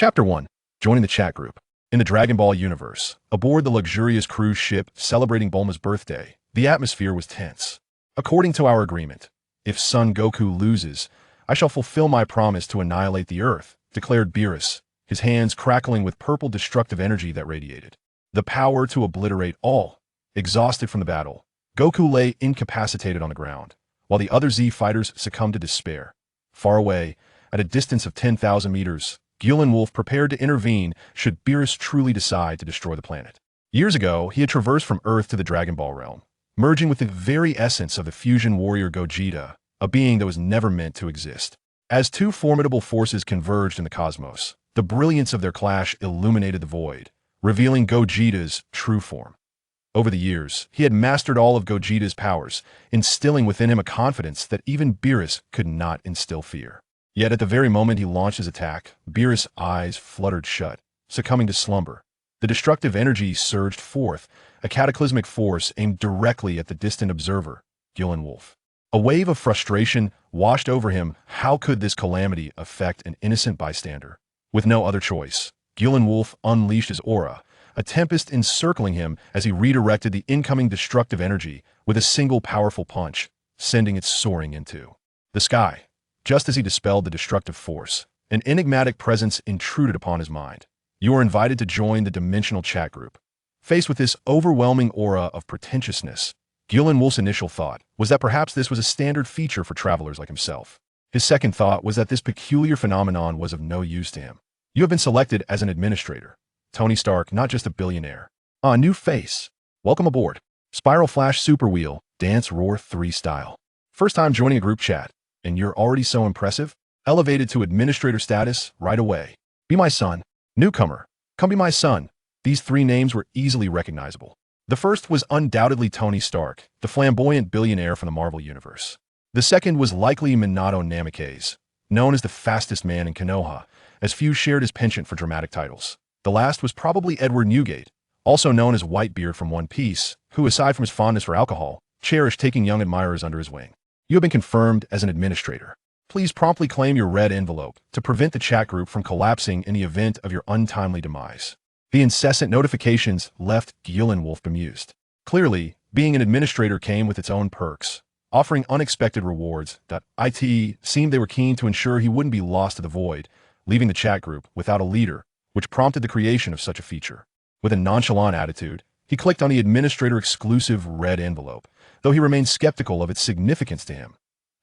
Chapter 1. Joining the chat group. In the Dragon Ball universe, aboard the luxurious cruise ship celebrating Bulma's birthday, the atmosphere was tense. According to our agreement, if Son Goku loses, I shall fulfill my promise to annihilate the Earth, declared Beerus, his hands crackling with purple destructive energy that radiated. The power to obliterate all. Exhausted from the battle, Goku lay incapacitated on the ground, while the other Z fighters succumbed to despair. Far away, at a distance of 10,000 meters, Gulin Wolf prepared to intervene should Beerus truly decide to destroy the planet. Years ago, he had traversed from Earth to the Dragon Ball realm, merging with the very essence of the fusion warrior Gogeta, a being that was never meant to exist. As two formidable forces converged in the cosmos, the brilliance of their clash illuminated the void, revealing Gogeta's true form. Over the years, he had mastered all of Gogeta's powers, instilling within him a confidence that even Beerus could not instill fear. Yet at the very moment he launched his attack, Beerus' eyes fluttered shut, succumbing to slumber. The destructive energy surged forth, a cataclysmic force aimed directly at the distant observer, Gulin Wolf. A wave of frustration washed over him. How could this calamity affect an innocent bystander? With no other choice, Gulin Wolf unleashed his aura, a tempest encircling him as he redirected the incoming destructive energy with a single powerful punch, sending it soaring into the sky. Just as he dispelled the destructive force, an enigmatic presence intruded upon his mind. You are invited to join the dimensional chat group. Faced with this overwhelming aura of pretentiousness, Gulin Wolf's initial thought was that perhaps this was a standard feature for travelers like himself. His second thought was that this peculiar phenomenon was of no use to him. You have been selected as an administrator. Tony Stark, not just a billionaire. A new face. Welcome aboard. Spiral Flash Super Wheel, Dance Roar 3 style. First time joining a group chat, and you're already so impressive? Elevated to administrator status right away. Be my son. Newcomer. Come be my son. These three names were easily recognizable. The first was undoubtedly Tony Stark, the flamboyant billionaire from the Marvel Universe. The second was likely Minato Namikaze, known as the fastest man in Konoha, as few shared his penchant for dramatic titles. The last was probably Edward Newgate, also known as Whitebeard from One Piece, who, aside from his fondness for alcohol, cherished taking young admirers under his wing. You have been confirmed as an administrator. Please promptly claim your red envelope to prevent the chat group from collapsing in the event of your untimely demise. The incessant notifications left Gulin Wolf bemused. Clearly, being an administrator came with its own perks, offering unexpected rewards. It seemed they were keen to ensure he wouldn't be lost to the void, leaving the chat group without a leader, which prompted the creation of such a feature. With a nonchalant attitude, he clicked on the administrator-exclusive red envelope, though he remained skeptical of its significance to him.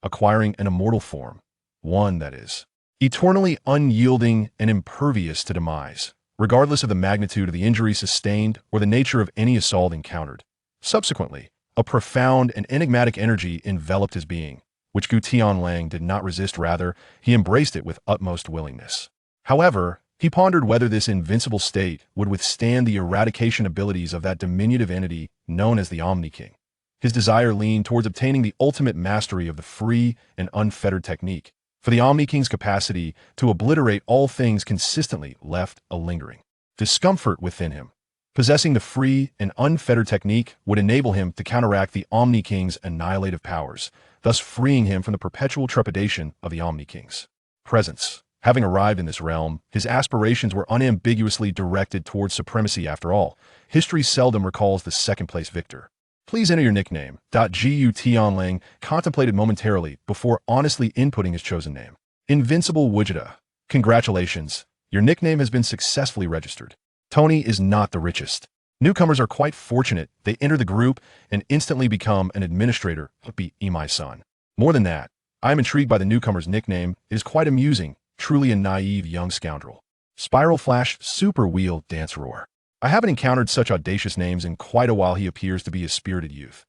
Acquiring an immortal form, one, that is, eternally unyielding and impervious to demise, regardless of the magnitude of the injury sustained or the nature of any assault encountered. Subsequently, a profound and enigmatic energy enveloped his being, which Gu Tianlang did not resist. Rather, he embraced it with utmost willingness. However, he pondered whether this invincible state would withstand the eradication abilities of that diminutive entity known as the Omni King. His desire leaned towards obtaining the ultimate mastery of the free and unfettered technique, for the Omni King's capacity to obliterate all things consistently left a lingering discomfort within him. Possessing the free and unfettered technique would enable him to counteract the Omni King's annihilative powers, thus freeing him from the perpetual trepidation of the Omni King's presence. Having arrived in this realm, his aspirations were unambiguously directed towards supremacy. After all, history seldom recalls the second-place victor. Please enter your nickname. Gu Tianlang contemplated momentarily before honestly inputting his chosen name. Invincible Vegeta. Congratulations, your nickname has been successfully registered. Tony is not the richest. Newcomers are quite fortunate. They enter the group and instantly become an administrator. Be my son. More than that, I am intrigued by the newcomer's nickname. It is quite amusing. Truly a naive young scoundrel. Spiral Flash Super Wheel Dance Roar. I haven't encountered such audacious names in quite a while. He appears to be a spirited youth.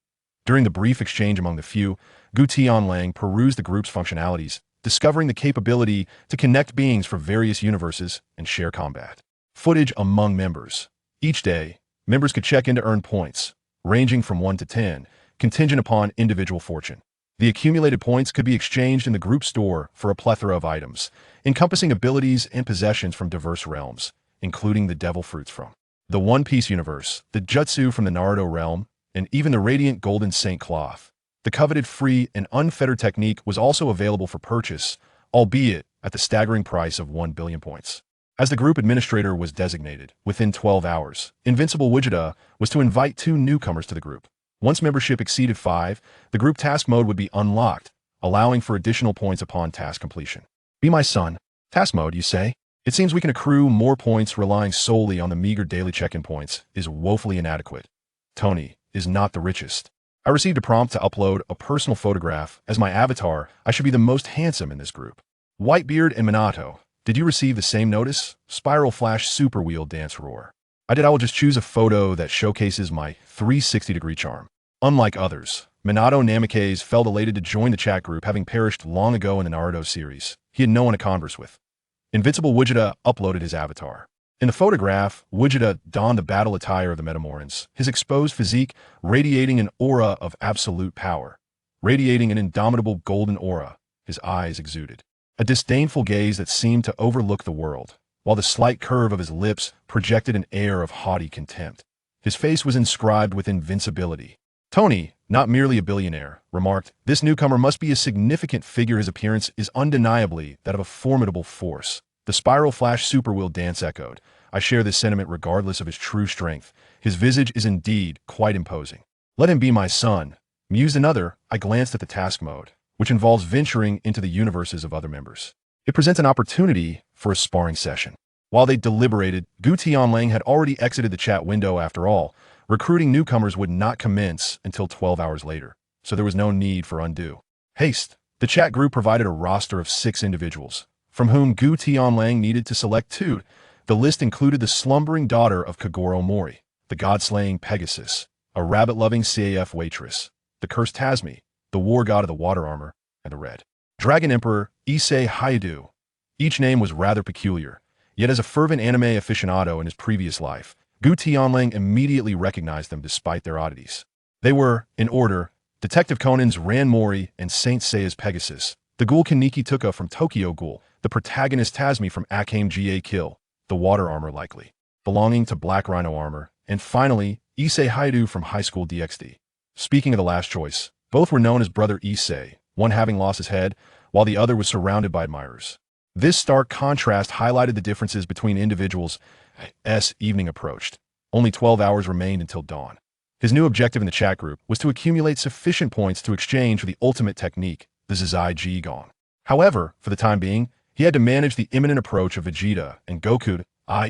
During the brief exchange among the few, Gu Tianlang perused the group's functionalities, discovering the capability to connect beings from various universes and share combat footage among members. Each day, members could check in to earn points, ranging from 1 to 10, contingent upon individual fortune. The accumulated points could be exchanged in the group store for a plethora of items, encompassing abilities and possessions from diverse realms, including the devil fruits from the One Piece universe, the jutsu from the Naruto realm, and even the radiant golden saint cloth. The coveted free and unfettered technique was also available for purchase, albeit at the staggering price of 1 billion points. As the group administrator was designated, within 12 hours, Invincible Vegeta was to invite 2 newcomers to the group. Once membership exceeded 5, the group task mode would be unlocked, allowing for additional points upon task completion. Be my son. Task mode, you say? It seems we can accrue more points relying solely on the meager daily check-in points is woefully inadequate. Tony is not the richest. I received a prompt to upload a personal photograph as my avatar. I should be the most handsome in this group. Whitebeard and Minato, did you receive the same notice? Spiral Flash Super Wheel Dance Roar. I will just choose a photo that showcases my 360-degree charm. Unlike others, Minato Namikaze felt elated to join the chat group, having perished long ago in the Naruto series. He had no one to converse with. Invincible Vegeta uploaded his avatar. In the photograph, Vegeta donned the battle attire of the Metamorphins, his exposed physique radiating an aura of absolute power. Radiating an indomitable golden aura, his eyes exuded a disdainful gaze that seemed to overlook the world, while the slight curve of his lips projected an air of haughty contempt. His face was inscribed with invincibility. Tony, not merely a billionaire, remarked, this newcomer must be a significant figure. His appearance is undeniably that of a formidable force. The Spiral Flash Super Wheel Dance echoed. I share this sentiment regardless of his true strength. His visage is indeed quite imposing. Let him be my son. Mused another, I glanced at the task mode, which involves venturing into the universes of other members. It presents an opportunity for a sparring session. While they deliberated, Gu Tianlang had already exited the chat window after all. Recruiting newcomers would not commence until 12 hours later, so there was no need for undue haste. The chat group provided a roster of 6 individuals, from whom Gu Tianlang needed to select 2. The list included the slumbering daughter of Kagoro Mori, the god-slaying Pegasus, a rabbit-loving CAF waitress, the cursed Tasmi, the war god of the water armor, and the red dragon emperor, Issei Hayadu. Each name was rather peculiar, yet as a fervent anime aficionado in his previous life, Gu Tianlang immediately recognized them despite their oddities. They were, in order, Detective Conan's Ran Mori and Saint Seiya's Pegasus, the ghoul Kaneki Tuka from Tokyo Ghoul, the protagonist Tasmi from Akame Ga Kill, the water armor likely belonging to Black Rhino armor, and finally, Issei Hayadu from High School DxD. Speaking of the last choice, both were known as Brother Issei, one having lost his head, while the other was surrounded by admirers. This stark contrast highlighted the differences between individuals as evening approached. Only 12 hours remained until dawn. His new objective in the chat group was to accumulate sufficient points to exchange for the ultimate technique, the Zizai Ji-Gong. However, for the time being, he had to manage the imminent approach of Vegeta and Goku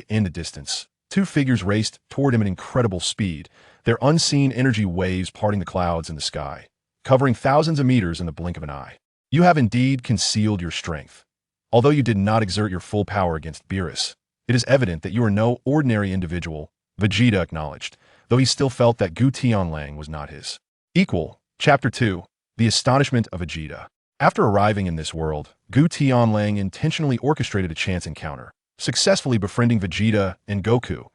in the distance. 2 figures raced toward him at incredible speed, their unseen energy waves parting the clouds in the sky, covering thousands of meters in the blink of an eye. You have indeed concealed your strength. Although you did not exert your full power against Beerus, it is evident that you are no ordinary individual, Vegeta acknowledged, though he still felt that Gu Tianlang was not his equal. Chapter 2. The Astonishment of Vegeta. After arriving in this world, Gu Tianlang intentionally orchestrated a chance encounter, successfully befriending Vegeta and Goku,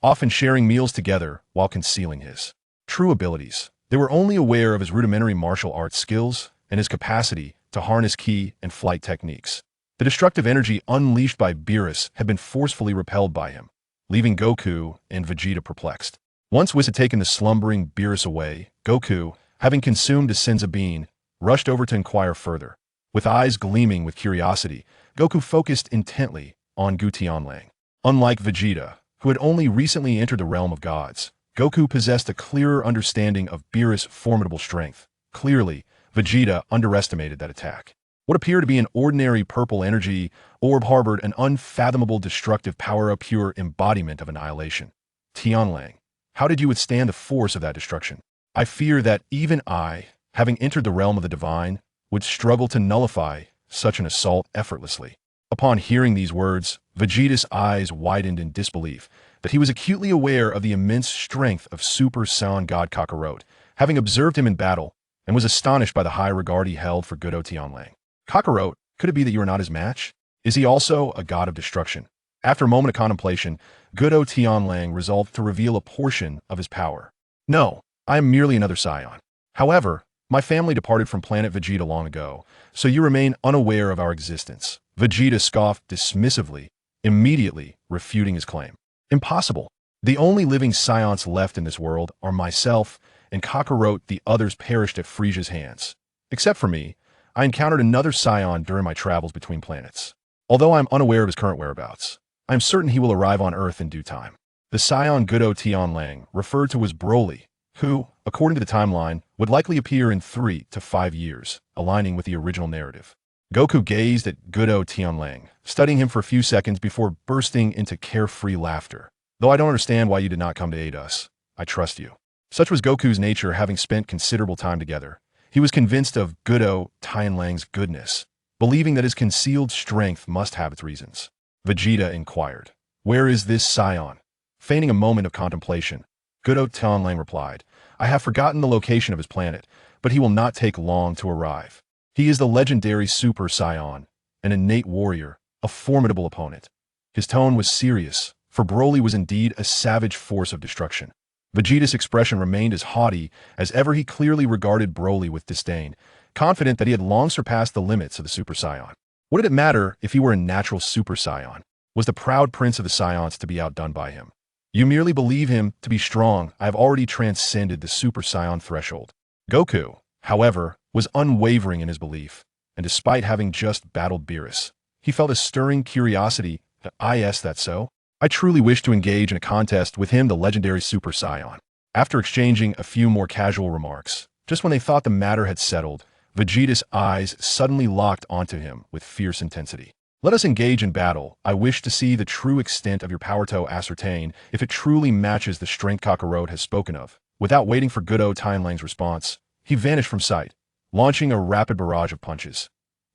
often sharing meals together while concealing his true abilities. They were only aware of his rudimentary martial arts skills and his capacity to harness ki and flight techniques. The destructive energy unleashed by Beerus had been forcefully repelled by him, leaving Goku and Vegeta perplexed. Once Whis had taken the slumbering Beerus away, Goku, having consumed a Senzu bean, rushed over to inquire further. With eyes gleaming with curiosity, Goku focused intently on Gu Tianlang. Unlike Vegeta, who had only recently entered the realm of gods, Goku possessed a clearer understanding of Beerus' formidable strength. Clearly, Vegeta underestimated that attack. What appeared to be an ordinary purple energy orb harbored an unfathomable destructive power, a pure embodiment of annihilation. Tianlang, how did you withstand the force of that destruction? I fear that even I, having entered the realm of the divine, would struggle to nullify such an assault effortlessly. Upon hearing these words, Vegeta's eyes widened in disbelief that he was acutely aware of the immense strength of Super Saiyan God Kakarot, having observed him in battle, and was astonished by the high regard he held for Gudo Tianlang. Kakarot, could it be that you are not his match? Is he also a god of destruction? After a moment of contemplation, Gudo Tianlang resolved to reveal a portion of his power. No, I am merely another Saiyan. However, my family departed from planet Vegeta long ago, so you remain unaware of our existence. Vegeta scoffed dismissively, immediately refuting his claim. Impossible. The only living Saiyans left in this world are myself and Kakarot. The others perished at Frisia's hands. Except for me, I encountered another Saiyan during my travels between planets. Although I am unaware of his current whereabouts, I am certain he will arrive on Earth in due time. The scion Goku Tianlang referred to as Broly, who, according to the timeline, would likely appear in 3 to 5 years, aligning with the original narrative. Goku gazed at Goku Tianlang, studying him for a few seconds before bursting into carefree laughter. Though I don't understand why you did not come to aid us, I trust you. Such was Goku's nature, having spent considerable time together. He was convinced of Goku Tianlang's goodness, believing that his concealed strength must have its reasons. Vegeta inquired, "Where is this scion?" Feigning a moment of contemplation, Goku Tianlang replied, "I have forgotten the location of his planet, but he will not take long to arrive. He is the legendary Super Saiyan, an innate warrior, a formidable opponent." His tone was serious, for Broly was indeed a savage force of destruction. Vegeta's expression remained as haughty as ever. He clearly regarded Broly with disdain, confident that he had long surpassed the limits of the Super Saiyan. What did it matter if he were a natural Super Saiyan? Was the proud prince of the Saiyans to be outdone by him? You merely believe him to be strong. I have already transcended the Super Saiyan threshold. Goku, however, was unwavering in his belief, and despite having just battled Beerus, he felt a stirring curiosity. Is that so? I truly wish to engage in a contest with him, the legendary Super Saiyan. After exchanging a few more casual remarks, just when they thought the matter had settled, Vegeta's eyes suddenly locked onto him with fierce intensity. "Let us engage in battle. I wish to see the true extent of your power to ascertain if it truly matches the strength Kakarot has spoken of." Without waiting for Goku Tianlang's response, he vanished from sight, launching a rapid barrage of punches.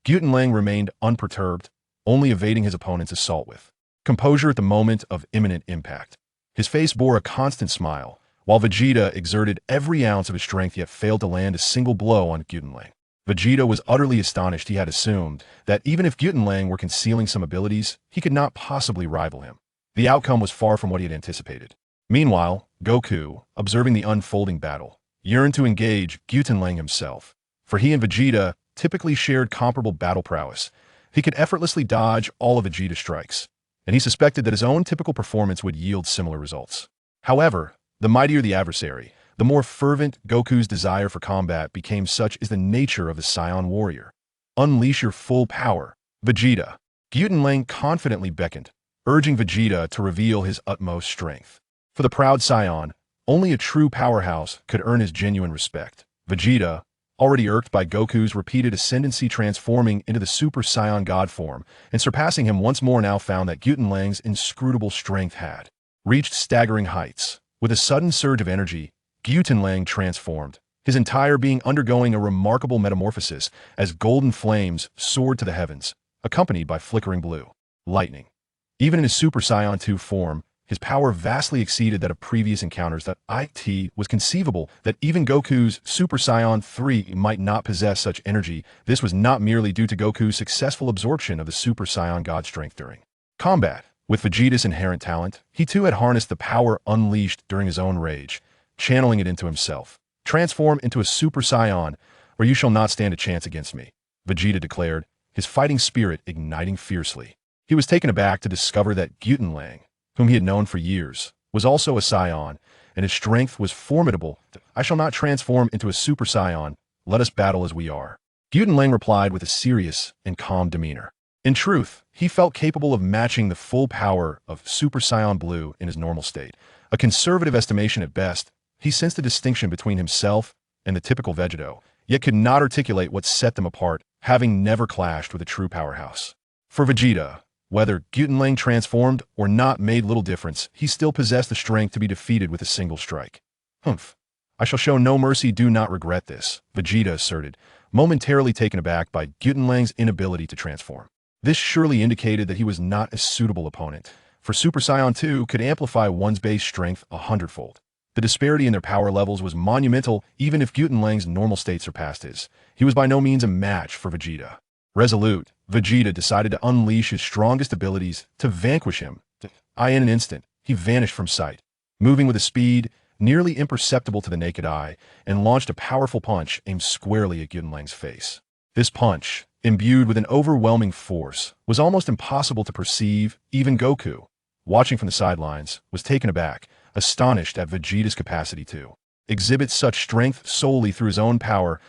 Tianlang remained unperturbed, only evading his opponent's assault with composure at the moment of imminent impact. His face bore a constant smile, while Vegeta exerted every ounce of his strength yet failed to land a single blow on Tianlang. Vegeta was utterly astonished. He had assumed that even if Tianlang were concealing some abilities, he could not possibly rival him. The outcome was far from what he had anticipated. Meanwhile, Goku, observing the unfolding battle, yearned to engage Tianlang himself, for he and Vegeta typically shared comparable battle prowess. He could effortlessly dodge all of Vegeta's strikes, and he suspected that his own typical performance would yield similar results. However, the mightier the adversary, the more fervent Goku's desire for combat became. Such is the nature of the Saiyan warrior. "Unleash your full power, Vegeta." Tianlang confidently beckoned, urging Vegeta to reveal his utmost strength. For the proud Saiyan, only a true powerhouse could earn his genuine respect. Vegeta, already irked by Goku's repeated ascendancy, transforming into the Super Saiyan God form and surpassing him once more, now found that Tianlang's inscrutable strength had reached staggering heights. With a sudden surge of energy, Tianlang transformed, his entire being undergoing a remarkable metamorphosis as golden flames soared to the heavens, accompanied by flickering blue lightning. Even in his Super Saiyan 2 form, his power vastly exceeded that of previous encounters. That it was conceivable that even Goku's Super Saiyan 3 might not possess such energy. This was not merely due to Goku's successful absorption of the Super Saiyan God strength during combat. With Vegeta's inherent talent, he too had harnessed the power unleashed during his own rage, channeling it into himself. "Transform into a Super Saiyan, or you shall not stand a chance against me," Vegeta declared, his fighting spirit igniting fiercely. He was taken aback to discover that Tianlang, whom he had known for years, was also a Saiyan, and his strength was formidable. "I shall not transform into a Super Saiyan. Let us battle as we are," Tianlang replied with a serious and calm demeanor. In truth, he felt capable of matching the full power of Super Saiyan Blue in his normal state. A conservative estimation at best, he sensed a distinction between himself and the typical Vegeta, yet could not articulate what set them apart, having never clashed with a true powerhouse. For Vegeta, whether Tianlang transformed or not made little difference. He still possessed the strength to be defeated with a single strike. "Humph. I shall show no mercy. Do not regret this," Vegeta asserted, momentarily taken aback by Tianlang's inability to transform. This surely indicated that he was not a suitable opponent, for Super Saiyan 2 could amplify one's base strength 100-fold. The disparity in their power levels was monumental. Even if Tianlang's normal state surpassed his, he was by no means a match for Vegeta. Resolute, Vegeta decided to unleash his strongest abilities to vanquish him. In an instant, he vanished from sight, moving with a speed nearly imperceptible to the naked eye, and launched a powerful punch aimed squarely at Tianlang's face. This punch, imbued with an overwhelming force, was almost impossible to perceive. Even Goku, watching from the sidelines, was taken aback, astonished at Vegeta's capacity to exhibit such strength solely through his own power.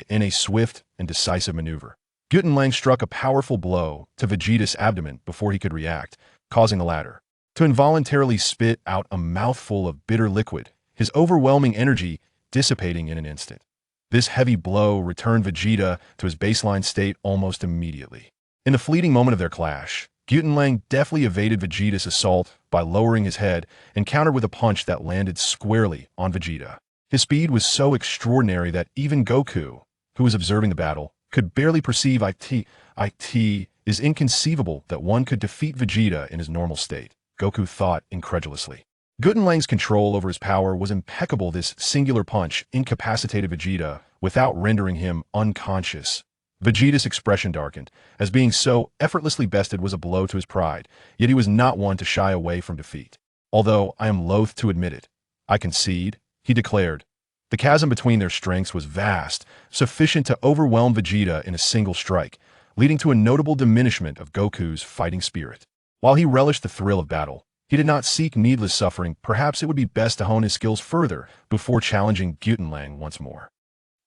In a swift and decisive maneuver, Tianlang struck a powerful blow to Vegeta's abdomen before he could react. causing the latter to involuntarily spit out a mouthful of bitter liquid, his overwhelming energy dissipating in an instant. This heavy blow returned Vegeta to his baseline state almost immediately. In the fleeting moment of their clash, Gutenlang deftly evaded Vegeta's assault by lowering his head and countered with a punch that landed squarely on Vegeta. His speed was so extraordinary that even Goku, who was observing the battle, could barely perceive it. It is inconceivable that one could defeat Vegeta in his normal state, Goku thought incredulously. Gutenlang's control over his power was impeccable. This singular punch incapacitated Vegeta without rendering him unconscious. Vegeta's expression darkened, as being so effortlessly bested was a blow to his pride, yet he was not one to shy away from defeat. Although I am loath to admit it, I concede, he declared. The chasm between their strengths was vast, sufficient to overwhelm Vegeta in a single strike, leading to a notable diminishment of Goku's fighting spirit. While he relished the thrill of battle, he did not seek needless suffering. Perhaps it would be best to hone his skills further before challenging Gutenlang once more.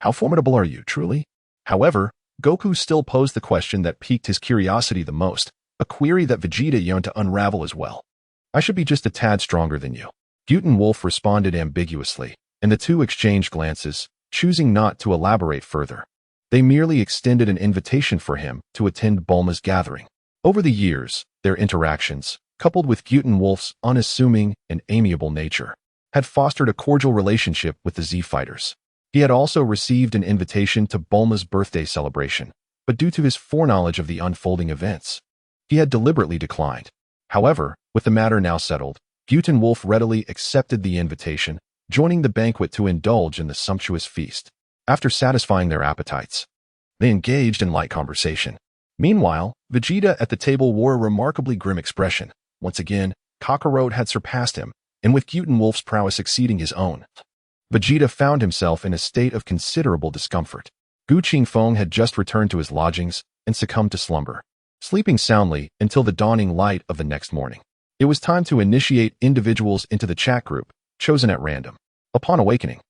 How formidable are you, truly? However, Goku still posed the question that piqued his curiosity the most, a query that Vegeta yearned to unravel as well. I should be just a tad stronger than you. Wolf responded ambiguously, and the two exchanged glances, choosing not to elaborate further. They merely extended an invitation for him to attend Bulma's gathering. Over the years, their interactions, coupled with Wolf's unassuming and amiable nature, had fostered a cordial relationship with the Z-Fighters. He had also received an invitation to Bulma's birthday celebration, but due to his foreknowledge of the unfolding events, he had deliberately declined. However, with the matter now settled, Wolf readily accepted the invitation, joining the banquet to indulge in the sumptuous feast. After satisfying their appetites, they engaged in light conversation. Meanwhile, Vegeta at the table wore a remarkably grim expression. Once again, Kakarot had surpassed him, and with Wolf's prowess exceeding his own, Vegeta found himself in a state of considerable discomfort. Gu Qingfeng had just returned to his lodgings and succumbed to slumber, sleeping soundly until the dawning light of the next morning. It was time to initiate individuals into the chat group, chosen at random. Upon awakening,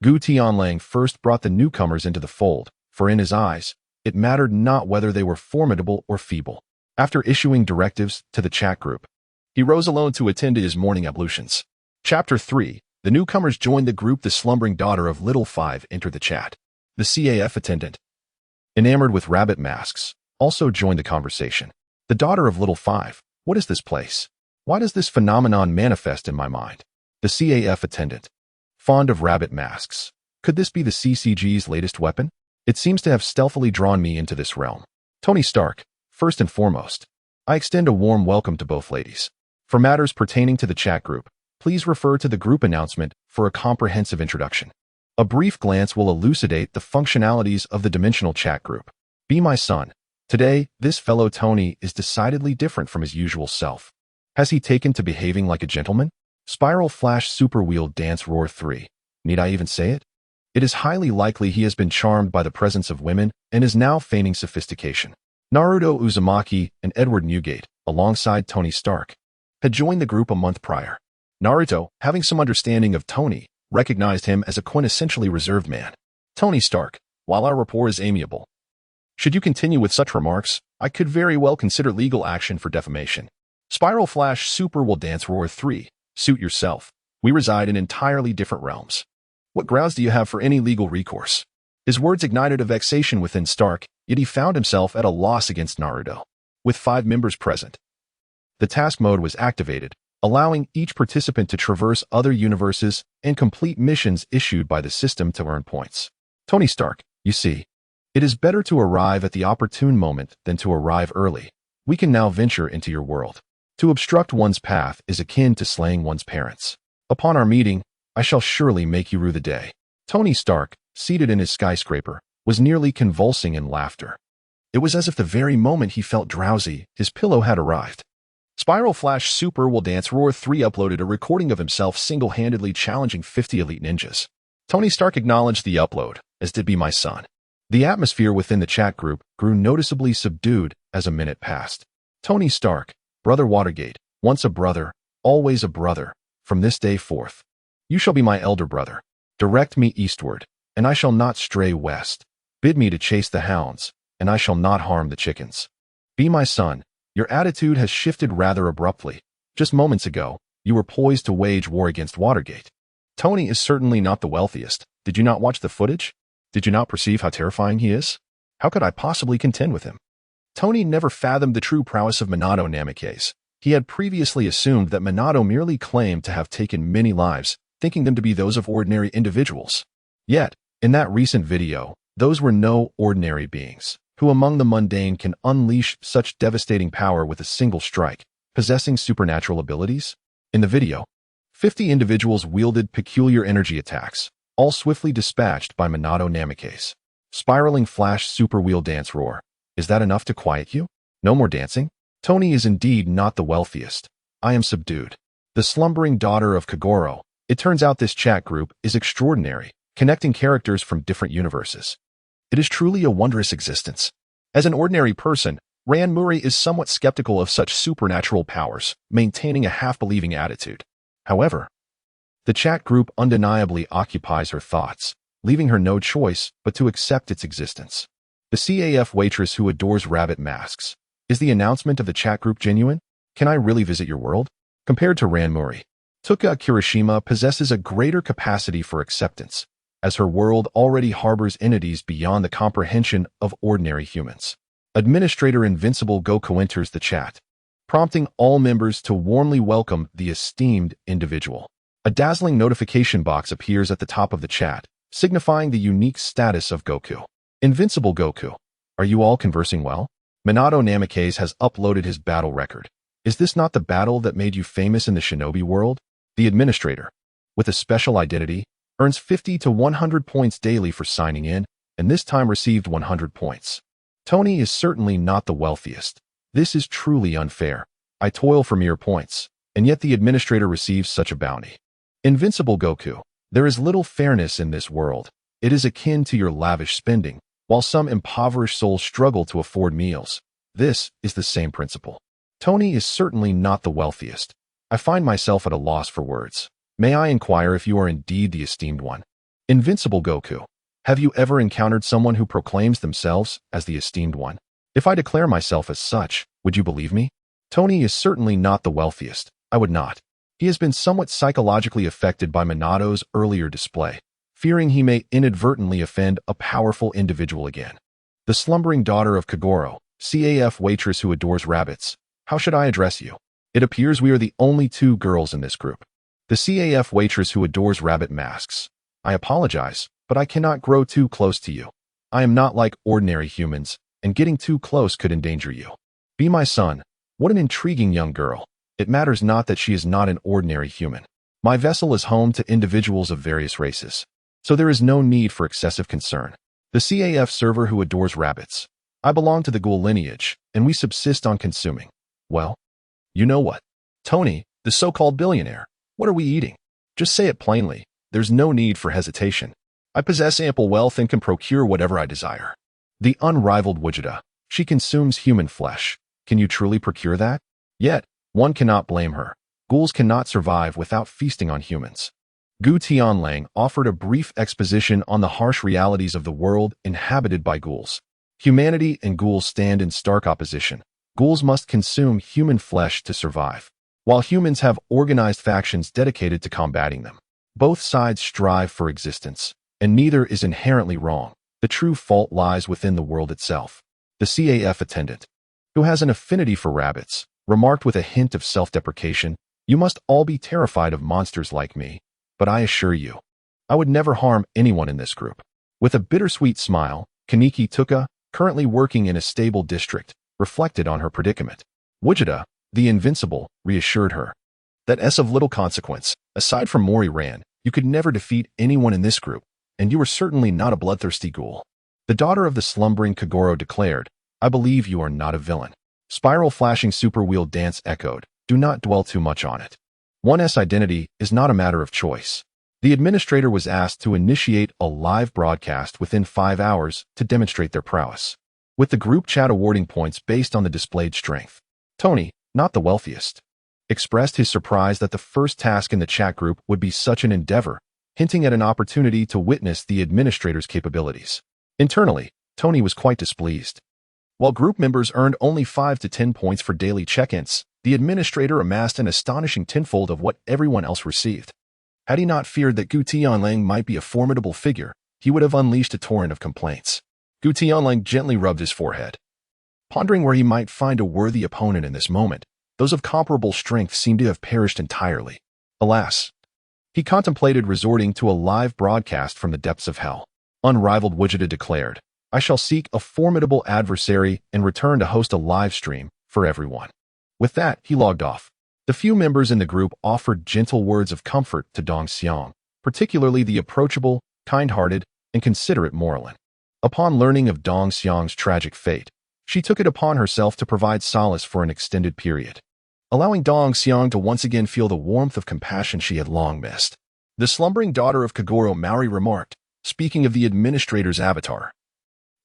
Gu Tianlang first brought the newcomers into the fold, for in his eyes, it mattered not whether they were formidable or feeble. After issuing directives to the chat group, he rose alone to attend to his morning ablutions. Chapter 3. The newcomers joined the group. The slumbering daughter of Little Five entered the chat. The CAF attendant, enamored with rabbit masks, also joined the conversation. The daughter of Little Five, what is this place? Why does this phenomenon manifest in my mind? The CAF attendant, fond of rabbit masks. Could this be the CCG's latest weapon? It seems to have stealthily drawn me into this realm. Tony Stark, first and foremost, I extend a warm welcome to both ladies. For matters pertaining to the chat group, please refer to the group announcement for a comprehensive introduction. A brief glance will elucidate the functionalities of the dimensional chat group. Be my son. Today, this fellow Tony is decidedly different from his usual self. Has he taken to behaving like a gentleman? Spiral Flash Super Wheel Dance Roar 3. Need I even say it? It is highly likely he has been charmed by the presence of women and is now feigning sophistication. Naruto Uzumaki and Edward Newgate, alongside Tony Stark, had joined the group a month prior. Naruto, having some understanding of Tony, recognized him as a quintessentially reserved man. Tony Stark, while our rapport is amiable, should you continue with such remarks, I could very well consider legal action for defamation. Spiral Flash Super Will Dance Roar 3. Suit yourself. We reside in entirely different realms. What grounds do you have for any legal recourse? His words ignited a vexation within Stark, yet he found himself at a loss against Naruto. With 5 members present, the task mode was activated, allowing each participant to traverse other universes and complete missions issued by the system to earn points. Tony Stark, you see, it is better to arrive at the opportune moment than to arrive early. We can now venture into your world. To obstruct one's path is akin to slaying one's parents. Upon our meeting, I shall surely make you rue the day. Tony Stark, seated in his skyscraper, was nearly convulsing in laughter. It was as if the very moment he felt drowsy, his pillow had arrived. Spiral Flash Super Will Dance Roar 3 uploaded a recording of himself single-handedly challenging 50 elite ninjas. Tony Stark acknowledged the upload, as did Be My Son. The atmosphere within the chat group grew noticeably subdued as a minute passed. Tony Stark, Brother Watergate, once a brother, always a brother, from this day forth. You shall be my elder brother. Direct me eastward, and I shall not stray west. Bid me to chase the hounds, and I shall not harm the chickens. Be my son. Your attitude has shifted rather abruptly. Just moments ago, you were poised to wage war against Watergate. Tony is certainly not the wealthiest. Did you not watch the footage? Did you not perceive how terrifying he is? How could I possibly contend with him? Tony never fathomed the true prowess of Minato Namikaze. He had previously assumed that Minato merely claimed to have taken many lives, thinking them to be those of ordinary individuals. Yet, in that recent video, those were no ordinary beings, who among the mundane can unleash such devastating power with a single strike, possessing supernatural abilities? In the video, 50 individuals wielded peculiar energy attacks, all swiftly dispatched by Minato Namikaze. Spiraling flash super wheel dance roar. Is that enough to quiet you? No more dancing? Tony is indeed not the wealthiest. I am subdued. The slumbering daughter of Kagoro. It turns out this chat group is extraordinary, connecting characters from different universes. It is truly a wondrous existence. As an ordinary person, Ran Murray is somewhat skeptical of such supernatural powers, maintaining a half-believing attitude. However, the chat group undeniably occupies her thoughts, leaving her no choice but to accept its existence. The CAF waitress who adores rabbit masks. Is the announcement of the chat group genuine? Can I really visit your world? Compared to Ran Murray, Tuka Kirishima possesses a greater capacity for acceptance, as her world already harbors entities beyond the comprehension of ordinary humans. Administrator Invincible Goku enters the chat, prompting all members to warmly welcome the esteemed individual. A dazzling notification box appears at the top of the chat, signifying the unique status of Goku. Invincible Goku, are you all conversing well? Minato Namikaze has uploaded his battle record. Is this not the battle that made you famous in the shinobi world? The administrator, with a special identity, earns 50 to 100 points daily for signing in, and this time received 100 points. Tony is certainly not the wealthiest. This is truly unfair. I toil for mere points, and yet the administrator receives such a bounty. Invincible Goku, there is little fairness in this world. It is akin to your lavish spending, while some impoverished souls struggle to afford meals. This is the same principle. Tony is certainly not the wealthiest. I find myself at a loss for words. May I inquire if you are indeed the esteemed one? Invincible Goku, have you ever encountered someone who proclaims themselves as the esteemed one? If I declare myself as such, would you believe me? Tony is certainly not the wealthiest. I would not. He has been somewhat psychologically affected by Minato's earlier display, fearing he may inadvertently offend a powerful individual again. The slumbering daughter of Kagoro, CAF waitress who adores rabbits. How should I address you? It appears we are the only two girls in this group. The CAF waitress who adores rabbit masks. I apologize, but I cannot grow too close to you. I am not like ordinary humans, and getting too close could endanger you. Be my son. What an intriguing young girl. It matters not that she is not an ordinary human. My vessel is home to individuals of various races, so there is no need for excessive concern. The CAF server who adores rabbits. I belong to the ghoul lineage, and we subsist on consuming. Well, you know what? Tony, the so-called billionaire. What are we eating? Just say it plainly. There's no need for hesitation. I possess ample wealth and can procure whatever I desire. The unrivaled Vegeta. She consumes human flesh. Can you truly procure that? Yet, one cannot blame her. Ghouls cannot survive without feasting on humans. Gu Tianlang offered a brief exposition on the harsh realities of the world inhabited by ghouls. Humanity and ghouls stand in stark opposition. Ghouls must consume human flesh to survive, while humans have organized factions dedicated to combating them. Both sides strive for existence, and neither is inherently wrong. The true fault lies within the world itself. The CAF attendant, who has an affinity for rabbits, remarked with a hint of self-deprecation, "You must all be terrified of monsters like me, but I assure you, I would never harm anyone in this group." With a bittersweet smile, Kaneki Tuka, currently working in a stable district, reflected on her predicament. Vegeta, the invincible, reassured her. That is of little consequence. Aside from Mori Ran, you could never defeat anyone in this group, and you are certainly not a bloodthirsty ghoul. The daughter of the slumbering Kagoro declared, "I believe you are not a villain." Spiral flashing super wheel dance echoed. Do not dwell too much on it. One's identity is not a matter of choice. The administrator was asked to initiate a live broadcast within 5 hours to demonstrate their prowess, with the group chat awarding points based on the displayed strength. Tony, not the wealthiest, expressed his surprise that the first task in the chat group would be such an endeavor, hinting at an opportunity to witness the administrator's capabilities. Internally, Tony was quite displeased. While group members earned only 5 to 10 points for daily check-ins, the administrator amassed an astonishing tenfold of what everyone else received. Had he not feared that Gu Tianlang might be a formidable figure, he would have unleashed a torrent of complaints. Gu Tianlang gently rubbed his forehead. Pondering where he might find a worthy opponent in this moment, those of comparable strength seemed to have perished entirely. Alas! He contemplated resorting to a live broadcast from the depths of hell. Unrivaled Vegeta declared, "I shall seek a formidable adversary and return to host a live stream for everyone." With that, he logged off. The few members in the group offered gentle words of comfort to Dong Xiang, particularly the approachable, kind-hearted, and considerate Morlin. Upon learning of Dong Xiang's tragic fate, she took it upon herself to provide solace for an extended period, allowing Dong Xiang to once again feel the warmth of compassion she had long missed. The slumbering daughter of Kagoro Maori remarked, speaking of the administrator's avatar,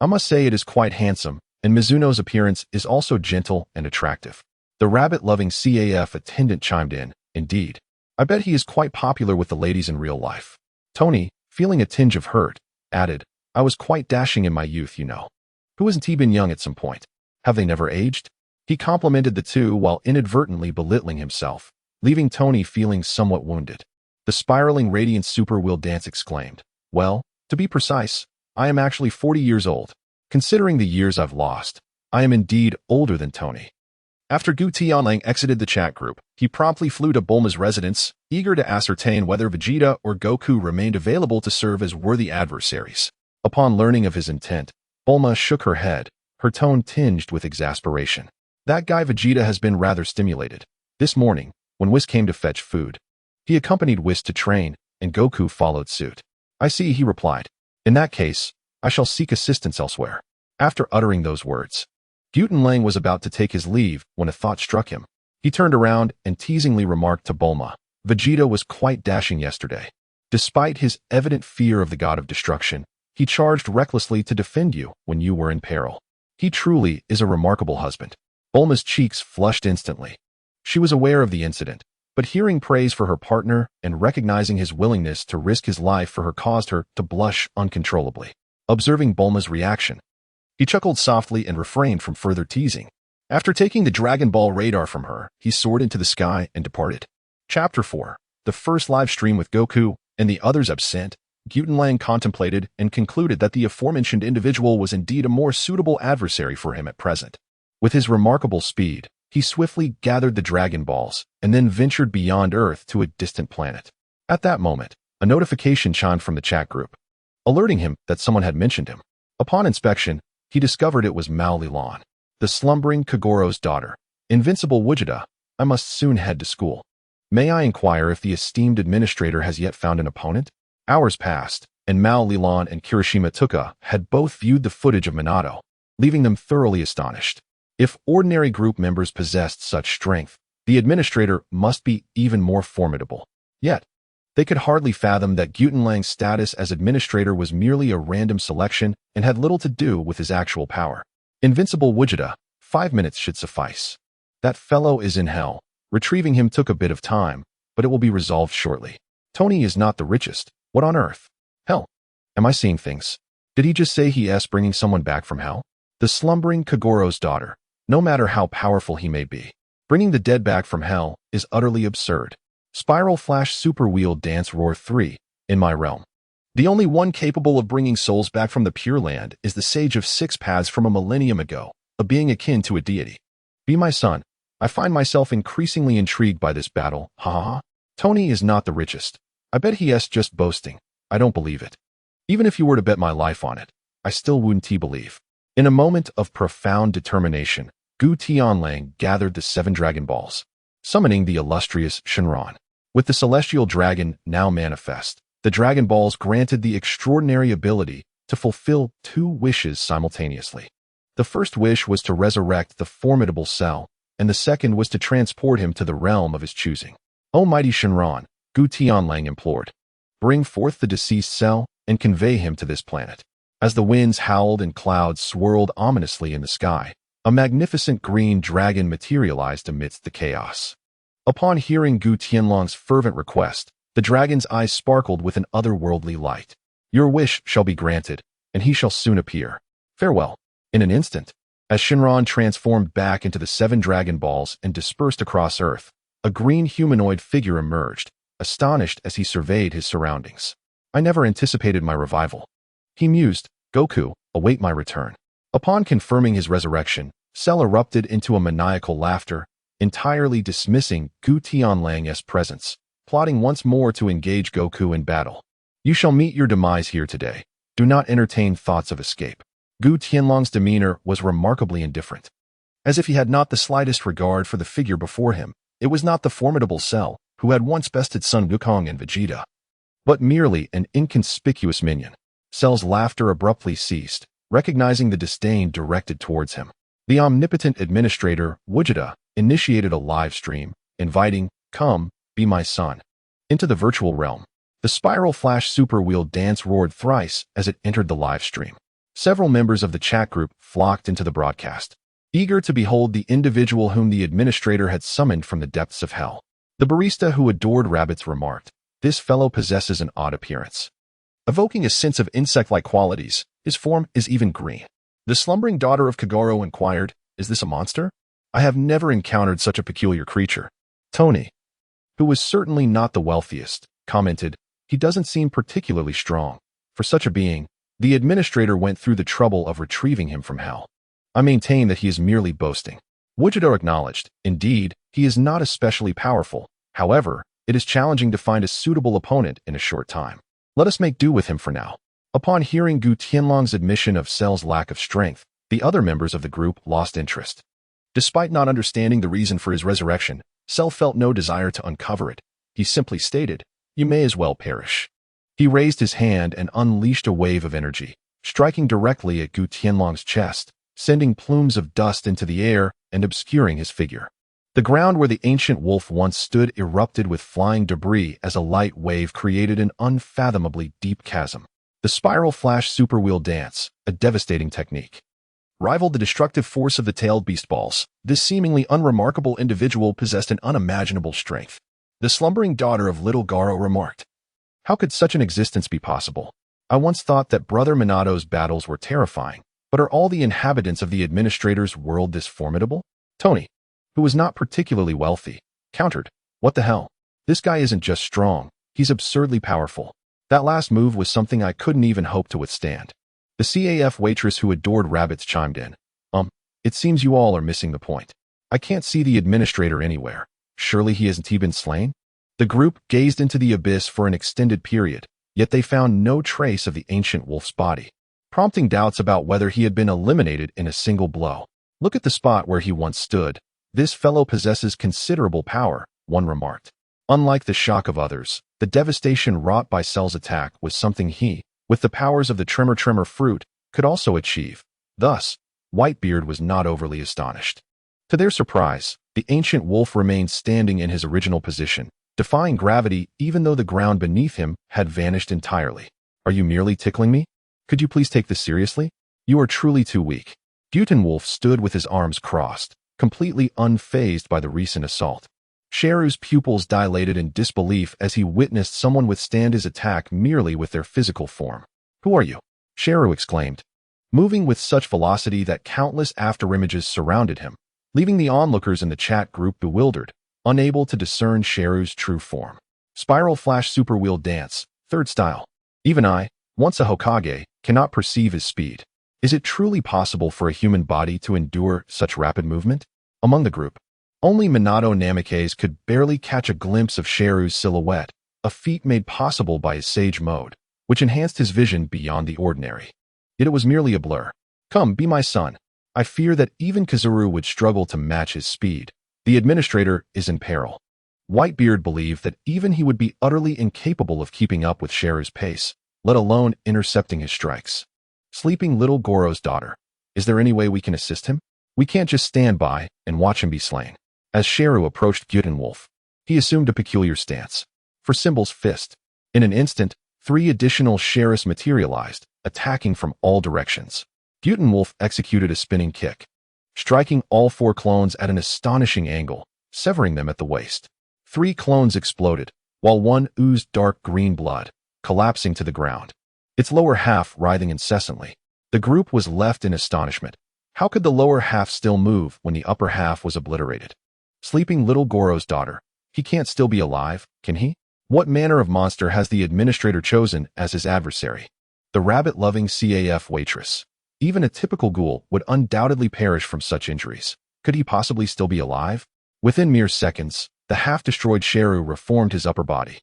"I must say it is quite handsome, and Mizuno's appearance is also gentle and attractive." The rabbit-loving CAF attendant chimed in, "Indeed. I bet he is quite popular with the ladies in real life." Tony, feeling a tinge of hurt, added, "I was quite dashing in my youth, you know. Who hasn't he been young at some point? Have they never aged?" He complimented the two while inadvertently belittling himself, leaving Tony feeling somewhat wounded. The spiraling radiant super wheel dance exclaimed, "Well, to be precise, I am actually 40 years old. Considering the years I've lost, I am indeed older than Tony." After Gu Tianlang exited the chat group, he promptly flew to Bulma's residence, eager to ascertain whether Vegeta or Goku remained available to serve as worthy adversaries. Upon learning of his intent, Bulma shook her head, her tone tinged with exasperation. "That guy Vegeta has been rather stimulated. This morning, when Whis came to fetch food, he accompanied Whis to train, and Goku followed suit." "I see," he replied. "In that case, I shall seek assistance elsewhere." After uttering those words, Gutenlang was about to take his leave when a thought struck him. He turned around and teasingly remarked to Bulma, "Vegeta was quite dashing yesterday. Despite his evident fear of the god of destruction, he charged recklessly to defend you when you were in peril. He truly is a remarkable husband." Bulma's cheeks flushed instantly. She was aware of the incident, but hearing praise for her partner and recognizing his willingness to risk his life for her caused her to blush uncontrollably. Observing Bulma's reaction, he chuckled softly and refrained from further teasing. After taking the Dragon Ball radar from her, he soared into the sky and departed. Chapter 4. The first live stream with Goku and the others absent, Gutenlang contemplated and concluded that the aforementioned individual was indeed a more suitable adversary for him at present. With his remarkable speed, he swiftly gathered the Dragon Balls and then ventured beyond Earth to a distant planet. At that moment, a notification chimed from the chat group, alerting him that someone had mentioned him. Upon inspection, he discovered it was Mao Lilan, the slumbering Kagoro's daughter. "Invincible Vegeta, I must soon head to school. May I inquire if the esteemed administrator has yet found an opponent?" Hours passed, and Mao Lilan and Kirishima Tuka had both viewed the footage of Minato, leaving them thoroughly astonished. If ordinary group members possessed such strength, the administrator must be even more formidable. Yet, they could hardly fathom that Gutenlang's status as administrator was merely a random selection and had little to do with his actual power. "Invincible Vegeta, 5 minutes should suffice. That fellow is in hell. Retrieving him took a bit of time, but it will be resolved shortly. Tony is not the richest. What on earth? Hell. Am I seeing things? Did he just say he is bringing someone back from hell? The slumbering Kagoro's daughter, no matter how powerful he may be, bringing the dead back from hell is utterly absurd. Spiral Flash Super Wheel Dance Roar 3, in my realm. The only one capable of bringing souls back from the Pure Land is the Sage of Six Paths from a millennium ago, a being akin to a deity. Be my son. I find myself increasingly intrigued by this battle, ha ha ha. Tony is not the richest. I bet he is just boasting. I don't believe it. Even if you were to bet my life on it, I still wouldn't believe." In a moment of profound determination, Gu Tianlang gathered the 7 Dragon Balls, summoning the illustrious Shenron. With the celestial dragon now manifest, the Dragon Balls granted the extraordinary ability to fulfill 2 wishes simultaneously. The first wish was to resurrect the formidable Cell, and the second was to transport him to the realm of his choosing. "O mighty Shenron," Gu Tianlang implored, "bring forth the deceased Cell and convey him to this planet." As the winds howled and clouds swirled ominously in the sky, a magnificent green dragon materialized amidst the chaos. Upon hearing Gu Tianlang's fervent request, the dragon's eyes sparkled with an otherworldly light. "Your wish shall be granted, and he shall soon appear. Farewell." In an instant, As Shinran transformed back into the 7 Dragon Balls and dispersed across Earth, a green humanoid figure emerged, astonished as he surveyed his surroundings. I never anticipated my revival. He mused, Goku, await my return. Upon confirming his resurrection, Cell erupted into a maniacal laughter, entirely dismissing Gu Tianlang's presence, plotting once more to engage Goku in battle. You shall meet your demise here today. Do not entertain thoughts of escape. Gu Tianlong's demeanor was remarkably indifferent. As if he had not the slightest regard for the figure before him, it was not the formidable Cell who had once bested Son Goku and Vegeta, but merely an inconspicuous minion. Cell's laughter abruptly ceased, recognizing the disdain directed towards him. The omnipotent administrator, Vegeta, initiated a live stream, inviting, come, be my son, into the virtual realm. The Spiral Flash Super Wheel dance roared thrice as it entered the live stream. Several members of the chat group flocked into the broadcast, eager to behold the individual whom the administrator had summoned from the depths of hell. The barista who adored rabbits remarked, this fellow possesses an odd appearance, evoking a sense of insect-like qualities. His form is even green. The slumbering daughter of Kagoro inquired, is this a monster? I have never encountered such a peculiar creature. Tony, who was certainly not the wealthiest, commented, he doesn't seem particularly strong. For such a being, the administrator went through the trouble of retrieving him from hell. I maintain that he is merely boasting. Vegeta acknowledged, indeed, he is not especially powerful. However, it is challenging to find a suitable opponent in a short time. Let us make do with him for now. Upon hearing Gu Tianlong's admission of Cell's lack of strength, the other members of the group lost interest. Despite not understanding the reason for his resurrection, Cell felt no desire to uncover it. He simply stated, you may as well perish. He raised his hand and unleashed a wave of energy, striking directly at Gu Tianlong's chest, sending plumes of dust into the air and obscuring his figure. The ground where the ancient wolf once stood erupted with flying debris as a light wave created an unfathomably deep chasm. The Spiral Flash Super Wheel Dance, a devastating technique, rivaled the destructive force of the tailed beast balls. This seemingly unremarkable individual possessed an unimaginable strength. The slumbering daughter of little Garo remarked, how could such an existence be possible? I once thought that Brother Minato's battles were terrifying, but are all the inhabitants of the administrator's world this formidable? Tony, who was not particularly wealthy, countered, what the hell? This guy isn't just strong, he's absurdly powerful. That last move was something I couldn't even hope to withstand. The CAF waitress who adored rabbits chimed in, it seems you all are missing the point. I can't see the administrator anywhere. Surely he hasn't been slain? The group gazed into the abyss for an extended period, yet they found no trace of the ancient wolf's body, prompting doubts about whether he had been eliminated in a single blow. Look at the spot where he once stood. This fellow possesses considerable power, one remarked. Unlike the shock of others, the devastation wrought by Cell's attack was something he, with the powers of the Tremor fruit, could also achieve. Thus, Whitebeard was not overly astonished. To their surprise, the ancient wolf remained standing in his original position, defying gravity even though the ground beneath him had vanished entirely. Are you merely tickling me? Could you please take this seriously? You are truly too weak. Butenwolf stood with his arms crossed, completely unfazed by the recent assault. Sheru's pupils dilated in disbelief as he witnessed someone withstand his attack merely with their physical form. Who are you? Sheru exclaimed, moving with such velocity that countless afterimages surrounded him, leaving the onlookers in the chat group bewildered, unable to discern Sheru's true form. Spiral Flash Super Wheel Dance, third style. Even I, once a Hokage, cannot perceive his speed. Is it truly possible for a human body to endure such rapid movement? Among the group, only Minato Namikaze could barely catch a glimpse of Sheru's silhouette, a feat made possible by his Sage Mode, which enhanced his vision beyond the ordinary. Yet it was merely a blur. Come, be my son. I fear that even Kazuru would struggle to match his speed. The administrator is in peril. Whitebeard believed that even he would be utterly incapable of keeping up with Sheru's pace, let alone intercepting his strikes. Sleeping little Goro's daughter. Is there any way we can assist him? We can't just stand by and watch him be slain. As Sheru approached Butenwolf, he assumed a peculiar stance. For Symbol's fist. In an instant, 3 additional Sherus materialized, attacking from all directions. Butenwolf executed a spinning kick, striking all 4 clones at an astonishing angle, severing them at the waist. 3 clones exploded, while one oozed dark green blood, collapsing to the ground, its lower half writhing incessantly. The group was left in astonishment, How could the lower half still move when the upper half was obliterated? Sleeping little Goro's daughter. He can't still be alive, can he? What manner of monster has the administrator chosen as his adversary? The rabbit-loving CAF waitress. Even a typical ghoul would undoubtedly perish from such injuries. Could he possibly still be alive? Within mere seconds, the half-destroyed Sheru reformed his upper body,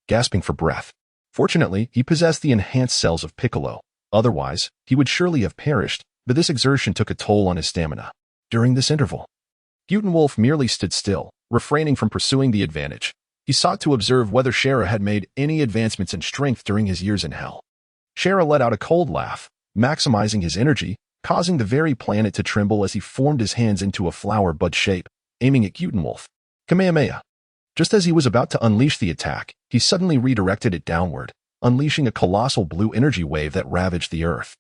gasping for breath. Fortunately, he possessed the enhanced cells of Piccolo. Otherwise, he would surely have perished, but this exertion took a toll on his stamina. During this interval, Wolf merely stood still, refraining from pursuing the advantage. He sought to observe whether Shara had made any advancements in strength during his years in hell. Shara let out a cold laugh, maximizing his energy, causing the very planet to tremble as he formed his hands into a flower bud shape, aiming at Wolf. Kamehameha. Just as he was about to unleash the attack, he suddenly redirected it downward, unleashing a colossal blue energy wave that ravaged the earth,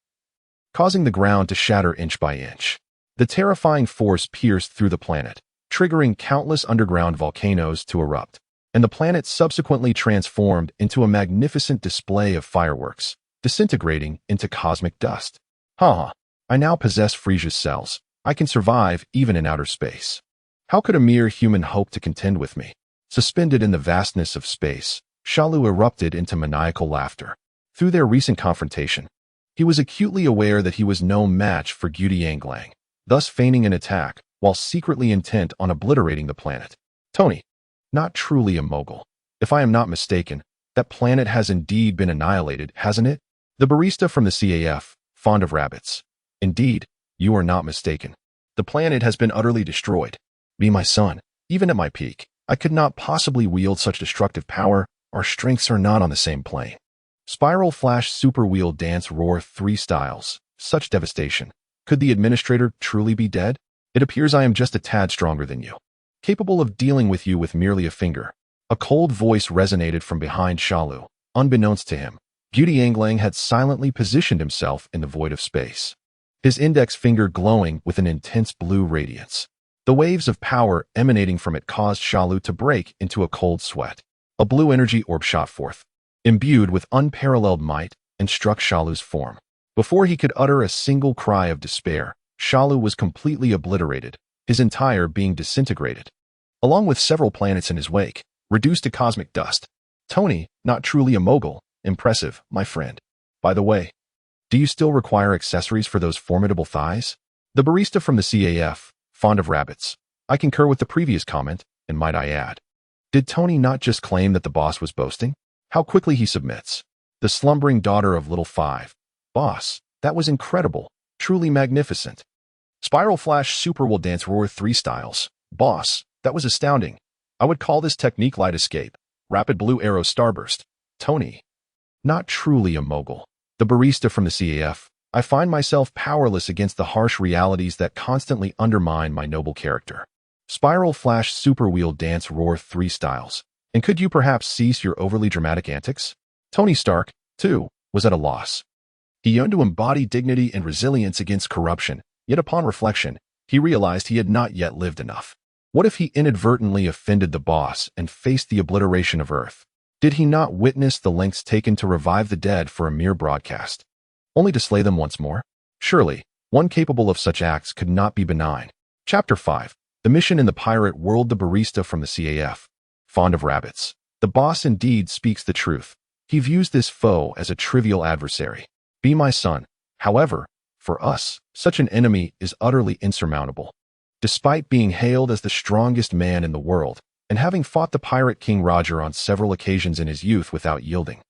causing the ground to shatter inch by inch. The terrifying force pierced through the planet, triggering countless underground volcanoes to erupt, and the planet subsequently transformed into a magnificent display of fireworks, disintegrating into cosmic dust. I now possess Frisia's cells. I can survive even in outer space. How could a mere human hope to contend with me? Suspended in the vastness of space, Shalu erupted into maniacal laughter. Through their recent confrontation, he was acutely aware that he was no match for Guti Yanglang, thus feigning an attack while secretly intent on obliterating the planet. Tony, not truly a mogul. If I am not mistaken, that planet has indeed been annihilated, hasn't it? The barista from the CAF, fond of rabbits. Indeed, you are not mistaken. The planet has been utterly destroyed. Be my son, even at my peak, I could not possibly wield such destructive power. Our strengths are not on the same plane. Spiral Flash Super Wheel Dance Roar 3 styles. Such devastation. Could the administrator truly be dead? It appears I am just a tad stronger than you, capable of dealing with you with merely a finger. A cold voice resonated from behind Shalu. Unbeknownst to him, Guti Yanglang had silently positioned himself in the void of space, his index finger glowing with an intense blue radiance. The waves of power emanating from it caused Shalu to break into a cold sweat. A blue energy orb shot forth, imbued with unparalleled might, and struck Shalu's form. Before he could utter a single cry of despair, Shalu was completely obliterated, his entire being disintegrated, along with several planets in his wake, reduced to cosmic dust. Tony, not truly a mogul. Impressive, my friend. By the way, do you still require accessories for those formidable thighs? The barista from the CAF, fond of rabbits. I concur with the previous comment, and might I add, did Tony not just claim that the boss was boasting? How quickly he submits. The slumbering daughter of Little Five. Boss, that was incredible, truly magnificent. Spiral Flash Super Will Dance Roar 3 styles. Boss, that was astounding. I would call this technique light escape. Rapid Blue Arrow Starburst. Tony, not truly a mogul. The barista from the CAF. I find myself powerless against the harsh realities that constantly undermine my noble character. Spiral Flash Super Wheel Dance Roar 3 styles. And could you perhaps cease your overly dramatic antics? Tony Stark, too, was at a loss. He yearned to embody dignity and resilience against corruption, yet upon reflection, he realized he had not yet lived enough. What if he inadvertently offended the boss and faced the obliteration of Earth? Did he not witness the lengths taken to revive the dead for a mere broadcast, only to slay them once more? Surely, one capable of such acts could not be benign. Chapter 5. The Mission in the Pirate World. The barista from the CAF, fond of rabbits. The boss indeed speaks the truth. He views this foe as a trivial adversary. Be my son. However, for us, such an enemy is utterly insurmountable. Despite being hailed as the strongest man in the world, and having fought the pirate King Roger on several occasions in his youth without yielding,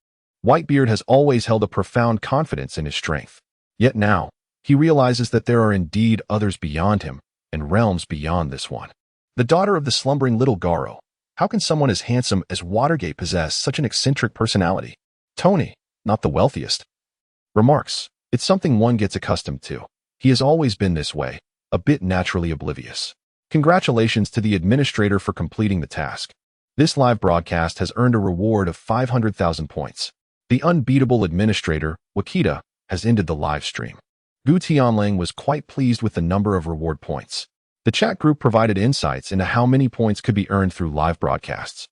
Whitebeard has always held a profound confidence in his strength. Yet now, he realizes that there are indeed others beyond him, and realms beyond this one. The daughter of the slumbering little Garo. How can someone as handsome as Watergate possess such an eccentric personality? Tony, not the wealthiest. Remarks, it's something one gets accustomed to. He has always been this way, a bit naturally oblivious. Congratulations to the administrator for completing the task. This live broadcast has earned a reward of 500,000 points. The unbeatable administrator, Wakita, has ended the live stream. Gu Tianlang was quite pleased with the number of reward points. The chat group provided insights into how many points could be earned through live broadcasts,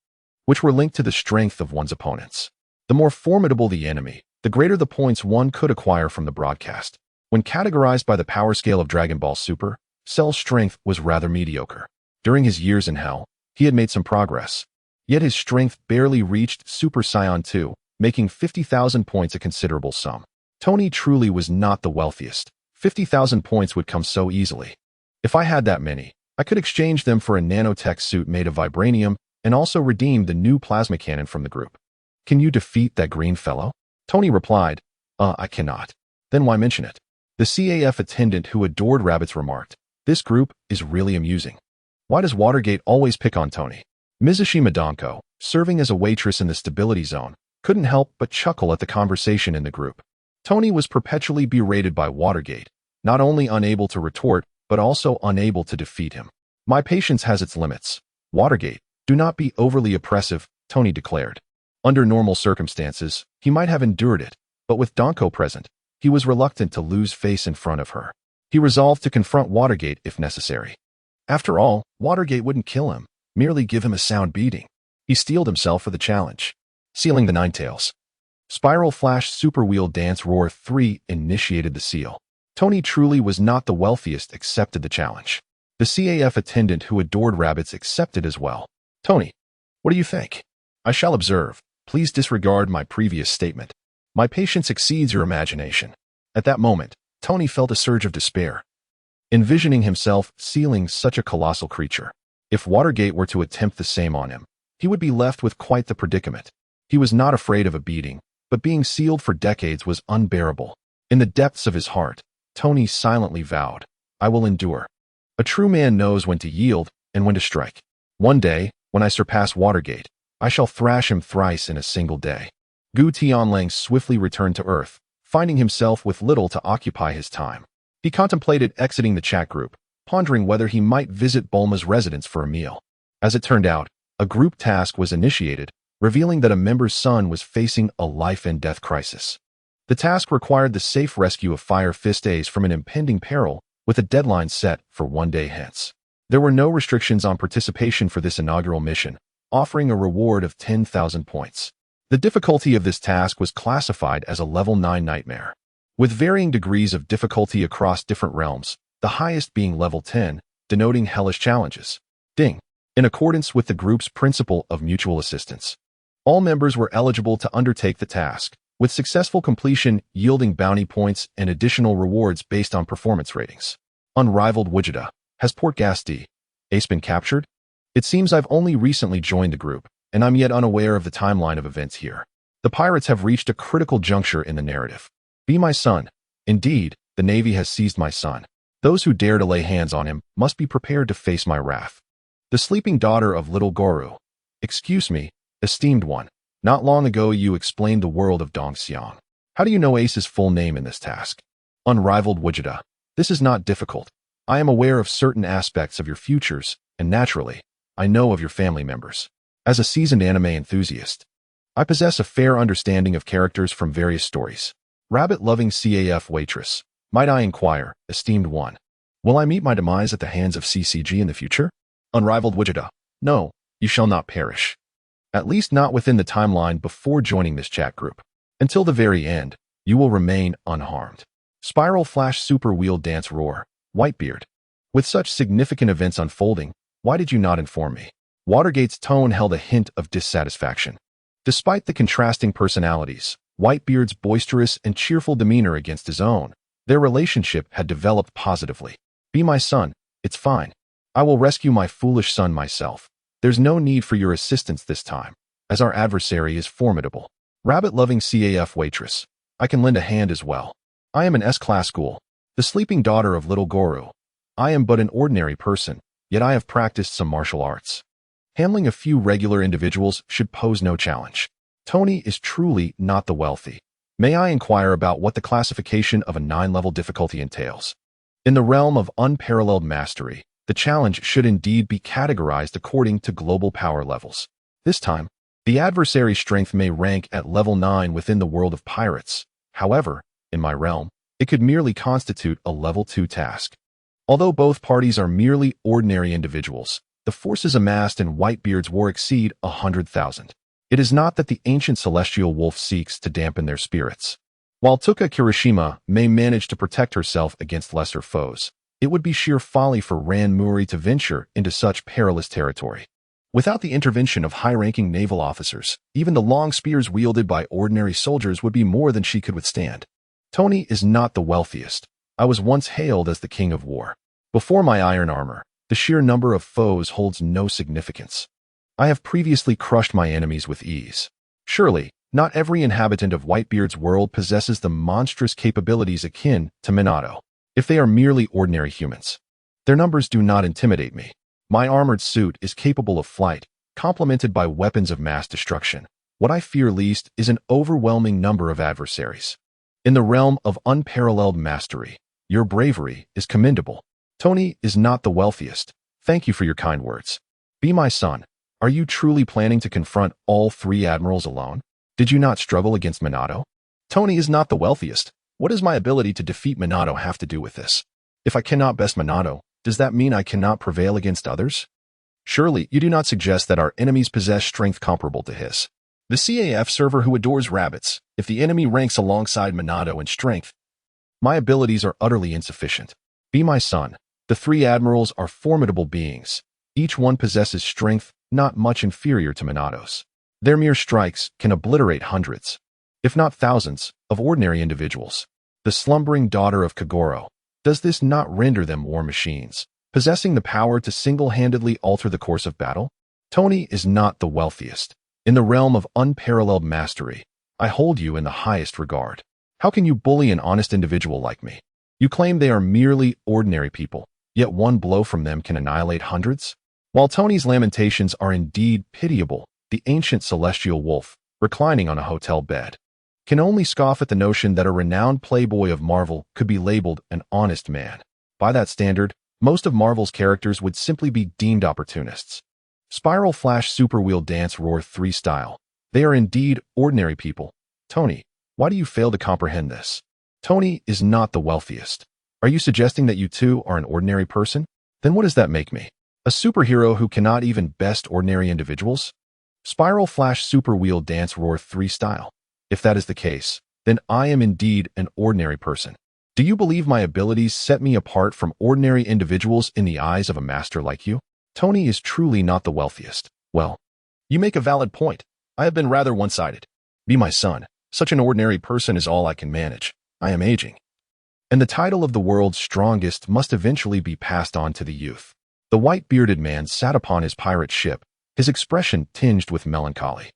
which were linked to the strength of one's opponents. The more formidable the enemy, the greater the points one could acquire from the broadcast. When categorized by the power scale of Dragon Ball Super, Cell's strength was rather mediocre. During his years in Hell, he had made some progress. Yet his strength barely reached Super Saiyan 2, making 50,000 points a considerable sum. Tony truly was not the wealthiest. 50,000 points would come so easily. If I had that many, I could exchange them for a nanotech suit made of vibranium and also redeem the new plasma cannon from the group. Can you defeat that green fellow? Tony replied, I cannot. Then why mention it? The CAF attendant who adored rabbits remarked, this group is really amusing. Why does Watergate always pick on Tony? Mizushima Donko, serving as a waitress in the stability zone, couldn't help but chuckle at the conversation in the group. Tony was perpetually berated by Watergate, not only unable to retort, but also unable to defeat him. My patience has its limits. Watergate, do not be overly oppressive, Tony declared. Under normal circumstances, he might have endured it, but with Donko present, he was reluctant to lose face in front of her. He resolved to confront Watergate if necessary. After all, Watergate wouldn't kill him, merely give him a sound beating. He steeled himself for the challenge. Sealing the Ninetales. Spiral Flash Super Wheel Dance Roar 3 initiated the seal. Tony truly was not the wealthiest, accepted the challenge. The CAF attendant who adored rabbits accepted as well. Tony, what do you think? I shall observe. Please disregard my previous statement. My patience exceeds your imagination. At that moment, Tony felt a surge of despair, envisioning himself sealing such a colossal creature. If Watergate were to attempt the same on him, he would be left with quite the predicament. He was not afraid of a beating, but being sealed for decades was unbearable. In the depths of his heart, Tony silently vowed, I will endure. A true man knows when to yield and when to strike. One day, when I surpass Watergate, I shall thrash him thrice in a single day. Gu Tianlang swiftly returned to Earth, finding himself with little to occupy his time. He contemplated exiting the chat group, pondering whether he might visit Bulma's residence for a meal. As it turned out, a group task was initiated, revealing that a member's son was facing a life-and-death crisis. The task required the safe rescue of Fire Fist Ace from an impending peril, with a deadline set for 1 day hence. There were no restrictions on participation for this inaugural mission, offering a reward of 10,000 points. The difficulty of this task was classified as a level 9 nightmare, with varying degrees of difficulty across different realms, the highest being level 10, denoting hellish challenges. Ding. In accordance with the group's principle of mutual assistance, all members were eligible to undertake the task, with successful completion yielding bounty points and additional rewards based on performance ratings. Unrivaled Vegeta. Has Port-Gas-D Ace been captured? It seems I've only recently joined the group, and I'm yet unaware of the timeline of events here. The pirates have reached a critical juncture in the narrative. Be my son. Indeed, the Navy has seized my son. Those who dare to lay hands on him must be prepared to face my wrath. The sleeping daughter of little Goru. Excuse me, esteemed one. Not long ago you explained the world of Dongxiang. How do you know Ace's full name in this task? Unrivaled Vegeta. This is not difficult. I am aware of certain aspects of your futures, and naturally, I know of your family members. As a seasoned anime enthusiast, I possess a fair understanding of characters from various stories. Rabbit-loving CAF waitress. Might I inquire, esteemed one, will I meet my demise at the hands of CCG in the future? Unrivaled Vegeta. No, you shall not perish. At least not within the timeline before joining this chat group. Until the very end, you will remain unharmed. Spiral Flash Super Wheel Dance Roar. Whitebeard. With such significant events unfolding, why did you not inform me? Watergate's tone held a hint of dissatisfaction. Despite the contrasting personalities, Whitebeard's boisterous and cheerful demeanor against his own, their relationship had developed positively. Be my son, it's fine. I will rescue my foolish son myself. There's no need for your assistance this time, as our adversary is formidable. Rabbit-loving CAF waitress. I can lend a hand as well. I am an S-class ghoul, the sleeping daughter of little Goru. I am but an ordinary person, yet I have practiced some martial arts. Handling a few regular individuals should pose no challenge. Tony is truly not the wealthy. May I inquire about what the classification of a 9-level difficulty entails? In the realm of unparalleled mastery, the challenge should indeed be categorized according to global power levels. This time, the adversary's strength may rank at level 9 within the world of pirates. However, in my realm, it could merely constitute a level 2 task. Although both parties are merely ordinary individuals, the forces amassed in Whitebeard's war exceed 100,000. It is not that the ancient celestial wolf seeks to dampen their spirits. While Tuka Kirishima may manage to protect herself against lesser foes, it would be sheer folly for Ran Muri to venture into such perilous territory. Without the intervention of high-ranking naval officers, even the long spears wielded by ordinary soldiers would be more than she could withstand. Tony is not the wealthiest. I was once hailed as the king of war. Before my iron armor, the sheer number of foes holds no significance. I have previously crushed my enemies with ease. Surely, not every inhabitant of Whitebeard's world possesses the monstrous capabilities akin to Minato. If they are merely ordinary humans, their numbers do not intimidate me. My armored suit is capable of flight, complemented by weapons of mass destruction. What I fear least is an overwhelming number of adversaries. In the realm of unparalleled mastery, your bravery is commendable. Tony is not the wealthiest. Thank you for your kind words. Be my son. Are you truly planning to confront all three admirals alone? Did you not struggle against Minato? Tony is not the wealthiest. What does my ability to defeat Minato have to do with this? If I cannot best Minato, does that mean I cannot prevail against others? Surely, you do not suggest that our enemies possess strength comparable to his. The CAF server who adores rabbits, if the enemy ranks alongside Minato in strength, my abilities are utterly insufficient. Be my son. The three admirals are formidable beings. Each one possesses strength not much inferior to Minato's. Their mere strikes can obliterate hundreds, if not thousands, of ordinary individuals. The slumbering daughter of Kagoro, does this not render them war machines, possessing the power to single-handedly alter the course of battle? Tony is not the wealthiest. In the realm of unparalleled mastery, I hold you in the highest regard. How can you bully an honest individual like me? You claim they are merely ordinary people, yet one blow from them can annihilate hundreds? While Tony's lamentations are indeed pitiable, the ancient celestial wolf, reclining on a hotel bed, can only scoff at the notion that a renowned playboy of Marvel could be labeled an honest man. By that standard, most of Marvel's characters would simply be deemed opportunists. Spiral Flash Super Wheel Dance Roar 3 style. They are indeed ordinary people. Tony, why do you fail to comprehend this? Tony is not the wealthiest. Are you suggesting that you too are an ordinary person? Then what does that make me? A superhero who cannot even best ordinary individuals? Spiral Flash Super Wheel Dance Roar 3 style. If that is the case, then I am indeed an ordinary person. Do you believe my abilities set me apart from ordinary individuals in the eyes of a master like you? Tony is truly not the wealthiest. Well, you make a valid point. I have been rather one-sided. Be my son. Such an ordinary person is all I can manage. I am aging. And the title of the world's strongest must eventually be passed on to the youth. The white-bearded man sat upon his pirate ship, his expression tinged with melancholy.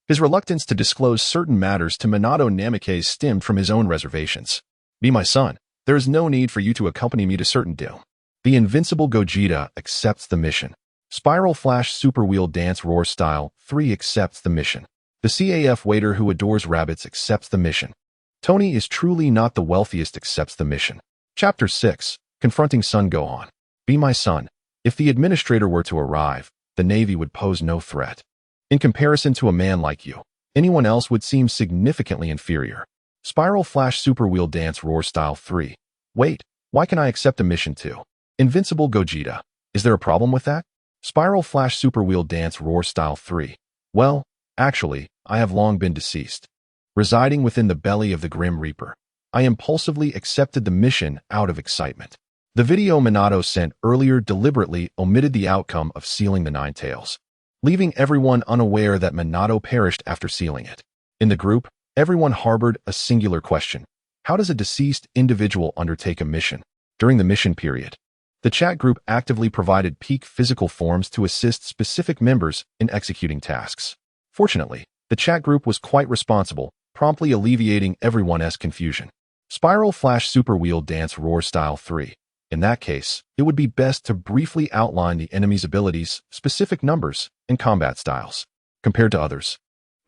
His reluctance to disclose certain matters to Minato Namikaze stemmed from his own reservations. Be my son. There is no need for you to accompany me to certain doom. The invincible Gogeta accepts the mission. Spiral Flash Super Wheel Dance Roar Style 3 accepts the mission. The CAF waiter who adores rabbits accepts the mission. Tony is truly not the wealthiest accepts the mission. Chapter 6. Confronting Son Gohan. Be my son. If the administrator were to arrive, the Navy would pose no threat. In comparison to a man like you, anyone else would seem significantly inferior. Spiral Flash Super Wheel Dance Roar Style 3. Wait, why can I accept a mission too? Invincible Gogeta. Is there a problem with that? Spiral Flash Super Wheel Dance Roar Style 3. Well, actually, I have long been deceased. Residing within the belly of the Grim Reaper, I impulsively accepted the mission out of excitement. The video Minato sent earlier deliberately omitted the outcome of sealing the Nine Tails, leaving everyone unaware that Minato perished after sealing it. In the group, everyone harbored a singular question. How does a deceased individual undertake a mission? During the mission period, the chat group actively provided peak physical forms to assist specific members in executing tasks. Fortunately, the chat group was quite responsible, promptly alleviating everyone's confusion. Spiral Flash Super Wheel Dance Roar Style 3. In that case, it would be best to briefly outline the enemy's abilities, specific numbers, and combat styles. Compared to others,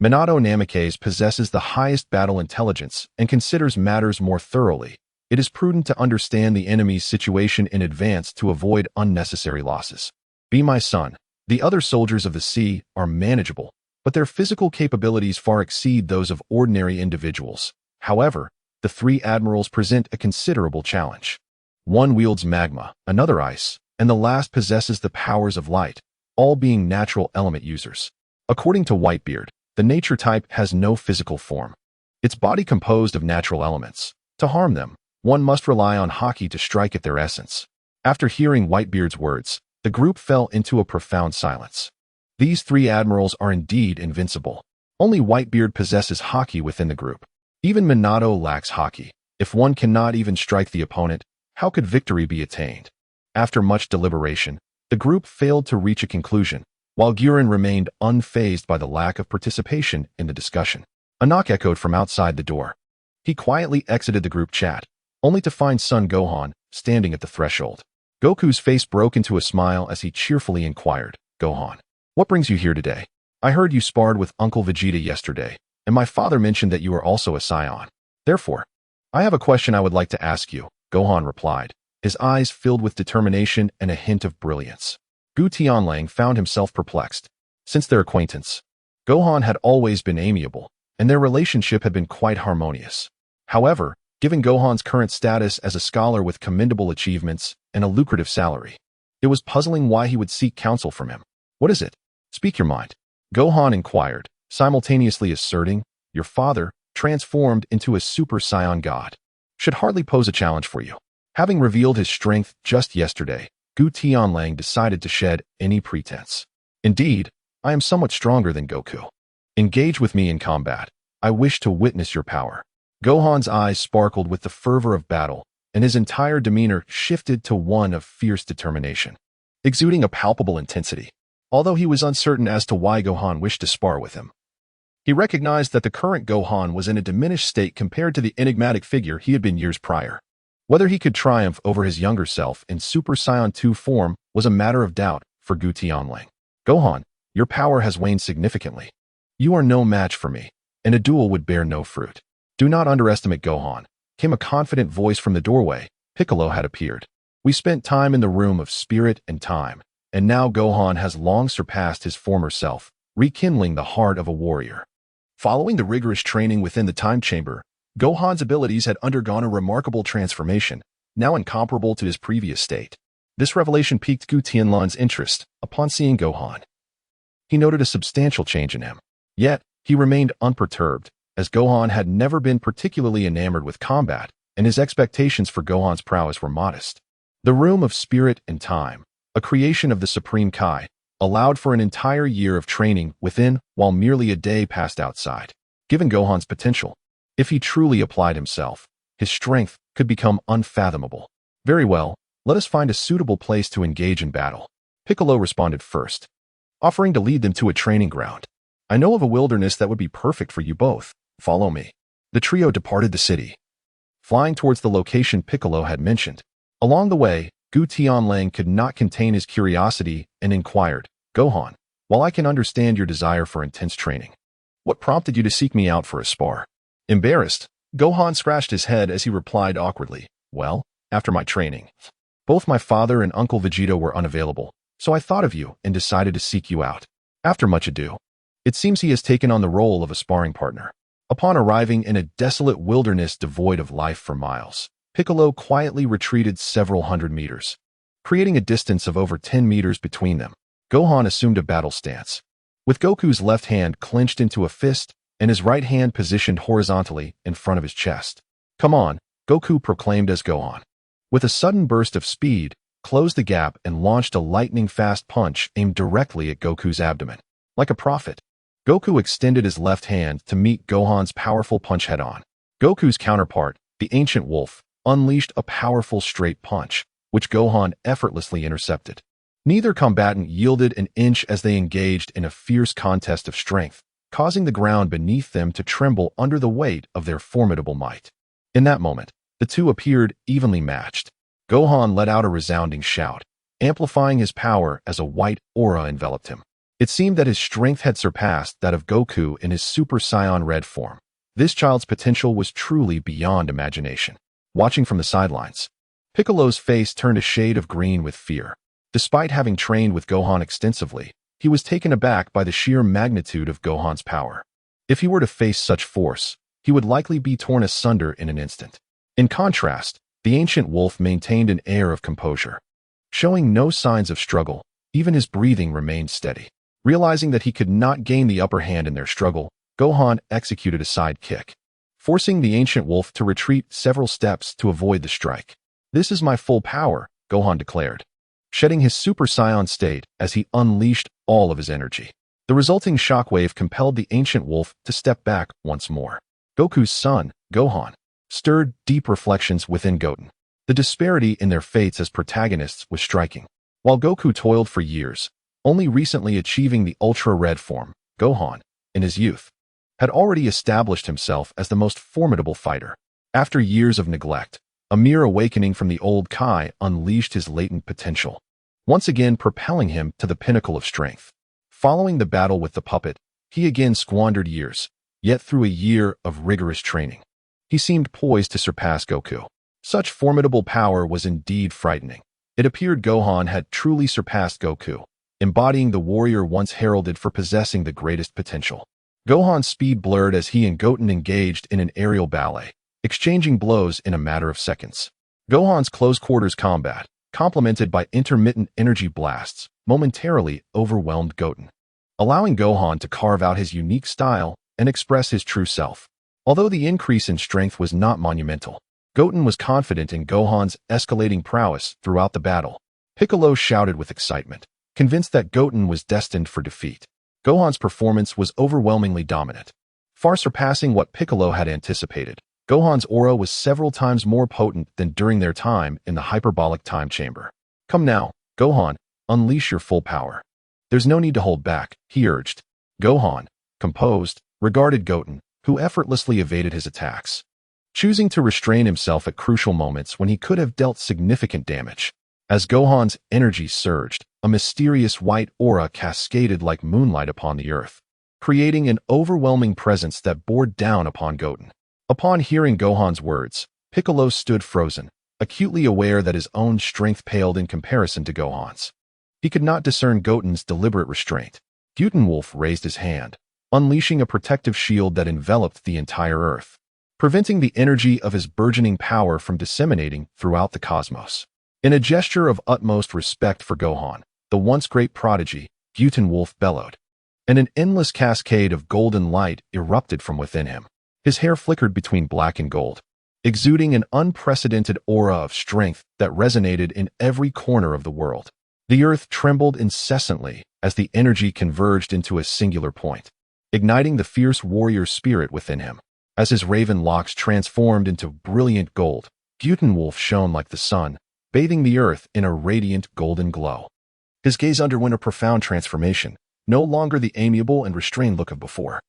Minato Namikaze possesses the highest battle intelligence and considers matters more thoroughly. It is prudent to understand the enemy's situation in advance to avoid unnecessary losses. Be my son. The other soldiers of the sea are manageable, but their physical capabilities far exceed those of ordinary individuals. However, the three admirals present a considerable challenge. One wields magma, another ice, and the last possesses the powers of light, all being natural element users. According to Whitebeard, the nature type has no physical form. its body composed of natural elements. To harm them, one must rely on haki to strike at their essence. After hearing Whitebeard's words, the group fell into a profound silence. These three admirals are indeed invincible. Only Whitebeard possesses haki within the group. Even Minato lacks haki. If one cannot even strike the opponent, how could victory be attained? After much deliberation, the group failed to reach a conclusion, while Guren remained unfazed by the lack of participation in the discussion. A knock echoed from outside the door. He quietly exited the group chat, only to find son Gohan standing at the threshold. Goku's face broke into a smile as he cheerfully inquired, "Gohan, what brings you here today? I heard you sparred with Uncle Vegeta yesterday, and my father mentioned that you are also a scion. Therefore, I have a question I would like to ask you," Gohan replied, his eyes filled with determination and a hint of brilliance. Gu Tianlang found himself perplexed. Since their acquaintance, Gohan had always been amiable, and their relationship had been quite harmonious. However, given Gohan's current status as a scholar with commendable achievements and a lucrative salary, it was puzzling why he would seek counsel from him. "What is it? Speak your mind," Gohan inquired, simultaneously asserting, "Your father, transformed into a Super Saiyan God, should hardly pose a challenge for you." Having revealed his strength just yesterday, Gu Tianlang decided to shed any pretense. "Indeed, I am somewhat stronger than Goku. Engage with me in combat. I wish to witness your power." Gohan's eyes sparkled with the fervor of battle, and his entire demeanor shifted to one of fierce determination, exuding a palpable intensity. Although he was uncertain as to why Gohan wished to spar with him, he recognized that the current Gohan was in a diminished state compared to the enigmatic figure he had been years prior. Whether he could triumph over his younger self in Super Saiyan 2 form was a matter of doubt for Gu Tianlang. "Gohan, your power has waned significantly. You are no match for me, and a duel would bear no fruit." "Do not underestimate Gohan," came a confident voice from the doorway. Piccolo had appeared. "We spent time in the room of spirit and time, and now Gohan has long surpassed his former self, rekindling the heart of a warrior." Following the rigorous training within the time chamber, Gohan's abilities had undergone a remarkable transformation, now incomparable to his previous state. This revelation piqued Gu Tianlang's interest. Upon seeing Gohan, he noted a substantial change in him. Yet, he remained unperturbed, as Gohan had never been particularly enamored with combat, and his expectations for Gohan's prowess were modest. The Room of Spirit and Time, a creation of the Supreme Kai, allowed for an entire year of training within, while merely a day passed outside. Given Gohan's potential, if he truly applied himself, his strength could become unfathomable. "Very well, let us find a suitable place to engage in battle." Piccolo responded first, offering to lead them to a training ground. "I know of a wilderness that would be perfect for you both. Follow me." The trio departed the city, flying towards the location Piccolo had mentioned. Along the way, Gu Tianlang could not contain his curiosity and inquired, "Gohan, while I can understand your desire for intense training, what prompted you to seek me out for a spar?" Embarrassed, Gohan scratched his head as he replied awkwardly, "Well, after my training, both my father and Uncle Vegeta were unavailable, so I thought of you and decided to seek you out." After much ado, it seems he has taken on the role of a sparring partner. Upon arriving in a desolate wilderness devoid of life for miles, Piccolo quietly retreated several hundred meters, creating a distance of over 10 meters between them. Gohan assumed a battle stance, with Goku's left hand clenched into a fist and his right hand positioned horizontally in front of his chest. "Come on," Goku proclaimed as Gohan, with a sudden burst of speed, closed the gap and launched a lightning-fast punch aimed directly at Goku's abdomen. Like a prophet, Goku extended his left hand to meet Gohan's powerful punch head-on. Goku's counterpart, the Ancient Wolf, unleashed a powerful straight punch, which Gohan effortlessly intercepted. Neither combatant yielded an inch as they engaged in a fierce contest of strength, causing the ground beneath them to tremble under the weight of their formidable might. In that moment, the two appeared evenly matched. Gohan let out a resounding shout, amplifying his power as a white aura enveloped him. It seemed that his strength had surpassed that of Goku in his Super Saiyan Red form. This child's potential was truly beyond imagination. Watching from the sidelines, Piccolo's face turned a shade of green with fear. Despite having trained with Gohan extensively, he was taken aback by the sheer magnitude of Gohan's power. If he were to face such force, he would likely be torn asunder in an instant. In contrast, the Ancient Wolf maintained an air of composure. Showing no signs of struggle, even his breathing remained steady. Realizing that he could not gain the upper hand in their struggle, Gohan executed a side kick, forcing the ancient wolf to retreat several steps to avoid the strike. "This is my full power," Gohan declared, shedding his Super Saiyan state as he unleashed all of his energy. The resulting shockwave compelled the ancient wolf to step back once more. Goku's son, Gohan, stirred deep reflections within Goten. The disparity in their fates as protagonists was striking. While Goku toiled for years, only recently achieving the Ultra-Red form, Gohan, in his youth, had already established himself as the most formidable fighter. After years of neglect, a mere awakening from the old Kai unleashed his latent potential, once again propelling him to the pinnacle of strength. Following the battle with the puppet, he again squandered years, yet through a year of rigorous training, he seemed poised to surpass Goku. Such formidable power was indeed frightening. It appeared Gohan had truly surpassed Goku, embodying the warrior once heralded for possessing the greatest potential. Gohan's speed blurred as he and Goten engaged in an aerial ballet, exchanging blows in a matter of seconds. Gohan's close-quarters combat, complemented by intermittent energy blasts, momentarily overwhelmed Goten, allowing Gohan to carve out his unique style and express his true self. Although the increase in strength was not monumental, Goten was confident in Gohan's escalating prowess throughout the battle. Piccolo shouted with excitement, convinced that Goten was destined for defeat. Gohan's performance was overwhelmingly dominant, far surpassing what Piccolo had anticipated. Gohan's aura was several times more potent than during their time in the hyperbolic time chamber. "Come now, Gohan, unleash your full power. There's no need to hold back," he urged. Gohan, composed, regarded Goten, who effortlessly evaded his attacks, choosing to restrain himself at crucial moments when he could have dealt significant damage. As Gohan's energy surged, a mysterious white aura cascaded like moonlight upon the earth, creating an overwhelming presence that bore down upon Goten. Upon hearing Gohan's words, Piccolo stood frozen, acutely aware that his own strength paled in comparison to Gohan's. He could not discern Goten's deliberate restraint. Wolf raised his hand, unleashing a protective shield that enveloped the entire earth, preventing the energy of his burgeoning power from disseminating throughout the cosmos. In a gesture of utmost respect for Gohan, the once great prodigy, Wolf bellowed, and an endless cascade of golden light erupted from within him. His hair flickered between black and gold, exuding an unprecedented aura of strength that resonated in every corner of the world. The earth trembled incessantly as the energy converged into a singular point, igniting the fierce warrior spirit within him. As his raven locks transformed into brilliant gold, Wolf shone like the sun, bathing the earth in a radiant golden glow. His gaze underwent a profound transformation, no longer the amiable and restrained look of before.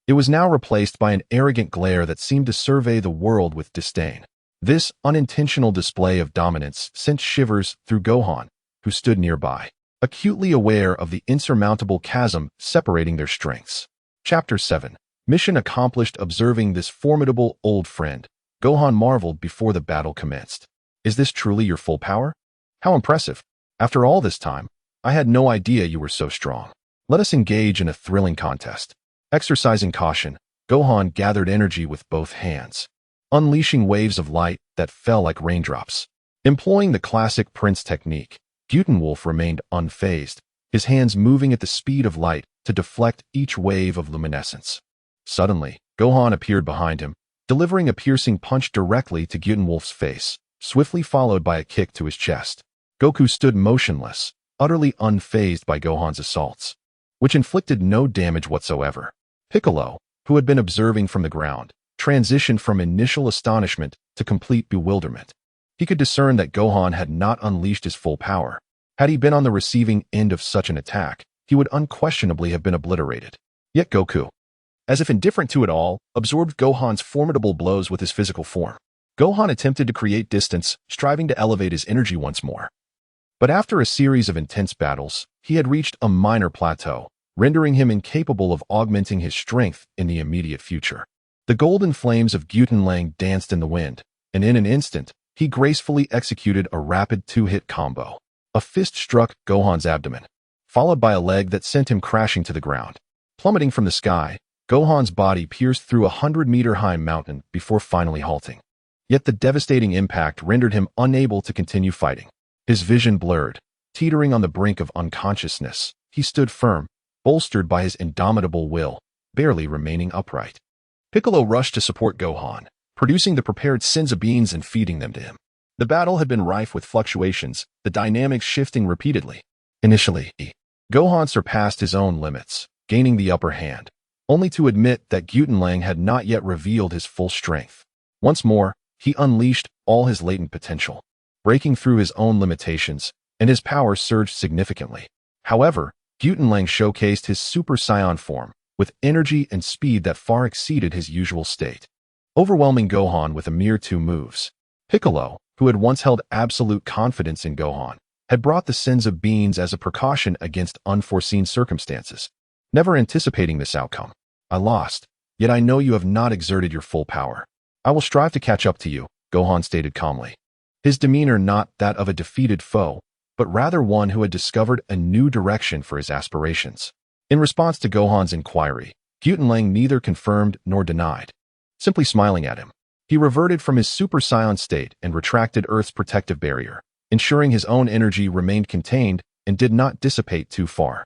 It was now replaced by an arrogant glare that seemed to survey the world with disdain. This unintentional display of dominance sent shivers through Gohan, who stood nearby, acutely aware of the insurmountable chasm separating their strengths. Chapter 7. Mission accomplished. Observing this formidable old friend, Gohan marveled before the battle commenced. "Is this truly your full power? How impressive. After all this time, I had no idea you were so strong. Let us engage in a thrilling contest." Exercising caution, Gohan gathered energy with both hands, unleashing waves of light that fell like raindrops. Employing the classic Prince technique, Wolf remained unfazed, his hands moving at the speed of light to deflect each wave of luminescence. Suddenly, Gohan appeared behind him, delivering a piercing punch directly to Wolf's face, swiftly followed by a kick to his chest. Goku stood motionless, utterly unfazed by Gohan's assaults, which inflicted no damage whatsoever. Piccolo, who had been observing from the ground, transitioned from initial astonishment to complete bewilderment. He could discern that Gohan had not unleashed his full power. Had he been on the receiving end of such an attack, he would unquestionably have been obliterated. Yet Goku, as if indifferent to it all, absorbed Gohan's formidable blows with his physical form. Gohan attempted to create distance, striving to elevate his energy once more. But after a series of intense battles, he had reached a minor plateau, rendering him incapable of augmenting his strength in the immediate future. The golden flames of Lang danced in the wind, and in an instant, he gracefully executed a rapid two-hit combo. A fist struck Gohan's abdomen, followed by a leg that sent him crashing to the ground. Plummeting from the sky, Gohan's body pierced through a 100-meter-high mountain before finally halting. Yet the devastating impact rendered him unable to continue fighting. His vision blurred. Teetering on the brink of unconsciousness, he stood firm, bolstered by his indomitable will, barely remaining upright. Piccolo rushed to support Gohan, producing the prepared senzu beans and feeding them to him. The battle had been rife with fluctuations, the dynamics shifting repeatedly. Initially, Gohan surpassed his own limits, gaining the upper hand, only to admit that Gutenlang had not yet revealed his full strength. Once more, he unleashed all his latent potential, breaking through his own limitations, and his power surged significantly. However, Gutenlang showcased his Super Saiyan form, with energy and speed that far exceeded his usual state, overwhelming Gohan with a mere 2 moves. Piccolo, who had once held absolute confidence in Gohan, had brought the senzu beans as a precaution against unforeseen circumstances. Never anticipating this outcome, I lost, yet I know you have not exerted your full power. I will strive to catch up to you, Gohan stated calmly. His demeanor not that of a defeated foe, but rather one who had discovered a new direction for his aspirations. In response to Gohan's inquiry, Gutenlang neither confirmed nor denied, simply smiling at him. He reverted from his Super Saiyan state and retracted Earth's protective barrier, ensuring his own energy remained contained and did not dissipate too far.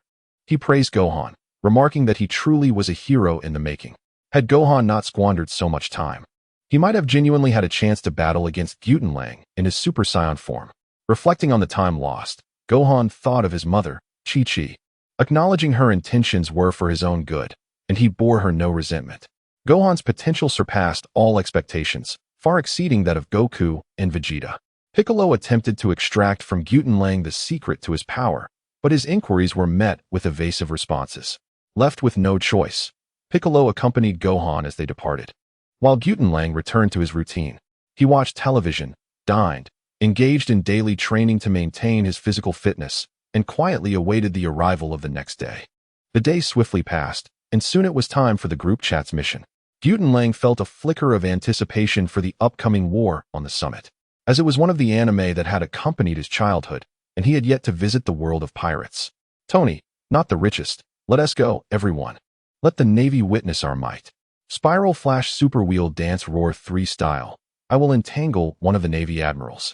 He praised Gohan, remarking that he truly was a hero in the making. Had Gohan not squandered so much time, he might have genuinely had a chance to battle against Gutenlang in his Super Saiyan form. Reflecting on the time lost, Gohan thought of his mother, Chi-Chi. Acknowledging her intentions were for his own good, and he bore her no resentment. Gohan's potential surpassed all expectations, far exceeding that of Goku and Vegeta. Piccolo attempted to extract from Gutenlang the secret to his power, but his inquiries were met with evasive responses. Left with no choice, Piccolo accompanied Gohan as they departed. While Gutenlang returned to his routine, he watched television, dined, engaged in daily training to maintain his physical fitness, and quietly awaited the arrival of the next day. The day swiftly passed, and soon it was time for the group chat's mission. Gutenlang felt a flicker of anticipation for the upcoming war on the summit, as it was one of the anime that had accompanied his childhood, and he had yet to visit the world of pirates. Tony, not the richest, let us go, everyone. Let the Navy witness our might. Spiral Flash Super Wheel Dance Roar 3 style. I will entangle one of the Navy admirals.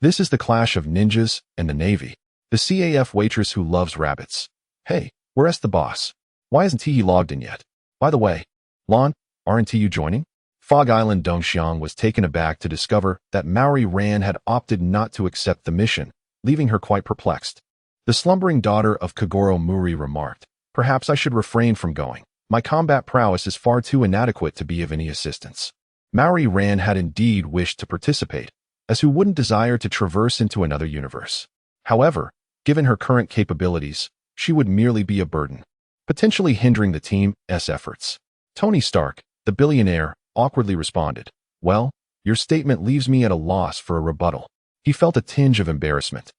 This is the clash of ninjas and the Navy. The CAF waitress who loves rabbits. Hey, where's the boss? Why isn't he logged in yet? By the way, Lon, aren't you joining? Fog Island Dongxiang was taken aback to discover that Maori Ran had opted not to accept the mission, leaving her quite perplexed. The slumbering daughter of Kagoro Muri remarked, perhaps I should refrain from going. My combat prowess is far too inadequate to be of any assistance. Maori Ran had indeed wished to participate, as who wouldn't desire to traverse into another universe. However, given her current capabilities, she would merely be a burden, potentially hindering the team's efforts. Tony Stark, the billionaire, awkwardly responded, well, your statement leaves me at a loss for a rebuttal. He felt a tinge of embarrassment,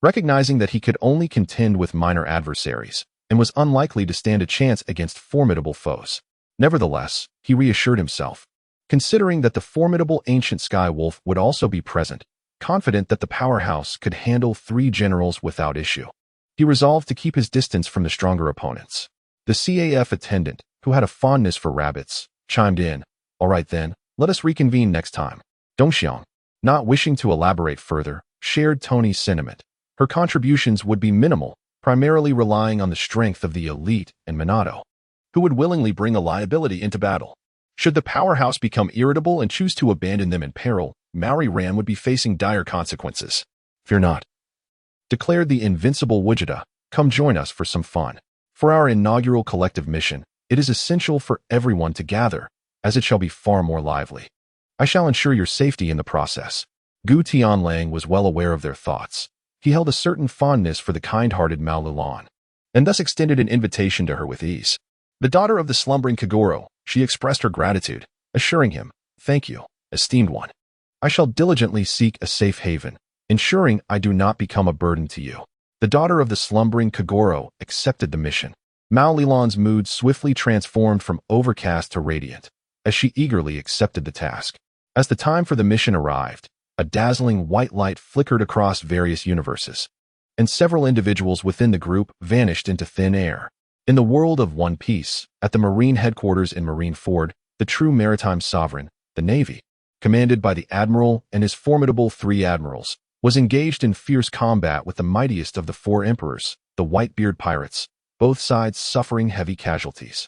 recognizing that he could only contend with minor adversaries and was unlikely to stand a chance against formidable foes. Nevertheless, he reassured himself, considering that the formidable ancient Sky Wolf would also be present, confident that the powerhouse could handle 3 generals without issue. He resolved to keep his distance from the stronger opponents. The CAF attendant, who had a fondness for rabbits, chimed in, all right then, let us reconvene next time. Dongxiang, not wishing to elaborate further, shared Tony's sentiment. Her contributions would be minimal, primarily relying on the strength of the elite and Minato, who would willingly bring a liability into battle. Should the powerhouse become irritable and choose to abandon them in peril, Maori Ran would be facing dire consequences. Fear not, declared the invincible Vegeta, come join us for some fun. For our inaugural collective mission, it is essential for everyone to gather, as it shall be far more lively. I shall ensure your safety in the process. Gu Tianlang was well aware of their thoughts. He held a certain fondness for the kind-hearted Mao Lulan, and thus extended an invitation to her with ease. The daughter of the slumbering Kagoro, she expressed her gratitude, assuring him, thank you, esteemed one. I shall diligently seek a safe haven, ensuring I do not become a burden to you. The daughter of the slumbering Kagoro accepted the mission. Mao Lilan's mood swiftly transformed from overcast to radiant, as she eagerly accepted the task. As the time for the mission arrived, a dazzling white light flickered across various universes, and several individuals within the group vanished into thin air. In the world of One Piece, at the Marine headquarters in Marineford, the true maritime sovereign, the Navy, commanded by the Admiral and his formidable 3 admirals, was engaged in fierce combat with the mightiest of the 4 emperors, the Whitebeard pirates, both sides suffering heavy casualties.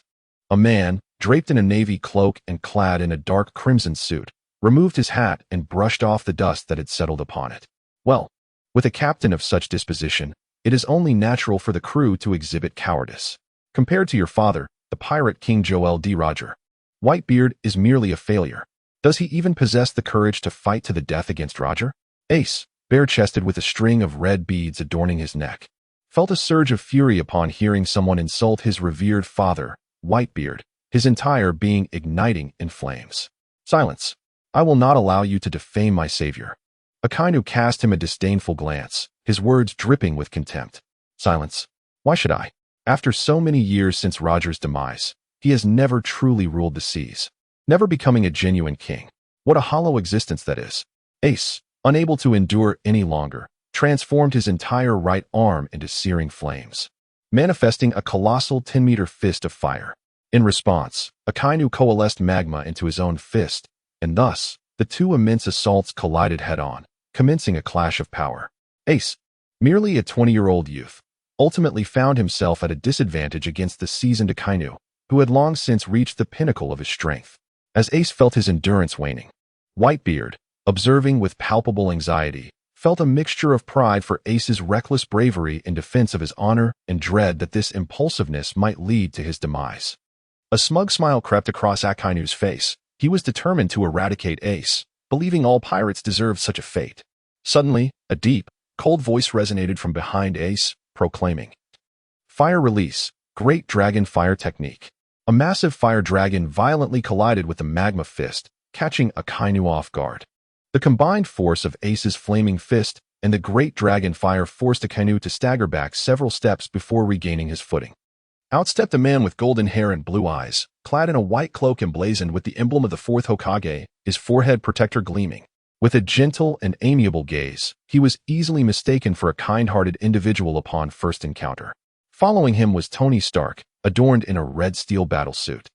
A man, draped in a navy cloak and clad in a dark crimson suit, removed his hat and brushed off the dust that had settled upon it. Well, with a captain of such disposition, it is only natural for the crew to exhibit cowardice. Compared to your father, the pirate King Joel D. Roger, Whitebeard is merely a failure. Does he even possess the courage to fight to the death against Roger? Ace, bare-chested with a string of red beads adorning his neck, felt a surge of fury upon hearing someone insult his revered father, Whitebeard, his entire being igniting in flames. Silence. I will not allow you to defame my savior. Akainu cast him a disdainful glance, his words dripping with contempt. Silence. Why should I? After so many years since Roger's demise, he has never truly ruled the seas, never becoming a genuine king. What a hollow existence that is. Ace, unable to endure any longer, transformed his entire right arm into searing flames, manifesting a colossal 10-meter fist of fire. In response, Akainu coalesced magma into his own fist, and thus, the two immense assaults collided head-on, commencing a clash of power. Ace, merely a 20-year-old youth, ultimately found himself at a disadvantage against the seasoned Akainu, who had long since reached the pinnacle of his strength. As Ace felt his endurance waning, Whitebeard, observing with palpable anxiety, felt a mixture of pride for Ace's reckless bravery in defense of his honor and dread that this impulsiveness might lead to his demise. A smug smile crept across Akainu's face. He was determined to eradicate Ace, believing all pirates deserved such a fate. Suddenly, a deep, cold voice resonated from behind Ace, proclaiming, "Fire release, Great Dragon Fire Technique." A massive fire dragon violently collided with the magma fist, catching Akainu off guard. The combined force of Ace's flaming fist and the Great Dragon Fire forced Akainu to stagger back several steps before regaining his footing. Out stepped a man with golden hair and blue eyes, clad in a white cloak emblazoned with the emblem of the fourth Hokage, his forehead protector gleaming. With a gentle and amiable gaze, he was easily mistaken for a kind-hearted individual upon first encounter. Following him was Tony Stark, adorned in a red steel battlesuit.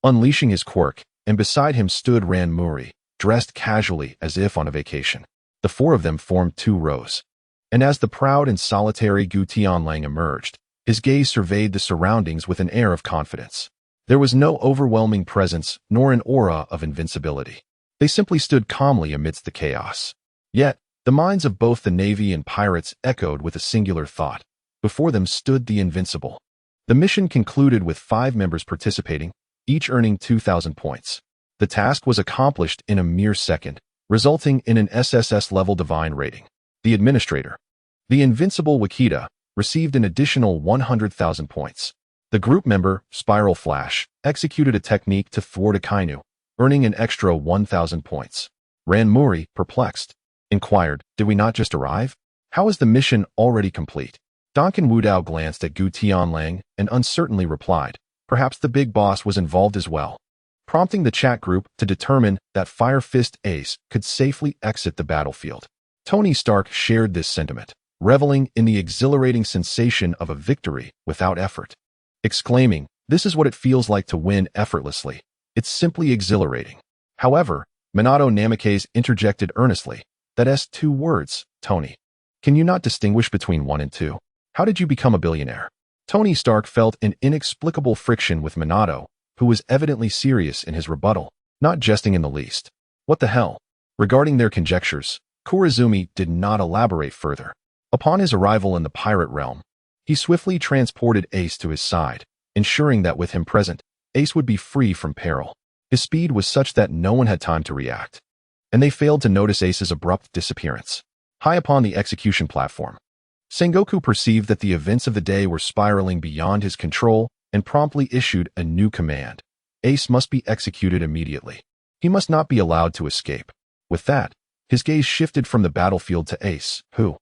Unleashing his quirk, and beside him stood Ranmuri, dressed casually as if on a vacation. The four of them formed two rows. And as the proud and solitary Gu Tianlang emerged, his gaze surveyed the surroundings with an air of confidence. There was no overwhelming presence nor an aura of invincibility. They simply stood calmly amidst the chaos. Yet, the minds of both the Navy and pirates echoed with a singular thought. Before them stood the Invincible. The mission concluded with 5 members participating, each earning 2,000 points. The task was accomplished in a mere second, resulting in an SSS-level divine rating. The administrator, the Invincible Wakita, received an additional 100,000 points. The group member, Spiral Flash, executed a technique to thwart Akainu, earning an extra 1,000 points. Ranmuri, perplexed, inquired, "Did we not just arrive? How is the mission already complete?" Donkin Wudao glanced at Gu Tianlang and uncertainly replied, "Perhaps the big boss was involved as well," prompting the chat group to determine that Fire Fist Ace could safely exit the battlefield. Tony Stark shared this sentiment, reveling in the exhilarating sensation of a victory without effort, exclaiming, "This is what it feels like to win effortlessly. It's simply exhilarating." However, Minato Namikaze interjected earnestly, "That's 2 words, Tony. Can you not distinguish between 1 and 2? How did you become a billionaire?" Tony Stark felt an inexplicable friction with Minato, who was evidently serious in his rebuttal, not jesting in the least. What the hell? Regarding their conjectures, Korizumi did not elaborate further. Upon his arrival in the pirate realm, he swiftly transported Ace to his side, ensuring that with him present, Ace would be free from peril. His speed was such that no one had time to react, and they failed to notice Ace's abrupt disappearance. High upon the execution platform, Sengoku perceived that the events of the day were spiraling beyond his control and promptly issued a new command. Ace must be executed immediately. He must not be allowed to escape. With that, his gaze shifted from the battlefield to Ace, who,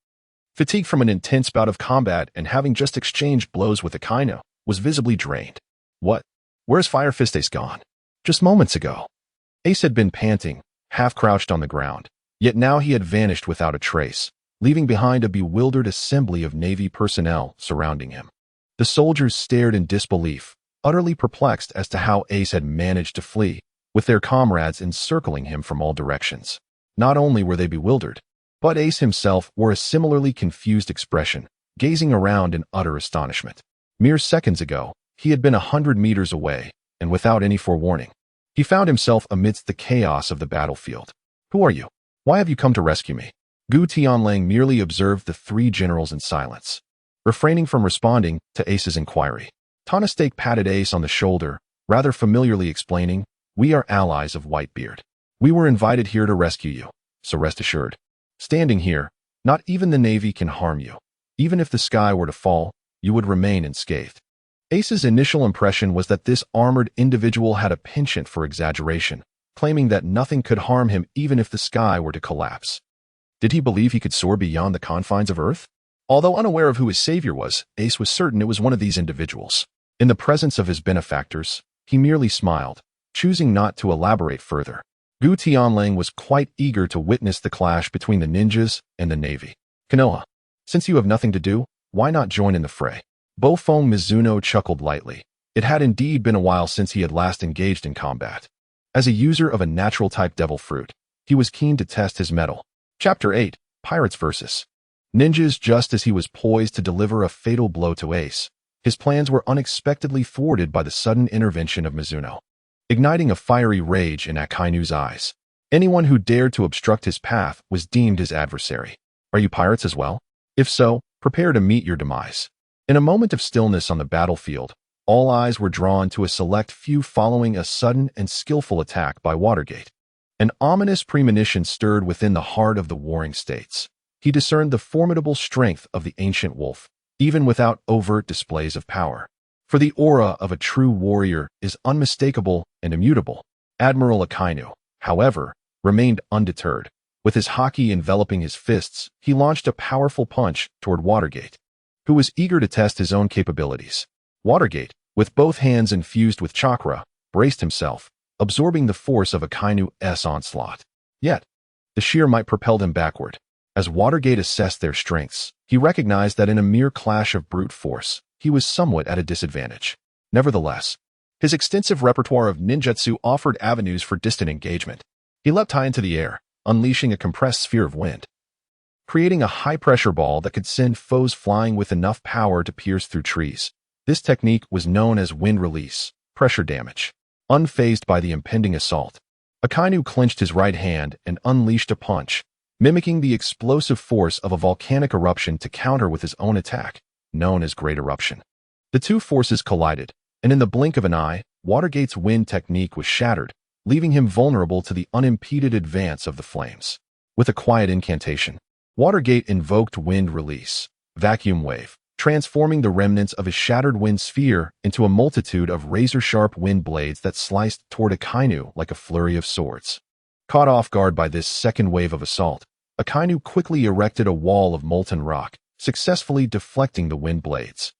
fatigued from an intense bout of combat and having just exchanged blows with Akainu, was visibly drained. What? Where's Fire Fist Ace gone? Just moments ago, Ace had been panting, half-crouched on the ground, yet now he had vanished without a trace, leaving behind a bewildered assembly of Navy personnel surrounding him. The soldiers stared in disbelief, utterly perplexed as to how Ace had managed to flee, with their comrades encircling him from all directions. Not only were they bewildered, but Ace himself wore a similarly confused expression, gazing around in utter astonishment. Mere seconds ago, he had been 100 meters away, and without any forewarning, he found himself amidst the chaos of the battlefield. "Who are you? Why have you come to rescue me?" Gu Tianlang merely observed the three generals in silence, refraining from responding to Ace's inquiry. Tana Stake patted Ace on the shoulder, rather familiarly explaining, "We are allies of Whitebeard. We were invited here to rescue you, so rest assured. Standing here, not even the Navy can harm you. Even if the sky were to fall, you would remain unscathed." Ace's initial impression was that this armored individual had a penchant for exaggeration, claiming that nothing could harm him even if the sky were to collapse. Did he believe he could soar beyond the confines of Earth? Although unaware of who his savior was, Ace was certain it was one of these individuals. In the presence of his benefactors, he merely smiled, choosing not to elaborate further. Gu Tianlang was quite eager to witness the clash between the ninjas and the Navy. "Konoha, since you have nothing to do, why not join in the fray?" Bofeng Mizuno chuckled lightly. It had indeed been a while since he had last engaged in combat. As a user of a natural-type devil fruit, he was keen to test his mettle. Chapter 8, Pirates vs. Ninjas. Just as he was poised to deliver a fatal blow to Ace, his plans were unexpectedly thwarted by the sudden intervention of Mizuno, igniting a fiery rage in Akainu's eyes. Anyone who dared to obstruct his path was deemed his adversary. "Are you pirates as well? If so, prepare to meet your demise." In a moment of stillness on the battlefield, all eyes were drawn to a select few following a sudden and skillful attack by Watergate. An ominous premonition stirred within the heart of the warring states. He discerned the formidable strength of the ancient wolf, even without overt displays of power. For the aura of a true warrior is unmistakable and immutable. Admiral Akainu, however, remained undeterred. With his haki enveloping his fists, he launched a powerful punch toward Watergate, who was eager to test his own capabilities. Watergate, with both hands infused with chakra, braced himself, absorbing the force of Akainu's onslaught. Yet, the sheer might propelled him backward. As Watergate assessed their strengths, he recognized that in a mere clash of brute force, he was somewhat at a disadvantage. Nevertheless, his extensive repertoire of ninjutsu offered avenues for distant engagement. He leapt high into the air, unleashing a compressed sphere of wind, creating a high-pressure ball that could send foes flying with enough power to pierce through trees. This technique was known as wind release, pressure damage. Unfazed by the impending assault, Akainu clenched his right hand and unleashed a punch, mimicking the explosive force of a volcanic eruption to counter with his own attack, known as Great Eruption. The two forces collided, and in the blink of an eye, Watergate's wind technique was shattered, leaving him vulnerable to the unimpeded advance of the flames. With a quiet incantation, Watergate invoked wind release, vacuum wave, transforming the remnants of his shattered wind sphere into a multitude of razor-sharp wind blades that sliced toward Akainu like a flurry of swords. Caught off guard by this second wave of assault, Akainu quickly erected a wall of molten rock, successfully deflecting the wind blades.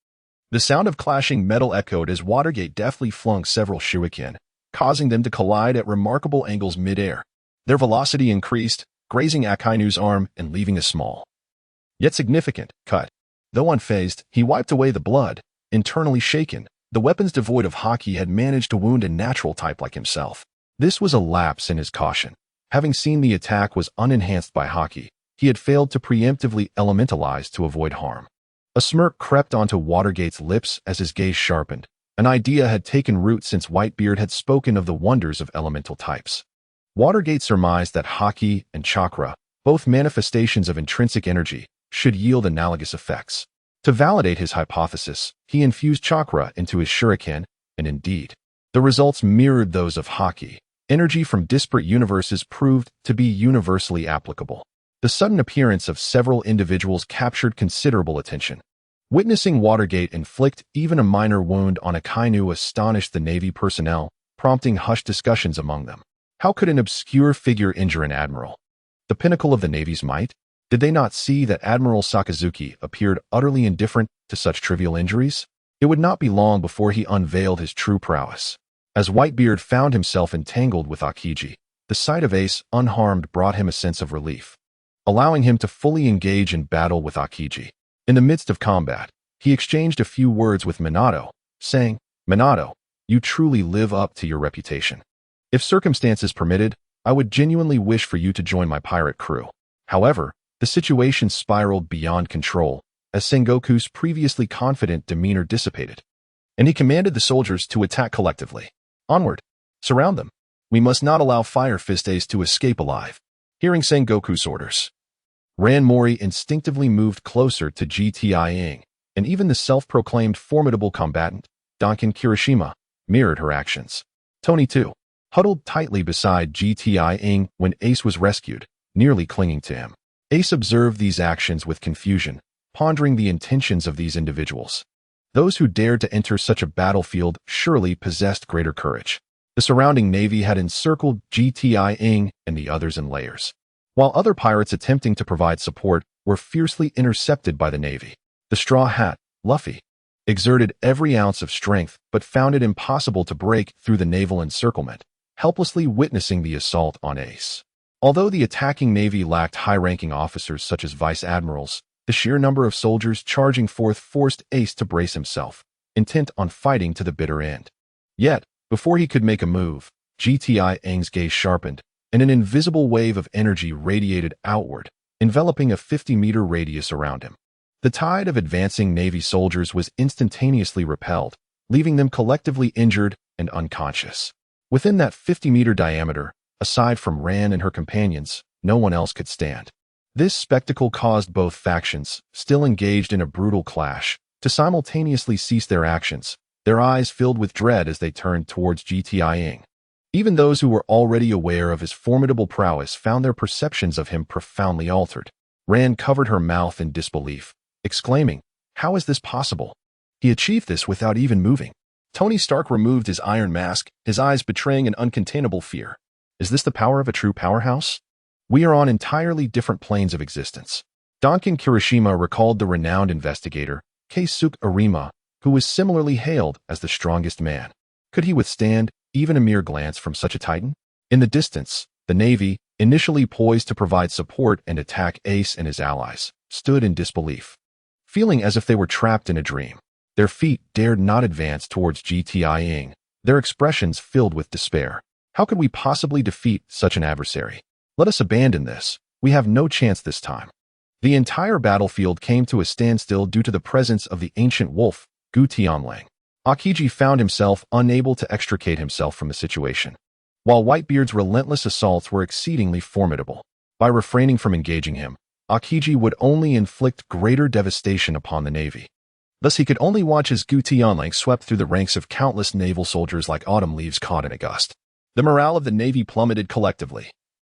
The sound of clashing metal echoed as Watergate deftly flung several shuriken, causing them to collide at remarkable angles mid-air. Their velocity increased, grazing Akainu's arm and leaving a small, yet significant, cut. Though unfazed, he wiped away the blood. Internally shaken, the weapons devoid of haki had managed to wound a natural type like himself. This was a lapse in his caution. Having seen the attack was unenhanced by haki, he had failed to preemptively elementalize to avoid harm. A smirk crept onto Watergate's lips as his gaze sharpened. An idea had taken root since Whitebeard had spoken of the wonders of elemental types. Watergate surmised that haki and chakra, both manifestations of intrinsic energy, should yield analogous effects. To validate his hypothesis, he infused chakra into his shuriken, and indeed, the results mirrored those of haki. Energy from disparate universes proved to be universally applicable. The sudden appearance of several individuals captured considerable attention. Witnessing Watergate inflict even a minor wound on Akainu astonished the Navy personnel, prompting hushed discussions among them. How could an obscure figure injure an admiral? The pinnacle of the Navy's might? Did they not see that Admiral Sakazuki appeared utterly indifferent to such trivial injuries? It would not be long before he unveiled his true prowess. As Whitebeard found himself entangled with Akiji, the sight of Ace unharmed brought him a sense of relief, allowing him to fully engage in battle with Akiji. In the midst of combat, he exchanged a few words with Minato, saying, "Minato, you truly live up to your reputation. If circumstances permitted, I would genuinely wish for you to join my pirate crew." However, the situation spiraled beyond control as Sengoku's previously confident demeanor dissipated, and he commanded the soldiers to attack collectively. Onward! Surround them! We must not allow Fire Fist Ace to escape alive. Hearing Sengoku's orders, Ran Mori instinctively moved closer to GTI-ing, and even the self-proclaimed formidable combatant, Donkin Kirishima, mirrored her actions. Tony, too, huddled tightly beside GTI-ing when Ace was rescued, nearly clinging to him. Ace observed these actions with confusion, pondering the intentions of these individuals. Those who dared to enter such a battlefield surely possessed greater courage. The surrounding navy had encircled GTI-ing and the others in layers, while other pirates attempting to provide support were fiercely intercepted by the navy. The Straw Hat, Luffy, exerted every ounce of strength but found it impossible to break through the naval encirclement, helplessly witnessing the assault on Ace. Although the attacking navy lacked high-ranking officers such as vice admirals, the sheer number of soldiers charging forth forced Ace to brace himself, intent on fighting to the bitter end. Yet, before he could make a move, GTI-ing's gaze sharpened, and an invisible wave of energy radiated outward, enveloping a 50-meter radius around him. The tide of advancing Navy soldiers was instantaneously repelled, leaving them collectively injured and unconscious. Within that 50-meter diameter, aside from Ran and her companions, no one else could stand. This spectacle caused both factions, still engaged in a brutal clash, to simultaneously cease their actions, their eyes filled with dread as they turned towards GTI-ing. Even those who were already aware of his formidable prowess found their perceptions of him profoundly altered. Ran covered her mouth in disbelief, exclaiming, "How is this possible? He achieved this without even moving." Tony Stark removed his iron mask, his eyes betraying an uncontainable fear. Is this the power of a true powerhouse? We are on entirely different planes of existence. Donkin Kirishima recalled the renowned investigator, Keisuke Arima, who was similarly hailed as the strongest man. Could he withstand even a mere glance from such a titan? In the distance, the Navy, initially poised to provide support and attack Ace and his allies, stood in disbelief, feeling as if they were trapped in a dream. Their feet dared not advance towards GTI-ing, their expressions filled with despair. How could we possibly defeat such an adversary? Let us abandon this. We have no chance this time. The entire battlefield came to a standstill due to the presence of the ancient wolf, Gu Tianlang. Akiji found himself unable to extricate himself from the situation. While Whitebeard's relentless assaults were exceedingly formidable, by refraining from engaging him, Akiji would only inflict greater devastation upon the navy. Thus he could only watch as Gu Tianlang swept through the ranks of countless naval soldiers like autumn leaves caught in a gust. The morale of the navy plummeted collectively,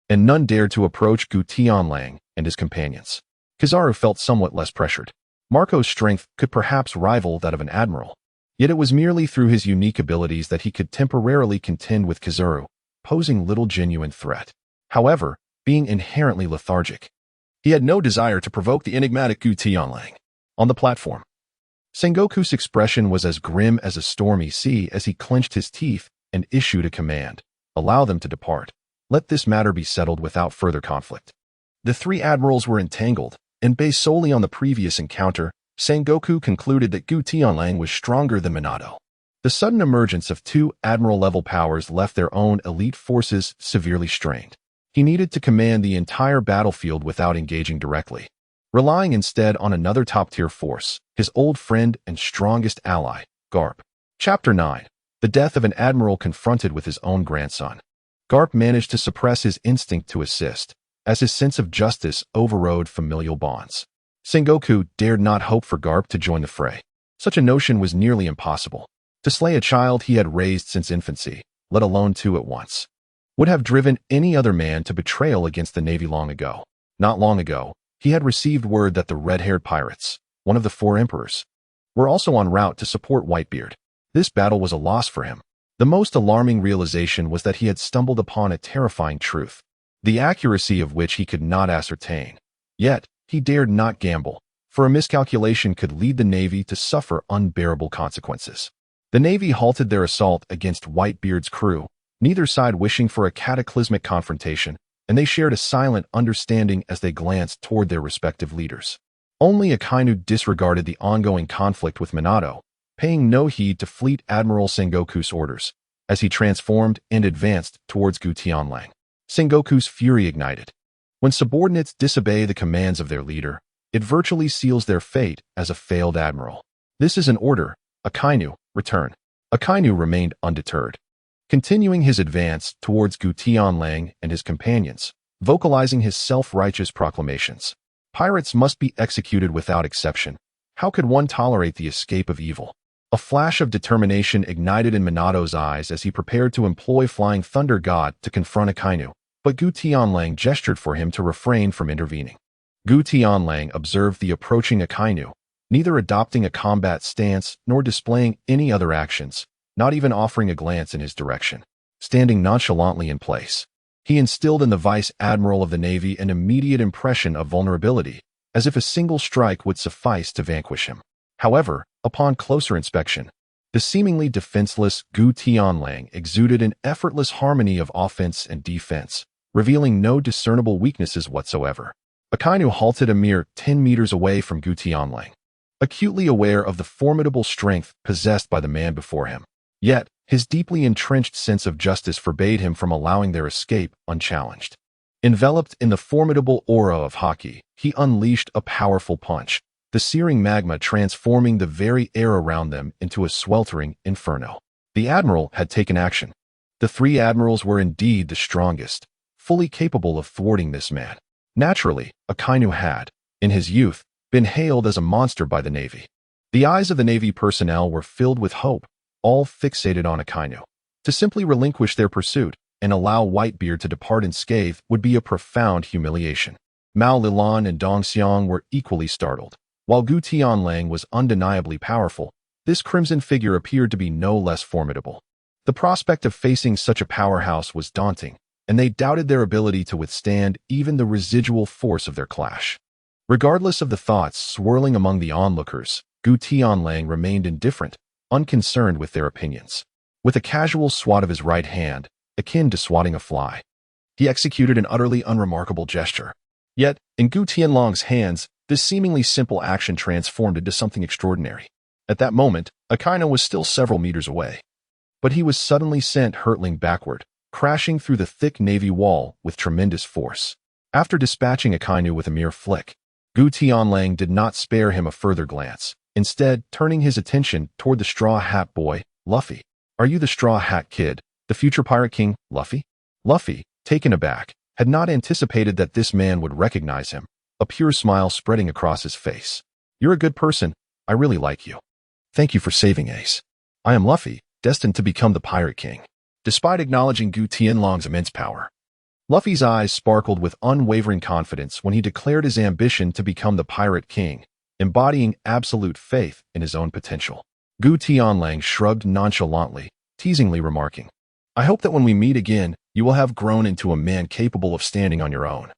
and none dared to approach Gu Tianlang and his companions. Kizaru felt somewhat less pressured. Marco's strength could perhaps rival that of an admiral, yet it was merely through his unique abilities that he could temporarily contend with Kizaru, posing little genuine threat. However, being inherently lethargic, he had no desire to provoke the enigmatic Gu Tianlang. On the platform, Sengoku's expression was as grim as a stormy sea as he clenched his teeth and issued a command. Allow them to depart. Let this matter be settled without further conflict. The three admirals were entangled, and based solely on the previous encounter, Sengoku concluded that Gu Tianlang was stronger than Minato. The sudden emergence of two admiral-level powers left their own elite forces severely strained. He needed to command the entire battlefield without engaging directly, relying instead on another top-tier force, his old friend and strongest ally, Garp. Chapter 9. The death of an admiral confronted with his own grandson. Garp managed to suppress his instinct to assist, as his sense of justice overrode familial bonds. Sengoku dared not hope for Garp to join the fray. Such a notion was nearly impossible. To slay a child he had raised since infancy, let alone two at once, would have driven any other man to betrayal against the Navy long ago. Not long ago, he had received word that the red-haired pirates, one of the four emperors, were also en route to support Whitebeard. This battle was a loss for him. The most alarming realization was that he had stumbled upon a terrifying truth, the accuracy of which he could not ascertain. Yet, he dared not gamble, for a miscalculation could lead the Navy to suffer unbearable consequences. The Navy halted their assault against Whitebeard's crew, neither side wishing for a cataclysmic confrontation, and they shared a silent understanding as they glanced toward their respective leaders. Only Akainu disregarded the ongoing conflict with Minato, paying no heed to Fleet Admiral Sengoku's orders, as he transformed and advanced towards Gu Tianlang. Sengoku's fury ignited. When subordinates disobey the commands of their leader, it virtually seals their fate as a failed admiral. This is an order. Akainu, return. Akainu remained undeterred. continuing his advance towards Gu Tianlang and his companions, vocalizing his self-righteous proclamations. Pirates must be executed without exception. How could one tolerate the escape of evil? A flash of determination ignited in Minato's eyes as he prepared to employ Flying Thunder God to confront Akainu, but Gu Tianlang gestured for him to refrain from intervening. Gu Tianlang observed the approaching Akainu, neither adopting a combat stance nor displaying any other actions, not even offering a glance in his direction. Standing nonchalantly in place, he instilled in the Vice Admiral of the Navy an immediate impression of vulnerability, as if a single strike would suffice to vanquish him. However, upon closer inspection, the seemingly defenseless Gu Tianlang exuded an effortless harmony of offense and defense, revealing no discernible weaknesses whatsoever. Akainu halted a mere 10 meters away from Gu Tianlang, acutely aware of the formidable strength possessed by the man before him. Yet, his deeply entrenched sense of justice forbade him from allowing their escape unchallenged. Enveloped in the formidable aura of Haki, he unleashed a powerful punch, the searing magma transforming the very air around them into a sweltering inferno. The admiral had taken action. The three admirals were indeed the strongest, fully capable of thwarting this man. Naturally, Akainu had, in his youth, been hailed as a monster by the Navy. The eyes of the Navy personnel were filled with hope, all fixated on Akainu. To simply relinquish their pursuit and allow Whitebeard to depart unscathed would be a profound humiliation. Mao Lilan and Dong Xiang were equally startled. While Gu Tianlang was undeniably powerful, this crimson figure appeared to be no less formidable. The prospect of facing such a powerhouse was daunting, and they doubted their ability to withstand even the residual force of their clash. Regardless of the thoughts swirling among the onlookers, Gu Tianlang remained indifferent, unconcerned with their opinions. With a casual swat of his right hand, akin to swatting a fly, he executed an utterly unremarkable gesture. Yet, in Gu Tianlang's hands, this seemingly simple action transformed into something extraordinary. At that moment, Akainu was still several meters away, but he was suddenly sent hurtling backward, crashing through the thick Navy wall with tremendous force. After dispatching Akainu with a mere flick, Gu Tianlang did not spare him a further glance, instead turning his attention toward the Straw Hat Boy, Luffy. "Are you the Straw Hat Kid, the future Pirate King, Luffy?" Luffy, taken aback, had not anticipated that this man would recognize him, a pure smile spreading across his face. "You're a good person. I really like you. Thank you for saving Ace. I am Luffy, destined to become the Pirate King." Despite acknowledging Gu Tianlang's immense power, Luffy's eyes sparkled with unwavering confidence when he declared his ambition to become the Pirate King, embodying absolute faith in his own potential. Gu Tianlang shrugged nonchalantly, teasingly remarking, "I hope that when we meet again, you will have grown into a man capable of standing on your own,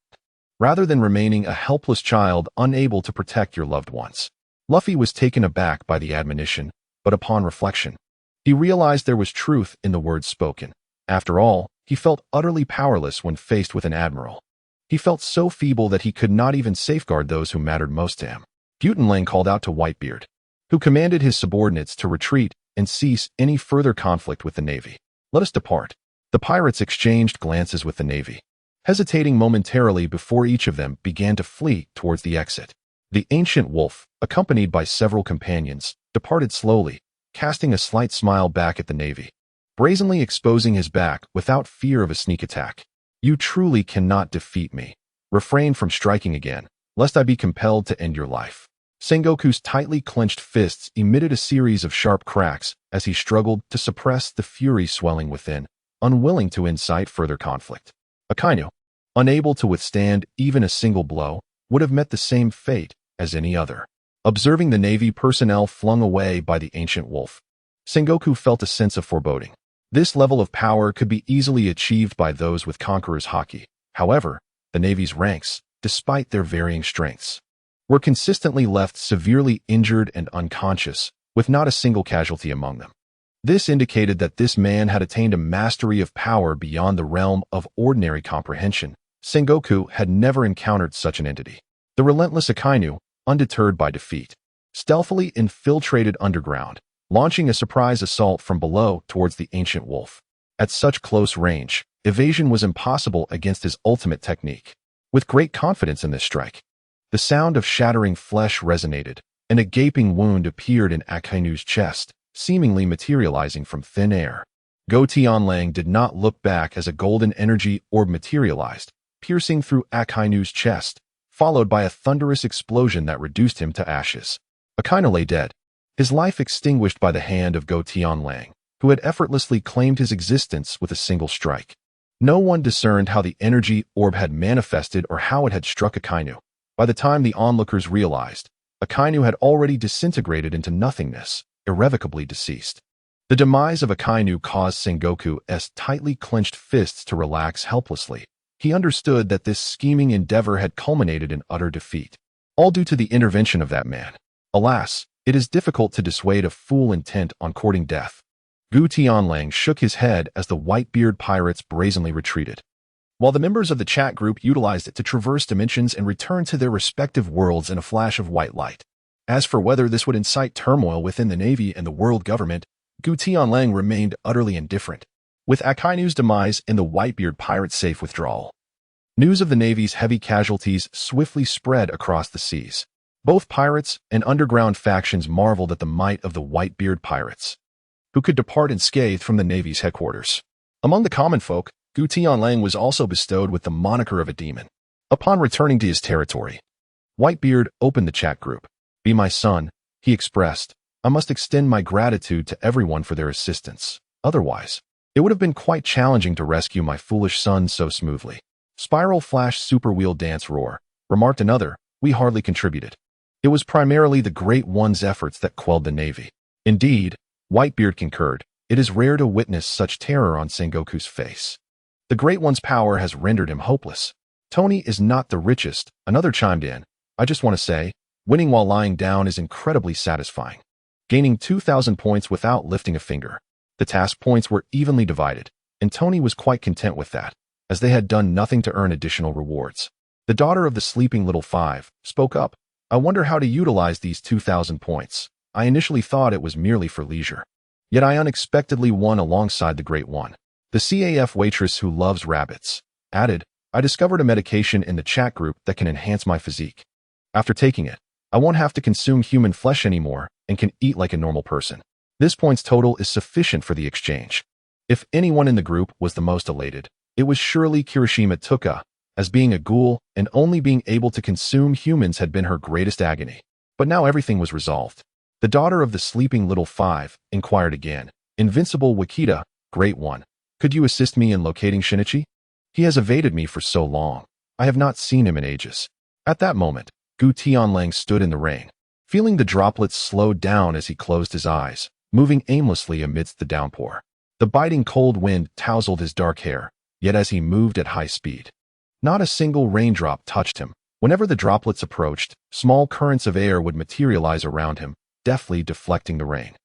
rather than remaining a helpless child unable to protect your loved ones." Luffy was taken aback by the admonition, but upon reflection, he realized there was truth in the words spoken. After all, he felt utterly powerless when faced with an admiral. He felt so feeble that he could not even safeguard those who mattered most to him. Butenlang called out to Whitebeard, who commanded his subordinates to retreat and cease any further conflict with the Navy. "Let us depart." The pirates exchanged glances with the Navy, hesitating momentarily before each of them began to flee towards the exit. The ancient wolf, accompanied by several companions, departed slowly, casting a slight smile back at the Navy, brazenly exposing his back without fear of a sneak attack. "You truly cannot defeat me. Refrain from striking again, lest I be compelled to end your life." Sengoku's tightly clenched fists emitted a series of sharp cracks as he struggled to suppress the fury swelling within, unwilling to incite further conflict. Akainu, unable to withstand even a single blow, would have met the same fate as any other. Observing the Navy personnel flung away by the ancient wolf, Sengoku felt a sense of foreboding. This level of power could be easily achieved by those with Conqueror's Haki. However, the Navy's ranks, despite their varying strengths, were consistently left severely injured and unconscious, with not a single casualty among them. This indicated that this man had attained a mastery of power beyond the realm of ordinary comprehension. Sengoku had never encountered such an entity. The relentless Akainu, undeterred by defeat, stealthily infiltrated underground, launching a surprise assault from below towards the ancient wolf. At such close range, evasion was impossible against his ultimate technique. With great confidence in this strike, the sound of shattering flesh resonated, and a gaping wound appeared in Akainu's chest, seemingly materializing from thin air. Go Tianlang did not look back as a golden energy orb materialized, piercing through Akainu's chest, followed by a thunderous explosion that reduced him to ashes. Akainu lay dead, his life extinguished by the hand of Go Tianlang, who had effortlessly claimed his existence with a single strike. No one discerned how the energy orb had manifested or how it had struck Akainu. By the time the onlookers realized, Akainu had already disintegrated into nothingness, irrevocably deceased. The demise of Akainu caused Sengoku's tightly clenched fists to relax helplessly. He understood that this scheming endeavor had culminated in utter defeat, all due to the intervention of that man. Alas, it is difficult to dissuade a fool intent on courting death. Gu Tianlang shook his head as the Whitebeard pirates brazenly retreated, while the members of the chat group utilized it to traverse dimensions and return to their respective worlds in a flash of white light. As for whether this would incite turmoil within the Navy and the world government, Gu Tianlang remained utterly indifferent, with Akainu's demise and the Whitebeard pirates' safe withdrawal. News of the Navy's heavy casualties swiftly spread across the seas. Both pirates and underground factions marveled at the might of the Whitebeard pirates, who could depart unscathed from the Navy's headquarters. Among the common folk, Gu Tianlang was also bestowed with the moniker of a demon. Upon returning to his territory, Whitebeard opened the chat group. "Be my son," he expressed. "I must extend my gratitude to everyone for their assistance. Otherwise, it would have been quite challenging to rescue my foolish son so smoothly." "Spiral Flash Super Wheel Dance Roar," remarked another. "We hardly contributed. It was primarily the Great One's efforts that quelled the Navy." Indeed, Whitebeard concurred. "It is rare to witness such terror on Sengoku's face. The Great One's power has rendered him hopeless." "Tony is not the richest," another chimed in. "I just want to say, winning while lying down is incredibly satisfying." Gaining 2,000 points without lifting a finger. The task points were evenly divided, and Tony was quite content with that, as they had done nothing to earn additional rewards. The daughter of the sleeping little five spoke up. "I wonder how to utilize these 2,000 points. I initially thought it was merely for leisure. Yet I unexpectedly won alongside the Great One." The CAF waitress who loves rabbits added, "I discovered a medication in the chat group that can enhance my physique. After taking it, I won't have to consume human flesh anymore and can eat like a normal person. This points total is sufficient for the exchange." If anyone in the group was the most elated, it was surely Kirishima Tuka, as being a ghoul and only being able to consume humans had been her greatest agony. But now everything was resolved. The daughter of the sleeping little five inquired again. "Invincible Wakita, Great One, could you assist me in locating Shinichi? He has evaded me for so long. I have not seen him in ages." At that moment, Gu Tianlang stood in the rain, feeling the droplets slow down as he closed his eyes, moving aimlessly amidst the downpour. The biting cold wind tousled his dark hair, yet as he moved at high speed, not a single raindrop touched him. Whenever the droplets approached, small currents of air would materialize around him, deftly deflecting the rain.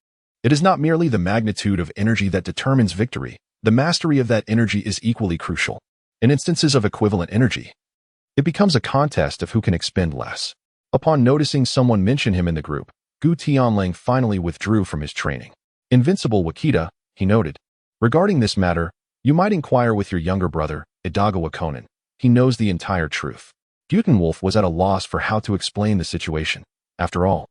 It is not merely the magnitude of energy that determines victory. The mastery of that energy is equally crucial. In instances of equivalent energy, it becomes a contest of who can expend less. Upon noticing someone mention him in the group, Gu Tianlang finally withdrew from his training. "Invincible Wakita," he noted. "Regarding this matter, you might inquire with your younger brother, Idagawa Konan. He knows the entire truth." Butenwolf was at a loss for how to explain the situation. After all,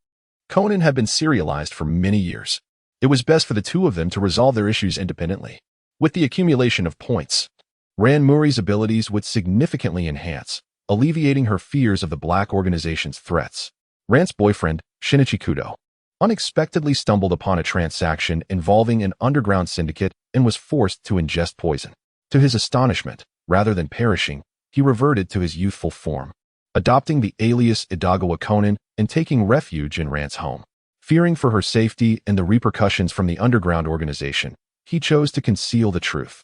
Conan had been serialized for many years. It was best for the two of them to resolve their issues independently. With the accumulation of points, Ran Muri's abilities would significantly enhance, alleviating her fears of the Black Organization's threats. Ran's boyfriend, Shinichi Kudo, unexpectedly stumbled upon a transaction involving an underground syndicate and was forced to ingest poison. To his astonishment, rather than perishing, he reverted to his youthful form, adopting the alias Idagawa Konan and taking refuge in Ran's home. Fearing for her safety and the repercussions from the underground organization, he chose to conceal the truth.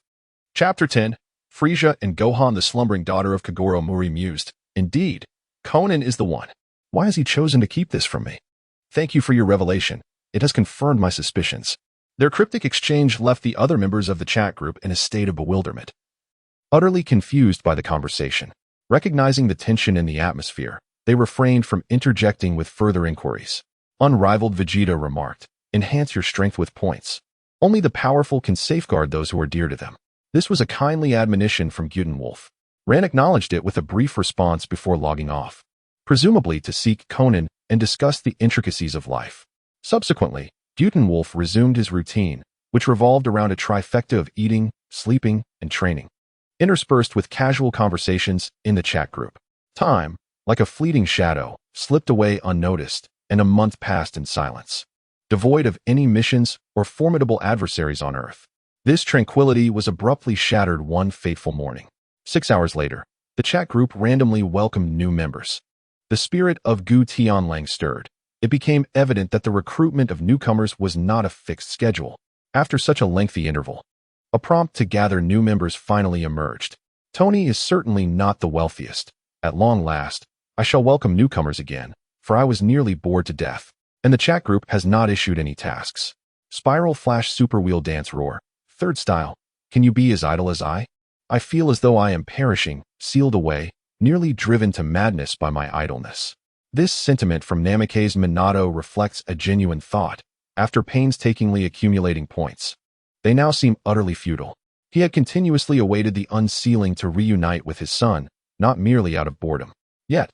Chapter 10. Frisia and Gohan, the slumbering daughter of Kagoro Muri, mused. "Indeed, Conan is the one. Why has he chosen to keep this from me? Thank you for your revelation. It has confirmed my suspicions." Their cryptic exchange left the other members of the chat group in a state of bewilderment, utterly confused by the conversation. Recognizing the tension in the atmosphere, they refrained from interjecting with further inquiries. Unrivaled Vegeta remarked, "Enhance your strength with points. Only the powerful can safeguard those who are dear to them." This was a kindly admonition from Butenwolf. Ran acknowledged it with a brief response before logging off, presumably to seek Conan and discuss the intricacies of life. Subsequently, Butenwolf resumed his routine, which revolved around a trifecta of eating, sleeping, and training, interspersed with casual conversations in the chat group. Time, like a fleeting shadow, slipped away unnoticed, and a month passed in silence, devoid of any missions or formidable adversaries on Earth. This tranquility was abruptly shattered one fateful morning. 6 hours later, the chat group randomly welcomed new members. The spirit of Gu Tianlang stirred. It became evident that the recruitment of newcomers was not a fixed schedule. After such a lengthy interval, a prompt to gather new members finally emerged. Tony is certainly not the wealthiest. At long last, I shall welcome newcomers again, for I was nearly bored to death. And the chat group has not issued any tasks. Spiral Flash Super Wheel Dance Roar. Third style. Can you be as idle as I? I feel as though I am perishing, sealed away, nearly driven to madness by my idleness. This sentiment from Namikaze Minato reflects a genuine thought. After painstakingly accumulating points, they now seem utterly futile. He had continuously awaited the unsealing to reunite with his son, not merely out of boredom. Yet,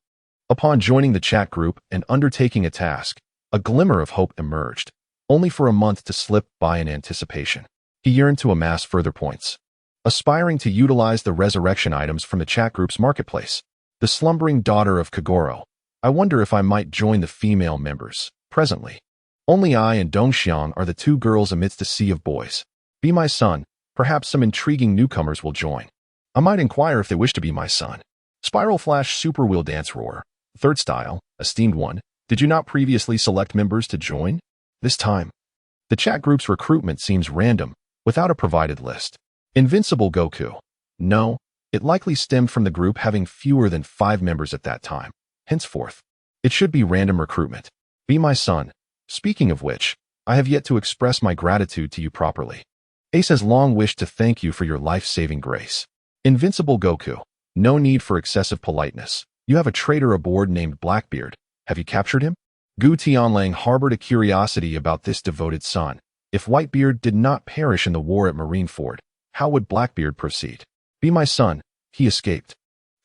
upon joining the chat group and undertaking a task, a glimmer of hope emerged, only for a month to slip by in anticipation. He yearned to amass further points, aspiring to utilize the resurrection items from the chat group's marketplace. The slumbering daughter of Kagoro. I wonder if I might join the female members. Presently, only I and Dongxiang are the two girls amidst a sea of boys. Be my son, perhaps some intriguing newcomers will join. I might inquire if they wish to be my son. Spiral Flash Super Wheel Dance Roar. Third style, esteemed one, did you not previously select members to join? This time, the chat group's recruitment seems random, without a provided list. Invincible Goku. No, it likely stemmed from the group having fewer than 5 members at that time. Henceforth, it should be random recruitment. Be my son. Speaking of which, I have yet to express my gratitude to you properly. Ace has long wished to thank you for your life-saving grace. Invincible Goku. No need for excessive politeness. You have a traitor aboard named Blackbeard. Have you captured him? Gu Tianlang harbored a curiosity about this devoted son. If Whitebeard did not perish in the war at Marineford, how would Blackbeard proceed? Be my son. He escaped,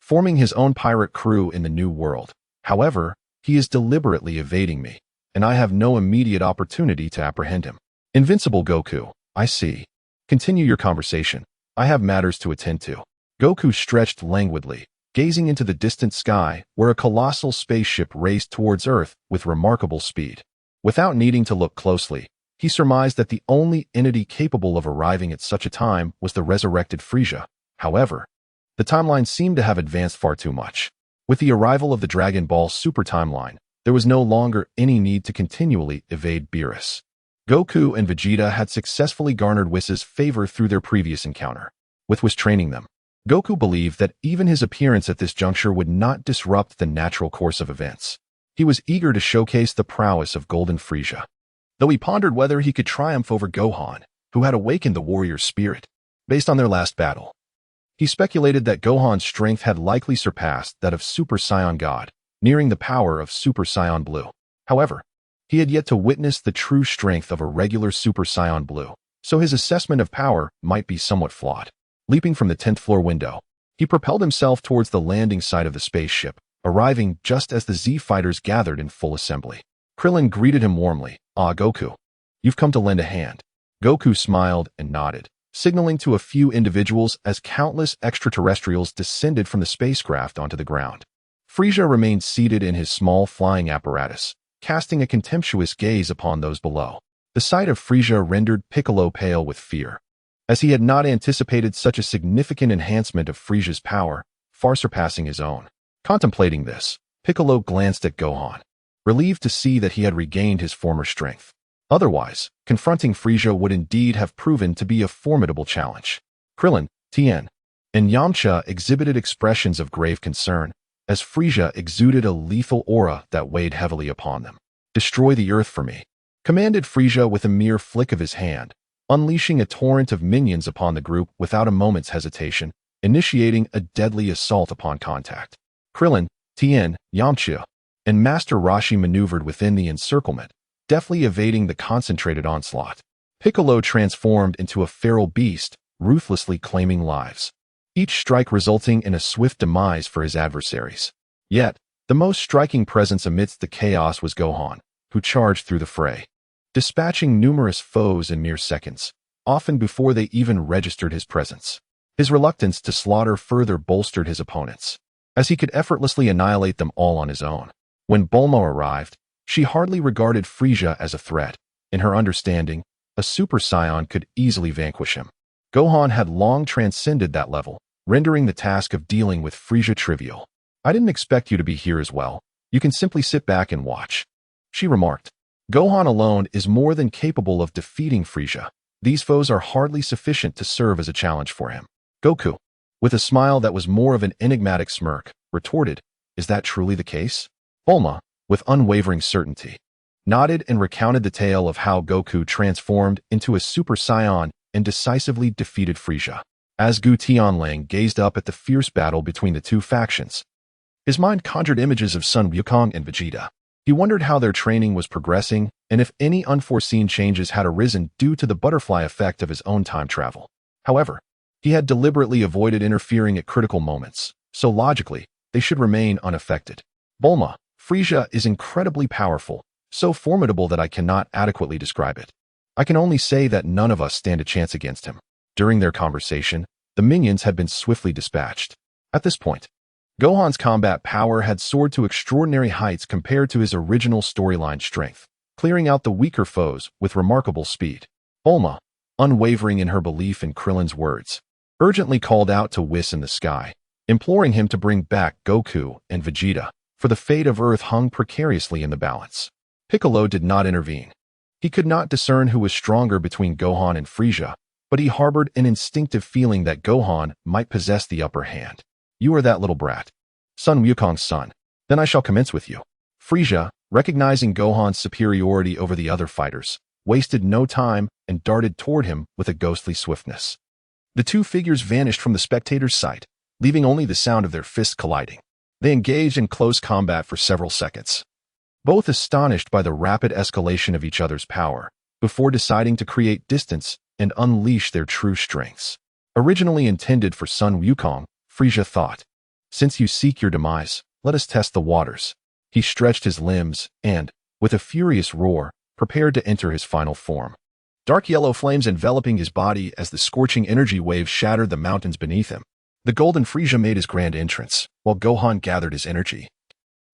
forming his own pirate crew in the New World. However, he is deliberately evading me, and I have no immediate opportunity to apprehend him. Invincible Goku. I see. Continue your conversation. I have matters to attend to. Goku stretched languidly, gazing into the distant sky where a colossal spaceship raced towards Earth with remarkable speed. Without needing to look closely, he surmised that the only entity capable of arriving at such a time was the resurrected Frieza. However, the timeline seemed to have advanced far too much. With the arrival of the Dragon Ball Super timeline, there was no longer any need to continually evade Beerus. Goku and Vegeta had successfully garnered Whis' favor through their previous encounter. Whis was training them. Goku believed that even his appearance at this juncture would not disrupt the natural course of events. He was eager to showcase the prowess of Golden Frieza, though he pondered whether he could triumph over Gohan, who had awakened the warrior's spirit. Based on their last battle, he speculated that Gohan's strength had likely surpassed that of Super Saiyan God, nearing the power of Super Saiyan Blue. However, he had yet to witness the true strength of a regular Super Saiyan Blue, so his assessment of power might be somewhat flawed. Leaping from the 10th floor window, he propelled himself towards the landing site of the spaceship, arriving just as the Z-fighters gathered in full assembly. Krillin greeted him warmly. Ah, Goku. You've come to lend a hand. Goku smiled and nodded, signaling to a few individuals as countless extraterrestrials descended from the spacecraft onto the ground. Frieza remained seated in his small flying apparatus, casting a contemptuous gaze upon those below. The sight of Frieza rendered Piccolo pale with fear, as he had not anticipated such a significant enhancement of Frieza's power, far surpassing his own. Contemplating this, Piccolo glanced at Gohan, relieved to see that he had regained his former strength. Otherwise, confronting Frieza would indeed have proven to be a formidable challenge. Krillin, Tien, and Yamcha exhibited expressions of grave concern, as Frieza exuded a lethal aura that weighed heavily upon them. Destroy the Earth for me, commanded Frieza with a mere flick of his hand, unleashing a torrent of minions upon the group without a moment's hesitation, initiating a deadly assault upon contact. Krillin, Tien, Yamcha, and Master Roshi maneuvered within the encirclement, deftly evading the concentrated onslaught. Piccolo transformed into a feral beast, ruthlessly claiming lives, each strike resulting in a swift demise for his adversaries. Yet, the most striking presence amidst the chaos was Gohan, who charged through the fray, dispatching numerous foes in mere seconds. often before they even registered his presence. His reluctance to slaughter further bolstered his opponents, as he could effortlessly annihilate them all on his own. When Bulma arrived, she hardly regarded Frieza as a threat. In her understanding, a Super Saiyan could easily vanquish him. Gohan had long transcended that level, rendering the task of dealing with Frieza trivial. "I didn't expect you to be here as well. You can simply sit back and watch," she remarked. Gohan alone is more than capable of defeating Frieza. These foes are hardly sufficient to serve as a challenge for him. Goku, with a smile that was more of an enigmatic smirk, retorted, "Is that truly the case?" Bulma, with unwavering certainty, nodded and recounted the tale of how Goku transformed into a Super Saiyan and decisively defeated Frieza. As Gu Tianlang gazed up at the fierce battle between the two factions, his mind conjured images of Sun Wukong and Vegeta. He wondered how their training was progressing and if any unforeseen changes had arisen due to the butterfly effect of his own time travel. However, he had deliberately avoided interfering at critical moments, so logically, they should remain unaffected. Bulma, Frieza is incredibly powerful, so formidable that I cannot adequately describe it. I can only say that none of us stand a chance against him. During their conversation, the minions had been swiftly dispatched. At this point, Gohan's combat power had soared to extraordinary heights compared to his original storyline strength, clearing out the weaker foes with remarkable speed. Bulma, unwavering in her belief in Krillin's words, urgently called out to Whis in the sky, imploring him to bring back Goku and Vegeta, for the fate of Earth hung precariously in the balance. Piccolo did not intervene. He could not discern who was stronger between Gohan and Frieza, but he harbored an instinctive feeling that Gohan might possess the upper hand. "You are that little brat, Sun Wukong's son. Then I shall commence with you." Frieza, recognizing Gohan's superiority over the other fighters, wasted no time and darted toward him with a ghostly swiftness. The two figures vanished from the spectator's sight, leaving only the sound of their fists colliding. They engaged in close combat for several seconds, both astonished by the rapid escalation of each other's power, before deciding to create distance and unleash their true strengths. Originally intended for Sun Wukong, Frieza thought, "Since you seek your demise, let us test the waters." He stretched his limbs and, with a furious roar, prepared to enter his final form. Dark yellow flames enveloping his body as the scorching energy waves shattered the mountains beneath him. The golden Frieza made his grand entrance, while Gohan gathered his energy,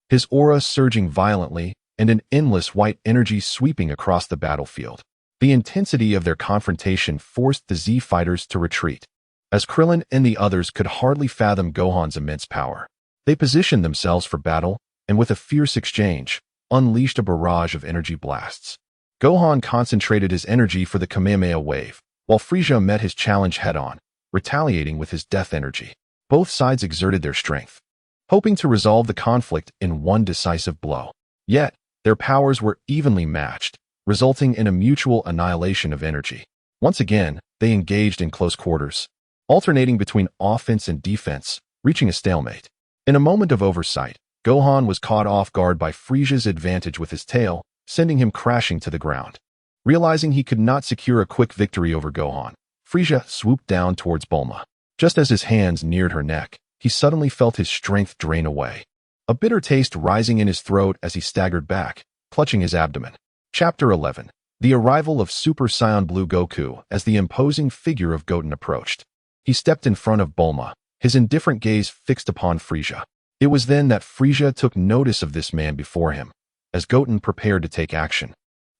his aura surging violently and an endless white energy sweeping across the battlefield. The intensity of their confrontation forced the Z fighters to retreat, as Krillin and the others could hardly fathom Gohan's immense power. They positioned themselves for battle, and with a fierce exchange, unleashed a barrage of energy blasts. Gohan concentrated his energy for the Kamehameha wave, while Frieza met his challenge head-on, retaliating with his death energy. Both sides exerted their strength, hoping to resolve the conflict in one decisive blow. Yet, their powers were evenly matched, resulting in a mutual annihilation of energy. Once again, they engaged in close quarters, alternating between offense and defense, reaching a stalemate. In a moment of oversight, Gohan was caught off guard by Frieza's advantage with his tail, sending him crashing to the ground. Realizing he could not secure a quick victory over Gohan, Frieza swooped down towards Bulma. Just as his hands neared her neck, he suddenly felt his strength drain away, a bitter taste rising in his throat as he staggered back, clutching his abdomen. Chapter 11. The arrival of Super Saiyan Blue Goku as the imposing figure of Goten approached. He stepped in front of Bulma, his indifferent gaze fixed upon Frieza. It was then that Frieza took notice of this man before him, as Goten prepared to take action.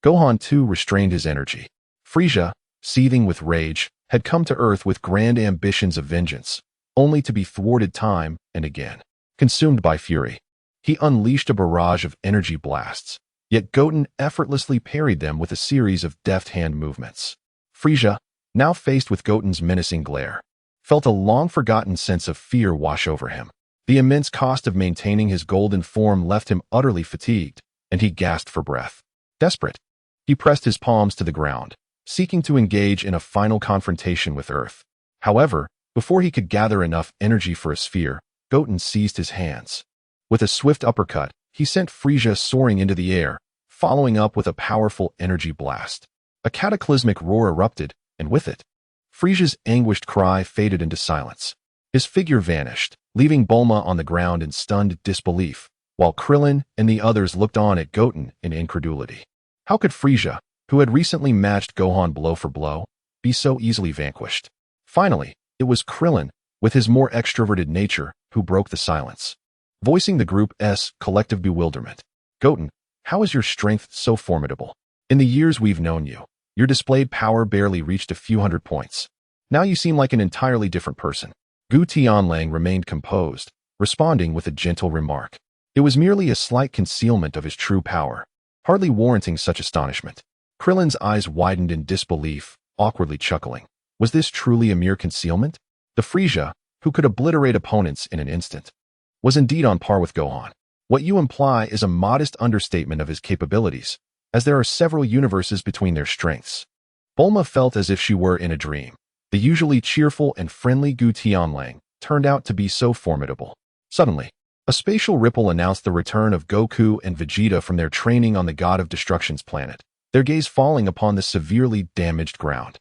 Gohan too restrained his energy. Frieza, seething with rage, had come to Earth with grand ambitions of vengeance, only to be thwarted time and again. Consumed by fury, he unleashed a barrage of energy blasts, yet Goten effortlessly parried them with a series of deft hand movements. Frieza, now faced with Goten's menacing glare, felt a long-forgotten sense of fear wash over him. The immense cost of maintaining his golden form left him utterly fatigued, and he gasped for breath. Desperate, he pressed his palms to the ground, seeking to engage in a final confrontation with Earth. However, before he could gather enough energy for a sphere, Goten seized his hands. With a swift uppercut, he sent Frieza soaring into the air, following up with a powerful energy blast. A cataclysmic roar erupted, and with it, Frieza's anguished cry faded into silence. His figure vanished, leaving Bulma on the ground in stunned disbelief, while Krillin and the others looked on at Goten in incredulity. How could Frieza, who had recently matched Gohan blow for blow, be be so easily vanquished. Finally, it was Krillin, with his more extroverted nature, who broke the silence. Voicing the group's collective bewilderment. Goten, how is your strength so formidable? In the years we've known you, your displayed power barely reached a few hundred points. Now you seem like an entirely different person. Gu Tianlang remained composed, responding with a gentle remark. It was merely a slight concealment of his true power, hardly warranting such astonishment. Krillin's eyes widened in disbelief, awkwardly chuckling. Was this truly a mere concealment? The Frieza, who could obliterate opponents in an instant, was indeed on par with Gohan. What you imply is a modest understatement of his capabilities, as there are several universes between their strengths. Bulma felt as if she were in a dream. The usually cheerful and friendly Gu Tianlang turned out to be so formidable. Suddenly, a spatial ripple announced the return of Goku and Vegeta from their training on the God of Destruction's planet, their gaze falling upon the severely damaged ground.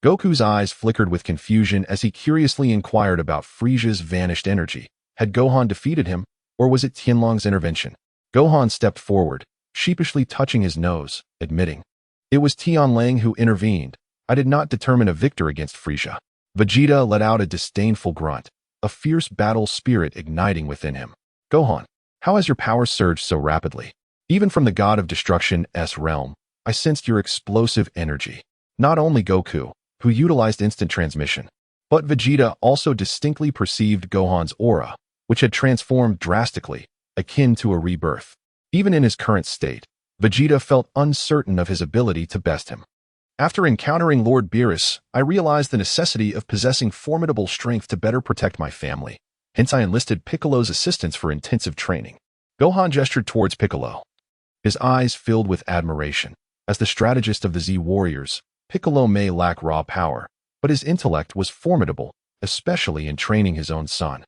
Goku's eyes flickered with confusion as he curiously inquired about Frieza's vanished energy. Had Gohan defeated him, or was it Tianlong's intervention? Gohan stepped forward, sheepishly touching his nose, admitting, "It was Tianlang who intervened. I did not determine a victor against Frieza." Vegeta let out a disdainful grunt, a fierce battle spirit igniting within him. "Gohan, how has your power surged so rapidly? Even from the God of Destruction's realm, I sensed your explosive energy." Not only Goku, who utilized instant transmission, but Vegeta also distinctly perceived Gohan's aura, which had transformed drastically, akin to a rebirth. Even in his current state, Vegeta felt uncertain of his ability to best him. "After encountering Lord Beerus, I realized the necessity of possessing formidable strength to better protect my family. Hence I enlisted Piccolo's assistance for intensive training." Gohan gestured towards Piccolo. His eyes filled with admiration. As the strategist of the Z warriors, Piccolo may lack raw power, but his intellect was formidable, especially in training his own son.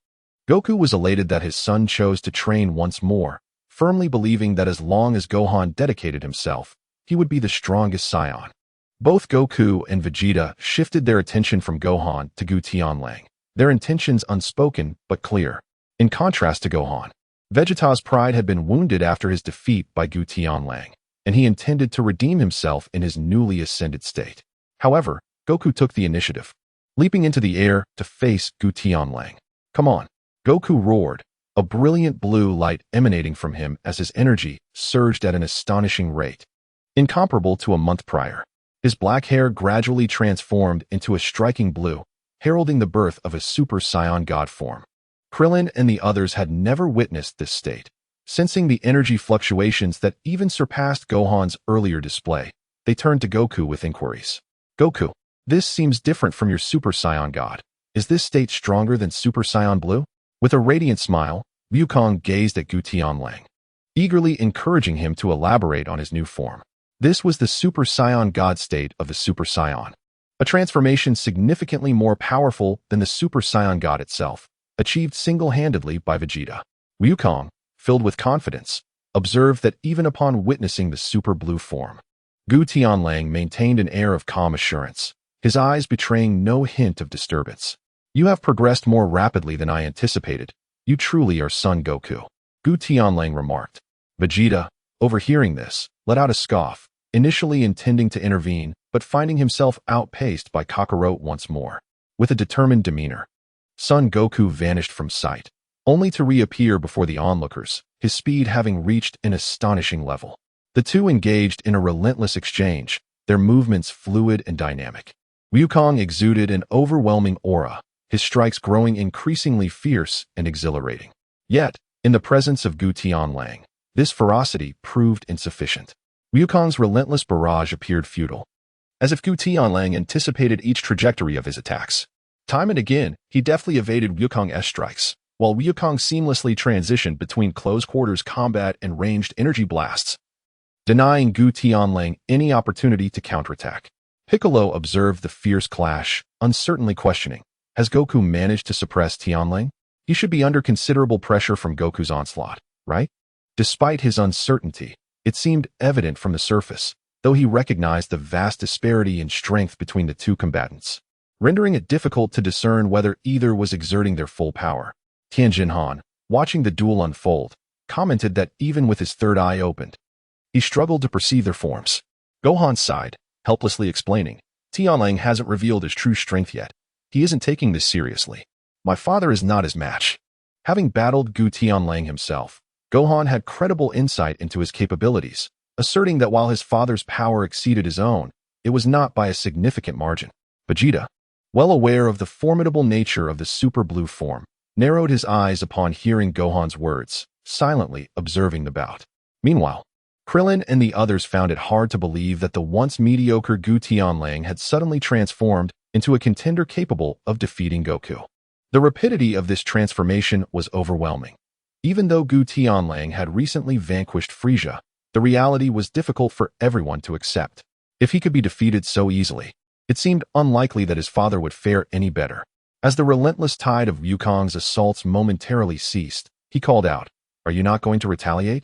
Goku was elated that his son chose to train once more, firmly believing that as long as Gohan dedicated himself, he would be the strongest scion. Both Goku and Vegeta shifted their attention from Gohan to Gu Tianlang, their intentions unspoken but clear. In contrast to Gohan, Vegeta's pride had been wounded after his defeat by Gu Tianlang, and he intended to redeem himself in his newly ascended state. However, Goku took the initiative, leaping into the air to face Gu Tianlang. "Come on!" Goku roared, a brilliant blue light emanating from him as his energy surged at an astonishing rate, incomparable to a month prior. His black hair gradually transformed into a striking blue, heralding the birth of a Super Saiyan God form. Krillin and the others had never witnessed this state. Sensing the energy fluctuations that even surpassed Gohan's earlier display, they turned to Goku with inquiries. "Goku, this seems different from your Super Saiyan God. Is this state stronger than Super Saiyan Blue?" With a radiant smile, Wukong gazed at Gu Tianlang, eagerly encouraging him to elaborate on his new form. This was the Super Saiyan God state of the Super Saiyan, a transformation significantly more powerful than the Super Saiyan God itself, achieved single-handedly by Vegeta. Wukong, filled with confidence, observed that even upon witnessing the Super Blue form, Gu Tianlang maintained an air of calm assurance, his eyes betraying no hint of disturbance. "You have progressed more rapidly than I anticipated. You truly are Son Goku," Gu Tianlang remarked. Vegeta, overhearing this, let out a scoff, initially intending to intervene, but finding himself outpaced by Kakarot once more. With a determined demeanor, Son Goku vanished from sight, only to reappear before the onlookers, his speed having reached an astonishing level. The two engaged in a relentless exchange, their movements fluid and dynamic. Wukong exuded an overwhelming aura, his strikes growing increasingly fierce and exhilarating. Yet, in the presence of Gu Tianlang, this ferocity proved insufficient. Wukong's relentless barrage appeared futile, as if Gu Tianlang anticipated each trajectory of his attacks. Time and again, he deftly evaded Wukong's strikes, while Wukong seamlessly transitioned between close-quarters combat and ranged energy blasts, denying Gu Tianlang any opportunity to counterattack. Piccolo observed the fierce clash, uncertainly questioning, has Goku managed to suppress Tianlang? He should be under considerable pressure from Goku's onslaught, right? Despite his uncertainty, it seemed evident from the surface, though he recognized the vast disparity in strength between the two combatants, rendering it difficult to discern whether either was exerting their full power. Tianjin Han, watching the duel unfold, commented that even with his third eye opened, he struggled to perceive their forms. Gohan sighed, helplessly explaining, Tianlang hasn't revealed his true strength yet. He isn't taking this seriously. My father is not his match. Having battled Gu Tianlang himself, Gohan had credible insight into his capabilities, asserting that while his father's power exceeded his own, it was not by a significant margin. Vegeta, well aware of the formidable nature of the super blue form, narrowed his eyes upon hearing Gohan's words, silently observing the bout. Meanwhile, Krillin and the others found it hard to believe that the once mediocre Gu Tianlang had suddenly transformed into a contender capable of defeating Goku. The rapidity of this transformation was overwhelming. Even though Gu Tianlang had recently vanquished Frieza, the reality was difficult for everyone to accept. If he could be defeated so easily, it seemed unlikely that his father would fare any better. As the relentless tide of Wukong's assaults momentarily ceased, he called out, "Are you not going to retaliate?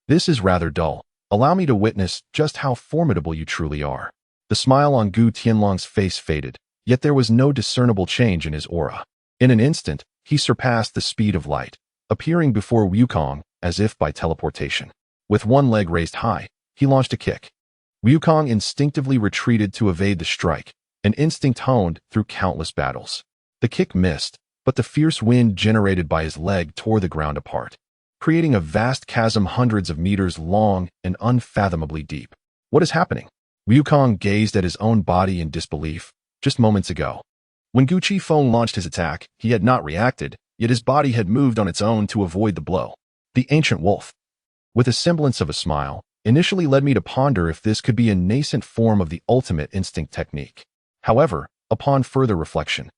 This is rather dull. Allow me to witness just how formidable you truly are." The smile on Gu Tianlang's face faded, yet there was no discernible change in his aura. In an instant, he surpassed the speed of light, appearing before Wukong as if by teleportation. With one leg raised high, he launched a kick. Wukong instinctively retreated to evade the strike, an instinct honed through countless battles. The kick missed, but the fierce wind generated by his leg tore the ground apart, creating a vast chasm hundreds of meters long and unfathomably deep. What is happening? Wukong gazed at his own body in disbelief. Just moments ago, when Gu Qifeng launched his attack, he had not reacted, yet his body had moved on its own to avoid the blow. The ancient wolf, with a semblance of a smile, initially led me to ponder if this could be a nascent form of the ultimate instinct technique. However, upon further reflection,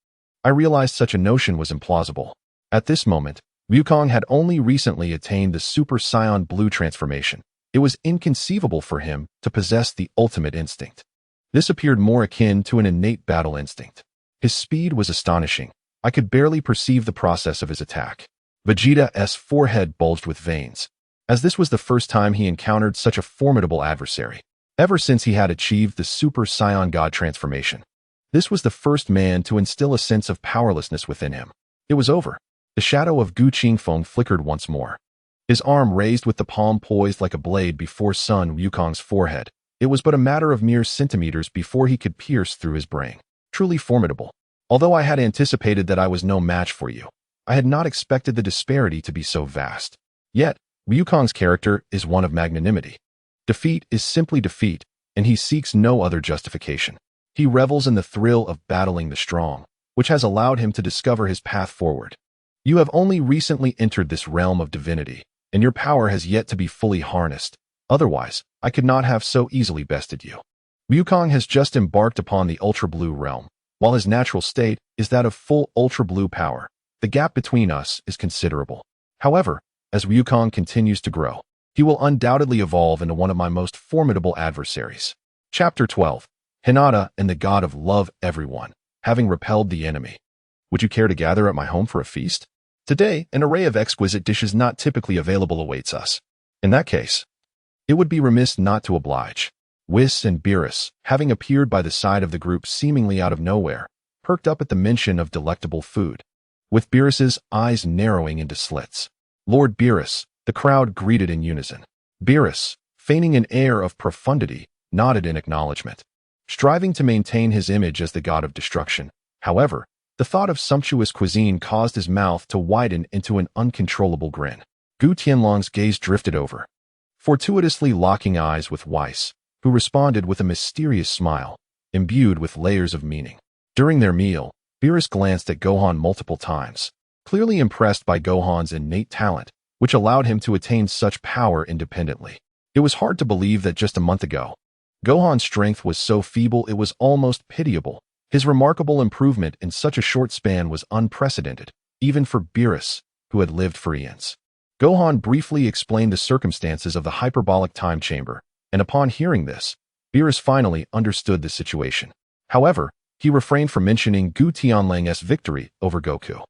I realized such a notion was implausible. At this moment, Wukong had only recently attained the Super Saiyan Blue transformation. It was inconceivable for him to possess the ultimate instinct. This appeared more akin to an innate battle instinct. His speed was astonishing. I could barely perceive the process of his attack. Vegeta's forehead bulged with veins, as this was the first time he encountered such a formidable adversary. Ever since he had achieved the Super Saiyan God transformation, this was the first man to instill a sense of powerlessness within him. It was over. The shadow of Gu Qingfeng flickered once more. His arm raised with the palm poised like a blade before Sun Wukong's forehead. It was but a matter of mere centimeters before he could pierce through his brain. Truly formidable. Although I had anticipated that I was no match for you, I had not expected the disparity to be so vast. Yet, Wukong's character is one of magnanimity. Defeat is simply defeat, and he seeks no other justification. He revels in the thrill of battling the strong, which has allowed him to discover his path forward. You have only recently entered this realm of divinity, and your power has yet to be fully harnessed. Otherwise, I could not have so easily bested you. Wukong has just embarked upon the Ultra Blue realm. While his natural state is that of full Ultra Blue power, the gap between us is considerable. However, as Wukong continues to grow, he will undoubtedly evolve into one of my most formidable adversaries. Chapter 12. Hinata and the God of Love. Everyone, having repelled the enemy. Would you care to gather at my home for a feast? Today, an array of exquisite dishes not typically available awaits us. In that case, it would be remiss not to oblige. Whis and Beerus, having appeared by the side of the group seemingly out of nowhere, perked up at the mention of delectable food, with Beerus's eyes narrowing into slits. Lord Beerus, the crowd greeted in unison. Beerus, feigning an air of profundity, nodded in acknowledgement, striving to maintain his image as the god of destruction. However, the thought of sumptuous cuisine caused his mouth to widen into an uncontrollable grin. Gu Tianlong's gaze drifted over, fortuitously locking eyes with Weiss, who responded with a mysterious smile, imbued with layers of meaning. During their meal, Beerus glanced at Gohan multiple times, clearly impressed by Gohan's innate talent, which allowed him to attain such power independently. It was hard to believe that just a month ago, Gohan's strength was so feeble it was almost pitiable. His remarkable improvement in such a short span was unprecedented, even for Beerus, who had lived for eons. Gohan briefly explained the circumstances of the hyperbolic time chamber, and upon hearing this, Beerus finally understood the situation. However, he refrained from mentioning Gu Tianlang's victory over Goku.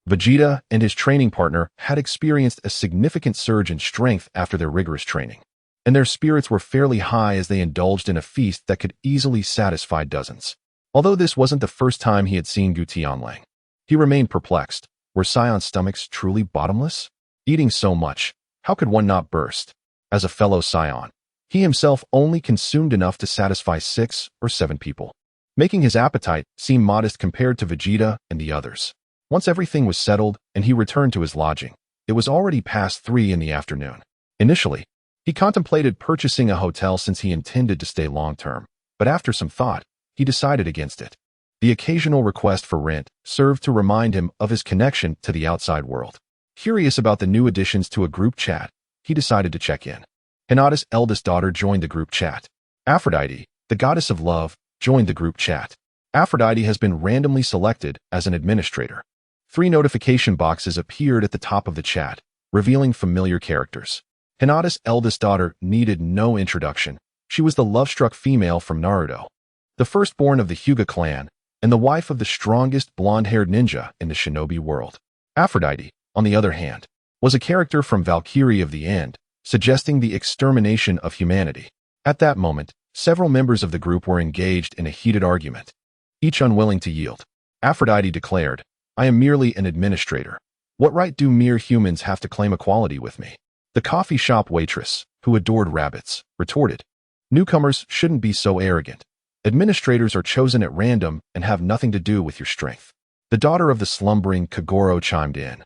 Vegeta and his training partner had experienced a significant surge in strength after their rigorous training, and their spirits were fairly high as they indulged in a feast that could easily satisfy dozens. Although this wasn't the first time he had seen Gu Tianlang, he remained perplexed. Were Scion's stomachs truly bottomless? Eating so much, how could one not burst? As a fellow Scion, he himself only consumed enough to satisfy 6 or 7 people. making his appetite seem modest compared to Vegeta and the others. Once everything was settled and he returned to his lodging, it was already past 3 in the afternoon. Initially, he contemplated purchasing a hotel since he intended to stay long-term, but after some thought, he decided against it. The occasional request for rent served to remind him of his connection to the outside world. Curious about the new additions to a group chat, he decided to check in. Hinata's eldest daughter joined the group chat. Aphrodite, the goddess of love, joined the group chat. Aphrodite has been randomly selected as an administrator. 3 notification boxes appeared at the top of the chat, revealing familiar characters. Hinata's eldest daughter needed no introduction. She was the love-struck female from Naruto, the firstborn of the Hyuga clan, and the wife of the strongest blonde-haired ninja in the shinobi world. Aphrodite, on the other hand, was a character from Valkyrie of the End, suggesting the extermination of humanity. At that moment, several members of the group were engaged in a heated argument, each unwilling to yield. Aphrodite declared, "I am merely an administrator. What right do mere humans have to claim equality with me?" The coffee shop waitress, who adored rabbits, retorted, "Newcomers shouldn't be so arrogant. Administrators are chosen at random and have nothing to do with your strength." The daughter of the slumbering Kagoro chimed in.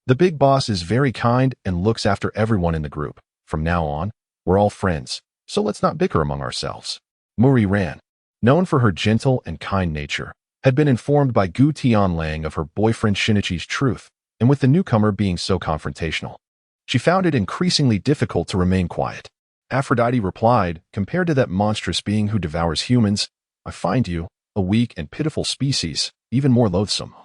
"The big boss is very kind and looks after everyone in the group. From now on, we're all friends, so let's not bicker among ourselves." Muri Ran, known for her gentle and kind nature, had been informed by Gu Tianlang of her boyfriend Shinichi's truth, and with the newcomer being so confrontational, she found it increasingly difficult to remain quiet. Aphrodite replied, "Compared to that monstrous being who devours humans, I find you, a weak and pitiful species, even more loathsome.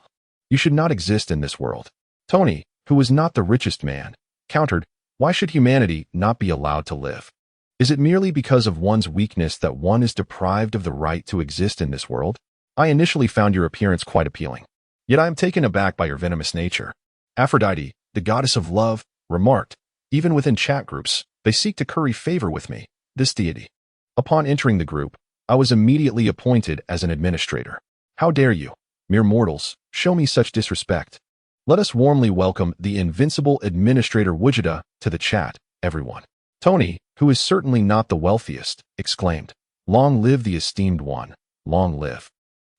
You should not exist in this world." Tony, who was not the richest man, countered, "Why should humanity not be allowed to live? Is it merely because of one's weakness that one is deprived of the right to exist in this world? I initially found your appearance quite appealing, yet I am taken aback by your venomous nature." Aphrodite, the goddess of love, remarked, "Even within chat groups, they seek to curry favor with me, this deity." Upon entering the group, I was immediately appointed as an administrator. How dare you, mere mortals, show me such disrespect? Let us warmly welcome the invincible administrator Vegeta to the chat, everyone. Tony, who is certainly not the wealthiest, exclaimed, "Long live the esteemed one, long live."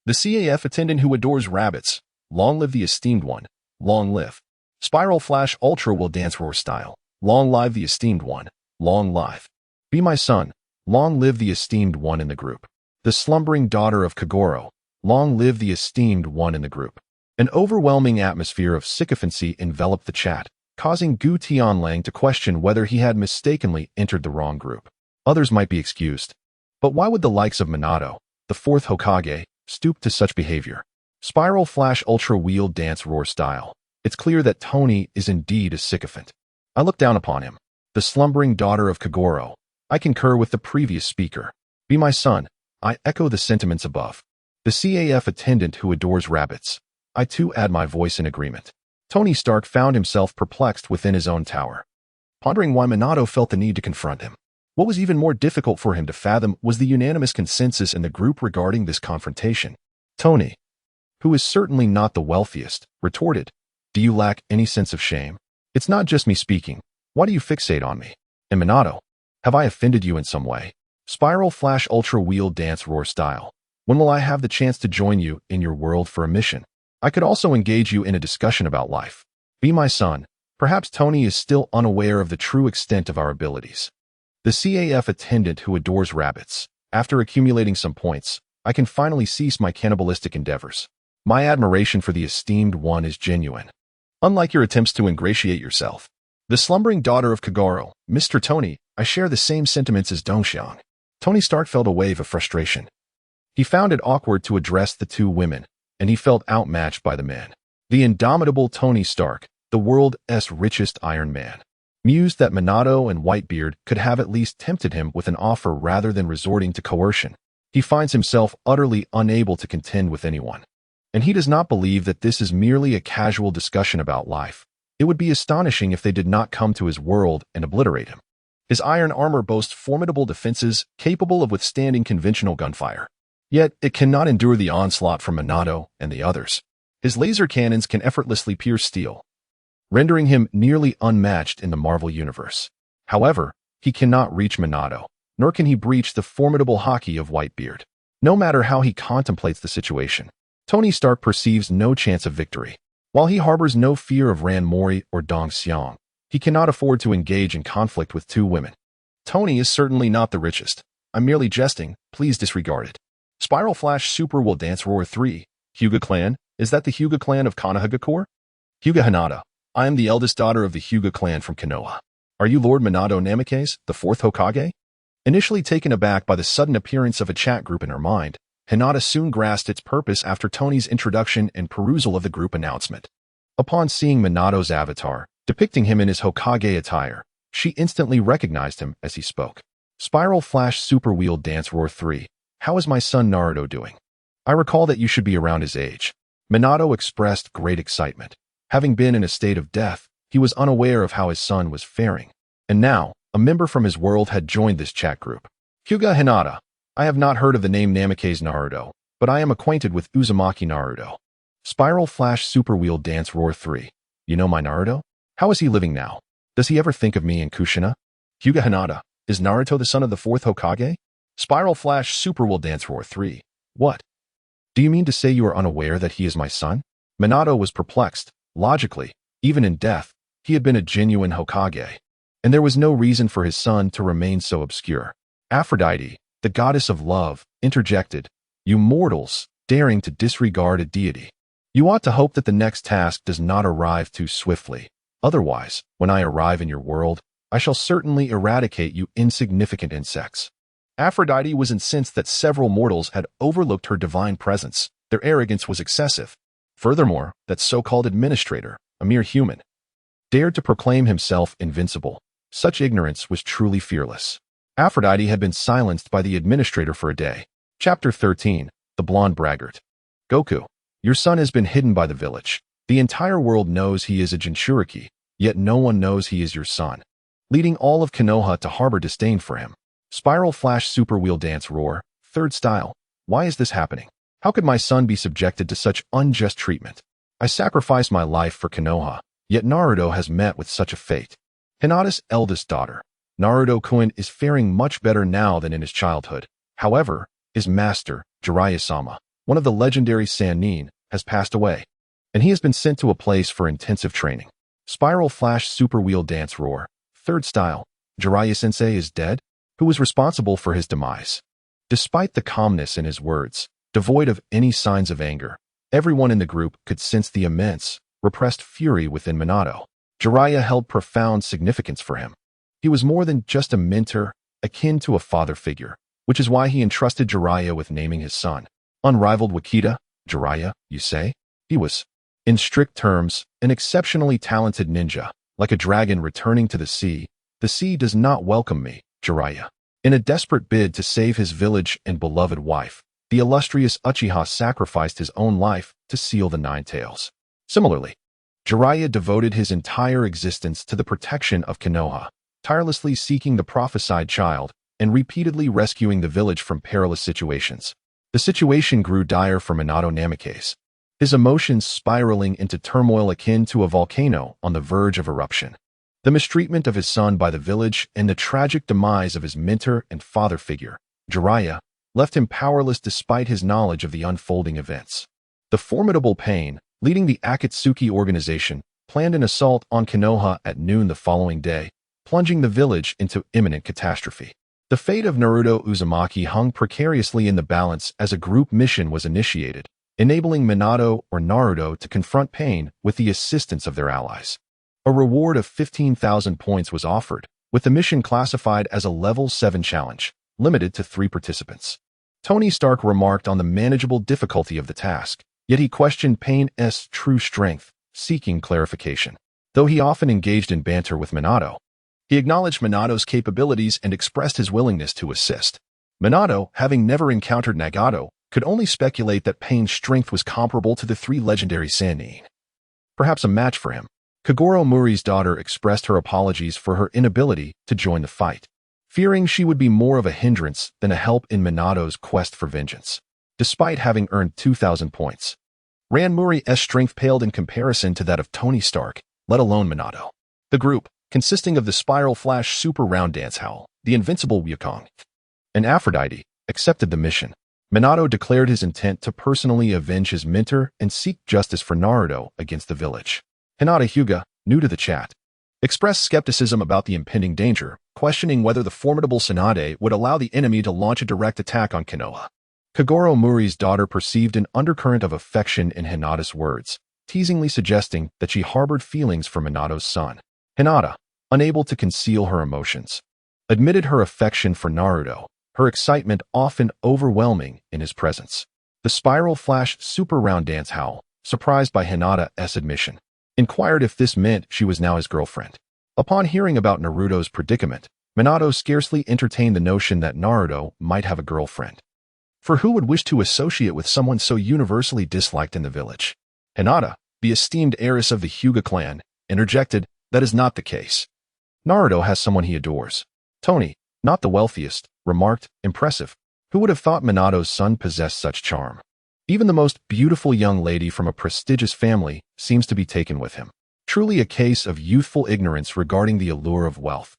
The CAF attendant who adores rabbits, "Long live the esteemed one, long live." Spiral Flash Ultra will dance roar style, "Long live the esteemed one, long live." Be my son, long live the esteemed one in the group. The slumbering daughter of Kagoro, long live the esteemed one in the group. An overwhelming atmosphere of sycophancy enveloped the chat, causing Gu Tianlang to question whether he had mistakenly entered the wrong group. Others might be excused, but why would the likes of Minato, the 4th Hokage, stoop to such behavior? Spiral Flash Ultra Wheel Dance Roar style. It's clear that Tony is indeed a sycophant. I look down upon him. The slumbering daughter of Kagoro. I concur with the previous speaker. Be my son. I echo the sentiments above. The CAF attendant who adores rabbits. I too add my voice in agreement. Tony Stark found himself perplexed within his own tower, pondering why Minato felt the need to confront him. What was even more difficult for him to fathom was the unanimous consensus in the group regarding this confrontation. Tony, who is certainly not the wealthiest, retorted, "Do you lack any sense of shame? It's not just me speaking. Why do you fixate on me? And Minato, have I offended you in some way?" Spiral Flash Ultra Wheel Dance Roar style. When will I have the chance to join you in your world for a mission? I could also engage you in a discussion about life. Be my son. Perhaps Tony is still unaware of the true extent of our abilities. The CAF attendant who adores rabbits. After accumulating some points, I can finally cease my cannibalistic endeavors. My admiration for the esteemed one is genuine. Unlike your attempts to ingratiate yourself. The slumbering daughter of Kagoro, Mr. Tony, I share the same sentiments as Dongxiang. Tony Stark felt a wave of frustration. He found it awkward to address the two women, and he felt outmatched by the men. The indomitable Tony Stark, the world's richest Iron Man, mused that Minato and Whitebeard could have at least tempted him with an offer rather than resorting to coercion. He finds himself utterly unable to contend with anyone. And he does not believe that this is merely a casual discussion about life. It would be astonishing if they did not come to his world and obliterate him. His iron armor boasts formidable defenses capable of withstanding conventional gunfire. Yet, it cannot endure the onslaught from Minato and the others. His laser cannons can effortlessly pierce steel, rendering him nearly unmatched in the Marvel Universe. However, he cannot reach Minato, nor can he breach the formidable haki of Whitebeard. No matter how he contemplates the situation, Tony Stark perceives no chance of victory. While he harbors no fear of Ran Mori or Dong Xiang, he cannot afford to engage in conflict with two women. Tony is certainly not the richest. I'm merely jesting, please disregard it. Spiral Flash Super Will Dance Roar 3. Hyuga Clan? Is that the Hyuga Clan of Konoha Core? Hyuga Hinata. I am the eldest daughter of the Hyuga Clan from Konoha. Are you Lord Minato Namikaze, the fourth Hokage? Initially taken aback by the sudden appearance of a chat group in her mind, Hinata soon grasped its purpose after Tony's introduction and perusal of the group announcement. Upon seeing Minato's avatar, depicting him in his Hokage attire, she instantly recognized him as he spoke. Spiral Flash Super Wheel Dance Roar 3. How is my son Naruto doing? I recall that you should be around his age. Minato expressed great excitement. Having been in a state of death, he was unaware of how his son was faring. And now, a member from his world had joined this chat group. Hyuga Hinata. I have not heard of the name Namikaze Naruto, but I am acquainted with Uzumaki Naruto. Spiral Flash Super Wheel Dance Roar 3. You know my Naruto? How is he living now? Does he ever think of me in Kushina? Hyuga Hinata. Is Naruto the son of the fourth Hokage? Spiral Flash Super Wheel Dance Roar 3. What? Do you mean to say you are unaware that he is my son? Minato was perplexed. Logically, even in death, he had been a genuine Hokage, and there was no reason for his son to remain so obscure. Aphrodite, the goddess of love, interjected, You mortals, daring to disregard a deity. You ought to hope that the next task does not arrive too swiftly. Otherwise, when I arrive in your world, I shall certainly eradicate you insignificant insects. Aphrodite was incensed that several mortals had overlooked her divine presence. Their arrogance was excessive. Furthermore, that so-called administrator, a mere human, dared to proclaim himself invincible. Such ignorance was truly fearless. Aphrodite had been silenced by the administrator for a day. Chapter 13. The Blonde Braggart. Goku, your son has been hidden by the village. The entire world knows he is a Jinchuriki, yet no one knows he is your son, leading all of Konoha to harbor disdain for him. Spiral Flash Super Wheel Dance Roar, third style. Why is this happening? How could my son be subjected to such unjust treatment? I sacrificed my life for Konoha, yet Naruto has met with such a fate. Hinata's eldest daughter, Naruto-kun, is faring much better now than in his childhood. However, his master, Jiraiya-sama, one of the legendary Sannin, has passed away, and he has been sent to a place for intensive training. Spiral Flash Super Wheel Dance Roar, third style. Jiraiya-sensei is dead? Who was responsible for his demise? Despite the calmness in his words, devoid of any signs of anger, everyone in the group could sense the immense, repressed fury within Minato. Jiraiya held profound significance for him. He was more than just a mentor, akin to a father figure, which is why he entrusted Jiraiya with naming his son. Unrivaled Wakita, Jiraiya, you say? He was, in strict terms, an exceptionally talented ninja, like a dragon returning to the sea. The sea does not welcome me, Jiraiya. In a desperate bid to save his village and beloved wife, the illustrious Uchiha sacrificed his own life to seal the Nine Tails. Similarly, Jiraiya devoted his entire existence to the protection of Konoha, tirelessly seeking the prophesied child and repeatedly rescuing the village from perilous situations. The situation grew dire for Minato Namikaze, his emotions spiraling into turmoil akin to a volcano on the verge of eruption. The mistreatment of his son by the village and the tragic demise of his mentor and father figure, Jiraiya, left him powerless despite his knowledge of the unfolding events. The formidable Pain, leading the Akatsuki organization, planned an assault on Konoha at noon the following day, plunging the village into imminent catastrophe. The fate of Naruto Uzumaki hung precariously in the balance as a group mission was initiated, enabling Minato or Naruto to confront Pain with the assistance of their allies. A reward of 15,000 points was offered, with the mission classified as a Level 7 challenge, limited to 3 participants. Tony Stark remarked on the manageable difficulty of the task, yet he questioned Pain's true strength, seeking clarification. Though he often engaged in banter with Minato, he acknowledged Minato's capabilities and expressed his willingness to assist. Minato, having never encountered Nagato, could only speculate that Pain's strength was comparable to the 3 legendary Sannin. Perhaps a match for him. Kagoro Muri's daughter expressed her apologies for her inability to join the fight, fearing she would be more of a hindrance than a help in Minato's quest for vengeance. Despite having earned 2,000 points, Ran Muri's strength paled in comparison to that of Tony Stark, let alone Minato. The group, consisting of the Spiral Flash Super Round Dance Howl, the Invincible Wukong, and Aphrodite, accepted the mission. Minato declared his intent to personally avenge his mentor and seek justice for Naruto against the village. Hinata Hyuga, new to the chat, expressed skepticism about the impending danger, questioning whether the formidable Tsunade would allow the enemy to launch a direct attack on Konoha. Kagoro Muri's daughter perceived an undercurrent of affection in Hinata's words, teasingly suggesting that she harbored feelings for Minato's son. Hinata, unable to conceal her emotions, admitted her affection for Naruto, her excitement often overwhelming in his presence. The Spiral Flash Super Round Dance Howl, surprised by Hinata's admission, inquired if this meant she was now his girlfriend. Upon hearing about Naruto's predicament, Minato scarcely entertained the notion that Naruto might have a girlfriend. For who would wish to associate with someone so universally disliked in the village? Hinata, the esteemed heiress of the Hyuga clan, interjected, "That is not the case. Naruto has someone he adores." Tony, not the wealthiest, remarked, "Impressive. Who would have thought Minato's son possessed such charm? Even the most beautiful young lady from a prestigious family seems to be taken with him. Truly a case of youthful ignorance regarding the allure of wealth,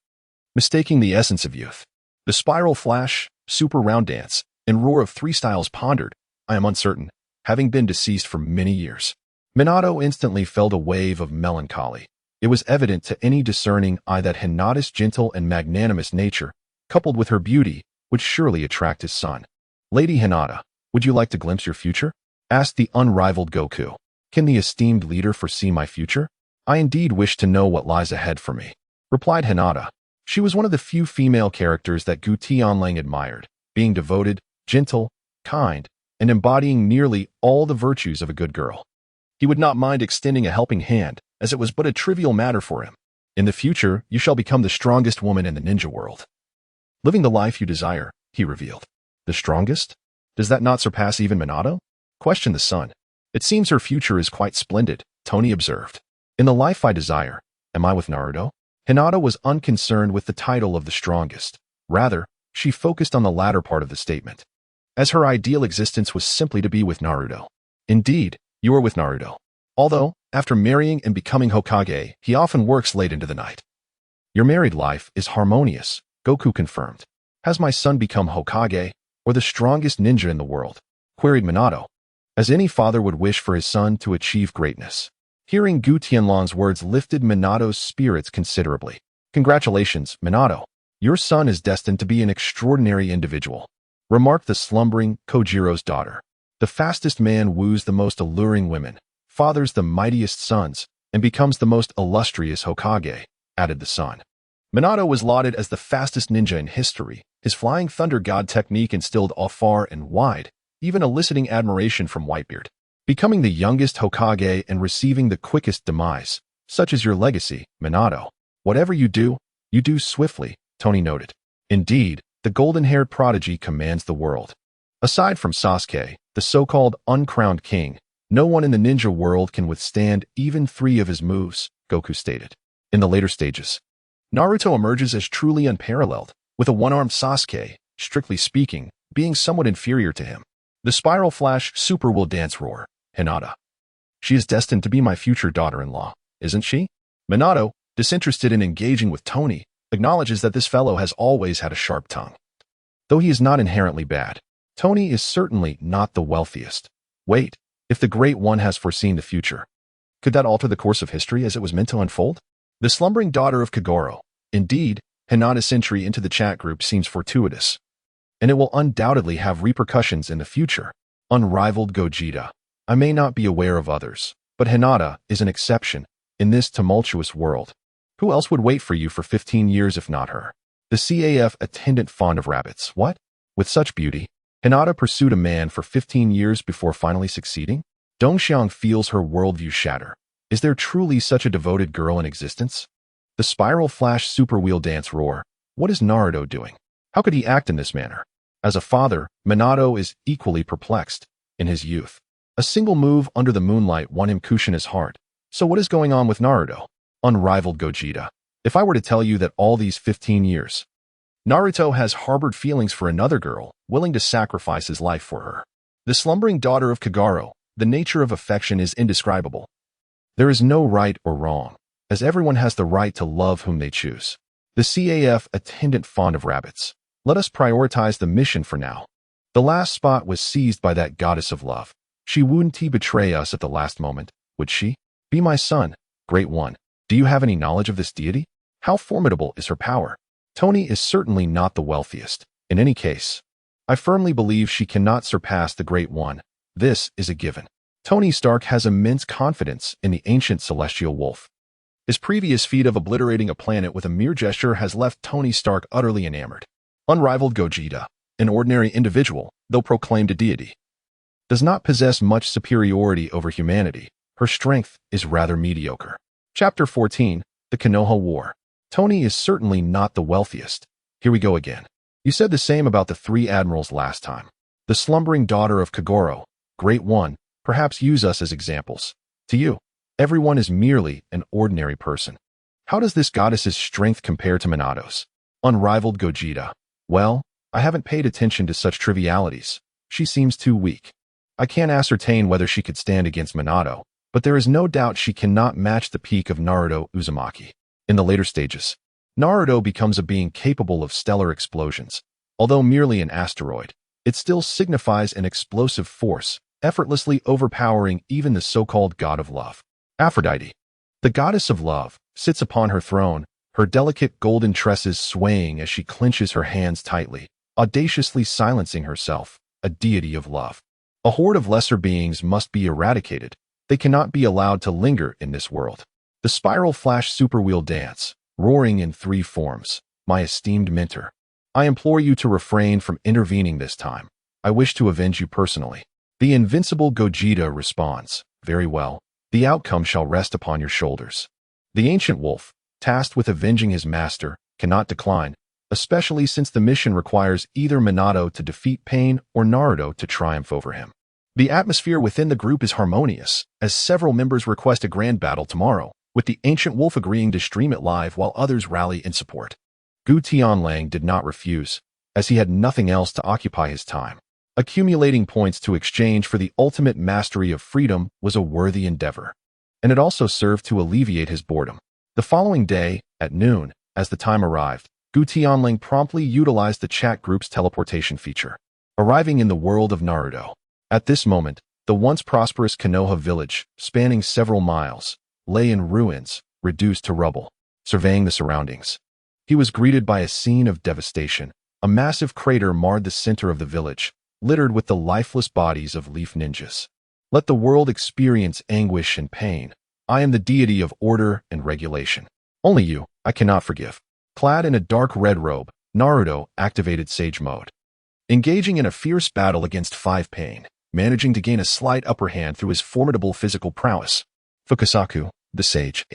mistaking the essence of youth." The Spiral Flash, Super Round Dance, and Roar of Three Styles pondered, "I am uncertain, having been deceased for many years." Minato instantly felt a wave of melancholy. It was evident to any discerning eye that Hinata's gentle and magnanimous nature, coupled with her beauty, would surely attract his son. "Lady Hinata, would you like to glimpse your future?" asked the unrivaled Goku. "Can the esteemed leader foresee my future? I indeed wish to know what lies ahead for me," replied Hinata. She was one of the few female characters that Gu Tianlang admired, being devoted, gentle, kind, and embodying nearly all the virtues of a good girl. He would not mind extending a helping hand, as it was but a trivial matter for him. "In the future, you shall become the strongest woman in the ninja world, living the life you desire," he revealed. "The strongest? Does that not surpass even Minato?" questioned the son. "It seems her future is quite splendid," Tony observed. "In the life I desire, am I with Naruto?" Hinata was unconcerned with the title of the strongest. Rather, she focused on the latter part of the statement, as her ideal existence was simply to be with Naruto. "Indeed, you are with Naruto. Although, after marrying and becoming Hokage, he often works late into the night." "Your married life is harmonious," Goku confirmed. "Has my son become Hokage, or the strongest ninja in the world?" queried Minato, as any father would wish for his son to achieve greatness. Hearing Gu Tianlang's words lifted Minato's spirits considerably. "Congratulations, Minato. Your son is destined to be an extraordinary individual," remarked the slumbering Kojiro's daughter. "The fastest man woos the most alluring women, fathers the mightiest sons, and becomes the most illustrious Hokage," added the son. Minato was lauded as the fastest ninja in history. His flying thunder god technique instilled awe far and wide, even eliciting admiration from Whitebeard. "Becoming the youngest Hokage and receiving the quickest demise. Such is your legacy, Minato. Whatever you do swiftly," Tony noted. "Indeed, the golden-haired prodigy commands the world. Aside from Sasuke, the so-called uncrowned king, no one in the ninja world can withstand even 3 of his moves," Goku stated. In the later stages, Naruto emerges as truly unparalleled, with a one-armed Sasuke, strictly speaking, being somewhat inferior to him. The Spiral Flash Super will dance roar. Hinata. "She is destined to be my future daughter-in-law, isn't she?" Minato, disinterested in engaging with Tony, acknowledges that this fellow has always had a sharp tongue. Though he is not inherently bad, Tony is certainly not the wealthiest. Wait, if the Great One has foreseen the future, could that alter the course of history as it was meant to unfold? The slumbering daughter of Kagoro. Indeed, Hinata's entry into the chat group seems fortuitous, and it will undoubtedly have repercussions in the future. Unrivaled Gogeta. "I may not be aware of others, but Hinata is an exception in this tumultuous world. Who else would wait for you for 15 years if not her?" The CAF attendant fond of rabbits. "What? With such beauty, Hinata pursued a man for 15 years before finally succeeding?" Dongxiang feels her worldview shatter. Is there truly such a devoted girl in existence? The Spiral Flash Super Wheel Dance roar. What is Naruto doing? How could he act in this manner? As a father, Minato is equally perplexed. In his youth, a single move under the moonlight won him Kushina's heart. So what is going on with Naruto? Unrivaled Gogeta. If I were to tell you that all these 15 years, Naruto has harbored feelings for another girl, willing to sacrifice his life for her. The slumbering daughter of Kagoro. The nature of affection is indescribable. There is no right or wrong, as everyone has the right to love whom they choose. The CAF attendant fond of rabbits. Let us prioritize the mission for now. The last spot was seized by that goddess of love. She wouldn't betray us at the last moment, would she? Be my son, great one. Do you have any knowledge of this deity? How formidable is her power? Tony is certainly not the wealthiest. In any case, I firmly believe she cannot surpass the Great One. This is a given. Tony Stark has immense confidence in the ancient celestial wolf. His previous feat of obliterating a planet with a mere gesture has left Tony Stark utterly enamored. Unrivaled Gogeta, an ordinary individual, though proclaimed a deity, does not possess much superiority over humanity. Her strength is rather mediocre. Chapter 14, The Konoha War. Tony is certainly not the wealthiest. Here we go again. You said the same about the three admirals last time. The slumbering daughter of Kagoro, Great One, perhaps use us as examples. To you, everyone is merely an ordinary person. How does this goddess's strength compare to Minato's? Unrivaled Gogeta. Well, I haven't paid attention to such trivialities. She seems too weak. I can't ascertain whether she could stand against Minato, but there is no doubt she cannot match the peak of Naruto Uzumaki. In the later stages, Naruto becomes a being capable of stellar explosions. Although merely an asteroid, it still signifies an explosive force, effortlessly overpowering even the so-called god of love. Aphrodite, the goddess of love, sits upon her throne, her delicate golden tresses swaying as she clenches her hands tightly, audaciously silencing herself, a deity of love. A horde of lesser beings must be eradicated. They cannot be allowed to linger in this world. The Spiral Flash Superwheel Dance, roaring in three forms. My esteemed mentor, I implore you to refrain from intervening this time. I wish to avenge you personally. The invincible Gogeta responds, very well. The outcome shall rest upon your shoulders. The ancient wolf, tasked with avenging his master, cannot decline, especially since the mission requires either Minato to defeat Pain or Naruto to triumph over him. The atmosphere within the group is harmonious, as several members request a grand battle tomorrow, with the ancient wolf agreeing to stream it live while others rally in support. Gu Tianlang did not refuse, as he had nothing else to occupy his time. Accumulating points to exchange for the ultimate mastery of freedom was a worthy endeavor, and it also served to alleviate his boredom. The following day, at noon, as the time arrived, Gu Tianlang promptly utilized the chat group's teleportation feature, arriving in the world of Naruto. At this moment, the once prosperous Konoha village, spanning several miles, lay in ruins, reduced to rubble. Surveying the surroundings, he was greeted by a scene of devastation. A massive crater marred the center of the village, littered with the lifeless bodies of leaf ninjas. Let the world experience anguish and pain. I am the deity of order and regulation. Only you, I cannot forgive. Clad in a dark red robe, Naruto activated Sage Mode, engaging in a fierce battle against 5 Pain, managing to gain a slight upper hand through his formidable physical prowess. Fukasaku, the sage,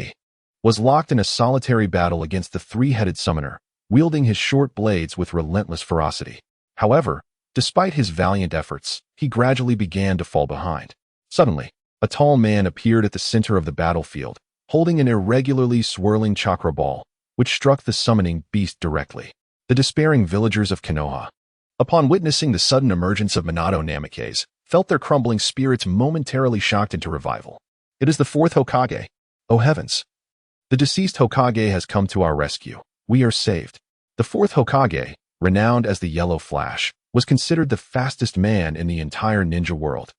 was locked in a solitary battle against the three-headed summoner, wielding his short blades with relentless ferocity. However, despite his valiant efforts, he gradually began to fall behind. Suddenly, a tall man appeared at the center of the battlefield, holding an irregularly swirling chakra ball, which struck the summoning beast directly. The despairing villagers of Konoha, upon witnessing the sudden emergence of Minato Namikaze, felt their crumbling spirits momentarily shocked into revival. It is the 4th Hokage. Oh heavens! The deceased Hokage has come to our rescue. We are saved. The 4th Hokage, renowned as the Yellow Flash, was considered the fastest man in the entire ninja world.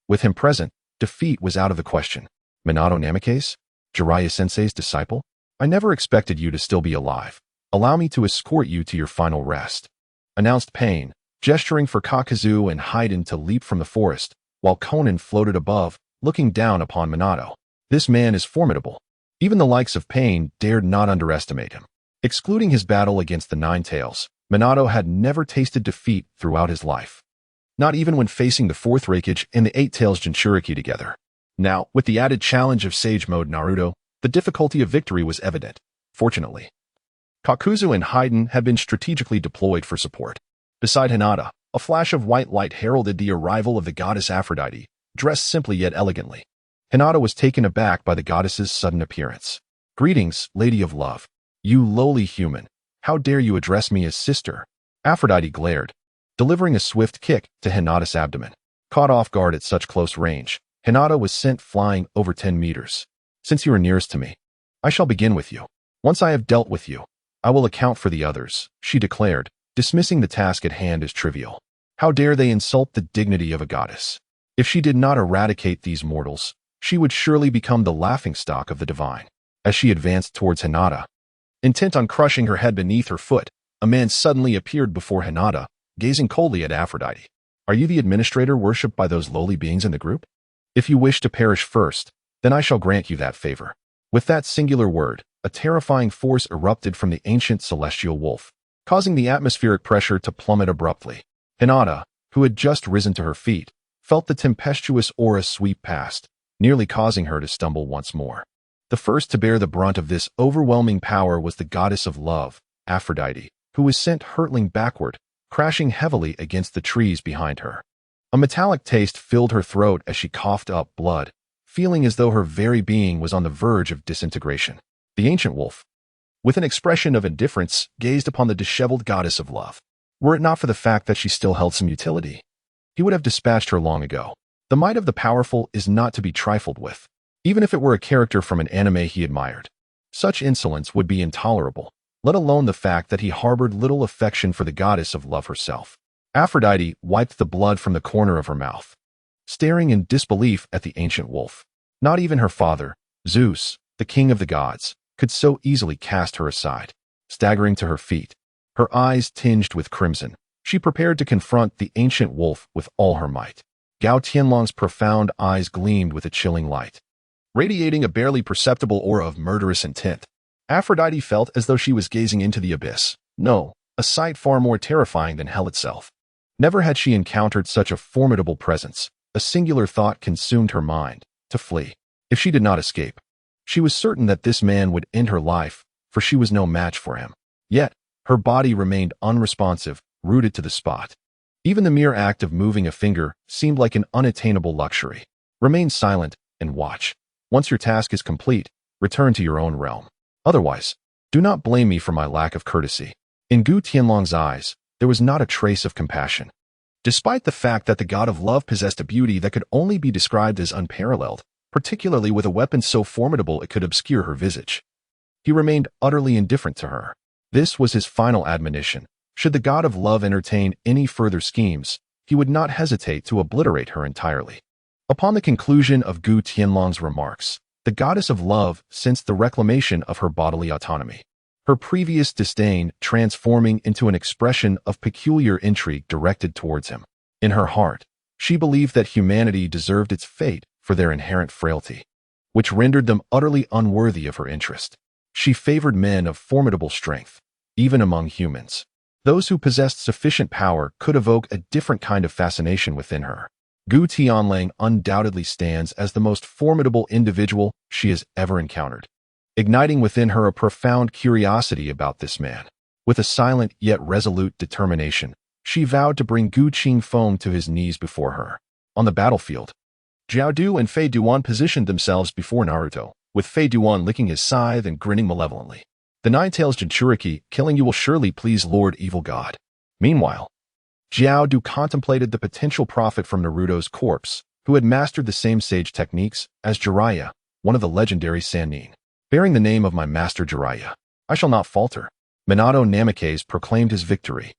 With him present, defeat was out of the question. Minato Namikaze? Jiraiya-sensei's disciple? I never expected you to still be alive. Allow me to escort you to your final rest, announced Pain, gesturing for Kakazu and Haiden to leap from the forest, while Conan floated above, looking down upon Minato. This man is formidable. Even the likes of Pain dared not underestimate him. Excluding his battle against the Nine Tails, Minato had never tasted defeat throughout his life. Not even when facing the 4th Raikage and the 8 Tails Jinchuriki together. Now, with the added challenge of Sage Mode Naruto, the difficulty of victory was evident. Fortunately, Kakuzu and Haiden had been strategically deployed for support. Beside Hinata, a flash of white light heralded the arrival of the goddess Aphrodite, dressed simply yet elegantly. Hinata was taken aback by the goddess's sudden appearance. Greetings, Lady of Love. You lowly human. How dare you address me as sister? Aphrodite glared, delivering a swift kick to Hinata's abdomen. Caught off guard at such close range, Hinata was sent flying over 10 meters. Since you are nearest to me, I shall begin with you. Once I have dealt with you, I will account for the others, she declared, dismissing the task at hand as trivial. How dare they insult the dignity of a goddess? If she did not eradicate these mortals, she would surely become the laughingstock of the divine. As she advanced towards Hinata, intent on crushing her head beneath her foot, a man suddenly appeared before Hinata, gazing coldly at Aphrodite. Are you the administrator worshipped by those lowly beings in the group? If you wish to perish first, then I shall grant you that favor. With that singular word, a terrifying force erupted from the ancient celestial wolf, causing the atmospheric pressure to plummet abruptly. Hinata, who had just risen to her feet, felt the tempestuous aura sweep past, nearly causing her to stumble once more. The first to bear the brunt of this overwhelming power was the goddess of love, Aphrodite, who was sent hurtling backward, crashing heavily against the trees behind her. A metallic taste filled her throat as she coughed up blood, feeling as though her very being was on the verge of disintegration. The ancient wolf, with an expression of indifference, gazed upon the disheveled goddess of love. Were it not for the fact that she still held some utility, he would have dispatched her long ago. The might of the powerful is not to be trifled with, even if it were a character from an anime he admired. Such insolence would be intolerable, let alone the fact that he harbored little affection for the goddess of love herself. Aphrodite wiped the blood from the corner of her mouth, staring in disbelief at the ancient wolf. Not even her father, Zeus, the king of the gods, could so easily cast her aside. Staggering to her feet, her eyes tinged with crimson, she prepared to confront the ancient wolf with all her might. Gao Tianlong's profound eyes gleamed with a chilling light, radiating a barely perceptible aura of murderous intent. Aphrodite felt as though she was gazing into the abyss. No, a sight far more terrifying than hell itself. Never had she encountered such a formidable presence. A singular thought consumed her mind: to flee. If she did not escape, she was certain that this man would end her life, for she was no match for him. Yet, her body remained unresponsive, rooted to the spot. Even the mere act of moving a finger seemed like an unattainable luxury. Remain silent and watch. Once your task is complete, return to your own realm. Otherwise, do not blame me for my lack of courtesy. In Gu Tianlong's eyes, there was not a trace of compassion. Despite the fact that the god of love possessed a beauty that could only be described as unparalleled, particularly with a weapon so formidable it could obscure her visage, he remained utterly indifferent to her. This was his final admonition. Should the god of love entertain any further schemes, he would not hesitate to obliterate her entirely. Upon the conclusion of Gu Tianlong's remarks, the goddess of love sensed the reclamation of her bodily autonomy, her previous disdain transforming into an expression of peculiar intrigue directed towards him. In her heart, she believed that humanity deserved its fate for their inherent frailty, which rendered them utterly unworthy of her interest. She favored men of formidable strength, even among humans. Those who possessed sufficient power could evoke a different kind of fascination within her. Gu Tianlang undoubtedly stands as the most formidable individual she has ever encountered, igniting within her a profound curiosity about this man. With a silent yet resolute determination, she vowed to bring Gu Qingfeng to his knees before her. On the battlefield, Jiao Du and Fei Duan positioned themselves before Naruto, with Fei Duan licking his scythe and grinning malevolently. The Nine-Tails Jinchuriki, killing you will surely please Lord Evil God. Meanwhile, Jiao Du contemplated the potential profit from Naruto's corpse, who had mastered the same sage techniques as Jiraiya, one of the legendary Sannin. Bearing the name of my master Jiraiya, I shall not falter. Minato Namikaze proclaimed his victory,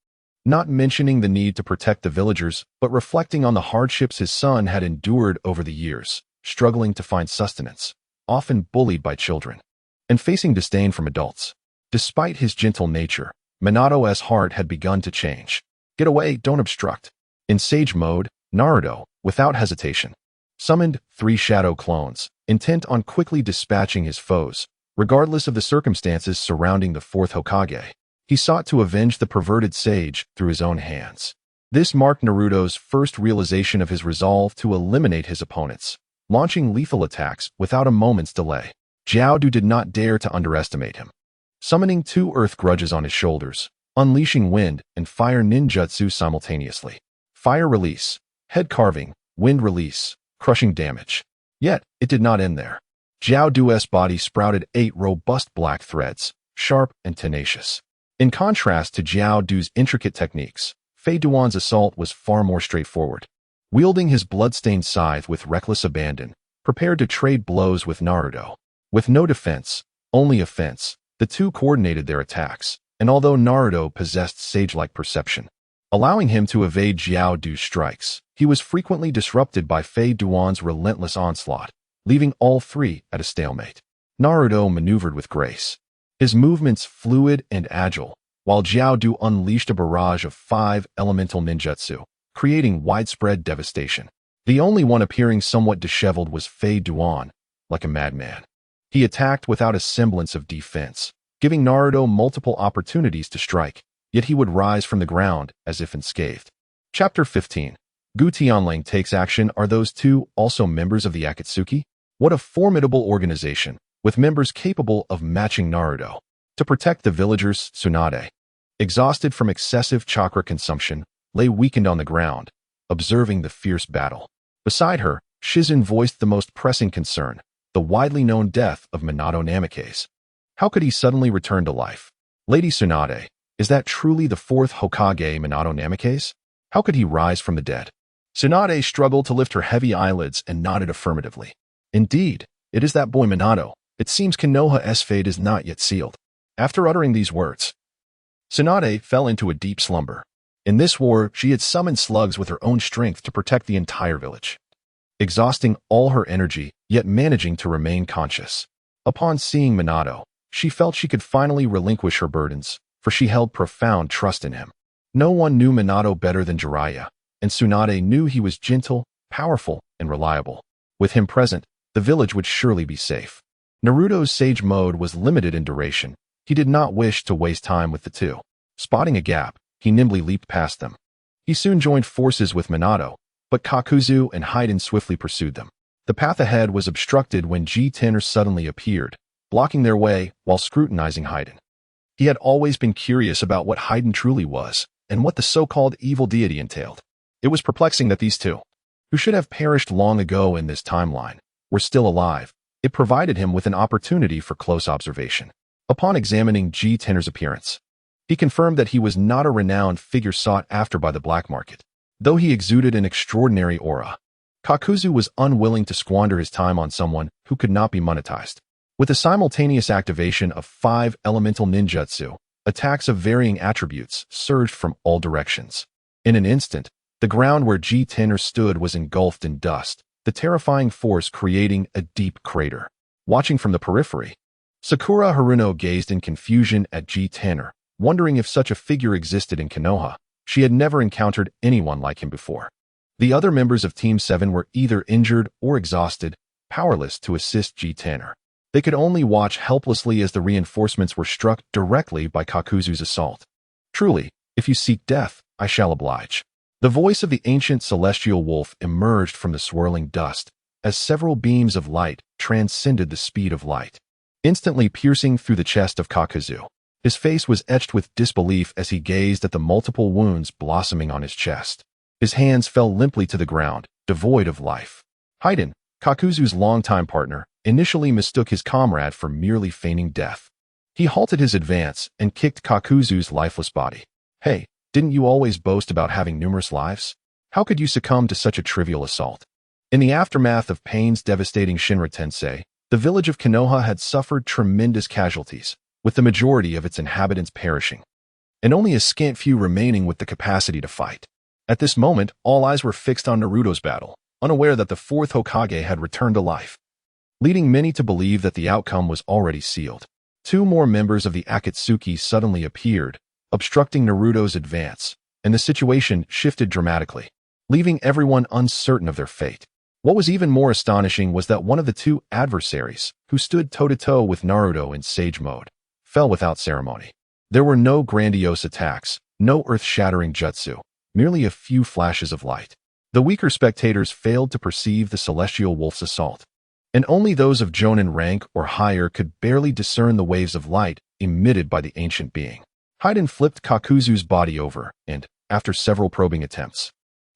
not mentioning the need to protect the villagers, but reflecting on the hardships his son had endured over the years, struggling to find sustenance, often bullied by children, and facing disdain from adults. Despite his gentle nature, Minato's heart had begun to change. Get away, don't obstruct. In sage mode, Naruto, without hesitation, summoned 3 shadow clones, intent on quickly dispatching his foes, regardless of the circumstances surrounding the 4th Hokage. He sought to avenge the perverted sage through his own hands. This marked Naruto's first realization of his resolve to eliminate his opponents, launching lethal attacks without a moment's delay. Jiao Du did not dare to underestimate him. Summoning 2 earth grudges on his shoulders, unleashing wind and fire ninjutsu simultaneously. Fire release, head carving, wind release, crushing damage. Yet, it did not end there. Jiao Du's body sprouted 8 robust black threads, sharp and tenacious. In contrast to Jiao Du's intricate techniques, Fei Duan's assault was far more straightforward. Wielding his blood-stained scythe with reckless abandon, prepared to trade blows with Naruto. With no defense, only offense, the two coordinated their attacks, and although Naruto possessed sage-like perception, allowing him to evade Xiao Du's strikes. He was frequently disrupted by Fei Duan's relentless onslaught, leaving all three at a stalemate. Naruto maneuvered with grace, his movements fluid and agile, while Xiao Du unleashed a barrage of 5 elemental ninjutsu, creating widespread devastation. The only one appearing somewhat disheveled was Fei Duan, like a madman. He attacked without a semblance of defense, giving Naruto multiple opportunities to strike, yet he would rise from the ground as if unscathed. Chapter 15. Gu Tianling takes action. Are those two also members of the Akatsuki? What a formidable organization, with members capable of matching Naruto. To protect the villagers, Tsunade, exhausted from excessive chakra consumption, lay weakened on the ground, observing the fierce battle. Beside her, Shizun voiced the most pressing concern, the widely known death of Minato Namikaze. How could he suddenly return to life? Lady Tsunade, is that truly the 4th Hokage Minato Namikaze? How could he rise from the dead? Tsunade struggled to lift her heavy eyelids and nodded affirmatively. Indeed, it is that boy Minato. It seems Konoha's fate is not yet sealed. After uttering these words, Tsunade fell into a deep slumber. In this war, she had summoned slugs with her own strength to protect the entire village, exhausting all her energy, yet managing to remain conscious. Upon seeing Minato, she felt she could finally relinquish her burdens, for she held profound trust in him. No one knew Minato better than Jiraiya, and Tsunade knew he was gentle, powerful, and reliable. With him present, the village would surely be safe. Naruto's Sage Mode was limited in duration. He did not wish to waste time with the two. Spotting a gap, he nimbly leaped past them. He soon joined forces with Minato, but Kakuzu and Haiden swiftly pursued them. The path ahead was obstructed when G-Tenor suddenly appeared, blocking their way while scrutinizing Haiden. He had always been curious about what Haiden truly was, and what the so-called evil deity entailed. It was perplexing that these two, who should have perished long ago in this timeline, were still alive. It provided him with an opportunity for close observation. Upon examining G-Tenor's appearance, he confirmed that he was not a renowned figure sought after by the black market. Though he exuded an extraordinary aura, Kakuzu was unwilling to squander his time on someone who could not be monetized. With the simultaneous activation of 5 elemental ninjutsu, attacks of varying attributes surged from all directions. In an instant, the ground where G-Tenor stood was engulfed in dust, the terrifying force creating a deep crater. Watching from the periphery, Sakura Haruno gazed in confusion at G-Tenor, wondering if such a figure existed in Konoha. She had never encountered anyone like him before. The other members of Team 7 were either injured or exhausted, powerless to assist G-Tenor. They could only watch helplessly as the reinforcements were struck directly by Kakuzu's assault. Truly, if you seek death, I shall oblige. The voice of the ancient celestial wolf emerged from the swirling dust, as several beams of light transcended the speed of light, instantly piercing through the chest of Kakuzu. His face was etched with disbelief as he gazed at the multiple wounds blossoming on his chest. His hands fell limply to the ground, devoid of life. Haiden, Kakuzu's longtime partner, initially mistook his comrade for merely feigning death. He halted his advance and kicked Kakuzu's lifeless body. Hey, didn't you always boast about having numerous lives? How could you succumb to such a trivial assault? In the aftermath of Pain's devastating Shinra Tensei, the village of Konoha had suffered tremendous casualties, with the majority of its inhabitants perishing, and only a scant few remaining with the capacity to fight. At this moment, all eyes were fixed on Naruto's battle, unaware that the 4th Hokage had returned to life, leading many to believe that the outcome was already sealed. 2 more members of the Akatsuki suddenly appeared, obstructing Naruto's advance, and the situation shifted dramatically, leaving everyone uncertain of their fate. What was even more astonishing was that one of the 2 adversaries, who stood toe-to-toe with Naruto in Sage Mode, fell without ceremony. There were no grandiose attacks, no earth-shattering jutsu, merely a few flashes of light. The weaker spectators failed to perceive the celestial wolf's assault, and only those of Jonin rank or higher could barely discern the waves of light emitted by the ancient being. Haiden flipped Kakuzu's body over and, after several probing attempts,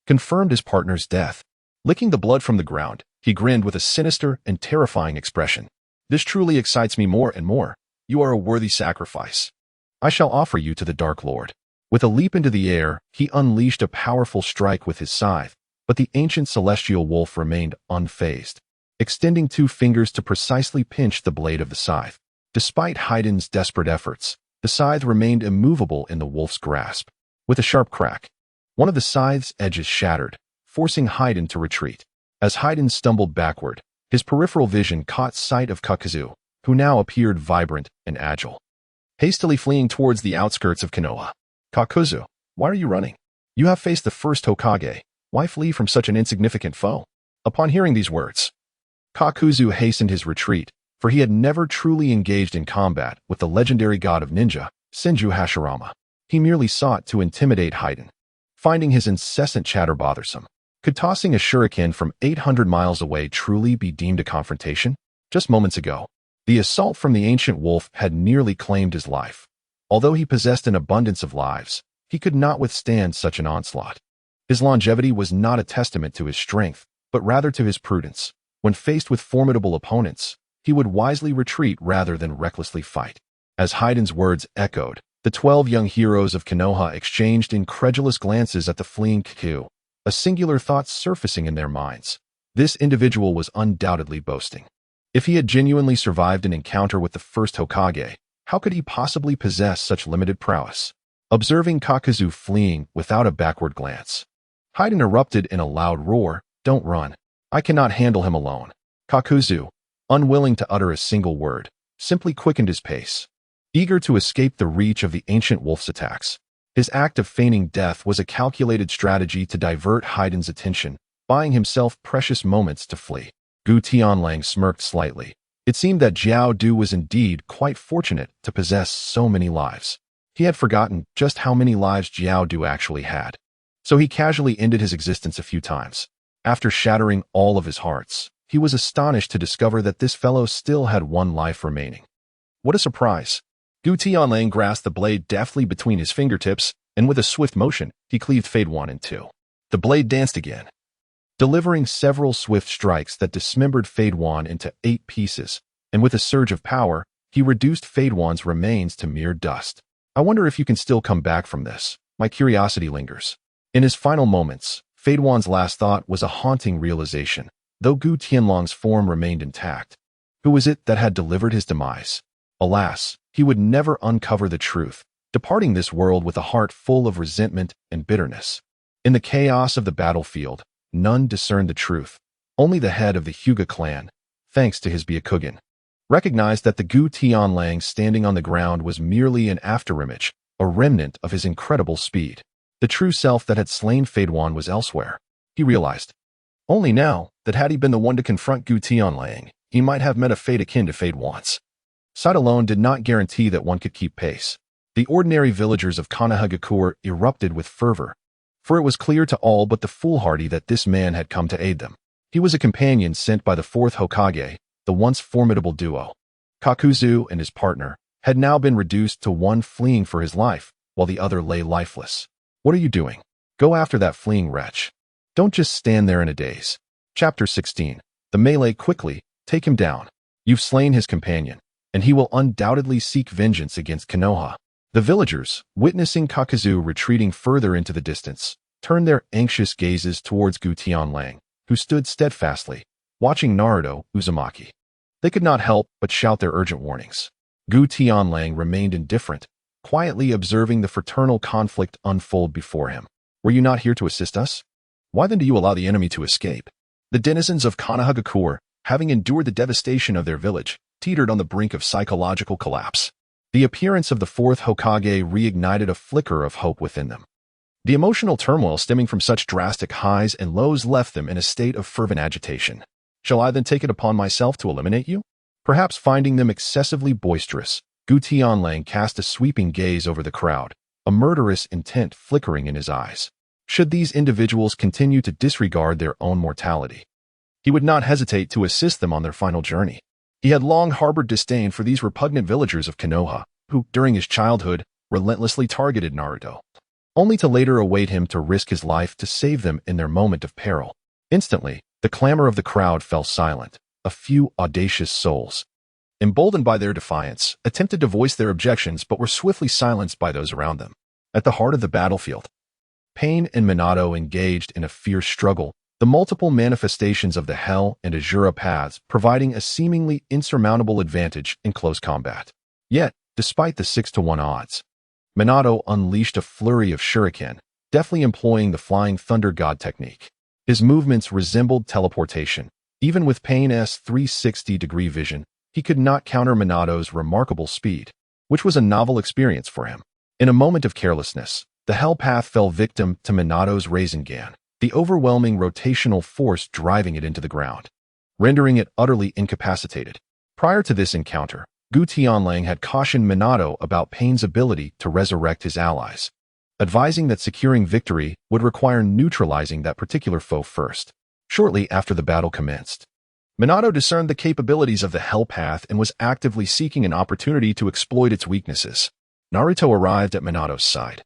confirmed his partner's death. Licking the blood from the ground, he grinned with a sinister and terrifying expression. This truly excites me more and more. You are a worthy sacrifice. I shall offer you to the Dark Lord. With a leap into the air, he unleashed a powerful strike with his scythe, but the ancient celestial wolf remained unfazed, extending 2 fingers to precisely pinch the blade of the scythe. Despite Haiden's desperate efforts, the scythe remained immovable in the wolf's grasp. With a sharp crack, One of the scythe's edges shattered, forcing Haiden to retreat. As Haiden stumbled backward, his peripheral vision caught sight of Kakuzu, who now appeared vibrant and agile. Hastily fleeing towards the outskirts of Konoha. Kakuzu, why are you running? You have faced the first Hokage. Why flee from such an insignificant foe? Upon hearing these words, Kakuzu hastened his retreat, for he had never truly engaged in combat with the legendary god of ninja, Senju Hashirama. He merely sought to intimidate Haiden. Finding his incessant chatter bothersome, could tossing a shuriken from 800 miles away truly be deemed a confrontation? Just moments ago, the assault from the ancient wolf had nearly claimed his life. Although he possessed an abundance of lives, he could not withstand such an onslaught. His longevity was not a testament to his strength, but rather to his prudence. When faced with formidable opponents, he would wisely retreat rather than recklessly fight. As Haiden's words echoed, the 12 young heroes of Konoha exchanged incredulous glances at the fleeing Kaku, a singular thought surfacing in their minds. This individual was undoubtedly boasting. If he had genuinely survived an encounter with the first Hokage, how could he possibly possess such limited prowess? Observing Kakuzu fleeing without a backward glance, Haiden erupted in a loud roar. Don't run. I cannot handle him alone. Kakuzu, unwilling to utter a single word, simply quickened his pace. Eager to escape the reach of the ancient wolf's attacks, his act of feigning death was a calculated strategy to divert Haiden's attention, buying himself precious moments to flee. Gu Tianlang smirked slightly. It seemed that Jiao Du was indeed quite fortunate to possess so many lives. He had forgotten just how many lives Jiao Du actually had. So he casually ended his existence a few times. After shattering all of his hearts, he was astonished to discover that this fellow still had one life remaining. What a surprise! Gu Tianlang grasped the blade deftly between his fingertips, and with a swift motion, he cleaved Fade Wan in two. The blade danced again, delivering several swift strikes that dismembered Fade Wan into 8 pieces, and with a surge of power, he reduced Fade Wan's remains to mere dust. I wonder if you can still come back from this. My curiosity lingers. In his final moments, Fade Wan's last thought was a haunting realization. Though Gu Tianlang's form remained intact, who was it that had delivered his demise? Alas, he would never uncover the truth, departing this world with a heart full of resentment and bitterness. In the chaos of the battlefield, none discerned the truth. Only the head of the Hyuga clan, thanks to his Byakugan, recognized that the Gu Tianlang standing on the ground was merely an afterimage, a remnant of his incredible speed. The true self that had slain Fade Wan was elsewhere. He realized only now that had he been the one to confront Gu Tianlang, he might have met a fate akin to Fade Wan's. Sight alone did not guarantee that one could keep pace. The ordinary villagers of Konohagakure erupted with fervor, for it was clear to all but the foolhardy that this man had come to aid them. He was a companion sent by the 4th Hokage, the once formidable duo. Kakuzu and his partner had now been reduced to one fleeing for his life, while the other lay lifeless. What are you doing? Go after that fleeing wretch. Don't just stand there in a daze. Chapter 16. The melee quickly, take him down. You've slain his companion, and he will undoubtedly seek vengeance against Konoha. The villagers, witnessing Kakuzu retreating further into the distance, turned their anxious gazes towards Gu Tianlang, who stood steadfastly, watching Naruto Uzumaki. They could not help but shout their urgent warnings. Gu Tianlang remained indifferent, quietly observing the fraternal conflict unfold before him. Were you not here to assist us? Why then do you allow the enemy to escape? The denizens of Konohagakure, having endured the devastation of their village, teetered on the brink of psychological collapse. The appearance of the 4th Hokage reignited a flicker of hope within them. The emotional turmoil stemming from such drastic highs and lows left them in a state of fervent agitation. Shall I then take it upon myself to eliminate you? Perhaps finding them excessively boisterous, Gu Tianlang cast a sweeping gaze over the crowd, a murderous intent flickering in his eyes. Should these individuals continue to disregard their own mortality, he would not hesitate to assist them on their final journey. He had long harbored disdain for these repugnant villagers of Konoha, who, during his childhood, relentlessly targeted Naruto, only to later await him to risk his life to save them in their moment of peril. Instantly, the clamor of the crowd fell silent. A few audacious souls, emboldened by their defiance, attempted to voice their objections but were swiftly silenced by those around them. At the heart of the battlefield, Pain and Minato engaged in a fierce struggle, the multiple manifestations of the Hell and Azura paths providing a seemingly insurmountable advantage in close combat. Yet, despite the 6-to-1 odds, Minato unleashed a flurry of shuriken, deftly employing the flying thunder god technique. His movements resembled teleportation. Even with Pain's 360-degree vision, he could not counter Minato's remarkable speed, which was a novel experience for him. In a moment of carelessness, the Hell Path fell victim to Minato's Rasengan, the overwhelming rotational force driving it into the ground, rendering it utterly incapacitated. Prior to this encounter, Gu Tianlang had cautioned Minato about Pain's ability to resurrect his allies, advising that securing victory would require neutralizing that particular foe first. Shortly after the battle commenced, Minato discerned the capabilities of the Hell Path and was actively seeking an opportunity to exploit its weaknesses. Naruto arrived at Minato's side.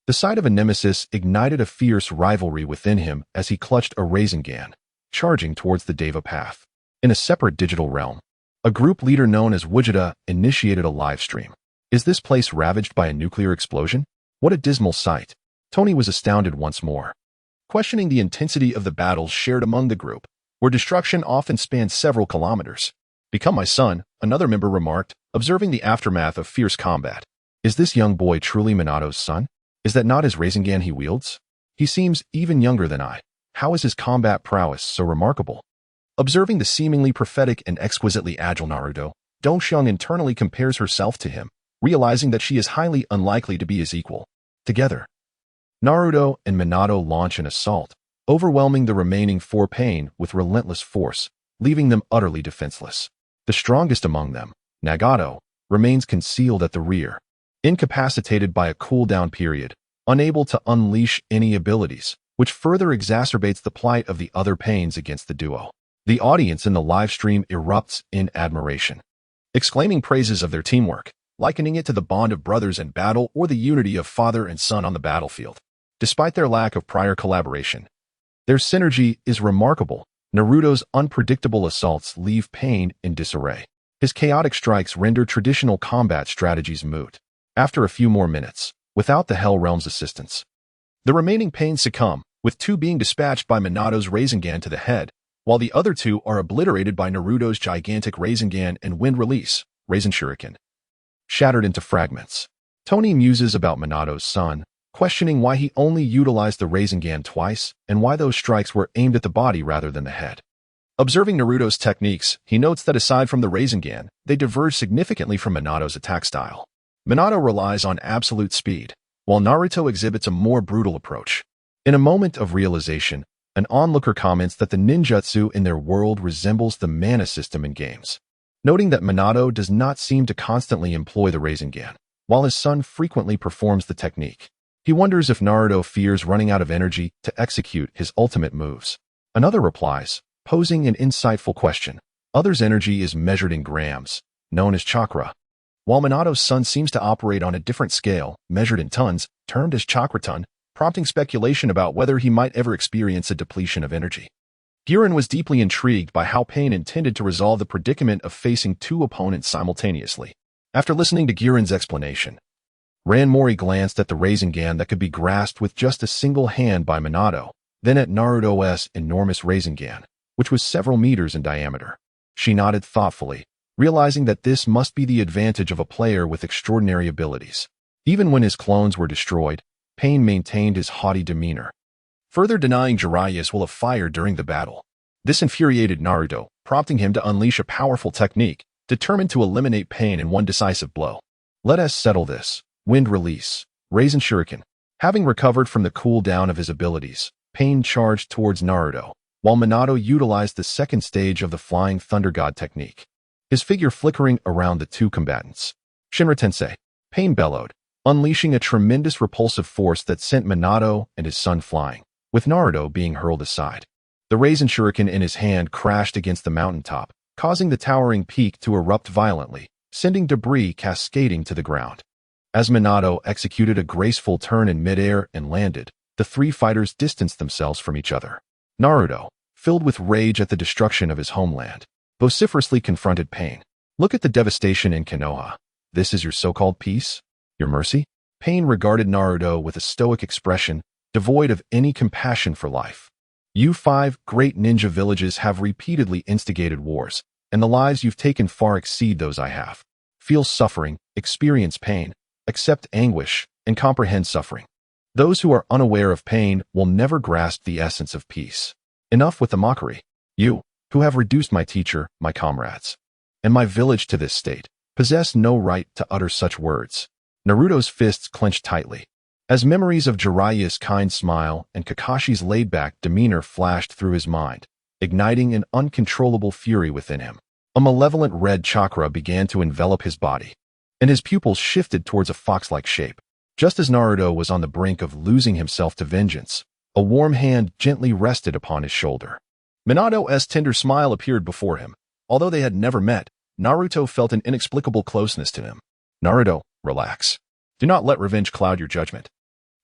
The sight of a nemesis ignited a fierce rivalry within him as he clutched a Rasengan, charging towards the Deva path. In a separate digital realm, a group leader known as Vegeta initiated a live stream. Is this place ravaged by a nuclear explosion? What a dismal sight. Tony was astounded once more, questioning the intensity of the battles shared among the group, where destruction often spanned several kilometers. Become my son, another member remarked, observing the aftermath of fierce combat. Is this young boy truly Minato's son? Is that not his Rasengan he wields? He seems even younger than I. How is his combat prowess so remarkable? Observing the seemingly prophetic and exquisitely agile Naruto, Dongxiang internally compares herself to him, realizing that she is highly unlikely to be his equal. Together, Naruto and Minato launch an assault, overwhelming the remaining four Pain with relentless force, leaving them utterly defenseless. The strongest among them, Nagato, remains concealed at the rear, incapacitated by a cooldown period, unable to unleash any abilities, which further exacerbates the plight of the other Pains against the duo. The audience in the live stream erupts in admiration, exclaiming praises of their teamwork, likening it to the bond of brothers in battle or the unity of father and son on the battlefield. Despite their lack of prior collaboration, their synergy is remarkable. Naruto's unpredictable assaults leave Pain in disarray. His chaotic strikes render traditional combat strategies moot. After a few more minutes, without the Hell Realm's assistance, the remaining Pains succumb, with two being dispatched by Minato's Rasengan to the head, while the other two are obliterated by Naruto's gigantic Rasengan and wind release, Rasen Shuriken, shattered into fragments. Tony muses about Minato's son, questioning why he only utilized the Rasengan twice and why those strikes were aimed at the body rather than the head. Observing Naruto's techniques, he notes that aside from the Rasengan, they diverge significantly from Minato's attack style. Minato relies on absolute speed, while Naruto exhibits a more brutal approach. In a moment of realization, an onlooker comments that the ninjutsu in their world resembles the mana system in games, noting that Minato does not seem to constantly employ the Rasengan, while his son frequently performs the technique. He wonders if Naruto fears running out of energy to execute his ultimate moves. Another replies, posing an insightful question. Others' energy is measured in grams, known as chakra, while Minato's son seems to operate on a different scale, measured in tons, termed as chakraton, prompting speculation about whether he might ever experience a depletion of energy. Girin was deeply intrigued by how Pain intended to resolve the predicament of facing two opponents simultaneously. After listening to Girin's explanation, Ranmori glanced at the Rasengan that could be grasped with just a single hand by Minato, then at Naruto's enormous Rasengan, which was several meters in diameter. She nodded thoughtfully, realizing that this must be the advantage of a player with extraordinary abilities. Even when his clones were destroyed, Pain maintained his haughty demeanor, further denying Jiraiya's will of fire during the battle. This infuriated Naruto, prompting him to unleash a powerful technique, determined to eliminate Pain in one decisive blow. Let us settle this. Wind release, Rasen Shuriken. Having recovered from the cooldown of his abilities, Pain charged towards Naruto, while Minato utilized the second stage of the Flying Thunder God technique, his figure flickering around the two combatants. Shinra Tensei, Pain bellowed, unleashing a tremendous repulsive force that sent Minato and his son flying, with Naruto being hurled aside. The Rasen Shuriken in his hand crashed against the mountaintop, causing the towering peak to erupt violently, sending debris cascading to the ground. As Minato executed a graceful turn in midair and landed, the three fighters distanced themselves from each other. Naruto, filled with rage at the destruction of his homeland, vociferously confronted Pain. Look at the devastation in Konoha. This is your so-called peace? Your mercy? Pain regarded Naruto with a stoic expression, devoid of any compassion for life. You 5 great ninja villages have repeatedly instigated wars, and the lives you've taken far exceed those I have. Feel suffering, experience pain, accept anguish, and comprehend suffering. Those who are unaware of pain will never grasp the essence of peace. Enough with the mockery. You, who have reduced my teacher, my comrades, and my village to this state, possess no right to utter such words. Naruto's fists clenched tightly, as memories of Jiraiya's kind smile and Kakashi's laid-back demeanor flashed through his mind, igniting an uncontrollable fury within him. A malevolent red chakra began to envelop his body, and his pupils shifted towards a fox-like shape. Just as Naruto was on the brink of losing himself to vengeance, a warm hand gently rested upon his shoulder. Minato's tender smile appeared before him. Although they had never met, Naruto felt an inexplicable closeness to him. Naruto, relax. Do not let revenge cloud your judgment.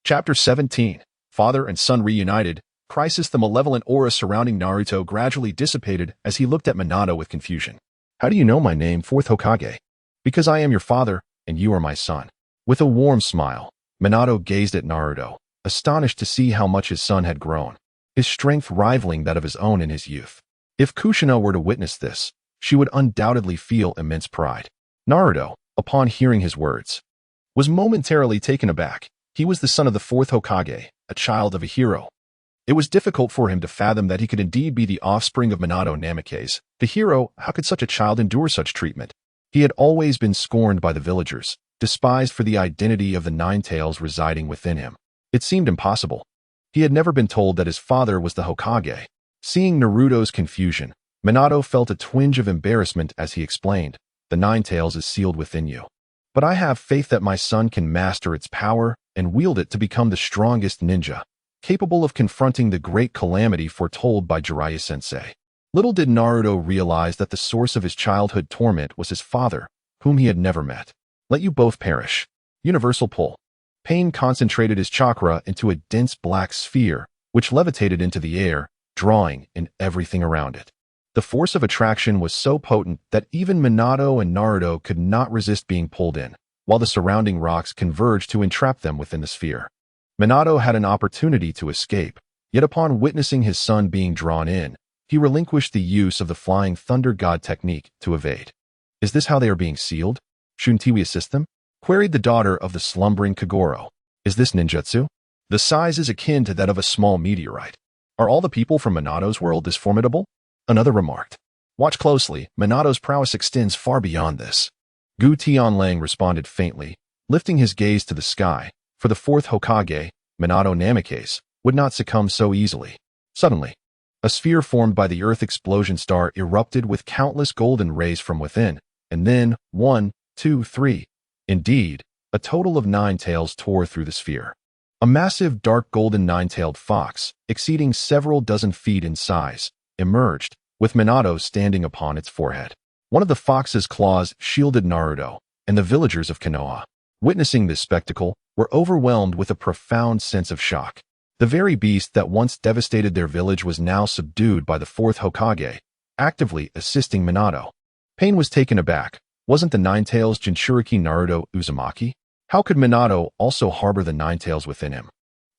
Chapter 17. Father and son reunited. Crisis. The malevolent aura surrounding Naruto gradually dissipated as he looked at Minato with confusion. How do you know my name, fourth Hokage? Because I am your father, and you are my son. With a warm smile, Minato gazed at Naruto, astonished to see how much his son had grown, his strength rivaling that of his own in his youth. If Kushina were to witness this, she would undoubtedly feel immense pride. Naruto, upon hearing his words, was momentarily taken aback. He was the son of the fourth Hokage, a child of a hero. It was difficult for him to fathom that he could indeed be the offspring of Minato Namikaze. The hero, how could such a child endure such treatment? He had always been scorned by the villagers, despised for the identity of the Nine Tails residing within him. It seemed impossible. He had never been told that his father was the Hokage. Seeing Naruto's confusion, Minato felt a twinge of embarrassment as he explained, "The Nine Tails is sealed within you. But I have faith that my son can master its power and wield it to become the strongest ninja, capable of confronting the great calamity foretold by Jiraiya-sensei." Little did Naruto realize that the source of his childhood torment was his father, whom he had never met. Let you both perish. Universal pull. Pain concentrated his chakra into a dense black sphere, which levitated into the air, drawing in everything around it. The force of attraction was so potent that even Minato and Naruto could not resist being pulled in, while the surrounding rocks converged to entrap them within the sphere. Minato had an opportunity to escape, yet upon witnessing his son being drawn in, he relinquished the use of the Flying Thunder God technique to evade. Is this how they are being sealed? Shouldn't we assist them? Queried the daughter of the slumbering Kagoro. Is this ninjutsu? The size is akin to that of a small meteorite. Are all the people from Minato's world this formidable? Another remarked. Watch closely, Minato's prowess extends far beyond this. Gu Tianlang responded faintly, lifting his gaze to the sky, for the fourth Hokage, Minato Namikaze, would not succumb so easily. Suddenly, a sphere formed by the Earth explosion star erupted with countless golden rays from within, and then 1, 2, 3. Indeed, a total of 9 tails tore through the sphere. A massive dark golden nine-tailed fox, exceeding several dozen feet in size, emerged, with Minato standing upon its forehead. One of the fox's claws shielded Naruto, and the villagers of Konoha, witnessing this spectacle, were overwhelmed with a profound sense of shock. The very beast that once devastated their village was now subdued by the fourth Hokage, actively assisting Minato. Pain was taken aback. Wasn't the Nine Tails Jinchuriki Naruto Uzumaki? How could Minato also harbor the Nine Tails within him?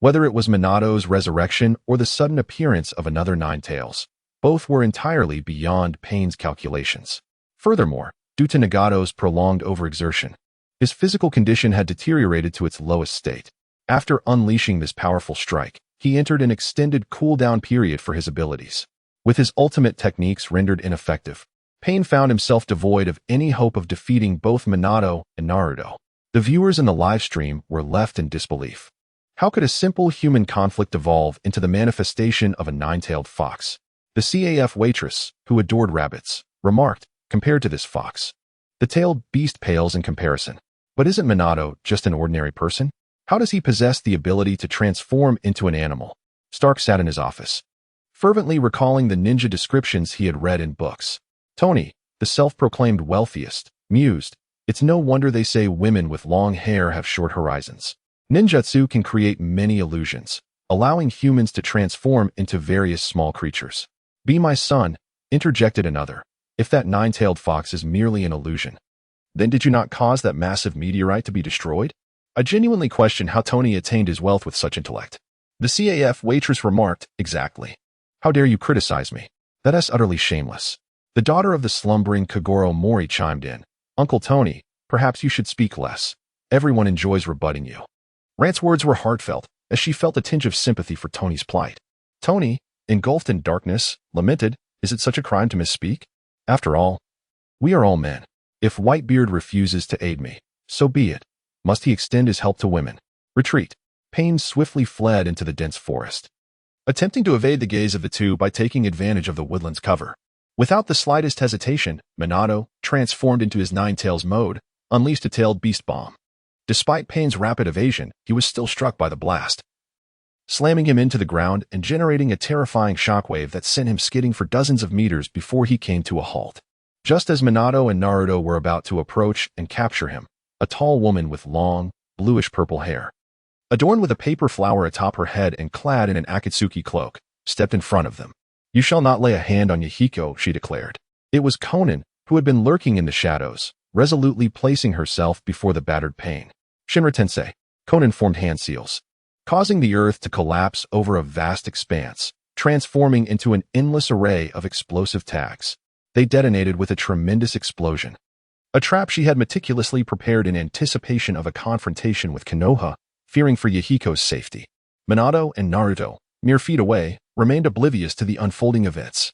Whether it was Minato's resurrection or the sudden appearance of another Nine Tails, both were entirely beyond Pain's calculations. Furthermore, due to Nagato's prolonged overexertion, his physical condition had deteriorated to its lowest state. After unleashing this powerful strike, he entered an extended cool-down period for his abilities. With his ultimate techniques rendered ineffective, Pain found himself devoid of any hope of defeating both Minato and Naruto. The viewers in the live stream were left in disbelief. How could a simple human conflict evolve into the manifestation of a nine-tailed fox? The CAF waitress, who adored rabbits, remarked, compared to this fox, the tailed beast pales in comparison. But isn't Minato just an ordinary person? How does he possess the ability to transform into an animal? Stark sat in his office, fervently recalling the ninja descriptions he had read in books. Tony, the self-proclaimed wealthiest, mused, it's no wonder they say women with long hair have short horizons. Ninjutsu can create many illusions, allowing humans to transform into various small creatures. Be my son, interjected another. If that nine-tailed fox is merely an illusion, then did you not cause that massive meteorite to be destroyed? I genuinely question how Tony attained his wealth with such intellect. The CAF waitress remarked, exactly. How dare you criticize me? That is utterly shameless. The daughter of the slumbering Kagoro Mori chimed in. Uncle Tony, perhaps you should speak less. Everyone enjoys rebutting you. Rant's words were heartfelt, as she felt a tinge of sympathy for Tony's plight. Tony, engulfed in darkness, lamented, "Is it such a crime to misspeak? After all, we are all men. If Whitebeard refuses to aid me, so be it. Must he extend his help to women?" Retreat. Pain swiftly fled into the dense forest, attempting to evade the gaze of the two by taking advantage of the woodland's cover. Without the slightest hesitation, Minato, transformed into his Nine-Tails mode, unleashed a tailed beast bomb. Despite Pain's rapid evasion, he was still struck by the blast, slamming him into the ground and generating a terrifying shockwave that sent him skidding for dozens of meters before he came to a halt. Just as Minato and Naruto were about to approach and capture him, a tall woman with long, bluish-purple hair, adorned with a paper flower atop her head and clad in an Akatsuki cloak, stepped in front of them. "You shall not lay a hand on Yahiko," she declared. It was Conan, who had been lurking in the shadows, resolutely placing herself before the battered Pain. "Shinra Tensei." Conan formed hand seals, causing the earth to collapse over a vast expanse, transforming into an endless array of explosive tags. They detonated with a tremendous explosion, a trap she had meticulously prepared in anticipation of a confrontation with Konoha, fearing for Yahiko's safety. Minato and Naruto, mere feet away, remained oblivious to the unfolding events.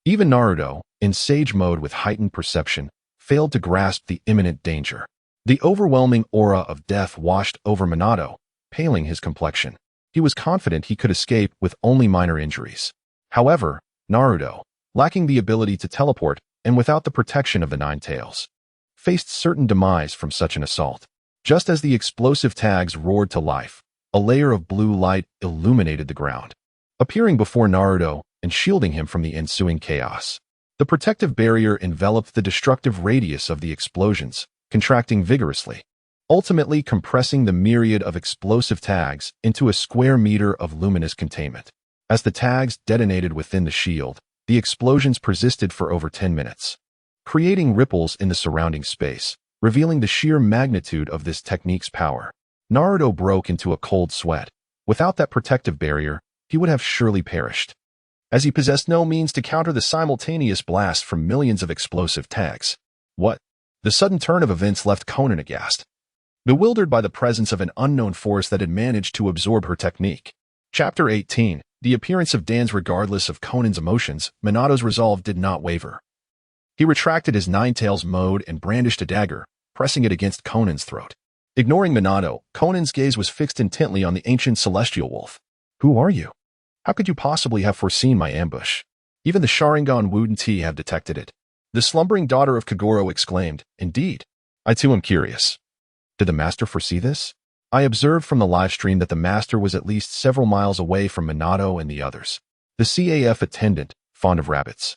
Even Naruto, in sage mode with heightened perception, failed to grasp the imminent danger. The overwhelming aura of death washed over Minato, paling his complexion. He was confident he could escape with only minor injuries. However, Naruto, lacking the ability to teleport and without the protection of the Nine-Tails, faced certain demise from such an assault. Just as the explosive tags roared to life, a layer of blue light illuminated the ground, appearing before Naruto and shielding him from the ensuing chaos. The protective barrier enveloped the destructive radius of the explosions, contracting vigorously, ultimately compressing the myriad of explosive tags into a square meter of luminous containment. As the tags detonated within the shield, the explosions persisted for over 10 minutes, creating ripples in the surrounding space, revealing the sheer magnitude of this technique's power. Naruto broke into a cold sweat. Without that protective barrier, he would have surely perished, as he possessed no means to counter the simultaneous blast from millions of explosive tags. What? The sudden turn of events left Conan aghast, bewildered by the presence of an unknown force that had managed to absorb her technique. Chapter 18. The appearance of Dan's. Regardless of Conan's emotions, Minato's resolve did not waver. He retracted his Nine-Tails mode and brandished a dagger, pressing it against Conan's throat. Ignoring Minato, Conan's gaze was fixed intently on the ancient celestial wolf. "Who are you? How could you possibly have foreseen my ambush? Even the Sharingan Wooden Tea have detected it." The slumbering daughter of Kagoro exclaimed, "Indeed. I too am curious. Did the master foresee this?" I observed from the live stream that the master was at least several miles away from Minato and the others. The CAF attendant, fond of rabbits,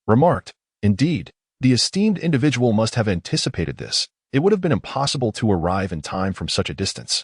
remarked, "Indeed, the esteemed individual must have anticipated this. It would have been impossible to arrive in time from such a distance.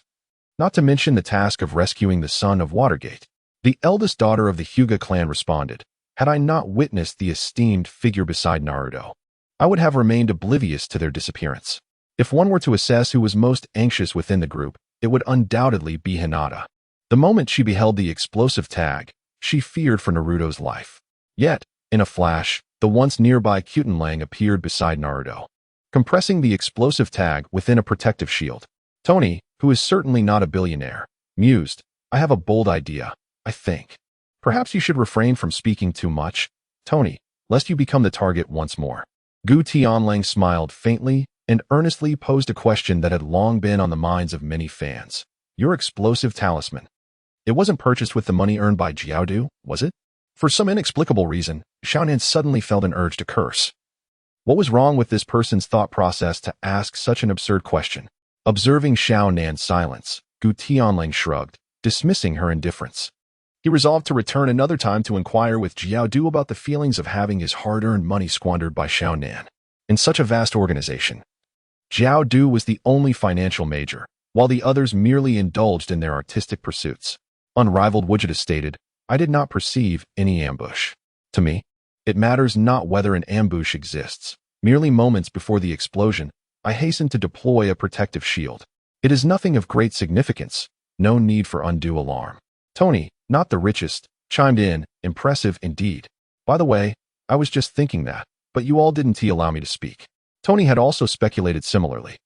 Not to mention the task of rescuing the son of Watergate." The eldest daughter of the Hyuga clan responded, "Had I not witnessed the esteemed figure beside Naruto, I would have remained oblivious to their disappearance. If one were to assess who was most anxious within the group, it would undoubtedly be Hinata. The moment she beheld the explosive tag, she feared for Naruto's life. Yet, in a flash, the once nearby Kyutenlang appeared beside Naruto, compressing the explosive tag within a protective shield. Tony, who is certainly not a billionaire, mused, "I have a bold idea, I think. Perhaps you should refrain from speaking too much, Tony, lest you become the target once more." Gu Tianlang smiled faintly and earnestly posed a question that had long been on the minds of many fans. "Your explosive talisman. It wasn't purchased with the money earned by Jiaodu, was it?" For some inexplicable reason, Xiaonan suddenly felt an urge to curse. What was wrong with this person's thought process to ask such an absurd question? Observing Xiaonan's silence, Gu Tianlang shrugged, dismissing her indifference. He resolved to return another time to inquire with Jiaodu about the feelings of having his hard-earned money squandered by Xiaonan. In such a vast organization, Jiaodu was the only financial major, while the others merely indulged in their artistic pursuits. Unrivaled Vegeta stated, "I did not perceive any ambush. To me, it matters not whether an ambush exists. Merely moments before the explosion, I hastened to deploy a protective shield. It is nothing of great significance, no need for undue alarm." Tony, not the richest, chimed in, "Impressive indeed. By the way, I was just thinking that, but you all didn't allow me to speak." Tony had also speculated similarly,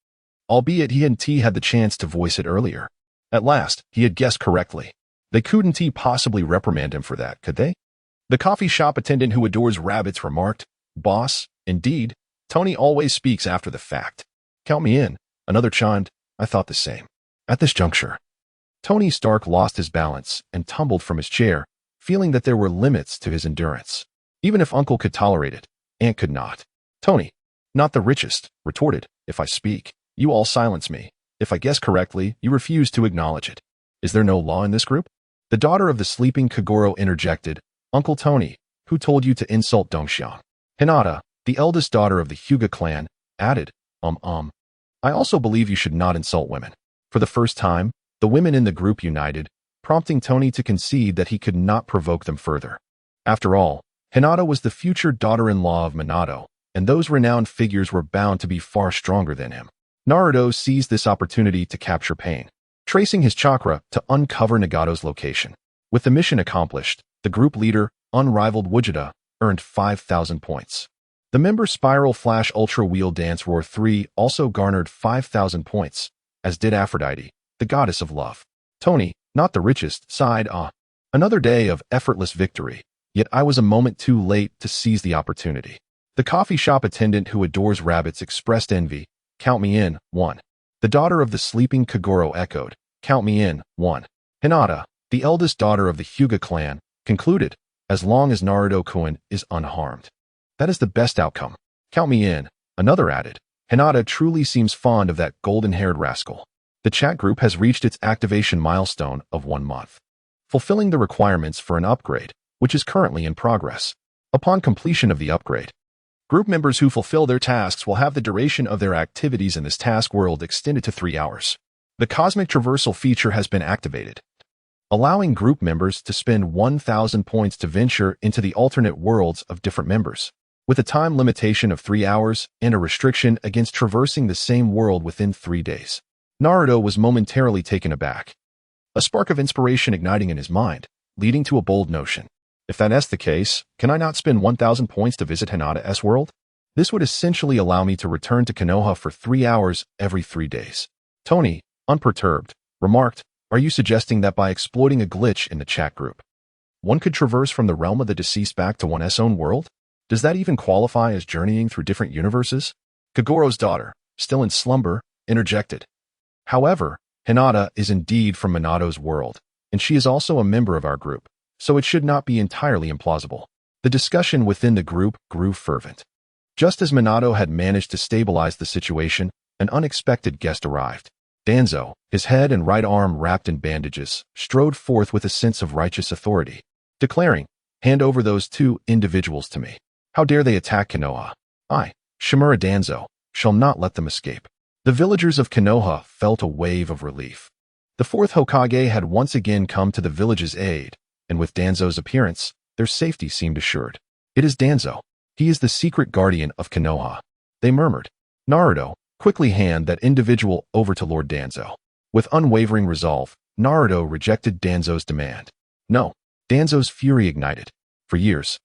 albeit he hadn't had the chance to voice it earlier. At last, he had guessed correctly. They couldn't possibly reprimand him for that, could they? The coffee shop attendant who adores rabbits remarked, "Boss, indeed, Tony always speaks after the fact." "Count me in," another chimed. I thought the same. At this juncture, Tony Stark lost his balance and tumbled from his chair, feeling that there were limits to his endurance. Even if Uncle could tolerate it, Aunt could not. "Tony, not the richest," retorted. "If I speak, you all silence me. If I guess correctly, you refuse to acknowledge it. Is there no law in this group?" The daughter of the sleeping Kagoro interjected, "Uncle Tony, who told you to insult Dongxiang?" Hinata, the eldest daughter of the Hyuga clan, added, I also believe you should not insult women." For the first time, the women in the group united, prompting Tony to concede that he could not provoke them further. After all, Hinata was the future daughter-in-law of Minato, and those renowned figures were bound to be far stronger than him. Naruto seized this opportunity to capture Pain, tracing his chakra to uncover Nagato's location. With the mission accomplished, the group leader, Unrivaled Vegeta, earned 5,000 points. The member Spiral Flash Ultra Wheel Dance Roar 3 also garnered 5,000 points, as did Aphrodite, the goddess of love. Tony, not the richest, sighed, Another day of effortless victory, yet I was a moment too late to seize the opportunity." The coffee shop attendant who adores rabbits expressed envy. "Count me in, 1. The daughter of the sleeping Kagoro echoed, "Count me in, 1. Hinata, the eldest daughter of the Hyuga clan, concluded, "As long as Naruto-kun is unharmed. That is the best outcome. Count me in," another added. "Hinata truly seems fond of that golden-haired rascal." The chat group has reached its activation milestone of 1 month, fulfilling the requirements for an upgrade, which is currently in progress. Upon completion of the upgrade, group members who fulfill their tasks will have the duration of their activities in this task world extended to 3 hours. The Cosmic Traversal feature has been activated, allowing group members to spend 1,000 points to venture into the alternate worlds of different members, with a time limitation of 3 hours and a restriction against traversing the same world within 3 days. Naruto was momentarily taken aback, a spark of inspiration igniting in his mind, leading to a bold notion. If that's the case, can I not spend 1,000 points to visit Hinata's world? This would essentially allow me to return to Konoha for 3 hours every 3 days. Tony, unperturbed, remarked, "Are you suggesting that by exploiting a glitch in the chat group, one could traverse from the realm of the deceased back to one's own world? Does that even qualify as journeying through different universes?" Kagoro's daughter, still in slumber, interjected. "However, Hinata is indeed from Minato's world, and she is also a member of our group, so it should not be entirely implausible." The discussion within the group grew fervent. Just as Minato had managed to stabilize the situation, an unexpected guest arrived. Danzo, his head and right arm wrapped in bandages, strode forth with a sense of righteous authority, declaring, "Hand over those 2 individuals to me. How dare they attack Konoha? I, Shimura Danzo, shall not let them escape." The villagers of Konoha felt a wave of relief. The 4th Hokage had once again come to the village's aid, and with Danzo's appearance, their safety seemed assured. "It is Danzo. He is the secret guardian of Konoha," they murmured. Naruto, quickly hand that individual over to Lord Danzo. With unwavering resolve, Naruto rejected Danzo's demand. No, Danzo's fury ignited. For years,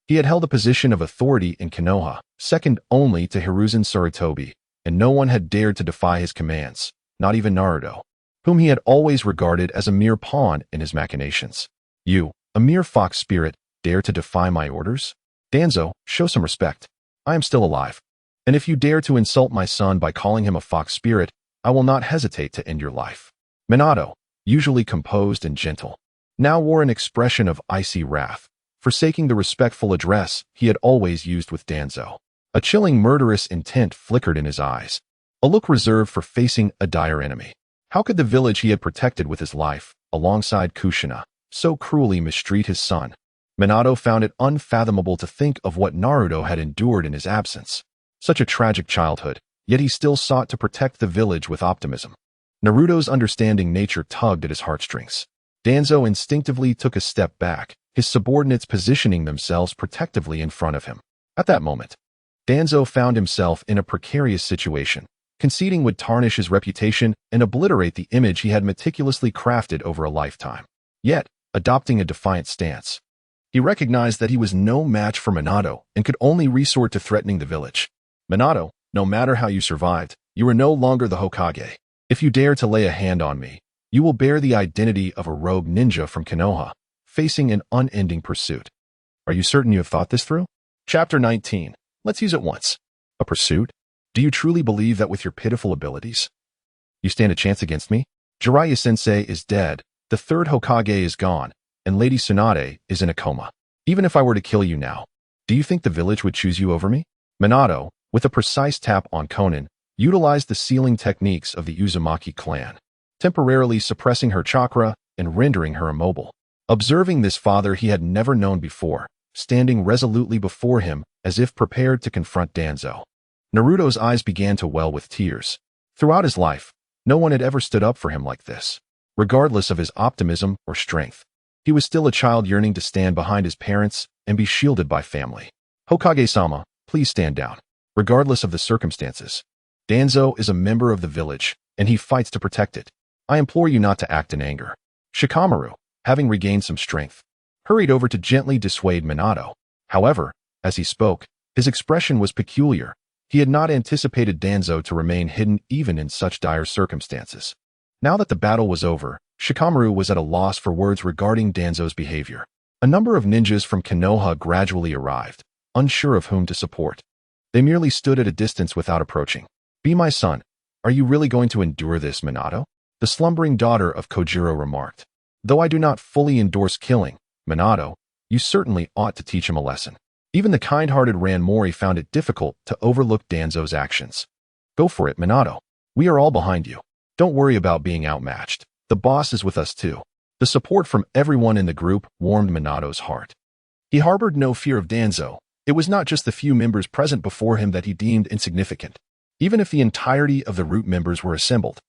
he had held a position of authority in Konoha, second only to Hiruzen Sarutobi, and no one had dared to defy his commands, not even Naruto, whom he had always regarded as a mere pawn in his machinations. "You, a mere fox spirit, dare to defy my orders? Danzo, show some respect. I am still alive. And if you dare to insult my son by calling him a fox spirit, I will not hesitate to end your life." Minato, usually composed and gentle, now wore an expression of icy wrath, forsaking the respectful address he had always used with Danzo. A chilling murderous intent flickered in his eyes, a look reserved for facing a dire enemy. How could the village he had protected with his life, alongside Kushina, so cruelly mistreat his son? Minato found it unfathomable to think of what Naruto had endured in his absence. Such a tragic childhood, yet he still sought to protect the village with optimism. Naruto's understanding nature tugged at his heartstrings. Danzo instinctively took a step back, his subordinates positioning themselves protectively in front of him. At that moment, Danzo found himself in a precarious situation. Conceding would tarnish his reputation and obliterate the image he had meticulously crafted over a lifetime. Yet, adopting a defiant stance, he recognized that he was no match for Minato and could only resort to threatening the village. "Minato, no matter how you survived, you are no longer the Hokage. If you dare to lay a hand on me, You will bear the identity of a rogue ninja from Konoha, facing an unending pursuit. Are you certain you have thought this through? Chapter 19. Let's use it once. A pursuit? Do you truly believe that with your pitiful abilities, you stand a chance against me? Jiraiya-sensei is dead, the third Hokage is gone, and Lady Tsunade is in a coma. Even if I were to kill you now, do you think the village would choose you over me? Minato, with a precise tap on Konan, utilized the sealing techniques of the Uzumaki clan, temporarily suppressing her chakra and rendering her immobile. Observing this father he had never known before, standing resolutely before him as if prepared to confront Danzo, Naruto's eyes began to well with tears. Throughout his life, no one had ever stood up for him like this. Regardless of his optimism or strength, he was still a child yearning to stand behind his parents and be shielded by family. Hokage-sama, please stand down. Regardless of the circumstances, Danzo is a member of the village, and he fights to protect it. I implore you not to act in anger. Shikamaru, having regained some strength, hurried over to gently dissuade Minato. However, as he spoke, his expression was peculiar. He had not anticipated Danzo to remain hidden even in such dire circumstances. Now that the battle was over, Shikamaru was at a loss for words regarding Danzo's behavior. A number of ninjas from Konoha gradually arrived, unsure of whom to support. They merely stood at a distance without approaching. Be my son. Are you really going to endure this, Minato? The slumbering daughter of Kojiro remarked. Though I do not fully endorse killing, Minato, you certainly ought to teach him a lesson. Even the kind-hearted Ranmori found it difficult to overlook Danzo's actions. Go for it, Minato. We are all behind you. Don't worry about being outmatched. The boss is with us too. The support from everyone in the group warmed Minato's heart. He harbored no fear of Danzo. It was not just the few members present before him that he deemed insignificant. Even if the entirety of the root members were assembled,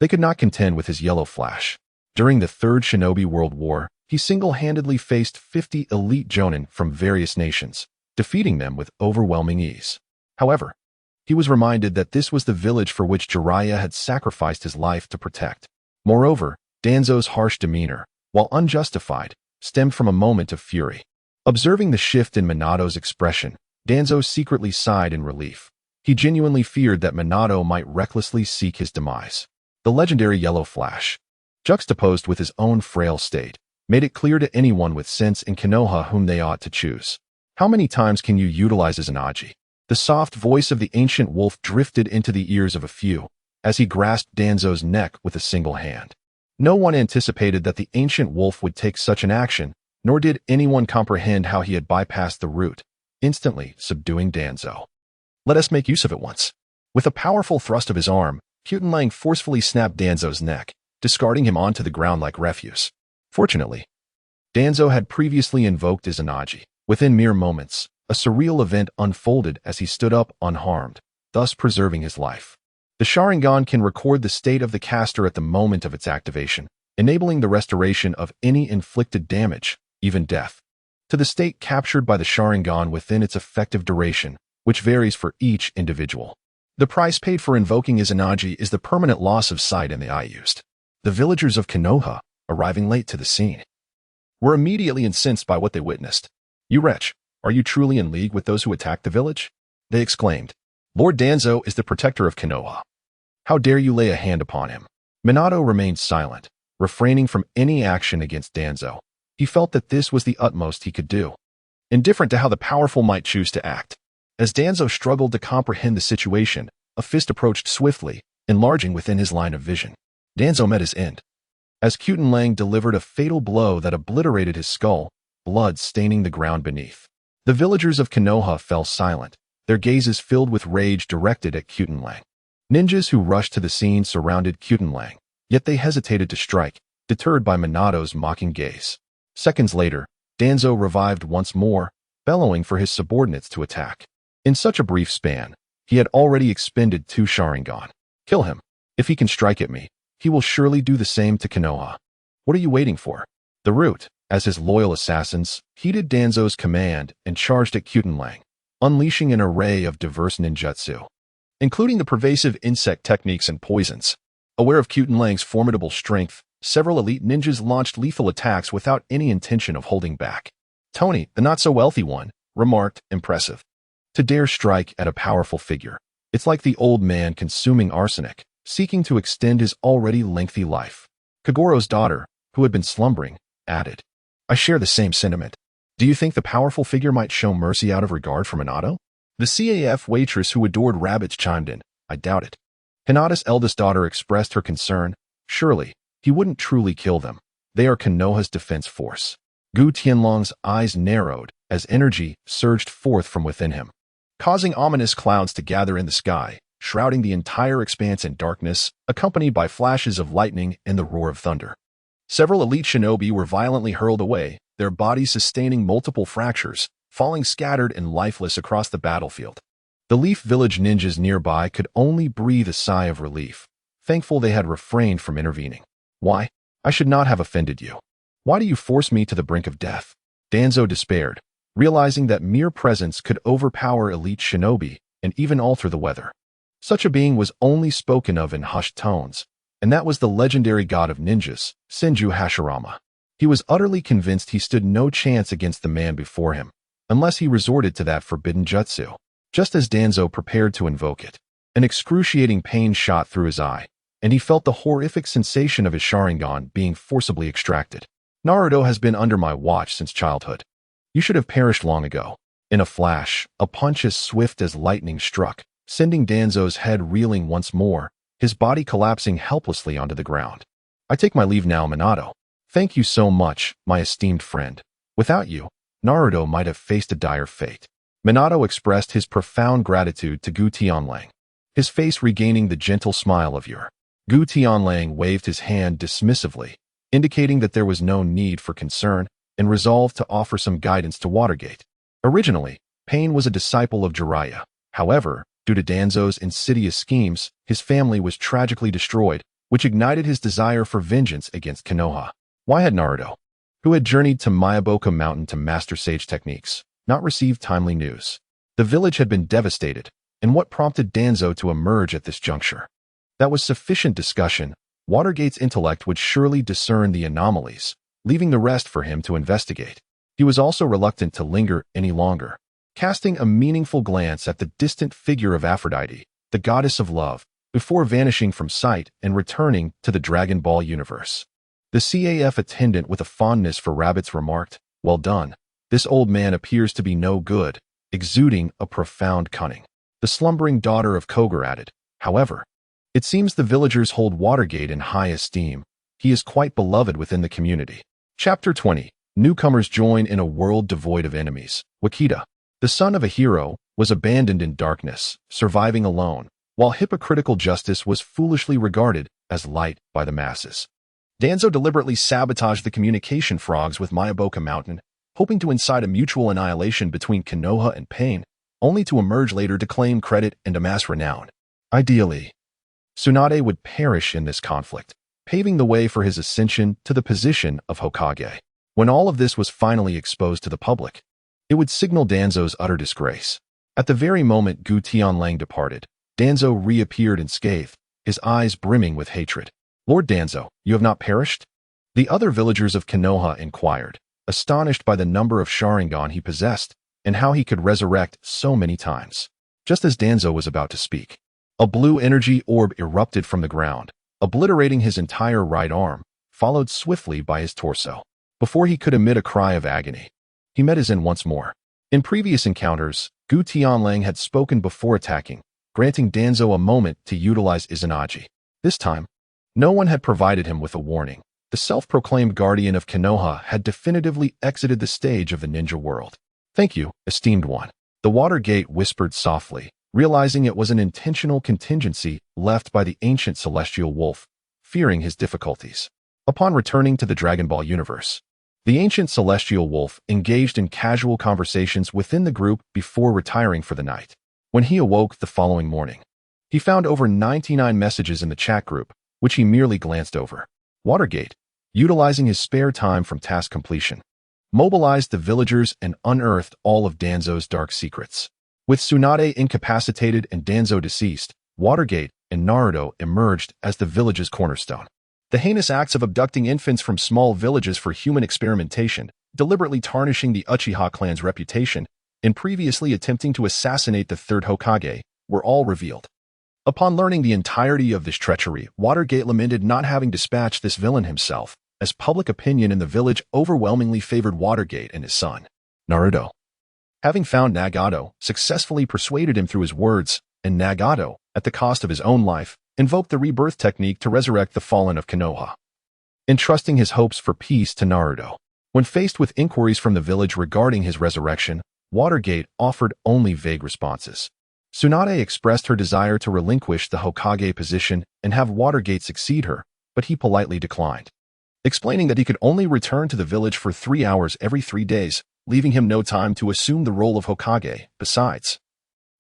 they could not contend with his yellow flash. During the Third Shinobi World War, he single-handedly faced 50 elite jonin from various nations, defeating them with overwhelming ease. However, he was reminded that this was the village for which Jiraiya had sacrificed his life to protect. Moreover, Danzo's harsh demeanor, while unjustified, stemmed from a moment of fury. Observing the shift in Minato's expression, Danzo secretly sighed in relief. He genuinely feared that Minato might recklessly seek his demise. The legendary yellow flash, juxtaposed with his own frail state, made it clear to anyone with sense in Konoha whom they ought to choose. How many times can you utilize Izanagi? The soft voice of the ancient wolf drifted into the ears of a few, as he grasped Danzo's neck with a single hand. No one anticipated that the ancient wolf would take such an action, nor did anyone comprehend how he had bypassed the root, instantly subduing Danzo. Let us make use of it once. With a powerful thrust of his arm, Kyutenlang forcefully snapped Danzo's neck, discarding him onto the ground like refuse. Fortunately, Danzo had previously invoked Izanagi. Within mere moments, a surreal event unfolded as he stood up unharmed, thus preserving his life. The Sharingan can record the state of the caster at the moment of its activation, enabling the restoration of any inflicted damage, even death, to the state captured by the Sharingan within its effective duration, which varies for each individual. The price paid for invoking Izanagi is the permanent loss of sight in the eye used. The villagers of Konoha, arriving late to the scene, were immediately incensed by what they witnessed. You wretch, are you truly in league with those who attacked the village? They exclaimed. Lord Danzo is the protector of Konoha. How dare you lay a hand upon him? Minato remained silent, refraining from any action against Danzo. He felt that this was the utmost he could do, indifferent to how the powerful might choose to act. As Danzo struggled to comprehend the situation, a fist approached swiftly, enlarging within his line of vision. Danzo met his end, as Kyutenlang delivered a fatal blow that obliterated his skull, blood staining the ground beneath. The villagers of Konoha fell silent, their gazes filled with rage directed at Kyutenlang. Ninjas who rushed to the scene surrounded Kyutenlang, yet they hesitated to strike, deterred by Minato's mocking gaze. Seconds later, Danzo revived once more, bellowing for his subordinates to attack. In such a brief span, he had already expended 2 Sharingan. Kill him. If he can strike at me, he will surely do the same to Konoha. What are you waiting for? The Root, as his loyal assassins, heeded Danzo's command and charged at Kyutenlang, unleashing an array of diverse ninjutsu, including the pervasive insect techniques and poisons. Aware of Kyutenlang's formidable strength, several elite ninjas launched lethal attacks without any intention of holding back. Tony, the not-so-wealthy one, remarked, impressive. To dare strike at a powerful figure, it's like the old man consuming arsenic, seeking to extend his already lengthy life. Kagoro's daughter, who had been slumbering, added, I share the same sentiment. Do you think the powerful figure might show mercy out of regard for Minato? The CAF waitress who adored rabbits chimed in, I doubt it. Hinata's eldest daughter expressed her concern. Surely, he wouldn't truly kill them. They are Konoha's defense force. Gu Tianlong's eyes narrowed as energy surged forth from within him, causing ominous clouds to gather in the sky, shrouding the entire expanse in darkness, accompanied by flashes of lightning and the roar of thunder. Several elite shinobi were violently hurled away, their bodies sustaining multiple fractures, falling scattered and lifeless across the battlefield. The Leaf Village ninjas nearby could only breathe a sigh of relief, thankful they had refrained from intervening. Why? I should not have offended you. Why do you force me to the brink of death? Danzo despaired, realizing that mere presence could overpower elite shinobi and even alter the weather. Such a being was only spoken of in hushed tones, and that was the legendary god of ninjas, Senju Hashirama. He was utterly convinced he stood no chance against the man before him, unless he resorted to that forbidden jutsu. Just as Danzo prepared to invoke it, an excruciating pain shot through his eye, and he felt the horrific sensation of his Sharingan being forcibly extracted. Naruto has been under my watch since childhood. You should have perished long ago. In a flash, a punch as swift as lightning struck, sending Danzo's head reeling once more, his body collapsing helplessly onto the ground. I take my leave now, Minato. Thank you so much, my esteemed friend. Without you, Naruto might have faced a dire fate. Minato expressed his profound gratitude to Gu Tianlang, his face regaining the gentle smile of yore. Gu Tianlang waved his hand dismissively, indicating that there was no need for concern, and resolved to offer some guidance to Watergate. Originally, Pain was a disciple of Jiraiya. However, due to Danzo's insidious schemes, his family was tragically destroyed, which ignited his desire for vengeance against Konoha. Why had Naruto, who had journeyed to Myaboka Mountain to master sage techniques, not received timely news? The village had been devastated, and what prompted Danzo to emerge at this juncture? That was sufficient discussion. Watergate's intellect would surely discern the anomalies, leaving the rest for him to investigate. He was also reluctant to linger any longer, casting a meaningful glance at the distant figure of Aphrodite, the goddess of love, before vanishing from sight and returning to the Dragon Ball universe. The CAF attendant with a fondness for rabbits remarked, Well done. This old man appears to be no good, exuding a profound cunning. The slumbering daughter of Koger added, However, it seems the villagers hold Watergate in high esteem. He is quite beloved within the community. Chapter 20. Newcomers join in a world devoid of enemies. Wakita, the son of a hero, was abandoned in darkness, surviving alone, while hypocritical justice was foolishly regarded as light by the masses. Danzo deliberately sabotaged the communication frogs with Myaboka Mountain, hoping to incite a mutual annihilation between Konoha and Pain, only to emerge later to claim credit and amass renown. Ideally, Tsunade would perish in this conflict, paving the way for his ascension to the position of Hokage. When all of this was finally exposed to the public, it would signal Danzo's utter disgrace. At the very moment Gu Tianlang departed, Danzo reappeared unscathed, his eyes brimming with hatred. Lord Danzo, you have not perished? The other villagers of Konoha inquired, astonished by the number of Sharingan he possessed and how he could resurrect so many times. Just as Danzo was about to speak, a blue energy orb erupted from the ground, obliterating his entire right arm, followed swiftly by his torso. Before he could emit a cry of agony, he met his end once more. In previous encounters, Gu Tianlang had spoken before attacking, granting Danzo a moment to utilize Izanagi. This time, no one had provided him with a warning. The self-proclaimed guardian of Konoha had definitively exited the stage of the ninja world. Thank you, esteemed one. The Watergate whispered softly, realizing it was an intentional contingency left by the ancient celestial wolf, fearing his difficulties. Upon returning to the Dragon Ball universe, the ancient celestial wolf engaged in casual conversations within the group before retiring for the night. When he awoke the following morning, he found over 99 messages in the chat group, which he merely glanced over. Watergate, utilizing his spare time from task completion, mobilized the villagers and unearthed all of Danzo's dark secrets. With Tsunade incapacitated and Danzo deceased, Watergate and Naruto emerged as the village's cornerstone. The heinous acts of abducting infants from small villages for human experimentation, deliberately tarnishing the Uchiha clan's reputation, and previously attempting to assassinate the third Hokage, were all revealed. Upon learning the entirety of this treachery, Watergate lamented not having dispatched this villain himself, as public opinion in the village overwhelmingly favored Watergate and his son, Naruto. Having found Nagato, successfully persuaded him through his words, and Nagato, at the cost of his own life, invoked the rebirth technique to resurrect the fallen of Konoha, entrusting his hopes for peace to Naruto. When faced with inquiries from the village regarding his resurrection, Watergate offered only vague responses. Tsunade expressed her desire to relinquish the Hokage position and have Watergate succeed her, but he politely declined, explaining that he could only return to the village for 3 hours every 3 days, leaving him no time to assume the role of Hokage. Besides,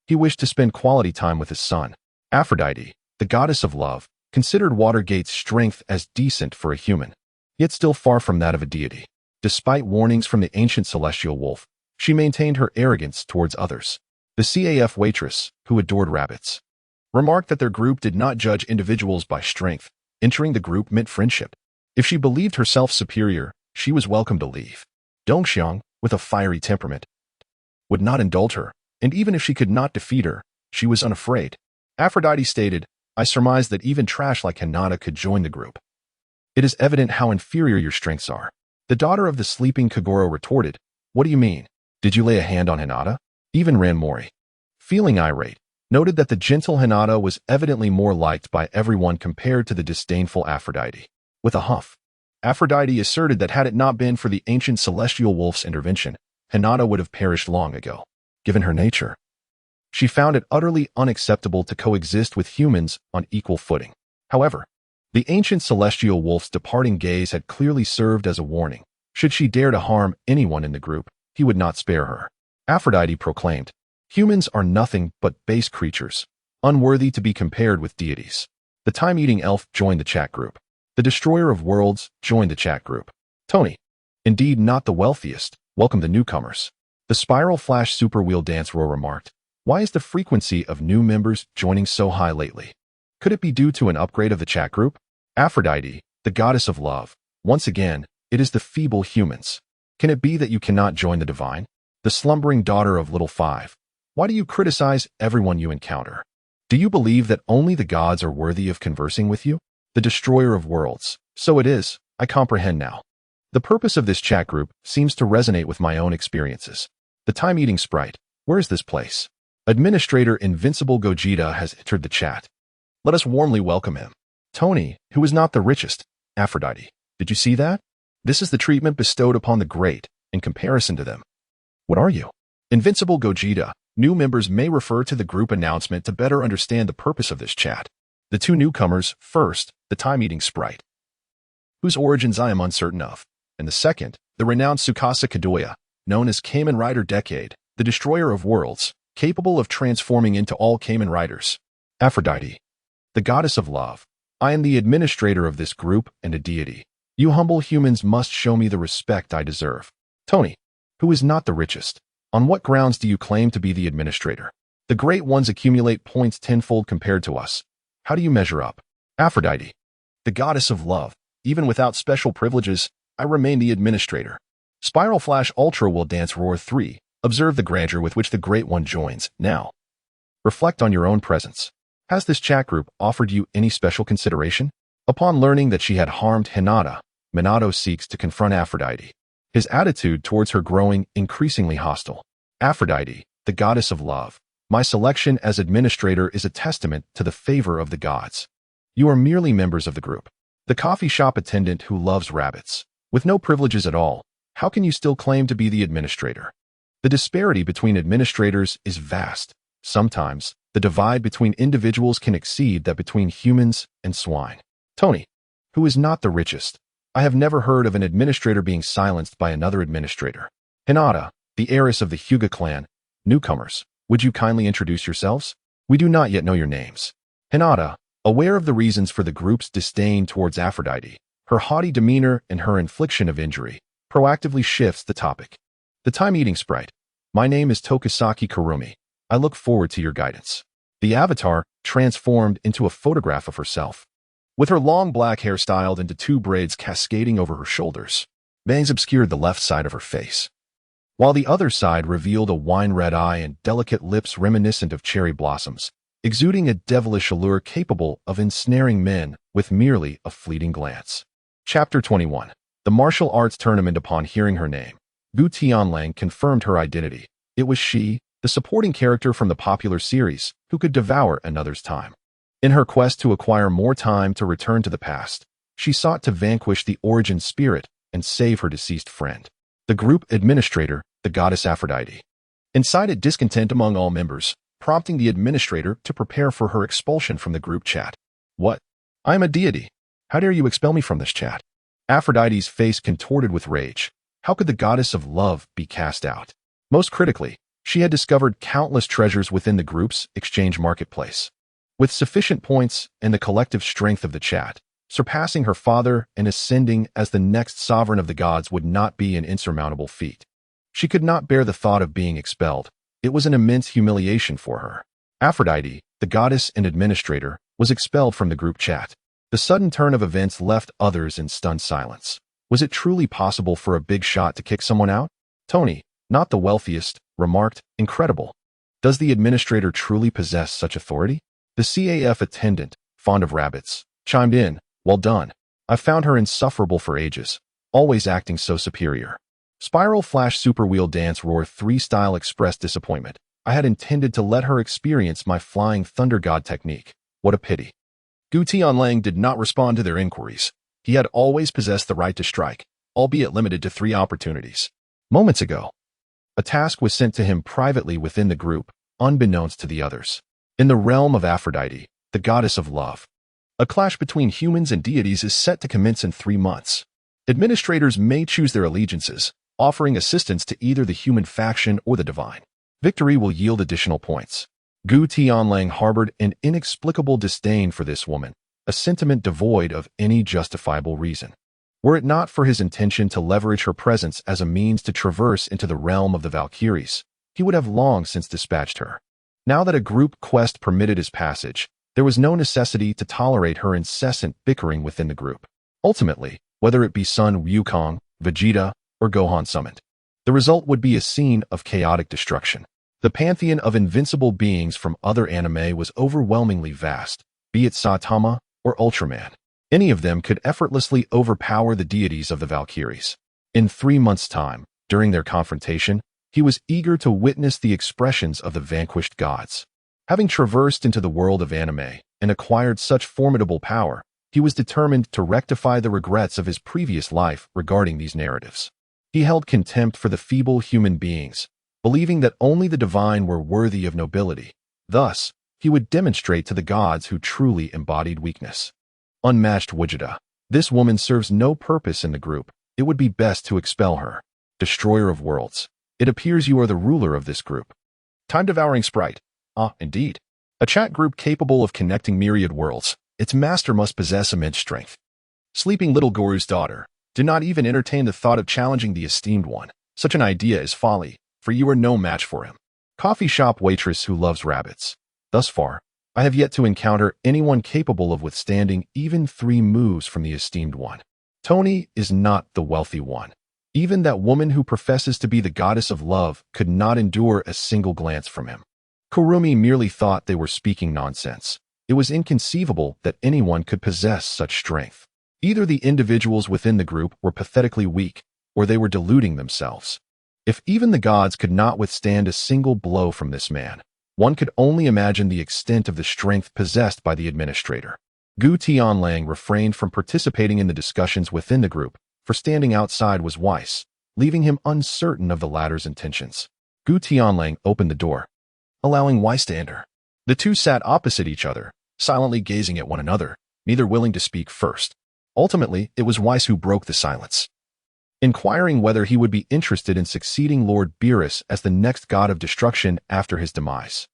he wished to spend quality time with his son. Aphrodite, the goddess of love, considered Watergate's strength as decent for a human, yet still far from that of a deity. Despite warnings from the ancient celestial wolf, she maintained her arrogance towards others. The CAF waitress, who adored rabbits, remarked that their group did not judge individuals by strength. Entering the group meant friendship. If she believed herself superior, she was welcome to leave. Dongxiang, with a fiery temperament, would not indulge her, and even if she could not defeat her, she was unafraid. Aphrodite stated, "I surmised that even trash like Hinata could join the group. It is evident how inferior your strengths are." The daughter of the sleeping Kagoro retorted, "What do you mean? Did you lay a hand on Hinata?" Even Ranmori, feeling irate, noted that the gentle Hinata was evidently more liked by everyone compared to the disdainful Aphrodite. With a huff, Aphrodite asserted that had it not been for the ancient celestial wolf's intervention, Hinata would have perished long ago. Given her nature, she found it utterly unacceptable to coexist with humans on equal footing. However, the ancient celestial wolf's departing gaze had clearly served as a warning. Should she dare to harm anyone in the group, he would not spare her. Aphrodite proclaimed, "Humans are nothing but base creatures, unworthy to be compared with deities." The time-eating elf joined the chat group. The destroyer of worlds joined the chat group. Tony, indeed not the wealthiest, welcome the newcomers. The Spiral Flash Super Wheel Dance Roar remarked, "Why is the frequency of new members joining so high lately? Could it be due to an upgrade of the chat group?" Aphrodite, the goddess of love, once again, "It is the feeble humans. Can it be that you cannot join the divine?" The slumbering daughter of Little Five, "Why do you criticize everyone you encounter? Do you believe that only the gods are worthy of conversing with you?" The destroyer of worlds, "So it is, I comprehend now." The purpose of this chat group seems to resonate with my own experiences. The time-eating sprite, "Where is this place?" Administrator Invincible Gogeta has entered the chat. Let us warmly welcome him. Tony, who is not the richest. Aphrodite, "Did you see that? This is the treatment bestowed upon the great, in comparison to them." What are you? Invincible Gogeta, new members may refer to the group announcement to better understand the purpose of this chat. The two newcomers, first, the time-eating sprite, whose origins I am uncertain of, and the second, the renowned Tsukasa Kadoya, known as Kamen Rider Decade, the destroyer of worlds, capable of transforming into all Kamen Riders. Aphrodite, the goddess of love, "I am the administrator of this group and a deity. You humble humans must show me the respect I deserve." Tony, who is not the richest, "On what grounds do you claim to be the administrator? The great ones accumulate points tenfold compared to us. How do you measure up?" Aphrodite, the goddess of love, "Even without special privileges, I remain the administrator." Spiral Flash Ultra will dance Roar 3. Observe the grandeur with which the Great One joins. Now, reflect on your own presence. Has this chat group offered you any special consideration? Upon learning that she had harmed Hinata, Minato seeks to confront Aphrodite, his attitude towards her growing increasingly hostile. Aphrodite, the goddess of love, "My selection as administrator is a testament to the favor of the gods. You are merely members of the group." The coffee shop attendant who loves rabbits, with no privileges at all, how can you still claim to be the administrator? The disparity between administrators is vast. Sometimes, the divide between individuals can exceed that between humans and swine. Tony, who is not the richest, "I have never heard of an administrator being silenced by another administrator." Hinata, the heiress of the Hyuga clan, "Newcomers, would you kindly introduce yourselves? We do not yet know your names." Hinata, aware of the reasons for the group's disdain towards Aphrodite, her haughty demeanor and her infliction of injury, proactively shifts the topic. The time-eating sprite, "My name is Tokisaki Kurumi. I look forward to your guidance." The avatar transformed into a photograph of herself, with her long black hair styled into 2 braids cascading over her shoulders. Bangs obscured the left side of her face, while the other side revealed a wine-red eye and delicate lips reminiscent of cherry blossoms. exuding a devilish allure capable of ensnaring men with merely a fleeting glance. Chapter 21. The martial arts tournament. Upon hearing her name, Gu Tianlang confirmed her identity. It was she, the supporting character from the popular series, who could devour another's time. In her quest to acquire more time to return to the past, she sought to vanquish the origin spirit and save her deceased friend. The group administrator, the goddess Aphrodite, incited discontent among all members, prompting the administrator to prepare for her expulsion from the group chat. What? I am a deity. How dare you expel me from this chat? Aphrodite's face contorted with rage. How could the goddess of love be cast out? Most critically, she had discovered countless treasures within the group's exchange marketplace. With sufficient points and the collective strength of the chat, surpassing her father and ascending as the next sovereign of the gods would not be an insurmountable feat. She could not bear the thought of being expelled. It was an immense humiliation for her. Aphrodite, the goddess and administrator, was expelled from the group chat. The sudden turn of events left others in stunned silence. Was it truly possible for a big shot to kick someone out? Tony, not the wealthiest, remarked, incredible. Does the administrator truly possess such authority? The CAF attendant, fond of rabbits, chimed in, well done. I've found her insufferable for ages, always acting so superior. Spiral Flash Super Wheel Dance Roar 3 Style expressed disappointment. I had intended to let her experience my Flying Thunder God technique. What a pity. Gu Tianlang did not respond to their inquiries. He had always possessed the right to strike, albeit limited to 3 opportunities. Moments ago, a task was sent to him privately within the group, unbeknownst to the others. In the realm of Aphrodite, the goddess of love, a clash between humans and deities is set to commence in 3 months. Administrators may choose their allegiances, offering assistance to either the human faction or the divine. Victory will yield additional points. Gu Tianlang harbored an inexplicable disdain for this woman, a sentiment devoid of any justifiable reason. Were it not for his intention to leverage her presence as a means to traverse into the realm of the Valkyries, he would have long since dispatched her. Now that a group quest permitted his passage, there was no necessity to tolerate her incessant bickering within the group. Ultimately, whether it be Son Wukong, Vegeta, or Gohan summoned, the result would be a scene of chaotic destruction. The pantheon of invincible beings from other anime was overwhelmingly vast, be it Saitama or Ultraman. Any of them could effortlessly overpower the deities of the Valkyries. In 3 months' time, during their confrontation, he was eager to witness the expressions of the vanquished gods. Having traversed into the world of anime and acquired such formidable power, he was determined to rectify the regrets of his previous life regarding these narratives. He held contempt for the feeble human beings, believing that only the divine were worthy of nobility. Thus, he would demonstrate to the gods who truly embodied weakness. Unmatched Vegeta. This woman serves no purpose in the group. It would be best to expel her. Destroyer of worlds. It appears you are the ruler of this group. Time-devouring sprite. Ah, indeed. A chat group capable of connecting myriad worlds. Its master must possess immense strength. Sleeping little Goru's daughter. Do not even entertain the thought of challenging the esteemed one. Such an idea is folly, for you are no match for him. Coffee shop waitress who loves rabbits. Thus far, I have yet to encounter anyone capable of withstanding even 3 moves from the esteemed one. Tony is not the wealthy one. Even that woman who professes to be the goddess of love could not endure a single glance from him. Kurumi merely thought they were speaking nonsense. It was inconceivable that anyone could possess such strength. Either the individuals within the group were pathetically weak, or they were deluding themselves. If even the gods could not withstand a single blow from this man, one could only imagine the extent of the strength possessed by the administrator. Gu Tianlang refrained from participating in the discussions within the group, for standing outside was Weiss, leaving him uncertain of the latter's intentions. Gu Tianlang opened the door, allowing Weiss to enter. The two sat opposite each other, silently gazing at one another, neither willing to speak first. Ultimately, it was Weiss who broke the silence, inquiring whether he would be interested in succeeding Lord Beerus as the next god of destruction after his demise.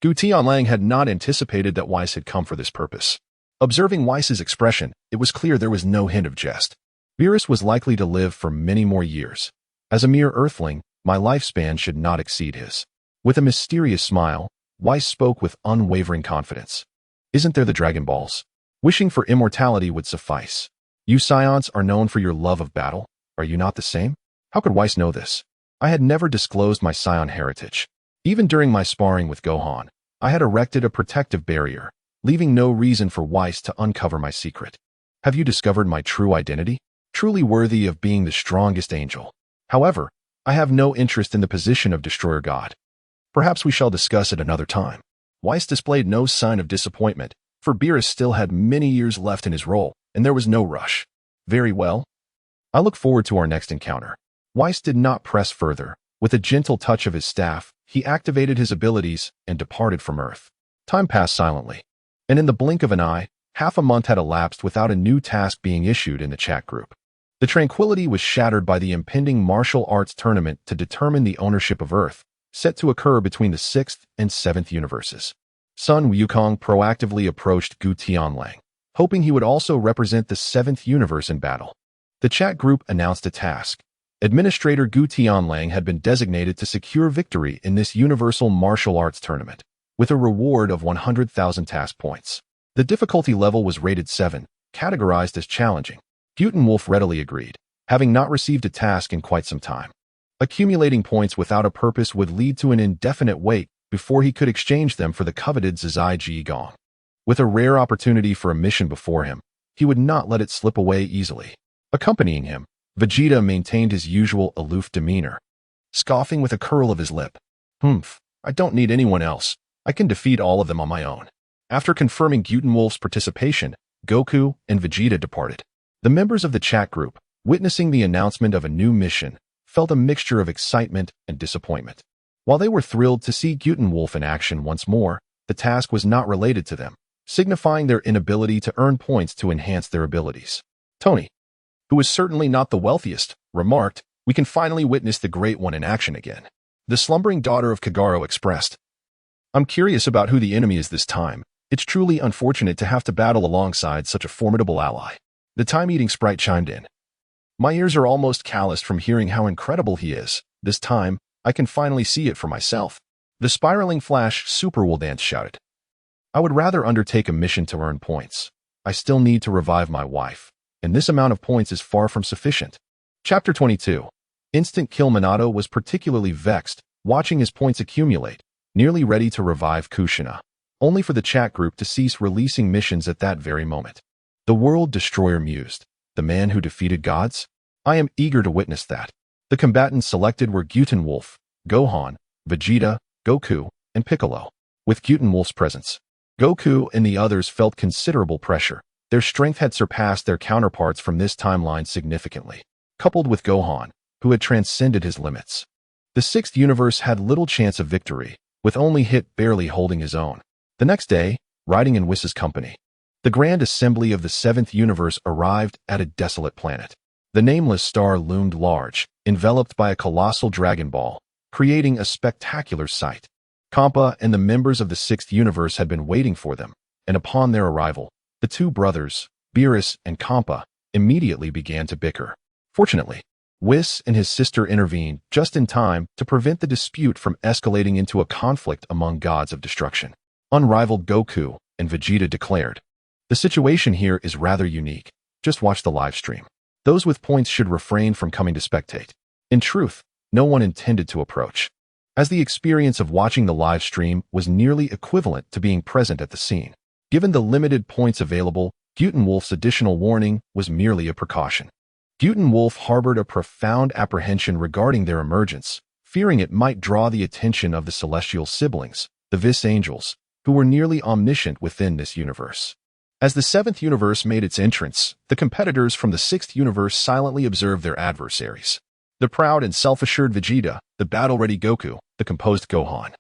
Gu Tianlang had not anticipated that Weiss had come for this purpose. Observing Weiss's expression, it was clear there was no hint of jest. Beerus was likely to live for many more years. As a mere earthling, my lifespan should not exceed his. With a mysterious smile, Weiss spoke with unwavering confidence. Isn't there the Dragon Balls? Wishing for immortality would suffice. You Scions are known for your love of battle. Are you not the same? How could Weiss know this? I had never disclosed my Scion heritage. Even during my sparring with Gohan, I had erected a protective barrier, leaving no reason for Weiss to uncover my secret. Have you discovered my true identity? Truly worthy of being the strongest angel. However, I have no interest in the position of Destroyer God. Perhaps we shall discuss it another time. Weiss displayed no sign of disappointment, for Beerus still had many years left in his role, and there was no rush. Very well. I look forward to our next encounter. Weiss did not press further. With a gentle touch of his staff, he activated his abilities and departed from Earth. Time passed silently, and in the blink of an eye, half a month had elapsed without a new task being issued in the chat group. The tranquility was shattered by the impending martial arts tournament to determine the ownership of Earth, set to occur between the 6th and 7th universes. Sun Wukong proactively approached Gu Tianlang, hoping he would also represent the 7th universe in battle. The chat group announced a task. Administrator Gu Tianlang had been designated to secure victory in this universal martial arts tournament, with a reward of 100,000 task points. The difficulty level was rated 7, categorized as challenging. Gutenwolf readily agreed, having not received a task in quite some time. Accumulating points without a purpose would lead to an indefinite wait before he could exchange them for the coveted Zizai Ji Gong. With a rare opportunity for a mission before him, he would not let it slip away easily. Accompanying him, Vegeta maintained his usual aloof demeanor, scoffing with a curl of his lip. I don't need anyone else. I can defeat all of them on my own. After confirming Gutenwolf's participation, Goku and Vegeta departed. The members of the chat group, witnessing the announcement of a new mission, felt a mixture of excitement and disappointment. While they were thrilled to see Gutenwolf in action once more, the task was not related to them, signifying their inability to earn points to enhance their abilities. Tony, who was certainly not the wealthiest, remarked, "We can finally witness the Great One in action again." The slumbering daughter of Kagaro expressed, "I'm curious about who the enemy is this time. It's truly unfortunate to have to battle alongside such a formidable ally." The time-eating sprite chimed in. "My ears are almost calloused from hearing how incredible he is. This time, I can finally see it for myself." The spiraling Flash Superwool Dance shouted, "I would rather undertake a mission to earn points. I still need to revive my wife, and this amount of points is far from sufficient." Chapter 22. Instant Kill Minato was particularly vexed, watching his points accumulate, nearly ready to revive Kushina, only for the chat group to cease releasing missions at that very moment. The World Destroyer mused, "The man who defeated gods? I am eager to witness that." The combatants selected were Gutenwolf, Gohan, Vegeta, Goku, and Piccolo. With Gutenwolf's presence, Goku and the others felt considerable pressure. Their strength had surpassed their counterparts from this timeline significantly, coupled with Gohan, who had transcended his limits. The 6th universe had little chance of victory, with only Hit barely holding his own. The next day, riding in Whis' company, the Grand Assembly of the 7th universe arrived at a desolate planet. The nameless star loomed large, enveloped by a colossal Dragon Ball, creating a spectacular sight. Kampa and the members of the 6th universe had been waiting for them, and upon their arrival, the two brothers, Beerus and Kampa, immediately began to bicker. Fortunately, Whis and his sister intervened just in time to prevent the dispute from escalating into a conflict among gods of destruction. Unrivaled Goku and Vegeta declared, "The situation here is rather unique. Just watch the live stream. Those with points should refrain from coming to spectate." In truth, no one intended to approach, as the experience of watching the live stream was nearly equivalent to being present at the scene. Given the limited points available, Gutenwolf's additional warning was merely a precaution. Gutenwolf harbored a profound apprehension regarding their emergence, fearing it might draw the attention of the celestial siblings, the Vis Angels, who were nearly omniscient within this universe. As the 7th universe made its entrance, the competitors from the 6th universe silently observed their adversaries. The proud and self-assured Vegeta, the battle-ready Goku, the composed Gohan,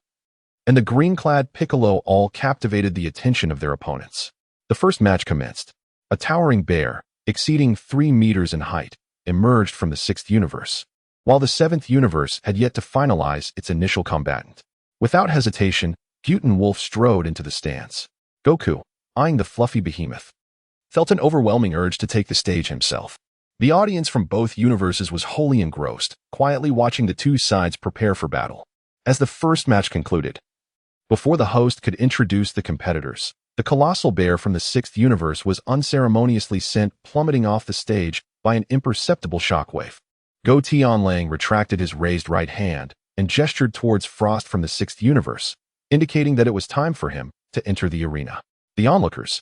and the green-clad Piccolo all captivated the attention of their opponents. The first match commenced. A towering bear, exceeding 3 meters in height, emerged from the 6th universe, while the 7th universe had yet to finalize its initial combatant. Without hesitation, Gutenwolf strode into the stands. Goku, eyeing the fluffy behemoth, felt an overwhelming urge to take the stage himself. The audience from both universes was wholly engrossed, quietly watching the two sides prepare for battle. As the first match concluded, before the host could introduce the competitors, the colossal bear from the 6th universe was unceremoniously sent plummeting off the stage by an imperceptible shockwave. Go Tianlang retracted his raised right hand and gestured towards Frost from the 6th universe, indicating that it was time for him to enter the arena. The onlookers,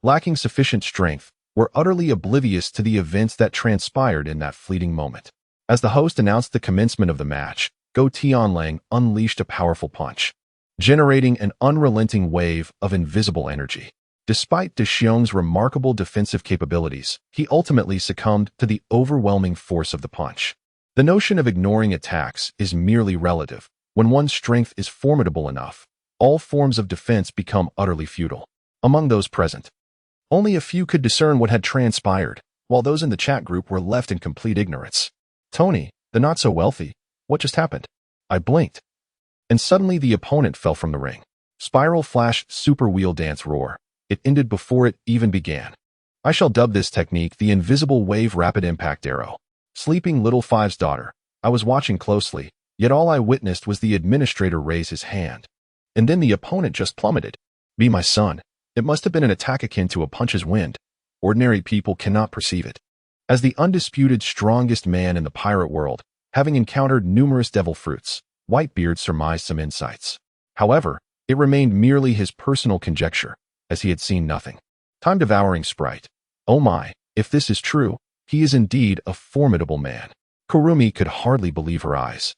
lacking sufficient strength, were utterly oblivious to the events that transpired in that fleeting moment. As the host announced the commencement of the match, Go Tianlang unleashed a powerful punch, generating an unrelenting wave of invisible energy. Despite De Xiong's remarkable defensive capabilities, he ultimately succumbed to the overwhelming force of the punch. The notion of ignoring attacks is merely relative. When one's strength is formidable enough, all forms of defense become utterly futile. Among those present, only a few could discern what had transpired, while those in the chat group were left in complete ignorance. Tony, the not-so-wealthy, what just happened? I blinked, and suddenly the opponent fell from the ring. Spiral Flash Super Wheel Dance Roar. It ended before it even began. I shall dub this technique the Invisible Wave Rapid Impact Arrow. Sleeping Little Five's daughter. I was watching closely, yet all I witnessed was the administrator raise his hand. And then the opponent just plummeted. Be my son. It must have been an attack akin to a punch's wind. Ordinary people cannot perceive it. As the undisputed strongest man in the pirate world, having encountered numerous devil fruits, Whitebeard surmised some insights. However, it remained merely his personal conjecture, as he had seen nothing. Time Devouring Sprite. Oh my, if this is true, he is indeed a formidable man. Kurumi could hardly believe her eyes.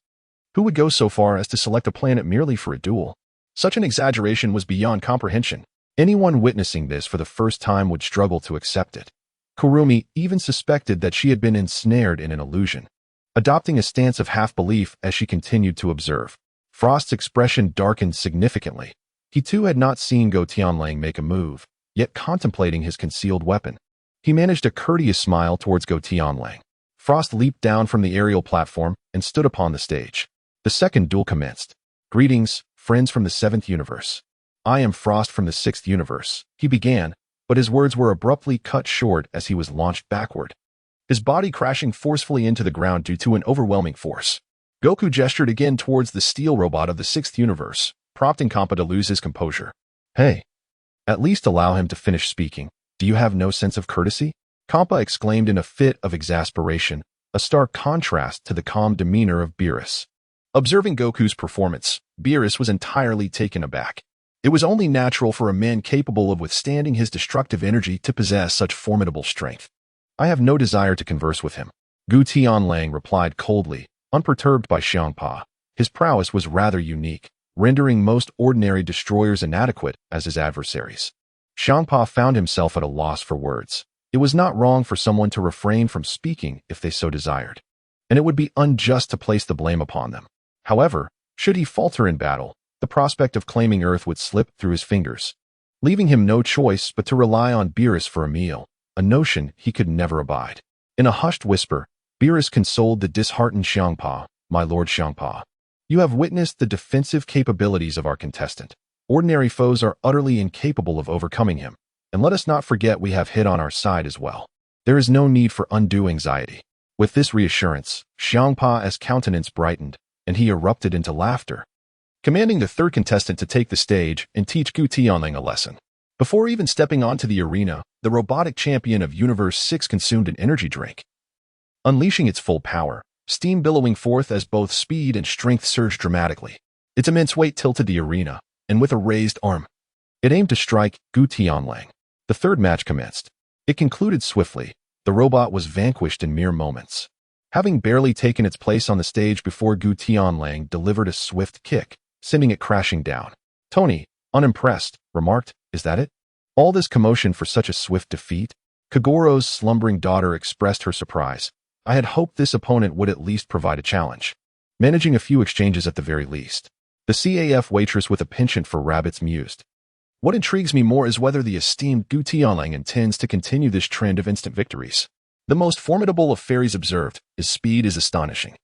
Who would go so far as to select a planet merely for a duel? Such an exaggeration was beyond comprehension. Anyone witnessing this for the first time would struggle to accept it. Kurumi even suspected that she had been ensnared in an illusion, adopting a stance of half-belief as she continued to observe. Frost's expression darkened significantly. He too had not seen Go Tianlang make a move, yet contemplating his concealed weapon. He managed a courteous smile towards Go Tianlang. Frost leaped down from the aerial platform and stood upon the stage. The second duel commenced. Greetings, friends from the 7th universe. I am Frost from the 6th universe, he began, but his words were abruptly cut short as he was launched backward, his body crashing forcefully into the ground due to an overwhelming force. Goku gestured again towards the steel robot of the 6th universe, prompting Kampa to lose his composure. Hey, at least allow him to finish speaking. Do you have no sense of courtesy? Kampa exclaimed in a fit of exasperation, a stark contrast to the calm demeanor of Beerus. Observing Goku's performance, Beerus was entirely taken aback. It was only natural for a man capable of withstanding his destructive energy to possess such formidable strength. I have no desire to converse with him. Gu Tianlang replied coldly, unperturbed by Xiangpa. His prowess was rather unique, rendering most ordinary destroyers inadequate as his adversaries. Xiangpa found himself at a loss for words. It was not wrong for someone to refrain from speaking if they so desired, and it would be unjust to place the blame upon them. However, should he falter in battle, the prospect of claiming Earth would slip through his fingers, leaving him no choice but to rely on Beerus for a meal, a notion he could never abide. In a hushed whisper, Beerus consoled the disheartened Xiangpa. My lord Xiangpa, you have witnessed the defensive capabilities of our contestant. Ordinary foes are utterly incapable of overcoming him, and let us not forget we have hit on our side as well. There is no need for undue anxiety. With this reassurance, Xiangpa's countenance brightened, and he erupted into laughter, commanding the third contestant to take the stage and teach Gu Tianlang a lesson. Before even stepping onto the arena, the robotic champion of Universe 6 consumed an energy drink, unleashing its full power, steam billowing forth as both speed and strength surged dramatically. Its immense weight tilted the arena, and with a raised arm, it aimed to strike Gu Tianlang. The third match commenced. It concluded swiftly. The robot was vanquished in mere moments, having barely taken its place on the stage before Gu Tianlang delivered a swift kick, sending it crashing down. Tony, unimpressed, remarked, "Is that it? All this commotion for such a swift defeat?" Kagoro's slumbering daughter expressed her surprise. I had hoped this opponent would at least provide a challenge, managing a few exchanges at the very least. The CAF waitress with a penchant for rabbits mused. What intrigues me more is whether the esteemed Gu Tianlang intends to continue this trend of instant victories. The most formidable of fairies observed, his speed is astonishing.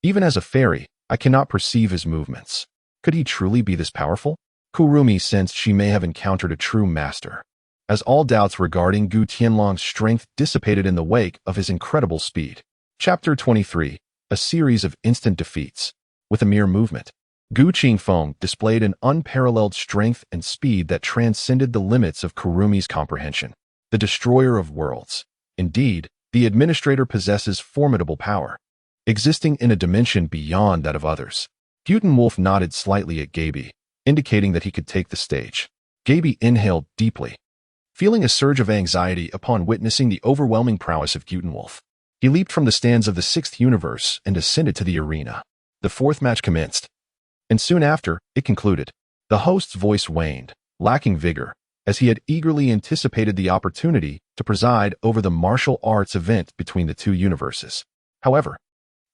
Even as a fairy, I cannot perceive his movements. Could he truly be this powerful? Kurumi sensed she may have encountered a true master, as all doubts regarding Gu Tianlang's strength dissipated in the wake of his incredible speed. Chapter 23, a series of instant defeats. With a mere movement, Gu Qingfeng displayed an unparalleled strength and speed that transcended the limits of Kurumi's comprehension. The destroyer of worlds. Indeed, the administrator possesses formidable power, existing in a dimension beyond that of others. Wolf nodded slightly at Gaby, indicating that he could take the stage. Gaby inhaled deeply, feeling a surge of anxiety upon witnessing the overwhelming prowess of Gutenwolf. He leaped from the stands of the 6th universe and ascended to the arena. The 4th match commenced, and soon after, it concluded. The host's voice waned, lacking vigor, as he had eagerly anticipated the opportunity to preside over the martial arts event between the two universes. However,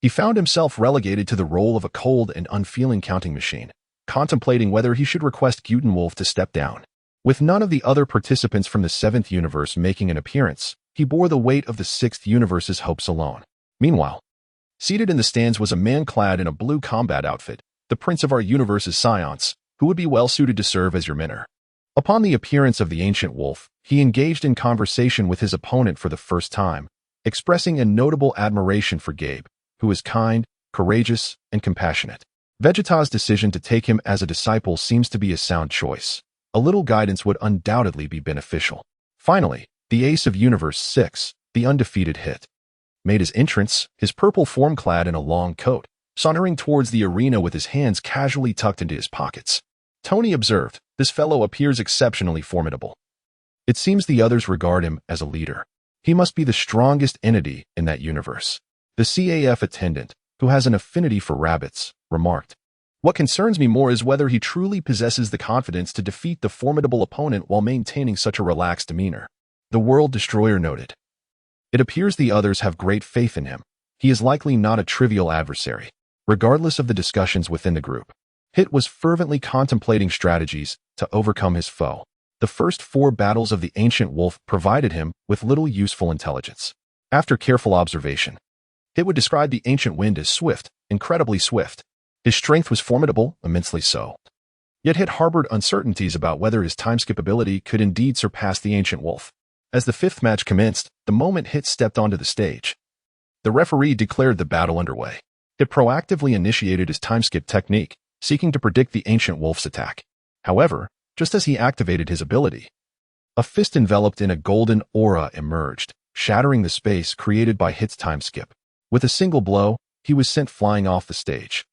he found himself relegated to the role of a cold and unfeeling counting machine, contemplating whether he should request Gutenwolf to step down. With none of the other participants from the 7th universe making an appearance, he bore the weight of the 6th universe's hopes alone. Meanwhile, seated in the stands was a man clad in a blue combat outfit, the prince of our universe's scions, who would be well suited to serve as your mentor. Upon the appearance of the ancient wolf, he engaged in conversation with his opponent for the first time, expressing a notable admiration for Gabe, who is kind, courageous, and compassionate. Vegeta's decision to take him as a disciple seems to be a sound choice. A little guidance would undoubtedly be beneficial. Finally, the ace of Universe 6, the undefeated hit, made his entrance, his purple form clad in a long coat, sauntering towards the arena with his hands casually tucked into his pockets. Tony observed, "This fellow appears exceptionally formidable. It seems the others regard him as a leader. He must be the strongest entity in that universe." The CAF attendant, who has an affinity for rabbits, remarked, "What concerns me more is whether he truly possesses the confidence to defeat the formidable opponent while maintaining such a relaxed demeanor." The World Destroyer noted, "It appears the others have great faith in him. He is likely not a trivial adversary." Regardless of the discussions within the group, Hit was fervently contemplating strategies to overcome his foe. The first 4 battles of the ancient wolf provided him with little useful intelligence. After careful observation, Hit would describe the ancient wind as swift, incredibly swift. His strength was formidable, immensely so. Yet Hit harbored uncertainties about whether his time-skip ability could indeed surpass the ancient wolf. As the 5th match commenced, the moment Hit stepped onto the stage, the referee declared the battle underway. Hit proactively initiated his time-skip technique, seeking to predict the ancient wolf's attack. However, just as he activated his ability, a fist enveloped in a golden aura emerged, shattering the space created by Hit's time skip. With a single blow, he was sent flying off the stage.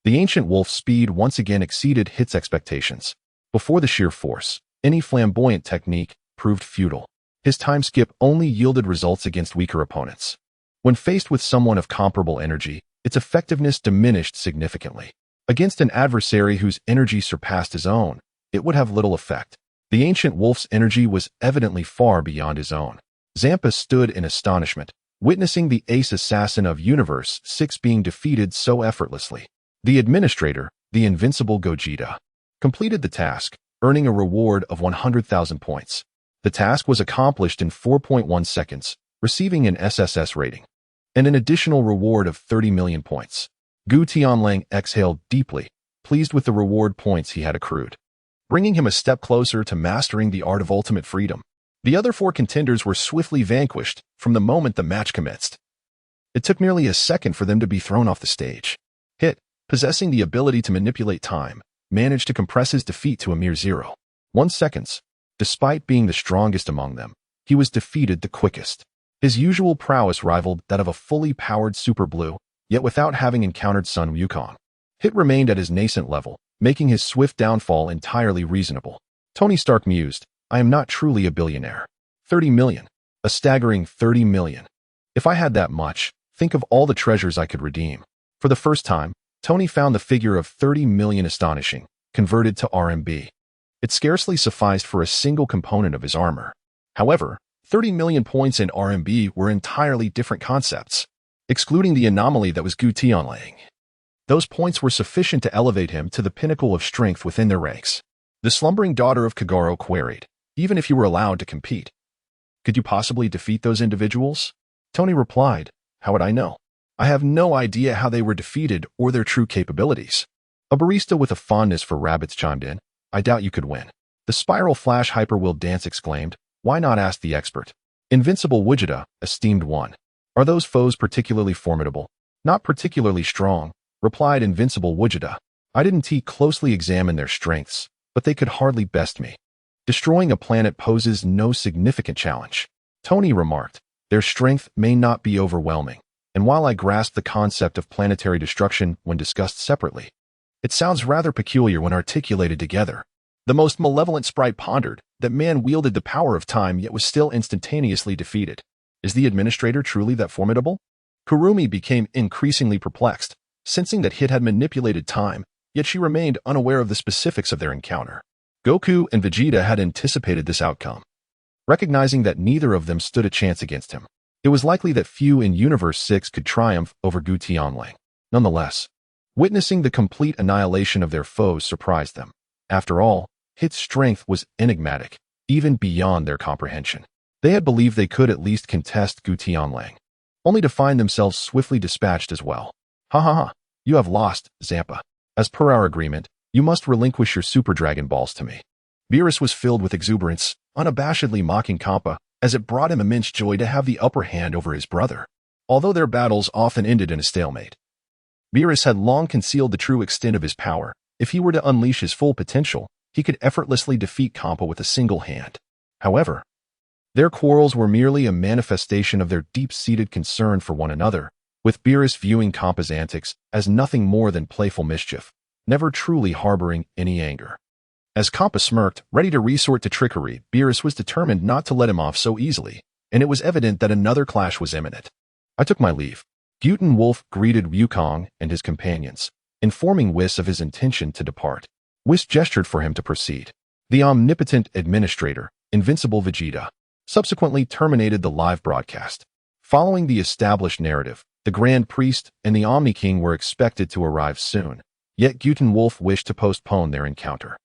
The ancient wolf's speed once again exceeded Hit's expectations. Before the sheer force, any flamboyant technique proved futile. His time skip only yielded results against weaker opponents. When faced with someone of comparable energy, its effectiveness diminished significantly. Against an adversary whose energy surpassed his own, it would have little effect. The ancient wolf's energy was evidently far beyond his own. Zampa stood in astonishment, witnessing the ace assassin of Universe 6 being defeated so effortlessly. The administrator, the invincible Gogeta, completed the task, earning a reward of 100,000 points. The task was accomplished in 4.1 seconds, receiving an SSS rating, and an additional reward of 30 million points. Gu Tianlang exhaled deeply, pleased with the reward points he had accrued, bringing him a step closer to mastering the art of ultimate freedom. The other 4 contenders were swiftly vanquished from the moment the match commenced. It took nearly a second for them to be thrown off the stage. Hit, possessing the ability to manipulate time, managed to compress his defeat to a mere 0.1 seconds. Despite being the strongest among them, he was defeated the quickest. His usual prowess rivaled that of a fully powered Super Blue, yet without having encountered Sun Wukong. Hit remained at his nascent level, making his swift downfall entirely reasonable. Tony Stark mused, "I am not truly a billionaire. 30 million. A staggering 30 million. If I had that much, think of all the treasures I could redeem." For the first time, Tony found the figure of 30 million astonishing, converted to RMB. It scarcely sufficed for a single component of his armor. However, 30 million points in RMB were entirely different concepts. Excluding the anomaly that was Gu Tianlang, those points were sufficient to elevate him to the pinnacle of strength within their ranks. The slumbering daughter of Kagaro queried, "Even if you were allowed to compete, could you possibly defeat those individuals?" Tony replied, "How would I know? I have no idea how they were defeated or their true capabilities." A barista with a fondness for rabbits chimed in, "I doubt you could win." The Spiral Flash Hyper-Will Dance exclaimed, "Why not ask the expert?" Invincible Vegeta, esteemed one. "Are those foes particularly formidable?" "Not particularly strong," replied Invincible Vegeta. "I didn't closely examine their strengths, but they could hardly best me. Destroying a planet poses no significant challenge." Tony remarked, "Their strength may not be overwhelming, and while I grasp the concept of planetary destruction when discussed separately, It sounds rather peculiar when articulated together. The most malevolent sprite pondered that man wielded the power of time yet was still instantaneously defeated. Is the administrator truly that formidable? Kurumi became increasingly perplexed, sensing that Hit had manipulated time, yet she remained unaware of the specifics of their encounter. Goku and Vegeta had anticipated this outcome. Recognizing that neither of them stood a chance against him, it was likely that few in Universe 6 could triumph over Gu Tianling. Nonetheless, witnessing the complete annihilation of their foes surprised them. After all, Hit's strength was enigmatic, even beyond their comprehension. They had believed they could at least contest Gu Tianling, only to find themselves swiftly dispatched as well. Ha ha ha, you have lost, Zampa. As per our agreement, you must relinquish your Super Dragon Balls to me. Beerus was filled with exuberance, unabashedly mocking Kappa, as it brought him immense joy to have the upper hand over his brother. Although their battles often ended in a stalemate, Beerus had long concealed the true extent of his power. If he were to unleash his full potential, he could effortlessly defeat Kappa with a single hand. However, their quarrels were merely a manifestation of their deep-seated concern for one another, with Beerus viewing Kappa's antics as nothing more than playful mischief, never truly harboring any anger. As Kappa smirked, ready to resort to trickery, Beerus was determined not to let him off so easily, and it was evident that another clash was imminent. I took my leave. Guten Wolf greeted Wukong and his companions, informing Whis of his intention to depart. Whis gestured for him to proceed. The omnipotent administrator, Invincible Vegeta, subsequently terminated the live broadcast. Following the established narrative, the Grand Priest and the Omni King were expected to arrive soon, yet Guten Wolf wished to postpone their encounter.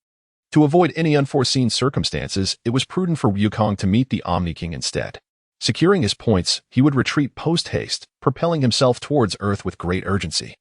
To avoid any unforeseen circumstances, it was prudent for Wukong to meet the Omni King instead. Securing his points, he would retreat post-haste, propelling himself towards Earth with great urgency.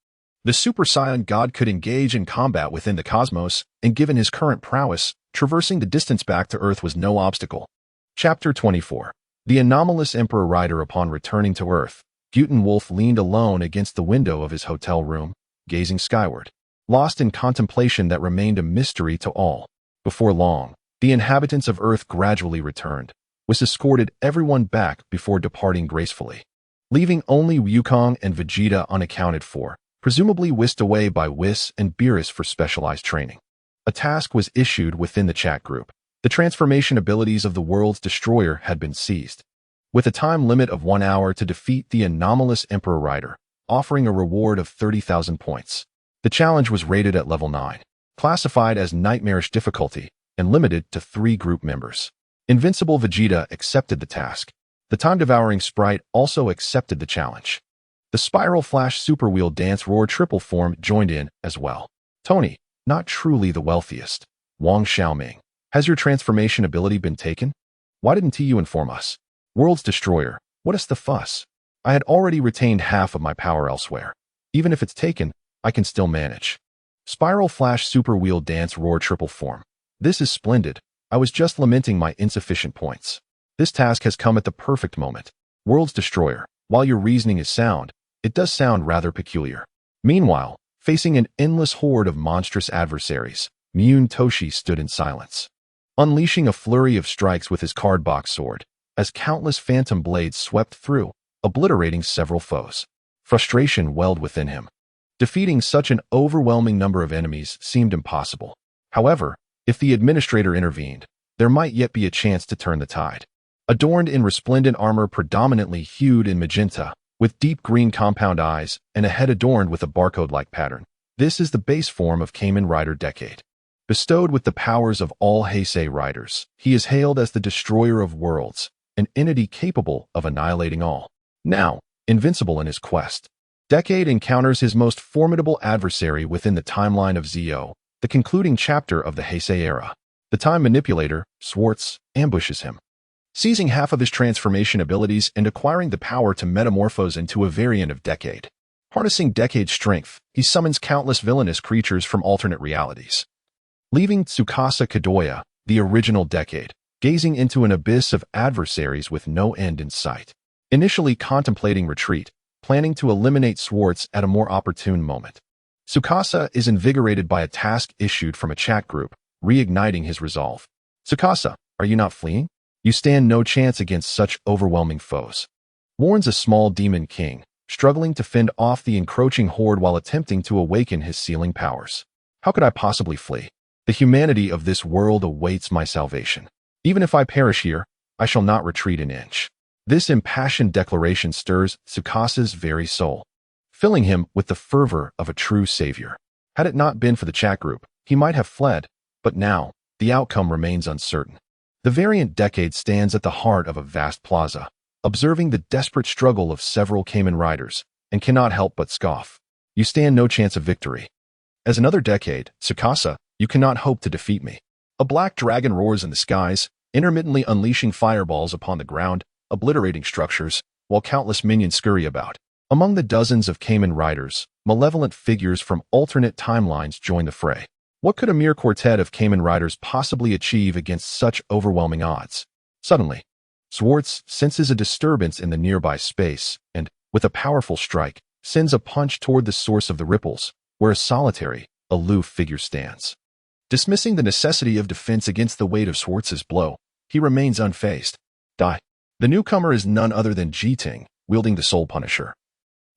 The Super Saiyan God could engage in combat within the cosmos, and given his current prowess, traversing the distance back to Earth was no obstacle. Chapter 24. The anomalous Emperor Rider. Upon returning to Earth, Guten Wolf leaned alone against the window of his hotel room, gazing skyward, lost in contemplation that remained a mystery to all. Before long, the inhabitants of Earth gradually returned. Whis escorted everyone back before departing gracefully, leaving only Wukong and Vegeta unaccounted for, presumably whisked away by Whis and Beerus for specialized training. A task was issued within the chat group. The transformation abilities of the world's destroyer had been seized, with a time limit of 1 hour to defeat the anomalous Emperor Rider, offering a reward of 30,000 points. The challenge was rated at level 9, classified as nightmarish difficulty, and limited to 3 group members. Invincible Vegeta accepted the task. The time-devouring sprite also accepted the challenge. The Spiral Flash Super Wheel Dance Roar Triple Form joined in as well. Tony, not truly the wealthiest. Wang Xiaoming, has your transformation ability been taken? Why didn't you inform us? World's Destroyer, what is the fuss? I had already retained half of my power elsewhere. Even if it's taken, I can still manage. Spiral Flash Super Wheel Dance Roar Triple Form. This is splendid. I was just lamenting my insufficient points. This task has come at the perfect moment. World's Destroyer, while your reasoning is sound, it does sound rather peculiar. Meanwhile, facing an endless horde of monstrous adversaries, Myun Toshi stood in silence, unleashing a flurry of strikes with his cardbox sword, as countless phantom blades swept through, obliterating several foes. Frustration welled within him. Defeating such an overwhelming number of enemies seemed impossible. However, if the administrator intervened, there might yet be a chance to turn the tide. Adorned in resplendent armor predominantly hued in magenta, with deep green compound eyes and a head adorned with a barcode-like pattern, this is the base form of Kamen Rider Decade. Bestowed with the powers of all Heisei riders, he is hailed as the Destroyer of Worlds, an entity capable of annihilating all. Now, invincible in his quest, Decade encounters his most formidable adversary within the timeline of Zio, the concluding chapter of the Heisei era. The time manipulator, Schwartz, ambushes him, seizing half of his transformation abilities and acquiring the power to metamorphose into a variant of Decade. Harnessing Decade's strength, he summons countless villainous creatures from alternate realities, leaving Tsukasa Kadoya, the original Decade, gazing into an abyss of adversaries with no end in sight. Initially contemplating retreat, planning to eliminate Schwartz at a more opportune moment, Tsukasa is invigorated by a task issued from a chat group, reigniting his resolve. Tsukasa, are you not fleeing? You stand no chance against such overwhelming foes, warns a small demon king, struggling to fend off the encroaching horde while attempting to awaken his sealing powers. How could I possibly flee? The humanity of this world awaits my salvation. Even if I perish here, I shall not retreat an inch. This impassioned declaration stirs Tsukasa's very soul, filling him with the fervor of a true savior. Had it not been for the chat group, he might have fled, but now, the outcome remains uncertain. The variant decade stands at the heart of a vast plaza, observing the desperate struggle of several Kamen Riders, and cannot help but scoff. You stand no chance of victory. As another decade, Tsukasa, you cannot hope to defeat me. A black dragon roars in the skies, intermittently unleashing fireballs upon the ground, obliterating structures, while countless minions scurry about. Among the dozens of Kamen Riders, malevolent figures from alternate timelines join the fray. What could a mere quartet of Kamen Riders possibly achieve against such overwhelming odds? Suddenly, Schwartz senses a disturbance in the nearby space and, with a powerful strike, sends a punch toward the source of the ripples, where a solitary, aloof figure stands. Dismissing the necessity of defense against the weight of Schwartz's blow, he remains unfazed. Die. The newcomer is none other than Jiting, wielding the Soul Punisher,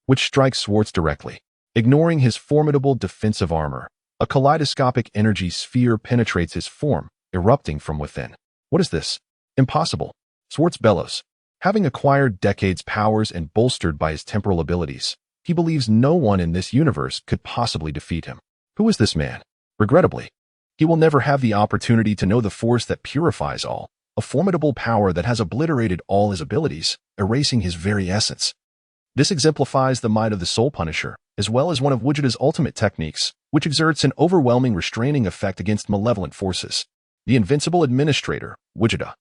which strikes Schwartz directly. Ignoring his formidable defensive armor, a kaleidoscopic energy sphere penetrates his form, erupting from within. What is this? Impossible. Schwartz bellows. Having acquired Decade's powers and bolstered by his temporal abilities, he believes no one in this universe could possibly defeat him. Who is this man? Regrettably, he will never have the opportunity to know the force that purifies all, a formidable power that has obliterated all his abilities, erasing his very essence. This exemplifies the might of the Soul Punisher, as well as one of Vegeta's ultimate techniques, which exerts an overwhelming restraining effect against malevolent forces. The invincible administrator, Vegeta,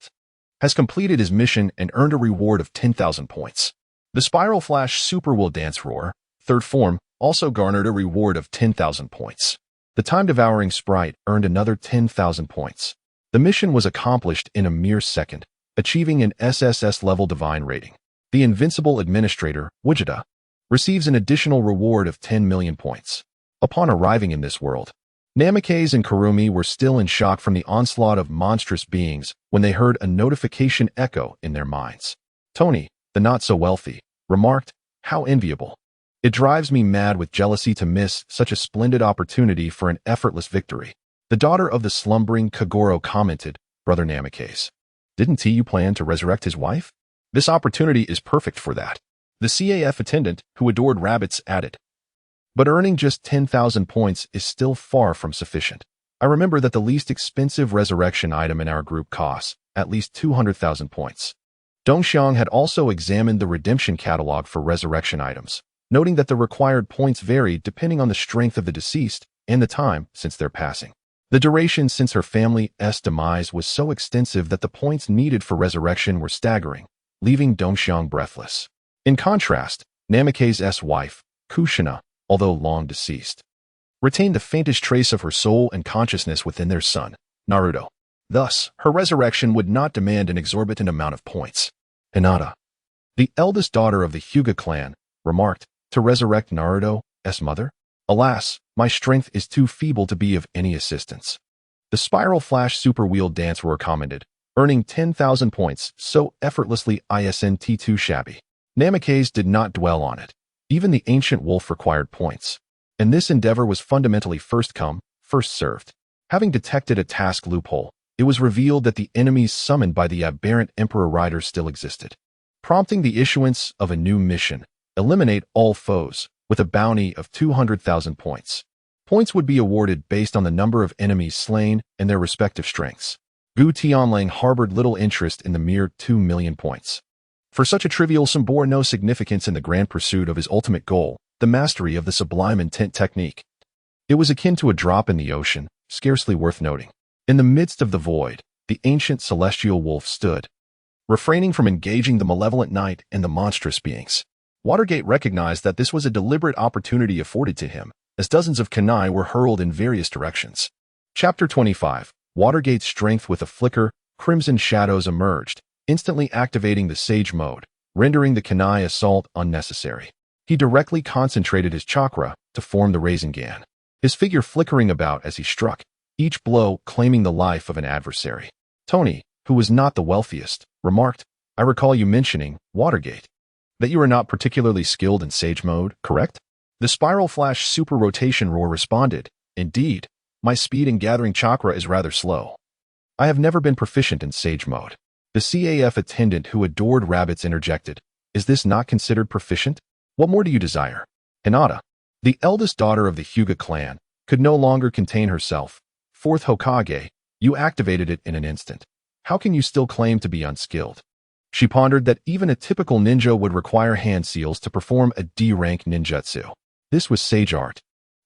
has completed his mission and earned a reward of 10,000 points. The Spiral Flash Super Will Dance Roar, third form, also garnered a reward of 10,000 points. The Time-Devouring Sprite earned another 10,000 points. The mission was accomplished in a mere second, achieving an SSS-level divine rating. The Invincible Administrator, Vegeta, receives an additional reward of 10 million points. Upon arriving in this world, Namikaze and Kurumi were still in shock from the onslaught of monstrous beings when they heard a notification echo in their minds. Tony, the not-so-wealthy, remarked, "How enviable. It drives me mad with jealousy to miss such a splendid opportunity for an effortless victory." The daughter of the slumbering Kagoro commented, "Brother Namikaze, didn't you plan to resurrect his wife? This opportunity is perfect for that." The CAF attendant, who adored rabbits, added, "But earning just 10,000 points is still far from sufficient. I remember that the least expensive resurrection item in our group costs at least 200,000 points." Dongxiang had also examined the redemption catalog for resurrection items, noting that the required points varied depending on the strength of the deceased and the time since their passing. The duration since her family's demise was so extensive that the points needed for resurrection were staggering, leaving Dongxiang breathless. In contrast, Namikaze's wife, Kushina, although long deceased, retained the faintest trace of her soul and consciousness within their son, Naruto. Thus, her resurrection would not demand an exorbitant amount of points. Hinata, the eldest daughter of the Hyuga clan, remarked, "To resurrect Naruto's mother? Alas, my strength is too feeble to be of any assistance." The Spiral Flash Super Wheel Dance Roar commented, earning 10,000 points so effortlessly isn't too shabby. Namikaze did not dwell on it. Even the ancient wolf required points, and this endeavor was fundamentally first come, first served. Having detected a task loophole, it was revealed that the enemies summoned by the aberrant Emperor Rider still existed, prompting the issuance of a new mission: eliminate all foes, with a bounty of 200,000 points. Points would be awarded based on the number of enemies slain and their respective strengths. Gu Tianlang harbored little interest in the mere 2 million points. For such a trivial sum bore no significance in the grand pursuit of his ultimate goal, the mastery of the sublime intent technique. It was akin to a drop in the ocean, scarcely worth noting. In the midst of the void, the ancient celestial wolf stood, refraining from engaging the malevolent knight and the monstrous beings. Watergate recognized that this was a deliberate opportunity afforded to him, as dozens of kunai were hurled in various directions. Chapter 25. Watergate's strength. With a flicker, crimson shadows emerged, instantly activating the Sage mode, rendering the kunai assault unnecessary. He directly concentrated his chakra to form the Rasengan, his figure flickering about as he struck, each blow claiming the life of an adversary. Tony, who was not the wealthiest, remarked, "I recall you mentioning, Watergate, that you are not particularly skilled in Sage mode, correct?" The Spiral Flash Super Rotation Roar responded, "Indeed, My speed in gathering chakra is rather slow. I have never been proficient in sage mode. The CAF attendant who adored rabbits interjected, is this not considered proficient? What more do you desire? Hinata, the eldest daughter of the Hyuga clan, could no longer contain herself. Fourth Hokage, you activated it in an instant. How can you still claim to be unskilled? She pondered that even a typical ninja would require hand seals to perform a D-rank ninjutsu. This was sage art.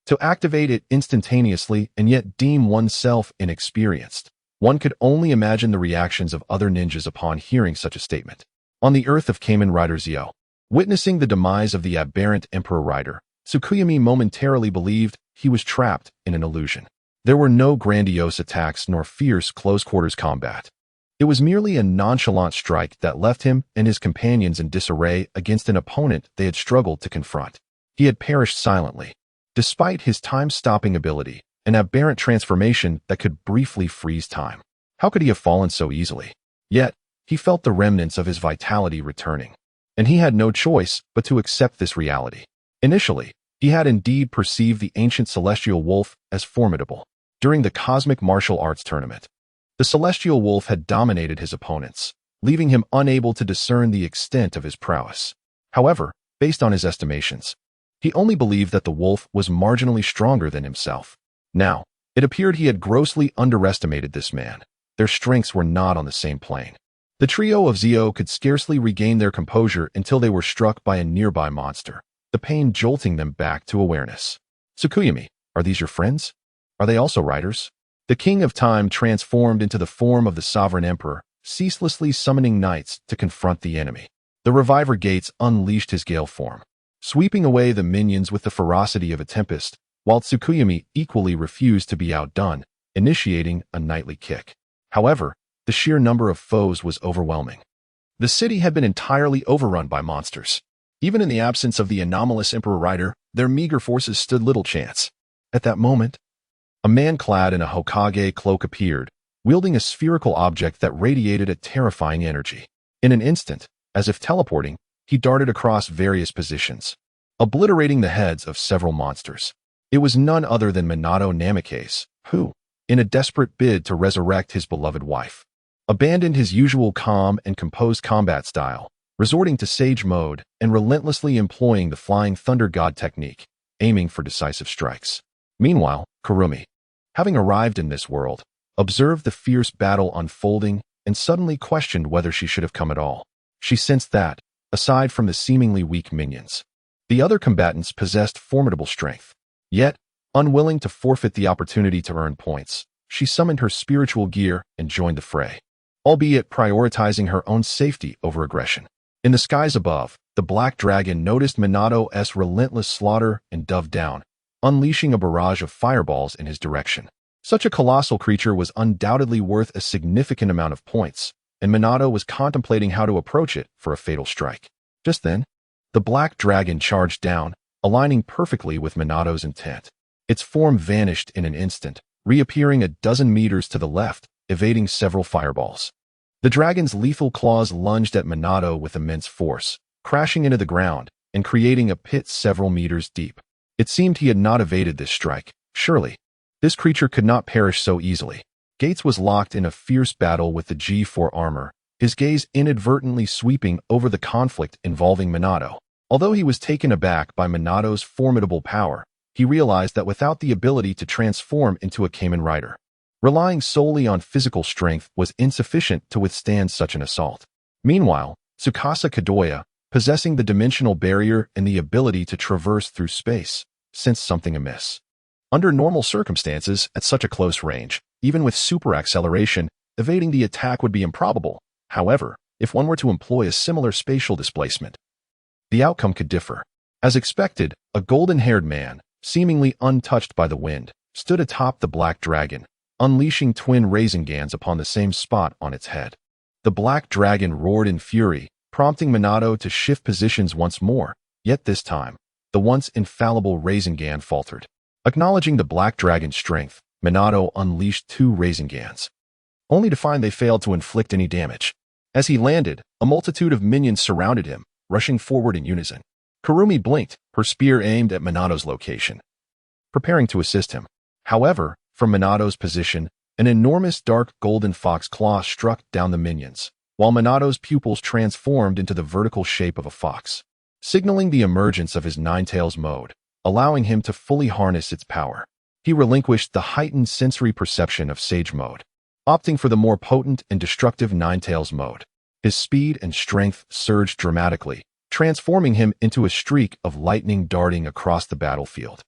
To activate it instantaneously and yet deem oneself inexperienced. One could only imagine the reactions of other ninjas upon hearing such a statement. On the earth of Kamen Rider Zio, witnessing the demise of the aberrant Emperor Rider, Tsukuyomi momentarily believed he was trapped in an illusion. There were no grandiose attacks nor fierce close-quarters combat. It was merely a nonchalant strike that left him and his companions in disarray against an opponent they had struggled to confront. He had perished silently. Despite his time-stopping ability, an aberrant transformation that could briefly freeze time. How could he have fallen so easily? Yet, he felt the remnants of his vitality returning, and he had no choice but to accept this reality. Initially, he had indeed perceived the ancient celestial wolf as formidable. During the cosmic martial arts tournament, the celestial wolf had dominated his opponents, leaving him unable to discern the extent of his prowess. However, based on his estimations, he only believed that the wolf was marginally stronger than himself. Now, it appeared he had grossly underestimated this man. Their strengths were not on the same plane. The trio of Zio could scarcely regain their composure until they were struck by a nearby monster, the pain jolting them back to awareness. Tsukuyomi, are these your friends? Are they also riders? The King of Time transformed into the form of the Sovereign Emperor, ceaselessly summoning knights to confront the enemy. The Reviver Gates unleashed his gale form, sweeping away the minions with the ferocity of a tempest, while Tsukuyomi equally refused to be outdone, initiating a knightly kick. However, the sheer number of foes was overwhelming. The city had been entirely overrun by monsters. Even in the absence of the anomalous Emperor Rider, their meager forces stood little chance. At that moment, a man clad in a Hokage cloak appeared, wielding a spherical object that radiated a terrifying energy. In an instant, as if teleporting, he darted across various positions, obliterating the heads of several monsters. It was none other than Minato Namikaze, who, in a desperate bid to resurrect his beloved wife, abandoned his usual calm and composed combat style, resorting to sage mode and relentlessly employing the Flying Thunder God technique, aiming for decisive strikes. Meanwhile, Kurumi, having arrived in this world, observed the fierce battle unfolding and suddenly questioned whether she should have come at all. She sensed that, aside from the seemingly weak minions, the other combatants possessed formidable strength. Yet, unwilling to forfeit the opportunity to earn points, she summoned her spiritual gear and joined the fray, albeit prioritizing her own safety over aggression. In the skies above, the Black Dragon noticed Minato's relentless slaughter and dove down, unleashing a barrage of fireballs in his direction. Such a colossal creature was undoubtedly worth a significant amount of points, and Minato was contemplating how to approach it for a fatal strike. Just then, the Black Dragon charged down, aligning perfectly with Minato's intent. Its form vanished in an instant, reappearing a dozen meters to the left, evading several fireballs. The dragon's lethal claws lunged at Minato with immense force, crashing into the ground and creating a pit several meters deep. It seemed he had not evaded this strike. Surely, this creature could not perish so easily. Gates was locked in a fierce battle with the G4 armor, his gaze inadvertently sweeping over the conflict involving Minato. Although he was taken aback by Minato's formidable power, he realized that without the ability to transform into a Kamen Rider, relying solely on physical strength was insufficient to withstand such an assault. Meanwhile, Tsukasa Kadoya, possessing the dimensional barrier and the ability to traverse through space, sensed something amiss. Under normal circumstances, at such a close range, even with super acceleration, evading the attack would be improbable. However, if one were to employ a similar spatial displacement, the outcome could differ. As expected, a golden-haired man, seemingly untouched by the wind, stood atop the Black Dragon, unleashing twin Razengans upon the same spot on its head. The Black Dragon roared in fury, prompting Minato to shift positions once more, yet this time, the once infallible Rasengan faltered. Acknowledging the Black Dragon's strength, Minato unleashed two Razengans, only to find they failed to inflict any damage. As he landed, a multitude of minions surrounded him, rushing forward in unison. Kurumi blinked, her spear aimed at Minato's location, preparing to assist him. However, From Minato's position, an enormous dark golden fox claw struck down the minions, while Minato's pupils transformed into the vertical shape of a fox, signaling the emergence of his Ninetales mode, allowing him to fully harness its power. He relinquished the heightened sensory perception of Sage mode, opting for the more potent and destructive Ninetales mode. His speed and strength surged dramatically, transforming him into a streak of lightning darting across the battlefield,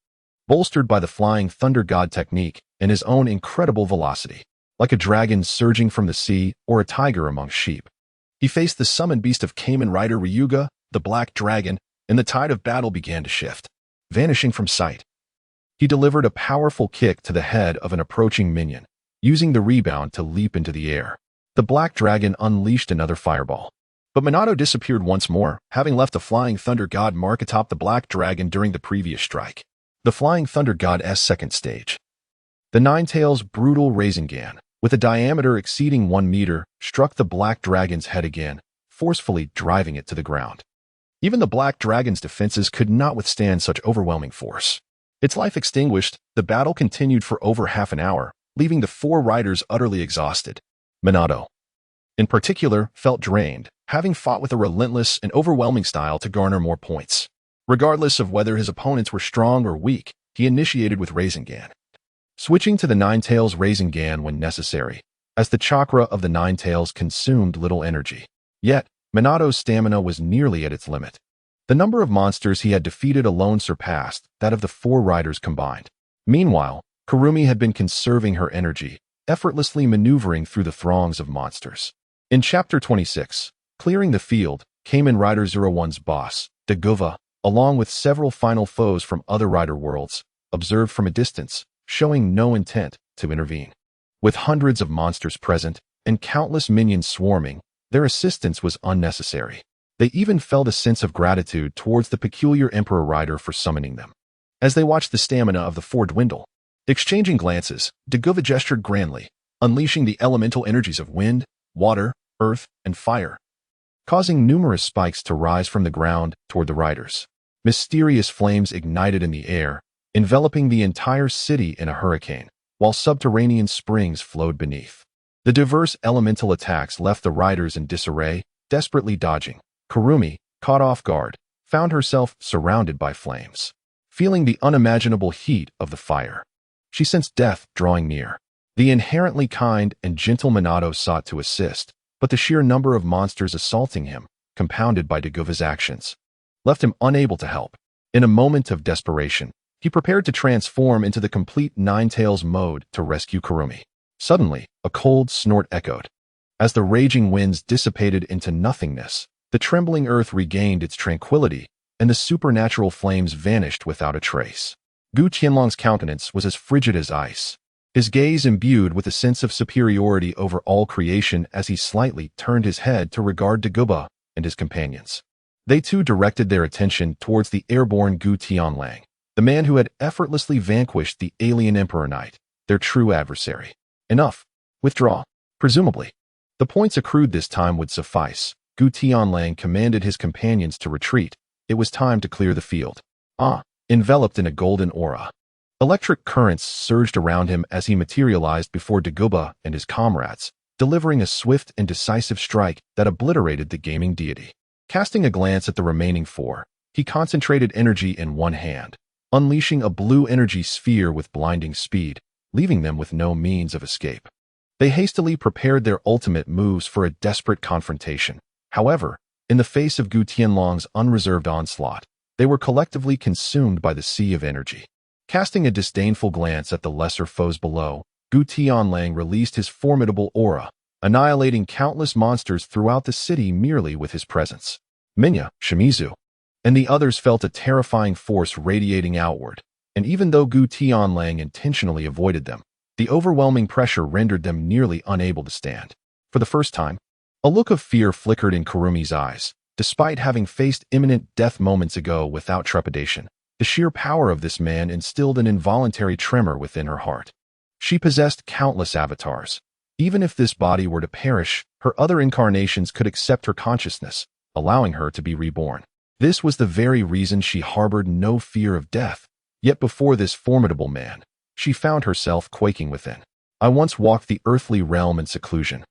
bolstered by the flying thunder god technique and his own incredible velocity. Like a dragon surging from the sea or a tiger among sheep, he faced the summoned beast of Kamen Rider Ryuga, the Black Dragon, and the tide of battle began to shift, vanishing from sight. He delivered a powerful kick to the head of an approaching minion, using the rebound to leap into the air. The Black Dragon unleashed another fireball, but Minato disappeared once more, having left a flying thunder god mark atop the Black Dragon during the previous strike. The flying thunder god's second stage. The Ninetales' brutal Rasengan, with a diameter exceeding 1 meter, struck the Black Dragon's head again, forcefully driving it to the ground. Even the Black Dragon's defenses could not withstand such overwhelming force. Its life extinguished, the battle continued for over half an hour, leaving the 4 riders utterly exhausted. Minato, in particular, felt drained, having fought with a relentless and overwhelming style to garner more points. Regardless of whether his opponents were strong or weak, he initiated with Rasengan, switching to the Ninetales Rasengan when necessary, as the chakra of the Ninetales consumed little energy. Yet, Minato's stamina was nearly at its limit. The number of monsters he had defeated alone surpassed that of the 4 riders combined. Meanwhile, Kurumi had been conserving her energy, effortlessly maneuvering through the throngs of monsters. In Chapter 26, Clearing the Field, Kamen Rider 01's boss, Daguva, along with several final foes from other rider worlds, observed from a distance, showing no intent to intervene. With hundreds of monsters present and countless minions swarming, their assistance was unnecessary. They even felt a sense of gratitude towards the peculiar Emperor Rider for summoning them. As they watched the stamina of the 4 dwindle, exchanging glances, Daguva gestured grandly, unleashing the elemental energies of wind, water, earth, and fire, causing numerous spikes to rise from the ground toward the riders. Mysterious flames ignited in the air, enveloping the entire city in a hurricane, while subterranean springs flowed beneath. The diverse elemental attacks left the riders in disarray, desperately dodging. Kurumi, caught off guard, found herself surrounded by flames. Feeling the unimaginable heat of the fire, she sensed death drawing near. The inherently kind and gentle Minato sought to assist, but the sheer number of monsters assaulting him, compounded by Daguva's actions, left him unable to help. In a moment of desperation, he prepared to transform into the complete Ninetales mode to rescue Kurumi. Suddenly, a cold snort echoed. As the raging winds dissipated into nothingness, the trembling earth regained its tranquility, and the supernatural flames vanished without a trace. Gu Qianlong's countenance was as frigid as ice, his gaze imbued with a sense of superiority over all creation as he slightly turned his head to regard Daguva and his companions. They too directed their attention towards the airborne Gu Tianlang, the man who had effortlessly vanquished the alien Emperor Knight, their true adversary. Enough. Withdraw. Presumably, the points accrued this time would suffice. Gu Tianlang commanded his companions to retreat. It was time to clear the field. Enveloped in a golden aura, electric currents surged around him as he materialized before Daguva and his comrades, delivering a swift and decisive strike that obliterated the gaming deity. Casting a glance at the remaining 4, he concentrated energy in one hand, unleashing a blue energy sphere with blinding speed, leaving them with no means of escape. They hastily prepared their ultimate moves for a desperate confrontation. However, in the face of Gu Tianlong's unreserved onslaught, they were collectively consumed by the sea of energy. Casting a disdainful glance at the lesser foes below, Gu Tianlang released his formidable aura, annihilating countless monsters throughout the city merely with his presence. Minya, Shimizu, and the others felt a terrifying force radiating outward, and even though Gu Tianlang intentionally avoided them, the overwhelming pressure rendered them nearly unable to stand. For the first time, a look of fear flickered in Kurumi's eyes. Despite having faced imminent death moments ago without trepidation, the sheer power of this man instilled an involuntary tremor within her heart. She possessed countless avatars. Even if this body were to perish, her other incarnations could accept her consciousness, allowing her to be reborn. This was the very reason she harbored no fear of death. Yet before this formidable man, she found herself quaking within. I once walked the earthly realm in seclusion,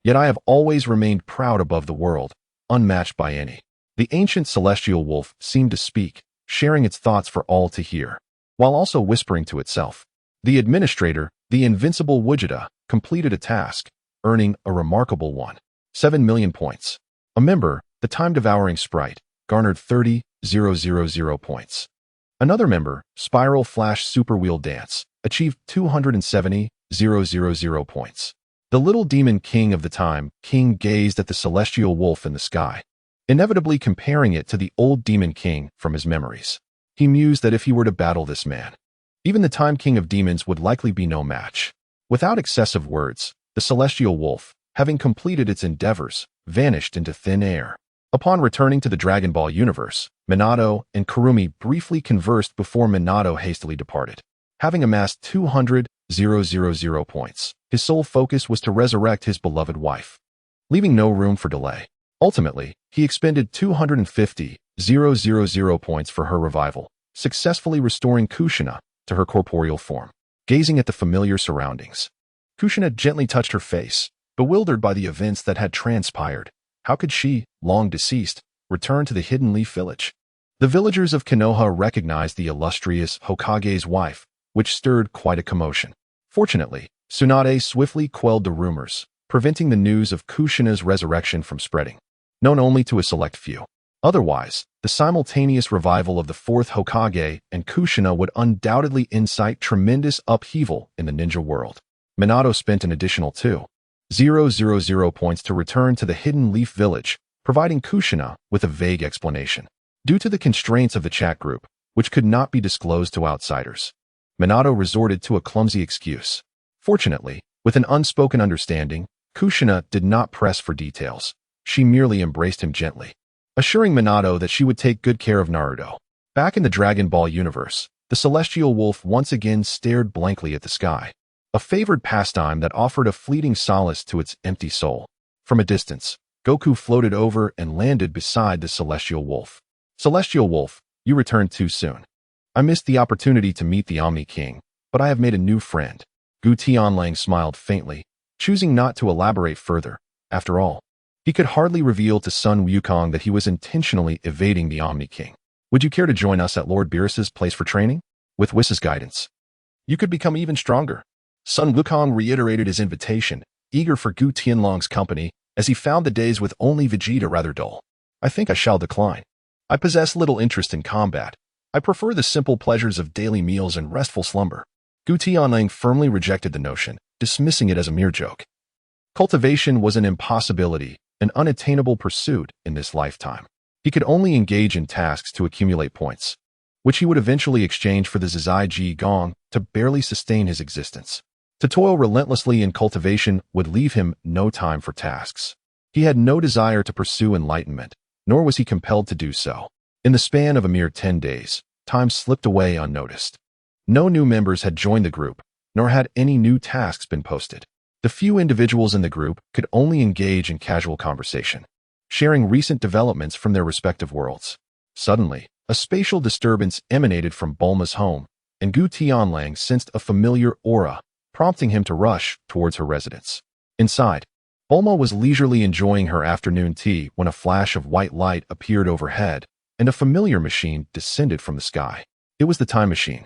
yet I have always remained proud above the world, unmatched by any. The ancient celestial wolf seemed to speak, sharing its thoughts for all to hear, while also whispering to itself. The administrator, the invincible Vegeta, completed a task, earning a remarkable 7 million points. A member, the time-devouring sprite, garnered 30,000 points. Another member, Spiral Flash Super Wheel Dance, achieved 270,000 points. The little demon king of the time king gazed at the celestial wolf in the sky, inevitably comparing it to the old demon king from his memories. He mused that if he were to battle this man, even the time king of demons would likely be no match. Without excessive words, the celestial wolf, having completed its endeavors, vanished into thin air. Upon returning to the Dragon Ball universe, Minato and Kurumi briefly conversed before Minato hastily departed. Having amassed 200,000 points, his sole focus was to resurrect his beloved wife, leaving no room for delay. Ultimately, he expended 250,000 points for her revival, successfully restoring Kushina to her corporeal form. Gazing at the familiar surroundings, Kushina gently touched her face, bewildered by the events that had transpired. How could she, long deceased, return to the Hidden Leaf Village? The villagers of Konoha recognized the illustrious Hokage's wife, which stirred quite a commotion. Fortunately, Tsunade swiftly quelled the rumors, preventing the news of Kushina's resurrection from spreading, known only to a select few. Otherwise, the simultaneous revival of the fourth Hokage and Kushina would undoubtedly incite tremendous upheaval in the ninja world. Minato spent an additional 2,000 points to return to the Hidden Leaf Village, providing Kushina with a vague explanation. Due to the constraints of the chat group, which could not be disclosed to outsiders, Minato resorted to a clumsy excuse. Fortunately, with an unspoken understanding, Kushina did not press for details. She merely embraced him gently, assuring Minato that she would take good care of Naruto. Back in the Dragon Ball universe, the celestial wolf once again stared blankly at the sky, a favored pastime that offered a fleeting solace to its empty soul. From a distance, Goku floated over and landed beside the celestial wolf. Celestial wolf, you returned too soon. I missed the opportunity to meet the Omni King, but I have made a new friend. Gu Tianlang smiled faintly, choosing not to elaborate further. After all, he could hardly reveal to Sun Wukong that he was intentionally evading the Omni King. Would you care to join us at Lord Beerus's place for training? With Whis' guidance, you could become even stronger. Sun Wukong reiterated his invitation, eager for Gu Tianlang's company, as he found the days with only Vegeta rather dull. I think I shall decline. I possess little interest in combat. I prefer the simple pleasures of daily meals and restful slumber. Gu Tianlang firmly rejected the notion, dismissing it as a mere joke. Cultivation was an impossibility, an unattainable pursuit in this lifetime. He could only engage in tasks to accumulate points, which he would eventually exchange for the Zizai Ji Gong to barely sustain his existence. To toil relentlessly in cultivation would leave him no time for tasks. He had no desire to pursue enlightenment, nor was he compelled to do so. In the span of a mere 10 days, time slipped away unnoticed. No new members had joined the group, nor had any new tasks been posted. The few individuals in the group could only engage in casual conversation, sharing recent developments from their respective worlds. Suddenly, a spatial disturbance emanated from Bulma's home, and Gu Tianlang sensed a familiar aura, prompting him to rush towards her residence. Inside, Bulma was leisurely enjoying her afternoon tea when a flash of white light appeared overhead, and a familiar machine descended from the sky. It was the time machine.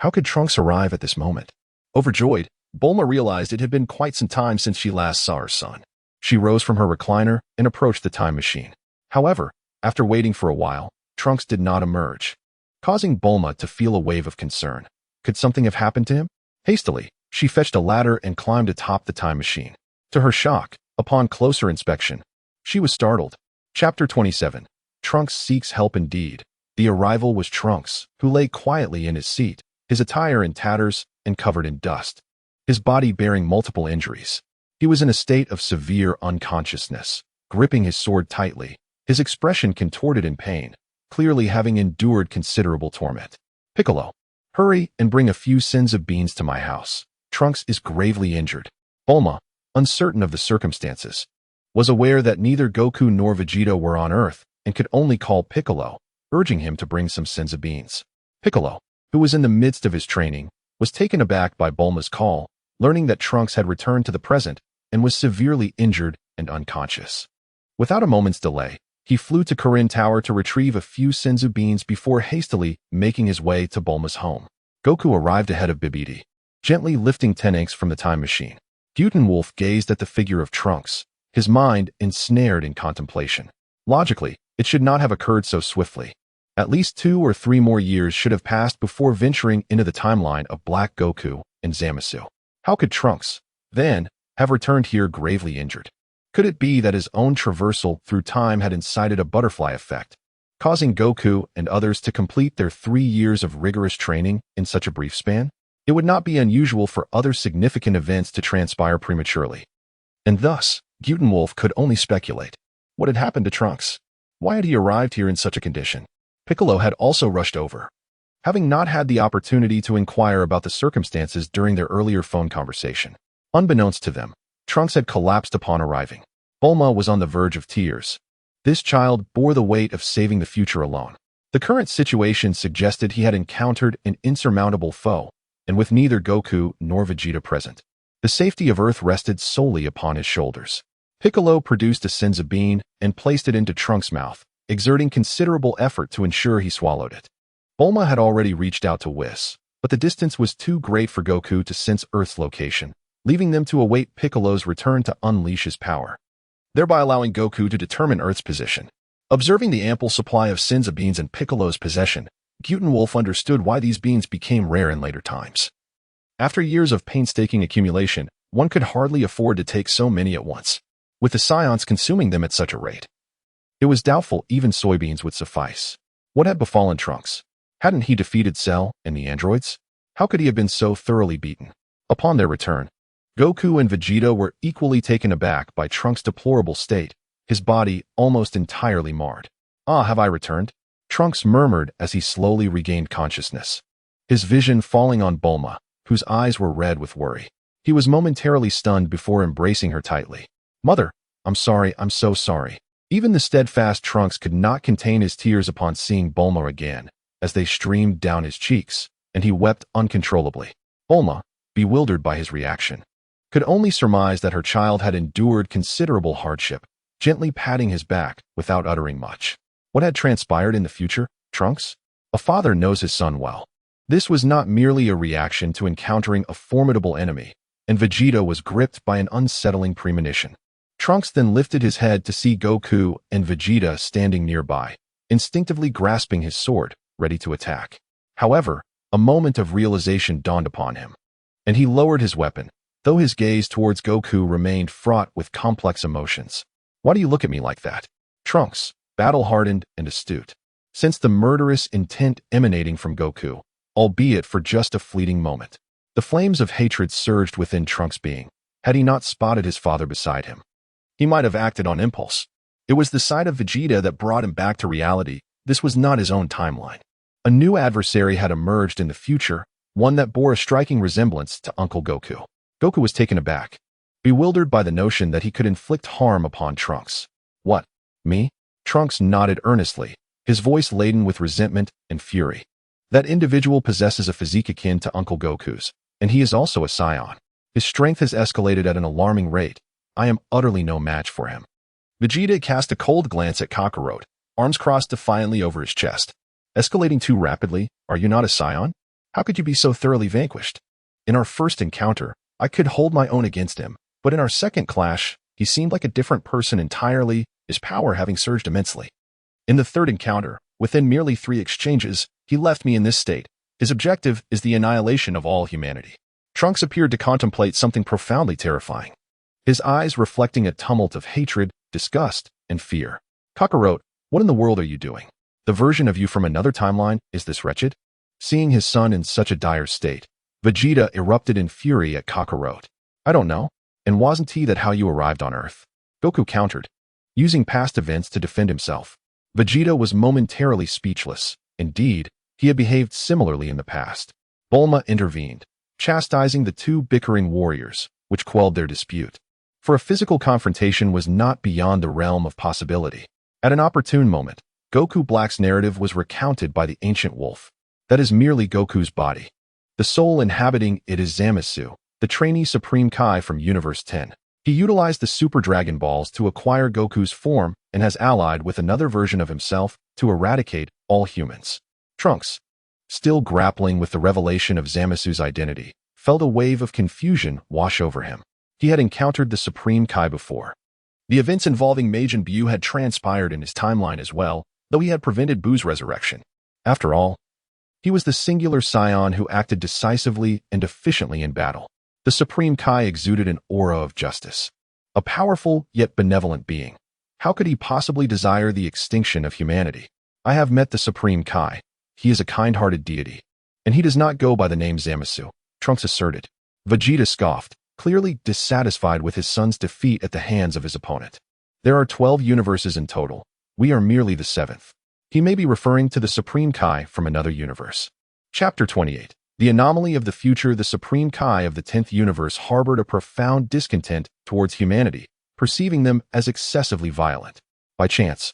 How could Trunks arrive at this moment? Overjoyed, Bulma realized it had been quite some time since she last saw her son. She rose from her recliner and approached the time machine. However, after waiting for a while, Trunks did not emerge, causing Bulma to feel a wave of concern. Could something have happened to him? Hastily, she fetched a ladder and climbed atop the time machine. To her shock, upon closer inspection, she was startled. Chapter 27. Trunks seeks help indeed. The arrival was Trunks, who lay quietly in his seat, his attire in tatters and covered in dust, his body bearing multiple injuries. He was in a state of severe unconsciousness, gripping his sword tightly, his expression contorted in pain, clearly having endured considerable torment. Piccolo, hurry and bring a few senzu beans to my house. Trunks is gravely injured. Bulma, uncertain of the circumstances, was aware that neither Goku nor Vegeta were on Earth and could only call Piccolo, urging him to bring some senzu beans. Piccolo, who was in the midst of his training, was taken aback by Bulma's call, learning that Trunks had returned to the present and was severely injured and unconscious. Without a moment's delay, he flew to Corinne Tower to retrieve a few senzu beans before hastily making his way to Bulma's home. Goku arrived ahead of Bibidi, gently lifting Tenanks from the time machine. Wolf gazed at the figure of Trunks, his mind ensnared in contemplation. Logically, it should not have occurred so swiftly. At least 2 or 3 more years should have passed before venturing into the timeline of Black Goku and Zamasu. How could Trunks, then, have returned here gravely injured? Could it be that his own traversal through time had incited a butterfly effect, causing Goku and others to complete their 3 years of rigorous training in such a brief span? It would not be unusual for other significant events to transpire prematurely. And thus, Wolf could only speculate. What had happened to Trunks? Why had he arrived here in such a condition? Piccolo had also rushed over. Having not had the opportunity to inquire about the circumstances during their earlier phone conversation. Unbeknownst to them, Trunks had collapsed upon arriving. Bulma was on the verge of tears. This child bore the weight of saving the future alone. The current situation suggested he had encountered an insurmountable foe, and with neither Goku nor Vegeta present, the safety of Earth rested solely upon his shoulders. Piccolo produced a senzu bean and placed it into Trunks' mouth, exerting considerable effort to ensure he swallowed it. Bulma had already reached out to Whis, but the distance was too great for Goku to sense Earth's location, leaving them to await Piccolo's return to unleash his power, thereby allowing Goku to determine Earth's position. Observing the ample supply of senzu beans in Piccolo's possession, Wolf understood why these beans became rare in later times. After years of painstaking accumulation, one could hardly afford to take so many at once, with the Scions consuming them at such a rate. It was doubtful even soybeans would suffice. What had befallen Trunks? Hadn't he defeated Cell and the androids? How could he have been so thoroughly beaten? Upon their return, Goku and Vegeta were equally taken aback by Trunks' deplorable state, his body almost entirely marred. "Ah, have I returned?" Trunks murmured as he slowly regained consciousness, his vision falling on Bulma, whose eyes were red with worry. He was momentarily stunned before embracing her tightly. "Mother, I'm sorry, I'm so sorry." Even the steadfast Trunks could not contain his tears upon seeing Bulma again, as they streamed down his cheeks, and he wept uncontrollably. Bulma, bewildered by his reaction, could only surmise that her child had endured considerable hardship, gently patting his back without uttering much. What had transpired in the future, Trunks? A father knows his son well. This was not merely a reaction to encountering a formidable enemy, and Vegeta was gripped by an unsettling premonition. Trunks then lifted his head to see Goku and Vegeta standing nearby, instinctively grasping his sword, ready to attack. However, a moment of realization dawned upon him, and he lowered his weapon, though his gaze towards Goku remained fraught with complex emotions. "Why do you look at me like that?" Trunks, battle-hardened and astute, sensed the murderous intent emanating from Goku, albeit for just a fleeting moment. The flames of hatred surged within Trunks' being, had he not spotted his father beside him. He might have acted on impulse. It was the sight of Vegeta that brought him back to reality. This was not his own timeline. A new adversary had emerged in the future, one that bore a striking resemblance to Uncle Goku. Goku was taken aback, bewildered by the notion that he could inflict harm upon Trunks. "What, me?" Trunks nodded earnestly, his voice laden with resentment and fury. "That individual possesses a physique akin to Uncle Goku's, and he is also a scion. His strength has escalated at an alarming rate. I am utterly no match for him." Vegeta cast a cold glance at Kakarot, arms crossed defiantly over his chest. "Escalating too rapidly? Are you not a scion? How could you be so thoroughly vanquished? In our first encounter, I could hold my own against him, but in our second clash, he seemed like a different person entirely, his power having surged immensely. In the third encounter, within merely 3 exchanges, he left me in this state. His objective is the annihilation of all humanity." Trunks appeared to contemplate something profoundly terrifying, his eyes reflecting a tumult of hatred, disgust, and fear. "Kakarot, what in the world are you doing? The version of you from another timeline is this wretched?" Seeing his son in such a dire state, Vegeta erupted in fury at Kakarot. "I don't know. And wasn't he that how you arrived on Earth?" Goku countered, using past events to defend himself. Vegeta was momentarily speechless. Indeed, he had behaved similarly in the past. Bulma intervened, chastising the 2 bickering warriors, which quelled their dispute. For a physical confrontation was not beyond the realm of possibility. At an opportune moment, Goku Black's narrative was recounted by the ancient wolf. That is merely Goku's body. The soul inhabiting it is Zamasu, the trainee Supreme Kai from Universe 10. He utilized the Super Dragon Balls to acquire Goku's form and has allied with another version of himself to eradicate all humans. Trunks, still grappling with the revelation of Zamasu's identity, felt a wave of confusion wash over him. He had encountered the Supreme Kai before. The events involving Majin Buu had transpired in his timeline as well, though he had prevented Buu's resurrection. After all, he was the singular scion who acted decisively and efficiently in battle. The Supreme Kai exuded an aura of justice. A powerful yet benevolent being. How could he possibly desire the extinction of humanity? I have met the Supreme Kai. He is a kind-hearted deity. And he does not go by the name Zamasu, Trunks asserted. Vegeta scoffed, clearly dissatisfied with his son's defeat at the hands of his opponent. There are 12 universes in total. We are merely the 7th. He may be referring to the Supreme Kai from another universe. Chapter 28. The anomaly of the future. The Supreme Kai of the 10th universe harbored a profound discontent towards humanity, perceiving them as excessively violent. By chance,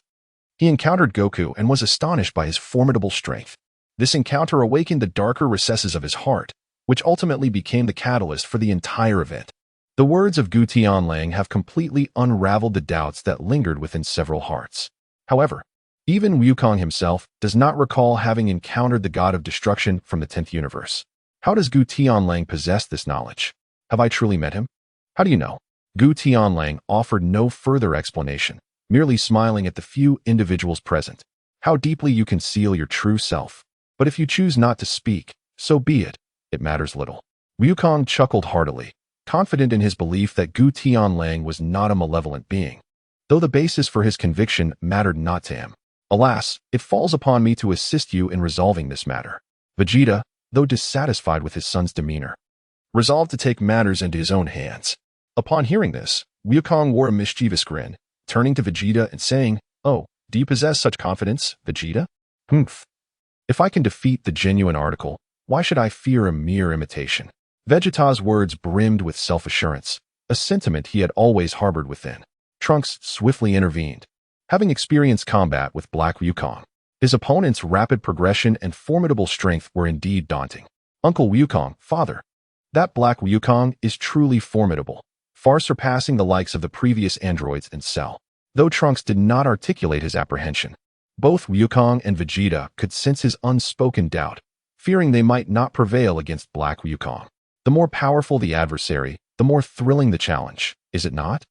he encountered Goku and was astonished by his formidable strength. This encounter awakened the darker recesses of his heart, which ultimately became the catalyst for the entire event. The words of Gu Tianlang have completely unraveled the doubts that lingered within several hearts. However, even Wukong himself does not recall having encountered the god of destruction from the 10th universe. How does Gu Tianlang possess this knowledge? Have I truly met him? How do you know? Gu Tianlang offered no further explanation, merely smiling at the few individuals present. How deeply you conceal your true self. But if you choose not to speak, so be it. It matters little. Wukong chuckled heartily, confident in his belief that Gu Tianlang was not a malevolent being, though the basis for his conviction mattered not to him. Alas, it falls upon me to assist you in resolving this matter. Vegeta, though dissatisfied with his son's demeanor, resolved to take matters into his own hands. Upon hearing this, Wukong wore a mischievous grin, turning to Vegeta and saying, "Oh, do you possess such confidence, Vegeta? Humph. If I can defeat the genuine article, why should I fear a mere imitation?" Vegeta's words brimmed with self-assurance, a sentiment he had always harbored within. Trunks swiftly intervened. Having experienced combat with Black Wukong, his opponent's rapid progression and formidable strength were indeed daunting. "Uncle Wukong, father, that Black Wukong is truly formidable, far surpassing the likes of the previous androids in Cell." Though Trunks did not articulate his apprehension, both Wukong and Vegeta could sense his unspoken doubt, fearing they might not prevail against Black Wukong. The more powerful the adversary, the more thrilling the challenge, is it not?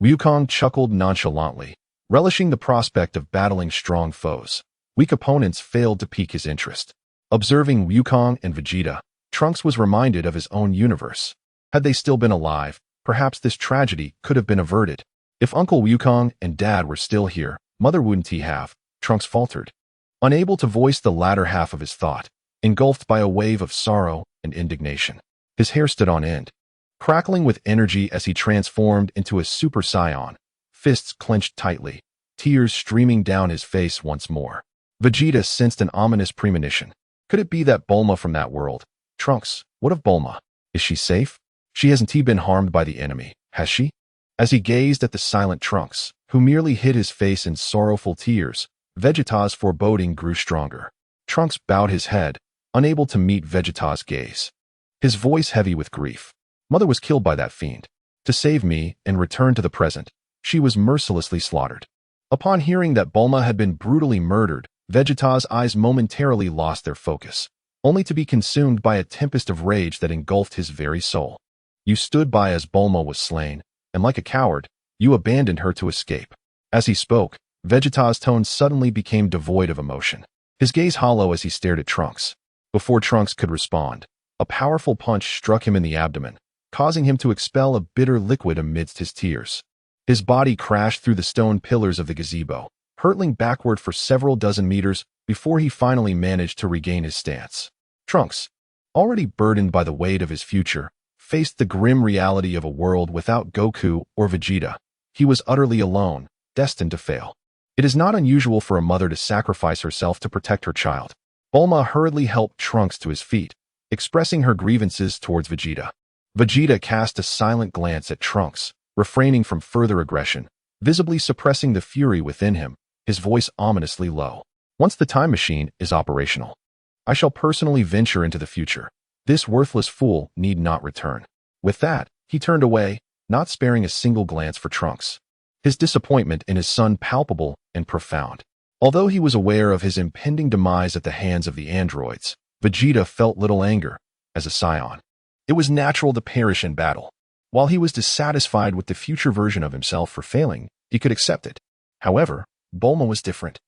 Wukong chuckled nonchalantly, relishing the prospect of battling strong foes. Weak opponents failed to pique his interest. Observing Wukong and Vegeta, Trunks was reminded of his own universe. Had they still been alive, perhaps this tragedy could have been averted. If Uncle Wukong and Dad were still here, Mother wouldn't he have? Trunks faltered, unable to voice the latter half of his thought, engulfed by a wave of sorrow and indignation. His hair stood on end, crackling with energy as he transformed into a Super Saiyan, fists clenched tightly, tears streaming down his face once more. Vegeta sensed an ominous premonition. Could it be that Bulma from that world? Trunks, what of Bulma? Is she safe? She hasn't been harmed by the enemy, has she? As he gazed at the silent Trunks, who merely hid his face in sorrowful tears, Vegeta's foreboding grew stronger. Trunks bowed his head, unable to meet Vegeta's gaze, his voice heavy with grief. Mother was killed by that fiend. To save me and return to the present, she was mercilessly slaughtered. Upon hearing that Bulma had been brutally murdered, Vegeta's eyes momentarily lost their focus, only to be consumed by a tempest of rage that engulfed his very soul. You stood by as Bulma was slain, and like a coward, you abandoned her to escape. As he spoke, Vegeta's tone suddenly became devoid of emotion, his gaze hollow as he stared at Trunks. Before Trunks could respond, a powerful punch struck him in the abdomen, causing him to expel a bitter liquid amidst his tears. His body crashed through the stone pillars of the gazebo, hurtling backward for several dozen meters before he finally managed to regain his stance. Trunks, already burdened by the weight of his future, faced the grim reality of a world without Goku or Vegeta. He was utterly alone, destined to fail. It is not unusual for a mother to sacrifice herself to protect her child. Bulma hurriedly helped Trunks to his feet, expressing her grievances towards Vegeta. Vegeta cast a silent glance at Trunks, refraining from further aggression, visibly suppressing the fury within him, his voice ominously low. "Once the time machine is operational, I shall personally venture into the future. This worthless fool need not return. With that, he turned away, not sparing a single glance for Trunks. His disappointment in his son palpable and profound. Although he was aware of his impending demise at the hands of the androids, Vegeta felt little anger. As a scion, it was natural to perish in battle. While he was dissatisfied with the future version of himself for failing, he could accept it. However, Bulma was different.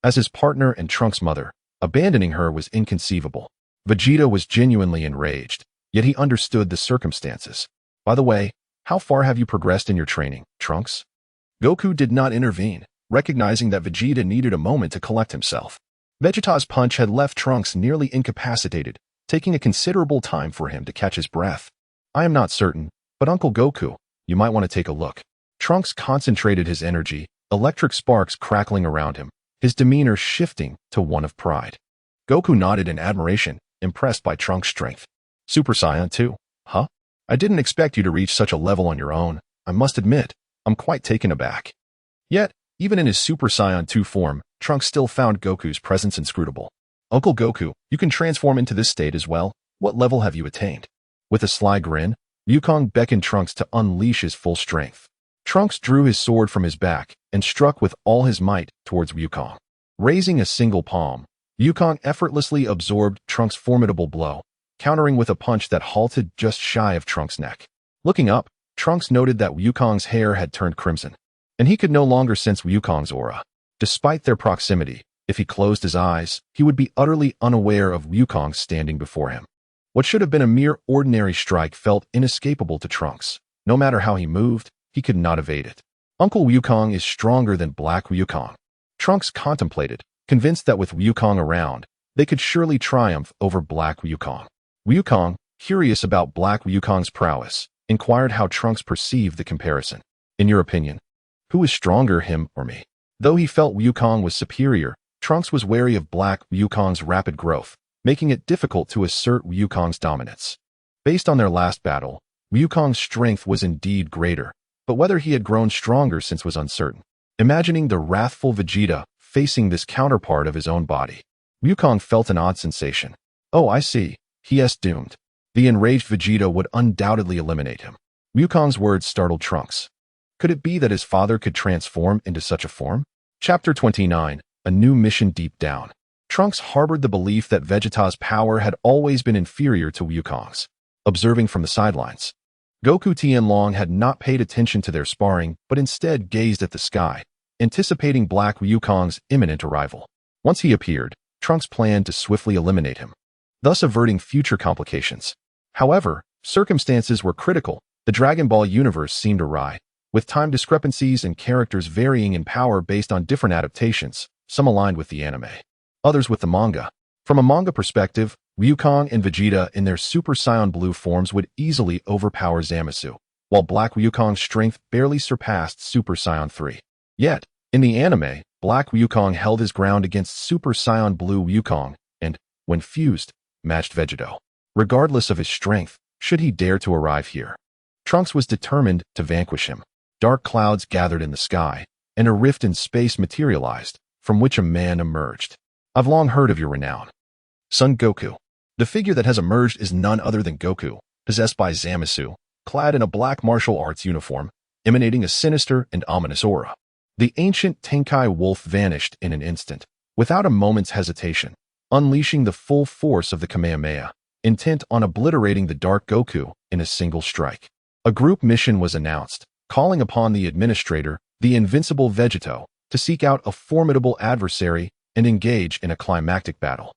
As his partner and Trunks' mother, abandoning her was inconceivable. Vegeta was genuinely enraged, yet he understood the circumstances. By the way, how far have you progressed in your training, Trunks? Goku did not intervene, recognizing that Vegeta needed a moment to collect himself. Vegeta's punch had left Trunks nearly incapacitated, taking a considerable time for him to catch his breath. I am not certain, but Uncle Goku, you might want to take a look. Trunks concentrated his energy, electric sparks crackling around him, his demeanor shifting to one of pride. Goku nodded in admiration, impressed by Trunks' strength. Super Saiyan 2, huh? I didn't expect you to reach such a level on your own. I must admit, I'm quite taken aback. Yet, even in his Super Saiyan 2 form, Trunks still found Goku's presence inscrutable. Uncle Goku, you can transform into this state as well. What level have you attained? With a sly grin, Wukong beckoned Trunks to unleash his full strength. Trunks drew his sword from his back and struck with all his might towards Wukong. Raising a single palm, Wukong effortlessly absorbed Trunks' formidable blow, countering with a punch that halted just shy of Trunks' neck. Looking up, Trunks noted that Wukong's hair had turned crimson, and he could no longer sense Wukong's aura. Despite their proximity, if he closed his eyes, he would be utterly unaware of Wukong standing before him. What should have been a mere ordinary strike felt inescapable to Trunks. No matter how he moved, he could not evade it. Uncle Wukong is stronger than Black Wukong. Trunks contemplated, convinced that with Wukong around, they could surely triumph over Black Wukong. Wukong, curious about Black Wukong's prowess, inquired how Trunks perceived the comparison. In your opinion, who is stronger, him or me? Though he felt Wukong was superior, Trunks was wary of Black Wukong's rapid growth, making it difficult to assert Wukong's dominance. Based on their last battle, Wukong's strength was indeed greater, but whether he had grown stronger since was uncertain. Imagining the wrathful Vegeta facing this counterpart of his own body, Wukong felt an odd sensation. Oh, I see. He is doomed. The enraged Vegeta would undoubtedly eliminate him. Wukong's words startled Trunks. Could it be that his father could transform into such a form? Chapter 29, A New Mission Deep Down. Trunks harbored the belief that Vegeta's power had always been inferior to Wukong's. Observing from the sidelines, Goku Tianlong had not paid attention to their sparring, but instead gazed at the sky, anticipating Black Wukong's imminent arrival. Once he appeared, Trunks planned to swiftly eliminate him, thus averting future complications. However, circumstances were critical. The Dragon Ball universe seemed awry, with time discrepancies and characters varying in power based on different adaptations, some aligned with the anime, others with the manga. From a manga perspective, Wukong and Vegeta in their Super Saiyan Blue forms would easily overpower Zamasu, while Black Wukong's strength barely surpassed Super Saiyan 3. Yet, in the anime, Black Wukong held his ground against Super Saiyan Blue Wukong and, when fused, matched Vegeta. Regardless of his strength, should he dare to arrive here, Trunks was determined to vanquish him. Dark clouds gathered in the sky, and a rift in space materialized, from which a man emerged. I've long heard of your renown, Son Goku. The figure that has emerged is none other than Goku, possessed by Zamasu, clad in a black martial arts uniform, emanating a sinister and ominous aura. The ancient Tenkai wolf vanished in an instant, without a moment's hesitation, unleashing the full force of the Kamehameha, intent on obliterating the Dark Goku in a single strike. A group mission was announced, calling upon the administrator, the invincible Vegeta, to seek out a formidable adversary and engage in a climactic battle.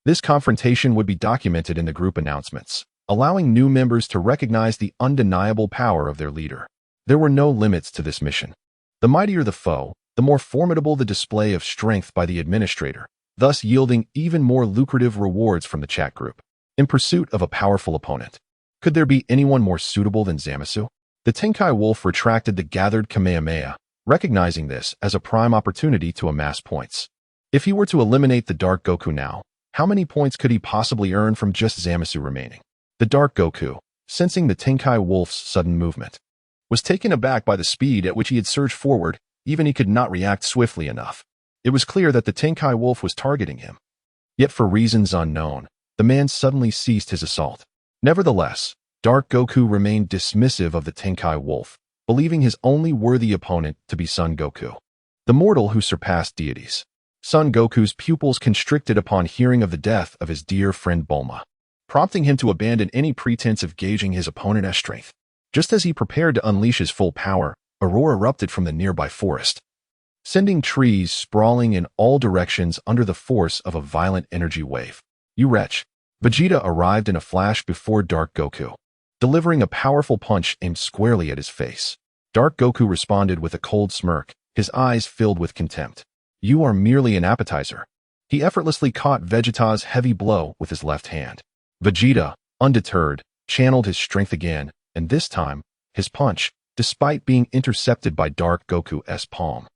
This confrontation would be documented in the group announcements, allowing new members to recognize the undeniable power of their leader. There were no limits to this mission. The mightier the foe, the more formidable the display of strength by the administrator, thus yielding even more lucrative rewards from the chat group. In pursuit of a powerful opponent, could there be anyone more suitable than Zamasu? The Tenkai wolf retracted the gathered Kamehameha, recognizing this as a prime opportunity to amass points. If he were to eliminate the Dark Goku now, how many points could he possibly earn from just Zamasu remaining? The Dark Goku, sensing the Tenkai wolf's sudden movement, was taken aback by the speed at which he had surged forward. Even he could not react swiftly enough. It was clear that the Tenkai wolf was targeting him. Yet for reasons unknown, the man suddenly ceased his assault. Nevertheless, Dark Goku remained dismissive of the Tenkai Wolf, believing his only worthy opponent to be Son Goku, the mortal who surpassed deities. Son Goku's pupils constricted upon hearing of the death of his dear friend Bulma, prompting him to abandon any pretense of gauging his opponent's strength. Just as he prepared to unleash his full power, a roar erupted from the nearby forest, sending trees sprawling in all directions under the force of a violent energy wave. You wretch! Vegeta arrived in a flash before Dark Goku, delivering a powerful punch aimed squarely at his face. Dark Goku responded with a cold smirk, his eyes filled with contempt. You are merely an appetizer. He effortlessly caught Vegeta's heavy blow with his left hand. Vegeta, undeterred, channeled his strength again, and this time, his punch, despite being intercepted by Dark Goku's palm,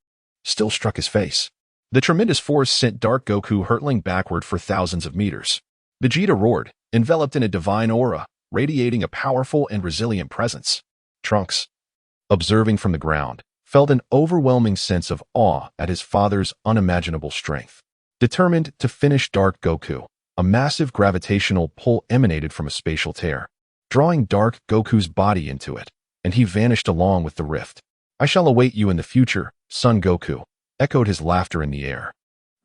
still struck his face. The tremendous force sent Dark Goku hurtling backward for thousands of meters. Vegeta roared, enveloped in a divine aura, radiating a powerful and resilient presence. Trunks, observing from the ground, felt an overwhelming sense of awe at his father's unimaginable strength. Determined to finish Dark Goku, a massive gravitational pull emanated from a spatial tear, drawing Dark Goku's body into it, and he vanished along with the rift. I shall await you in the future, Son Goku, echoed his laughter in the air.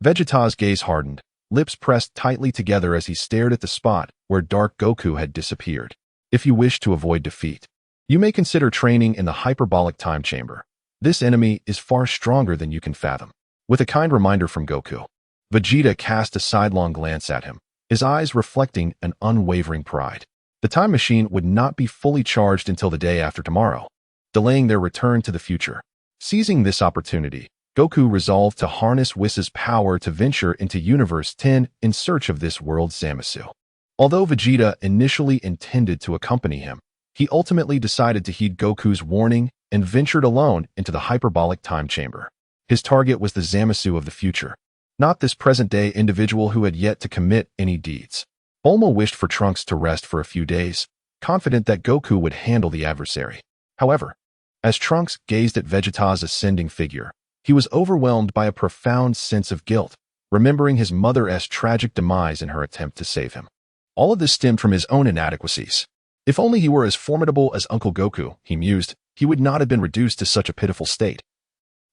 Vegeta's gaze hardened, lips pressed tightly together as he stared at the spot where Dark Goku had disappeared. If you wish to avoid defeat, you may consider training in the hyperbolic time chamber. This enemy is far stronger than you can fathom. With a kind reminder from Goku, Vegeta cast a sidelong glance at him, his eyes reflecting an unwavering pride. The time machine would not be fully charged until the day after tomorrow, delaying their return to the future. Seizing this opportunity, Goku resolved to harness Whis' power to venture into Universe 10 in search of this world's Zamasu. Although Vegeta initially intended to accompany him, he ultimately decided to heed Goku's warning and ventured alone into the hyperbolic time chamber. His target was the Zamasu of the future, not this present-day individual who had yet to commit any deeds. Bulma wished for Trunks to rest for a few days, confident that Goku would handle the adversary. However, as Trunks gazed at Vegeta's ascending figure, he was overwhelmed by a profound sense of guilt, remembering his mother's tragic demise in her attempt to save him. All of this stemmed from his own inadequacies. If only he were as formidable as Uncle Goku, he mused, he would not have been reduced to such a pitiful state.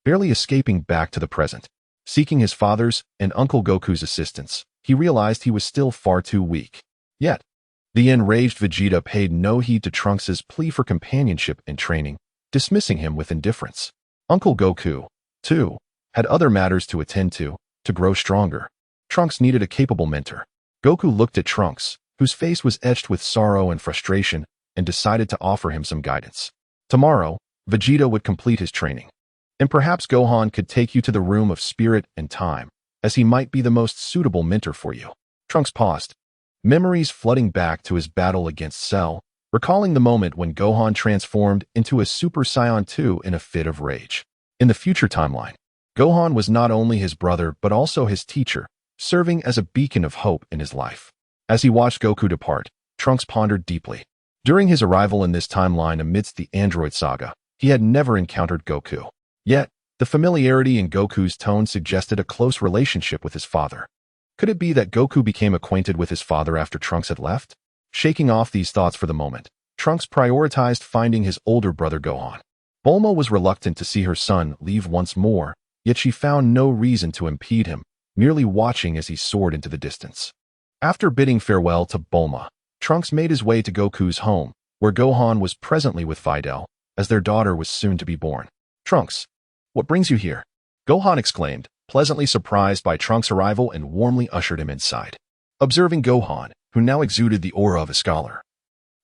Barely escaping back to the present, seeking his father's and Uncle Goku's assistance, he realized he was still far too weak. Yet, the enraged Vegeta paid no heed to Trunks' plea for companionship and training, dismissing him with indifference. Uncle Goku, too, had other matters to attend to grow stronger. Trunks needed a capable mentor. Goku looked at Trunks, whose face was etched with sorrow and frustration, and decided to offer him some guidance. Tomorrow, Vegeta would complete his training, and perhaps Gohan could take you to the room of spirit and time, as he might be the most suitable mentor for you. Trunks paused, memories flooding back to his battle against Cell, recalling the moment when Gohan transformed into a Super Saiyan 2 in a fit of rage. In the future timeline, Gohan was not only his brother but also his teacher, serving as a beacon of hope in his life. As he watched Goku depart, Trunks pondered deeply. During his arrival in this timeline amidst the Android saga, he had never encountered Goku. Yet, the familiarity in Goku's tone suggested a close relationship with his father. Could it be that Goku became acquainted with his father after Trunks had left? Shaking off these thoughts for the moment, Trunks prioritized finding his older brother Gohan. Bulma was reluctant to see her son leave once more, yet she found no reason to impede him, merely watching as he soared into the distance. After bidding farewell to Bulma, Trunks made his way to Goku's home, where Gohan was presently with Videl, as their daughter was soon to be born. Trunks, what brings you here? Gohan exclaimed, pleasantly surprised by Trunks' arrival, and warmly ushered him inside. Observing Gohan, who now exuded the aura of a scholar,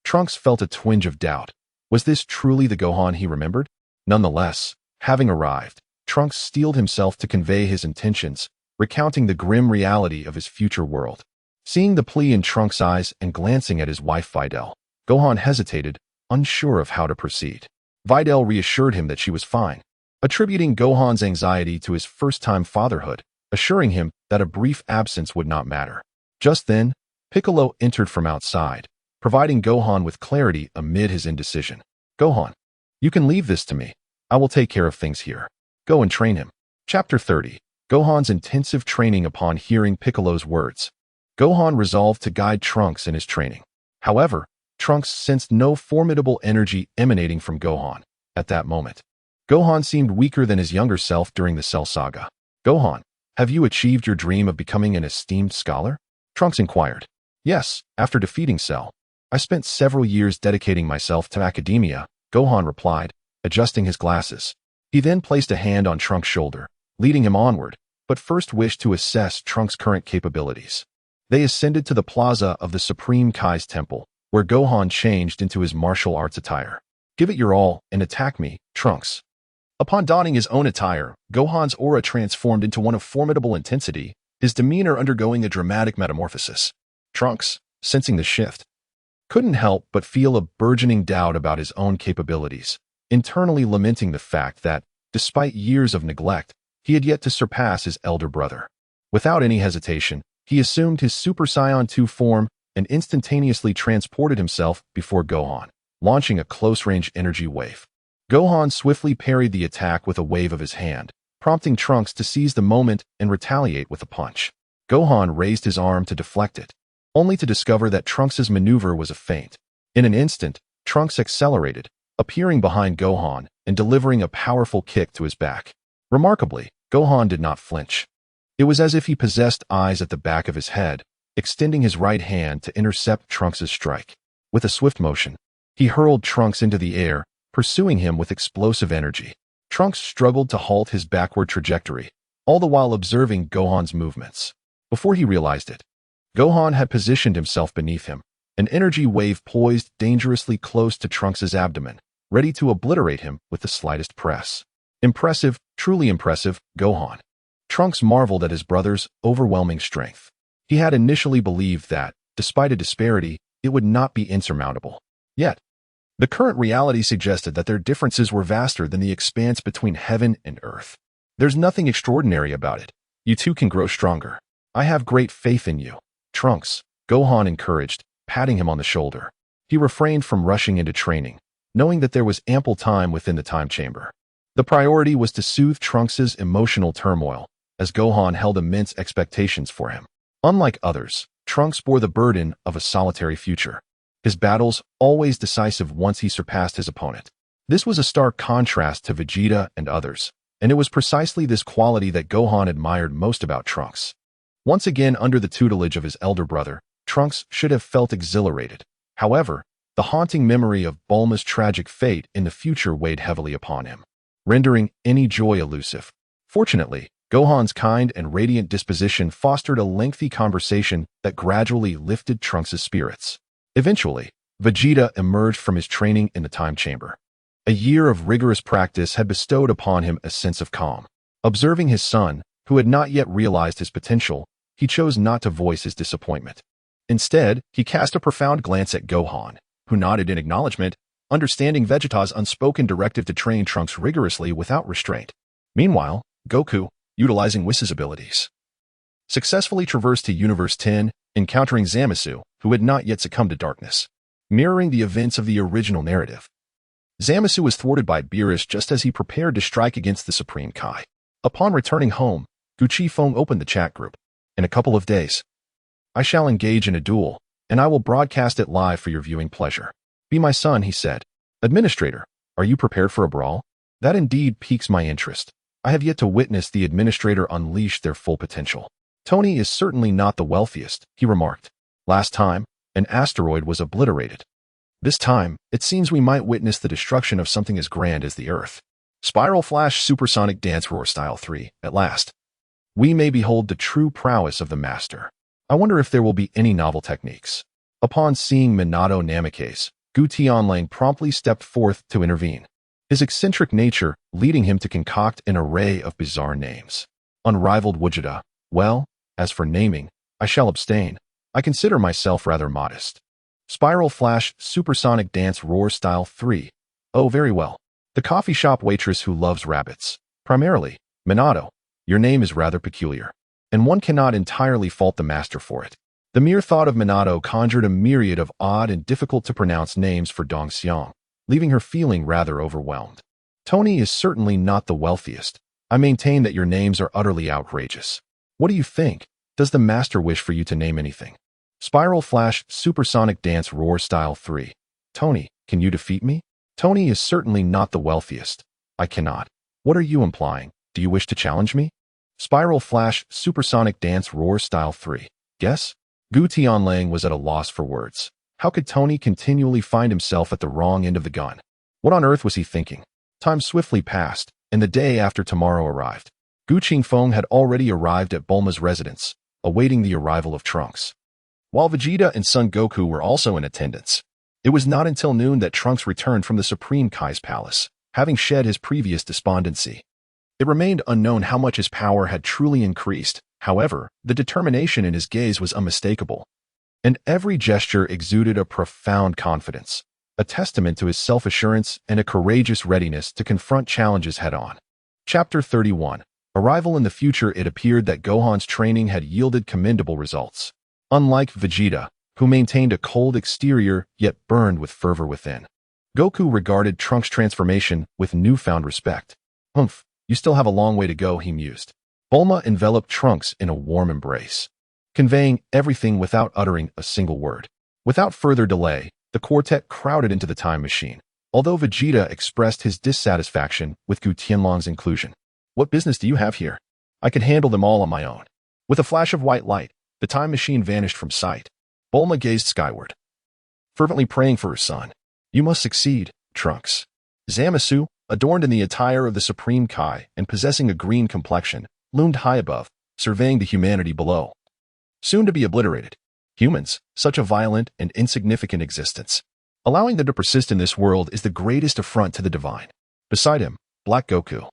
Trunks felt a twinge of doubt. Was this truly the Gohan he remembered? Nonetheless, having arrived, Trunks steeled himself to convey his intentions, recounting the grim reality of his future world. Seeing the plea in Trunks' eyes and glancing at his wife Videl, Gohan hesitated, unsure of how to proceed. Videl reassured him that she was fine, attributing Gohan's anxiety to his first-time fatherhood, assuring him that a brief absence would not matter. Just then, Piccolo entered from outside, providing Gohan with clarity amid his indecision. Gohan, you can leave this to me. I will take care of things here. Go and train him. Chapter 30. Gohan's intensive training. Upon hearing Piccolo's words, Gohan resolved to guide Trunks in his training. However, Trunks sensed no formidable energy emanating from Gohan at that moment. Gohan seemed weaker than his younger self during the Cell Saga. Gohan, have you achieved your dream of becoming an esteemed scholar? Trunks inquired. Yes, after defeating Cell. I spent several years dedicating myself to academia, Gohan replied, adjusting his glasses. He then placed a hand on Trunks' shoulder, leading him onward, but first wished to assess Trunks' current capabilities. They ascended to the plaza of the Supreme Kai's temple, where Gohan changed into his martial arts attire. Give it your all and attack me, Trunks. Upon donning his own attire, Gohan's aura transformed into one of formidable intensity, his demeanor undergoing a dramatic metamorphosis. Trunks, sensing the shift, couldn't help but feel a burgeoning doubt about his own capabilities, internally lamenting the fact that, despite years of neglect, he had yet to surpass his elder brother. Without any hesitation, he assumed his Super Saiyan 2 form and instantaneously transported himself before Gohan, launching a close-range energy wave. Gohan swiftly parried the attack with a wave of his hand, prompting Trunks to seize the moment and retaliate with a punch. Gohan raised his arm to deflect it, only to discover that Trunks' maneuver was a feint. In an instant, Trunks accelerated, appearing behind Gohan and delivering a powerful kick to his back. Remarkably, Gohan did not flinch. It was as if he possessed eyes at the back of his head, extending his right hand to intercept Trunks' strike. With a swift motion, he hurled Trunks into the air, pursuing him with explosive energy. Trunks struggled to halt his backward trajectory, all the while observing Gohan's movements. Before he realized it, Gohan had positioned himself beneath him, an energy wave poised dangerously close to Trunks' abdomen, ready to obliterate him with the slightest press. Impressive, truly impressive, Gohan. Trunks marveled at his brother's overwhelming strength. He had initially believed that, despite a disparity, it would not be insurmountable. Yet, the current reality suggested that their differences were vaster than the expanse between heaven and earth. There's nothing extraordinary about it. You two can grow stronger. I have great faith in you. Trunks, Gohan encouraged, patting him on the shoulder. He refrained from rushing into training, knowing that there was ample time within the time chamber. The priority was to soothe Trunks' emotional turmoil, as Gohan held immense expectations for him. Unlike others, Trunks bore the burden of a solitary future. His battles always decisive once he surpassed his opponent. This was a stark contrast to Vegeta and others, and it was precisely this quality that Gohan admired most about Trunks. Once again under the tutelage of his elder brother, Trunks should have felt exhilarated. However, the haunting memory of Bulma's tragic fate in the future weighed heavily upon him, rendering any joy elusive. Fortunately, Gohan's kind and radiant disposition fostered a lengthy conversation that gradually lifted Trunks' spirits. Eventually, Vegeta emerged from his training in the time chamber. A year of rigorous practice had bestowed upon him a sense of calm. Observing his son, who had not yet realized his potential, he chose not to voice his disappointment. Instead, he cast a profound glance at Gohan, who nodded in acknowledgement, understanding Vegeta's unspoken directive to train Trunks rigorously without restraint. Meanwhile, Goku, utilizing Whis' abilities, successfully traversed to Universe 10, encountering Zamasu, who had not yet succumbed to darkness. Mirroring the events of the original narrative, Zamasu was thwarted by Beerus just as he prepared to strike against the Supreme Kai. Upon returning home, Gucci Feng opened the chat group. In a couple of days, I shall engage in a duel, and I will broadcast it live for your viewing pleasure. Be my son, he said. Administrator, are you prepared for a brawl? That indeed piques my interest. I have yet to witness the Administrator unleash their full potential. Tony is certainly not the wealthiest, he remarked. Last time, an asteroid was obliterated. This time, it seems we might witness the destruction of something as grand as the Earth. Spiral Flash Supersonic Dance Roar Style 3, at last. We may behold the true prowess of the master. I wonder if there will be any novel techniques. Upon seeing Minato Namikaze, Gu Tianlang promptly stepped forth to intervene, his eccentric nature leading him to concoct an array of bizarre names. Unrivaled Vegeta. Well, as for naming, I shall abstain. I consider myself rather modest. Spiral Flash Supersonic Dance Roar Style 3. Oh, very well. The coffee shop waitress who loves rabbits. Primarily, Minato. Your name is rather peculiar, and one cannot entirely fault the master for it. The mere thought of Minato conjured a myriad of odd and difficult-to-pronounce names for Dong Xiang, leaving her feeling rather overwhelmed. Tony is certainly not the wealthiest. I maintain that your names are utterly outrageous. What do you think? Does the master wish for you to name anything? Spiral Flash Supersonic Dance Roar Style 3. Tony, can you defeat me? Tony is certainly not the wealthiest. I cannot. What are you implying? Do you wish to challenge me? Spiral Flash Supersonic Dance Roar Style 3. Guess? Gu Tianlang was at a loss for words. How could Tony continually find himself at the wrong end of the gun? What on earth was he thinking? Time swiftly passed, and the day after tomorrow arrived. Gu Qingfeng had already arrived at Bulma's residence, awaiting the arrival of Trunks. While Vegeta and Son Goku were also in attendance, it was not until noon that Trunks returned from the Supreme Kai's palace, having shed his previous despondency. It remained unknown how much his power had truly increased. However, the determination in his gaze was unmistakable, and every gesture exuded a profound confidence, a testament to his self-assurance and a courageous readiness to confront challenges head-on. Chapter 31. Arrival in the future. It appeared that Gohan's training had yielded commendable results. Unlike Vegeta, who maintained a cold exterior yet burned with fervor within, Goku regarded Trunks' transformation with newfound respect. Humph, you still have a long way to go, he mused. Bulma enveloped Trunks in a warm embrace, conveying everything without uttering a single word. Without further delay, the quartet crowded into the time machine, although Vegeta expressed his dissatisfaction with Gu Tianlong's inclusion. What business do you have here? I can handle them all on my own. With a flash of white light, the time machine vanished from sight. Bulma gazed skyward, fervently praying for her son. You must succeed, Trunks. Zamasu, adorned in the attire of the Supreme Kai and possessing a green complexion, loomed high above, surveying the humanity below. Soon to be obliterated. Humans, such a violent and insignificant existence. Allowing them to persist in this world is the greatest affront to the divine. Beside him, Black Goku,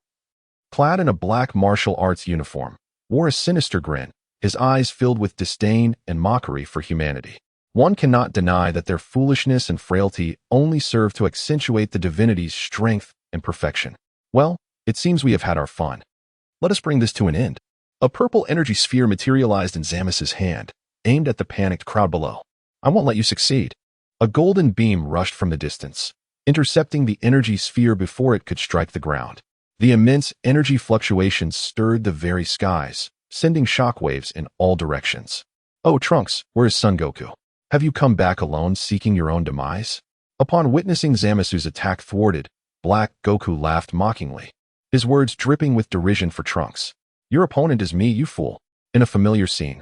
clad in a black martial arts uniform, wore a sinister grin, his eyes filled with disdain and mockery for humanity. One cannot deny that their foolishness and frailty only serve to accentuate the divinity's strength and perfection. Well, it seems we have had our fun. Let us bring this to an end. A purple energy sphere materialized in Zamasu's hand, aimed at the panicked crowd below. I won't let you succeed. A golden beam rushed from the distance, intercepting the energy sphere before it could strike the ground. The immense energy fluctuations stirred the very skies, sending shockwaves in all directions. Oh, Trunks, where is Son Goku? Have you come back alone seeking your own demise? Upon witnessing Zamasu's attack thwarted, Black Goku laughed mockingly, his words dripping with derision for Trunks. Your opponent is me, you fool. In a familiar scene,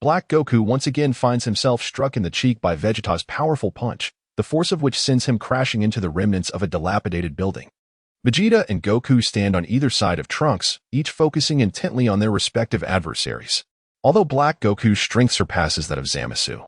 Black Goku once again finds himself struck in the cheek by Vegeta's powerful punch, the force of which sends him crashing into the remnants of a dilapidated building. Vegeta and Goku stand on either side of Trunks, each focusing intently on their respective adversaries. Although Black Goku's strength surpasses that of Zamasu,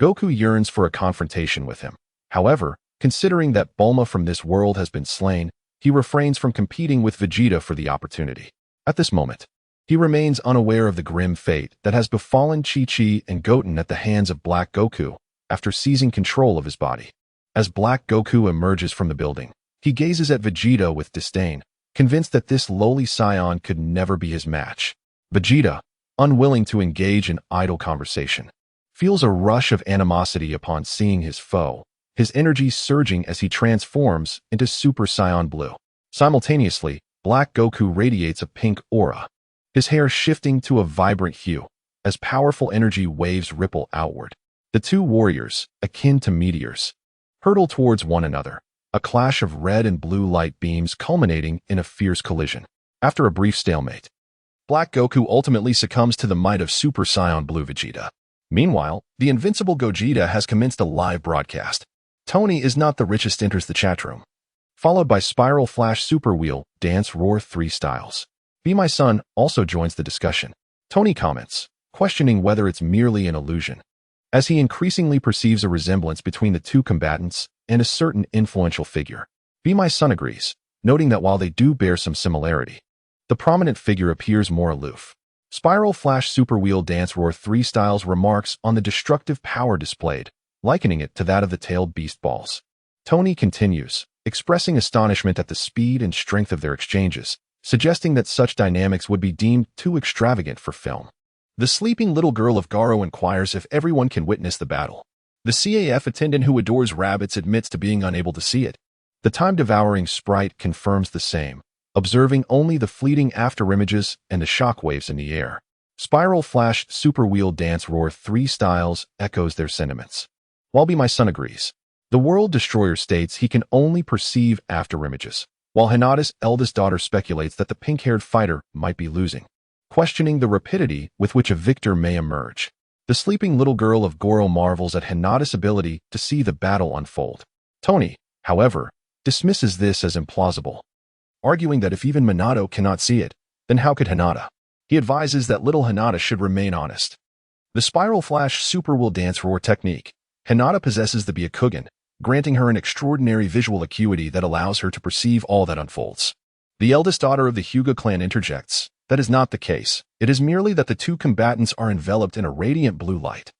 Goku yearns for a confrontation with him. However, considering that Bulma from this world has been slain, he refrains from competing with Vegeta for the opportunity. At this moment, he remains unaware of the grim fate that has befallen Chi-Chi and Goten at the hands of Black Goku after seizing control of his body. As Black Goku emerges from the building, he gazes at Vegeta with disdain, convinced that this lowly scion could never be his match. Vegeta, unwilling to engage in idle conversation, feels a rush of animosity upon seeing his foe, his energy surging as he transforms into Super Saiyan Blue. Simultaneously, Black Goku radiates a pink aura, his hair shifting to a vibrant hue, as powerful energy waves ripple outward. The two warriors, akin to meteors, hurtle towards one another, a clash of red and blue light beams culminating in a fierce collision. After a brief stalemate, Black Goku ultimately succumbs to the might of Super Saiyan Blue Vegeta. Meanwhile, the invincible Gogeta has commenced a live broadcast. Tony is not the richest enters the chat room, followed by Spiral Flash Super Wheel Dance Roar 3 Styles. Be My Son also joins the discussion. Tony comments, questioning whether it's merely an illusion, as he increasingly perceives a resemblance between the two combatants and a certain influential figure. Be My Son agrees, noting that while they do bear some similarity, the prominent figure appears more aloof. Spiral Flash Super Wheel Dance Roar 3 Styles remarks on the destructive power displayed, likening it to that of the tailed beast balls. Tony continues, expressing astonishment at the speed and strength of their exchanges, suggesting that such dynamics would be deemed too extravagant for film. The sleeping little girl of Garo inquires if everyone can witness the battle. The CAF attendant who adores rabbits admits to being unable to see it. The time-devouring sprite confirms the same, observing only the fleeting afterimages and the shockwaves in the air. Spiral Flash Super Wheel Dance Roar 3 Styles echoes their sentiments. While Be My Son agrees. The World Destroyer states he can only perceive afterimages, while Hinata's eldest daughter speculates that the pink-haired fighter might be losing, questioning the rapidity with which a victor may emerge. The sleeping little girl of Goro marvels at Hinata's ability to see the battle unfold. Tony, however, dismisses this as implausible, arguing that if even Minato cannot see it, then how could Hinata? He advises that little Hinata should remain honest. The Spiral Flash Super Will Dance Roar technique. Hinata possesses the Byakugan, granting her an extraordinary visual acuity that allows her to perceive all that unfolds. The eldest daughter of the Hyuga clan interjects, that is not the case. It is merely that the two combatants are enveloped in a radiant blue light,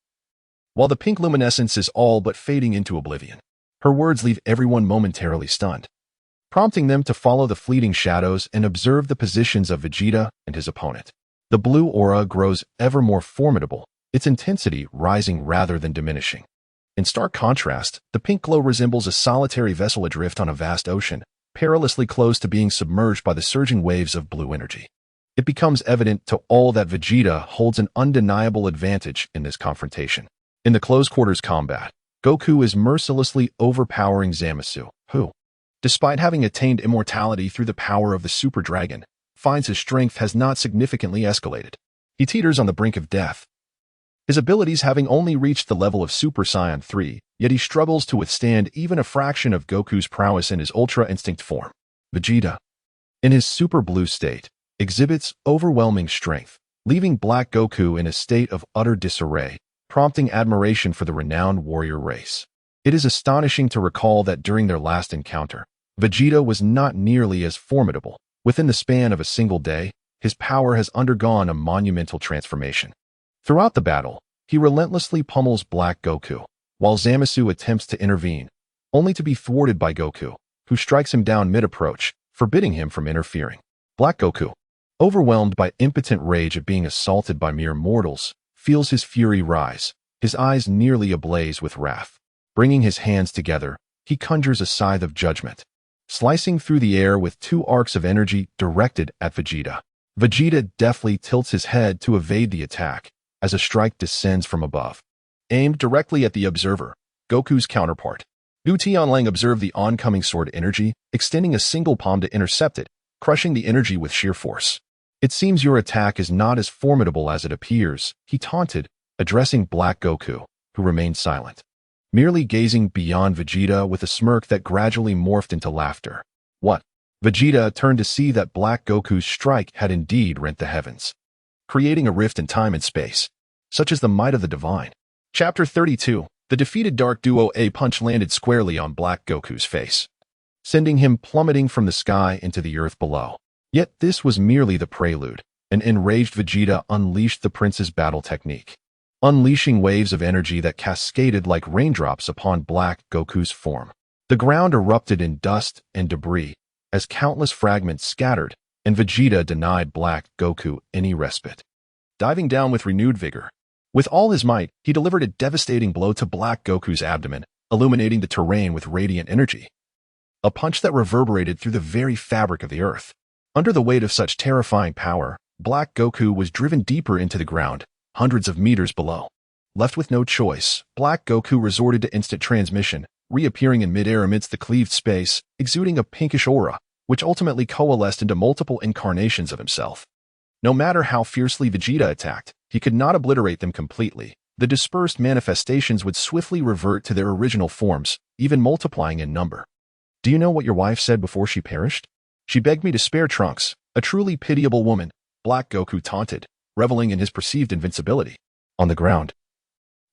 while the pink luminescence is all but fading into oblivion. Her words leave everyone momentarily stunned, prompting them to follow the fleeting shadows and observe the positions of Vegeta and his opponent. The blue aura grows ever more formidable, its intensity rising rather than diminishing. In stark contrast, the pink glow resembles a solitary vessel adrift on a vast ocean, perilously close to being submerged by the surging waves of blue energy. It becomes evident to all that Vegeta holds an undeniable advantage in this confrontation. In the close-quarters combat, Goku is mercilessly overpowering Zamasu, who, despite having attained immortality through the power of the Super Dragon, finds his strength has not significantly escalated. He teeters on the brink of death, his abilities having only reached the level of Super Saiyan 3, yet he struggles to withstand even a fraction of Goku's prowess in his Ultra Instinct form. Vegeta, in his Super Blue state, exhibits overwhelming strength, leaving Black Goku in a state of utter disarray, prompting admiration for the renowned warrior race. It is astonishing to recall that during their last encounter, Vegeta was not nearly as formidable. Within the span of a single day, his power has undergone a monumental transformation. Throughout the battle, he relentlessly pummels Black Goku, while Zamasu attempts to intervene, only to be thwarted by Goku, who strikes him down mid-approach, forbidding him from interfering. Black Goku, overwhelmed by impotent rage at being assaulted by mere mortals, feels his fury rise, his eyes nearly ablaze with wrath. Bringing his hands together, he conjures a scythe of judgment, slicing through the air with two arcs of energy directed at Vegeta. Vegeta deftly tilts his head to evade the attack, as a strike descends from above, aimed directly at the observer, Goku's counterpart. Gu Tianlang observed the oncoming sword energy, extending a single palm to intercept it, crushing the energy with sheer force. It seems your attack is not as formidable as it appears, he taunted, addressing Black Goku, who remained silent, merely gazing beyond Vegeta with a smirk that gradually morphed into laughter. What? Vegeta turned to see that Black Goku's strike had indeed rent the heavens, creating a rift in time and space, such as the might of the divine. Chapter 32. The defeated Dark Duo. A punch landed squarely on Black Goku's face, sending him plummeting from the sky into the earth below. Yet this was merely the prelude. An enraged Vegeta unleashed the prince's battle technique, unleashing waves of energy that cascaded like raindrops upon Black Goku's form. The ground erupted in dust and debris, as countless fragments scattered, and Vegeta denied Black Goku any respite. Diving down with renewed vigor, with all his might, he delivered a devastating blow to Black Goku's abdomen, illuminating the terrain with radiant energy. A punch that reverberated through the very fabric of the earth. Under the weight of such terrifying power, Black Goku was driven deeper into the ground, hundreds of meters below. Left with no choice, Black Goku resorted to instant transmission, reappearing in midair amidst the cleaved space, exuding a pinkish aura, which ultimately coalesced into multiple incarnations of himself. No matter how fiercely Vegeta attacked, he could not obliterate them completely. The dispersed manifestations would swiftly revert to their original forms, even multiplying in number. Do you know what your wife said before she perished? She begged me to spare Trunks, a truly pitiable woman, Black Goku taunted, reveling in his perceived invincibility. On the ground,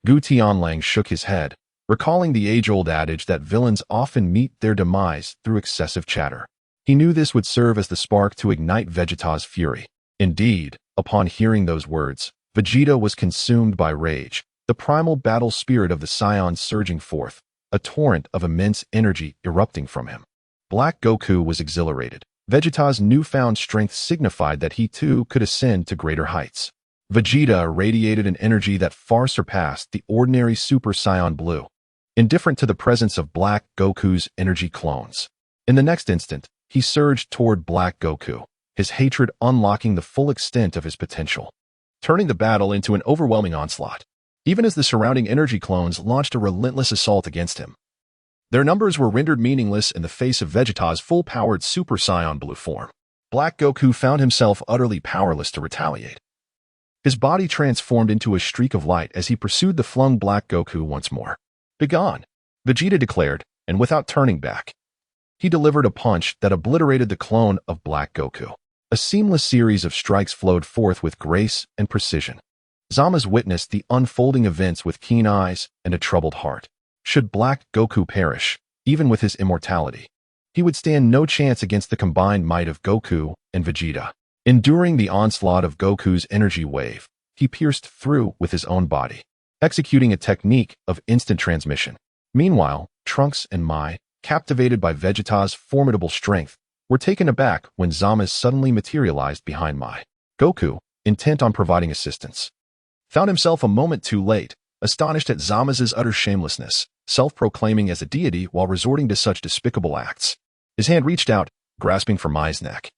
Gu Tianlang shook his head, recalling the age-old adage that villains often meet their demise through excessive chatter. He knew this would serve as the spark to ignite Vegeta's fury. Indeed, upon hearing those words, Vegeta was consumed by rage, the primal battle spirit of the Saiyan surging forth, a torrent of immense energy erupting from him. Black Goku was exhilarated. Vegeta's newfound strength signified that he too could ascend to greater heights. Vegeta radiated an energy that far surpassed the ordinary Super Saiyan Blue, indifferent to the presence of Black Goku's energy clones. In the next instant, he surged toward Black Goku, his hatred unlocking the full extent of his potential. turning the battle into an overwhelming onslaught, even as the surrounding energy clones launched a relentless assault against him. Their numbers were rendered meaningless in the face of Vegeta's full-powered Super Saiyan Blue form. Black Goku found himself utterly powerless to retaliate. His body transformed into a streak of light as he pursued the flung Black Goku once more. "Begone," Vegeta declared, and without turning back, he delivered a punch that obliterated the clone of Black Goku. A seamless series of strikes flowed forth with grace and precision. Zama's witnessed the unfolding events with keen eyes and a troubled heart. Should Black Goku perish, even with his immortality, he would stand no chance against the combined might of Goku and Vegeta. Enduring the onslaught of Goku's energy wave, he pierced through with his own body, executing a technique of instant transmission. Meanwhile, Trunks and Mai, captivated by Vegeta's formidable strength, were taken aback when Zama suddenly materialized behind Mai. Goku, intent on providing assistance, found himself a moment too late, astonished at Zama's utter shamelessness, self-proclaiming as a deity while resorting to such despicable acts. His hand reached out, grasping for Mai's neck.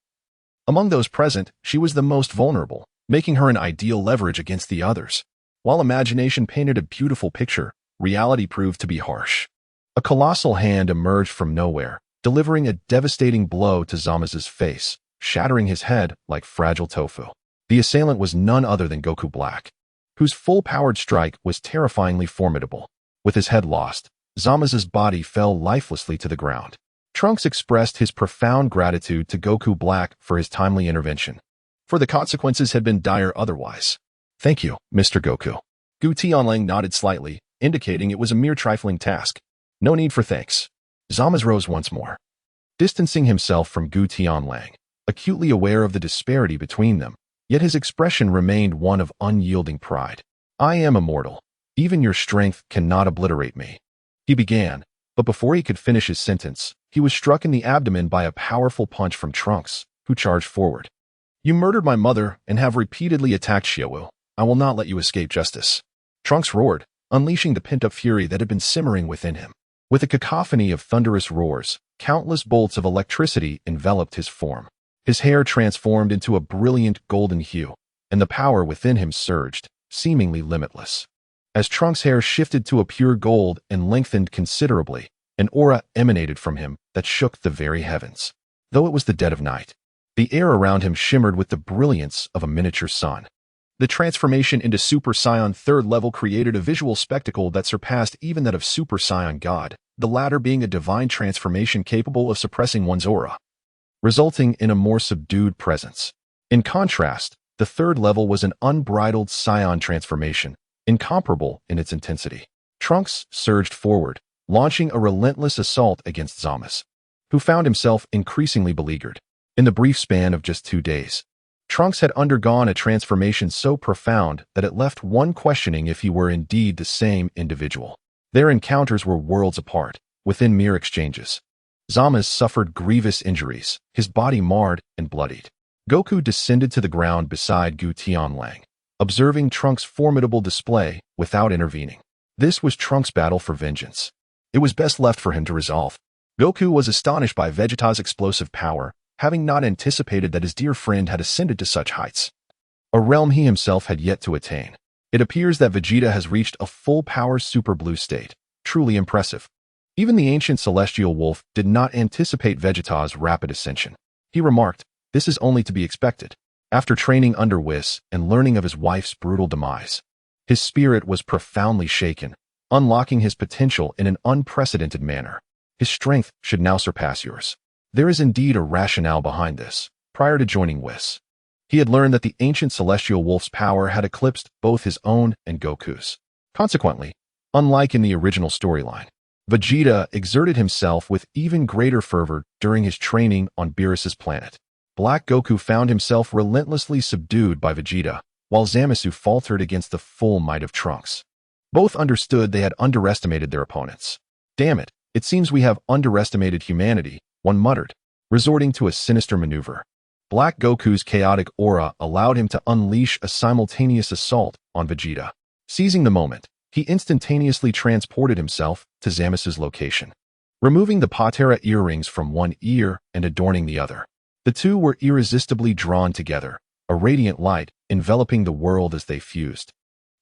Among those present, she was the most vulnerable, making her an ideal leverage against the others. While imagination painted a beautiful picture, reality proved to be harsh. A colossal hand emerged from nowhere, delivering a devastating blow to Zama's face, shattering his head like fragile tofu. The assailant was none other than Goku Black, whose full-powered strike was terrifyingly formidable. With his head lost, Zama's body fell lifelessly to the ground. Trunks expressed his profound gratitude to Goku Black for his timely intervention, for the consequences had been dire otherwise. "Thank you, Mr. Goku." Gu Tianlang nodded slightly, indicating it was a mere trifling task. "No need for thanks." Zama rose once more, distancing himself from Gu Tianlang, acutely aware of the disparity between them, yet his expression remained one of unyielding pride. "I am immortal. Even your strength cannot obliterate me," he began, but before he could finish his sentence, he was struck in the abdomen by a powerful punch from Trunks, who charged forward. "You murdered my mother and have repeatedly attacked Xiaowu. I will not let you escape justice." Trunks roared, unleashing the pent-up fury that had been simmering within him. With a cacophony of thunderous roars, countless bolts of electricity enveloped his form. His hair transformed into a brilliant golden hue, and the power within him surged, seemingly limitless. As Trunks' hair shifted to a pure gold and lengthened considerably, an aura emanated from him that shook the very heavens. Though it was the dead of night, the air around him shimmered with the brilliance of a miniature sun. The transformation into Super Saiyan 3rd level created a visual spectacle that surpassed even that of Super Saiyan God, the latter being a divine transformation capable of suppressing one's aura, resulting in a more subdued presence. In contrast, the 3rd level was an unbridled Saiyan transformation, incomparable in its intensity. Trunks surged forward, launching a relentless assault against Zama, who found himself increasingly beleaguered. In the brief span of just 2 days, Trunks had undergone a transformation so profound that it left one questioning if he were indeed the same individual. Their encounters were worlds apart, within mere exchanges. Zama suffered grievous injuries, his body marred and bloodied. Goku descended to the ground beside Gu Tianlang, observing Trunks' formidable display without intervening. This was Trunks' battle for vengeance. It was best left for him to resolve. Goku was astonished by Vegeta's explosive power, having not anticipated that his dear friend had ascended to such heights, a realm he himself had yet to attain. It appears that Vegeta has reached a full-power Super Blue state, truly impressive. Even the ancient celestial wolf did not anticipate Vegeta's rapid ascension. He remarked, "This is only to be expected." After training under Whis and learning of his wife's brutal demise, his spirit was profoundly shaken, unlocking his potential in an unprecedented manner. His strength should now surpass yours. There is indeed a rationale behind this. Prior to joining Whis, he had learned that the ancient celestial wolf's power had eclipsed both his own and Goku's. Consequently, unlike in the original storyline, Vegeta exerted himself with even greater fervor during his training on Beerus's planet. Black Goku found himself relentlessly subdued by Vegeta, while Zamasu faltered against the full might of Trunks. Both understood they had underestimated their opponents. "Damn it, it seems we have underestimated humanity," one muttered, resorting to a sinister maneuver. Black Goku's chaotic aura allowed him to unleash a simultaneous assault on Vegeta. Seizing the moment, he instantaneously transported himself to Zama's location, removing the Patera earrings from one ear and adorning the other. The two were irresistibly drawn together, a radiant light enveloping the world as they fused,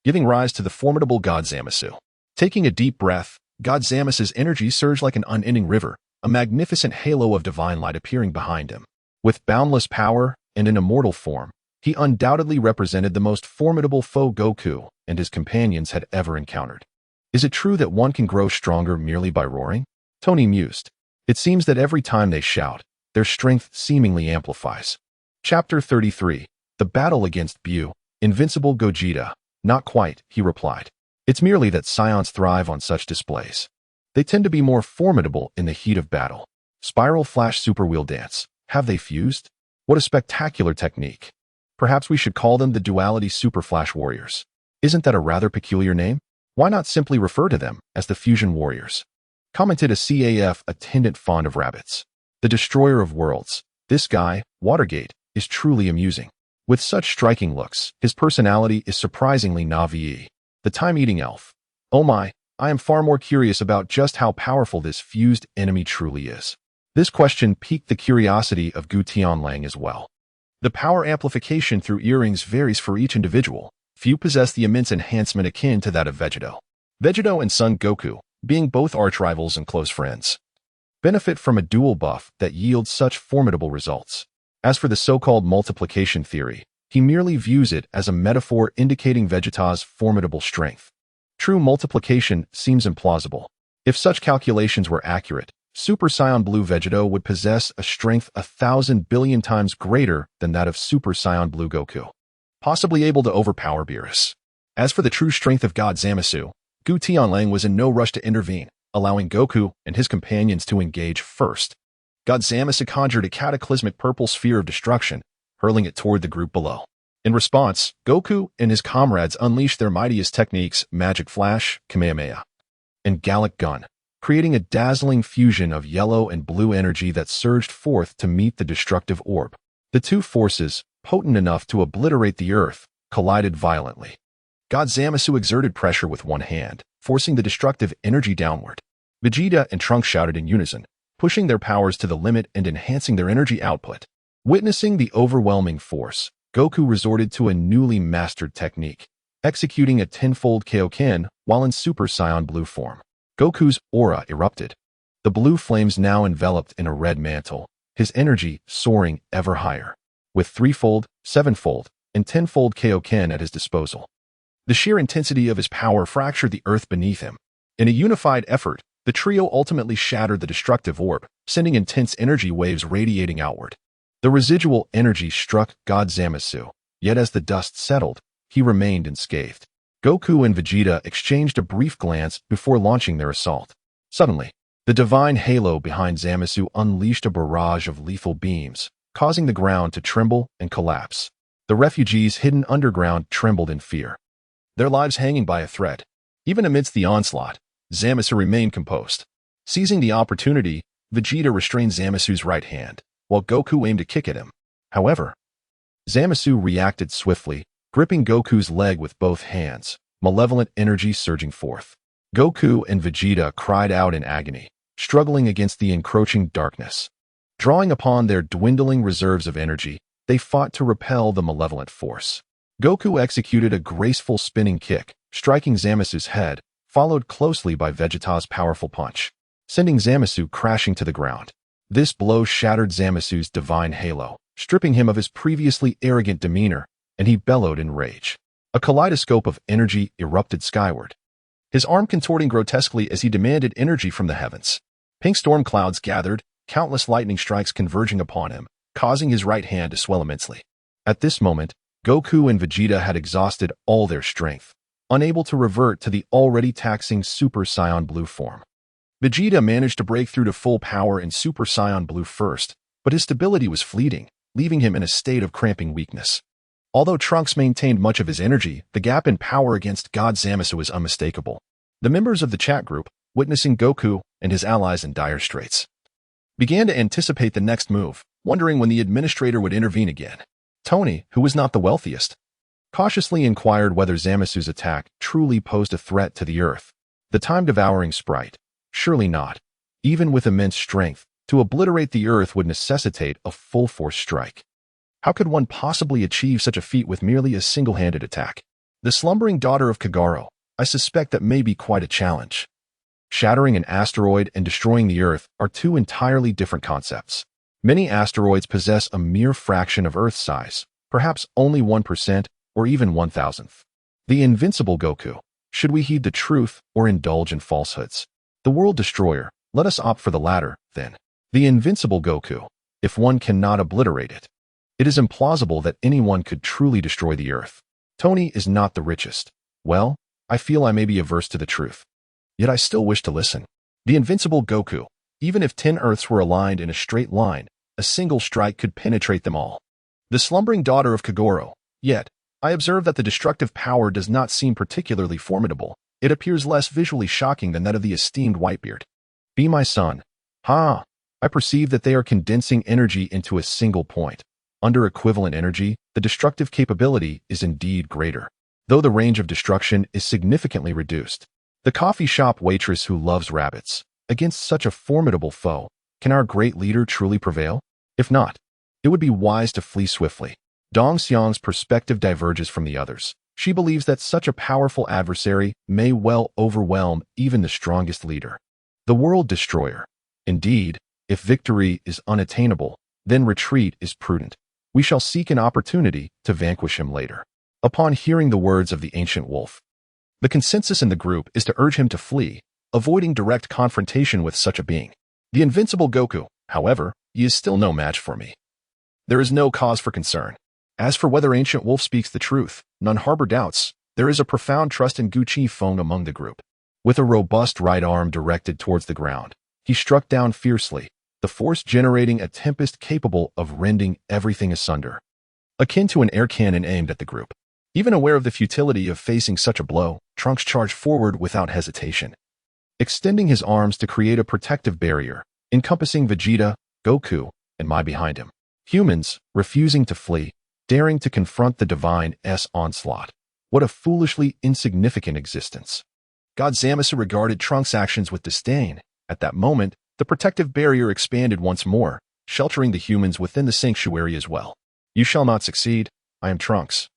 giving rise to the formidable god Zamasu. Taking a deep breath, god Zamasu's energy surged like an unending river, a magnificent halo of divine light appearing behind him. With boundless power and an immortal form, he undoubtedly represented the most formidable foe Goku and his companions had ever encountered. Is it true that one can grow stronger merely by roaring? Tony mused. It seems that every time they shout, their strength seemingly amplifies. Chapter 33. The Battle Against Bu. Invincible Gogeta. Not quite, he replied. It's merely that scions thrive on such displays. They tend to be more formidable in the heat of battle. Spiral Flash Super Wheel Dance. Have they fused? What a spectacular technique. Perhaps we should call them the Duality Super Flash Warriors. Isn't that a rather peculiar name? Why not simply refer to them as the Fusion Warriors? Commented a CAF attendant fond of rabbits. The Destroyer of Worlds. This guy, Watergate, is truly amusing. With such striking looks, his personality is surprisingly Navi. The time-eating elf. Oh my, I am far more curious about just how powerful this fused enemy truly is. This question piqued the curiosity of Gu Tianlang as well. The power amplification through earrings varies for each individual. Few possess the immense enhancement akin to that of Vegeta. Vegeta and Son Goku, being both arch-rivals and close friends, benefit from a dual buff that yields such formidable results. As for the so-called multiplication theory, he merely views it as a metaphor indicating Vegeta's formidable strength. True multiplication seems implausible. If such calculations were accurate, Super Saiyan Blue Vegeta would possess a strength 1,000 billion times greater than that of Super Saiyan Blue Goku, possibly able to overpower Beerus. As for the true strength of God Zamasu, Gu Tianlang was in no rush to intervene, allowing Goku and his companions to engage first. God Zamasu conjured a cataclysmic purple sphere of destruction, hurling it toward the group below. In response, Goku and his comrades unleashed their mightiest techniques, Magic Flash, Kamehameha, and Gallic Gun, creating a dazzling fusion of yellow and blue energy that surged forth to meet the destructive orb. The two forces, potent enough to obliterate the earth, collided violently. God Zamasu exerted pressure with one hand, forcing the destructive energy downward. Vegeta and Trunks shouted in unison, pushing their powers to the limit and enhancing their energy output. Witnessing the overwhelming force, Goku resorted to a newly mastered technique, executing a tenfold Kaioken while in Super Saiyan Blue form. Goku's aura erupted. The blue flames now enveloped in a red mantle, his energy soaring ever higher, with threefold, sevenfold, and tenfold Kaioken at his disposal. The sheer intensity of his power fractured the earth beneath him. In a unified effort, the trio ultimately shattered the destructive orb, sending intense energy waves radiating outward. The residual energy struck God Zamasu, yet as the dust settled, he remained unscathed. Goku and Vegeta exchanged a brief glance before launching their assault. Suddenly, the divine halo behind Zamasu unleashed a barrage of lethal beams, causing the ground to tremble and collapse. The refugees hidden underground trembled in fear, their lives hanging by a thread. Even amidst the onslaught, Zamasu remained composed. Seizing the opportunity, Vegeta restrained Zamasu's right hand, while Goku aimed to kick at him. However, Zamasu reacted swiftly, gripping Goku's leg with both hands, malevolent energy surging forth. Goku and Vegeta cried out in agony, struggling against the encroaching darkness. Drawing upon their dwindling reserves of energy, they fought to repel the malevolent force. Goku executed a graceful spinning kick, striking Zamasu's head, followed closely by Vegeta's powerful punch, sending Zamasu crashing to the ground. This blow shattered Zamasu's divine halo, stripping him of his previously arrogant demeanor, and he bellowed in rage. A kaleidoscope of energy erupted skyward, his arm contorting grotesquely as he demanded energy from the heavens. Pink storm clouds gathered, countless lightning strikes converging upon him, causing his right hand to swell immensely. At this moment, Goku and Vegeta had exhausted all their strength, unable to revert to the already taxing Super Saiyan Blue form. Vegeta managed to break through to full power in Super Saiyan Blue first, but his stability was fleeting, leaving him in a state of cramping weakness. Although Trunks maintained much of his energy, the gap in power against God Zamasu was unmistakable. The members of the chat group, witnessing Goku and his allies in dire straits, began to anticipate the next move, wondering when the administrator would intervene again. Tony, who was not the wealthiest, cautiously inquired whether Zamasu's attack truly posed a threat to the earth. The time-devouring sprite. Surely not. Even with immense strength, to obliterate the earth would necessitate a full-force strike. How could one possibly achieve such a feat with merely a single-handed attack? The slumbering daughter of Kagero, I suspect that may be quite a challenge. Shattering an asteroid and destroying the Earth are two entirely different concepts. Many asteroids possess a mere fraction of Earth's size, perhaps only 1% or even 1,000th. The invincible Goku. Should we heed the truth or indulge in falsehoods? The world destroyer. Let us opt for the latter, then. The invincible Goku. If one cannot obliterate it. It is implausible that anyone could truly destroy the Earth. Tony is not the richest. Well, I feel I may be averse to the truth. Yet I still wish to listen. The invincible Goku. Even if 10 Earths were aligned in a straight line, a single strike could penetrate them all. The slumbering daughter of Kagero. Yet, I observe that the destructive power does not seem particularly formidable. It appears less visually shocking than that of the esteemed Whitebeard. Be my son. Ha! I perceive that they are condensing energy into a single point. Under equivalent energy, the destructive capability is indeed greater, though the range of destruction is significantly reduced. The coffee shop waitress who loves rabbits. Against such a formidable foe, can our great leader truly prevail? If not, it would be wise to flee swiftly. Dong Xiang's perspective diverges from the others. She believes that such a powerful adversary may well overwhelm even the strongest leader. The world destroyer. Indeed, if victory is unattainable, then retreat is prudent. We shall seek an opportunity to vanquish him later. Upon hearing the words of the ancient wolf, the consensus in the group is to urge him to flee, avoiding direct confrontation with such a being. The invincible Goku, however, he is still no match for me. There is no cause for concern. As for whether ancient wolf speaks the truth, none harbor doubts. There is a profound trust in Guqi Feng among the group. With a robust right arm directed towards the ground, he struck down fiercely, the force generating a tempest capable of rending everything asunder. Akin to an air cannon aimed at the group. Even aware of the futility of facing such a blow, Trunks charged forward without hesitation, extending his arms to create a protective barrier, encompassing Vegeta, Goku, and Mai behind him. Humans, refusing to flee, daring to confront the Divine's onslaught. What a foolishly insignificant existence. God Zamasu regarded Trunks' actions with disdain. At that moment, the protective barrier expanded once more, sheltering the humans within the sanctuary as well. You shall not succeed. I am Trunks,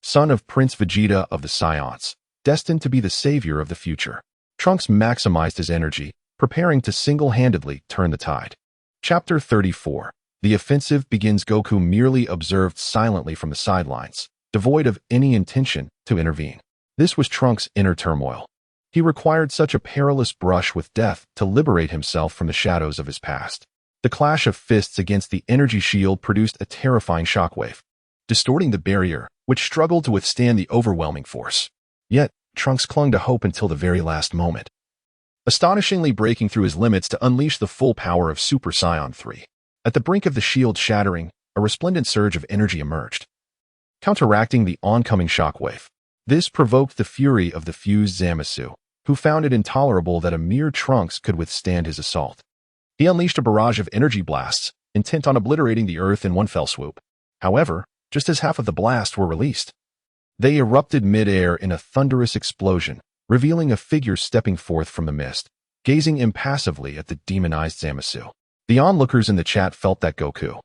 son of Prince Vegeta of the Scions, destined to be the savior of the future. Trunks maximized his energy, preparing to single-handedly turn the tide. Chapter 34. The offensive begins. Goku merely observed silently from the sidelines, devoid of any intention to intervene. This was Trunks' inner turmoil. He required such a perilous brush with death to liberate himself from the shadows of his past. The clash of fists against the energy shield produced a terrifying shockwave, distorting the barrier, which struggled to withstand the overwhelming force. Yet, Trunks clung to hope until the very last moment, astonishingly breaking through his limits to unleash the full power of Super Saiyan 3. At the brink of the shield shattering, a resplendent surge of energy emerged, counteracting the oncoming shockwave. This provoked the fury of the fused Zamasu, who found it intolerable that a mere Trunks could withstand his assault. He unleashed a barrage of energy blasts, intent on obliterating the Earth in one fell swoop. However, just as half of the blasts were released, they erupted mid-air in a thunderous explosion, revealing a figure stepping forth from the mist, gazing impassively at the demonized Zamasu. The onlookers in the chat felt that Goku,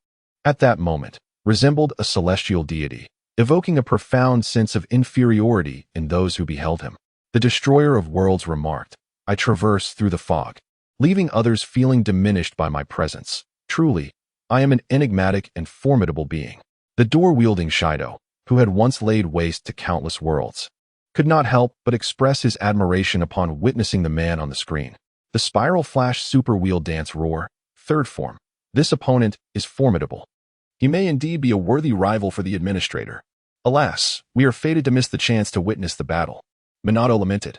at that moment, resembled a celestial deity, evoking a profound sense of inferiority in those who beheld him. The destroyer of worlds remarked, I traverse through the fog, leaving others feeling diminished by my presence. Truly, I am an enigmatic and formidable being. The door-wielding Shido, who had once laid waste to countless worlds, could not help but express his admiration upon witnessing the man on the screen. The Spiral Flash Super Wheel Dance Roar, third form. This opponent is formidable. He may indeed be a worthy rival for the administrator. Alas, we are fated to miss the chance to witness the battle. Minato lamented,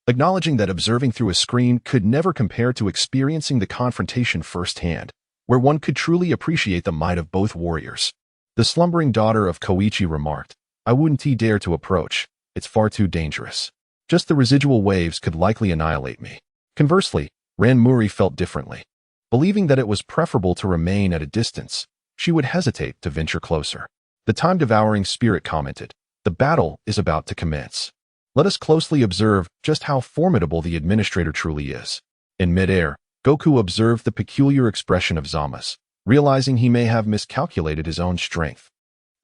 acknowledging that observing through a screen could never compare to experiencing the confrontation firsthand, where one could truly appreciate the might of both warriors. The slumbering daughter of Koichi remarked, I wouldn't dare to approach. It's far too dangerous. Just the residual waves could likely annihilate me. Conversely, Ranmuri felt differently. Believing that it was preferable to remain at a distance, she would hesitate to venture closer. The time-devouring spirit commented, the battle is about to commence. Let us closely observe just how formidable the administrator truly is. In mid-air, Goku observed the peculiar expression of Zamasu, realizing he may have miscalculated his own strength.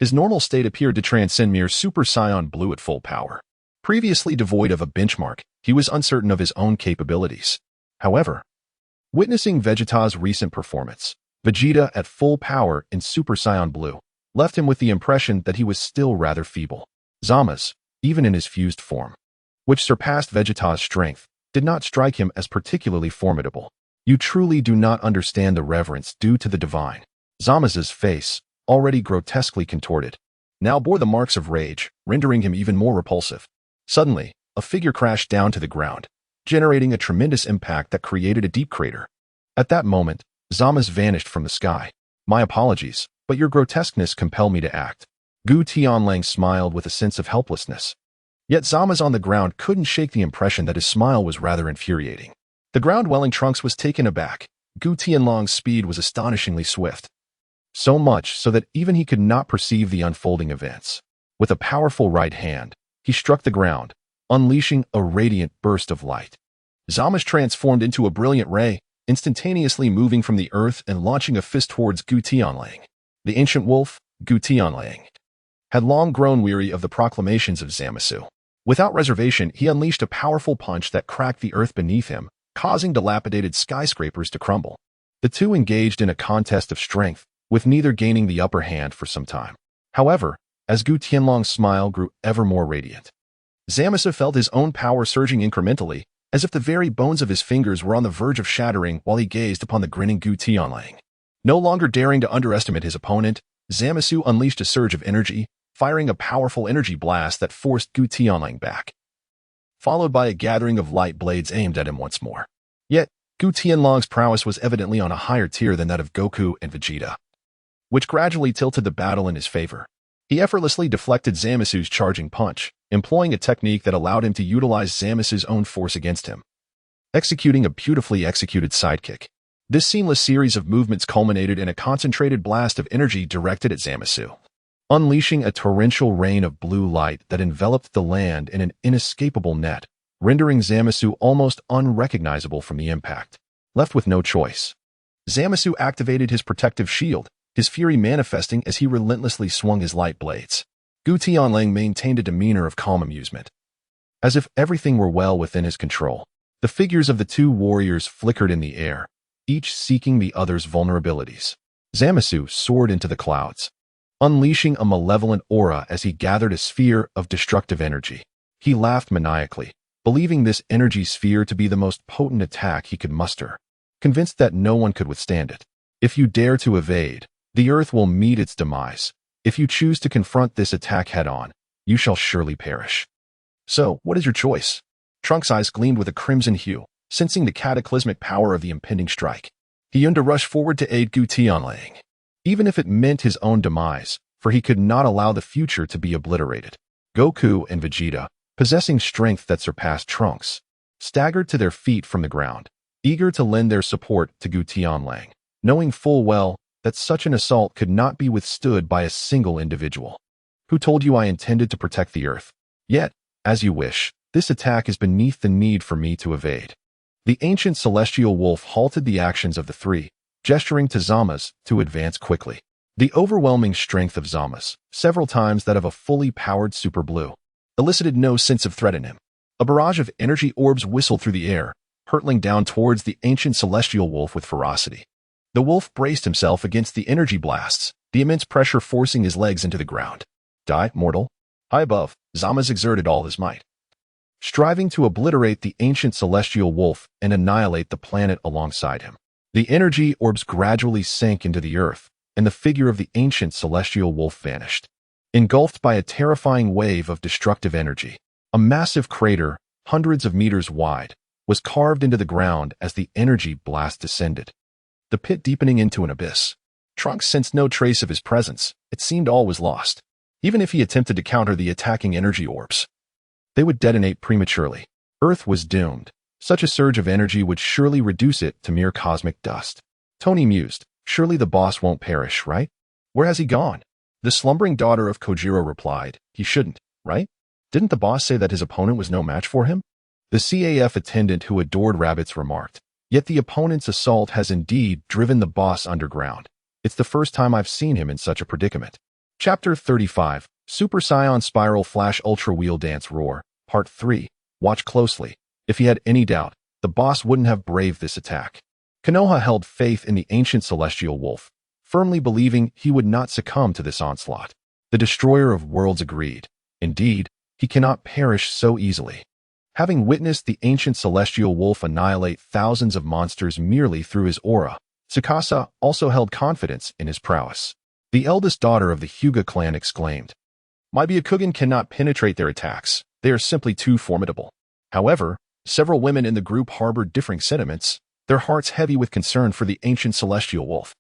His normal state appeared to transcend mere Super Saiyan Blue at full power. Previously devoid of a benchmark, he was uncertain of his own capabilities. However, witnessing Vegeta's recent performance, Vegeta at full power in Super Saiyan Blue, left him with the impression that he was still rather feeble. Zama's, even in his fused form, which surpassed Vegeta's strength, did not strike him as particularly formidable. You truly do not understand the reverence due to the divine. Zama's face, already grotesquely contorted, now bore the marks of rage, rendering him even more repulsive. Suddenly, a figure crashed down to the ground, generating a tremendous impact that created a deep crater. At that moment, Zama's vanished from the sky. My apologies, but your grotesqueness compelled me to act. Gu Tianlang smiled with a sense of helplessness. Yet Zama's on the ground couldn't shake the impression that his smile was rather infuriating. The ground-dwelling Trunks was taken aback. Gu Tianlang's speed was astonishingly swift. So much so that even he could not perceive the unfolding events. With a powerful right hand, he struck the ground, unleashing a radiant burst of light. Zama's transformed into a brilliant ray, instantaneously moving from the earth and launching a fist towards Gu Tianlang. The ancient wolf, Gu Tianlang, had long grown weary of the proclamations of Zamasu. Without reservation, he unleashed a powerful punch that cracked the earth beneath him, causing dilapidated skyscrapers to crumble. The two engaged in a contest of strength, with neither gaining the upper hand for some time. However, as Gu Tianlang's smile grew ever more radiant, Zamasu felt his own power surging incrementally, as if the very bones of his fingers were on the verge of shattering while he gazed upon the grinning Gu Tianlang. No longer daring to underestimate his opponent, Zamasu unleashed a surge of energy, firing a powerful energy blast that forced Gu Tianlang back, followed by a gathering of light blades aimed at him once more. Yet, Gu Tianlang's prowess was evidently on a higher tier than that of Goku and Vegeta, which gradually tilted the battle in his favor. He effortlessly deflected Zamasu's charging punch, employing a technique that allowed him to utilize Zamasu's own force against him, executing a beautifully executed sidekick. This seamless series of movements culminated in a concentrated blast of energy directed at Zamasu, unleashing a torrential rain of blue light that enveloped the land in an inescapable net, rendering Zamasu almost unrecognizable from the impact. Left with no choice, Zamasu activated his protective shield, his fury manifesting as he relentlessly swung his light blades. Gu Tianlang maintained a demeanor of calm amusement, as if everything were well within his control. The figures of the two warriors flickered in the air, each seeking the other's vulnerabilities. Zamasu soared into the clouds, unleashing a malevolent aura as he gathered a sphere of destructive energy. He laughed maniacally, believing this energy sphere to be the most potent attack he could muster, convinced that no one could withstand it. If you dare to evade, the earth will meet its demise. If you choose to confront this attack head-on, you shall surely perish. So, what is your choice? Trunks' eyes gleamed with a crimson hue, sensing the cataclysmic power of the impending strike. He yearned to rush forward to aid Gu Tianlang, even if it meant his own demise, for he could not allow the future to be obliterated. Goku and Vegeta, possessing strength that surpassed Trunks, staggered to their feet from the ground, eager to lend their support to Gu Tianlang, knowing full well that such an assault could not be withstood by a single individual. Who told you I intended to protect the earth? Yet, as you wish, this attack is beneath the need for me to evade. The ancient celestial wolf halted the actions of the three, gesturing to Zama's to advance quickly. The overwhelming strength of Zama's, several times that of a fully powered Super Blue, elicited no sense of threat in him. A barrage of energy orbs whistled through the air, hurtling down towards the ancient celestial wolf with ferocity. The wolf braced himself against the energy blasts, the immense pressure forcing his legs into the ground. Die, mortal. High above, Zama's exerted all his might, striving to obliterate the ancient celestial wolf and annihilate the planet alongside him. The energy orbs gradually sank into the earth, and the figure of the ancient celestial wolf vanished, engulfed by a terrifying wave of destructive energy. A massive crater, hundreds of meters wide, was carved into the ground as the energy blast descended, the pit deepening into an abyss. Trunks sensed no trace of his presence. It seemed all was lost. Even if he attempted to counter the attacking energy orbs, they would detonate prematurely. Earth was doomed. Such a surge of energy would surely reduce it to mere cosmic dust. Tony mused, surely the boss won't perish, right? Where has he gone? The slumbering daughter of Kojiro replied, he shouldn't, right? Didn't the boss say that his opponent was no match for him? The CAF attendant who adored rabbits remarked, yet the opponent's assault has indeed driven the boss underground. It's the first time I've seen him in such a predicament. Chapter 35, Super Saiyan Spiral Flash Ultra Wheel Dance Roar, Part 3. Watch closely. If he had any doubt, the boss wouldn't have braved this attack. Konoha held faith in the ancient celestial wolf, firmly believing he would not succumb to this onslaught. The destroyer of worlds agreed. Indeed, he cannot perish so easily. Having witnessed the ancient celestial wolf annihilate thousands of monsters merely through his aura, Tsukasa also held confidence in his prowess. The eldest daughter of the Hyuga clan exclaimed, "My Byakugan cannot penetrate their attacks. They are simply too formidable." However, several women in the group harbored differing sentiments, their hearts heavy with concern for the ancient celestial wolf.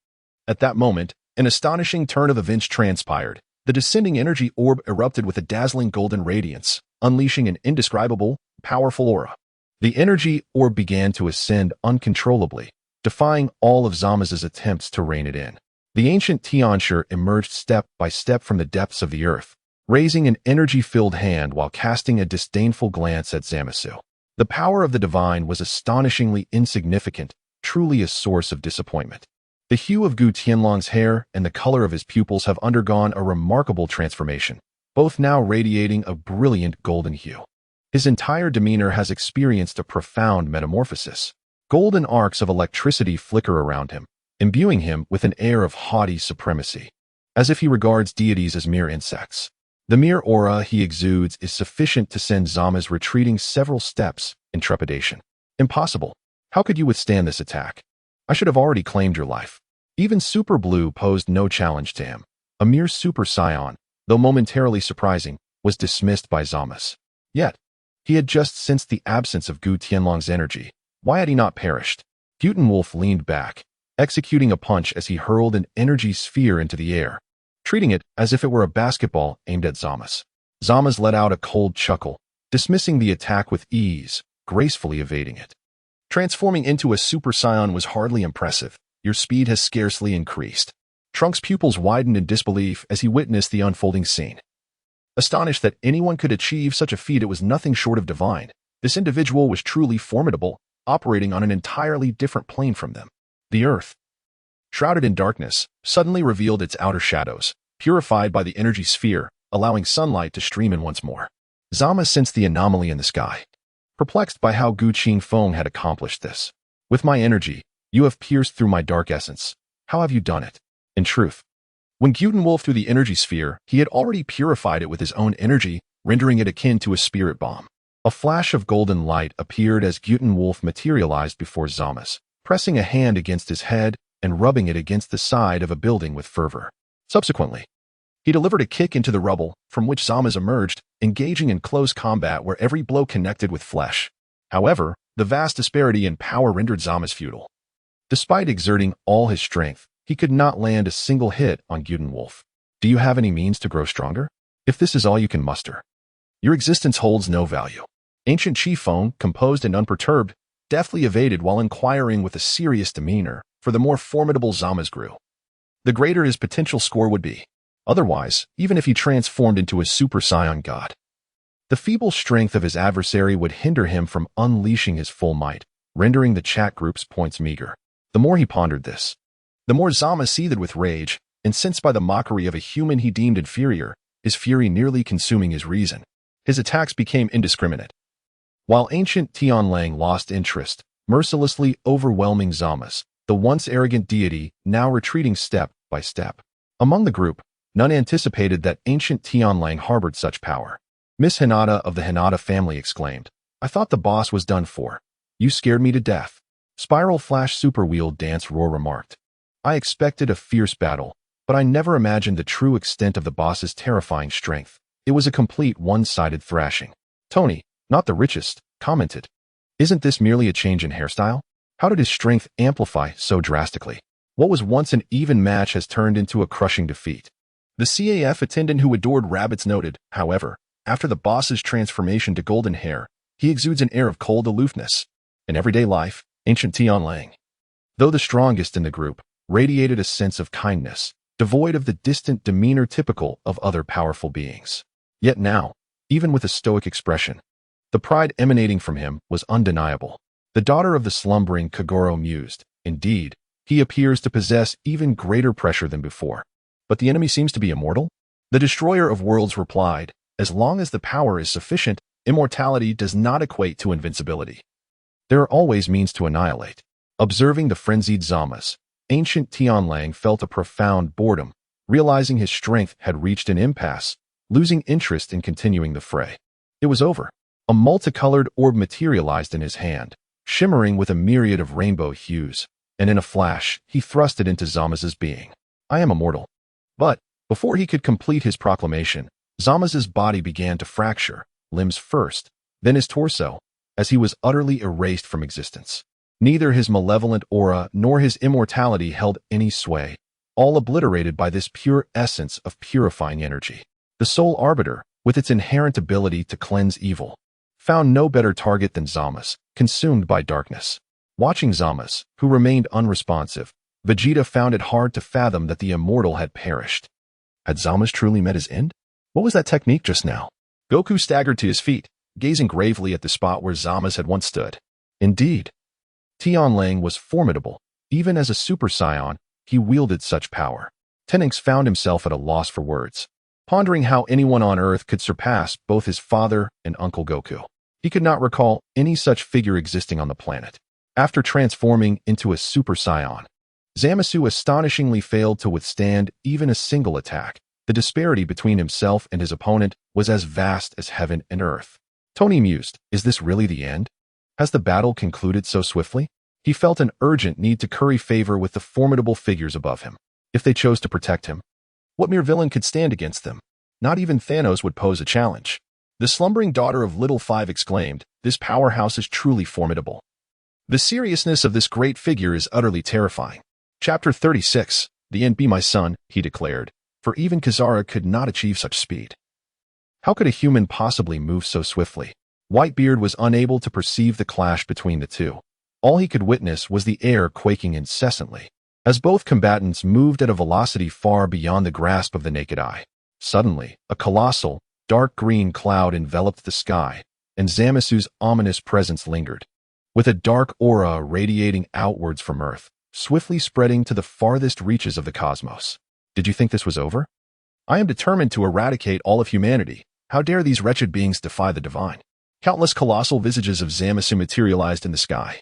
At that moment, an astonishing turn of events transpired. The descending energy orb erupted with a dazzling golden radiance, unleashing an indescribable, powerful aura. The energy orb began to ascend uncontrollably, defying all of Zama's attempts to rein it in. The ancient Tianshi emerged step by step from the depths of the earth, raising an energy-filled hand while casting a disdainful glance at Zamasu. The power of the divine was astonishingly insignificant, truly a source of disappointment. The hue of Gu Tianlong's hair and the color of his pupils have undergone a remarkable transformation, both now radiating a brilliant golden hue. His entire demeanor has experienced a profound metamorphosis. Golden arcs of electricity flicker around him, imbuing him with an air of haughty supremacy, as if he regards deities as mere insects. The mere aura he exudes is sufficient to send Zama's retreating several steps in trepidation. "Impossible. How could you withstand this attack? I should have already claimed your life." Even Super Blue posed no challenge to him. A mere Super Saiyan, though momentarily surprising, was dismissed by Zama's. Yet, he had just sensed the absence of Gu Tianlong's energy. Why had he not perished? Wolf leaned back, executing a punch as he hurled an energy sphere into the air, treating it as if it were a basketball aimed at Zama's. Zama's let out a cold chuckle, dismissing the attack with ease, gracefully evading it. "Transforming into a Super Saiyan was hardly impressive. Your speed has scarcely increased." Trunks' pupils widened in disbelief as he witnessed the unfolding scene. Astonished that anyone could achieve such a feat, it was nothing short of divine. This individual was truly formidable, operating on an entirely different plane from them. The earth, shrouded in darkness, suddenly revealed its outer shadows, purified by the energy sphere, allowing sunlight to stream in once more. Zama sensed the anomaly in the sky, perplexed by how Gu Qingfeng had accomplished this. "With my energy, you have pierced through my dark essence. How have you done it?" In truth, when Wolf threw the energy sphere, he had already purified it with his own energy, rendering it akin to a spirit bomb. A flash of golden light appeared as Wolf materialized before Zama's, pressing a hand against his head and rubbing it against the side of a building with fervor. Subsequently, he delivered a kick into the rubble, from which Zama's emerged, engaging in close combat where every blow connected with flesh. However, the vast disparity in power rendered Zama's futile. Despite exerting all his strength, he could not land a single hit on Wolf. "Do you have any means to grow stronger? If this is all you can muster, your existence holds no value." Ancient Qifeng, composed and unperturbed, deftly evaded while inquiring with a serious demeanor, for the more formidable Zama's grew, the greater his potential score would be. Otherwise, even if he transformed into a Super Saiyan god, the feeble strength of his adversary would hinder him from unleashing his full might, rendering the chat group's points meager. The more he pondered this, the more Zama seethed with rage, incensed by the mockery of a human he deemed inferior, his fury nearly consuming his reason. His attacks became indiscriminate, while ancient Tianlang lost interest, mercilessly overwhelming Zama's, the once arrogant deity, now retreating step by step. Among the group, none anticipated that ancient Tianlang harbored such power. Miss Hinata of the Hinata family exclaimed, "I thought the boss was done for. You scared me to death." Spiral Flash Super Wheel Dance Roar remarked, "I expected a fierce battle, but I never imagined the true extent of the boss's terrifying strength. It was a complete one-sided thrashing." Tony, not the richest, commented, "Isn't this merely a change in hairstyle? How did his strength amplify so drastically? What was once an even match has turned into a crushing defeat." The CAF attendant who adored rabbits noted, however, after the boss's transformation to golden hair, he exudes an air of cold aloofness. In everyday life, ancient Tianlang, though the strongest in the group, radiated a sense of kindness, devoid of the distant demeanor typical of other powerful beings. Yet now, even with a stoic expression, the pride emanating from him was undeniable. The daughter of the slumbering Kagoro mused, "Indeed, he appears to possess even greater pressure than before. But the enemy seems to be immortal? The destroyer of worlds replied, as long as the power is sufficient, immortality does not equate to invincibility. There are always means to annihilate. Observing the frenzied Zamasu, ancient Tianlang felt a profound boredom, realizing his strength had reached an impasse, losing interest in continuing the fray. It was over. A multicolored orb materialized in his hand, shimmering with a myriad of rainbow hues, and in a flash, he thrust it into Zamasu's being. I am immortal. But, before he could complete his proclamation, Zamasu's body began to fracture, limbs first, then his torso, as he was utterly erased from existence. Neither his malevolent aura nor his immortality held any sway, all obliterated by this pure essence of purifying energy. The sole arbiter, with its inherent ability to cleanse evil, found no better target than Zamasu, consumed by darkness. Watching Zamasu, who remained unresponsive, Vegeta found it hard to fathom that the immortal had perished. Had Zamasu truly met his end? What was that technique just now? Goku staggered to his feet, gazing gravely at the spot where Zamasu had once stood. Indeed, Tianlang was formidable. Even as a Super Saiyan, he wielded such power. Tenix found himself at a loss for words, pondering how anyone on Earth could surpass both his father and Uncle Goku. He could not recall any such figure existing on the planet. After transforming into a Super Saiyan, Zamasu astonishingly failed to withstand even a single attack. The disparity between himself and his opponent was as vast as heaven and earth. Tony mused, is this really the end? Has the battle concluded so swiftly? He felt an urgent need to curry favor with the formidable figures above him. If they chose to protect him, what mere villain could stand against them? Not even Thanos would pose a challenge. The slumbering daughter of Little Five exclaimed, this powerhouse is truly formidable. The seriousness of this great figure is utterly terrifying. Chapter 36, The end be my son, he declared, for even Kazara could not achieve such speed. How could a human possibly move so swiftly? Whitebeard was unable to perceive the clash between the two. All he could witness was the air quaking incessantly, as both combatants moved at a velocity far beyond the grasp of the naked eye. Suddenly, a colossal, dark green cloud enveloped the sky, and Zamasu's ominous presence lingered. With a dark aura radiating outwards from Earth, swiftly spreading to the farthest reaches of the cosmos. Did you think this was over? I am determined to eradicate all of humanity. How dare these wretched beings defy the divine? Countless colossal visages of Zamasu materialized in the sky,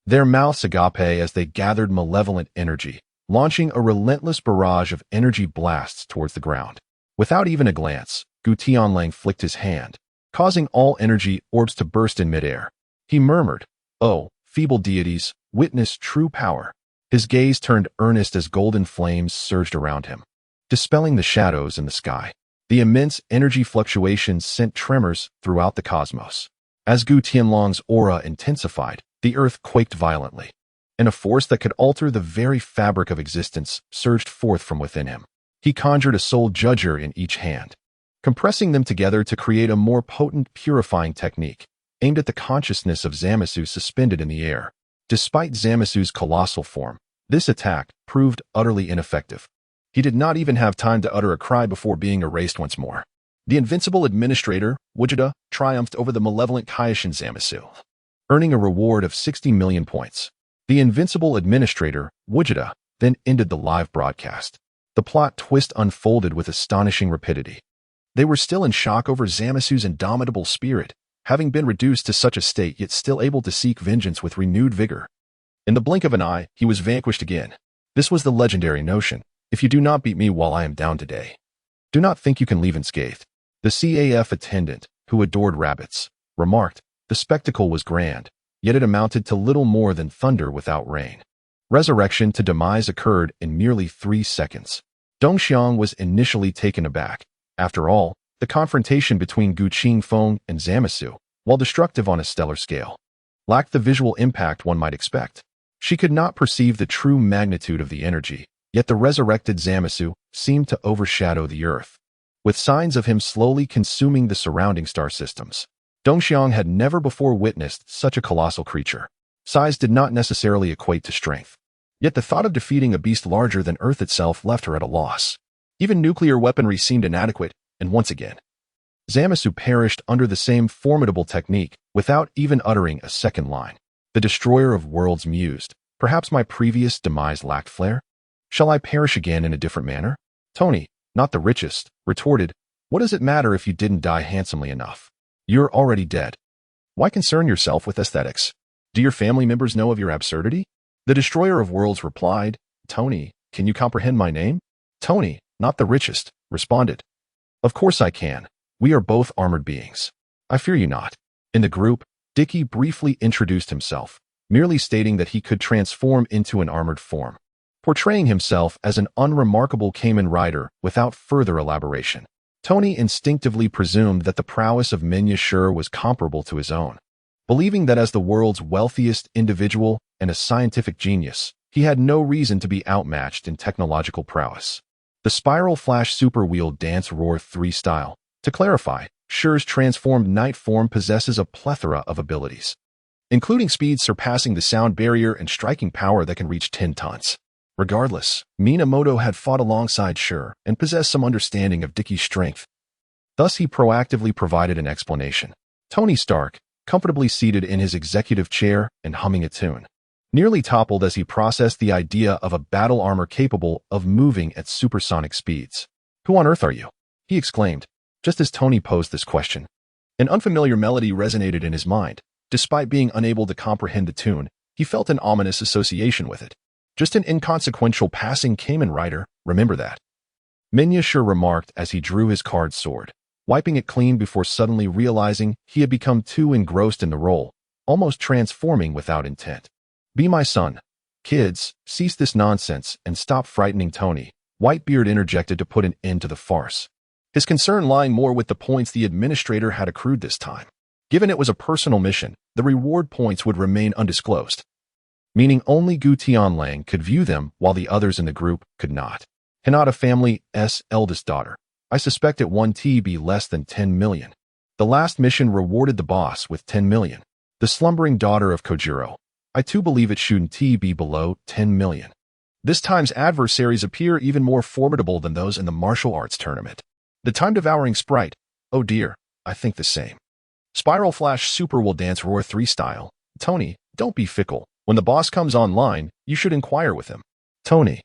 their mouths agape as they gathered malevolent energy, launching a relentless barrage of energy blasts towards the ground. Without even a glance, Gu Tianlang flicked his hand, causing all energy orbs to burst in midair. He murmured, "Oh, feeble deities, witness true power." His gaze turned earnest as golden flames surged around him, dispelling the shadows in the sky. The immense energy fluctuations sent tremors throughout the cosmos. As Gu Tianlang's aura intensified, the earth quaked violently, and a force that could alter the very fabric of existence surged forth from within him. He conjured a soul judger in each hand, compressing them together to create a more potent purifying technique, aimed at the consciousness of Zamasu suspended in the air. Despite Zamasu's colossal form, this attack proved utterly ineffective. He did not even have time to utter a cry before being erased once more. The invincible administrator, Vegeta, triumphed over the malevolent Kaioshin Zamasu, earning a reward of 60 million points. The invincible administrator, Vegeta, then ended the live broadcast. The plot twist unfolded with astonishing rapidity. They were still in shock over Zamasu's indomitable spirit, having been reduced to such a state yet still able to seek vengeance with renewed vigor. In the blink of an eye, he was vanquished again. This was the legendary notion. If you do not beat me while I am down today, do not think you can leave unscathed. The CAF attendant, who adored rabbits, remarked, the spectacle was grand, yet it amounted to little more than thunder without rain. Resurrection to demise occurred in merely 3 seconds. Dongxiang was initially taken aback. After all, the confrontation between Gu Qingfeng and Zamasu, while destructive on a stellar scale, lacked the visual impact one might expect. She could not perceive the true magnitude of the energy, yet the resurrected Zamasu seemed to overshadow the earth, with signs of him slowly consuming the surrounding star systems. Dongxiang had never before witnessed such a colossal creature. Size did not necessarily equate to strength, yet the thought of defeating a beast larger than Earth itself left her at a loss. Even nuclear weaponry seemed inadequate, and once again, Zamasu perished under the same formidable technique without even uttering a second line. The destroyer of worlds mused, perhaps my previous demise lacked flair? Shall I perish again in a different manner? Tony, not the richest, retorted, "What does it matter if you didn't die handsomely enough? You're already dead. Why concern yourself with aesthetics? Do your family members know of your absurdity?" The destroyer of worlds replied, "Tony, can you comprehend my name?" Tony, not the richest, responded, "Of course I can. We are both armored beings. I fear you not." In the group, Dickie briefly introduced himself, merely stating that he could transform into an armored form, portraying himself as an unremarkable Kamen Rider without further elaboration. Tony instinctively presumed that the prowess of Minya was comparable to his own, believing that as the world's wealthiest individual and a scientific genius, he had no reason to be outmatched in technological prowess. The Spiral Flash Super Wheel Dance Roar 3 style. To clarify, Shure's transformed night form possesses a plethora of abilities, including speed surpassing the sound barrier and striking power that can reach 10 tons. Regardless, Minamoto had fought alongside Shure and possessed some understanding of Dickie's strength. Thus, he proactively provided an explanation. Tony Stark, comfortably seated in his executive chair and humming a tune, nearly toppled as he processed the idea of a battle armor capable of moving at supersonic speeds. "Who on earth are you?" he exclaimed, just as Tony posed this question. An unfamiliar melody resonated in his mind. Despite being unable to comprehend the tune, he felt an ominous association with it. "Just an inconsequential passing Kamen Rider, remember that," Minya remarked as he drew his card sword, wiping it clean before suddenly realizing he had become too engrossed in the role, almost transforming without intent. "Be my son. Kids, cease this nonsense and stop frightening Tony," Whitebeard interjected to put an end to the farce, his concern lying more with the points the administrator had accrued this time. Given it was a personal mission, the reward points would remain undisclosed, meaning only Gu Tianlang could view them while the others in the group could not. Hinata family's eldest daughter. I suspect it won TB less than 10 million. The last mission rewarded the boss with 10 million. The slumbering daughter of Kojiro. I too believe it shouldn't be below 10 million. This time's adversaries appear even more formidable than those in the martial arts tournament. The time-devouring sprite. Oh dear, I think the same. Spiral Flash Super Will Dance Roar 3 style. Tony, don't be fickle. When the boss comes online, you should inquire with him. Tony,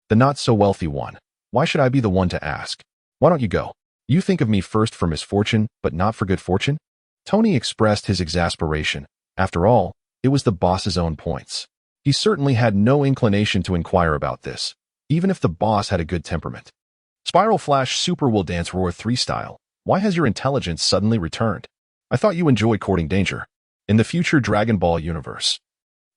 the not-so-wealthy one. Why should I be the one to ask? Why don't you go? You think of me first for misfortune, but not for good fortune? Tony expressed his exasperation. After all, it was the boss's own points. He certainly had no inclination to inquire about this, even if the boss had a good temperament. Spiral Flash Super Will Dance Roar 3 style. Why has your intelligence suddenly returned? I thought you enjoyed courting danger. In the future Dragon Ball universe.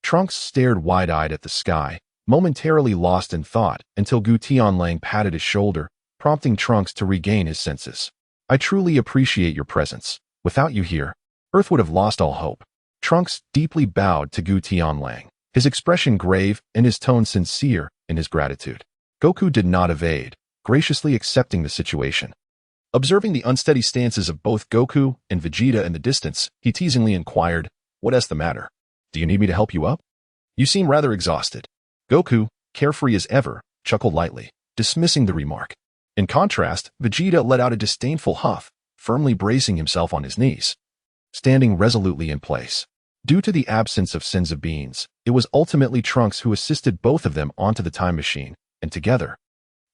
Trunks stared wide-eyed at the sky, momentarily lost in thought until Gu Tianlang patted his shoulder, prompting Trunks to regain his senses. I truly appreciate your presence. Without you here, Earth would have lost all hope. Trunks deeply bowed to Gu Tianlang, his expression grave and his tone sincere in his gratitude. Goku did not evade, graciously accepting the situation. Observing the unsteady stances of both Goku and Vegeta in the distance, he teasingly inquired, "What's the matter? Do you need me to help you up? You seem rather exhausted." Goku, carefree as ever, chuckled lightly, dismissing the remark. In contrast, Vegeta let out a disdainful huff, firmly bracing himself on his knees, standing resolutely in place. Due to the absence of Senzu Beans, it was ultimately Trunks who assisted both of them onto the time machine, and together,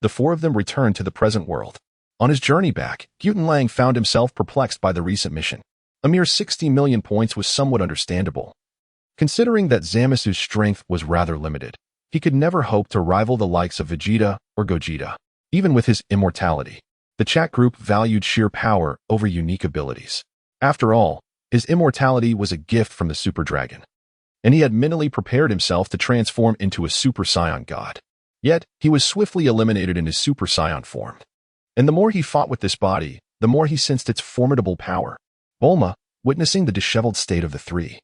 the four of them returned to the present world. On his journey back, Gutenlang found himself perplexed by the recent mission. A mere 60 million points was somewhat understandable, considering that Zamasu's strength was rather limited. He could never hope to rival the likes of Vegeta or Gogeta. Even with his immortality, the chat group valued sheer power over unique abilities. After all, his immortality was a gift from the Super Dragon, and he had mentally prepared himself to transform into a Super Saiyan god. Yet, he was swiftly eliminated in his Super Saiyan form. And the more he fought with this body, the more he sensed its formidable power. Bulma, witnessing the disheveled state of the three,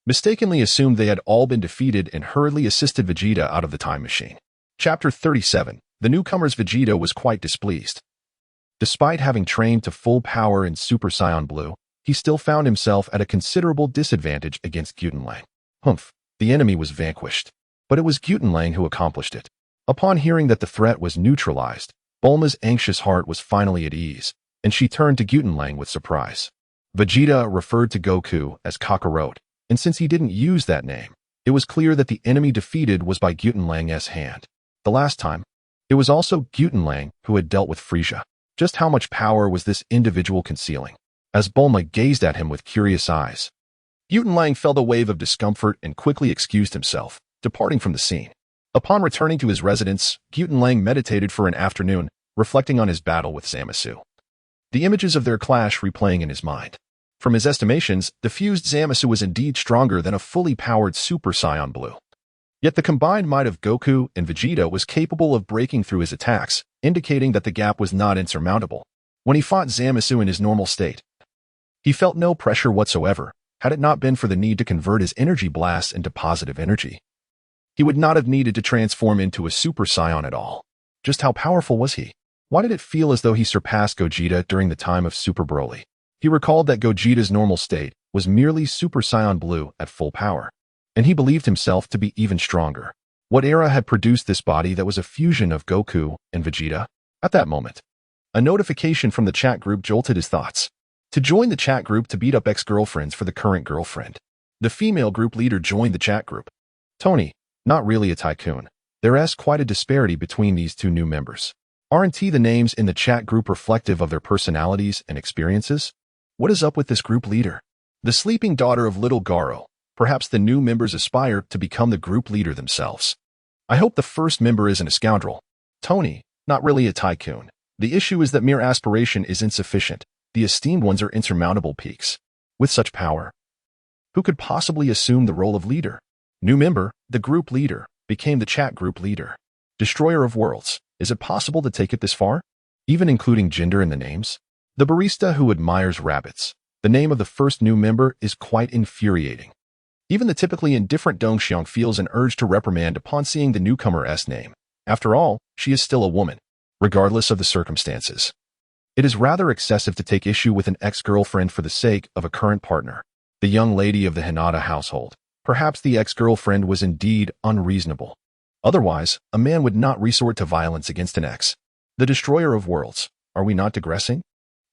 mistakenly assumed they had all been defeated and hurriedly assisted Vegeta out of the time machine. Chapter 37. The newcomer's Vegeta was quite displeased. Despite having trained to full power in Super Saiyan Blue, he still found himself at a considerable disadvantage against Gutenlang. Humph, the enemy was vanquished. But it was Gutenlang who accomplished it. Upon hearing that the threat was neutralized, Bulma's anxious heart was finally at ease, and she turned to Gutenlang with surprise. Vegeta referred to Goku as Kakarot, and since he didn't use that name, it was clear that the enemy defeated was by Gutenlang's hand. The last time, It was also Gutenlang who had dealt with Frisia. Just how much power was this individual concealing? As Bulma gazed at him with curious eyes, Gutenlang felt a wave of discomfort and quickly excused himself, departing from the scene. Upon returning to his residence, Gutenlang meditated for an afternoon, reflecting on his battle with Zamasu. The images of their clash replaying in his mind. From his estimations, the fused Zamasu was indeed stronger than a fully powered Super Saiyan Blue. Yet the combined might of Goku and Vegeta was capable of breaking through his attacks, indicating that the gap was not insurmountable. When he fought Zamasu in his normal state, he felt no pressure whatsoever, had it not been for the need to convert his energy blasts into positive energy. He would not have needed to transform into a Super Saiyan at all. Just how powerful was he? Why did it feel as though he surpassed Gogeta during the time of Super Broly? He recalled that Gogeta's normal state was merely Super Saiyan Blue at full power, and he believed himself to be even stronger. What era had produced this body that was a fusion of Goku and Vegeta? At that moment, a notification from the chat group jolted his thoughts. To join the chat group to beat up ex-girlfriends for the current girlfriend. The female group leader joined the chat group. Tony, not really a tycoon. There's quite a disparity between these two new members. Aren't the names in the chat group reflective of their personalities and experiences? What is up with this group leader? The sleeping daughter of little Garo. Perhaps the new members aspire to become the group leader themselves. I hope the first member isn't a scoundrel. Tony, not really a tycoon. The issue is that mere aspiration is insufficient. The esteemed ones are insurmountable peaks. With such power, who could possibly assume the role of leader? New member, the group leader, became the chat group leader. Destroyer of worlds. Is it possible to take it this far? Even including gender in the names? The barista who admires rabbits. The name of the first new member is quite infuriating. Even the typically indifferent Dongxiang feels an urge to reprimand upon seeing the newcomer's name. After all, she is still a woman, regardless of the circumstances. It is rather excessive to take issue with an ex-girlfriend for the sake of a current partner. The young lady of the Hinata household. Perhaps the ex-girlfriend was indeed unreasonable. Otherwise, a man would not resort to violence against an ex. The destroyer of worlds. Are we not digressing?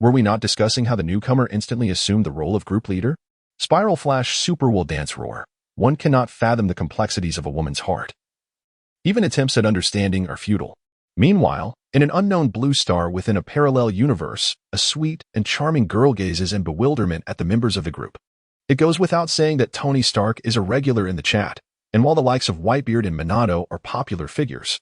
Were we not discussing how the newcomer instantly assumed the role of group leader? Spiral Flash Super will dance roar. One cannot fathom the complexities of a woman's heart. Even attempts at understanding are futile. Meanwhile, in an unknown blue star within a parallel universe, a sweet and charming girl gazes in bewilderment at the members of the group. It goes without saying that Tony Stark is a regular in the chat, and while the likes of Whitebeard and Minato are popular figures,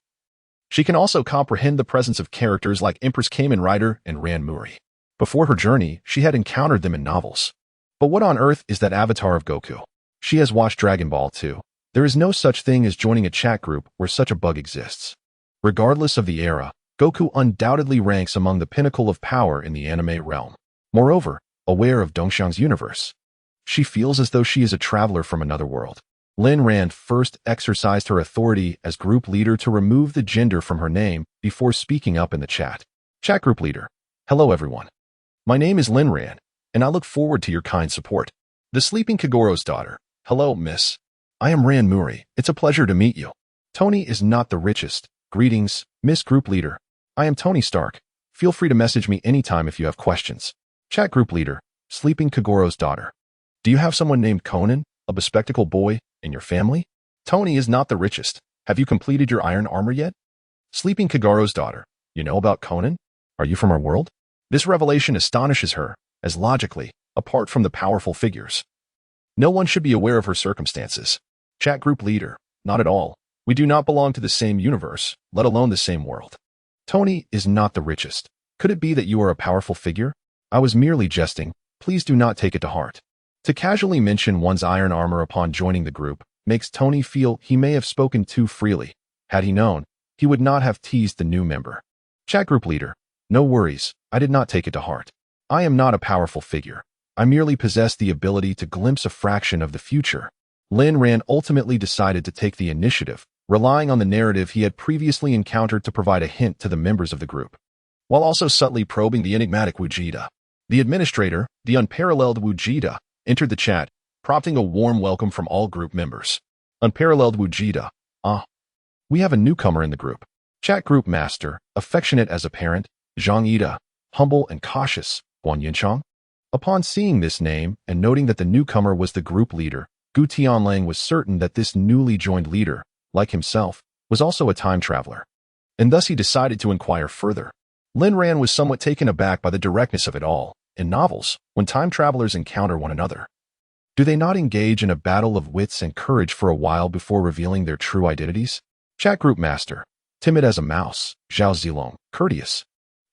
she can also comprehend the presence of characters like Empress Kamen Rider and Ran Muri. Before her journey, she had encountered them in novels. But what on earth is that avatar of Goku? She has watched Dragon Ball too. There is no such thing as joining a chat group where such a bug exists. Regardless of the era, Goku undoubtedly ranks among the pinnacle of power in the anime realm. Moreover, aware of Dongxiang's universe, she feels as though she is a traveler from another world. Lin Rand first exercised her authority as group leader to remove the gender from her name before speaking up in the chat. Chat group leader. Hello everyone. My name is Lin Rand, and I look forward to your kind support. The sleeping Kagoro's daughter. Hello, miss. I am Ran Muri. It's a pleasure to meet you. Tony is not the richest. Greetings, Miss Group Leader. I am Tony Stark. Feel free to message me anytime if you have questions. Chat Group Leader. Sleeping Kagoro's daughter. Do you have someone named Conan, a bespectacled boy, in your family? Tony is not the richest. Have you completed your iron armor yet? Sleeping Kagoro's daughter. You know about Conan? Are you from our world? This revelation astonishes her, as logically, apart from the powerful figures, no one should be aware of her circumstances. Chat Group Leader. Not at all. We do not belong to the same universe, let alone the same world. Tony is not the richest. Could it be that you are a powerful figure? I was merely jesting. Please do not take it to heart. To casually mention one's iron armor upon joining the group makes Tony feel he may have spoken too freely. Had he known, he would not have teased the new member. Chat Group Leader. No worries. I did not take it to heart. I am not a powerful figure. I merely possess the ability to glimpse a fraction of the future. Lin Ran ultimately decided to take the initiative, relying on the narrative he had previously encountered to provide a hint to the members of the group, while also subtly probing the enigmatic Vegeta. The administrator, the unparalleled Vegeta, entered the chat, prompting a warm welcome from all group members. Unparalleled Vegeta. We have a newcomer in the group. Chat Group Master, affectionate as a parent, Zhang Ida, humble and cautious, Guan Yinchang. Upon seeing this name and noting that the newcomer was the group leader, Gu Tianlang was certain that this newly joined leader, like himself, was also a time traveler. and thus he decided to inquire further. Lin Ran was somewhat taken aback by the directness of it all. In novels, when time travelers encounter one another, do they not engage in a battle of wits and courage for a while before revealing their true identities? Chat group master, timid as a mouse, Zhao Zilong, courteous.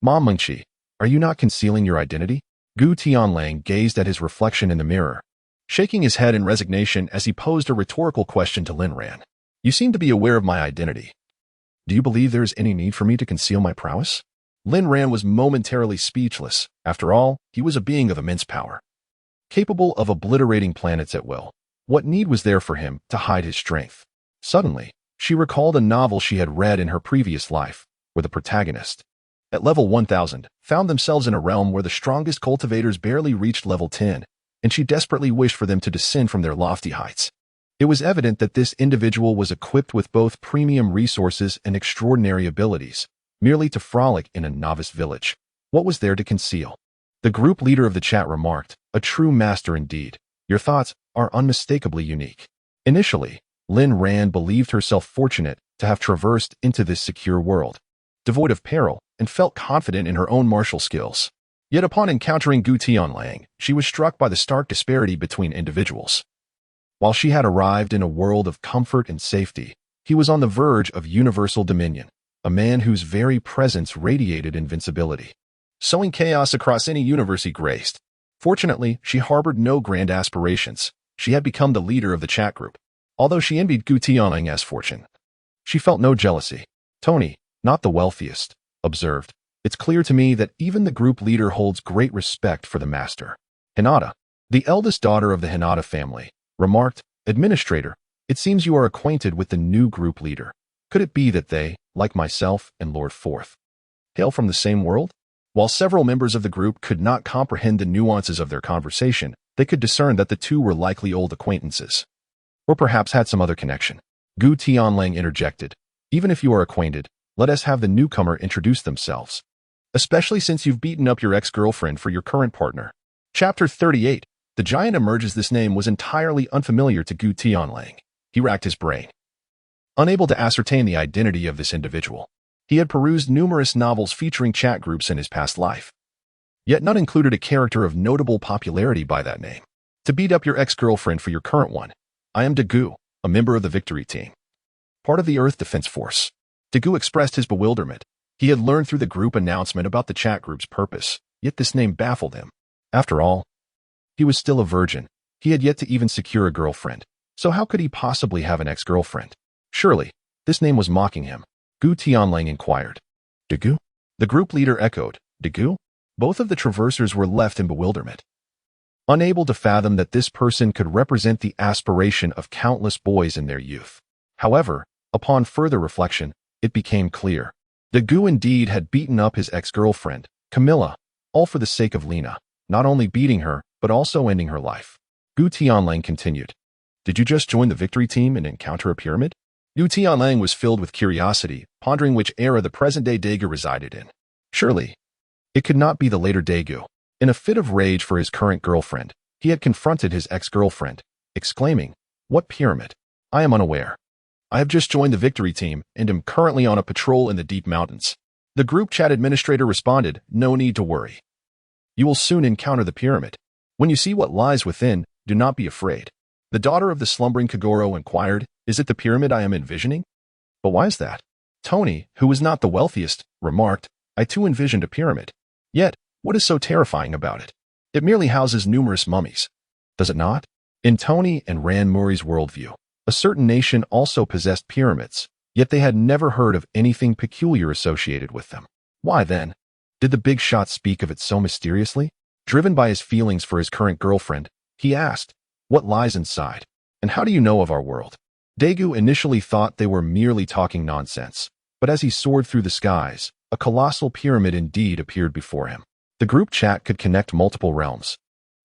Ma Mengqi, are you not concealing your identity? Gu Tianlang gazed at his reflection in the mirror, shaking his head in resignation as he posed a rhetorical question to Lin Ran. You seem to be aware of my identity. Do you believe there is any need for me to conceal my prowess? Lin Ran was momentarily speechless. After all, he was a being of immense power, capable of obliterating planets at will. What need was there for him to hide his strength? Suddenly, she recalled a novel she had read in her previous life, where the protagonist, at level 1000, found themselves in a realm where the strongest cultivators barely reached level 10, and she desperately wished for them to descend from their lofty heights. It was evident that this individual was equipped with both premium resources and extraordinary abilities, merely to frolic in a novice village. What was there to conceal? The group leader of the chat remarked, a true master indeed. Your thoughts are unmistakably unique. Initially, Lin Ran believed herself fortunate to have traversed into this secure world, devoid of peril, and felt confident in her own martial skills. Yet upon encountering Gu Tianlang, she was struck by the stark disparity between individuals. While she had arrived in a world of comfort and safety, he was on the verge of universal dominion, a man whose very presence radiated invincibility, sowing chaos across any universe he graced. Fortunately, she harbored no grand aspirations. She had become the leader of the chat group. Although she envied Gu Tianlang's fortune, she felt no jealousy. Tony, not the wealthiest, observed. It's clear to me that even the group leader holds great respect for the master. Hinata, the eldest daughter of the Hinata family, remarked, Administrator, it seems you are acquainted with the new group leader. Could it be that they, like myself and Lord Forth, hail from the same world? While several members of the group could not comprehend the nuances of their conversation, they could discern that the two were likely old acquaintances, or perhaps had some other connection. Gu Tianlang interjected, Even if you are acquainted, let us have the newcomer introduce themselves, especially since you've beaten up your ex-girlfriend for your current partner. Chapter 38. The giant emerges. This name was entirely unfamiliar to Gu Tianlang. He racked his brain, unable to ascertain the identity of this individual. He had perused numerous novels featuring chat groups in his past life, yet none included a character of notable popularity by that name. To beat up your ex-girlfriend for your current one. I am Dagu, a member of the Victory Team, part of the Earth Defense Force. Dagu expressed his bewilderment. He had learned through the group announcement about the chat group's purpose, yet this name baffled him. After all, he was still a virgin. He had yet to even secure a girlfriend. So how could he possibly have an ex-girlfriend? Surely, this name was mocking him. Gu Tianlang inquired. Dagu? The group leader echoed. Dagu? Both of the traversers were left in bewilderment, unable to fathom that this person could represent the aspiration of countless boys in their youth. However, upon further reflection, it became clear. Dagu indeed had beaten up his ex-girlfriend, Camilla, all for the sake of Lena, not only beating her, but also ending her life. Gu Tianlang continued. Did you just join the Victory Team and encounter a pyramid? Gu Tianlang was filled with curiosity, pondering which era the present-day Daegu resided in. Surely, it could not be the later Daegu. In a fit of rage for his current girlfriend, he had confronted his ex-girlfriend, exclaiming, What pyramid? I am unaware. I have just joined the Victory Team and am currently on a patrol in the deep mountains. The group chat administrator responded, No need to worry. You will soon encounter the pyramid. When you see what lies within, do not be afraid. The daughter of the slumbering Kagoro inquired, Is it the pyramid I am envisioning? But why is that? Tony, who was not the wealthiest, remarked, I too envisioned a pyramid. Yet, what is so terrifying about it? It merely houses numerous mummies. Does it not? In Tony and Ran Murray's worldview, a certain nation also possessed pyramids, yet they had never heard of anything peculiar associated with them. Why then did the big shot speak of it so mysteriously? Driven by his feelings for his current girlfriend, he asked, What lies inside? And how do you know of our world? Daegu initially thought they were merely talking nonsense, but as he soared through the skies, a colossal pyramid indeed appeared before him. The group chat could connect multiple realms,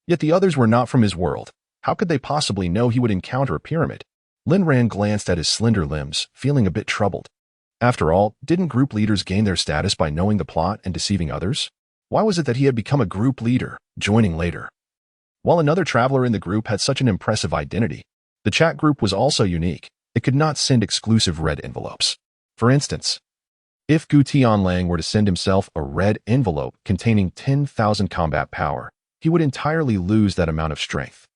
yet the others were not from his world. How could they possibly know he would encounter a pyramid? Lin Ran glanced at his slender limbs, feeling a bit troubled. After all, didn't group leaders gain their status by knowing the plot and deceiving others? Why was it that he had become a group leader, joining later? While another traveler in the group had such an impressive identity, the chat group was also unique. It could not send exclusive red envelopes. For instance, If Gu Tianlang were to send himself a red envelope containing 10,000 combat power, he would entirely lose that amount of strength.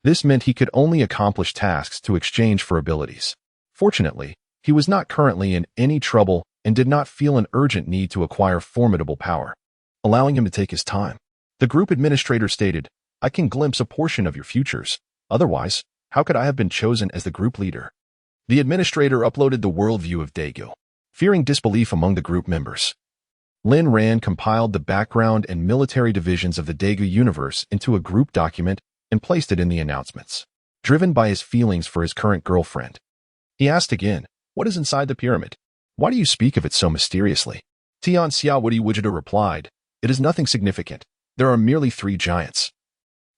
This meant he could only accomplish tasks to exchange for abilities. Fortunately, he was not currently in any trouble and did not feel an urgent need to acquire formidable power, allowing him to take his time. The group administrator stated, "I can glimpse a portion of your futures. Otherwise, how could I have been chosen as the group leader?" The administrator uploaded the worldview of Daegu, fearing disbelief among the group members. Lin Ran compiled the background and military divisions of the Daegu universe into a group document and placed it in the announcements. Driven by his feelings for his current girlfriend, he asked again, "What is inside the pyramid? Why do you speak of it so mysteriously?" Tian Xiaowudi Vegeta replied, "It is nothing significant. There are merely 3 giants,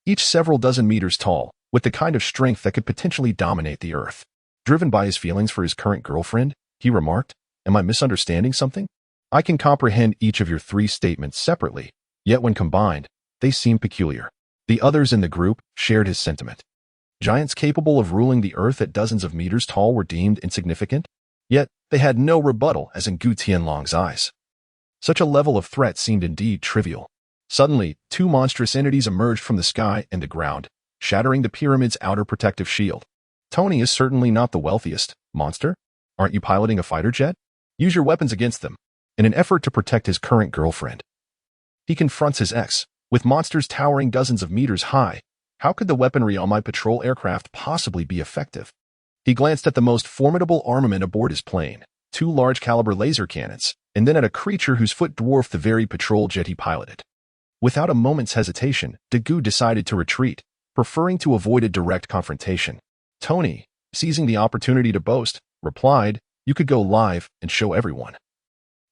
each several dozen meters tall, with the kind of strength that could potentially dominate the earth." Driven by his feelings for his current girlfriend, he remarked, "Am I misunderstanding something? I can comprehend each of your 3 statements separately, yet when combined, they seem peculiar." The others in the group shared his sentiment. Giants capable of ruling the earth at dozens of meters tall were deemed insignificant, yet they had no rebuttal as in Gu Tianlong's eyes. Such a level of threat seemed indeed trivial. Suddenly, 2 monstrous entities emerged from the sky and the ground, shattering the pyramid's outer protective shield. "Tony is certainly not the wealthiest, monster. Aren't you piloting a fighter jet? Use your weapons against them." In an effort to protect his current girlfriend, he confronts his ex. With monsters towering dozens of meters high, how could the weaponry on my patrol aircraft possibly be effective? He glanced at the most formidable armament aboard his plane, 2 large-caliber laser cannons, and then at a creature whose foot dwarfed the very patrol jet he piloted. Without a moment's hesitation, Daegu decided to retreat, preferring to avoid a direct confrontation. Tony, seizing the opportunity to boast, replied, "You could go live and show everyone.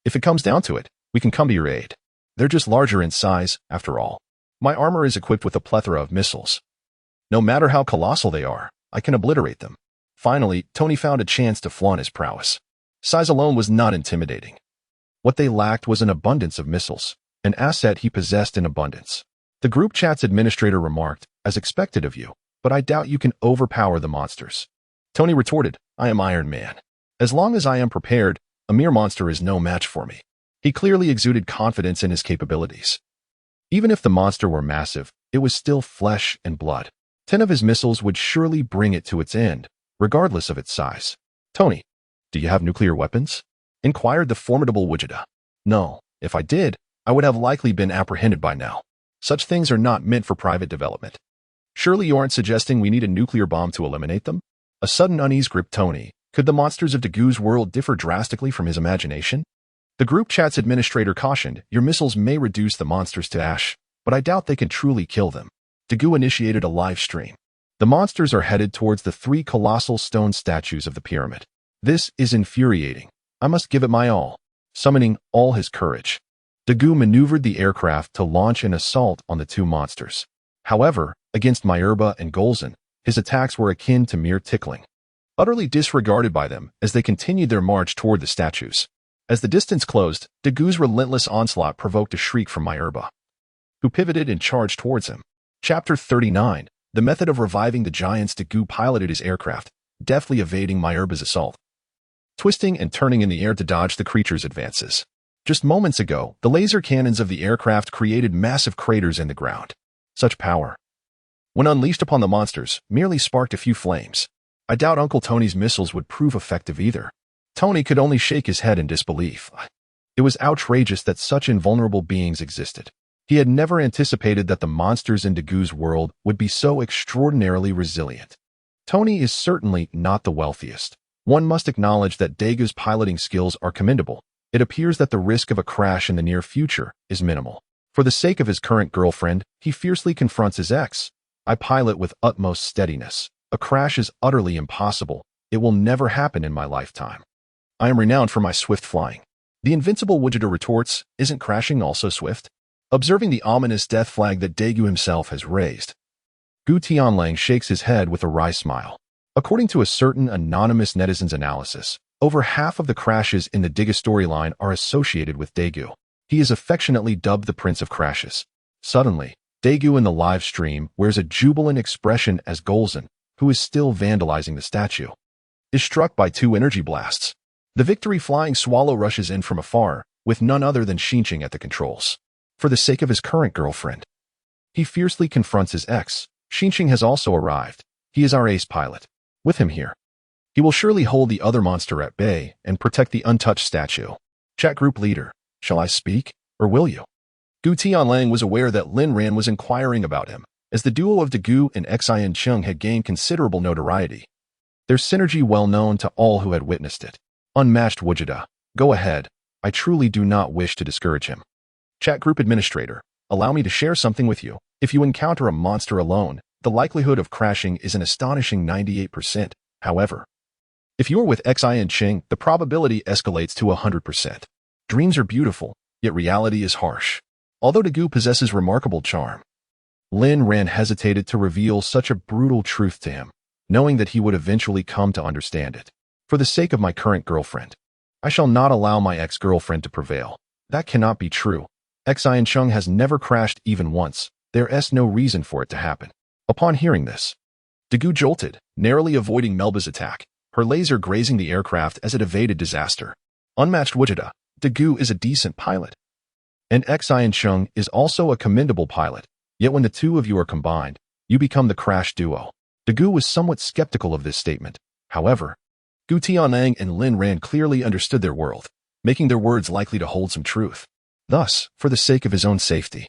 If it comes down to it, we can come to your aid. They're just larger in size, after all. My armor is equipped with a plethora of missiles. No matter how colossal they are, I can obliterate them." Finally, Tony found a chance to flaunt his prowess. Size alone was not intimidating. What they lacked was an abundance of missiles, an asset he possessed in abundance. The group chat's administrator remarked, "As expected of you, but I doubt you can overpower the monsters." Tony retorted, "I am Iron Man. As long as I am prepared, a mere monster is no match for me." He clearly exuded confidence in his capabilities. Even if the monster were massive, it was still flesh and blood. 10 of his missiles would surely bring it to its end, regardless of its size. "Tony, do you have nuclear weapons?" inquired the formidable Vegeta. "No, if I did, I would have likely been apprehended by now. Such things are not meant for private development." "Surely you aren't suggesting we need a nuclear bomb to eliminate them?" A sudden unease gripped Tony. Could the monsters of Dagu's world differ drastically from his imagination? The group chat's administrator cautioned, "Your missiles may reduce the monsters to ash, but I doubt they can truly kill them." Dagu initiated a live stream. The monsters are headed towards the 3 colossal stone statues of the pyramid. "This is infuriating. I must give it my all." Summoning all his courage, Dagu maneuvered the aircraft to launch an assault on the 2 monsters. However, against Myerba and Golzon, his attacks were akin to mere tickling, utterly disregarded by them as they continued their march toward the statues. As the distance closed, Dagu's relentless onslaught provoked a shriek from Myerba, who pivoted and charged towards him. Chapter 39. The method of reviving the giants. Dagu piloted his aircraft, deftly evading Myerba's assault, twisting and turning in the air to dodge the creature's advances. Just moments ago, the laser cannons of the aircraft created massive craters in the ground. Such power, when unleashed upon the monsters, merely sparked a few flames. I doubt Uncle Tony's missiles would prove effective either. Tony could only shake his head in disbelief. It was outrageous that such invulnerable beings existed. He had never anticipated that the monsters in Dagu's world would be so extraordinarily resilient. Tony is certainly not the wealthiest. One must acknowledge that Dagu's piloting skills are commendable. It appears that the risk of a crash in the near future is minimal. For the sake of his current girlfriend, he fiercely confronts his ex. "I pilot with utmost steadiness. A crash is utterly impossible. It will never happen in my lifetime. I am renowned for my swift flying." The invincible Vegeta retorts, "Isn't crashing also swift?" Observing the ominous death flag that Daegu himself has raised, Gu Tianlang shakes his head with a wry smile. According to a certain anonymous netizen's analysis, over half of the crashes in the Diga storyline are associated with Daegu. He is affectionately dubbed the Prince of Crashes. Suddenly, Daegu in the live stream wears a jubilant expression as Golzon, who is still vandalizing the statue, is struck by 2 energy blasts. The victory flying swallow rushes in from afar, with none other than Xinqing at the controls. For the sake of his current girlfriend, he fiercely confronts his ex. Xinqing has also arrived. He is our ace pilot. With him here, he will surely hold the other monster at bay and protect the untouched statue. Chat group leader, shall I speak, or will you? Gu Tianlang was aware that Lin Ran was inquiring about him, as the duo of Gu and Xian Chung had gained considerable notoriety. Their synergy well known to all who had witnessed it. Unmatched Vegeta, go ahead. I truly do not wish to discourage him. Chat group administrator, allow me to share something with you. If you encounter a monster alone, the likelihood of crashing is an astonishing 98%. However, if you are with Xian Ching, the probability escalates to 100%. Dreams are beautiful, yet reality is harsh. Although Gu possesses remarkable charm, Lin Ran hesitated to reveal such a brutal truth to him, knowing that he would eventually come to understand it. For the sake of my current girlfriend, I shall not allow my ex-girlfriend to prevail. That cannot be true. Xian Chung has never crashed even once. There is no reason for it to happen. Upon hearing this, Gu jolted, narrowly avoiding Melba's attack, her laser grazing the aircraft as it evaded disaster. Unmatched Vegeta, Gu is a decent pilot. And Xian Chung is also a commendable pilot, yet when the two of you are combined, you become the crash duo. Gu was somewhat skeptical of this statement. However, Gu Tianlang and Lin Ran clearly understood their world, making their words likely to hold some truth. Thus, for the sake of his own safety,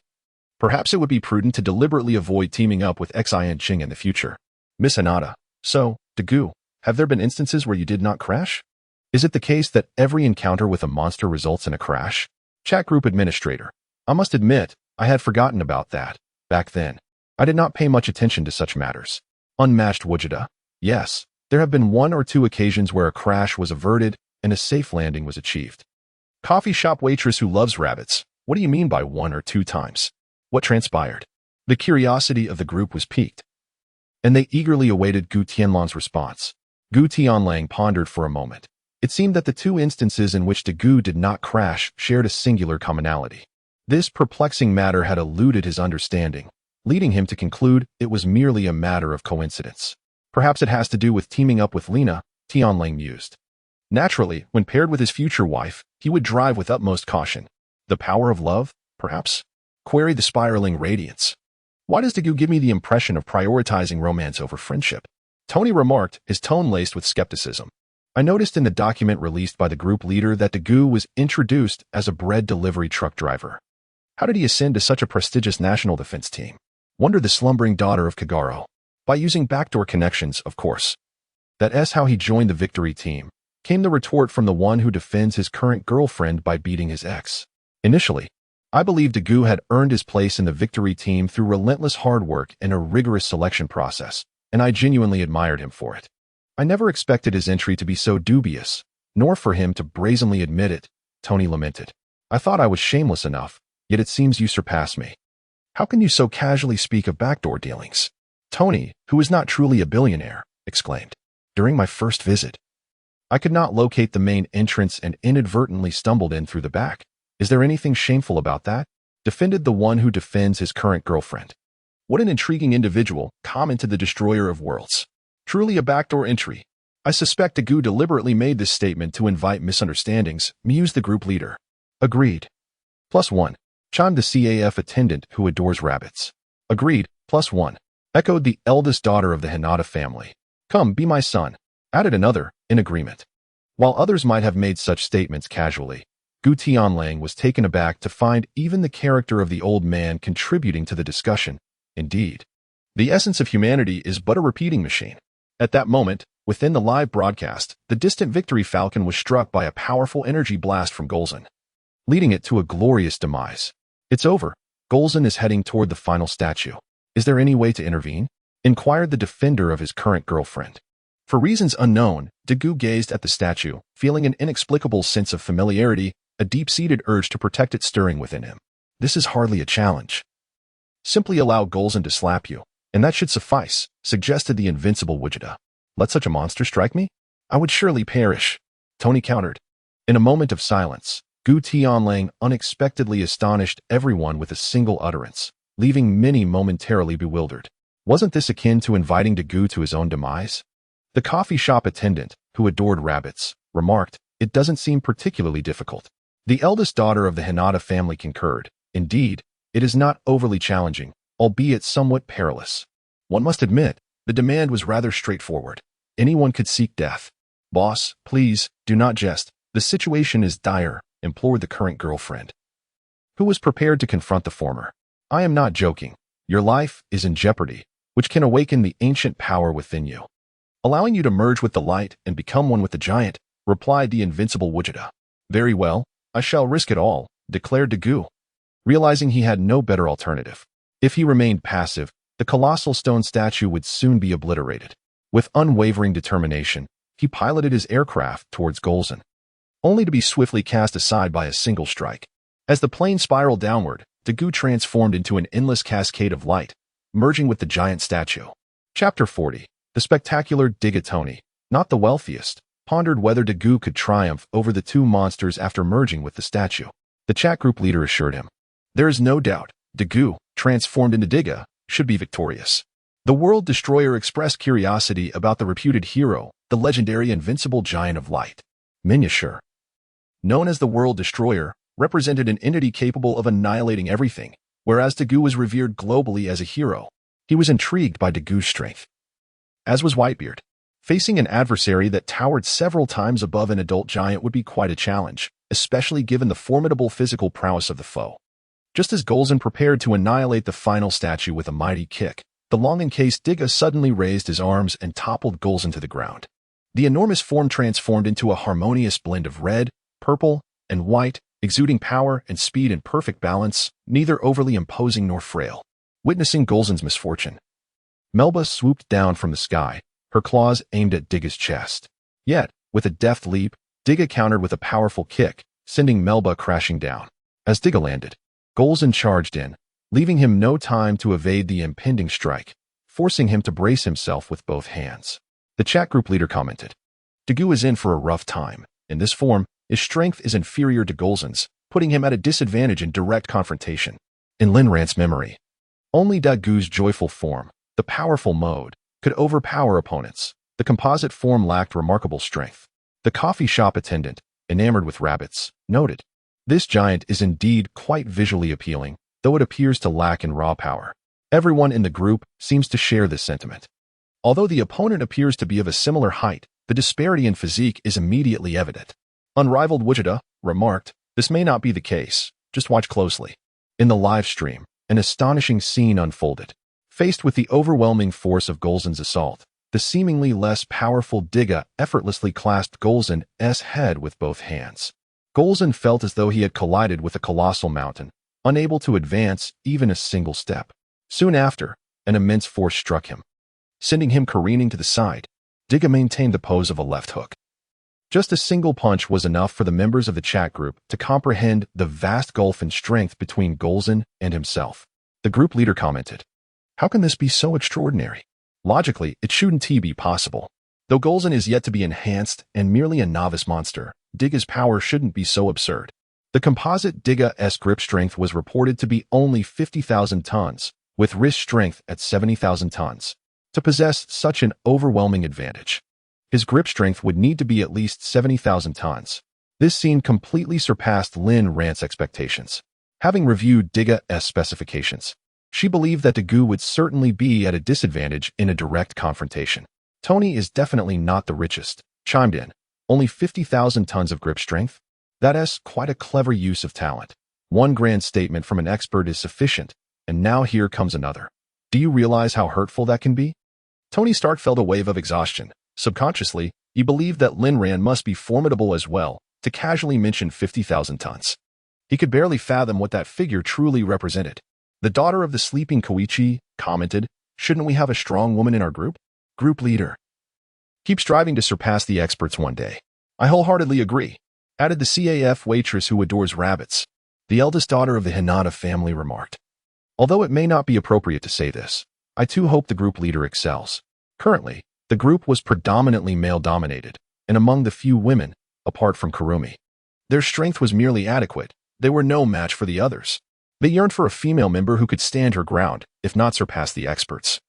perhaps it would be prudent to deliberately avoid teaming up with Xian Ching in the future. Miss Hanada, so, Gu, have there been instances where you did not crash? Is it the case that every encounter with a monster results in a crash? Chat group administrator, I must admit, I had forgotten about that. Back then, I did not pay much attention to such matters. Unmatched Vegeta, yes, there have been 1 or 2 occasions where a crash was averted and a safe landing was achieved. Coffee shop waitress who loves rabbits, what do you mean by 1 or 2 times? What transpired? The curiosity of the group was piqued, and they eagerly awaited Gu Tianlang's response. Gu Tianlang pondered for a moment. It seemed that the 2 instances in which Gu did not crash shared a singular commonality. This perplexing matter had eluded his understanding, leading him to conclude it was merely a matter of coincidence. Perhaps it has to do with teaming up with Lina, Tianlang mused. Naturally, when paired with his future wife, he would drive with utmost caution. The power of love, perhaps? Queried the spiraling radiance. Why does Gu give me the impression of prioritizing romance over friendship? Tony remarked, his tone laced with skepticism. I noticed in the document released by the group leader that Gu was introduced as a bread delivery truck driver. How did he ascend to such a prestigious national defense team? Wonder the slumbering daughter of Kagaro. By using backdoor connections, of course. That's how he joined the victory team, came the retort from the one who defends his current girlfriend by beating his ex. Initially, I believed Gu had earned his place in the victory team through relentless hard work and a rigorous selection process, and I genuinely admired him for it. I never expected his entry to be so dubious, nor for him to brazenly admit it, Tony lamented. I thought I was shameless enough, yet it seems you surpass me. How can you so casually speak of backdoor dealings? Tony, who is not truly a billionaire, exclaimed. During my first visit, I could not locate the main entrance and inadvertently stumbled in through the back. Is there anything shameful about that? Defended the one who defends his current girlfriend. What an intriguing individual, commented the destroyer of worlds. Truly a backdoor entry. I suspect Gu deliberately made this statement to invite misunderstandings, mused the group leader. Agreed. +1. Chimed the CAF attendant who adores rabbits. Agreed. +1. Echoed the eldest daughter of the Hinata family. Come, be my son. Added another, in agreement. While others might have made such statements casually, Gu Tianlang was taken aback to find even the character of the old man contributing to the discussion. Indeed, the essence of humanity is but a repeating machine. At that moment, within the live broadcast, the distant Victory Falcon was struck by a powerful energy blast from Golzon, leading it to a glorious demise. It's over. Golzon is heading toward the final statue. Is there any way to intervene? Inquired the defender of his current girlfriend. For reasons unknown, Gu gazed at the statue, feeling an inexplicable sense of familiarity, a deep-seated urge to protect it stirring within him. This is hardly a challenge. Simply allow Golzon to slap you, and that should suffice, suggested the invincible Vegeta. Let such a monster strike me? I would surely perish. Tony countered. In a moment of silence, Gu Tianlang unexpectedly astonished everyone with a single utterance, leaving many momentarily bewildered. Wasn't this akin to inviting Gu to his own demise? The coffee shop attendant, who adored rabbits, remarked, it doesn't seem particularly difficult. The eldest daughter of the Hinata family concurred. Indeed, it is not overly challenging, albeit somewhat perilous. One must admit, the demand was rather straightforward. Anyone could seek death. Boss, please, do not jest. The situation is dire, implored the current girlfriend, who was prepared to confront the former. I am not joking. Your life is in jeopardy, which can awaken the ancient power within you, allowing you to merge with the light and become one with the giant, replied the invincible Vegeta. Very well, I shall risk it all, declared Goku, realizing he had no better alternative. If he remained passive, the colossal stone statue would soon be obliterated. With unwavering determination, he piloted his aircraft towards Golzon, only to be swiftly cast aside by a single strike. As the plane spiraled downward, Goku transformed into an endless cascade of light, merging with the giant statue. Chapter 40. The spectacular Digatoni, not the wealthiest, pondered whether Goku could triumph over the two monsters after merging with the statue. The chat group leader assured him, there is no doubt, Goku, transformed into Diga, should be victorious. The World Destroyer expressed curiosity about the reputed hero, the legendary invincible giant of light. Miniature, known as the World Destroyer, represented an entity capable of annihilating everything, whereas Goku was revered globally as a hero. He was intrigued by Goku's strength, as was Whitebeard. Facing an adversary that towered several times above an adult giant would be quite a challenge, especially given the formidable physical prowess of the foe. Just as Golzon prepared to annihilate the final statue with a mighty kick, the long-encased Diga suddenly raised his arms and toppled Golzon to the ground. The enormous form transformed into a harmonious blend of red, purple, and white, exuding power and speed in perfect balance, neither overly imposing nor frail. Witnessing Golzon's misfortune, Melba swooped down from the sky, her claws aimed at Diga's chest. Yet, with a deft leap, Diga countered with a powerful kick, sending Melba crashing down. As Diga landed, Golzon charged in, leaving him no time to evade the impending strike, forcing him to brace himself with both hands. The chat group leader commented, Goku is in for a rough time. In this form, his strength is inferior to Golzon's, putting him at a disadvantage in direct confrontation. In Linran's memory, only Goku's joyful form, the powerful mode, could overpower opponents. The composite form lacked remarkable strength. The coffee shop attendant, enamored with rabbits, noted, this giant is indeed quite visually appealing, though it appears to lack in raw power. Everyone in the group seems to share this sentiment. Although the opponent appears to be of a similar height, the disparity in physique is immediately evident. Unrivaled Vegeta remarked, this may not be the case, just watch closely. In the live stream, an astonishing scene unfolded. Faced with the overwhelming force of Golzon's assault, the seemingly less powerful Diga effortlessly clasped Golzon's head with both hands. Golzon felt as though he had collided with a colossal mountain, unable to advance even a single step. Soon after, an immense force struck him, sending him careening to the side. Diga maintained the pose of a left hook. Just a single punch was enough for the members of the chat group to comprehend the vast gulf in strength between Golzon and himself. The group leader commented, how can this be so extraordinary? Logically, it shouldn't be possible. Though Golzon is yet to be enhanced and merely a novice monster, Diga's power shouldn't be so absurd. The composite Diga's grip strength was reported to be only 50,000 tons, with wrist strength at 70,000 tons. To possess such an overwhelming advantage, his grip strength would need to be at least 70,000 tons. This scene completely surpassed Linran's expectations. Having reviewed Diga's specifications, she believed that Goku would certainly be at a disadvantage in a direct confrontation. Tony is definitely not the richest, chimed in. Only 50,000 tons of grip strength? That's quite a clever use of talent. One grand statement from an expert is sufficient, and now here comes another. Do you realize how hurtful that can be? Tony Stark felt a wave of exhaustion. Subconsciously, he believed that Linran must be formidable as well, to casually mention 50,000 tons. He could barely fathom what that figure truly represented. The daughter of the sleeping Koichi commented, shouldn't we have a strong woman in our group? Group leader, keep striving to surpass the experts one day. I wholeheartedly agree, added the CAF waitress who adores rabbits. The eldest daughter of the Hinata family remarked. Although it may not be appropriate to say this, I too hope the group leader excels. Currently, the group was predominantly male-dominated, and among the few women, apart from Kurumi, their strength was merely adequate. They were no match for the others. They yearned for a female member who could stand her ground, if not surpass the experts,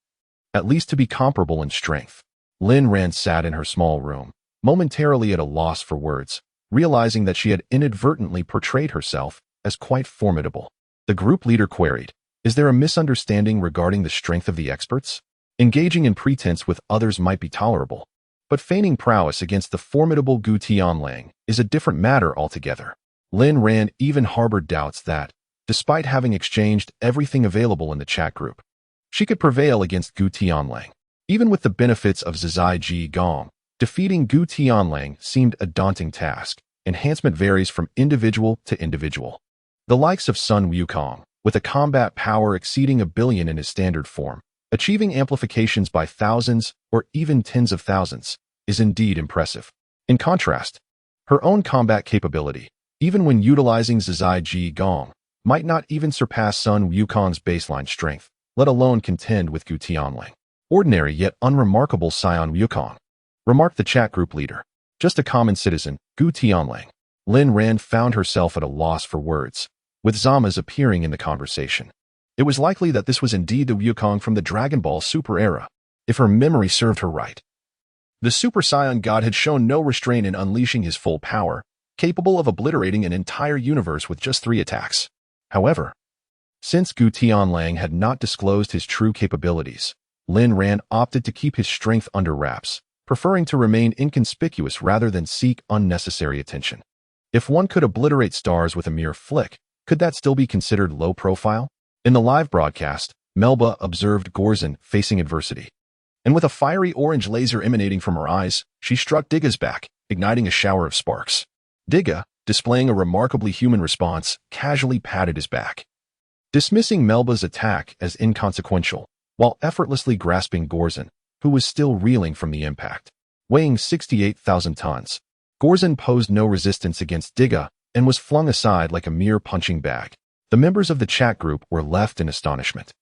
at least to be comparable in strength. Linran sat in her small room, momentarily at a loss for words, realizing that she had inadvertently portrayed herself as quite formidable. The group leader queried, "Is there a misunderstanding regarding the strength of the experts? Engaging in pretense with others might be tolerable, but feigning prowess against the formidable Gu Tianlang is a different matter altogether." Lin Ran even harbored doubts that, despite having exchanged everything available in the chat group, she could prevail against Gu Tianlang. Even with the benefits of Zizai Ji Gong, defeating Gu Tianlang seemed a daunting task. Enhancement varies from individual to individual. The likes of Sun Wukong, with a combat power exceeding 1,000,000,000 in his standard form, achieving amplifications by thousands or even tens of thousands, is indeed impressive. In contrast, her own combat capability, even when utilizing Zizai Ji Gong, might not even surpass Sun Wukong's baseline strength, let alone contend with Gu Tianlang. "Ordinary yet unremarkable Scion Wukong," remarked the chat group leader. "Just a common citizen, Gu Tianlang." Lin Ran found herself at a loss for words, with Zama's appearing in the conversation. It was likely that this was indeed the Wukong from the Dragon Ball Super era, if her memory served her right. The Super Saiyan God had shown no restraint in unleashing his full power, capable of obliterating an entire universe with just 3 attacks. However, since Gu Tianlang had not disclosed his true capabilities, Lin Ran opted to keep his strength under wraps, preferring to remain inconspicuous rather than seek unnecessary attention. If one could obliterate stars with a mere flick, could that still be considered low profile? In the live broadcast, Melba observed Gorzin facing adversity, and with a fiery orange laser emanating from her eyes, she struck Digga's back, igniting a shower of sparks. Digga, displaying a remarkably human response, casually patted his back, dismissing Melba's attack as inconsequential, while effortlessly grasping Gorzin, who was still reeling from the impact. Weighing 68,000 tons, Gorzin posed no resistance against Digga and was flung aside like a mere punching bag. The members of the chat group were left in astonishment.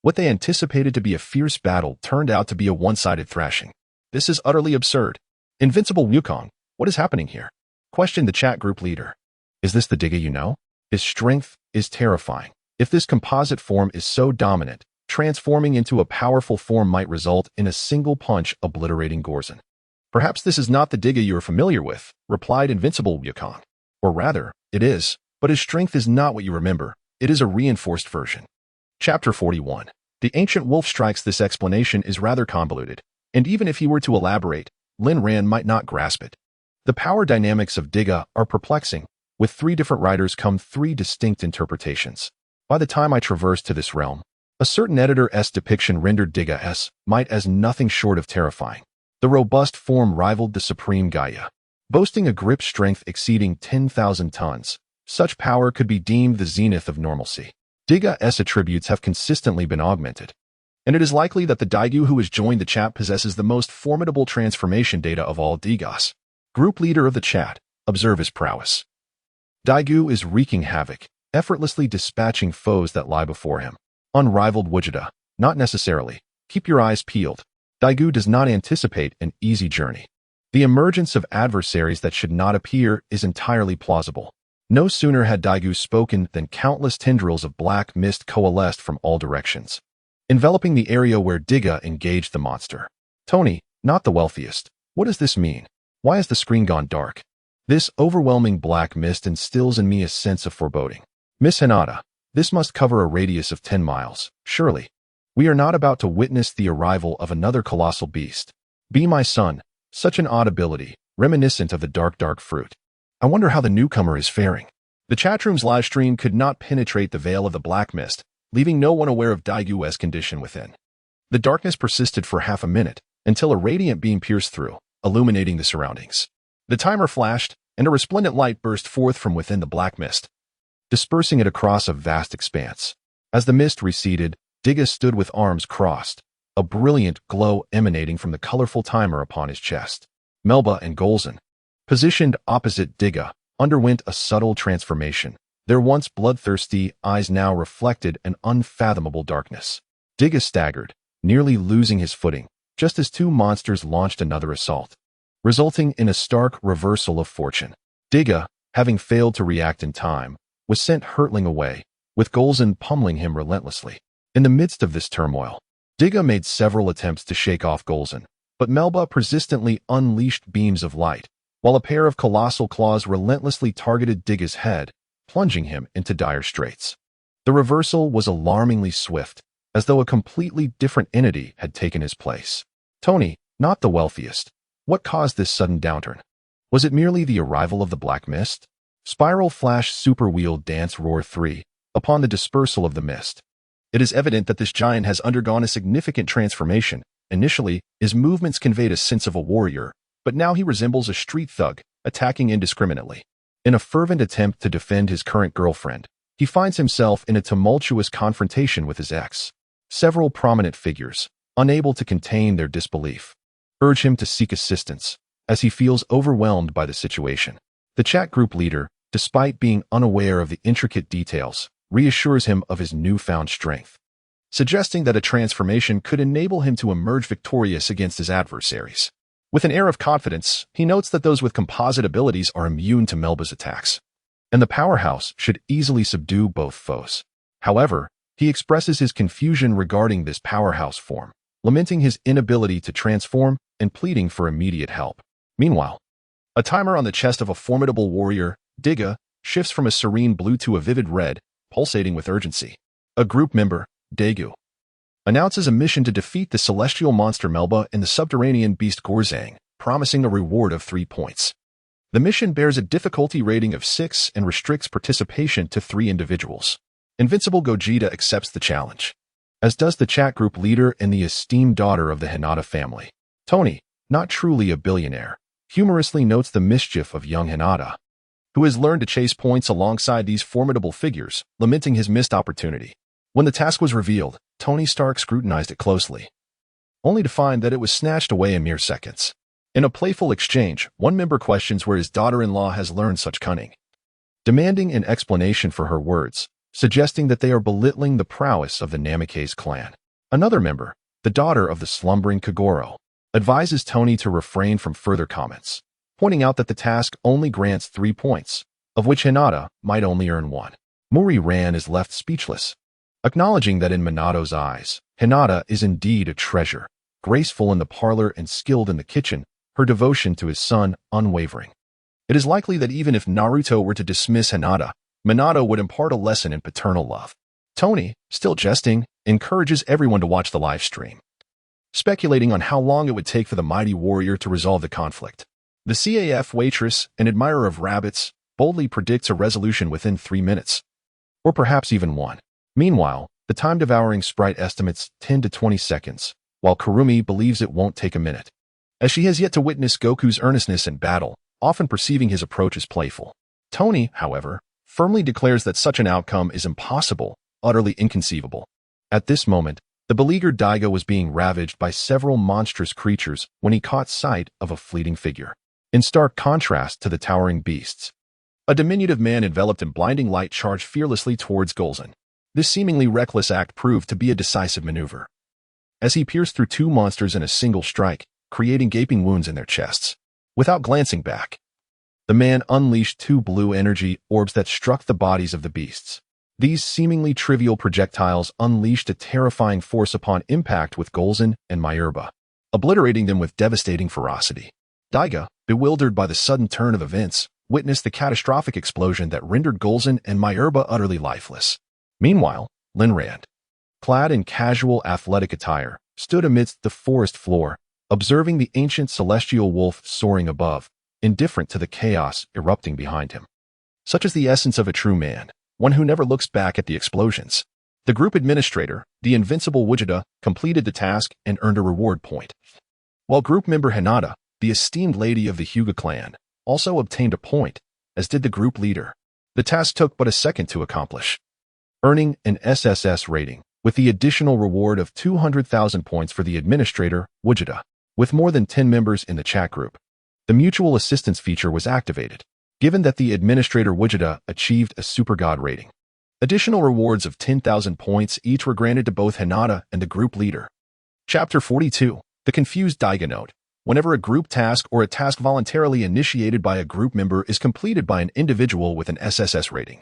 What they anticipated to be a fierce battle turned out to be a one-sided thrashing. "This is utterly absurd. Invincible Wukong, what is happening here?" questioned the chat group leader. "Is this the Digga you know? His strength is terrifying. If this composite form is so dominant, transforming into a powerful form might result in a single punch obliterating Gorzin." "Perhaps this is not the Digga you are familiar with," replied Invincible Wukong. "Or rather, it is, but his strength is not what you remember. It is a reinforced version." Chapter 41. The Ancient Wolf Strikes. This explanation is rather convoluted, and even if he were to elaborate, Lin Ran might not grasp it. The power dynamics of Digga are perplexing. With 3 different writers come 3 distinct interpretations. By the time I traversed to this realm, a certain editor's depiction rendered Digga might as nothing short of terrifying. The robust form rivaled the supreme Gaia, boasting a grip strength exceeding 10,000 tons. Such power could be deemed the zenith of normalcy. Digga's attributes have consistently been augmented, and it is likely that the Daigyu who has joined the chat possesses the most formidable transformation data of all Diggas. Group leader of the chat, observe his prowess. Daigyu is wreaking havoc, effortlessly dispatching foes that lie before him. Unrivaled Vegeta, not necessarily. Keep your eyes peeled. Daigyu does not anticipate an easy journey. The emergence of adversaries that should not appear is entirely plausible. No sooner had Daigyu spoken than countless tendrils of black mist coalesced from all directions, enveloping the area where Digga engaged the monster. "Tony, not the wealthiest. What does this mean? Why has the screen gone dark?" This overwhelming black mist instills in me a sense of foreboding. "Miss Hinata, this must cover a radius of 10 miles, surely. We are not about to witness the arrival of another colossal beast. Be my son, such an odd ability, reminiscent of the dark fruit. I wonder how the newcomer is faring." The chatroom's live stream could not penetrate the veil of the black mist, leaving no one aware of Daigu's condition within. The darkness persisted for half a minute, until a radiant beam pierced through, illuminating the surroundings. The timer flashed, and a resplendent light burst forth from within the black mist, dispersing it across a vast expanse. As the mist receded, Digga stood with arms crossed, a brilliant glow emanating from the colorful timer upon his chest. Melba and Gorzin, positioned opposite Digga, underwent a subtle transformation. Their once bloodthirsty eyes now reflected an unfathomable darkness. Digga staggered, nearly losing his footing, just as 2 monsters launched another assault, resulting in a stark reversal of fortune. Digga, having failed to react in time, was sent hurtling away, with Gorzin pummeling him relentlessly. In the midst of this turmoil, Digga made several attempts to shake off Gorzin, but Melba persistently unleashed beams of light, while a pair of colossal claws relentlessly targeted Digga's head, plunging him into dire straits. The reversal was alarmingly swift, as though a completely different entity had taken his place. Tony, not the wealthiest. What caused this sudden downturn? Was it merely the arrival of the Black Mist? Spiral Flash Super Wheel Dance Roar 3. Upon the dispersal of the mist. It is evident that this giant has undergone a significant transformation. Initially, his movements conveyed a sense of a warrior, but now he resembles a street thug, attacking indiscriminately. In a fervent attempt to defend his current girlfriend, he finds himself in a tumultuous confrontation with his ex. Several prominent figures, unable to contain their disbelief, urge him to seek assistance, as he feels overwhelmed by the situation. The chat group leader, despite being unaware of the intricate details, reassures him of his newfound strength, suggesting that a transformation could enable him to emerge victorious against his adversaries. With an air of confidence, he notes that those with composite abilities are immune to Melba's attacks, and the powerhouse should easily subdue both foes. However, he expresses his confusion regarding this powerhouse form, lamenting his inability to transform and pleading for immediate help. Meanwhile, a timer on the chest of a formidable warrior, Digga, shifts from a serene blue to a vivid red, pulsating with urgency. A group member, Daegu, announces a mission to defeat the celestial monster Melba and the subterranean beast Gorzang, promising a reward of 3 points. The mission bears a difficulty rating of 6 and restricts participation to 3 individuals. Invincible Gogeta accepts the challenge, as does the chat group leader and the esteemed daughter of the Hinata family. Tony, not truly a billionaire, humorously notes the mischief of young Hinata, who has learned to chase points alongside these formidable figures, lamenting his missed opportunity. When the task was revealed, Tony Stark scrutinized it closely, only to find that it was snatched away in mere seconds. In a playful exchange, one member questions where his daughter-in-law has learned such cunning, demanding an explanation for her words, suggesting that they are belittling the prowess of the Namikaze clan. Another member, the daughter of the slumbering Kagoro, advises Tony to refrain from further comments, pointing out that the task only grants 3 points, of which Hinata might only earn 1. Muri Ran is left speechless, acknowledging that in Minato's eyes, Hinata is indeed a treasure, graceful in the parlor and skilled in the kitchen, her devotion to his son unwavering. It is likely that even if Naruto were to dismiss Hinata, Minato would impart a lesson in paternal love. Tony, still jesting, encourages everyone to watch the live stream, speculating on how long it would take for the mighty warrior to resolve the conflict. The CAF waitress, an admirer of rabbits, boldly predicts a resolution within 3 minutes, or perhaps even 1. Meanwhile, the time-devouring sprite estimates 10 to 20 seconds, while Kurumi believes it won't take a minute, as she has yet to witness Goku's earnestness in battle, often perceiving his approach as playful. Tony, however, firmly declares that such an outcome is impossible, utterly inconceivable. At this moment, the beleaguered Daigo was being ravaged by several monstrous creatures when he caught sight of a fleeting figure. In stark contrast to the towering beasts, a diminutive man enveloped in blinding light charged fearlessly towards Golzan. This seemingly reckless act proved to be a decisive maneuver, as he pierced through 2 monsters in a single strike, creating gaping wounds in their chests. Without glancing back, the man unleashed 2 blue energy orbs that struck the bodies of the beasts. These seemingly trivial projectiles unleashed a terrifying force upon impact with Golzan and Myurba, obliterating them with devastating ferocity. Daiga, bewildered by the sudden turn of events, witnessed the catastrophic explosion that rendered Golzan and Myurba utterly lifeless. Meanwhile, Linrand, clad in casual athletic attire, stood amidst the forest floor, observing the ancient celestial wolf soaring above, indifferent to the chaos erupting behind him. Such is the essence of a true man, one who never looks back at the explosions. The group administrator, the invincible Vegeta, completed the task and earned a reward point, while group member Hinata, the esteemed lady of the Hyuga clan, also obtained a point, as did the group leader. The task took but a second to accomplish, earning an SSS rating, with the additional reward of 200,000 points for the administrator, Vegeta. With more than 10 members in the chat group, the mutual assistance feature was activated, given that the administrator Vegeta achieved a super god rating. Additional rewards of 10,000 points each were granted to both Hinata and the group leader. Chapter 42. The Confused Daiga Note. Whenever a group task or a task voluntarily initiated by a group member is completed by an individual with an SSS rating,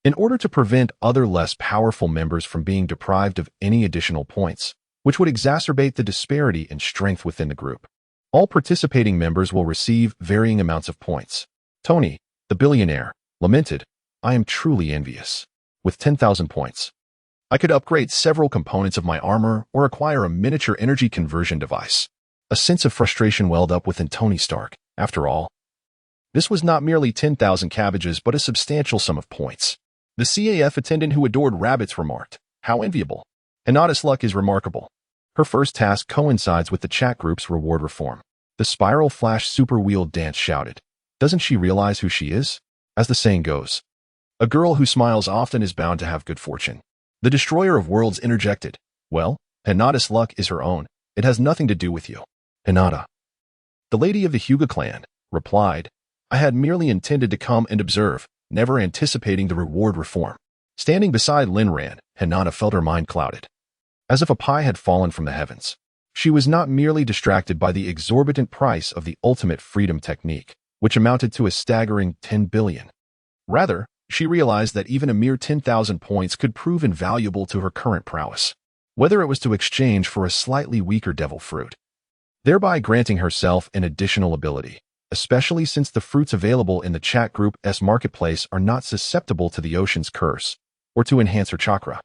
in order to prevent other less powerful members from being deprived of any additional points, which would exacerbate the disparity in strength within the group, All participating members will receive varying amounts of points. Tony, the billionaire, lamented, "I am truly envious. With 10,000 points, I could upgrade several components of my armor or acquire a miniature energy conversion device." A sense of frustration welled up within Tony Stark. After all, this was not merely 10,000 cabbages but a substantial sum of points. The CAF attendant who adored rabbits remarked, "How enviable. Hinata's luck is remarkable." Her first task coincides with the chat group's reward reform. The Spiral Flash Super Wheel Dance shouted, "Doesn't she realize who she is?" As the saying goes, a girl who smiles often is bound to have good fortune. The Destroyer of Worlds interjected, "Well, Hinata's luck is her own. It has nothing to do with you." Hinata, the lady of the Hyuga clan, replied, "I had merely intended to come and observe, never anticipating the reward reform." Standing beside Linran, Hinata felt her mind clouded, as if a pie had fallen from the heavens. She was not merely distracted by the exorbitant price of the ultimate freedom technique, which amounted to a staggering 10 billion. Rather, she realized that even a mere 10,000 points could prove invaluable to her current prowess, whether it was to exchange for a slightly weaker devil fruit, thereby granting herself an additional ability, especially since the fruits available in the chat group's marketplace are not susceptible to the ocean's curse, or to enhance her chakra.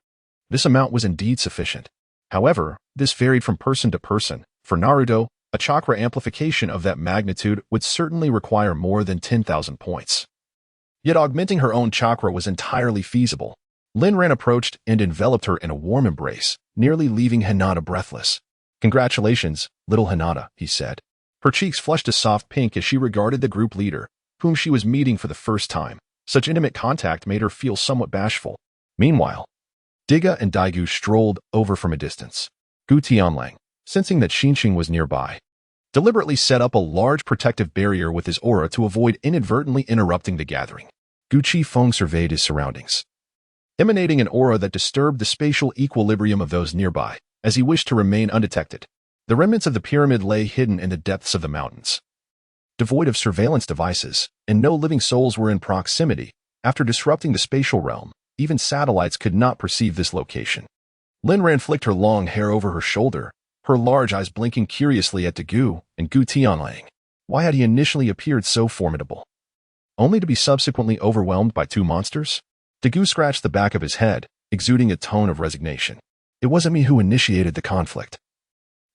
This amount was indeed sufficient. However, this varied from person to person. For Naruto, a chakra amplification of that magnitude would certainly require more than 10,000 points. Yet augmenting her own chakra was entirely feasible. Linran approached and enveloped her in a warm embrace, nearly leaving Hinata breathless. "Congratulations, little Hinata," he said. Her cheeks flushed a soft pink as she regarded the group leader, whom she was meeting for the first time. Such intimate contact made her feel somewhat bashful. Meanwhile, Diga and Daigu strolled over from a distance. Gu Tianlang, sensing that Xinqing was nearby, deliberately set up a large protective barrier with his aura to avoid inadvertently interrupting the gathering. Gu Qifeng surveyed his surroundings, emanating an aura that disturbed the spatial equilibrium of those nearby, as he wished to remain undetected. The remnants of the pyramid lay hidden in the depths of the mountains, devoid of surveillance devices, and no living souls were in proximity. After disrupting the spatial realm, even satellites could not perceive this location. Linran flicked her long hair over her shoulder, her large eyes blinking curiously at Dagu and Gu Tianlang. Why had he initially appeared so formidable, only to be subsequently overwhelmed by two monsters? Dagu scratched the back of his head, exuding a tone of resignation. "It wasn't me who initiated the conflict.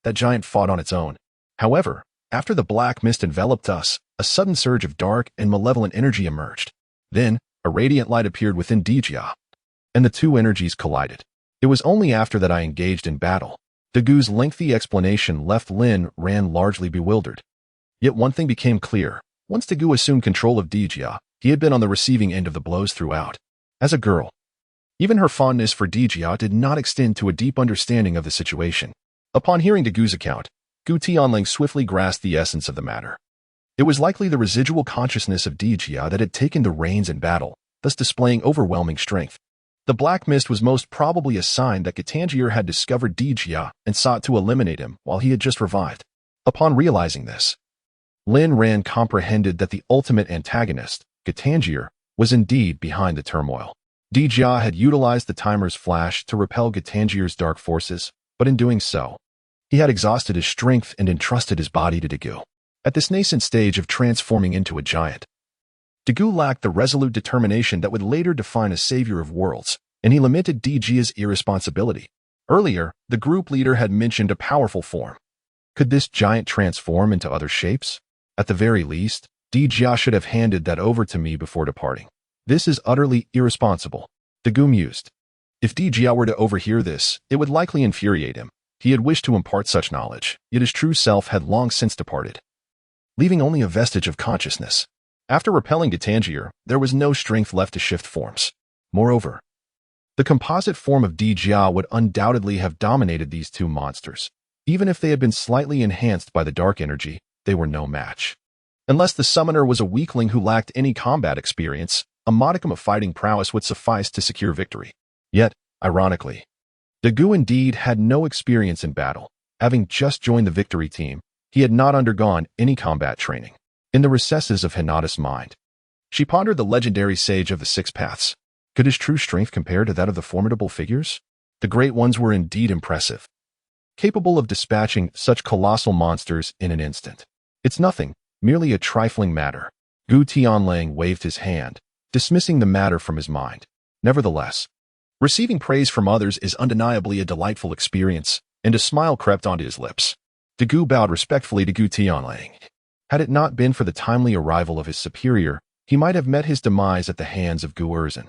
That giant fought on its own. However, after the black mist enveloped us, a sudden surge of dark and malevolent energy emerged. Then, a radiant light appeared within Dijia, and the two energies collided. It was only after that I engaged in battle." Dagu's lengthy explanation left Linran largely bewildered. Yet one thing became clear. Once Dagu assumed control of Dijia, he had been on the receiving end of the blows throughout. As a girl, even her fondness for Dijia did not extend to a deep understanding of the situation. Upon hearing Dagu's account, Gu Tianlang swiftly grasped the essence of the matter. It was likely the residual consciousness of Dijia that had taken the reins in battle, thus displaying overwhelming strength. The black mist was most probably a sign that Gitangier had discovered Dijia and sought to eliminate him while he had just revived. Upon realizing this, Linran comprehended that the ultimate antagonist, Gitangier, was indeed behind the turmoil. Dijia had utilized the timer's flash to repel Gitangier's dark forces, but in doing so, he had exhausted his strength and entrusted his body to Dagu. At this nascent stage of transforming into a giant, Dagu lacked the resolute determination that would later define a savior of worlds, and he lamented Dijia's irresponsibility. Earlier, the group leader had mentioned a powerful form. Could this giant transform into other shapes? At the very least, Dijia should have handed that over to me before departing. This is utterly irresponsible, Dagu mused. If Dijia were to overhear this, it would likely infuriate him. He had wished to impart such knowledge, yet his true self had long since departed, leaving only a vestige of consciousness. After repelling Gitangier, there was no strength left to shift forms. Moreover, the composite form of Dijia would undoubtedly have dominated these two monsters. Even if they had been slightly enhanced by the dark energy, they were no match. Unless the summoner was a weakling who lacked any combat experience, a modicum of fighting prowess would suffice to secure victory. Yet, ironically, Dagu indeed had no experience in battle. Having just joined the victory team, he had not undergone any combat training. In the recesses of Hinata's mind, she pondered the legendary sage of the Six Paths. Could his true strength compare to that of the formidable figures? The great ones were indeed impressive, capable of dispatching such colossal monsters in an instant. It's nothing, merely a trifling matter. Gu Tianlang waved his hand, dismissing the matter from his mind. Nevertheless, receiving praise from others is undeniably a delightful experience, and a smile crept onto his lips. Gu bowed respectfully to Gu Tianlang. Had it not been for the timely arrival of his superior, he might have met his demise at the hands of Gu Erzin.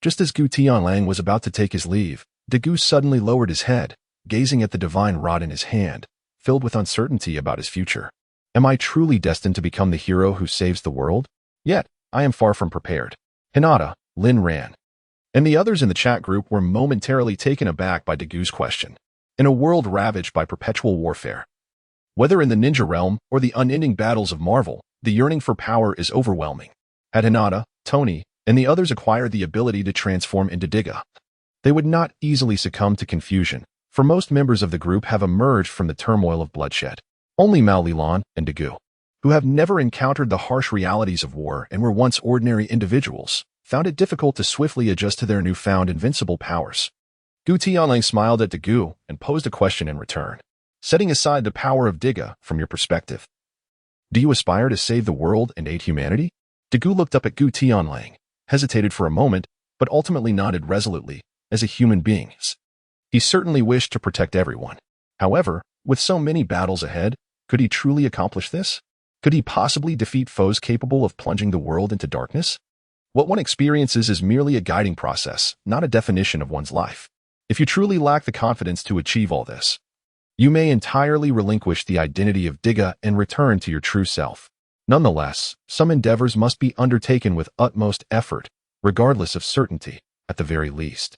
Just as Gu Tianlang was about to take his leave, Gu suddenly lowered his head, gazing at the divine rod in his hand, filled with uncertainty about his future. Am I truly destined to become the hero who saves the world? Yet, I am far from prepared. Hinata, Lin Ran, and the others in the chat group were momentarily taken aback by Gu's question. In a world ravaged by perpetual warfare, whether in the ninja realm or the unending battles of Marvel, the yearning for power is overwhelming. Had Hinata, Tony, and the others acquired the ability to transform into Diga, they would not easily succumb to confusion, for most members of the group have emerged from the turmoil of bloodshed. Only Mao Lilan and Gu, who have never encountered the harsh realities of war and were once ordinary individuals, found it difficult to swiftly adjust to their newfound invincible powers. Gu Tianlang smiled at Gu and posed a question in return. Setting aside the power of Diga from your perspective, do you aspire to save the world and aid humanity? Gu looked up at Gu Tianlang, hesitated for a moment, but ultimately nodded resolutely, as a human being. He certainly wished to protect everyone. However, with so many battles ahead, could he truly accomplish this? Could he possibly defeat foes capable of plunging the world into darkness? What one experiences is merely a guiding process, not a definition of one's life. If you truly lack the confidence to achieve all this, you may entirely relinquish the identity of Diga and return to your true self. Nonetheless, some endeavors must be undertaken with utmost effort, regardless of certainty, at the very least.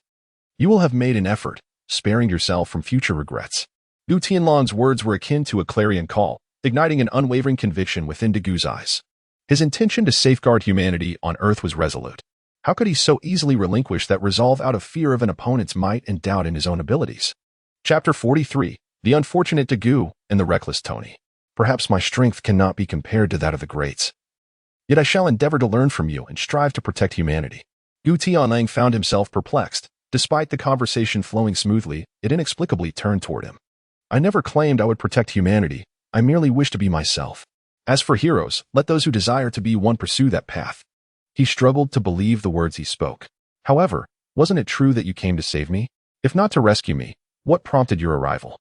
You will have made an effort, sparing yourself from future regrets. Gu Tianlang's words were akin to a clarion call, igniting an unwavering conviction within Gu's eyes. His intention to safeguard humanity on Earth was resolute. How could he so easily relinquish that resolve out of fear of an opponent's might and doubt in his own abilities? Chapter 43, The Unfortunate Gu and the Reckless Tony. Perhaps my strength cannot be compared to that of the greats. Yet I shall endeavor to learn from you and strive to protect humanity. Gu Tianlang found himself perplexed. Despite the conversation flowing smoothly, it inexplicably turned toward him. I never claimed I would protect humanity. I merely wish to be myself. As for heroes, let those who desire to be one pursue that path. He struggled to believe the words he spoke. However, wasn't it true that you came to save me? If not to rescue me, what prompted your arrival?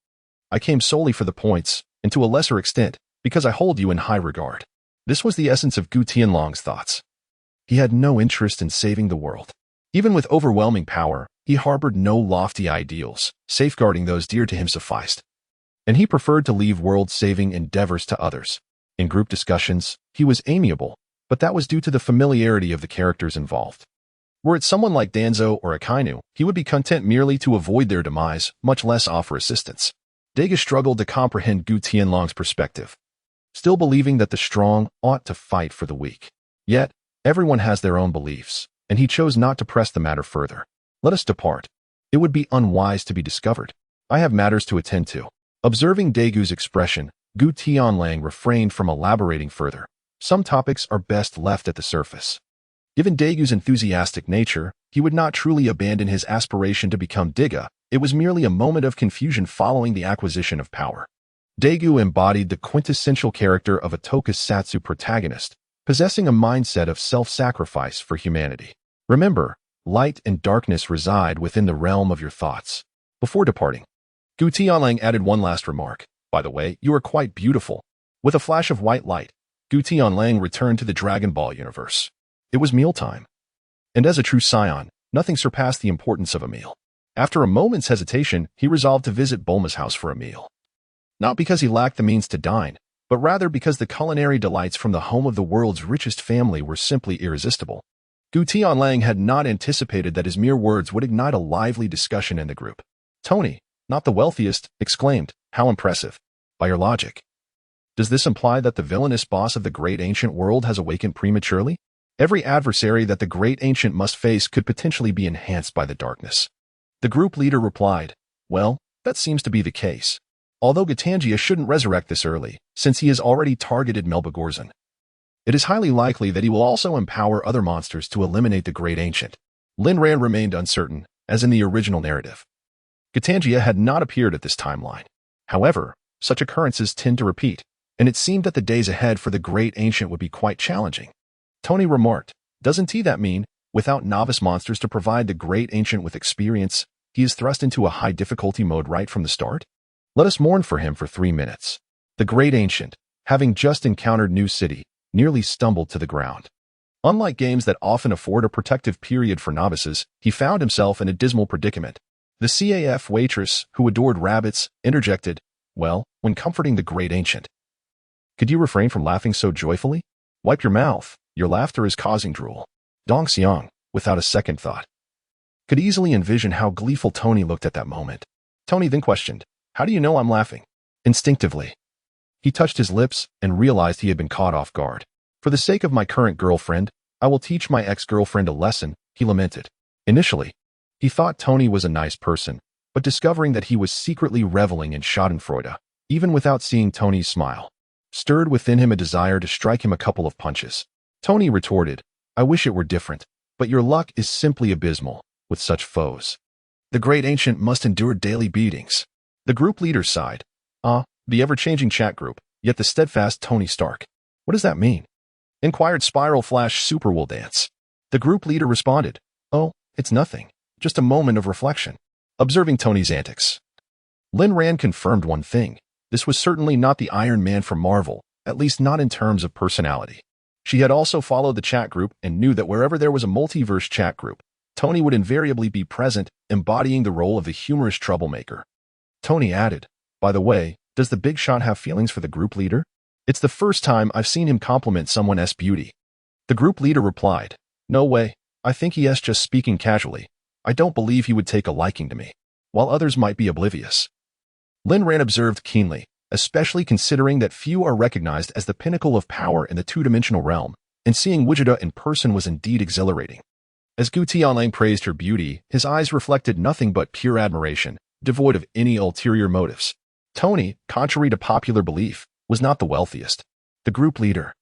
I came solely for the points, and to a lesser extent, because I hold you in high regard. This was the essence of Gu Tianlang's thoughts. He had no interest in saving the world. Even with overwhelming power, he harbored no lofty ideals. Safeguarding those dear to him sufficed. And he preferred to leave world-saving endeavors to others. In group discussions, he was amiable, but that was due to the familiarity of the characters involved. Were it someone like Danzo or Akainu, he would be content merely to avoid their demise, much less offer assistance. Dega struggled to comprehend Gu Tianlang's perspective, still believing that the strong ought to fight for the weak. Yet, everyone has their own beliefs, and he chose not to press the matter further. Let us depart. It would be unwise to be discovered. I have matters to attend to. Observing Dagu's expression, Gu Tianlang refrained from elaborating further. Some topics are best left at the surface. Given Dagu's enthusiastic nature, he would not truly abandon his aspiration to become Diga. It was merely a moment of confusion following the acquisition of power. Dagu embodied the quintessential character of a tokusatsu protagonist, possessing a mindset of self-sacrifice for humanity. Remember, light and darkness reside within the realm of your thoughts. Before departing, Gu Tianlang added one last remark. By the way, you are quite beautiful. With a flash of white light, Gu Tianlang returned to the Dragon Ball universe. It was mealtime. And as a true scion, nothing surpassed the importance of a meal. After a moment's hesitation, he resolved to visit Bulma's house for a meal. Not because he lacked the means to dine, but rather because the culinary delights from the home of the world's richest family were simply irresistible. Gu Tianlang had not anticipated that his mere words would ignite a lively discussion in the group. Tony, not the wealthiest, exclaimed, "How impressive! By your logic, does this imply that the villainous boss of the great ancient world has awakened prematurely? Every adversary that the great ancient must face could potentially be enhanced by the darkness." The group leader replied, "Well, that seems to be the case. Although Gatangia shouldn't resurrect this early, since he has already targeted Melbagorzan. It is highly likely that he will also empower other monsters to eliminate the great ancient." Lin Ran remained uncertain, as in the original narrative. Gatangia had not appeared at this timeline. However, such occurrences tend to repeat, and it seemed that the days ahead for the great ancient would be quite challenging. Tony remarked, "Doesn't that mean, without novice monsters to provide the great ancient with experience, he is thrust into a high difficulty mode right from the start? Let us mourn for him for 3 minutes." The great ancient, having just encountered New City, nearly stumbled to the ground. Unlike games that often afford a protective period for novices, he found himself in a dismal predicament. The CAF waitress, who adored rabbits, interjected, "Well, when comforting the great ancient, could you refrain from laughing so joyfully? Wipe your mouth, your laughter is causing drool." Dong Xiang, without a second thought, could easily envision how gleeful Tony looked at that moment. Tony then questioned, "How do you know I'm laughing?" Instinctively, he touched his lips and realized he had been caught off guard. "For the sake of my current girlfriend, I will teach my ex-girlfriend a lesson," he lamented. Initially, he thought Tony was a nice person, but discovering that he was secretly reveling in schadenfreude, even without seeing Tony's smile, stirred within him a desire to strike him a couple of punches. Tony retorted, "I wish it were different, but your luck is simply abysmal with such foes. The great ancient must endure daily beatings." The group leader sighed. The ever-changing chat group, yet the steadfast Tony Stark. "What does that mean?" inquired Spiral Flash Superwool Dance. The group leader responded, "Oh, it's nothing, just a moment of reflection." Observing Tony's antics, Lin Ran confirmed one thing. This was certainly not the Iron Man from Marvel, at least not in terms of personality. She had also followed the chat group and knew that wherever there was a multiverse chat group, Tony would invariably be present, embodying the role of the humorous troublemaker. Tony added, "By the way, does the big shot have feelings for the group leader? It's the first time I've seen him compliment someone's beauty." The group leader replied, "No way, I think he is just speaking casually. I don't believe he would take a liking to me, while others might be oblivious." Lin Ran observed keenly, especially considering that few are recognized as the pinnacle of power in the two-dimensional realm, and seeing Vegeta in person was indeed exhilarating. As Gu Tianlang praised her beauty, his eyes reflected nothing but pure admiration, devoid of any ulterior motives. Tony, contrary to popular belief, was not the wealthiest. The group leader,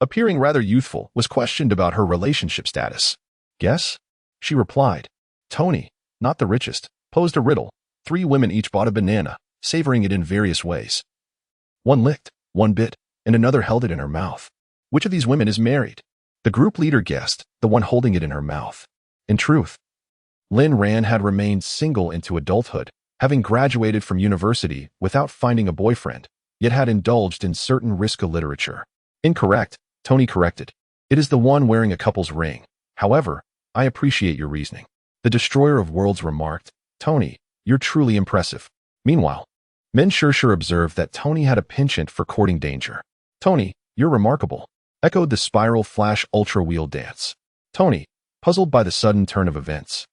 appearing rather youthful, was questioned about her relationship status. "Guess?" she replied. Tony, not the richest, posed a riddle. 3 women each bought a banana, savoring it in various ways. One licked, one bit, and another held it in her mouth. Which of these women is married? The group leader guessed, the one holding it in her mouth. In truth, Lin Ran had remained single into adulthood, having graduated from university without finding a boyfriend, yet had indulged in certain risque literature. "Incorrect," Tony corrected. "It is the one wearing a couple's ring. However, I appreciate your reasoning." The Destroyer of Worlds remarked, "Tony, you're truly impressive." Meanwhile, Min Sure observed that Tony had a penchant for courting danger. "Tony, you're remarkable," echoed the Spiral Flash Ultra Wheel Dance. Tony, puzzled by the sudden turn of events,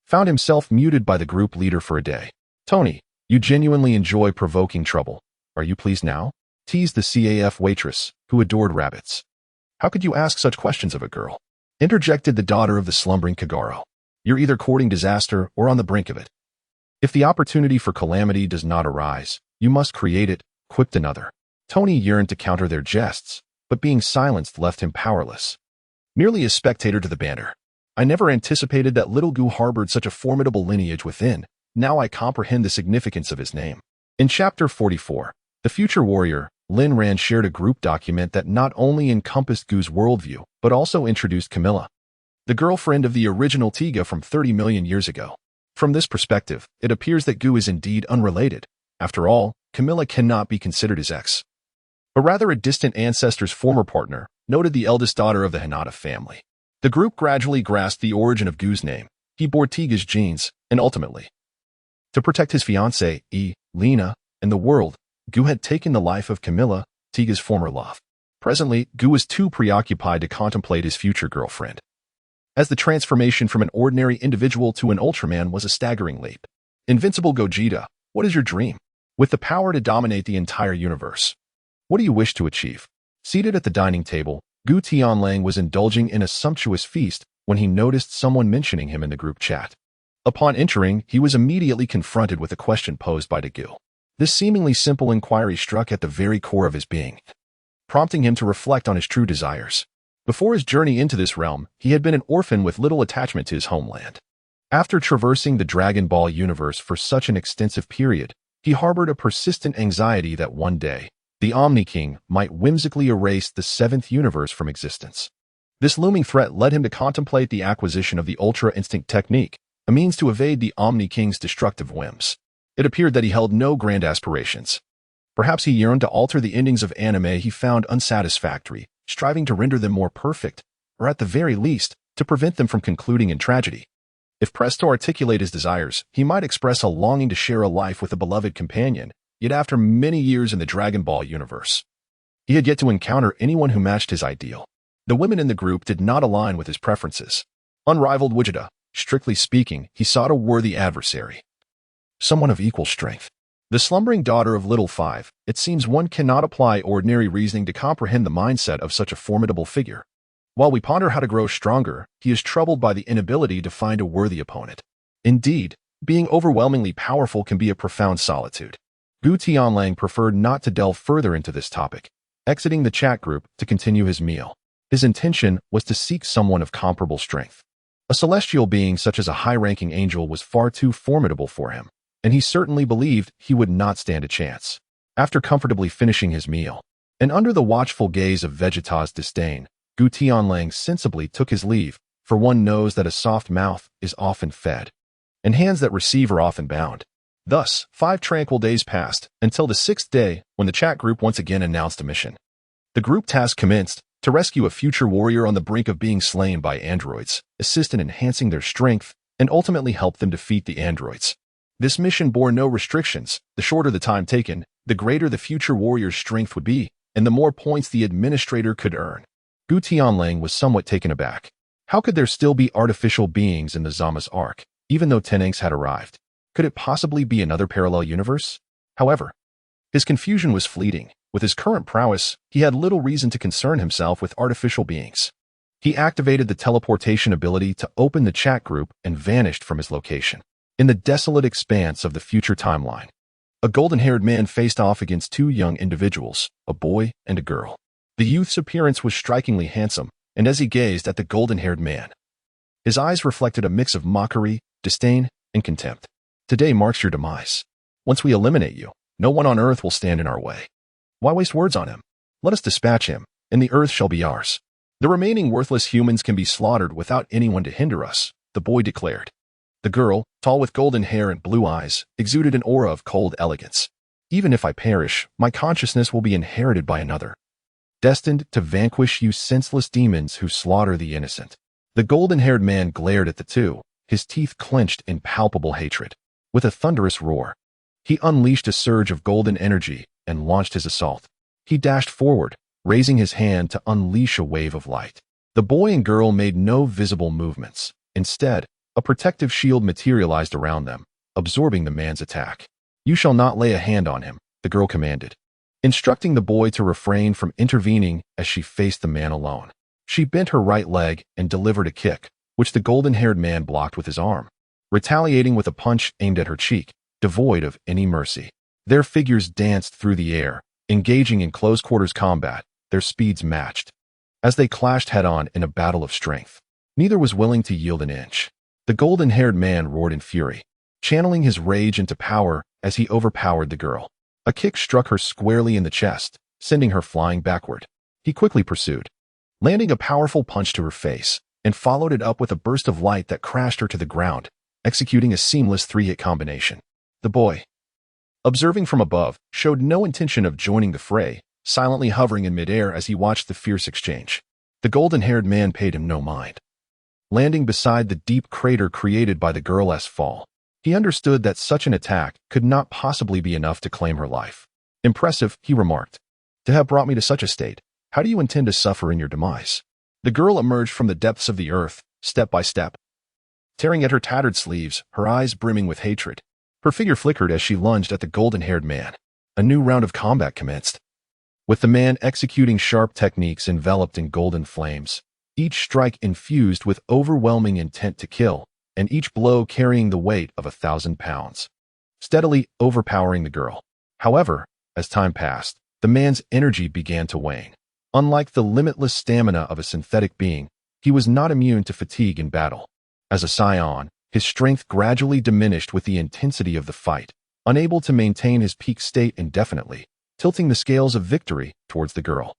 found himself muted by the group leader for a day. "Tony, you genuinely enjoy provoking trouble. Are you pleased now?" teased the CAF waitress, who adored rabbits. "How could you ask such questions of a girl?" interjected the daughter of the slumbering Kagaro. "You're either courting disaster or on the brink of it. If the opportunity for calamity does not arise, you must create it," quipped another. Tony yearned to counter their jests, but being silenced left him powerless. Merely a spectator to the banter. "I never anticipated that little Gu harbored such a formidable lineage within. Now I comprehend the significance of his name." In Chapter 44, The Future Warrior, Lin Ran shared a group document that not only encompassed Gu's worldview, but also introduced Camilla, the girlfriend of the original Tiga from 30 million years ago. From this perspective, it appears that Gu is indeed unrelated. After all, Camilla cannot be considered his ex, but rather a distant ancestor's former partner, noted the eldest daughter of the Hinata family. The group gradually grasped the origin of Gu's name. He bore Tiga's genes, and ultimately, to protect his fiancée, Lena, and the world, Gu had taken the life of Camilla, Tiga's former love. Presently, Gu was too preoccupied to contemplate his future girlfriend, as the transformation from an ordinary individual to an Ultraman was a staggering leap. Invincible Gogeta, what is your dream? With the power to dominate the entire universe, what do you wish to achieve? Seated at the dining table, Gu Tianlang was indulging in a sumptuous feast when he noticed someone mentioning him in the group chat. Upon entering, he was immediately confronted with a question posed by Gu. This seemingly simple inquiry struck at the very core of his being, prompting him to reflect on his true desires. Before his journey into this realm, he had been an orphan with little attachment to his homeland. After traversing the Dragon Ball universe for such an extensive period, He harbored a persistent anxiety that one day, the Omni King might whimsically erase the seventh universe from existence. This looming threat led him to contemplate the acquisition of the Ultra Instinct technique, a means to evade the Omni King's destructive whims. It appeared that he held no grand aspirations. Perhaps he yearned to alter the endings of anime he found unsatisfactory, striving to render them more perfect, or at the very least, to prevent them from concluding in tragedy. If pressed to articulate his desires, he might express a longing to share a life with a beloved companion, yet after many years in the Dragon Ball universe, he had yet to encounter anyone who matched his ideal. The women in the group did not align with his preferences. Unrivaled Vegeta, strictly speaking, he sought a worthy adversary, someone of equal strength. The slumbering daughter of Little Five, it seems one cannot apply ordinary reasoning to comprehend the mindset of such a formidable figure. While we ponder how to grow stronger, he is troubled by the inability to find a worthy opponent. Indeed, being overwhelmingly powerful can be a profound solitude. Gu Tianlang preferred not to delve further into this topic, exiting the chat group to continue his meal. His intention was to seek someone of comparable strength. A celestial being such as a high-ranking angel was far too formidable for him, and he certainly believed he would not stand a chance. After comfortably finishing his meal, and under the watchful gaze of Vegeta's disdain, Gu Tianlang sensibly took his leave, for one knows that a soft mouth is often fed, and hands that receive are often bound. Thus, 5 tranquil days passed, until the 6th day, when the chat group once again announced a mission. The group task commenced, to rescue a future warrior on the brink of being slain by androids, assist in enhancing their strength, and ultimately help them defeat the androids. This mission bore no restrictions. The shorter the time taken, the greater the future warrior's strength would be, and the more points the administrator could earn. Gu Tianlang was somewhat taken aback. How could there still be artificial beings in the Zama's Ark, even though Tenenks had arrived? Could it possibly be another parallel universe? However, his confusion was fleeting. With his current prowess, he had little reason to concern himself with artificial beings. He activated the teleportation ability to open the chat group and vanished from his location. In the desolate expanse of the future timeline, a golden-haired man faced off against 2 young individuals, a boy and a girl. The youth's appearance was strikingly handsome, and as he gazed at the golden-haired man, his eyes reflected a mix of mockery, disdain, and contempt. Today marks your demise. Once we eliminate you, no one on earth will stand in our way. Why waste words on him? Let us dispatch him, and the earth shall be ours. The remaining worthless humans can be slaughtered without anyone to hinder us, the boy declared. The girl, tall with golden hair and blue eyes, exuded an aura of cold elegance. Even if I perish, my consciousness will be inherited by another, destined to vanquish you senseless demons who slaughter the innocent. The golden-haired man glared at the two, his teeth clenched in palpable hatred. With a thunderous roar, he unleashed a surge of golden energy and launched his assault. He dashed forward, raising his hand to unleash a wave of light. The boy and girl made no visible movements. Instead, a protective shield materialized around them, absorbing the man's attack. You shall not lay a hand on him, the girl commanded, instructing the boy to refrain from intervening as she faced the man alone. She bent her right leg and delivered a kick, which the golden-haired man blocked with his arm, retaliating with a punch aimed at her cheek, devoid of any mercy. Their figures danced through the air, engaging in close-quarters combat, their speeds matched. As they clashed head-on in a battle of strength, neither was willing to yield an inch. The golden-haired man roared in fury, channeling his rage into power as he overpowered the girl. A kick struck her squarely in the chest, sending her flying backward. He quickly pursued, landing a powerful punch to her face, and followed it up with a burst of light that crashed her to the ground, executing a seamless 3-hit combination. The boy, observing from above, showed no intention of joining the fray, silently hovering in midair as he watched the fierce exchange. The golden-haired man paid him no mind, landing beside the deep crater created by the girl's fall. He understood that such an attack could not possibly be enough to claim her life. Impressive, he remarked. To have brought me to such a state, how do you intend to suffer in your demise? The girl emerged from the depths of the earth, step by step, tearing at her tattered sleeves, her eyes brimming with hatred. Her figure flickered as she lunged at the golden-haired man. A new round of combat commenced, with the man executing sharp techniques enveloped in golden flames, each strike infused with overwhelming intent to kill, and each blow carrying the weight of 1,000 pounds, steadily overpowering the girl. However, as time passed, the man's energy began to wane. Unlike the limitless stamina of a synthetic being, he was not immune to fatigue in battle. As a scion, his strength gradually diminished with the intensity of the fight, unable to maintain his peak state indefinitely, tilting the scales of victory towards the girl.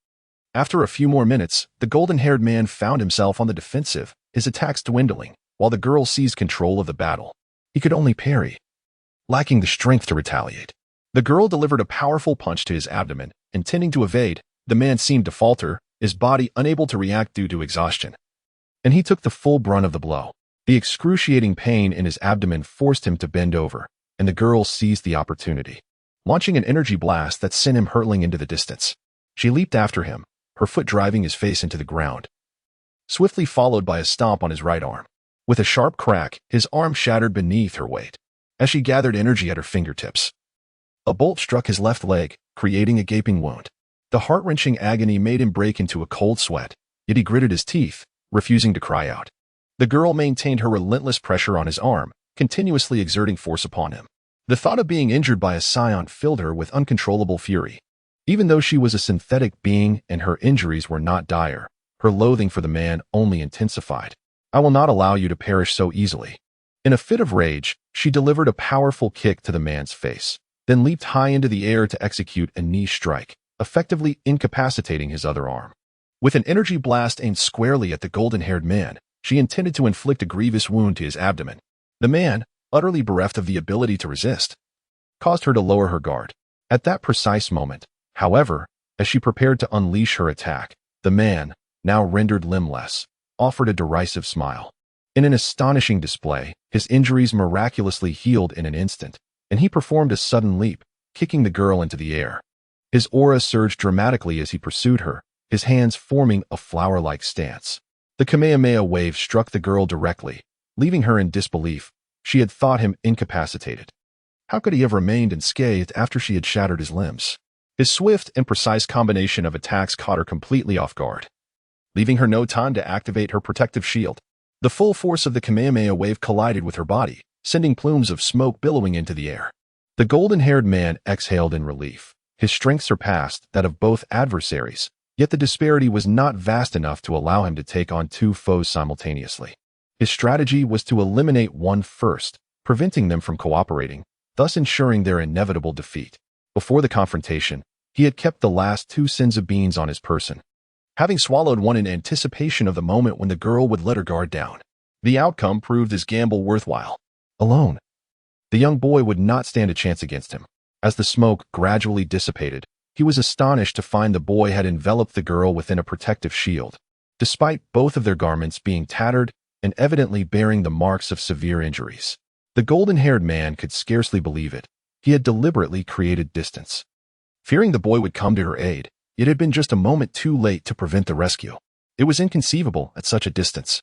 After a few more minutes, the golden-haired man found himself on the defensive, his attacks dwindling, while the girl seized control of the battle. He could only parry, lacking the strength to retaliate. The girl delivered a powerful punch to his abdomen, intending to evade. The man seemed to falter, his body unable to react due to exhaustion. And he took the full brunt of the blow. The excruciating pain in his abdomen forced him to bend over, and the girl seized the opportunity, launching an energy blast that sent him hurtling into the distance. She leaped after him, her foot driving his face into the ground, swiftly followed by a stomp on his right arm. With a sharp crack, his arm shattered beneath her weight. As she gathered energy at her fingertips, a bolt struck his left leg, creating a gaping wound. The heart-wrenching agony made him break into a cold sweat, yet he gritted his teeth, refusing to cry out. The girl maintained her relentless pressure on his arm, continuously exerting force upon him. The thought of being injured by a scion filled her with uncontrollable fury. Even though she was a synthetic being and her injuries were not dire, her loathing for the man only intensified. "I will not allow you to perish so easily." In a fit of rage, she delivered a powerful kick to the man's face, then leaped high into the air to execute a knee strike, effectively incapacitating his other arm. With an energy blast aimed squarely at the golden-haired man, she intended to inflict a grievous wound to his abdomen. The man, utterly bereft of the ability to resist, caused her to lower her guard. At that precise moment, however, as she prepared to unleash her attack, the man, now rendered limbless, offered a derisive smile. In an astonishing display, his injuries miraculously healed in an instant, and he performed a sudden leap, kicking the girl into the air. His aura surged dramatically as he pursued her, his hands forming a flower-like stance. The Kamehameha wave struck the girl directly, leaving her in disbelief. She had thought him incapacitated. How could he have remained unscathed after she had shattered his limbs? His swift and precise combination of attacks caught her completely off guard, leaving her no time to activate her protective shield. The full force of the Kamehameha wave collided with her body, sending plumes of smoke billowing into the air. The golden-haired man exhaled in relief. His strength surpassed that of both adversaries, yet the disparity was not vast enough to allow him to take on two foes simultaneously. His strategy was to eliminate one first, preventing them from cooperating, thus ensuring their inevitable defeat. Before the confrontation, he had kept the last two sins of beans on his person, having swallowed one in anticipation of the moment when the girl would let her guard down. The outcome proved his gamble worthwhile. Alone, the young boy would not stand a chance against him. As the smoke gradually dissipated, he was astonished to find the boy had enveloped the girl within a protective shield, despite both of their garments being tattered and evidently bearing the marks of severe injuries. The golden-haired man could scarcely believe it. He had deliberately created distance, fearing the boy would come to her aid. It had been just a moment too late to prevent the rescue. It was inconceivable at such a distance.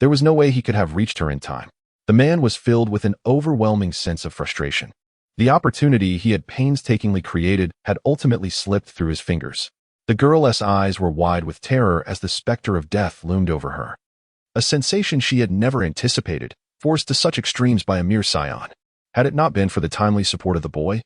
There was no way he could have reached her in time. The man was filled with an overwhelming sense of frustration. The opportunity he had painstakingly created had ultimately slipped through his fingers. The girl's eyes were wide with terror as the specter of death loomed over her, a sensation she had never anticipated, forced to such extremes by a mere scion. Had it not been for the timely support of the boy,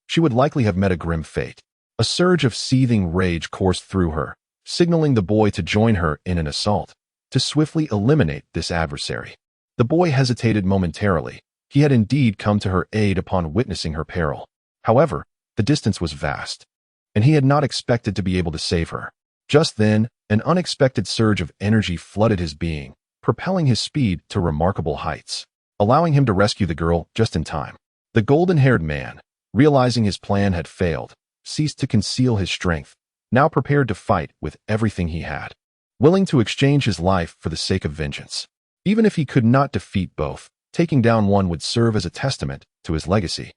she would likely have met a grim fate. A surge of seething rage coursed through her, signaling the boy to join her in an assault, to swiftly eliminate this adversary. The boy hesitated momentarily. He had indeed come to her aid upon witnessing her peril. However, the distance was vast, and he had not expected to be able to save her. Just then, an unexpected surge of energy flooded his being, propelling his speed to remarkable heights, allowing him to rescue the girl just in time. The golden-haired man, realizing his plan had failed, ceased to conceal his strength, now prepared to fight with everything he had, willing to exchange his life for the sake of vengeance. Even if he could not defeat both, taking down one would serve as a testament to his legacy.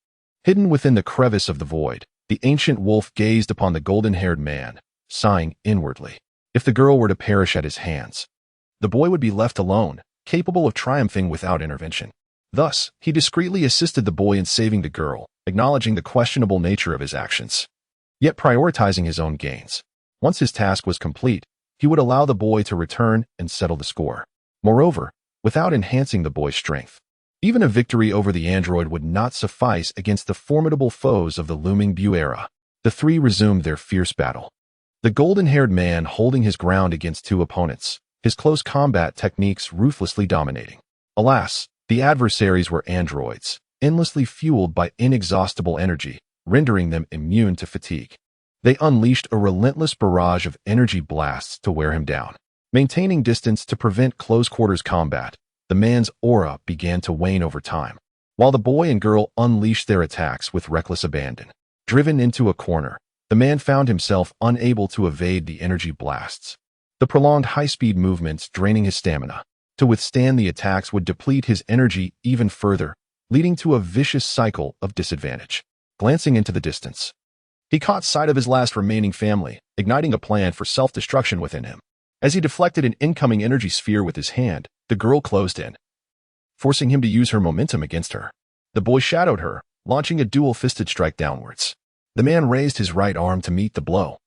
Hidden within the crevice of the void, the ancient wolf gazed upon the golden-haired man, sighing inwardly. If the girl were to perish at his hands, the boy would be left alone, capable of triumphing without intervention. Thus, he discreetly assisted the boy in saving the girl, acknowledging the questionable nature of his actions, yet prioritizing his own gains. Once his task was complete, he would allow the boy to return and settle the score. Moreover, without enhancing the boy's strength, even a victory over the android would not suffice against the formidable foes of the looming Bu era. The three resumed their fierce battle, the golden-haired man holding his ground against two opponents, his close combat techniques ruthlessly dominating. Alas, the adversaries were androids, endlessly fueled by inexhaustible energy, rendering them immune to fatigue. They unleashed a relentless barrage of energy blasts to wear him down. Maintaining distance to prevent close-quarters combat, the man's aura began to wane over time, while the boy and girl unleashed their attacks with reckless abandon. Driven into a corner, the man found himself unable to evade the energy blasts. The prolonged high-speed movements draining his stamina. To withstand the attacks would deplete his energy even further, leading to a vicious cycle of disadvantage. Glancing into the distance, he caught sight of his last remaining family, igniting a plan for self-destruction within him. As he deflected an incoming energy sphere with his hand, the girl closed in, forcing him to use her momentum against her. The boy shadowed her, launching a dual-fisted strike downwards. The man raised his right arm to meet the blow,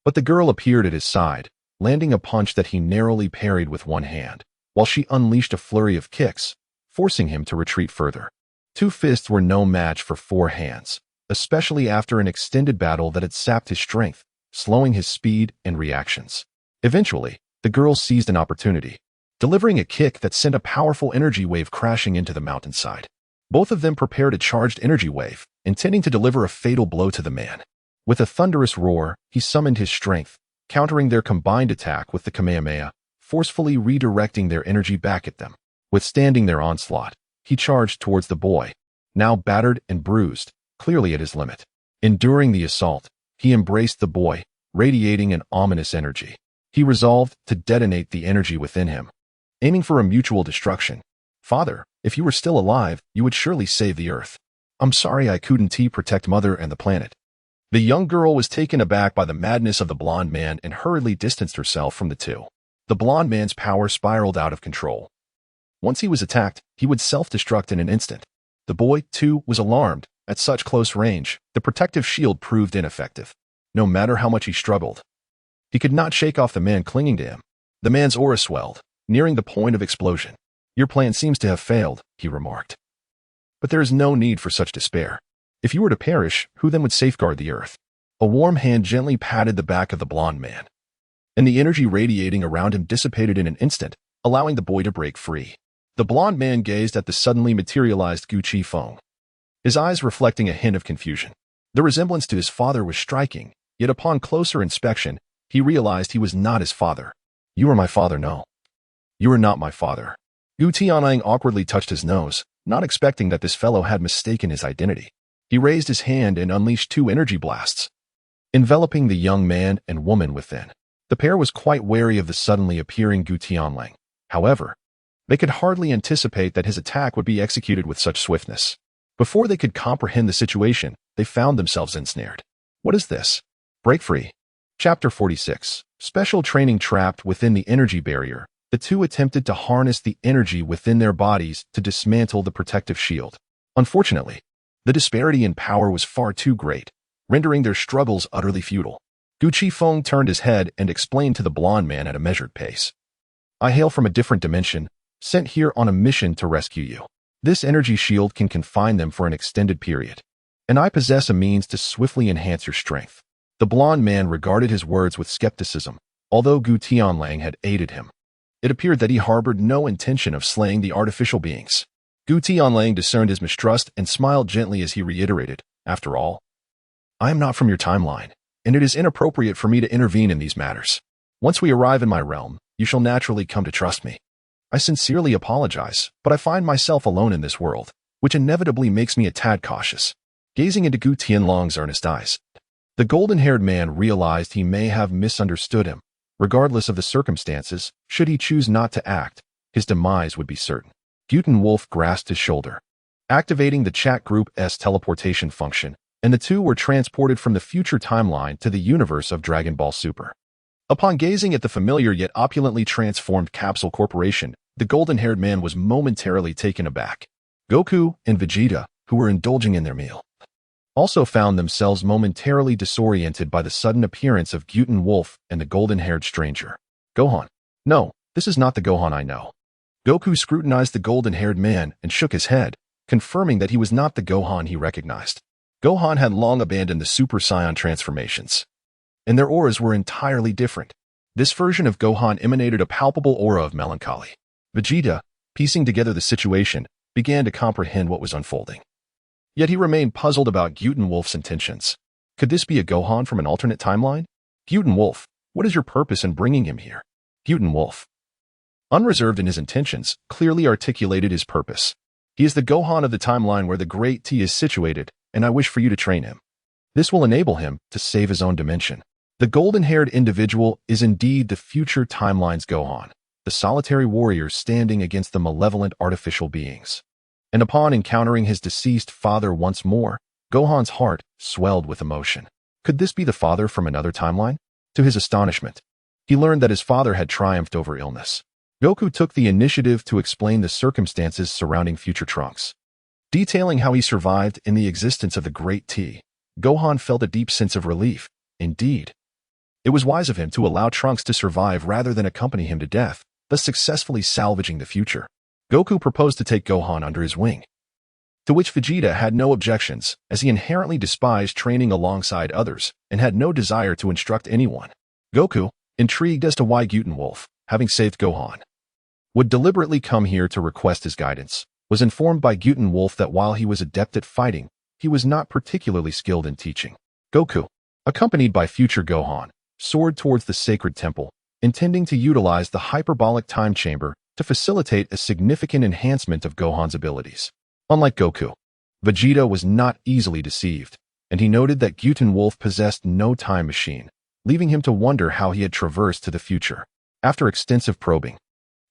but the girl appeared at his side, landing a punch that he narrowly parried with one hand, while she unleashed a flurry of kicks, forcing him to retreat further. 2 fists were no match for 4 hands, especially after an extended battle that had sapped his strength, slowing his speed and reactions. Eventually, the girl seized an opportunity, delivering a kick that sent a powerful energy wave crashing into the mountainside. Both of them prepared a charged energy wave, intending to deliver a fatal blow to the man. With a thunderous roar, he summoned his strength, countering their combined attack with the Kamehameha, forcefully redirecting their energy back at them. Withstanding their onslaught, he charged towards the boy, now battered and bruised, clearly at his limit. Enduring the assault, he embraced the boy, radiating an ominous energy. He resolved to detonate the energy within him, aiming for a mutual destruction. "Father, if you were still alive, you would surely save the Earth. I'm sorry I couldn't protect Mother and the planet." The young girl was taken aback by the madness of the blonde man and hurriedly distanced herself from the two. The blonde man's power spiraled out of control. Once he was attacked, he would self-destruct in an instant. The boy, too, was alarmed. At such close range, the protective shield proved ineffective. No matter how much he struggled, he could not shake off the man clinging to him. The man's aura swelled, nearing the point of explosion. "Your plan seems to have failed," he remarked. "But there is no need for such despair. If you were to perish, who then would safeguard the Earth?" A warm hand gently patted the back of the blonde man, and the energy radiating around him dissipated in an instant, allowing the boy to break free. The blonde man gazed at the suddenly materialized Gucci Feng, his eyes reflecting a hint of confusion. The resemblance to his father was striking, yet upon closer inspection, he realized he was not his father. "You are my father, no. You are not my father." Gu Tianlang awkwardly touched his nose, not expecting that this fellow had mistaken his identity. He raised his hand and unleashed 2 energy blasts, enveloping the young man and woman within. The pair was quite wary of the suddenly appearing Gu Tianlang. However, they could hardly anticipate that his attack would be executed with such swiftness. Before they could comprehend the situation, they found themselves ensnared. "What is this?" Break free. Chapter 46. Special training. Trapped within the energy barrier, the two attempted to harness the energy within their bodies to dismantle the protective shield. Unfortunately, the disparity in power was far too great, rendering their struggles utterly futile. Gucci Feng turned his head and explained to the blonde man at a measured pace. "I hail from a different dimension, sent here on a mission to rescue you. This energy shield can confine them for an extended period, and I possess a means to swiftly enhance your strength." The blonde man regarded his words with skepticism, although Gu Tianlang had aided him. It appeared that he harbored no intention of slaying the artificial beings. Gu Tianlang discerned his mistrust and smiled gently as he reiterated, "After all, I am not from your timeline, and it is inappropriate for me to intervene in these matters. Once we arrive in my realm, you shall naturally come to trust me. I sincerely apologize, but I find myself alone in this world, which inevitably makes me a tad cautious." Gazing into Gu Tianlang's earnest eyes, the golden-haired man realized he may have misunderstood him. Regardless of the circumstances, should he choose not to act, his demise would be certain. Guten Wolf grasped his shoulder, activating the chat group's teleportation function, and the two were transported from the future timeline to the universe of Dragon Ball Super. Upon gazing at the familiar yet opulently transformed Capsule Corporation, the golden-haired man was momentarily taken aback. Goku and Vegeta, who were indulging in their meal, also found themselves momentarily disoriented by the sudden appearance of Guten Wolf and the golden-haired stranger. "Gohan. No, this is not the Gohan I know." Goku scrutinized the golden-haired man and shook his head, confirming that he was not the Gohan he recognized. Gohan had long abandoned the Super Saiyan transformations, and their auras were entirely different. This version of Gohan emanated a palpable aura of melancholy. Vegeta, piecing together the situation, began to comprehend what was unfolding. Yet he remained puzzled about Guten Wolf's intentions. Could this be a Gohan from an alternate timeline? Guten Wolf, what is your purpose in bringing him here? Guten Wolf, unreserved in his intentions, clearly articulated his purpose. He is the Gohan of the timeline where the Great T is situated, and I wish for you to train him. This will enable him to save his own dimension. The golden-haired individual is indeed the future timeline's Gohan, the solitary warrior standing against the malevolent artificial beings. And upon encountering his deceased father once more, Gohan's heart swelled with emotion. Could this be the father from another timeline? To his astonishment, he learned that his father had triumphed over illness. Goku took the initiative to explain the circumstances surrounding future Trunks. Detailing how he survived in the existence of the Great T, Gohan felt a deep sense of relief. Indeed, it was wise of him to allow Trunks to survive rather than accompany him to death, thus successfully salvaging the future. Goku proposed to take Gohan under his wing, to which Vegeta had no objections, as he inherently despised training alongside others and had no desire to instruct anyone. Goku, intrigued as to why Guten Wolf, having saved Gohan, would deliberately come here to request his guidance, was informed by Guten Wolf that while he was adept at fighting, he was not particularly skilled in teaching. Goku, accompanied by future Gohan, soared towards the sacred temple, intending to utilize the hyperbolic time chamber to facilitate a significant enhancement of Gohan's abilities. Unlike Goku, Vegeta was not easily deceived, and he noted that Guten Wolf possessed no time machine, leaving him to wonder how he had traversed to the future. After extensive probing,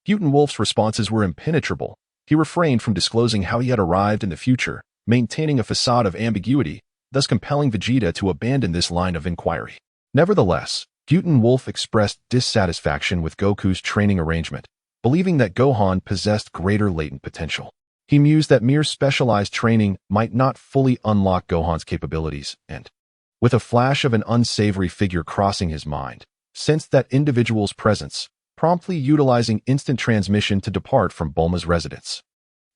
Guten Wolf's responses were impenetrable. He refrained from disclosing how he had arrived in the future, maintaining a facade of ambiguity, thus compelling Vegeta to abandon this line of inquiry. Nevertheless, Guten Wolf expressed dissatisfaction with Goku's training arrangement, believing that Gohan possessed greater latent potential. He mused that mere specialized training might not fully unlock Gohan's capabilities and, with a flash of an unsavory figure crossing his mind, sensed that individual's presence, promptly utilizing instant transmission to depart from Bulma's residence.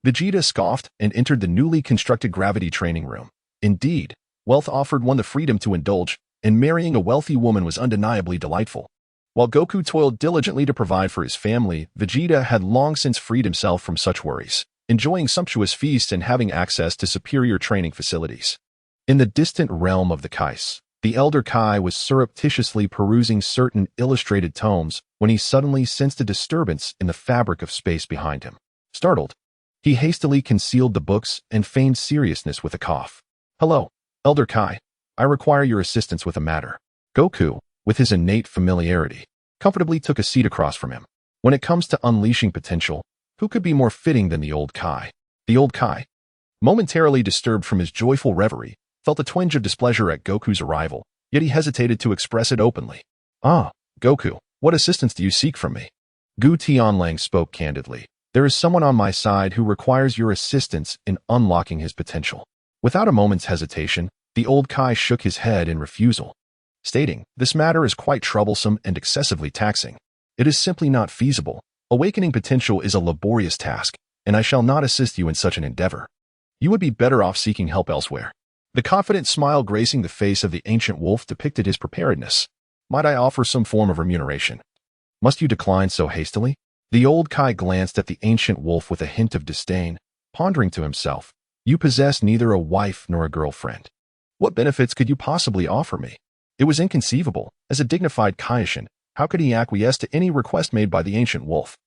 Vegeta scoffed and entered the newly constructed gravity training room. Indeed, wealth offered one the freedom to indulge, and marrying a wealthy woman was undeniably delightful. While Goku toiled diligently to provide for his family, Vegeta had long since freed himself from such worries, enjoying sumptuous feasts and having access to superior training facilities. In the distant realm of the Kais, the elder Kai was surreptitiously perusing certain illustrated tomes when he suddenly sensed a disturbance in the fabric of space behind him. Startled, he hastily concealed the books and feigned seriousness with a cough. "Hello, Elder Kai. I require your assistance with a matter." Goku, with his innate familiarity, comfortably took a seat across from him. When it comes to unleashing potential, who could be more fitting than the old Kai? The old Kai, momentarily disturbed from his joyful reverie, felt a twinge of displeasure at Goku's arrival, yet he hesitated to express it openly. "Ah, Goku, what assistance do you seek from me?" Gu Tianlang spoke candidly. "There is someone on my side who requires your assistance in unlocking his potential." Without a moment's hesitation, the old Kai shook his head in refusal, stating, "This matter is quite troublesome and excessively taxing. It is simply not feasible. Awakening potential is a laborious task, and I shall not assist you in such an endeavor. You would be better off seeking help elsewhere." The confident smile gracing the face of the ancient wolf depicted his preparedness. "Might I offer some form of remuneration?" "Must you decline so hastily?" The old Kai glanced at the ancient wolf with a hint of disdain, pondering to himself, "You possess neither a wife nor a girlfriend. What benefits could you possibly offer me?" It was inconceivable. As a dignified Kaioshin, how could he acquiesce to any request made by the ancient wolf?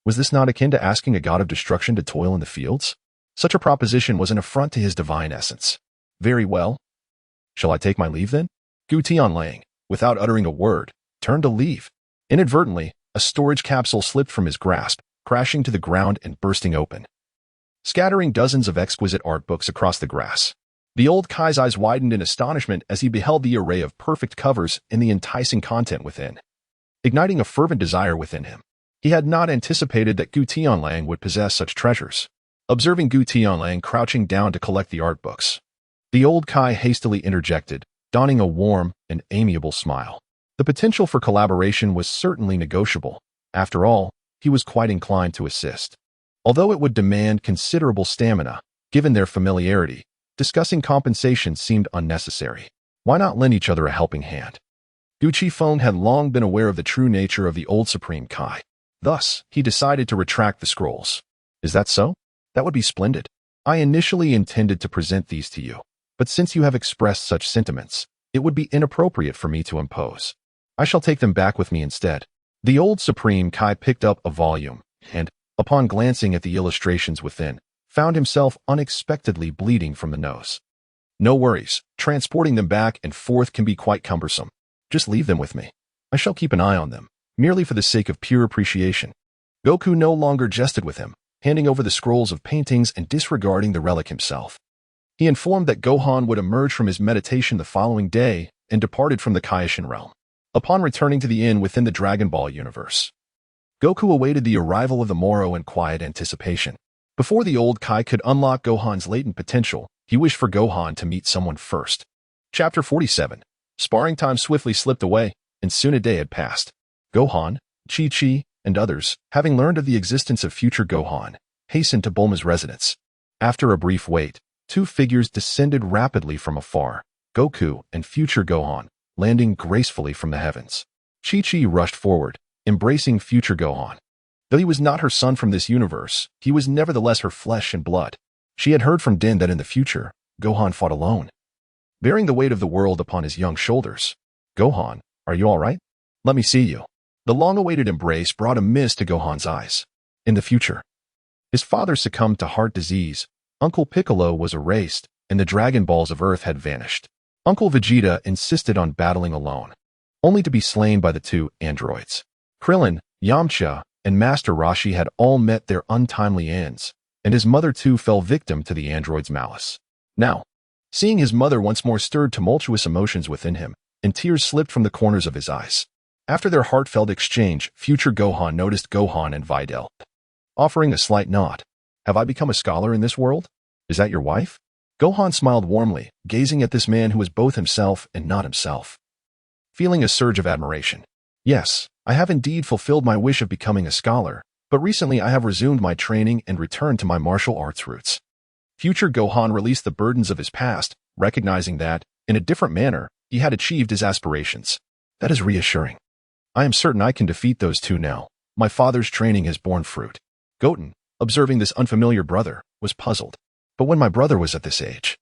Was this not akin to asking a god of destruction to toil in the fields? Such a proposition was an affront to his divine essence. "Very well. Shall I take my leave then?" Gu Tianlang, without uttering a word, turned to leave. Inadvertently, a storage capsule slipped from his grasp, crashing to the ground and bursting open, scattering dozens of exquisite art books across the grass. The old Kai's eyes widened in astonishment as he beheld the array of perfect covers and the enticing content within, igniting a fervent desire within him. He had not anticipated that Gu Tianlang would possess such treasures. Observing Gu Tianlang crouching down to collect the art books, the old Kai hastily interjected, donning a warm and amiable smile. The potential for collaboration was certainly negotiable. After all, he was quite inclined to assist. Although it would demand considerable stamina, given their familiarity, discussing compensation seemed unnecessary. Why not lend each other a helping hand? Gu Qifeng had long been aware of the true nature of the old Supreme Kai. Thus, he decided to retract the scrolls. "Is that so? That would be splendid. I initially intended to present these to you, but since you have expressed such sentiments, it would be inappropriate for me to impose. I shall take them back with me instead. The old Supreme Kai picked up a volume and, upon glancing at the illustrations within, found himself unexpectedly bleeding from the nose. No worries, transporting them back and forth can be quite cumbersome. Just leave them with me. I shall keep an eye on them, merely for the sake of pure appreciation. Goku no longer jested with him, handing over the scrolls of paintings and disregarding the relic himself. He informed that Gohan would emerge from his meditation the following day and departed from the Kaioshin realm. Upon returning to the inn within the Dragon Ball universe, Goku awaited the arrival of the morrow in quiet anticipation. Before the old Kai could unlock Gohan's latent potential, he wished for Gohan to meet someone first. Chapter 47. Sparring time swiftly slipped away, and soon a day had passed. Gohan, Chi-Chi, and others, having learned of the existence of future Gohan, hastened to Bulma's residence. After a brief wait, two figures descended rapidly from afar, Goku and future Gohan, landing gracefully from the heavens. Chi-Chi rushed forward, embracing future Gohan. Though he was not her son from this universe, he was nevertheless her flesh and blood. She had heard from Din that in the future, Gohan fought alone, bearing the weight of the world upon his young shoulders. Gohan, are you all right? Let me see you. The long-awaited embrace brought a mist to Gohan's eyes. In the future, his father succumbed to heart disease, Uncle Piccolo was erased, and the Dragon Balls of Earth had vanished. Uncle Vegeta insisted on battling alone, only to be slain by the two androids. Krillin, Yamcha, and Master Roshi had all met their untimely ends, and his mother too fell victim to the android's malice. Now, seeing his mother once more stirred tumultuous emotions within him, and tears slipped from the corners of his eyes. After their heartfelt exchange, future Gohan noticed Gohan and Videl, offering a slight nod. Have I become a scholar in this world? Is that your wife? Gohan smiled warmly, gazing at this man who was both himself and not himself, feeling a surge of admiration. Yes, I have indeed fulfilled my wish of becoming a scholar, but recently I have resumed my training and returned to my martial arts roots. Future Gohan released the burdens of his past, recognizing that, in a different manner, he had achieved his aspirations. That is reassuring. I am certain I can defeat those two now. My father's training has borne fruit. Goten, observing this unfamiliar brother, was puzzled. But when my brother was at this age,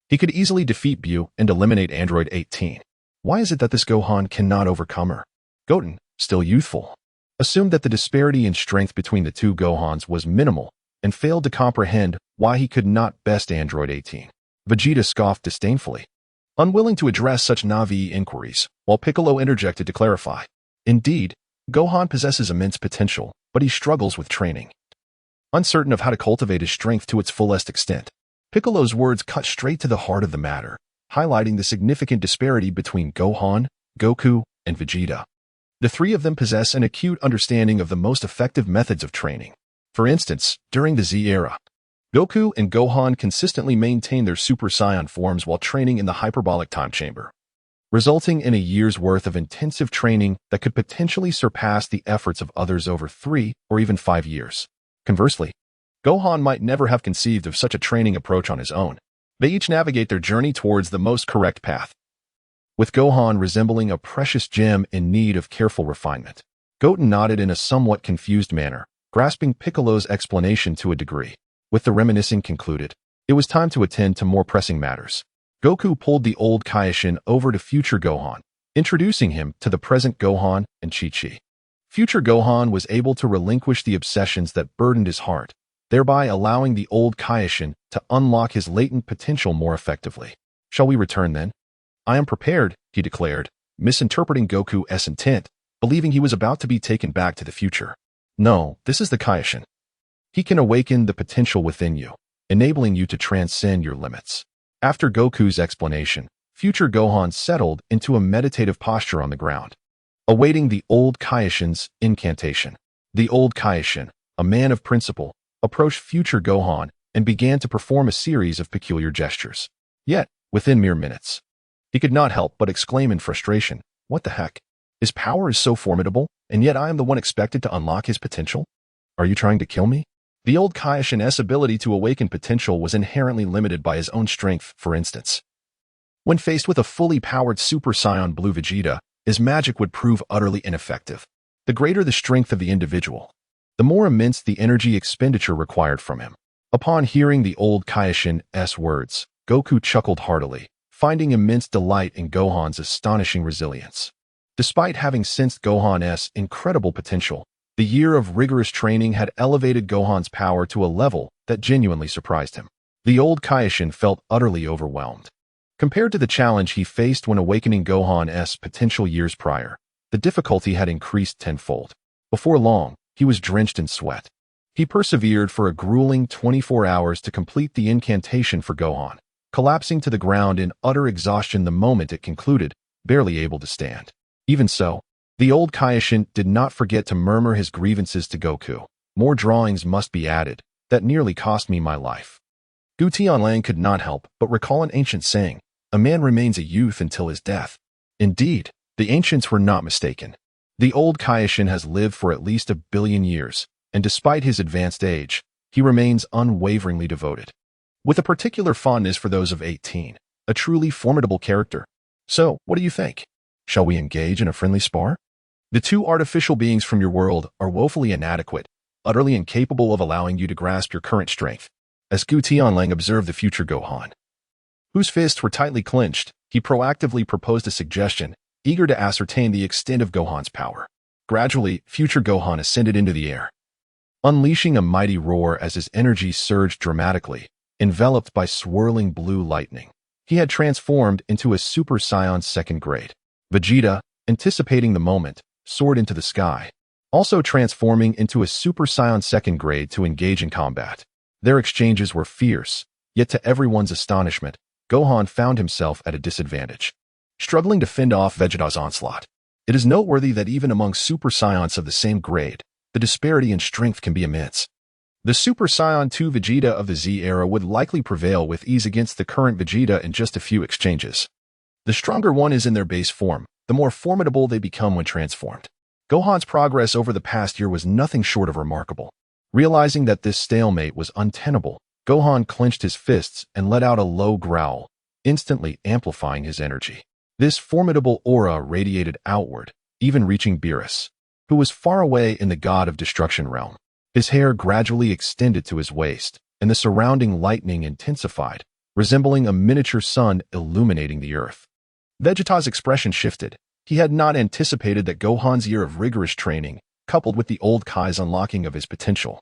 he could easily defeat Bu and eliminate Android 18. Why is it that this Gohan cannot overcome her? Goten, still youthful, assumed that the disparity in strength between the two Gohans was minimal and failed to comprehend why he could not best Android 18. Vegeta scoffed disdainfully, unwilling to address such naive inquiries, while Piccolo interjected to clarify. Indeed, Gohan possesses immense potential, but he struggles with training, uncertain of how to cultivate his strength to its fullest extent. Piccolo's words cut straight to the heart of the matter, highlighting the significant disparity between Gohan, Goku, and Vegeta. The three of them possess an acute understanding of the most effective methods of training. For instance, during the Z era, Goku and Gohan consistently maintained their Super Saiyan forms while training in the hyperbolic time chamber, resulting in a year's worth of intensive training that could potentially surpass the efforts of others over 3 or even 5 years. Conversely, Gohan might never have conceived of such a training approach on his own. They each navigate their journey towards the most correct path, with Gohan resembling a precious gem in need of careful refinement. Goten nodded in a somewhat confused manner, grasping Piccolo's explanation to a degree. With the reminiscing concluded, it was time to attend to more pressing matters. Goku pulled the old Kaioshin over to future Gohan, introducing him to the present Gohan and Chi-Chi. Future Gohan was able to relinquish the obsessions that burdened his heart, thereby allowing the old Kaioshin to unlock his latent potential more effectively. Shall we return then? I am prepared, he declared, misinterpreting Goku's intent, believing he was about to be taken back to the future. No, this is the Kaioshin. He can awaken the potential within you, enabling you to transcend your limits. After Goku's explanation, future Gohan settled into a meditative posture on the ground, awaiting the old Kaioshin's incantation. The old Kaioshin, a man of principle, approached future Gohan and began to perform a series of peculiar gestures. Yet, within mere minutes, he could not help but exclaim in frustration, "What the heck? His power is so formidable, and yet I am the one expected to unlock his potential? Are you trying to kill me?" The old Kaioshin's ability to awaken potential was inherently limited by his own strength, for instance. When faced with a fully powered Super Saiyan Blue Vegeta, his magic would prove utterly ineffective. The greater the strength of the individual, the more immense the energy expenditure required from him. Upon hearing the old Kaioshin's words, Goku chuckled heartily, finding immense delight in Gohan's astonishing resilience. Despite having sensed Gohan's incredible potential, the year of rigorous training had elevated Gohan's power to a level that genuinely surprised him. The old Kaioshin felt utterly overwhelmed. Compared to the challenge he faced when awakening Gohan's potential years prior, the difficulty had increased tenfold. Before long, he was drenched in sweat. He persevered for a grueling 24 hours to complete the incantation for Gohan, collapsing to the ground in utter exhaustion the moment it concluded, barely able to stand. Even so, the old Kaioshin did not forget to murmur his grievances to Goku. More drawings must be added. That nearly cost me my life. Gu Tianlang could not help but recall an ancient saying, "A man remains a youth until his death." Indeed, the ancients were not mistaken. The old Kaioshin has lived for at least 1 billion years, and despite his advanced age, he remains unwaveringly devoted. With a particular fondness for those of 18, a truly formidable character. So, what do you think? Shall we engage in a friendly spar? The two artificial beings from your world are woefully inadequate, utterly incapable of allowing you to grasp your current strength. As Gu Tianlang observed the future Gohan, whose fists were tightly clenched, he proactively proposed a suggestion, eager to ascertain the extent of Gohan's power. Gradually, future Gohan ascended into the air, unleashing a mighty roar as his energy surged dramatically, enveloped by swirling blue lightning. He had transformed into a Super Saiyan second grade. Vegeta, anticipating the moment, soared into the sky, also transforming into a Super Saiyan second grade to engage in combat. Their exchanges were fierce, yet to everyone's astonishment, Gohan found himself at a disadvantage, struggling to fend off Vegeta's onslaught. It is noteworthy that even among Super Saiyans of the same grade, the disparity in strength can be immense. The Super Saiyan 2 Vegeta of the Z era would likely prevail with ease against the current Vegeta in just a few exchanges. The stronger one is in their base form, the more formidable they become when transformed. Gohan's progress over the past year was nothing short of remarkable. Realizing that this stalemate was untenable, Gohan clenched his fists and let out a low growl, instantly amplifying his energy. This formidable aura radiated outward, even reaching Beerus, who was far away in the God of Destruction realm. His hair gradually extended to his waist, and the surrounding lightning intensified, resembling a miniature sun illuminating the earth. Vegeta's expression shifted. He had not anticipated that Gohan's year of rigorous training, coupled with the old Kai's unlocking of his potential,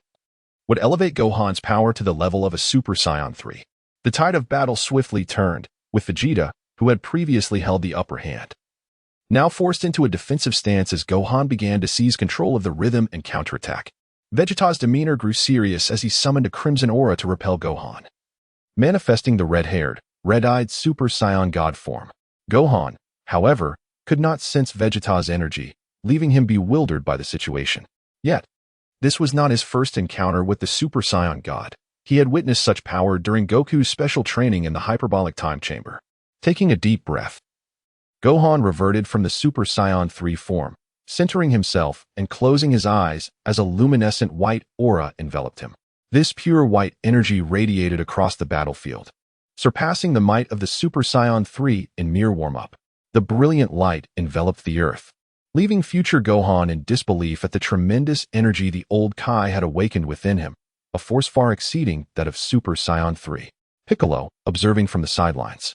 would elevate Gohan's power to the level of a Super Saiyan 3. The tide of battle swiftly turned, with Vegeta, who had previously held the upper hand, now forced into a defensive stance as Gohan began to seize control of the rhythm and counterattack. Vegeta's demeanor grew serious as he summoned a crimson aura to repel Gohan, manifesting the red-haired, red-eyed Super Saiyan God form. Gohan, however, could not sense Vegeta's energy, leaving him bewildered by the situation. Yet, this was not his first encounter with the Super Saiyan God. He had witnessed such power during Goku's special training in the hyperbolic time chamber. Taking a deep breath, Gohan reverted from the Super Saiyan 3 form, centering himself and closing his eyes as a luminescent white aura enveloped him. This pure white energy radiated across the battlefield, surpassing the might of the Super Saiyan 3 in mere warm-up. The brilliant light enveloped the earth, leaving future Gohan in disbelief at the tremendous energy the old Kai had awakened within him, a force far exceeding that of Super Saiyan 3. Piccolo, observing from the sidelines,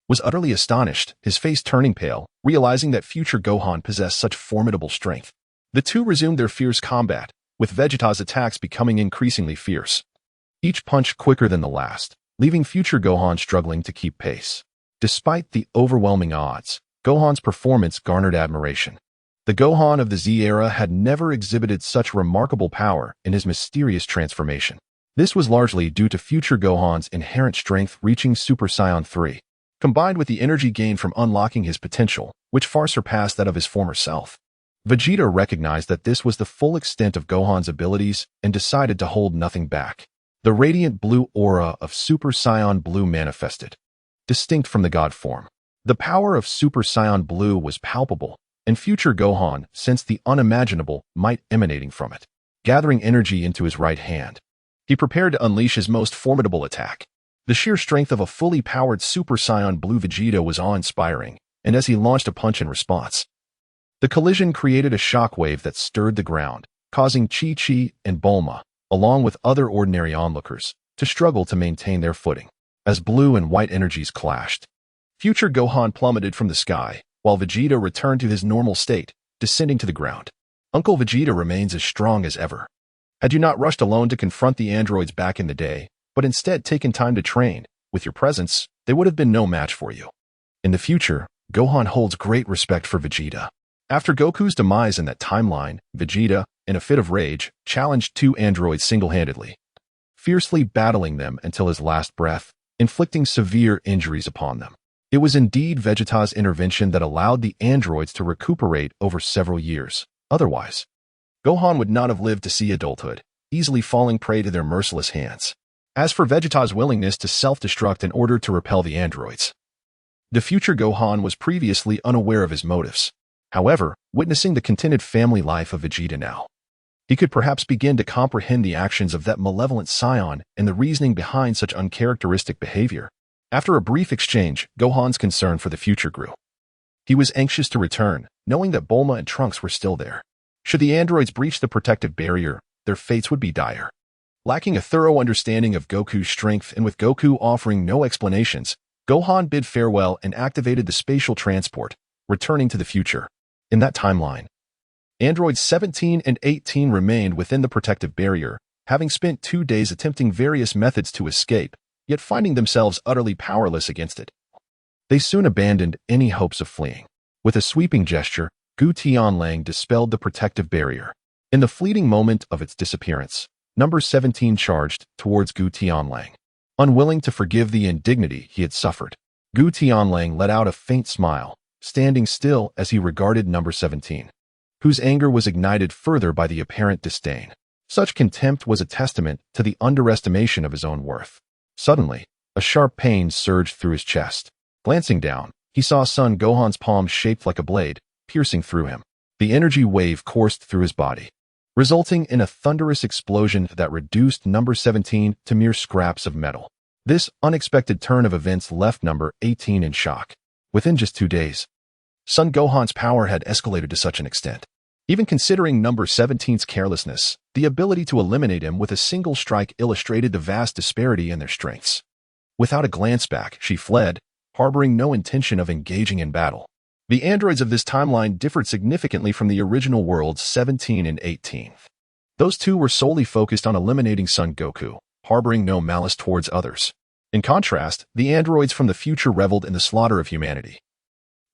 was utterly astonished, his face turning pale, realizing that future Gohan possessed such formidable strength. The two resumed their fierce combat, with Vegeta's attacks becoming increasingly fierce, each punch quicker than the last, leaving future Gohan struggling to keep pace. Despite the overwhelming odds, Gohan's performance garnered admiration. The Gohan of the Z era had never exhibited such remarkable power in his mysterious transformation. This was largely due to future Gohan's inherent strength reaching Super Saiyan 3, combined with the energy gained from unlocking his potential, which far surpassed that of his former self. Vegeta recognized that this was the full extent of Gohan's abilities and decided to hold nothing back. The radiant blue aura of Super Saiyan Blue manifested, distinct from the God form. The power of Super Saiyan Blue was palpable, and future Gohan sensed the unimaginable might emanating from it. Gathering energy into his right hand, he prepared to unleash his most formidable attack. The sheer strength of a fully powered Super Saiyan Blue Vegeta was awe-inspiring, and as he launched a punch in response, the collision created a shockwave that stirred the ground, causing Chi-Chi and Bulma, along with other ordinary onlookers, to struggle to maintain their footing. As blue and white energies clashed, future Gohan plummeted from the sky, while Vegeta returned to his normal state, descending to the ground. Uncle Vegeta remains as strong as ever. Had you not rushed alone to confront the androids back in the day, but instead taken time to train, with your presence, they would have been no match for you. In the future, Gohan holds great respect for Vegeta. After Goku's demise in that timeline, Vegeta, in a fit of rage, challenged two androids single-handedly, fiercely battling them until his last breath, inflicting severe injuries upon them. It was indeed Vegeta's intervention that allowed the androids to recuperate over several years. Otherwise, Gohan would not have lived to see adulthood, easily falling prey to their merciless hands. As for Vegeta's willingness to self-destruct in order to repel the androids, the future Gohan was previously unaware of his motives. However, witnessing the contented family life of Vegeta now, he could perhaps begin to comprehend the actions of that malevolent scion and the reasoning behind such uncharacteristic behavior. After a brief exchange, Gohan's concern for the future grew. He was anxious to return, knowing that Bulma and Trunks were still there. Should the androids breach the protective barrier, their fates would be dire. Lacking a thorough understanding of Goku's strength and with Goku offering no explanations, Gohan bid farewell and activated the spatial transport, returning to the future. In that timeline, androids 17 and 18 remained within the protective barrier, having spent 2 days attempting various methods to escape, yet finding themselves utterly powerless against it. They soon abandoned any hopes of fleeing. With a sweeping gesture, Gu Tianlang dispelled the protective barrier. In the fleeting moment of its disappearance, number 17 charged towards Gu Tianlang. Unwilling to forgive the indignity he had suffered, Gu Tianlang let out a faint smile, standing still as he regarded number 17, whose anger was ignited further by the apparent disdain. Such contempt was a testament to the underestimation of his own worth. Suddenly, a sharp pain surged through his chest. Glancing down, he saw Son Gohan's palm shaped like a blade, piercing through him. The energy wave coursed through his body, resulting in a thunderous explosion that reduced number 17 to mere scraps of metal. This unexpected turn of events left number 18 in shock. Within just 2 days, Son Gohan's power had escalated to such an extent. Even considering number 17's carelessness, the ability to eliminate him with a single strike illustrated the vast disparity in their strengths. Without a glance back, she fled, harboring no intention of engaging in battle. The androids of this timeline differed significantly from the original worlds 17 and 18. Those two were solely focused on eliminating Son Goku, harboring no malice towards others. In contrast, the androids from the future reveled in the slaughter of humanity,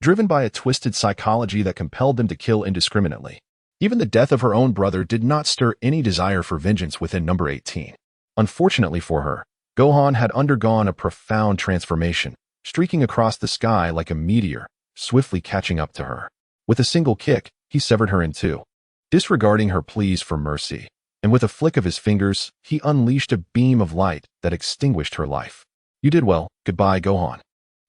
driven by a twisted psychology that compelled them to kill indiscriminately. Even the death of her own brother did not stir any desire for vengeance within number 18. Unfortunately for her, Gohan had undergone a profound transformation, streaking across the sky like a meteor, swiftly catching up to her. With a single kick, he severed her in two, disregarding her pleas for mercy, and with a flick of his fingers, he unleashed a beam of light that extinguished her life. You did well, goodbye, Gohan.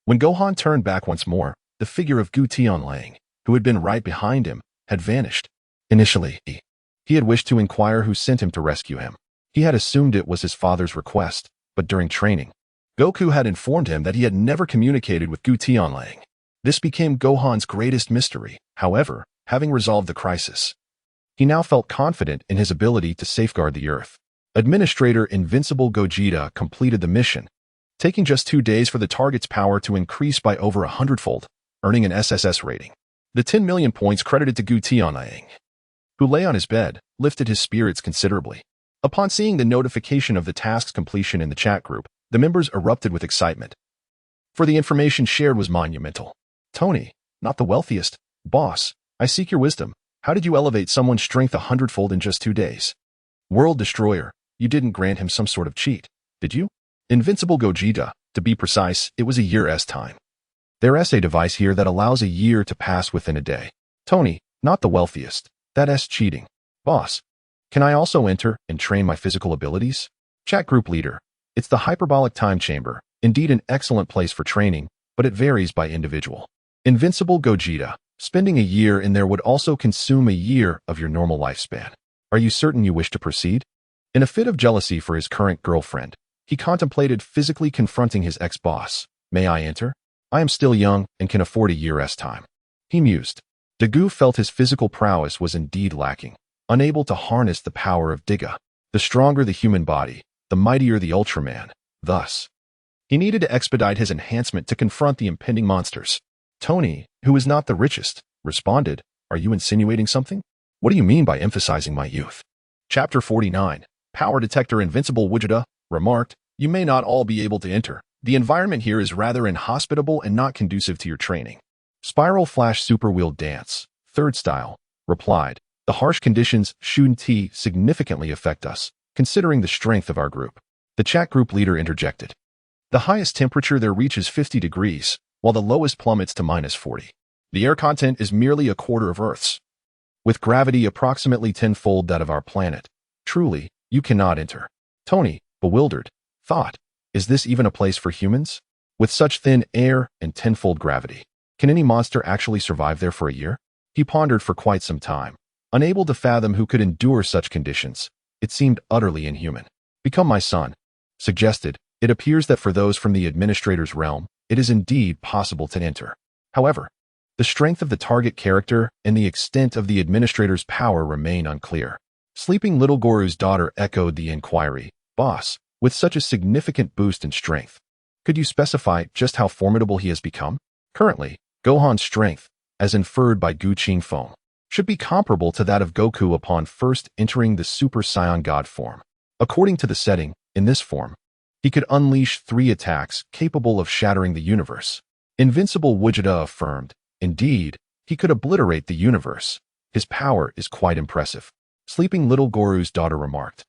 When Gohan turned back once more, the figure of Gu Tianlang, who had been right behind him, had vanished. Initially, he had wished to inquire who sent him to rescue him. He had assumed it was his father's request, but during training, Goku had informed him that he had never communicated with Gu Tianlang. This became Gohan's greatest mystery. However, having resolved the crisis, he now felt confident in his ability to safeguard the Earth. Administrator Invincible Gogeta completed the mission, taking just 2 days for the target's power to increase by over 100-fold, earning an SSS rating. The 10 million points credited to Gu Tianlang, who lay on his bed, lifted his spirits considerably. Upon seeing the notification of the task's completion in the chat group, the members erupted with excitement, for the information shared was monumental. Tony, not the wealthiest, boss, I seek your wisdom. How did you elevate someone's strength 100-fold in just 2 days? World Destroyer, you didn't grant him some sort of cheat, did you? Invincible Gogeta, to be precise, it was a year's time. There's a device here that allows a year to pass within a day. Tony, not the wealthiest, that's cheating. Boss, can I also enter and train my physical abilities? Chat group leader, it's the hyperbolic time chamber, indeed an excellent place for training, but it varies by individual. Invincible Gogeta, spending a year in there would also consume a year of your normal lifespan. Are you certain you wish to proceed? In a fit of jealousy for his current girlfriend, he contemplated physically confronting his ex-boss. May I enter? I am still young and can afford a year's time. He mused. Dagu felt his physical prowess was indeed lacking, unable to harness the power of Diga. The stronger the human body, the mightier the Ultraman. Thus, he needed to expedite his enhancement to confront the impending monsters. Tony, who is not the richest, responded, "Are you insinuating something? What do you mean by emphasizing my youth?" Chapter 49. Power Detector Invincible Vegeta remarked, "You may not all be able to enter. The environment here is rather inhospitable and not conducive to your training." Spiral Flash Super Wheel Dance, third style, replied, "The harsh conditions shouldn't significantly affect us, considering the strength of our group." The chat group leader interjected, "The highest temperature there reaches 50 degrees, while the lowest plummets to -40. The air content is merely a quarter of Earth's, with gravity approximately tenfold that of our planet. Truly, you cannot enter." Tony, bewildered, thought, "Is this even a place for humans? With such thin air and tenfold gravity, can any monster actually survive there for a year?" He pondered for quite some time, unable to fathom who could endure such conditions. It seemed utterly inhuman. "Become my son," suggested. It appears that for those from the administrator's realm, it is indeed possible to enter. However, the strength of the target character and the extent of the administrator's power remain unclear. Sleeping Little Goru's daughter echoed the inquiry, "Boss, with such a significant boost in strength, could you specify just how formidable he has become?" Currently, Gohan's strength, as inferred by Guqing Foam, should be comparable to that of Goku upon first entering the Super Saiyan God form. According to the setting, in this form, he could unleash 3 attacks capable of shattering the universe. Invincible Vegeta affirmed, "Indeed, he could obliterate the universe. His power is quite impressive." Sleeping Little Goru's daughter remarked,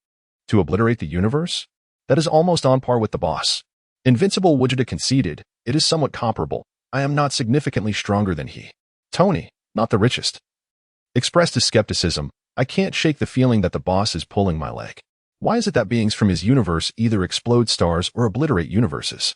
"To obliterate the universe? That is almost on par with the boss." Invincible Vegeta conceded, "It is somewhat comparable. I am not significantly stronger than he." Tony, not the richest, expressed his skepticism, "I can't shake the feeling that the boss is pulling my leg. Why is it that beings from his universe either explode stars or obliterate universes?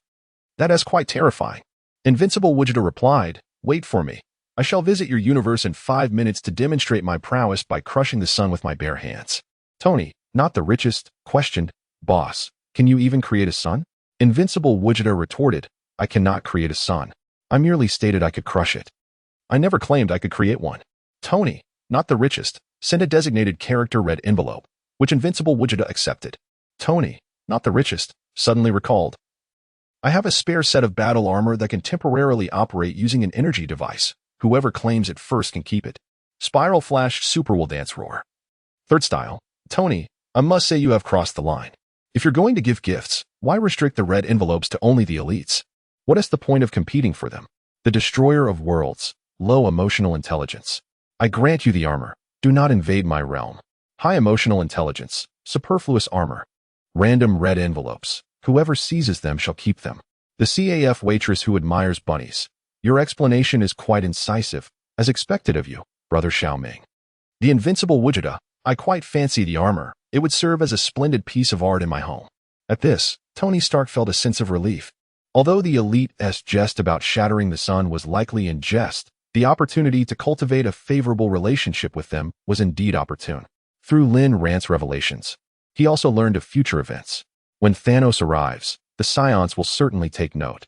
That is quite terrifying." Invincible Vegeta replied, "Wait for me. I shall visit your universe in 5 minutes to demonstrate my prowess by crushing the sun with my bare hands." Tony, not the richest, questioned, "Boss, can you even create a sun?" Invincible Vegeta retorted, "I cannot create a sun. I merely stated I could crush it. I never claimed I could create one." Tony, not the richest, sent a designated character red envelope, which Invincible Vegeta accepted. Tony, not the richest, suddenly recalled, "I have a spare set of battle armor that can temporarily operate using an energy device. Whoever claims it first can keep it." Spiral Flash Super Will Dance Roar, third style, Tony, I must say you have crossed the line. If you're going to give gifts, why restrict the red envelopes to only the elites? What is the point of competing for them? The destroyer of worlds, low emotional intelligence. I grant you the armor. Do not invade my realm. High emotional intelligence, superfluous armor. Random red envelopes. Whoever seizes them shall keep them. The CAF waitress who admires bunnies. Your explanation is quite incisive, as expected of you, Brother Xiaoming. The Invincible Vegeta, I quite fancy the armor. It would serve as a splendid piece of art in my home. At this, Tony Stark felt a sense of relief. Although the elite's jest about shattering the sun was likely in jest, the opportunity to cultivate a favorable relationship with them was indeed opportune. Through Lin Rant's revelations, he also learned of future events. When Thanos arrives, the Scions will certainly take note.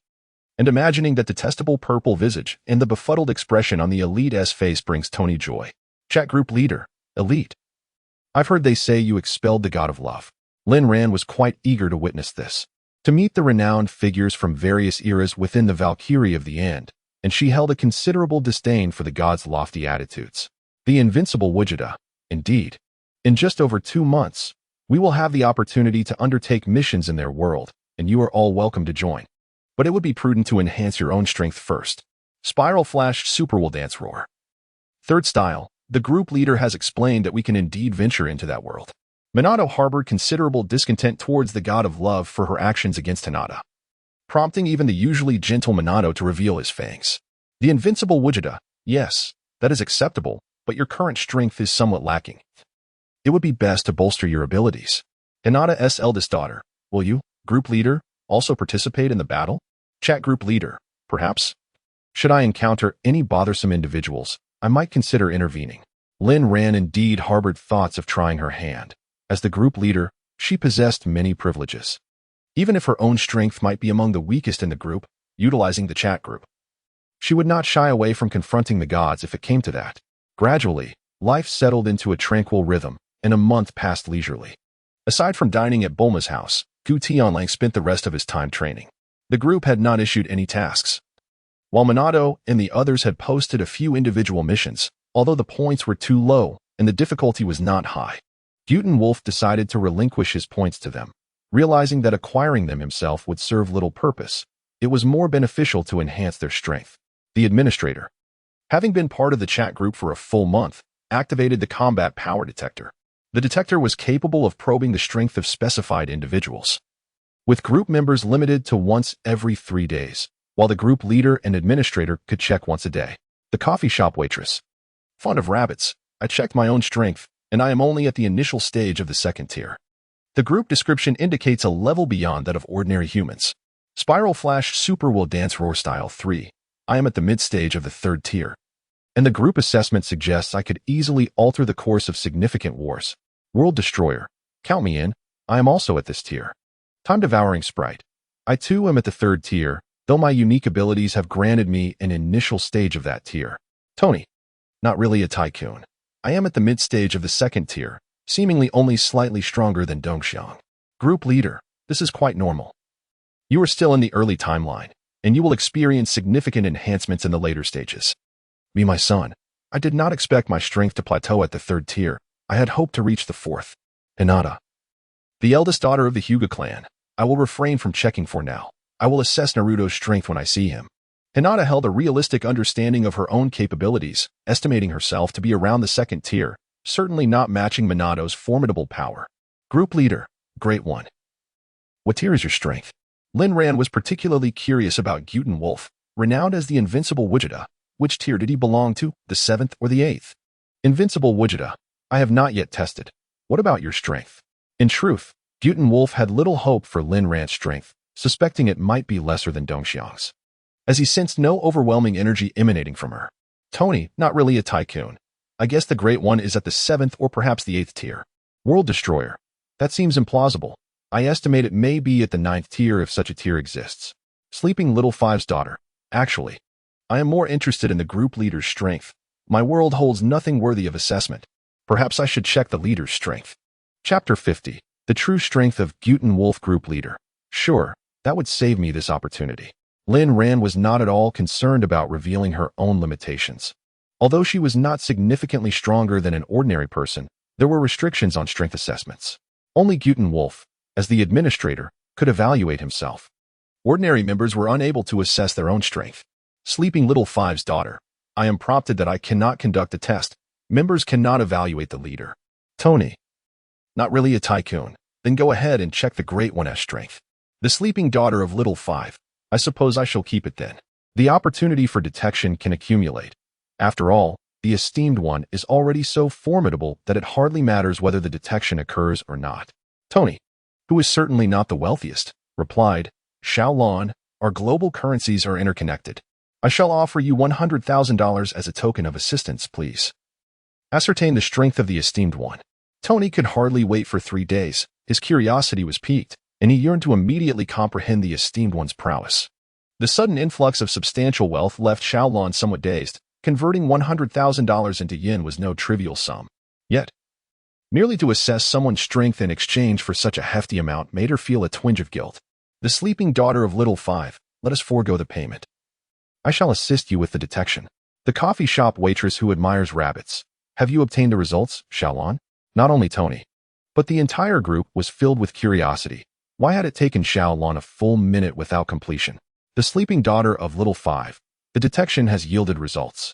And imagining that detestable purple visage and the befuddled expression on the elite's face brings Tony joy. Chat group leader, Elite. I've heard they say you expelled the god of love. Lin Ran was quite eager to witness this. To meet the renowned figures from various eras within the Valkyrie of the End, and she held a considerable disdain for the god's lofty attitudes. The Invincible Vegeta, indeed. In just over 2 months, we will have the opportunity to undertake missions in their world, and you are all welcome to join. But it would be prudent to enhance your own strength first. Spiral Flash Super Will Dance Roar. Third style, the group leader has explained that we can indeed venture into that world. Minato harbored considerable discontent towards the god of love for her actions against Hinata, prompting even the usually gentle Minato to reveal his fangs. The Invincible Vegeta, yes, that is acceptable, but your current strength is somewhat lacking. It would be best to bolster your abilities. Hinata's eldest daughter, will you, group leader, also participate in the battle? Chat group leader, perhaps? Should I encounter any bothersome individuals, I might consider intervening. Lin Ran indeed harbored thoughts of trying her hand. As the group leader, she possessed many privileges. Even if her own strength might be among the weakest in the group, utilizing the chat group, she would not shy away from confronting the gods if it came to that. Gradually, life settled into a tranquil rhythm, and a month passed leisurely. Aside from dining at Bulma's house, Gu Tianlang spent the rest of his time training. The group had not issued any tasks, while Minato and the others had posted a few individual missions, although the points were too low and the difficulty was not high. Guten Wolf decided to relinquish his points to them, realizing that acquiring them himself would serve little purpose. It was more beneficial to enhance their strength. The administrator, having been part of the chat group for a full month, activated the combat power detector. The detector was capable of probing the strength of specified individuals, with group members limited to once every 3 days, while the group leader and administrator could check once a day. The coffee shop waitress, fond of rabbits, I checked my own strength, and I am only at the initial stage of the 2nd tier. The group description indicates a level beyond that of ordinary humans. Spiral Flash Super Will Dance Roar Style 3. I am at the mid-stage of the 3rd tier. And the group assessment suggests I could easily alter the course of significant wars. World Destroyer. Count me in. I am also at this tier. Time Devouring Sprite. I too am at the 3rd tier, though my unique abilities have granted me an initial stage of that tier. Tony. Not really a tycoon. I am at the mid-stage of the 2nd tier, seemingly only slightly stronger than Dongxiang. Group Leader. This is quite normal. You are still in the early timeline, and you will experience significant enhancements in the later stages. Me, my son. I did not expect my strength to plateau at the 3rd tier. I had hoped to reach the 4th. Hinata. The eldest daughter of the Hyuga clan. I will refrain from checking for now. I will assess Naruto's strength when I see him. Hinata held a realistic understanding of her own capabilities, estimating herself to be around the 2nd tier, certainly not matching Minato's formidable power. Group Leader. Great One. What tier is your strength? Lin Ran was particularly curious about Guten Wolf, renowned as the invincible Vegeta. Which tier did he belong to, the 7th or the 8th? Invincible Vegeta. I have not yet tested. What about your strength? In truth, Guten Wolf had little hope for Lin Ran's strength, suspecting it might be lesser than Dongxiang's, as he sensed no overwhelming energy emanating from her. Tony, not really a tycoon. I guess the Great One is at the 7th or perhaps the 8th tier. World Destroyer. That seems implausible. I estimate it may be at the 9th tier if such a tier exists. Sleeping Little Five's daughter. Actually, I am more interested in the group leader's strength. My world holds nothing worthy of assessment. Perhaps I should check the leader's strength. Chapter 50. The True Strength of Guten Wolf Group Leader. Sure, that would save me this opportunity. Lin Ran was not at all concerned about revealing her own limitations. Although she was not significantly stronger than an ordinary person, there were restrictions on strength assessments. Only Guten Wolf, as the administrator, could evaluate himself. Ordinary members were unable to assess their own strength. Sleeping Little Five's daughter. I am prompted that I cannot conduct a test. Members cannot evaluate the leader. Tony. Not really a tycoon. Then go ahead and check the Great One's strength. The sleeping daughter of Little Five. I suppose I shall keep it then. The opportunity for detection can accumulate. After all, the esteemed one is already so formidable that it hardly matters whether the detection occurs or not. Tony, who is certainly not the wealthiest, replied, Xiaolon, our global currencies are interconnected. I shall offer you $100,000 as a token of assistance, please. Ascertain the strength of the esteemed one. Tony could hardly wait for 3 days. His curiosity was piqued, and he yearned to immediately comprehend the esteemed one's prowess. The sudden influx of substantial wealth left Xiaolon somewhat dazed. Converting $100,000 into yen was no trivial sum. Yet, merely to assess someone's strength in exchange for such a hefty amount made her feel a twinge of guilt. The sleeping daughter of Little Five, let us forego the payment. I shall assist you with the detection. The coffee shop waitress who admires rabbits. Have you obtained the results, Xiaolon? Not only Tony, but the entire group was filled with curiosity. Why had it taken Xiaolon a full minute without completion? The sleeping daughter of Little Five. The detection has yielded results.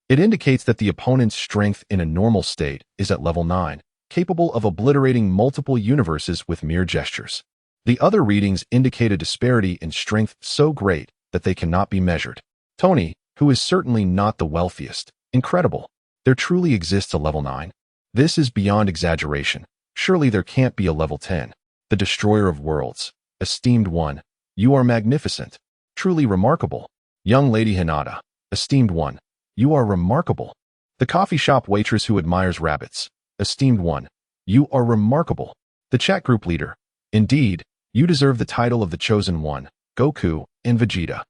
It indicates that the opponent's strength in a normal state is at level 9, capable of obliterating multiple universes with mere gestures. The other readings indicate a disparity in strength so great that they cannot be measured. Tony, who is certainly not the wealthiest. Incredible. There truly exists a level 9. This is beyond exaggeration. Surely there can't be a level 10. The destroyer of worlds. Esteemed one. You are magnificent. Truly remarkable. Young Lady Hinata. Esteemed one. You are remarkable. The coffee shop waitress who admires rabbits. Esteemed one. You are remarkable. The chat group leader. Indeed, you deserve the title of the chosen one, Goku and Vegeta.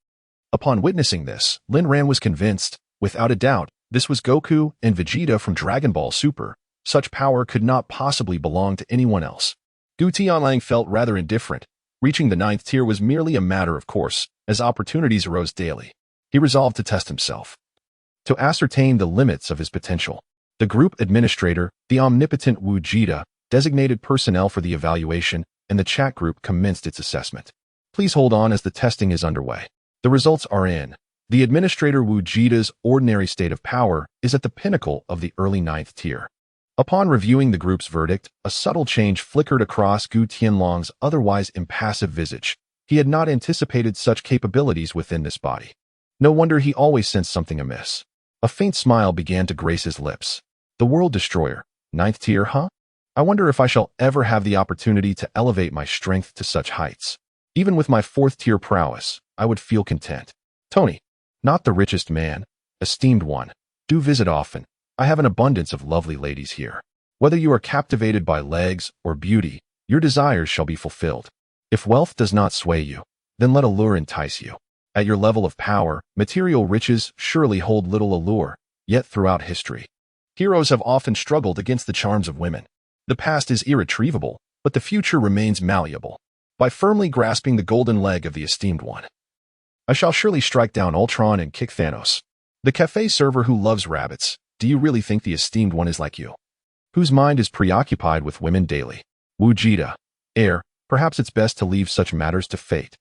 Upon witnessing this, Lin Ran was convinced, without a doubt, this was Goku and Vegeta from Dragon Ball Super. Such power could not possibly belong to anyone else. Gu Tianlang felt rather indifferent. Reaching the 9th tier was merely a matter of course, as opportunities arose daily. He resolved to test himself. To ascertain the limits of his potential, the group administrator, the omnipotent Vegeta, designated personnel for the evaluation, and the chat group commenced its assessment. Please hold on as the testing is underway. The results are in. The administrator Vegeta's ordinary state of power is at the pinnacle of the early 9th tier. Upon reviewing the group's verdict, a subtle change flickered across Gu Tianlong's otherwise impassive visage. He had not anticipated such capabilities within this body. No wonder he always sensed something amiss. A faint smile began to grace his lips. The World Destroyer, 9th tier, huh? I wonder if I shall ever have the opportunity to elevate my strength to such heights. Even with my 4th tier prowess, I would feel content. Tony, not the richest man, esteemed one, do visit often. I have an abundance of lovely ladies here. Whether you are captivated by legs or beauty, your desires shall be fulfilled. If wealth does not sway you, then let allure entice you. At your level of power, material riches surely hold little allure, yet throughout history, heroes have often struggled against the charms of women. The past is irretrievable, but the future remains malleable. By firmly grasping the golden leg of the esteemed one, I shall surely strike down Ultron and kick Thanos. The cafe server who loves rabbits, do you really think the esteemed one is like you? Whose mind is preoccupied with women daily? Vegeta, heir, perhaps it's best to leave such matters to fate.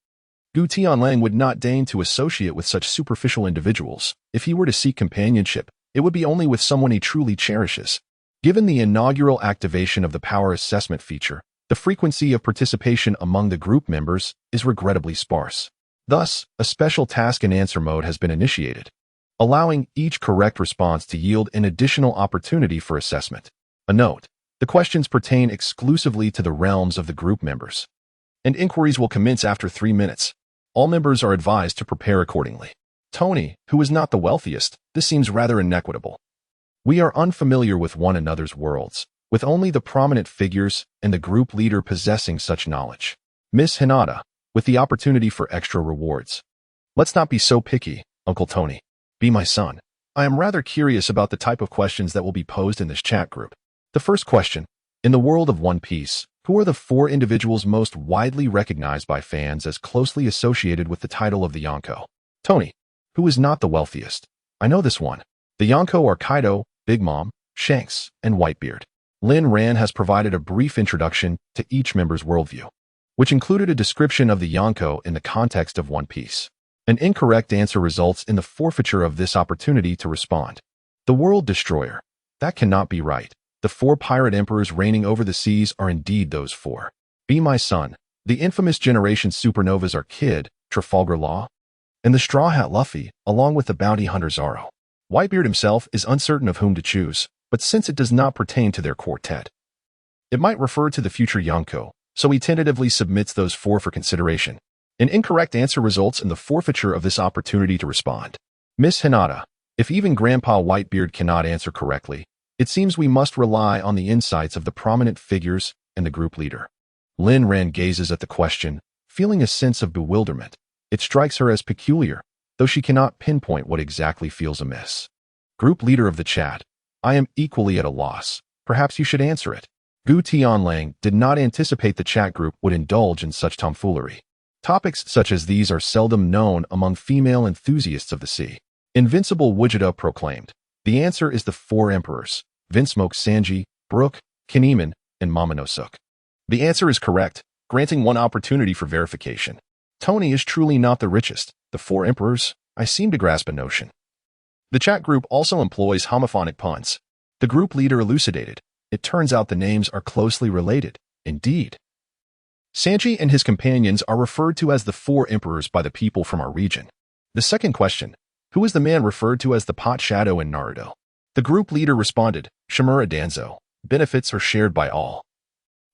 Gu Tianlang would not deign to associate with such superficial individuals. If he were to seek companionship, it would be only with someone he truly cherishes. Given the inaugural activation of the power assessment feature, the frequency of participation among the group members is regrettably sparse. Thus, a special task and answer mode has been initiated, allowing each correct response to yield an additional opportunity for assessment. A note: the questions pertain exclusively to the realms of the group members, and inquiries will commence after 3 minutes. All members are advised to prepare accordingly. Tony, who is not the wealthiest, this seems rather inequitable. We are unfamiliar with one another's worlds, with only the prominent figures and the group leader possessing such knowledge. Miss Hinata, with the opportunity for extra rewards. Let's not be so picky, Uncle Tony. Be my son. I am rather curious about the type of questions that will be posed in this chat group. The first question: in the world of One Piece, who are the 4 individuals most widely recognized by fans as closely associated with the title of the Yonko? Tony, who is not the wealthiest? I know this one. The Yonko are Kaido, Big Mom, Shanks, and Whitebeard. Lin Ran has provided a brief introduction to each member's worldview, which included a description of the Yonko in the context of One Piece. An incorrect answer results in the forfeiture of this opportunity to respond. The World Destroyer. That cannot be right. The 4 pirate emperors reigning over the seas are indeed those 4. Be my son. The infamous Generation Supernovas are Kid, Trafalgar Law, and the Straw Hat Luffy, along with the bounty hunter Zoro. Whitebeard himself is uncertain of whom to choose, but since it does not pertain to their quartet, it might refer to the future Yonko, so he tentatively submits those 4 for consideration. An incorrect answer results in the forfeiture of this opportunity to respond. Miss Hinata, if even Grandpa Whitebeard cannot answer correctly, it seems we must rely on the insights of the prominent figures and the group leader. Lin Ran gazes at the question, feeling a sense of bewilderment. It strikes her as peculiar, though she cannot pinpoint what exactly feels amiss. Group leader of the chat, I am equally at a loss. Perhaps you should answer it. Gu Tianlang did not anticipate the chat group would indulge in such tomfoolery. Topics such as these are seldom known among female enthusiasts of the sea. Invincible Vegeta proclaimed, the answer is the 4 emperors: Vinsmoke Sanji, Brook, Kinemon, and Momonosuke. The answer is correct, granting 1 opportunity for verification. Tony is truly not the richest. The 4 emperors? I seem to grasp a notion. The chat group also employs homophonic puns. The group leader elucidated. It turns out the names are closely related. Indeed. Sanji and his companions are referred to as the 4 emperors by the people from our region. The second question: who is the man referred to as the Pot Shadow in Naruto? The group leader responded, Shimura Danzo. Benefits are shared by all,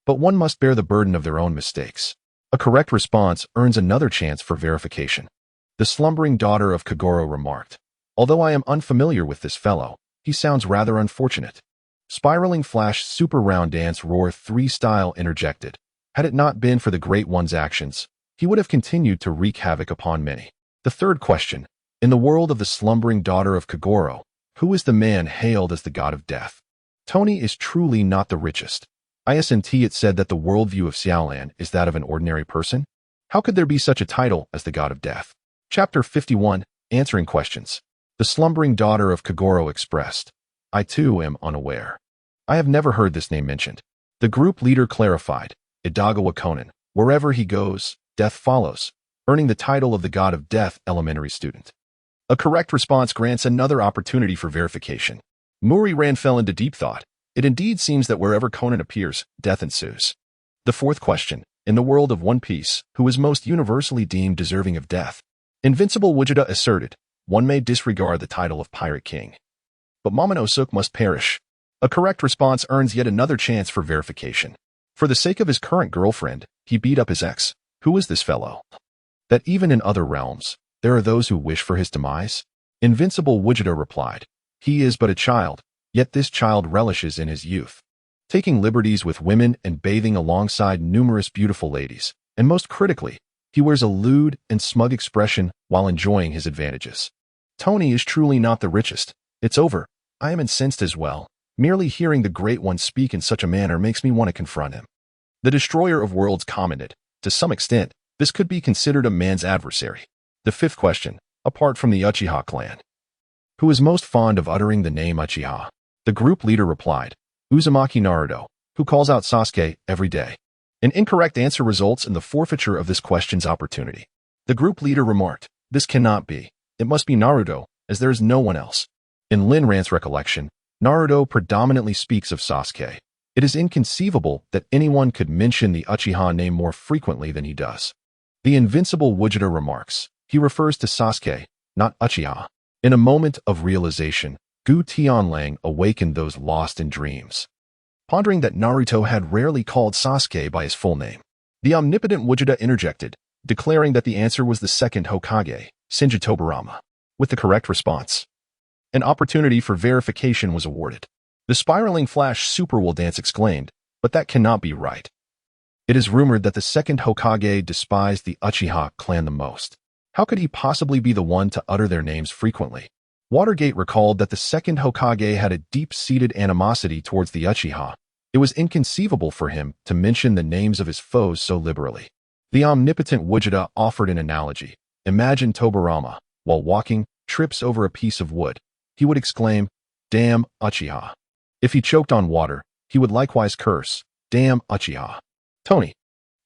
but one must bear the burden of their own mistakes. A correct response earns another chance for verification. The slumbering daughter of Kagoro remarked, although I am unfamiliar with this fellow, he sounds rather unfortunate. Spiraling Flash Super Round Dance Roar 3 style interjected. Had it not been for the Great One's actions, he would have continued to wreak havoc upon many. The third question: in the world of the slumbering daughter of Kagoro, who is the man hailed as the god of death? Tony is truly not the richest. Isn't it said that the worldview of Xiaolan is that of an ordinary person? How could there be such a title as the God of Death? Chapter 51, Answering Questions. The slumbering daughter of Kogoro expressed, I too am unaware. I have never heard this name mentioned. The group leader clarified, Idagawa Konan, wherever he goes, death follows, earning the title of the God of Death elementary student. A correct response grants another opportunity for verification. Muri Ran fell into deep thought. It indeed seems that wherever Konan appears, death ensues. The fourth question, in the world of One Piece, who is most universally deemed deserving of death? Invincible Vegeta asserted, one may disregard the title of Pirate King, but Momonosuke must perish. A correct response earns yet another chance for verification. For the sake of his current girlfriend, he beat up his ex. Who is this fellow? That even in other realms, there are those who wish for his demise? Invincible Vegeta replied, he is but a child, yet this child relishes in his youth, taking liberties with women and bathing alongside numerous beautiful ladies, and most critically, he wears a lewd and smug expression while enjoying his advantages. Tony is truly not the richest. It's over. I am incensed as well. Merely hearing the Great One speak in such a manner makes me want to confront him. The Destroyer of Worlds commented, to some extent, this could be considered a man's adversary. The fifth question, apart from the Uchiha clan, who is most fond of uttering the name Uchiha? The group leader replied, Uzumaki Naruto, who calls out Sasuke every day. An incorrect answer results in the forfeiture of this question's opportunity. The group leader remarked, this cannot be. It must be Naruto, as there is no one else. In Lin Rant's recollection, Naruto predominantly speaks of Sasuke. It is inconceivable that anyone could mention the Uchiha name more frequently than he does. The invincible Vegeta remarks, he refers to Sasuke, not Uchiha. In a moment of realization, Gu Tianlang awakened those lost in dreams, pondering that Naruto had rarely called Sasuke by his full name. The omnipotent Vegeta interjected, declaring that the answer was the second Hokage, Shinji Tobirama. With the correct response, an opportunity for verification was awarded. The spiraling flash Super Will Dance exclaimed, but that cannot be right. It is rumored that the second Hokage despised the Uchiha clan the most. How could he possibly be the one to utter their names frequently? Watergate recalled that the second Hokage had a deep-seated animosity towards the Uchiha. It was inconceivable for him to mention the names of his foes so liberally. The omnipotent Vegeta offered an analogy. Imagine Tobirama, while walking, trips over a piece of wood. He would exclaim, damn Uchiha. If he choked on water, he would likewise curse, damn Uchiha. Tony,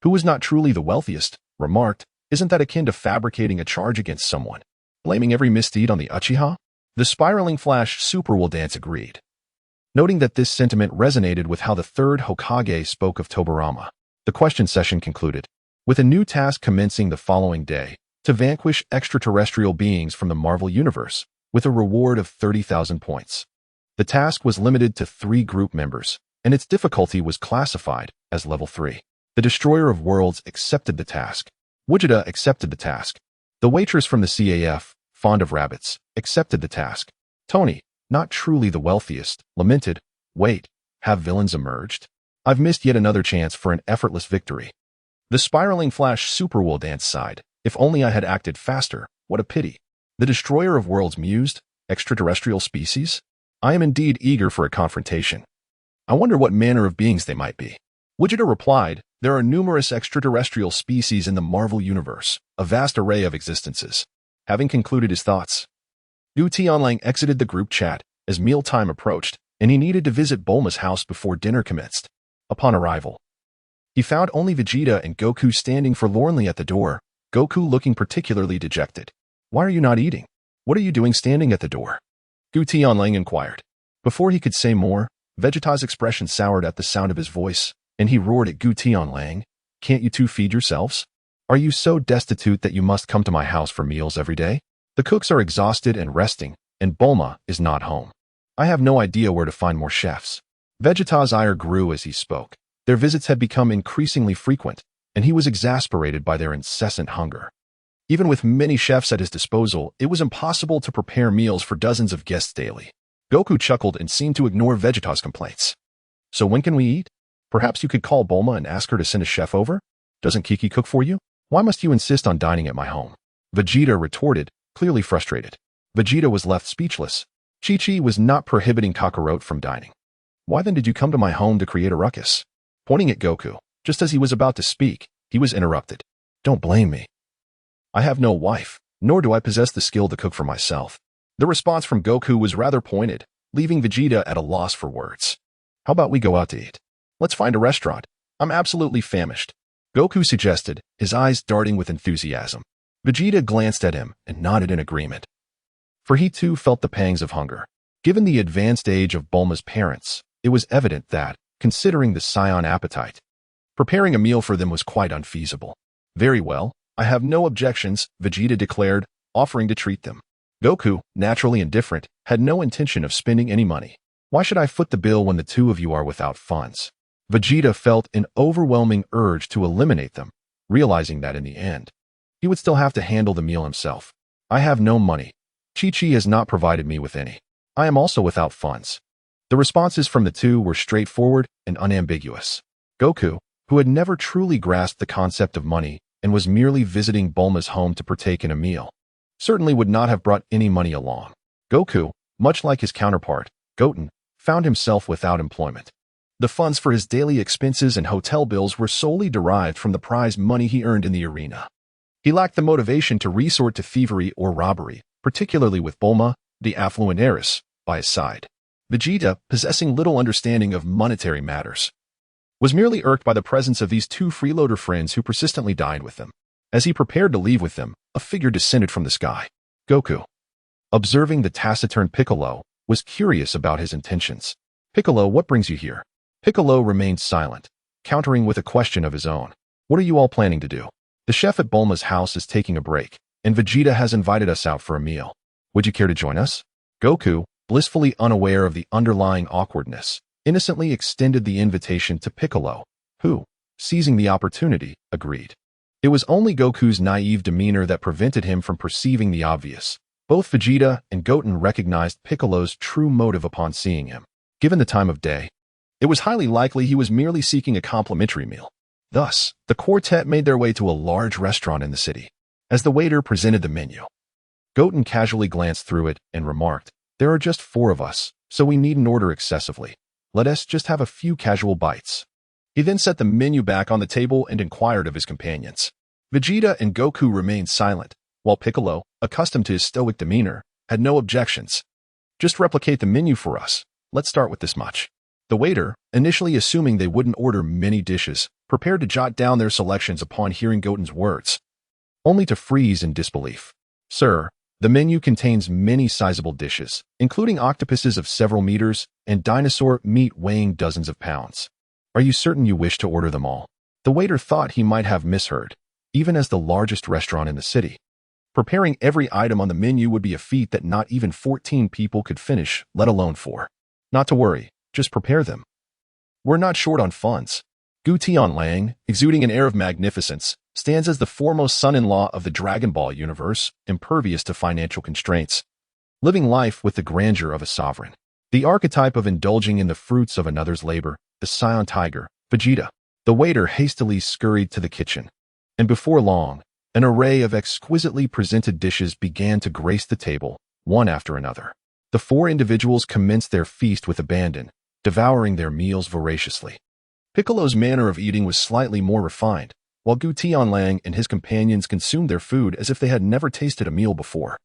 who was not truly the wealthiest, remarked, isn't that akin to fabricating a charge against someone, blaming every misdeed on the Uchiha? The spiraling flash Super Will Dance agreed, noting that this sentiment resonated with how the third Hokage spoke of Tobirama. The question session concluded, with a new task commencing the following day, to vanquish extraterrestrial beings from the Marvel Universe, with a reward of 30,000 points. The task was limited to 3 group members, and its difficulty was classified as level 3. The Destroyer of Worlds accepted the task. Vegeta accepted the task. The waitress from the CAF, fond of rabbits, accepted the task. Tony, not truly the wealthiest, lamented, wait, have villains emerged? I've missed yet another chance for an effortless victory. The spiraling flash Super Will Dance sighed, if only I had acted faster, what a pity. The Destroyer of Worlds mused, extraterrestrial species? I am indeed eager for a confrontation. I wonder what manner of beings they might be. Vegeta replied, there are numerous extraterrestrial species in the Marvel Universe, a vast array of existences. Having concluded his thoughts, Gu Tianlang exited the group chat as mealtime approached, and he needed to visit Bulma's house before dinner commenced. Upon arrival, he found only Vegeta and Goku standing forlornly at the door, Goku looking particularly dejected. Why are you not eating? What are you doing standing at the door? Gu Tianlang inquired. Before he could say more, Vegeta's expression soured at the sound of his voice, and he roared at Gu Tianlang, can't you two feed yourselves? Are you so destitute that you must come to my house for meals every day? The cooks are exhausted and resting, and Bulma is not home. I have no idea where to find more chefs. Vegeta's ire grew as he spoke. Their visits had become increasingly frequent, and he was exasperated by their incessant hunger. Even with many chefs at his disposal, it was impossible to prepare meals for dozens of guests daily. Goku chuckled and seemed to ignore Vegeta's complaints. So when can we eat? Perhaps you could call Bulma and ask her to send a chef over? Doesn't Kiki cook for you? Why must you insist on dining at my home? Vegeta retorted, clearly frustrated. Vegeta was left speechless. Chi-Chi was not prohibiting Kakarot from dining. Why then did you come to my home to create a ruckus? pointing at Goku. Just as he was about to speak, he was interrupted. Don't blame me. I have no wife, nor do I possess the skill to cook for myself. The response from Goku was rather pointed, leaving Vegeta at a loss for words. How about we go out to eat? Let's find a restaurant. I'm absolutely famished. Goku suggested, his eyes darting with enthusiasm. Vegeta glanced at him and nodded in agreement. For he too felt the pangs of hunger. Given the advanced age of Bulma's parents, it was evident that, considering the scion appetite, preparing a meal for them was quite unfeasible. Very well, I have no objections, Vegeta declared, offering to treat them. Goku, naturally indifferent, had no intention of spending any money. Why should I foot the bill when the two of you are without funds? Vegeta felt an overwhelming urge to eliminate them, realizing that in the end, he would still have to handle the meal himself. I have no money. Chi-Chi has not provided me with any. I am also without funds. The responses from the two were straightforward and unambiguous. Goku, who had never truly grasped the concept of money and was merely visiting Bulma's home to partake in a meal, certainly would not have brought any money along. Goku, much like his counterpart, Goten, found himself without employment. The funds for his daily expenses and hotel bills were solely derived from the prize money he earned in the arena. He lacked the motivation to resort to thievery or robbery, particularly with Bulma, the affluent heiress, by his side. Vegeta, possessing little understanding of monetary matters, was merely irked by the presence of these two freeloader friends who persistently dined with them. As he prepared to leave with them, a figure descended from the sky. Goku, observing the taciturn Piccolo, was curious about his intentions. Piccolo, what brings you here? Piccolo remained silent, countering with a question of his own. What are you all planning to do? The chef at Bulma's house is taking a break, and Vegeta has invited us out for a meal. Would you care to join us? Goku, blissfully unaware of the underlying awkwardness, innocently extended the invitation to Piccolo, who, seizing the opportunity, agreed. It was only Goku's naive demeanor that prevented him from perceiving the obvious. Both Vegeta and Goten recognized Piccolo's true motive upon seeing him. Given the time of day, it was highly likely he was merely seeking a complimentary meal. Thus, the quartet made their way to a large restaurant in the city. As the waiter presented the menu, Goten casually glanced through it and remarked, "There are just 4 of us, so we needn't order excessively. Let us just have a few casual bites." He then set the menu back on the table and inquired of his companions. Vegeta and Goku remained silent, while Piccolo, accustomed to his stoic demeanor, had no objections. "Just replicate the menu for us. Let's start with this much." The waiter, initially assuming they wouldn't order many dishes, prepared to jot down their selections upon hearing Goten's words, only to freeze in disbelief. "Sir, the menu contains many sizable dishes, including octopuses of several meters and dinosaur meat weighing dozens of pounds. Are you certain you wish to order them all?" The waiter thought he might have misheard. Even as the largest restaurant in the city, preparing every item on the menu would be a feat that not even 14 people could finish, let alone 4. "Not to worry, just prepare them. We're not short on funds." Gu Tianlang, exuding an air of magnificence, stands as the foremost son-in-law of the Dragon Ball universe, impervious to financial constraints, living life with the grandeur of a sovereign. The archetype of indulging in the fruits of another's labor, the Scion Tiger, Vegeta. The waiter hastily scurried to the kitchen, and before long, an array of exquisitely presented dishes began to grace the table, one after another. The 4 individuals commenced their feast with abandon, devouring their meals voraciously. Piccolo's manner of eating was slightly more refined, while Gu Tianlang and his companions consumed their food as if they had never tasted a meal before.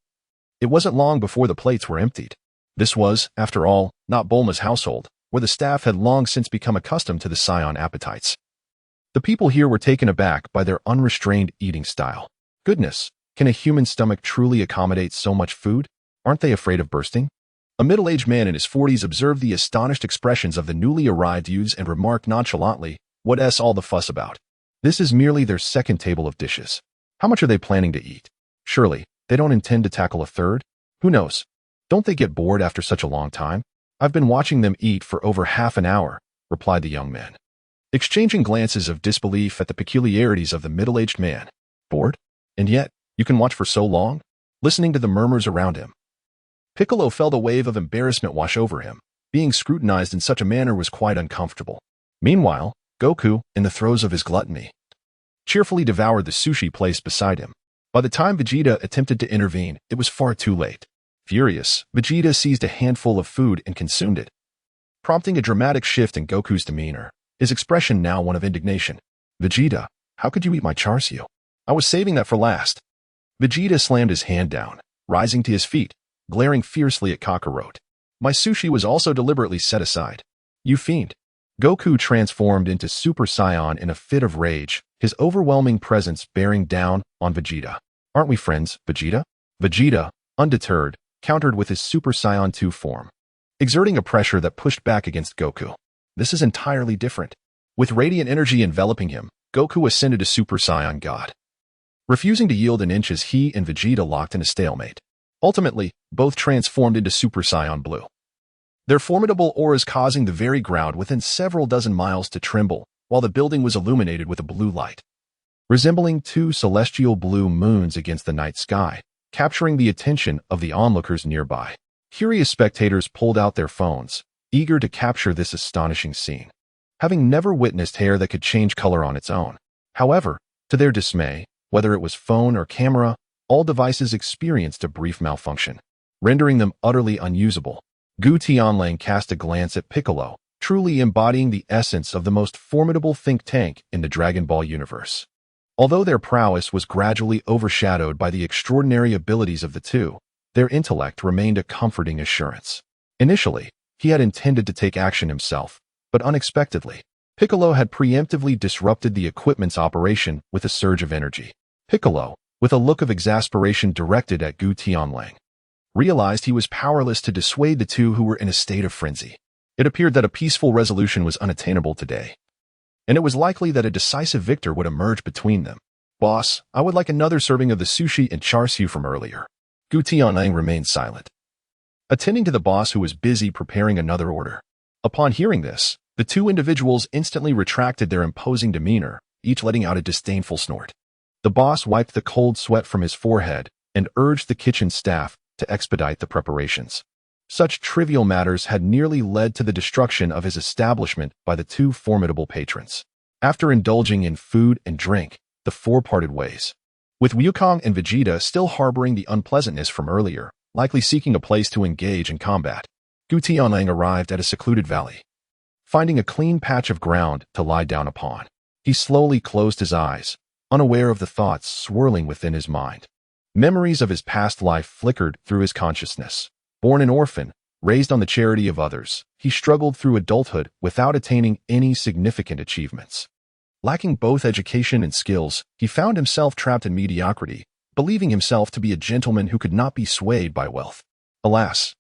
It wasn't long before the plates were emptied. This was, after all, not Bulma's household, where the staff had long since become accustomed to the scion appetites. The people here were taken aback by their unrestrained eating style. Goodness, can a human stomach truly accommodate so much food? Aren't they afraid of bursting? A middle-aged man in his 40s observed the astonished expressions of the newly arrived youths and remarked nonchalantly, "What's all the fuss about? This is merely their second table of dishes. How much are they planning to eat? Surely, they don't intend to tackle a third? Who knows? Don't they get bored after such a long time? I've been watching them eat for over half an hour," replied the young man, exchanging glances of disbelief at the peculiarities of the middle-aged man. "Bored? And yet, you can watch for so long?" Listening to the murmurs around him, Piccolo felt a wave of embarrassment wash over him. Being scrutinized in such a manner was quite uncomfortable. Meanwhile, Goku, in the throes of his gluttony, cheerfully devoured the sushi placed beside him. By the time Vegeta attempted to intervene, it was far too late. Furious, Vegeta seized a handful of food and consumed it, prompting a dramatic shift in Goku's demeanor. his expression now one of indignation. Vegeta, how could you eat my char-siu? I was saving that for last. Vegeta slammed his hand down, rising to his feet, glaring fiercely at Kakarot. My sushi was also deliberately set aside. You fiend. Goku transformed into Super Saiyan in a fit of rage, his overwhelming presence bearing down on Vegeta. Aren't we friends, Vegeta? Vegeta, undeterred, countered with his Super Saiyan 2 form, exerting a pressure that pushed back against Goku. This is entirely different. With radiant energy enveloping him, Goku ascended to Super Saiyan God. Refusing to yield an inch as he and Vegeta locked in a stalemate. Ultimately, both transformed into Super Saiyan Blue. Their formidable auras causing the very ground within several dozen miles to tremble, while the building was illuminated with a blue light, resembling two celestial blue moons against the night sky, capturing the attention of the onlookers nearby. Curious spectators pulled out their phones, eager to capture this astonishing scene, having never witnessed hair that could change color on its own. However, to their dismay, whether it was phone or camera, all devices experienced a brief malfunction, rendering them utterly unusable. Gu Tianlang cast a glance at Piccolo, truly embodying the essence of the most formidable think tank in the Dragon Ball universe. Although their prowess was gradually overshadowed by the extraordinary abilities of the two, their intellect remained a comforting assurance. Initially, he had intended to take action himself, but unexpectedly, Piccolo had preemptively disrupted the equipment's operation with a surge of energy. Piccolo, with a look of exasperation directed at Gu Tianlang, realized he was powerless to dissuade the two who were in a state of frenzy. It appeared that a peaceful resolution was unattainable today, and it was likely that a decisive victor would emerge between them. Boss, I would like another serving of the sushi and char-siu from earlier. Gu Tianlang remained silent, attending to the boss who was busy preparing another order. Upon hearing this, the two individuals instantly retracted their imposing demeanor, each letting out a disdainful snort. The boss wiped the cold sweat from his forehead and urged the kitchen staff to expedite the preparations. Such trivial matters had nearly led to the destruction of his establishment by the two formidable patrons. After indulging in food and drink, the four parted ways, with Wukong and Vegeta still harboring the unpleasantness from earlier, likely seeking a place to engage in combat. Gu Tianlang arrived at a secluded valley, finding a clean patch of ground to lie down upon. He slowly closed his eyes, unaware of the thoughts swirling within his mind. Memories of his past life flickered through his consciousness. Born an orphan, raised on the charity of others, he struggled through adulthood without attaining any significant achievements. Lacking both education and skills, he found himself trapped in mediocrity, believing himself to be a gentleman who could not be swayed by wealth. Alas,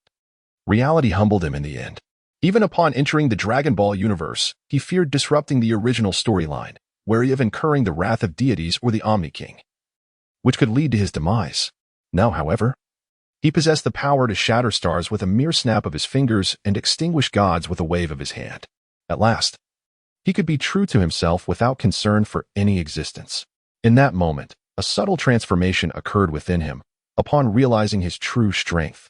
reality humbled him in the end. Even upon entering the Dragon Ball universe, he feared disrupting the original storyline, wary of incurring the wrath of deities or the Omni King, which could lead to his demise. Now, however, he possessed the power to shatter stars with a mere snap of his fingers and extinguish gods with a wave of his hand. At last, he could be true to himself without concern for any existence. In that moment, a subtle transformation occurred within him. Upon realizing his true strength,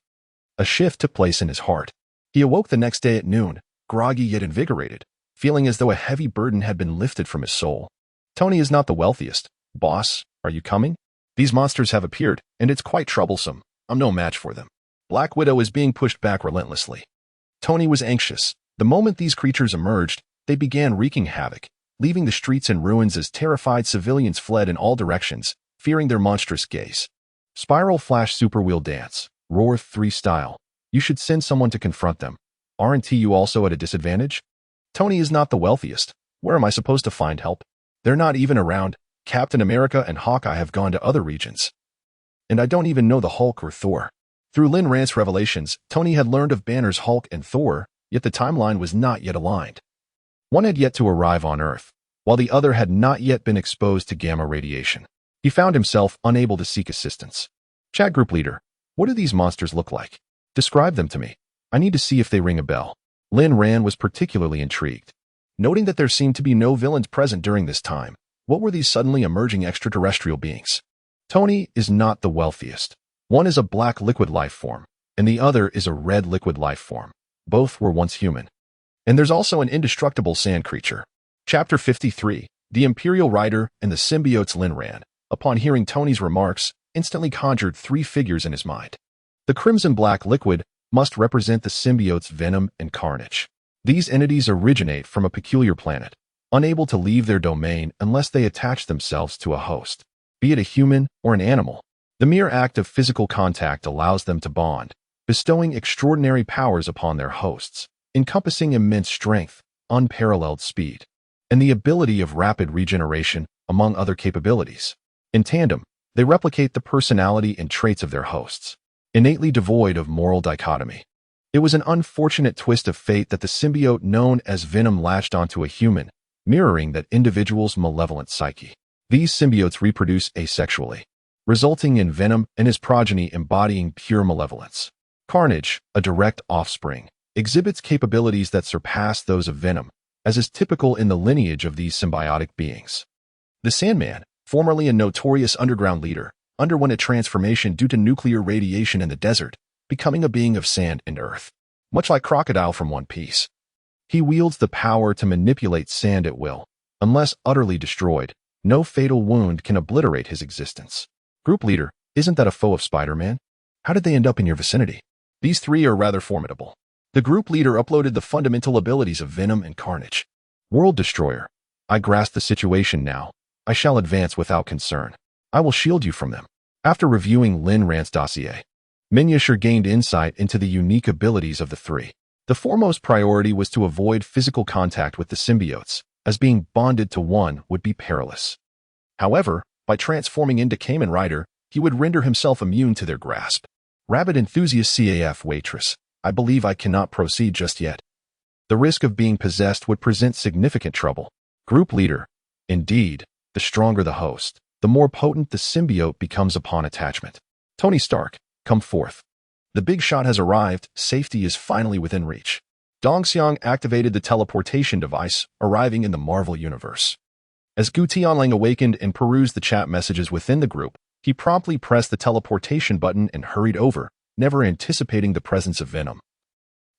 a shift took place in his heart. He awoke the next day at noon, groggy yet invigorated, feeling as though a heavy burden had been lifted from his soul. Tony is not the wealthiest. Boss, are you coming? These monsters have appeared, and it's quite troublesome. I'm no match for them. Black Widow is being pushed back relentlessly. Tony was anxious. The moment these creatures emerged, they began wreaking havoc, leaving the streets in ruins as terrified civilians fled in all directions, fearing their monstrous gaze. Spiral Flash Super Wheel Dance, Roar 3 style. You should send someone to confront them. Aren't you also at a disadvantage? Tony is not the wealthiest. Where am I supposed to find help? They're not even around. Captain America and Hawkeye have gone to other regions. And I don't even know the Hulk or Thor. Through Lin Rant's revelations, Tony had learned of Banner's Hulk and Thor, yet the timeline was not yet aligned. One had yet to arrive on Earth, while the other had not yet been exposed to gamma radiation. He found himself unable to seek assistance. Chat group leader, what do these monsters look like? Describe them to me. I need to see if they ring a bell. Lin Ran was particularly intrigued. Noting that there seemed to be no villains present during this time, what were these suddenly emerging extraterrestrial beings? Tony is not the wealthiest. One is a black liquid life form, and the other is a red liquid life form. Both were once human. And there's also an indestructible sand creature. Chapter 53, The Imperial Rider and the Symbiotes. Lin Ran, upon hearing Tony's remarks, instantly conjured three figures in his mind. The crimson black liquid must represent the symbiotes Venom and Carnage. These entities originate from a peculiar planet, unable to leave their domain unless they attach themselves to a host, be it a human or an animal. The mere act of physical contact allows them to bond, bestowing extraordinary powers upon their hosts, encompassing immense strength, unparalleled speed, and the ability of rapid regeneration, among other capabilities. In tandem, they replicate the personality and traits of their hosts, innately devoid of moral dichotomy. It was an unfortunate twist of fate that the symbiote known as Venom latched onto a human, mirroring that individual's malevolent psyche. These symbiotes reproduce asexually, resulting in Venom and his progeny embodying pure malevolence. Carnage, a direct offspring, exhibits capabilities that surpass those of Venom, as is typical in the lineage of these symbiotic beings. The Sandman, formerly a notorious underground leader, underwent a transformation due to nuclear radiation in the desert, becoming a being of sand and earth. Much like Crocodile from One Piece, he wields the power to manipulate sand at will. Unless utterly destroyed, no fatal wound can obliterate his existence. Group leader, isn't that a foe of Spider-Man? How did they end up in your vicinity? These three are rather formidable. The group leader uploaded the fundamental abilities of Venom and Carnage. World Destroyer, I grasp the situation now. I shall advance without concern. I will shield you from them. After reviewing Lin Rant's dossier, Minyashir gained insight into the unique abilities of the three. The foremost priority was to avoid physical contact with the symbiotes, as being bonded to one would be perilous. However, by transforming into Kamen Rider, he would render himself immune to their grasp. Rabbit enthusiast CAF waitress, I believe I cannot proceed just yet. The risk of being possessed would present significant trouble. Group leader, indeed, the stronger the host, the more potent the symbiote becomes upon attachment. Tony Stark, come forth. The big shot has arrived, safety is finally within reach. Dongxiang activated the teleportation device, arriving in the Marvel universe. As Gu Tianlang awakened and perused the chat messages within the group, he promptly pressed the teleportation button and hurried over, never anticipating the presence of Venom.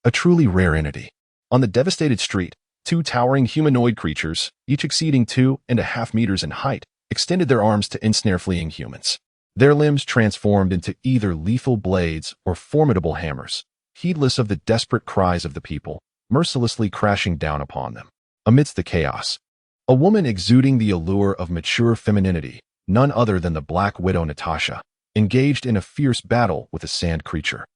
A truly rare entity. On the devastated street, two towering humanoid creatures, each exceeding 2.5 meters in height, extended their arms to ensnare fleeing humans. Their limbs transformed into either lethal blades or formidable hammers, heedless of the desperate cries of the people, mercilessly crashing down upon them. Amidst the chaos, a woman exuding the allure of mature femininity, none other than the Black Widow Natasha, engaged in a fierce battle with a sand creature,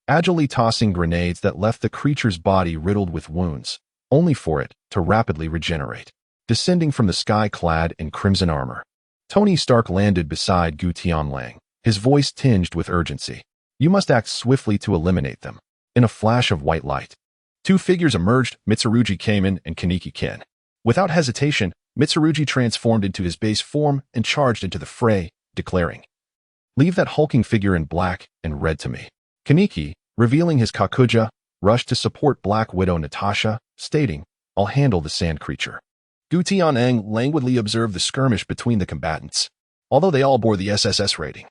agilely tossing grenades that left the creature's body riddled with wounds, only for it to rapidly regenerate. Descending from the sky clad in crimson armor, Tony Stark landed beside Gu Tianlang, his voice tinged with urgency. You must act swiftly to eliminate them. In a flash of white light, two figures emerged, Mitsurugi Kamen and Kaneki Ken. Without hesitation, Mitsurugi transformed into his base form and charged into the fray, declaring, "Leave that hulking figure in black and red to me." Kaneki, revealing his Kakuja, rushed to support Black Widow Natasha, stating, "I'll handle the sand creature." Gu Tianlang languidly observed the skirmish between the combatants, although they all bore the SSS rating.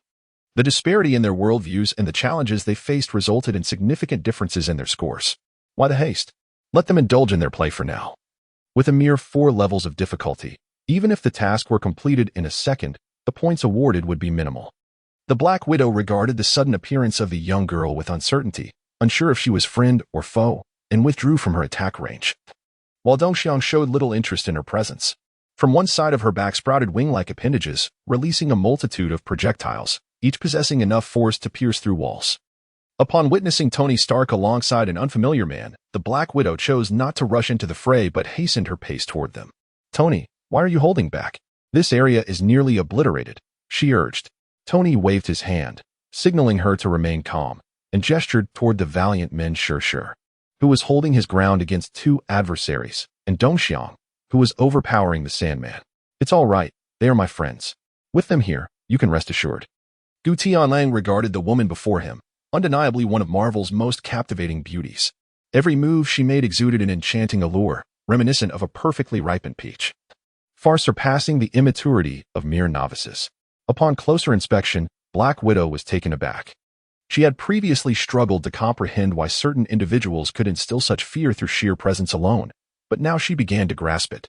The disparity in their worldviews and the challenges they faced resulted in significant differences in their scores. Why the haste? Let them indulge in their play for now. With a mere 4 levels of difficulty, even if the task were completed in a second, the points awarded would be minimal. The Black Widow regarded the sudden appearance of the young girl with uncertainty, unsure if she was friend or foe, and withdrew from her attack range. While Dongxiang showed little interest in her presence. From one side of her back sprouted wing-like appendages, releasing a multitude of projectiles, each possessing enough force to pierce through walls. Upon witnessing Tony Stark alongside an unfamiliar man, the Black Widow chose not to rush into the fray but hastened her pace toward them. "Tony, why are you holding back? This area is nearly obliterated," she urged. Tony waved his hand, signaling her to remain calm, and gestured toward the valiant Min Shur, who was holding his ground against 2 adversaries, and Dongxiang, who was overpowering the Sandman. "It's all right, they are my friends. With them here, you can rest assured." Gu Tianlang regarded the woman before him, undeniably one of Marvel's most captivating beauties. Every move she made exuded an enchanting allure, reminiscent of a perfectly ripened peach, far surpassing the immaturity of mere novices. Upon closer inspection, Black Widow was taken aback. She had previously struggled to comprehend why certain individuals could instill such fear through sheer presence alone, but now she began to grasp it.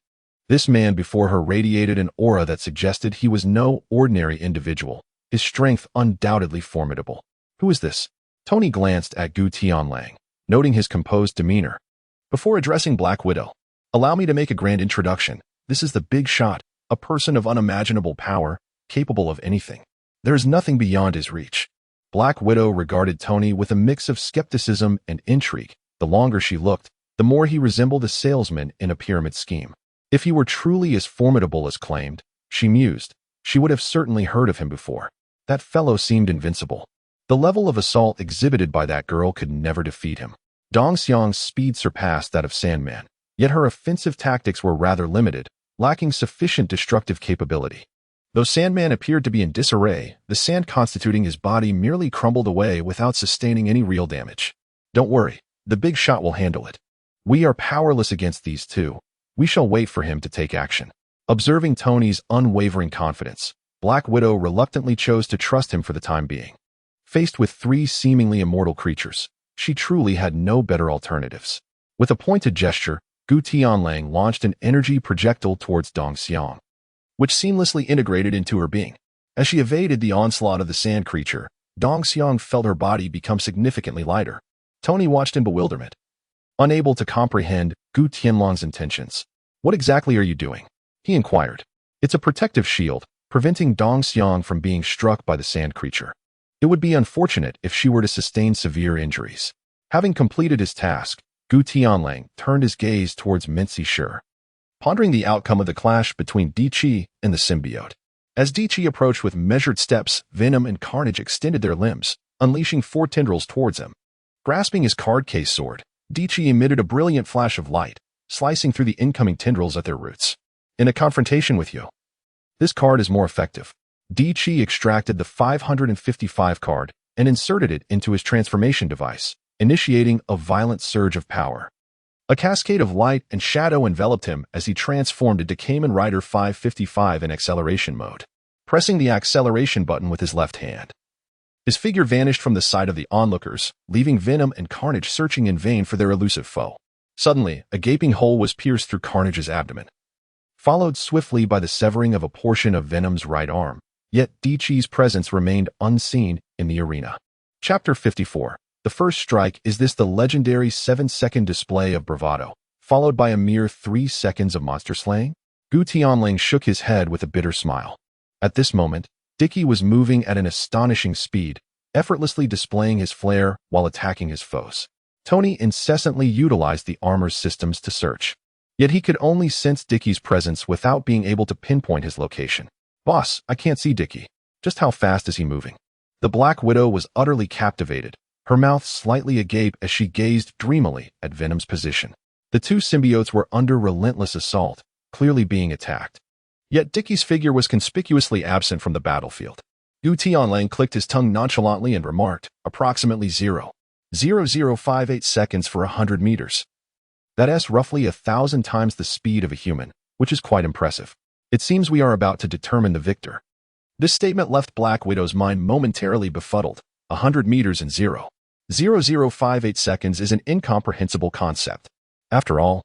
This man before her radiated an aura that suggested he was no ordinary individual, his strength undoubtedly formidable. "Who is this?" Tony glanced at Gu Tianlang, noting his composed demeanor. Before addressing Black Widow, "Allow me to make a grand introduction. This is the big shot, a person of unimaginable power, capable of anything. There is nothing beyond his reach. Black Widow regarded Tony with a mix of skepticism and intrigue. The longer she looked, the more he resembled a salesman in a pyramid scheme. If he were truly as formidable as claimed, she mused, she would have certainly heard of him before. That fellow seemed invincible. The level of assault exhibited by that girl could never defeat him. Dong Xiang's speed surpassed that of Sandman, yet her offensive tactics were rather limited, lacking sufficient destructive capability. Though Sandman appeared to be in disarray, the sand constituting his body merely crumbled away without sustaining any real damage. Don't worry, the big shot will handle it. We are powerless against these two. We shall wait for him to take action. Observing Tony's unwavering confidence, Black Widow reluctantly chose to trust him for the time being. Faced with three seemingly immortal creatures, she truly had no better alternatives. With a pointed gesture, Gu Tianlang launched an energy projectile towards Dong Xiang, which seamlessly integrated into her being. As she evaded the onslaught of the sand creature, Dong Xiang felt her body become significantly lighter. Tony watched in bewilderment, unable to comprehend Gu Tianlang's intentions. What exactly are you doing? He inquired. It's a protective shield, preventing Dong Xiang from being struck by the sand creature. It would be unfortunate if she were to sustain severe injuries. Having completed his task, Gu Tianlang turned his gaze towards Mincy Shi, pondering the outcome of the clash between Di Qi and the symbiote. As Di Qi approached with measured steps, Venom and Carnage extended their limbs, unleashing 4 tendrils towards him. Grasping his card case sword, Di Qi emitted a brilliant flash of light, slicing through the incoming tendrils at their roots. In a confrontation with you, this card is more effective. Di Qi extracted the 555 card and inserted it into his transformation device, initiating a violent surge of power. A cascade of light and shadow enveloped him as he transformed into Kamen Rider 555 in acceleration mode, pressing the acceleration button with his left hand. His figure vanished from the sight of the onlookers, leaving Venom and Carnage searching in vain for their elusive foe. Suddenly, a gaping hole was pierced through Carnage's abdomen, followed swiftly by the severing of a portion of Venom's right arm. Yet Di Qi's presence remained unseen in the arena. Chapter 54. The first strike. Is this the legendary 7-second display of bravado, followed by a mere 3 seconds of monster slaying? Gu Tianlang shook his head with a bitter smile. At this moment, Dicky was moving at an astonishing speed, effortlessly displaying his flair while attacking his foes. Tony incessantly utilized the armor's systems to search. Yet he could only sense Dicky's presence without being able to pinpoint his location. Boss, I can't see Dicky. Just how fast is he moving? The Black Widow was utterly captivated, her mouth slightly agape as she gazed dreamily at Venom's position. The two symbiotes were under relentless assault, clearly being attacked. Yet Dicky's figure was conspicuously absent from the battlefield. Gu Tianlang clicked his tongue nonchalantly and remarked, approximately 0.0058 seconds for 100 meters. That's roughly 1,000 times the speed of a human, which is quite impressive. It seems we are about to determine the victor. This statement left Black Widow's mind momentarily befuddled. 100 meters in 0.0058 seconds is an incomprehensible concept. After all,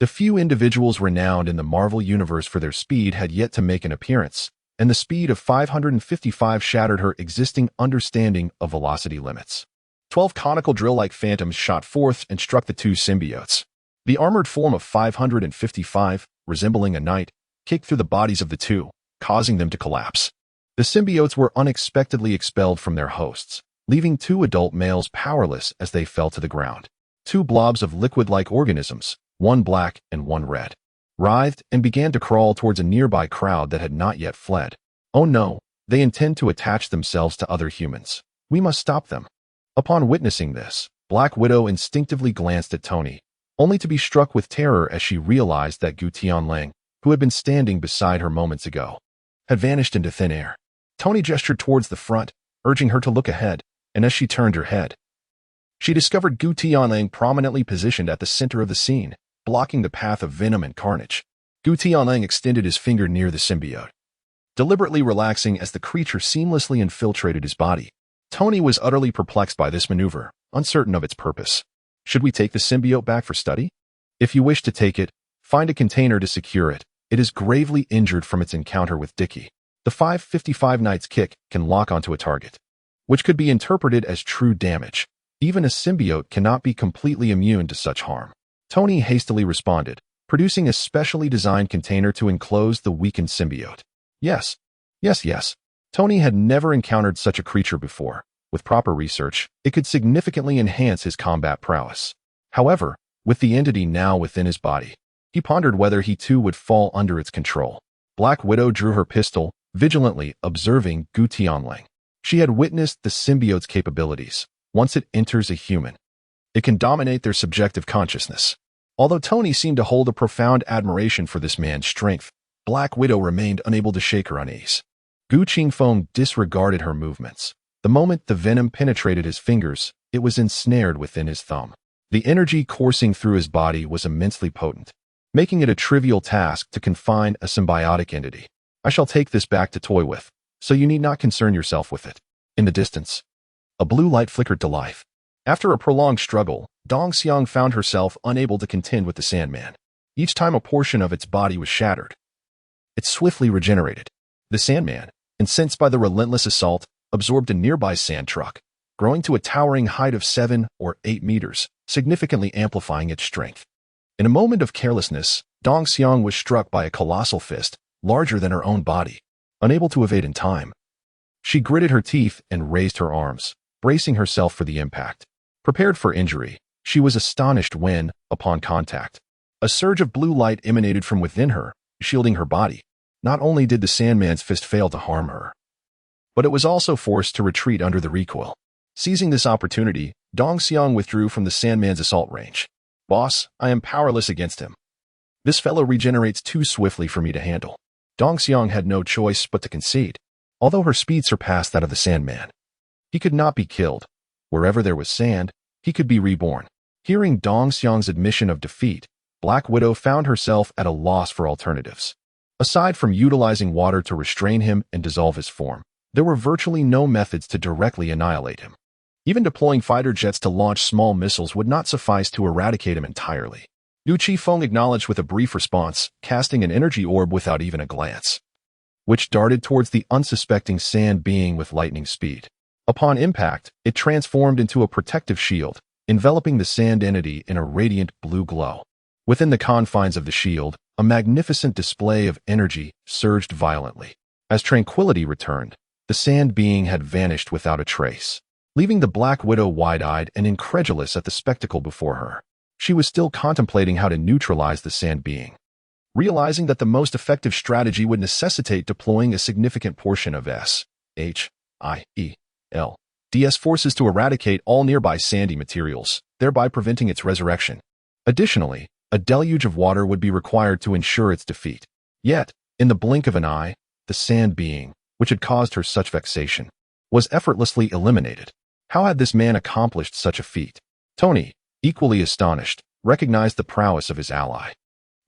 the few individuals renowned in the Marvel Universe for their speed had yet to make an appearance, and the speed of 555 shattered her existing understanding of velocity limits. 12 conical drill-like phantoms shot forth and struck the two symbiotes. The armored form of 555, resembling a knight, kicked through the bodies of the two, causing them to collapse. The symbiotes were unexpectedly expelled from their hosts, leaving two adult males powerless as they fell to the ground. Two blobs of liquid-like organisms, one black and one red, writhed and began to crawl towards a nearby crowd that had not yet fled. Oh no, they intend to attach themselves to other humans. We must stop them. Upon witnessing this, Black Widow instinctively glanced at Tony, only to be struck with terror as she realized that Gu Tianlang, who had been standing beside her moments ago, had vanished into thin air. Tony gestured towards the front, urging her to look ahead, and as she turned her head, she discovered Gu Tianlang prominently positioned at the center of the scene, blocking the path of Venom and Carnage. Gu Tianlang extended his finger near the symbiote, deliberately relaxing as the creature seamlessly infiltrated his body. Tony was utterly perplexed by this maneuver, uncertain of its purpose. Should we take the symbiote back for study? If you wish to take it, find a container to secure it. It is gravely injured from its encounter with Dicky. The 555 Knight's kick can lock onto a target, which could be interpreted as true damage. Even a symbiote cannot be completely immune to such harm. Tony hastily responded, producing a specially designed container to enclose the weakened symbiote. Yes. Tony had never encountered such a creature before. With proper research, it could significantly enhance his combat prowess. However, with the entity now within his body, he pondered whether he too would fall under its control. Black Widow drew her pistol, vigilantly observing Gu Tianlang. She had witnessed the symbiote's capabilities. Once it enters a human, it can dominate their subjective consciousness. Although Tony seemed to hold a profound admiration for this man's strength, Black Widow remained unable to shake her unease. Gu Qingfeng disregarded her movements. The moment the venom penetrated his fingers, it was ensnared within his thumb. The energy coursing through his body was immensely potent, making it a trivial task to confine a symbiotic entity. I shall take this back to toy with, so you need not concern yourself with it. In the distance, a blue light flickered to life. After a prolonged struggle, Dong Xiang found herself unable to contend with the Sandman. Each time a portion of its body was shattered, it swiftly regenerated. The Sandman, incensed by the relentless assault, absorbed a nearby sand truck, growing to a towering height of 7 or 8 meters, significantly amplifying its strength. In a moment of carelessness, Dong Xiang was struck by a colossal fist, larger than her own body. Unable to evade in time, she gritted her teeth and raised her arms, bracing herself for the impact. Prepared for injury, she was astonished when, upon contact, a surge of blue light emanated from within her, shielding her body. Not only did the Sandman's fist fail to harm her, but it was also forced to retreat under the recoil. Seizing this opportunity, Dong Xiang withdrew from the Sandman's assault range. Boss, I am powerless against him. This fellow regenerates too swiftly for me to handle. Dong Xiang had no choice but to concede. Although her speed surpassed that of the Sandman, he could not be killed. Wherever there was sand, he could be reborn. Hearing Dong Xiang's admission of defeat, Black Widow found herself at a loss for alternatives. Aside from utilizing water to restrain him and dissolve his form, there were virtually no methods to directly annihilate him. Even deploying fighter jets to launch small missiles would not suffice to eradicate him entirely. Gu Qifeng acknowledged with a brief response, casting an energy orb without even a glance, which darted towards the unsuspecting sand being with lightning speed. Upon impact, it transformed into a protective shield, enveloping the sand entity in a radiant blue glow. Within the confines of the shield, a magnificent display of energy surged violently. As tranquility returned, the sand being had vanished without a trace, leaving the Black Widow wide-eyed and incredulous at the spectacle before her. She was still contemplating how to neutralize the sand being, realizing that the most effective strategy would necessitate deploying a significant portion of SHIELD's forces to eradicate all nearby sandy materials, thereby preventing its resurrection. Additionally, a deluge of water would be required to ensure its defeat. Yet, in the blink of an eye, the sand being, which had caused her such vexation, was effortlessly eliminated. How had this man accomplished such a feat? Tony, equally astonished, recognized the prowess of his ally.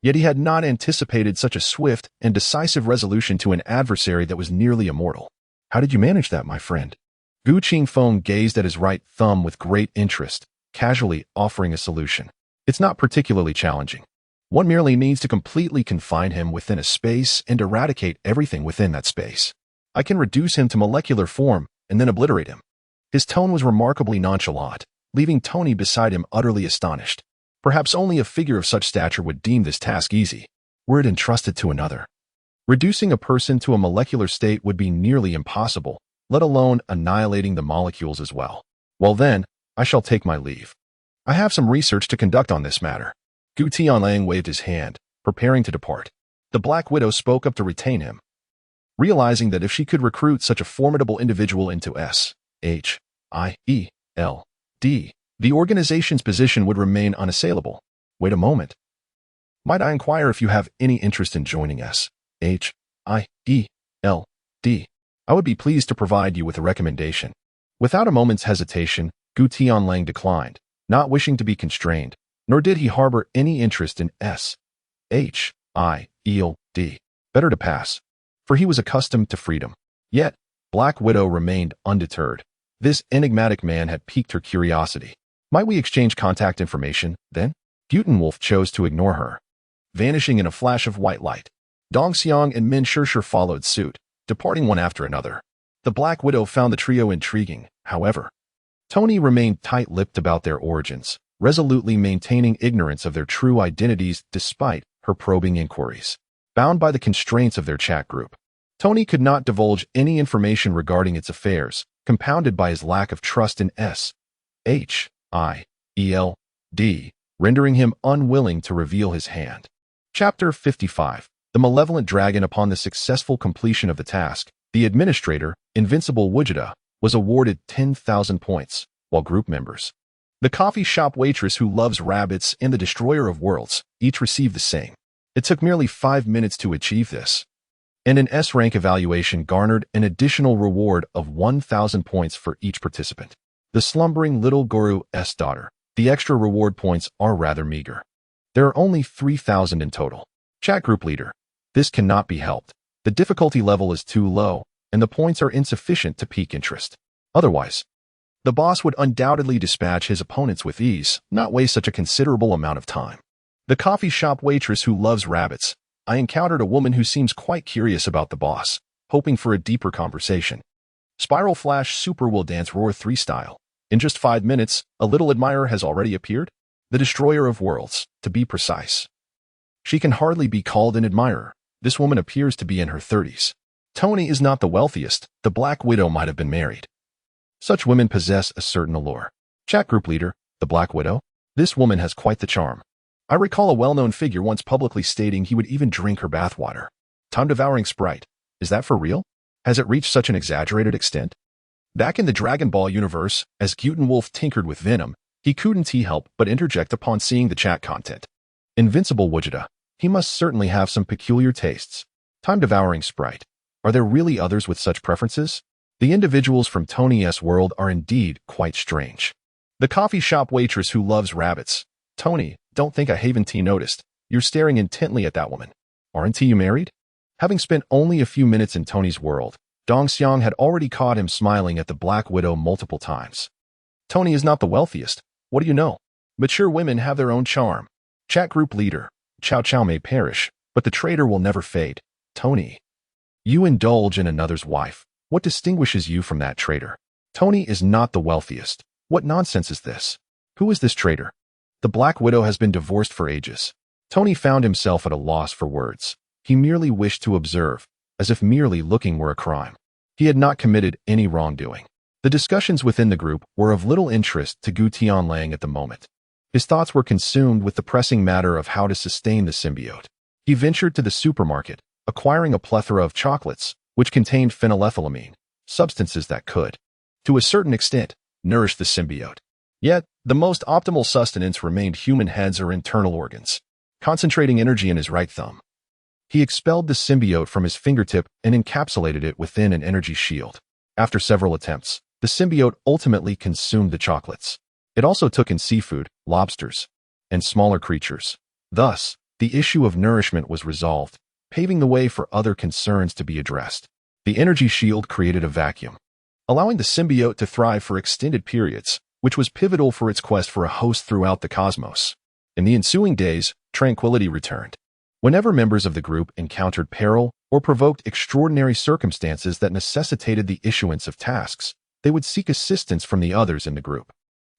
Yet he had not anticipated such a swift and decisive resolution to an adversary that was nearly immortal. How did you manage that, my friend? Gu Qingfeng gazed at his right thumb with great interest, casually offering a solution. It's not particularly challenging. One merely needs to completely confine him within a space and eradicate everything within that space. I can reduce him to molecular form and then obliterate him. His tone was remarkably nonchalant, leaving Tony beside him utterly astonished. Perhaps only a figure of such stature would deem this task easy, were it entrusted to another. Reducing a person to a molecular state would be nearly impossible, let alone annihilating the molecules as well. Well then, I shall take my leave. I have some research to conduct on this matter. Gu Tianlang waved his hand, preparing to depart. The Black Widow spoke up to retain him, realizing that if she could recruit such a formidable individual into SHIELD, the organization's position would remain unassailable. Wait a moment. Might I inquire if you have any interest in joining SHIELD? I would be pleased to provide you with a recommendation. Without a moment's hesitation, Gu Tianlang declined, not wishing to be constrained, nor did he harbor any interest in SHIELD. Better to pass, for he was accustomed to freedom. Yet, Black Widow remained undeterred. This enigmatic man had piqued her curiosity. Might we exchange contact information, then? Gutenwolf chose to ignore her, vanishing in a flash of white light. Dong Xiang and Min Shishir followed suit, departing one after another. The Black Widow found the trio intriguing, however. Tony remained tight-lipped about their origins, resolutely maintaining ignorance of their true identities despite her probing inquiries. Bound by the constraints of their chat group, Tony could not divulge any information regarding its affairs, compounded by his lack of trust in S.H.I.E.L.D., rendering him unwilling to reveal his hand. Chapter 55. The Malevolent Dragon. Upon the successful completion of the task, the administrator, Invincible Vegeta, was awarded 10,000 points, while group members, the coffee shop waitress who loves rabbits, and the destroyer of worlds, each received the same. It took merely 5 minutes to achieve this, and an S-rank evaluation garnered an additional reward of 1,000 points for each participant. The slumbering little Guru's daughter. The extra reward points are rather meager. There are only 3,000 in total. Chat group leader. This cannot be helped. The difficulty level is too low, and the points are insufficient to pique interest. Otherwise, the boss would undoubtedly dispatch his opponents with ease, not waste such a considerable amount of time. The coffee shop waitress who loves rabbits. I encountered a woman who seems quite curious about the boss, hoping for a deeper conversation. Spiral Flash Super will dance Roar 3 style. In just 5 minutes, a little admirer has already appeared. The destroyer of worlds, to be precise. She can hardly be called an admirer. This woman appears to be in her 30s. Tony is not the wealthiest. The Black Widow might have been married. Such women possess a certain allure. Chat group leader. The Black Widow. This woman has quite the charm. I recall a well-known figure once publicly stating he would even drink her bathwater. Time-devouring sprite. Is that for real? Has it reached such an exaggerated extent? Back in the Dragon Ball universe, as Wolf tinkered with Venom, he couldn't help but interject upon seeing the chat content. Invincible Vegeta. He must certainly have some peculiar tastes. Time-devouring sprite. Are there really others with such preferences? The individuals from Tony's world are indeed quite strange. The coffee shop waitress who loves rabbits. Tony, don't think I haven't noticed. You're staring intently at that woman. Aren't you married? Having spent only a few minutes in Tony's world, Dong Xiang had already caught him smiling at the Black Widow multiple times. Tony is not the wealthiest. What do you know? Mature women have their own charm. Chat group leader. Chow Chow may perish, but the traitor will never fade. Tony. You indulge in another's wife. What distinguishes you from that traitor? Tony is not the wealthiest. What nonsense is this? Who is this traitor? The Black Widow has been divorced for ages. Tony found himself at a loss for words. He merely wished to observe, as if merely looking were a crime. He had not committed any wrongdoing. The discussions within the group were of little interest to Gu Tianlang at the moment. His thoughts were consumed with the pressing matter of how to sustain the symbiote. He ventured to the supermarket, acquiring a plethora of chocolates, which contained phenylethylamine, substances that could, to a certain extent, nourish the symbiote. Yet, the most optimal sustenance remained human heads or internal organs. Concentrating energy in his right thumb, he expelled the symbiote from his fingertip and encapsulated it within an energy shield. After several attempts, the symbiote ultimately consumed the chocolates. It also took in seafood, lobsters, and smaller creatures. Thus, the issue of nourishment was resolved, paving the way for other concerns to be addressed. The energy shield created a vacuum, allowing the symbiote to thrive for extended periods, which was pivotal for its quest for a host throughout the cosmos. In the ensuing days, tranquility returned. Whenever members of the group encountered peril or provoked extraordinary circumstances that necessitated the issuance of tasks, they would seek assistance from the others in the group.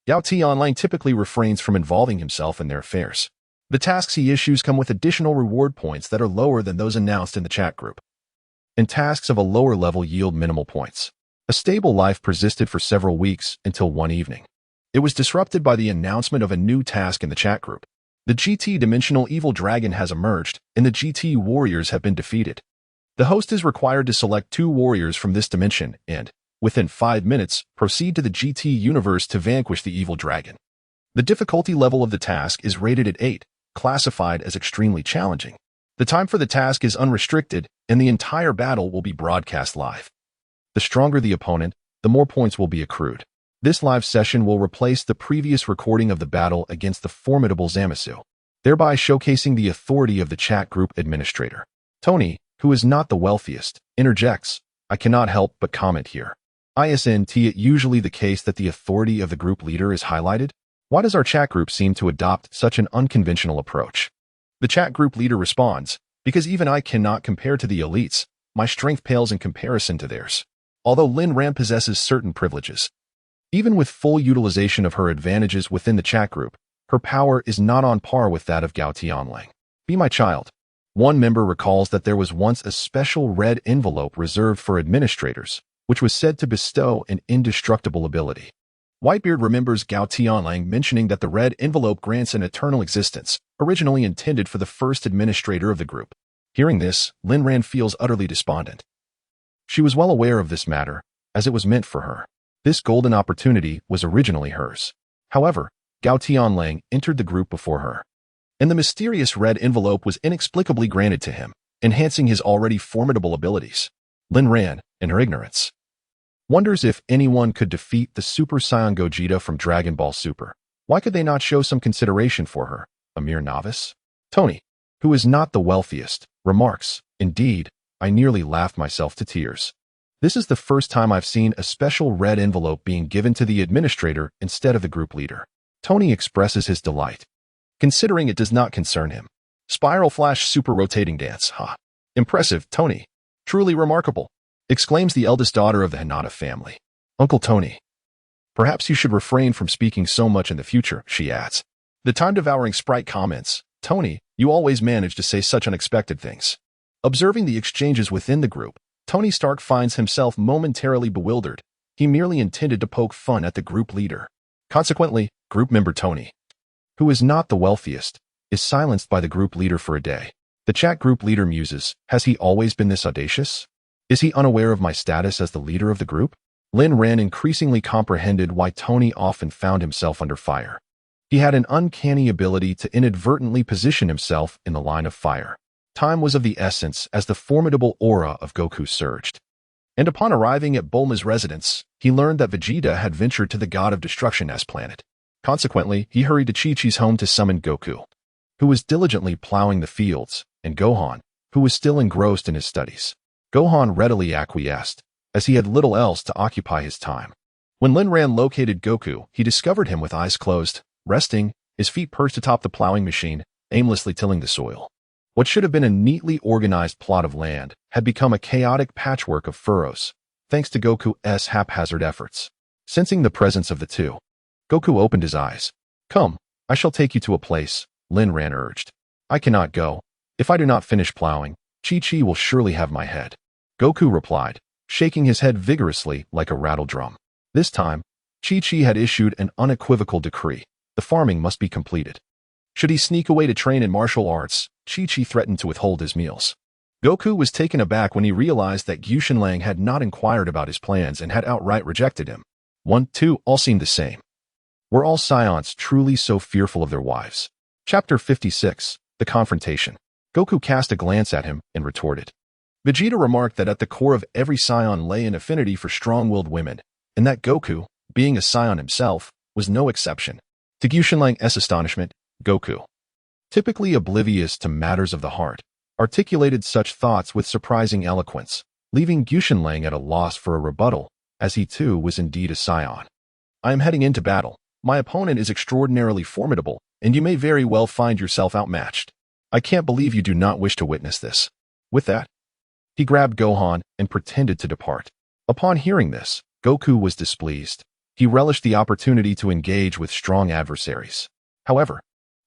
Yao Ti Online typically refrains from involving himself in their affairs. The tasks he issues come with additional reward points that are lower than those announced in the chat group, and tasks of a lower level yield minimal points. A stable life persisted for several weeks until one evening. It was disrupted by the announcement of a new task in the chat group. The GT Dimensional Evil Dragon has emerged, and the GT Warriors have been defeated. The host is required to select 2 warriors from this dimension and, within 5 minutes, proceed to the GT universe to vanquish the evil dragon. The difficulty level of the task is rated at 8, classified as extremely challenging. The time for the task is unrestricted, and the entire battle will be broadcast live. The stronger the opponent, the more points will be accrued. This live session will replace the previous recording of the battle against the formidable Zamasu, thereby showcasing the authority of the chat group administrator. Tony, who is not the wealthiest, interjects, I cannot help but comment here. Isn't it usually the case that the authority of the group leader is highlighted? Why does our chat group seem to adopt such an unconventional approach? The chat group leader responds, because even I cannot compare to the elites. My strength pales in comparison to theirs. Although Lin Ran possesses certain privileges, even with full utilization of her advantages within the chat group, Her power is not on par with that of Gao Tianlang. Be my child. One member recalls that there was once a special red envelope reserved for administrators, which was said to bestow an indestructible ability. Whitebeard remembers Gao Tianlang mentioning that the red envelope grants an eternal existence, originally intended for the first administrator of the group. Hearing this, Lin Ran feels utterly despondent. She was well aware of this matter, as it was meant for her. This golden opportunity was originally hers. However, Gao Tianlang entered the group before her, and the mysterious red envelope was inexplicably granted to him, enhancing his already formidable abilities. Lin Ran, in her ignorance, wonders if anyone could defeat the Super Saiyan Gogeta from Dragon Ball Super. Why could they not show some consideration for her, a mere novice? Tony, who is not the wealthiest, remarks, "Indeed, I nearly laughed myself to tears. This is the first time I've seen a special red envelope being given to the administrator instead of the group leader." Tony expresses his delight, considering it does not concern him. Spiral Flash Super Rotating Dance, ha! Impressive, Tony. Truly remarkable, exclaims the eldest daughter of the Hinata family. Uncle Tony, perhaps you should refrain from speaking so much in the future, she adds. The time-devouring sprite comments, Tony, you always manage to say such unexpected things. Observing the exchanges within the group, Tony Stark finds himself momentarily bewildered. He merely intended to poke fun at the group leader. Consequently, group member Tony, who is not the wealthiest, is silenced by the group leader for a day. The chat group leader muses, has he always been this audacious? Is he unaware of my status as the leader of the group? Lin Ran increasingly comprehended why Tony often found himself under fire. He had an uncanny ability to inadvertently position himself in the line of fire. Time was of the essence as the formidable aura of Goku surged. And upon arriving at Bulma's residence, he learned that Vegeta had ventured to the God of Destruction as planet. Consequently, he hurried to Chi-Chi's home to summon Goku, who was diligently plowing the fields, and Gohan, who was still engrossed in his studies. Gohan readily acquiesced, as he had little else to occupy his time. When Lin Ran located Goku, he discovered him with eyes closed, resting, his feet perched atop the plowing machine, aimlessly tilling the soil. What should have been a neatly organized plot of land had become a chaotic patchwork of furrows, thanks to Goku's haphazard efforts. Sensing the presence of the two, Goku opened his eyes. Come, I shall take you to a place, Lin Ran urged. I cannot go. If I do not finish plowing, Chi-Chi will surely have my head. Goku replied, shaking his head vigorously like a rattle drum. This time, Chi-Chi had issued an unequivocal decree. The farming must be completed. Should he sneak away to train in martial arts, Chi-Chi threatened to withhold his meals. Goku was taken aback when he realized that Guxianlang had not inquired about his plans and had outright rejected him. 1, 2, all seemed the same. Were all Saiyans truly so fearful of their wives? Chapter 56, The Confrontation. Goku cast a glance at him and retorted. Vegeta remarked that at the core of every Saiyan lay an affinity for strong-willed women, and that Goku, being a Saiyan himself, was no exception. To Guxianlang's astonishment, Goku, typically oblivious to matters of the heart, articulated such thoughts with surprising eloquence, leaving Guxianlang at a loss for a rebuttal, as he too was indeed a Saiyan. I am heading into battle. My opponent is extraordinarily formidable, and you may very well find yourself outmatched. I can't believe you do not wish to witness this. With that, he grabbed Gohan and pretended to depart. Upon hearing this, Goku was displeased. He relished the opportunity to engage with strong adversaries. However,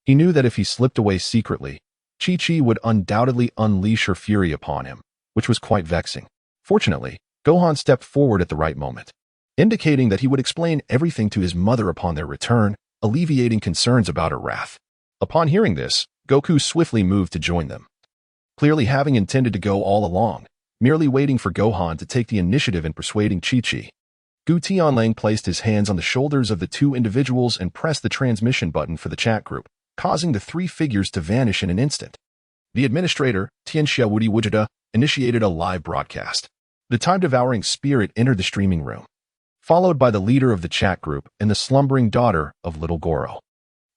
he knew that if he slipped away secretly, Chi-Chi would undoubtedly unleash her fury upon him, which was quite vexing. Fortunately, Gohan stepped forward at the right moment, indicating that he would explain everything to his mother upon their return, alleviating concerns about her wrath. Upon hearing this, Goku swiftly moved to join them, clearly having intended to go all along, merely waiting for Gohan to take the initiative in persuading Chi-Chi. Gu Tianlang placed his hands on the shoulders of the two individuals and pressed the transmission button for the chat group, causing the three figures to vanish in an instant. The administrator, Tianxiaowudi Wujida, initiated a live broadcast. The time-devouring spirit entered the streaming room, followed by the leader of the chat group and the slumbering daughter of Little Goro.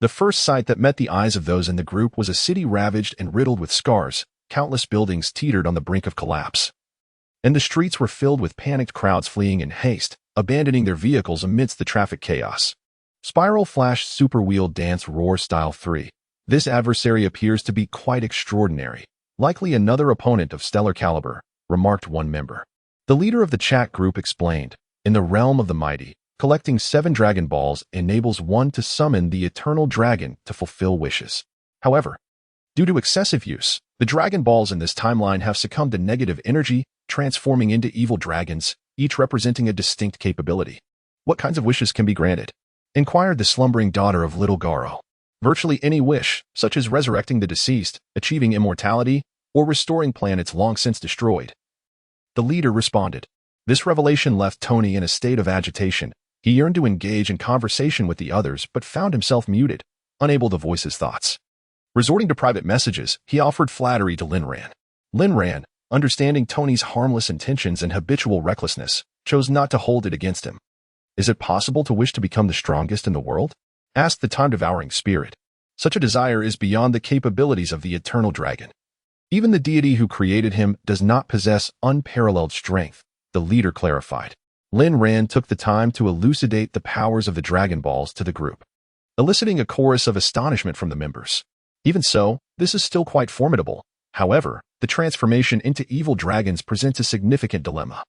The first sight that met the eyes of those in the group was a city ravaged and riddled with scars. Countless buildings teetered on the brink of collapse, and the streets were filled with panicked crowds fleeing in haste, abandoning their vehicles amidst the traffic chaos. Spiral Flash Super Wheel Dance Roar Style 3. This adversary appears to be quite extraordinary, likely another opponent of stellar caliber, remarked one member. The leader of the chat group explained, in the realm of the mighty, Collecting 7 Dragon Balls enables one to summon the Eternal Dragon to fulfill wishes. However, due to excessive use, the Dragon Balls in this timeline have succumbed to negative energy, transforming into evil dragons, each representing a distinct capability. What kinds of wishes can be granted? Inquired the slumbering daughter of little Garo. Virtually any wish, such as resurrecting the deceased, achieving immortality, or restoring planets long since destroyed. The leader responded. This revelation left Tony in a state of agitation. He yearned to engage in conversation with the others, but found himself muted, unable to voice his thoughts. Resorting to private messages, he offered flattery to Linran. Linran, understanding Tony's harmless intentions and habitual recklessness, chose not to hold it against him. Is it possible to wish to become the strongest in the world? Asked the time-devouring spirit. Such a desire is beyond the capabilities of the eternal dragon. Even the deity who created him does not possess unparalleled strength, the leader clarified. Lin Ran took the time to elucidate the powers of the Dragon Balls to the group, eliciting a chorus of astonishment from the members. Even so, this is still quite formidable. However, the transformation into evil dragons presents a significant dilemma.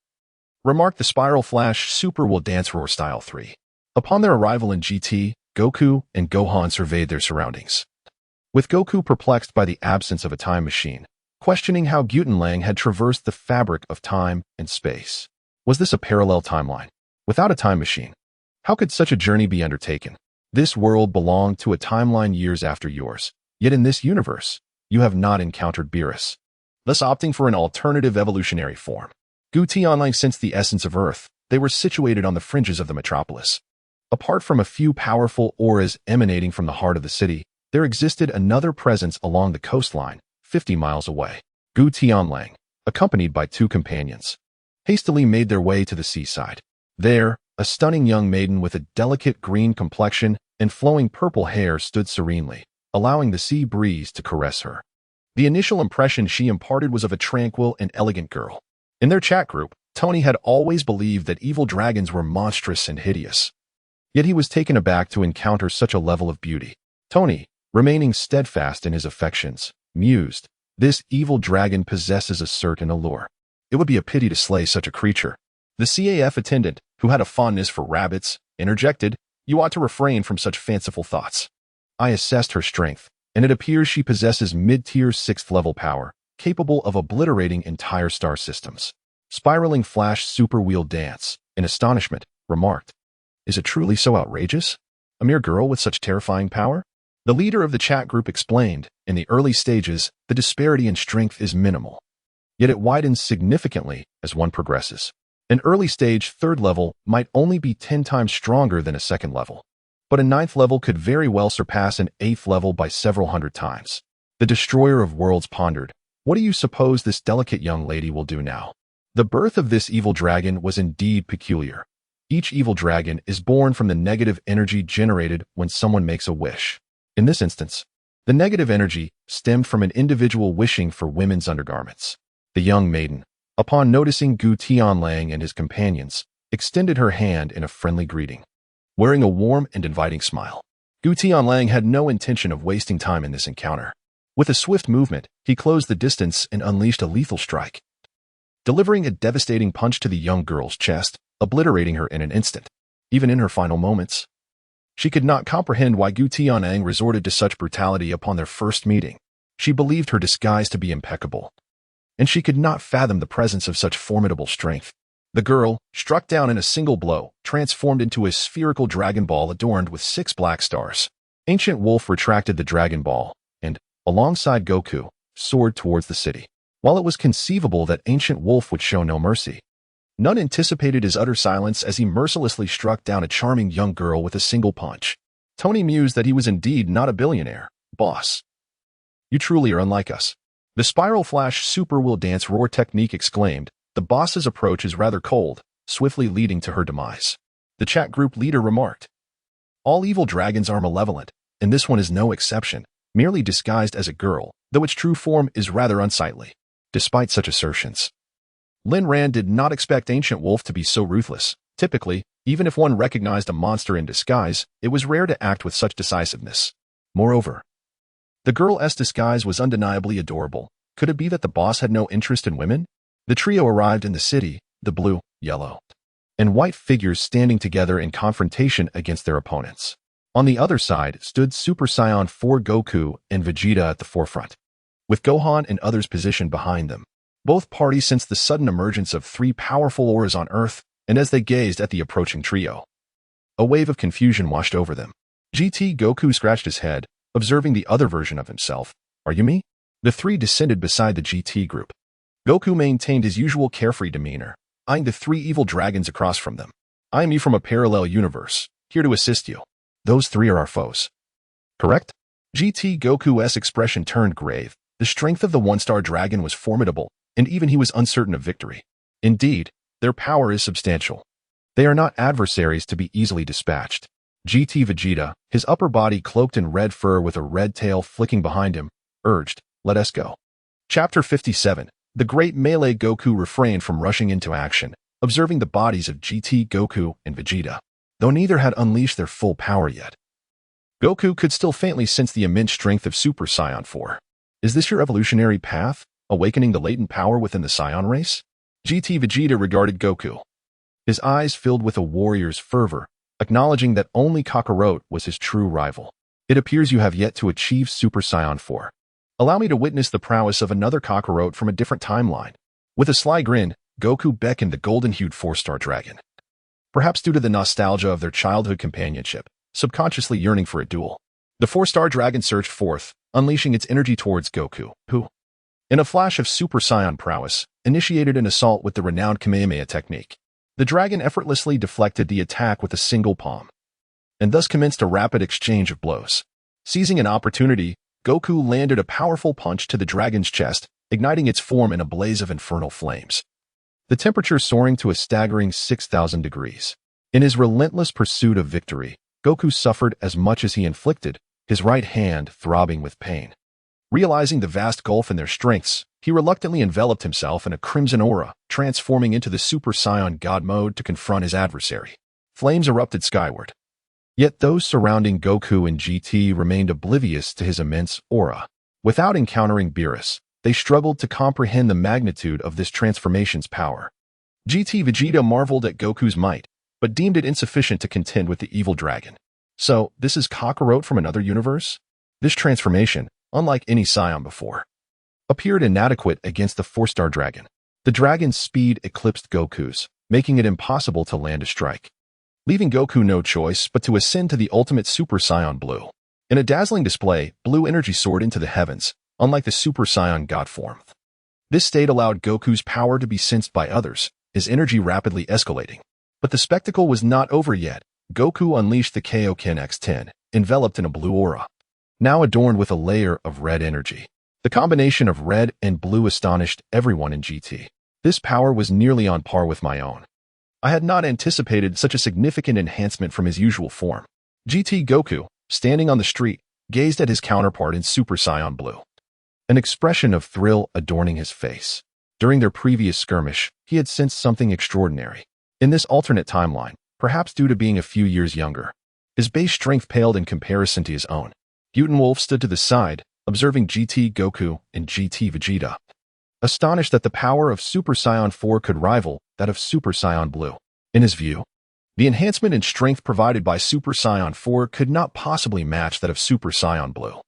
Remarked the Spiral Flash Super Will Dance Roar Style 3. Upon their arrival in GT, Goku and Gohan surveyed their surroundings. With Goku perplexed by the absence of a time machine, questioning how Gutenlang had traversed the fabric of time and space. Was this a parallel timeline? Without a time machine, how could such a journey be undertaken? This world belonged to a timeline years after yours, yet in this universe, you have not encountered Beerus, thus opting for an alternative evolutionary form. Gutenlang sensed the essence of Earth. They were situated on the fringes of the metropolis. Apart from a few powerful auras emanating from the heart of the city, there existed another presence along the coastline, 50 miles away. Gutenlang, accompanied by 2 companions, hastily made their way to the seaside. There, a stunning young maiden with a delicate green complexion and flowing purple hair stood serenely, allowing the sea breeze to caress her. The initial impression she imparted was of a tranquil and elegant girl. In their chat group, Tony had always believed that evil dragons were monstrous and hideous. Yet he was taken aback to encounter such a level of beauty. Tony, remaining steadfast in his affections, mused, "This evil dragon possesses a certain allure. It would be a pity to slay such a creature." The CAF attendant, who had a fondness for rabbits, interjected, "You ought to refrain from such fanciful thoughts." I assessed her strength, and it appears she possesses mid-tier 6th-level power, capable of obliterating entire star systems. Spiraling Flash Super Wheel Dance, in astonishment, remarked, "Is it truly so outrageous? A mere girl with such terrifying power?" The leader of the chat group explained, in the early stages, the disparity in strength is minimal. Yet it widens significantly as one progresses. An early stage 3rd level might only be 10 times stronger than a 2nd level, but a 9th level could very well surpass an 8th level by several hundred times. The Destroyer of Worlds pondered, "What do you suppose this delicate young lady will do now?" The birth of this evil dragon was indeed peculiar. Each evil dragon is born from the negative energy generated when someone makes a wish. In this instance, the negative energy stemmed from an individual wishing for women's undergarments. The young maiden, upon noticing Gutenlang and his companions, extended her hand in a friendly greeting, wearing a warm and inviting smile. Gutenlang had no intention of wasting time in this encounter. With a swift movement, he closed the distance and unleashed a lethal strike, delivering a devastating punch to the young girl's chest, obliterating her in an instant. Even in her final moments, she could not comprehend why Gutenlang resorted to such brutality upon their first meeting. She believed her disguise to be impeccable, and she could not fathom the presence of such formidable strength. The girl, struck down in a single blow, transformed into a spherical Dragon Ball adorned with 6 black stars. Ancient Wolf retracted the Dragon Ball and, alongside Goku, soared towards the city. While it was conceivable that Ancient Wolf would show no mercy, none anticipated his utter silence as he mercilessly struck down a charming young girl with a single punch. Tony mused that he was indeed not a billionaire, boss. "You truly are unlike us." The Spiral Flash Super Will Dance Roar technique exclaimed, "The boss's approach is rather cold," swiftly leading to her demise. The chat group leader remarked, "All evil dragons are malevolent, and this one is no exception, merely disguised as a girl, though its true form is rather unsightly." Despite such assertions, Lin Ran did not expect Ancient Wolf to be so ruthless. Typically, even if one recognized a monster in disguise, it was rare to act with such decisiveness. Moreover, the girl's disguise was undeniably adorable. Could it be that the boss had no interest in women? The trio arrived in the city, the blue, yellow, and white figures standing together in confrontation against their opponents. On the other side stood Super Saiyan 4 Goku and Vegeta at the forefront, with Gohan and others positioned behind them. Both parties sensed the sudden emergence of three powerful auras on Earth, and as they gazed at the approaching trio, a wave of confusion washed over them. GT Goku scratched his head, observing the other version of himself. Are you me? The three descended beside the GT group. Goku maintained his usual carefree demeanor, eyeing the three evil dragons across from them. I am you from a parallel universe, here to assist you. Those three are our foes. Correct? GT Goku's expression turned grave. The strength of the one-star dragon was formidable, and even he was uncertain of victory. Indeed, their power is substantial. They are not adversaries to be easily dispatched. GT Vegeta, his upper body cloaked in red fur with a red tail flicking behind him, urged, "Let us go." Chapter 57. The Great Melee. Goku refrained from rushing into action, observing the bodies of GT Goku and Vegeta, though neither had unleashed their full power yet. Goku could still faintly sense the immense strength of Super Saiyan 4. Is this your evolutionary path, awakening the latent power within the Saiyan race? GT Vegeta regarded Goku, his eyes filled with a warrior's fervor, acknowledging that only Kakarot was his true rival. It appears you have yet to achieve Super Saiyan 4. Allow me to witness the prowess of another Kakarot from a different timeline. With a sly grin, Goku beckoned the golden-hued four-star dragon. Perhaps due to the nostalgia of their childhood companionship, subconsciously yearning for a duel, the four-star dragon surged forth, unleashing its energy towards Goku, who, in a flash of Super Saiyan prowess, initiated an assault with the renowned Kamehameha technique. The dragon effortlessly deflected the attack with a single palm, and thus commenced a rapid exchange of blows. Seizing an opportunity, Goku landed a powerful punch to the dragon's chest, igniting its form in a blaze of infernal flames, the temperature soaring to a staggering 6,000 degrees. In his relentless pursuit of victory, Goku suffered as much as he inflicted, his right hand throbbing with pain. Realizing the vast gulf in their strengths, he reluctantly enveloped himself in a crimson aura, transforming into the Super Saiyan God mode to confront his adversary. Flames erupted skyward. Yet those surrounding Goku and GT remained oblivious to his immense aura. Without encountering Beerus, they struggled to comprehend the magnitude of this transformation's power. GT Vegeta marveled at Goku's might, but deemed it insufficient to contend with the evil dragon. So, this is Kakarot from another universe? This transformation, unlike any Saiyan before, appeared inadequate against the four-star dragon. The dragon's speed eclipsed Goku's, making it impossible to land a strike, leaving Goku no choice but to ascend to the ultimate Super Saiyan Blue. In a dazzling display, blue energy soared into the heavens, unlike the Super Saiyan God form. This state allowed Goku's power to be sensed by others, his energy rapidly escalating. But the spectacle was not over yet. Goku unleashed the Kaioken X10, enveloped in a blue aura, now adorned with a layer of red energy. The combination of red and blue astonished everyone in GT. This power was nearly on par with my own. I had not anticipated such a significant enhancement from his usual form. GT Goku, standing on the street, gazed at his counterpart in Super Saiyan Blue, an expression of thrill adorning his face. During their previous skirmish, he had sensed something extraordinary. In this alternate timeline, perhaps due to being a few years younger, his base strength paled in comparison to his own. Wolf stood to the side, observing GT Goku and GT Vegeta, astonished that the power of Super Saiyan 4 could rival that of Super Saiyan Blue. In his view, the enhancement in strength provided by Super Saiyan 4 could not possibly match that of Super Saiyan Blue.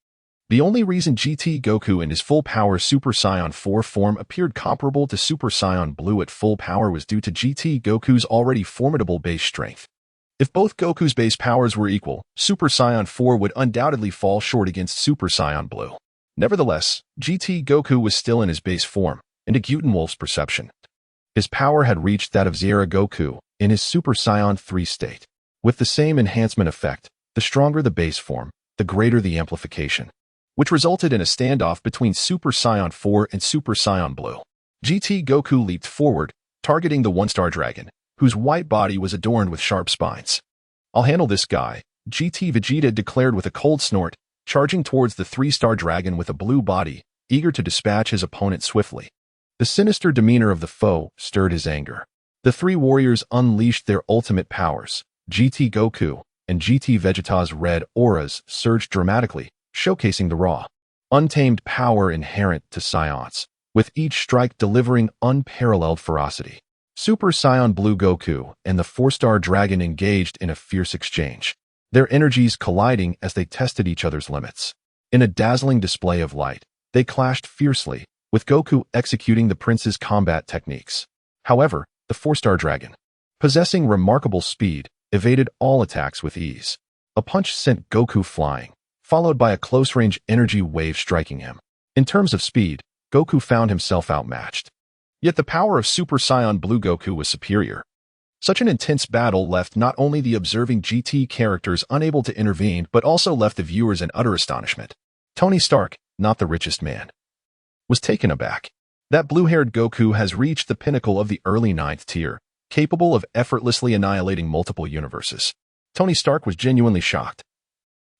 The only reason GT Goku in his full power Super Saiyan 4 form appeared comparable to Super Saiyan Blue at full power was due to GT Goku's already formidable base strength. If both Goku's base powers were equal, Super Saiyan 4 would undoubtedly fall short against Super Saiyan Blue. Nevertheless, GT Goku was still in his base form, and to Wolf's perception, his power had reached that of Zera Goku in his Super Saiyan 3 state. With the same enhancement effect, the stronger the base form, the greater the amplification, which resulted in a standoff between Super Saiyan 4 and Super Saiyan Blue. GT Goku leaped forward, targeting the one-star dragon, whose white body was adorned with sharp spines. "I'll handle this guy," GT Vegeta declared with a cold snort, charging towards the three-star dragon with a blue body, eager to dispatch his opponent swiftly. The sinister demeanor of the foe stirred his anger. The three warriors unleashed their ultimate powers. GT Goku and GT Vegeta's red auras surged dramatically, showcasing the raw, untamed power inherent to Saiyans, with each strike delivering unparalleled ferocity. Super Saiyan Blue Goku and the 4-star dragon engaged in a fierce exchange, their energies colliding as they tested each other's limits. In a dazzling display of light, they clashed fiercely, with Goku executing the prince's combat techniques. However, the 4-star dragon, possessing remarkable speed, evaded all attacks with ease. A punch sent Goku flying, followed by a close-range energy wave striking him. In terms of speed, Goku found himself outmatched. Yet the power of Super Saiyan Blue Goku was superior. Such an intense battle left not only the observing GT characters unable to intervene, but also left the viewers in utter astonishment. Tony Stark, not the richest man, was taken aback. That blue-haired Goku has reached the pinnacle of the early 9th tier, capable of effortlessly annihilating multiple universes. Tony Stark was genuinely shocked.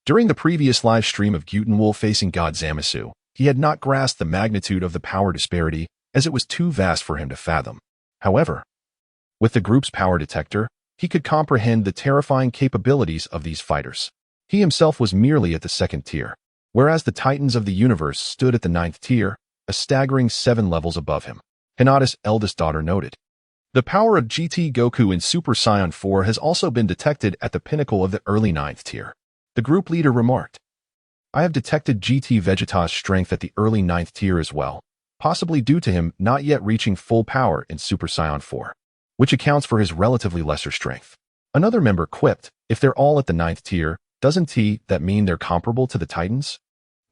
During the previous live stream of Gutenwolf facing God Zamasu, he had not grasped the magnitude of the power disparity, as it was too vast for him to fathom. However, with the group's power detector, he could comprehend the terrifying capabilities of these fighters. He himself was merely at the 2nd tier, whereas the titans of the universe stood at the 9th tier, a staggering 7 levels above him. Hinata's eldest daughter noted. The power of GT Goku in Super Saiyan 4 has also been detected at the pinnacle of the early 9th tier. The group leader remarked, I have detected GT Vegeta's strength at the early 9th tier as well, possibly due to him not yet reaching full power in Super Saiyan 4, which accounts for his relatively lesser strength. Another member quipped, if they're all at the 9th tier, doesn't that mean they're comparable to the Titans?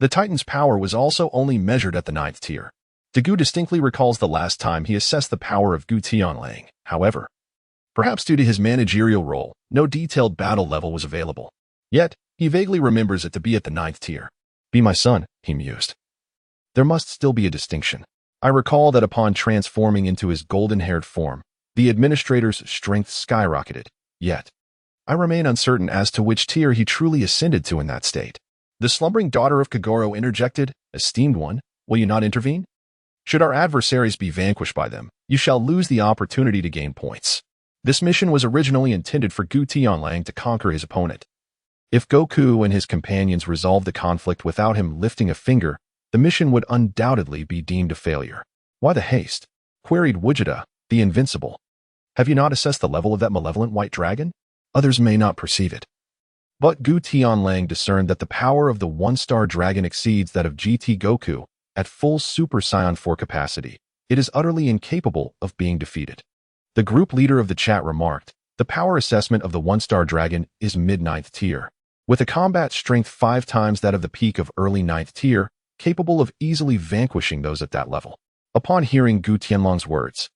The Titan's power was also only measured at the 9th tier. Dagu distinctly recalls the last time he assessed the power of Gu Tianlang. However, perhaps due to his managerial role, no detailed battle level was available. Yet, he vaguely remembers it to be at the 9th tier. Be my son, he mused. There must still be a distinction. I recall that upon transforming into his golden-haired form, the administrator's strength skyrocketed. Yet, I remain uncertain as to which tier he truly ascended to in that state. The slumbering daughter of Kagoro interjected, Esteemed one, will you not intervene? Should our adversaries be vanquished by them, you shall lose the opportunity to gain points. This mission was originally intended for Gu Tianlang to conquer his opponent. If Goku and his companions resolved the conflict without him lifting a finger, the mission would undoubtedly be deemed a failure. Why the haste? Queried Vegeta, the invincible. Have you not assessed the level of that malevolent white dragon? Others may not perceive it. But Gu Tianlang discerned that the power of the 1-star dragon exceeds that of GT Goku. At full Super Saiyan 4 capacity, it is utterly incapable of being defeated. The group leader of the chat remarked, the power assessment of the 1-star dragon is mid-9th tier, with a combat strength 5 times that of the peak of early 9th tier, capable of easily vanquishing those at that level. Upon hearing Gu Tianlang's words,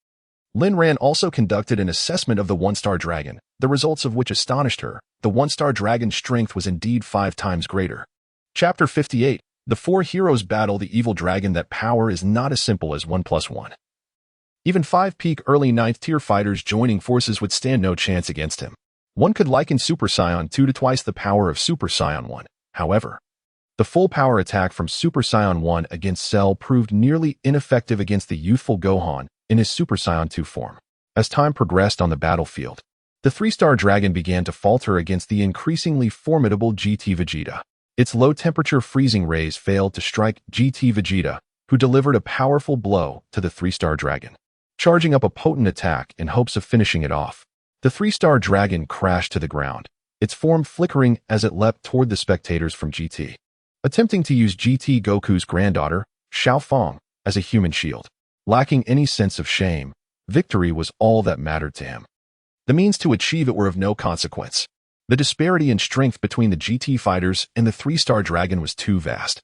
Lin Ran also conducted an assessment of the 1-star dragon, the results of which astonished her. The 1-star dragon's strength was indeed 5 times greater. Chapter 58. The 4 heroes battle the evil dragon. That power is not as simple as 1 plus 1. Even 5 peak early 9th tier fighters joining forces would stand no chance against him. One could liken Super Saiyan 2 to twice the power of Super Saiyan 1. However, the full power attack from Super Saiyan 1 against Cell proved nearly ineffective against the youthful Gohan in his Super Saiyan 2 form. As time progressed on the battlefield, the 3-star dragon began to falter against the increasingly formidable GT Vegeta. Its low-temperature freezing rays failed to strike GT Vegeta, who delivered a powerful blow to the 3-star dragon, charging up a potent attack in hopes of finishing it off. The 3-star dragon crashed to the ground, its form flickering as it leapt toward the spectators from GT, attempting to use GT Goku's granddaughter, Xiao Fang, as a human shield. Lacking any sense of shame, victory was all that mattered to him. The means to achieve it were of no consequence. The disparity in strength between the GT fighters and the 3-star dragon was too vast,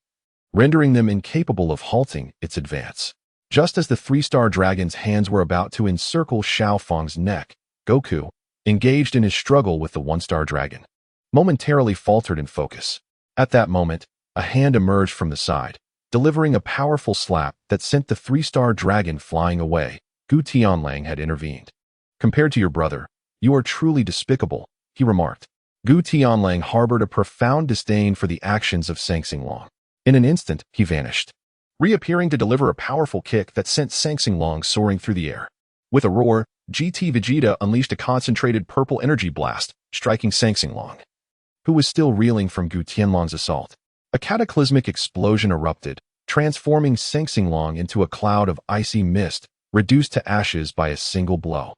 rendering them incapable of halting its advance. Just as the 3-star dragon's hands were about to encircle Xiao Fang's neck, Goku, engaged in his struggle with the 1-star dragon, momentarily faltered in focus. At that moment, a hand emerged from the side, delivering a powerful slap that sent the 3-star dragon flying away. Gu Tianlang had intervened. Compared to your brother, you are truly despicable, he remarked. Gu Tianlang harbored a profound disdain for the actions of Shang-Long. In an instant, he vanished, reappearing to deliver a powerful kick that sent Shang-Long soaring through the air. With a roar, GT Vegeta unleashed a concentrated purple energy blast, striking Shang-Long, who was still reeling from Gu Tianlang's assault. A cataclysmic explosion erupted, transforming Shang-Long into a cloud of icy mist, reduced to ashes by a single blow.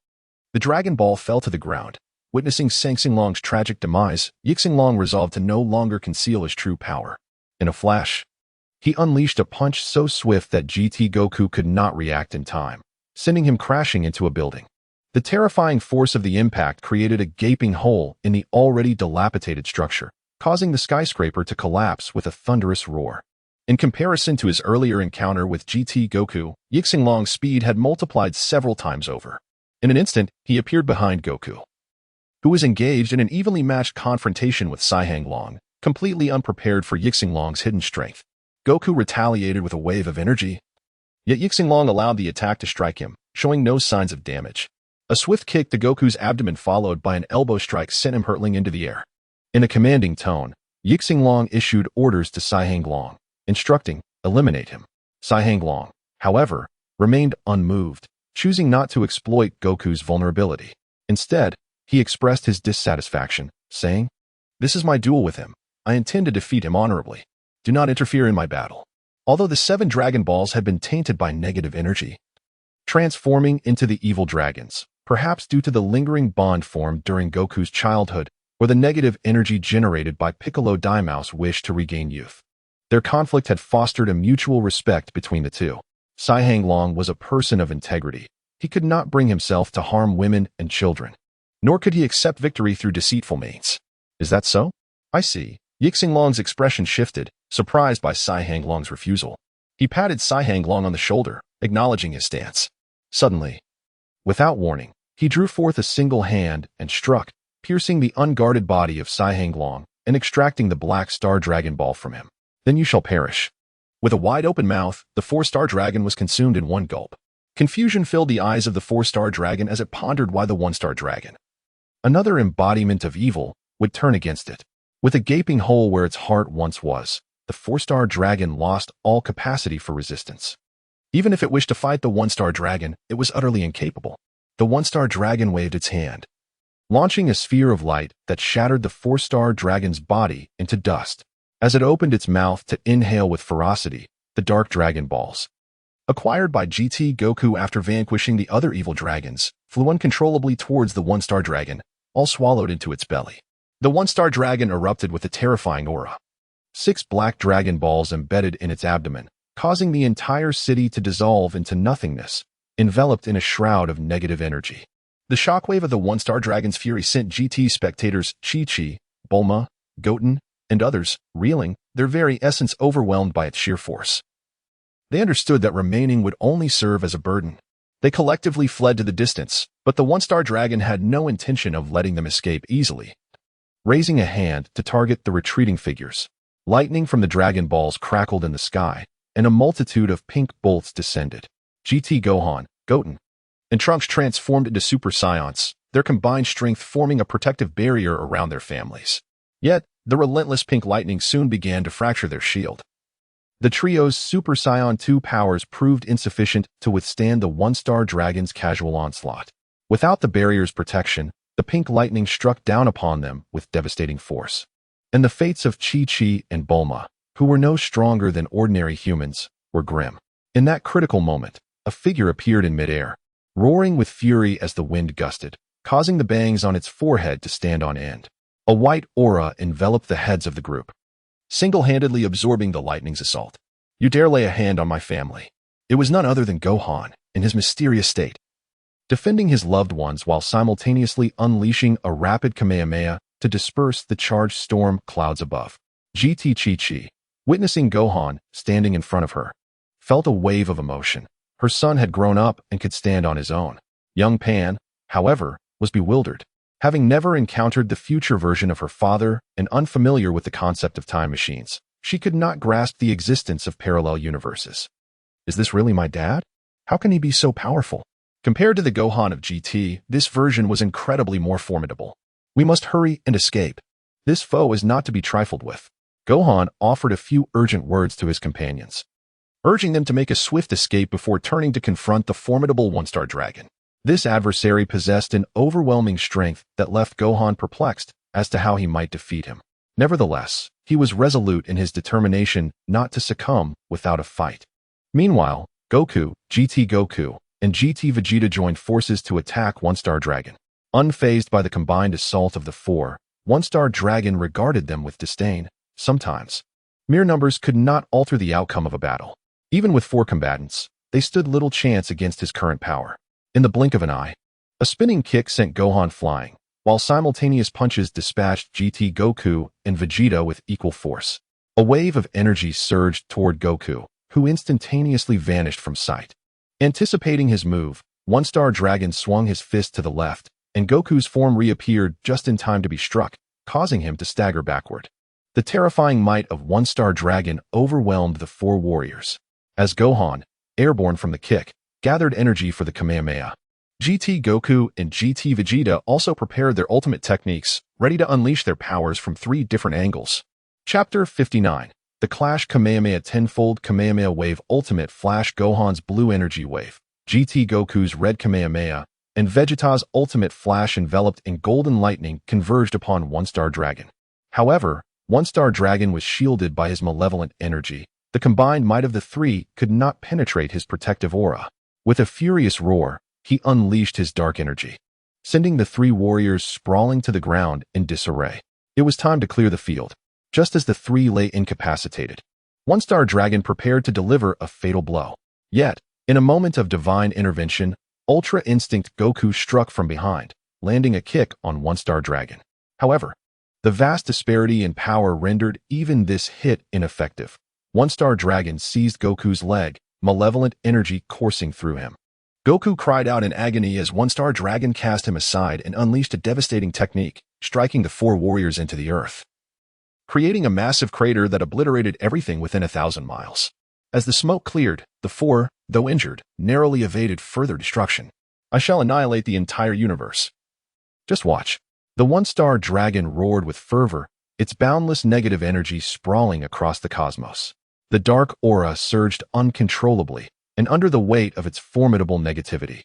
The Dragon Ball fell to the ground. Witnessing Shang-Tsung-Long's tragic demise, Yixing-Long resolved to no longer conceal his true power. In a flash, he unleashed a punch so swift that GT Goku could not react in time, sending him crashing into a building. The terrifying force of the impact created a gaping hole in the already dilapidated structure, causing the skyscraper to collapse with a thunderous roar. In comparison to his earlier encounter with GT Goku, Yixing-Long's speed had multiplied several times over. In an instant, he appeared behind Goku, who was engaged in an evenly matched confrontation with Shang-Long, completely unprepared for Yixing-Long's hidden strength. Goku retaliated with a wave of energy, yet Yixing-Long allowed the attack to strike him, showing no signs of damage. A swift kick to Goku's abdomen followed by an elbow strike sent him hurtling into the air. In a commanding tone, Yixing-Long issued orders to Shang-Long, instructing, eliminate him. Shang-Long, however, remained unmoved, choosing not to exploit Goku's vulnerability. Instead, he expressed his dissatisfaction, saying, "This is my duel with him. I intend to defeat him honorably. Do not interfere in my battle." Although the 7 Dragon Balls had been tainted by negative energy, transforming into the evil dragons, perhaps due to the lingering bond formed during Goku's childhood or the negative energy generated by Piccolo Daimau's wish to regain youth. Their conflict had fostered a mutual respect between the two. Shang-Long was a person of integrity. He could not bring himself to harm women and children, nor could he accept victory through deceitful means. Is that so? I see. Yixing-Long's expression shifted, surprised by Shang-Long's refusal. He patted Shang-Long on the shoulder, acknowledging his stance. Suddenly, without warning, he drew forth a single hand and struck, piercing the unguarded body of Shang-Long and extracting the Black Star Dragon Ball from him. Then you shall perish. With a wide-open mouth, the 4-star dragon was consumed in one gulp. Confusion filled the eyes of the 4-star dragon as it pondered why the 1-star dragon, another embodiment of evil, would turn against it. With a gaping hole where its heart once was, the 4-star dragon lost all capacity for resistance. Even if it wished to fight the 1-star dragon, it was utterly incapable. The 1-star dragon waved its hand, launching a sphere of light that shattered the 4-star dragon's body into dust. As it opened its mouth to inhale with ferocity, the Dark Dragon Balls, acquired by GT Goku after vanquishing the other evil dragons, flew uncontrollably towards the 1-star dragon, all swallowed into its belly. The 1-star dragon erupted with a terrifying aura. 6 black Dragon Balls embedded in its abdomen, causing the entire city to dissolve into nothingness, enveloped in a shroud of negative energy. The shockwave of the 1-star dragon's fury sent GT spectators Chi-Chi, Bulma, Goten, and others reeling, their very essence overwhelmed by its sheer force. They understood that remaining would only serve as a burden. They collectively fled to the distance, but the 1-star dragon had no intention of letting them escape easily. Raising a hand to target the retreating figures, lightning from the Dragon Balls crackled in the sky, and a multitude of pink bolts descended. GT Gohan, Goten, and Trunks transformed into Super Saiyans, their combined strength forming a protective barrier around their families. Yet, the relentless pink lightning soon began to fracture their shield. The trio's Super Saiyan 2 powers proved insufficient to withstand the 1-star dragon's casual onslaught. Without the barrier's protection, the pink lightning struck down upon them with devastating force. And the fates of Chi-Chi and Bulma, who were no stronger than ordinary humans, were grim. In that critical moment, a figure appeared in midair, roaring with fury as the wind gusted, causing the bangs on its forehead to stand on end. A white aura enveloped the heads of the group, single-handedly absorbing the lightning's assault. You dare lay a hand on my family. It was none other than Gohan, in his mysterious state, defending his loved ones while simultaneously unleashing a rapid Kamehameha to disperse the charged storm clouds above. GT Chi-Chi, witnessing Gohan standing in front of her, felt a wave of emotion. Her son had grown up and could stand on his own. Young Pan, however, was bewildered. Having never encountered the future version of her father and unfamiliar with the concept of time machines, she could not grasp the existence of parallel universes. Is this really my dad? How can he be so powerful? Compared to the Gohan of GT, this version was incredibly more formidable. We must hurry and escape. This foe is not to be trifled with. Gohan offered a few urgent words to his companions, urging them to make a swift escape before turning to confront the formidable 1-star dragon. This adversary possessed an overwhelming strength that left Gohan perplexed as to how he might defeat him. Nevertheless, he was resolute in his determination not to succumb without a fight. Meanwhile, Goku, GT Goku, and GT Vegeta joined forces to attack One-Star Dragon. Unfazed by the combined assault of the four, One-Star Dragon regarded them with disdain. Sometimes, mere numbers could not alter the outcome of a battle. Even with four combatants, they stood little chance against his current power. In the blink of an eye, a spinning kick sent Gohan flying, while simultaneous punches dispatched GT Goku and Vegeta with equal force. A wave of energy surged toward Goku, who instantaneously vanished from sight. Anticipating his move, One-Star Dragon swung his fist to the left, and Goku's form reappeared just in time to be struck, causing him to stagger backward. The terrifying might of One-Star Dragon overwhelmed the four warriors. As Gohan, airborne from the kick, gathered energy for the Kamehameha, GT Goku and GT Vegeta also prepared their ultimate techniques, ready to unleash their powers from three different angles. Chapter 59. The Clash Kamehameha Tenfold Kamehameha Wave Ultimate Flash Gohan's Blue Energy Wave, GT Goku's Red Kamehameha, and Vegeta's Ultimate Flash enveloped in Golden Lightning converged upon One-Star Dragon. However, One-Star Dragon was shielded by his malevolent energy. The combined might of the three could not penetrate his protective aura. With a furious roar, he unleashed his dark energy, sending the three warriors sprawling to the ground in disarray. It was time to clear the field. Just as the three lay incapacitated, One-Star Dragon prepared to deliver a fatal blow. Yet, in a moment of divine intervention, Ultra Instinct Goku struck from behind, landing a kick on One-Star Dragon. However, the vast disparity in power rendered even this hit ineffective. One-Star Dragon seized Goku's leg, malevolent energy coursing through him. Goku cried out in agony as One-Star Dragon cast him aside and unleashed a devastating technique, striking the four warriors into the earth, creating a massive crater that obliterated everything within 1,000 miles. As the smoke cleared, the four, though injured, narrowly evaded further destruction. I shall annihilate the entire universe. Just watch. The One-Star Dragon roared with fervor, its boundless negative energy sprawling across the cosmos. The dark aura surged uncontrollably, and under the weight of its formidable negativity,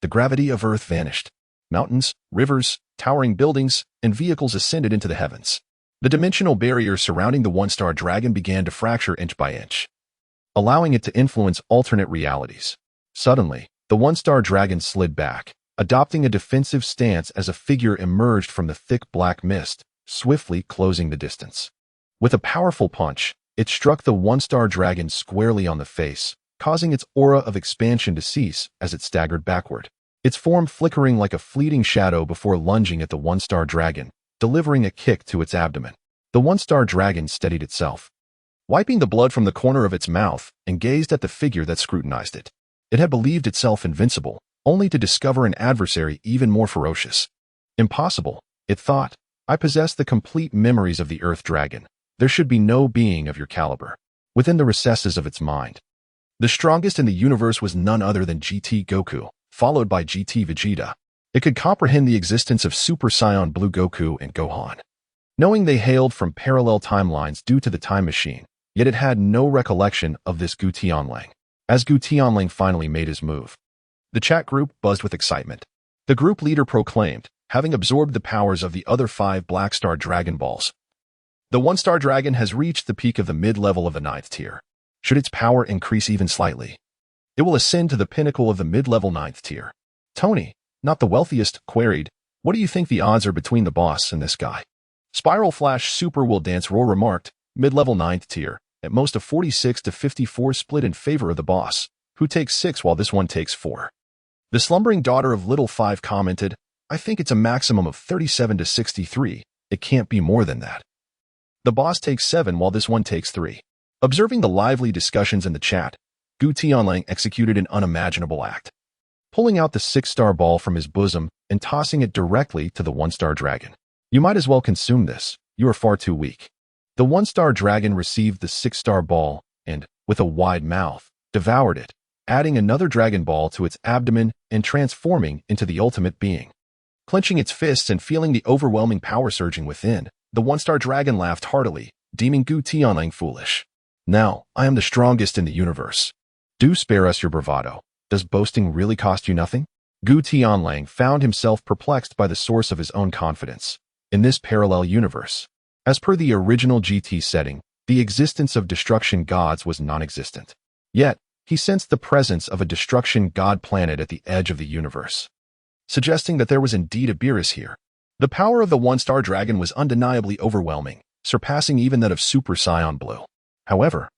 the gravity of Earth vanished. Mountains, rivers, towering buildings, and vehicles ascended into the heavens. The dimensional barrier surrounding the One-Star Dragon began to fracture inch by inch, allowing it to influence alternate realities. Suddenly, the One-Star Dragon slid back, adopting a defensive stance as a figure emerged from the thick black mist, swiftly closing the distance. With a powerful punch, it struck the One-Star Dragon squarely on the face, causing its aura of expansion to cease as it staggered backward, its form flickering like a fleeting shadow before lunging at the One-Star Dragon, delivering a kick to its abdomen. The One-Star Dragon steadied itself, wiping the blood from the corner of its mouth, and gazed at the figure that scrutinized it. It had believed itself invincible, only to discover an adversary even more ferocious. Impossible, it thought. I possess the complete memories of the Earth Dragon. There should be no being of your caliber. Within the recesses of its mind, the strongest in the universe was none other than GT Goku, followed by GT Vegeta. It could comprehend the existence of Super Saiyan Blue Goku and Gohan, knowing they hailed from parallel timelines due to the time machine, yet it had no recollection of this Gu Tianlang. As Gu Tianlang finally made his move, the chat group buzzed with excitement. The group leader proclaimed, having absorbed the powers of the other 5 Black Star Dragon Balls, the One-Star Dragon has reached the peak of the mid-level of the 9th tier. Should its power increase even slightly, it will ascend to the pinnacle of the mid-level 9th tier. Tony, not the wealthiest, queried, what do you think the odds are between the boss and this guy? Spiral Flash Super Will Dance Roar remarked, mid-level 9th tier, at most a 46 to 54 split in favor of the boss, who takes 6 while this one takes 4. The slumbering daughter of Little 5 commented, I think it's a maximum of 37 to 63. It can't be more than that. The boss takes 7 while this one takes 3. Observing the lively discussions in the chat, Gu Tianlang executed an unimaginable act, pulling out the 6-star ball from his bosom and tossing it directly to the One-Star Dragon. You might as well consume this. You are far too weak. The One-Star Dragon received the 6-star ball and, with a wide mouth, devoured it, adding another Dragon Ball to its abdomen and transforming into the ultimate being. Clenching its fists and feeling the overwhelming power surging within, the One-Star Dragon laughed heartily, deeming Gu Tianlang foolish. Now, I am the strongest in the universe. Do spare us your bravado. Does boasting really cost you nothing? Gu Tianlang found himself perplexed by the source of his own confidence. In this parallel universe, as per the original GT setting, the existence of destruction gods was non-existent. Yet, He sensed the presence of a destruction god planet at the edge of the universe, suggesting that there was indeed a Beerus here. The power of the one-star dragon was undeniably overwhelming, surpassing even that of Super Saiyan Blue. However,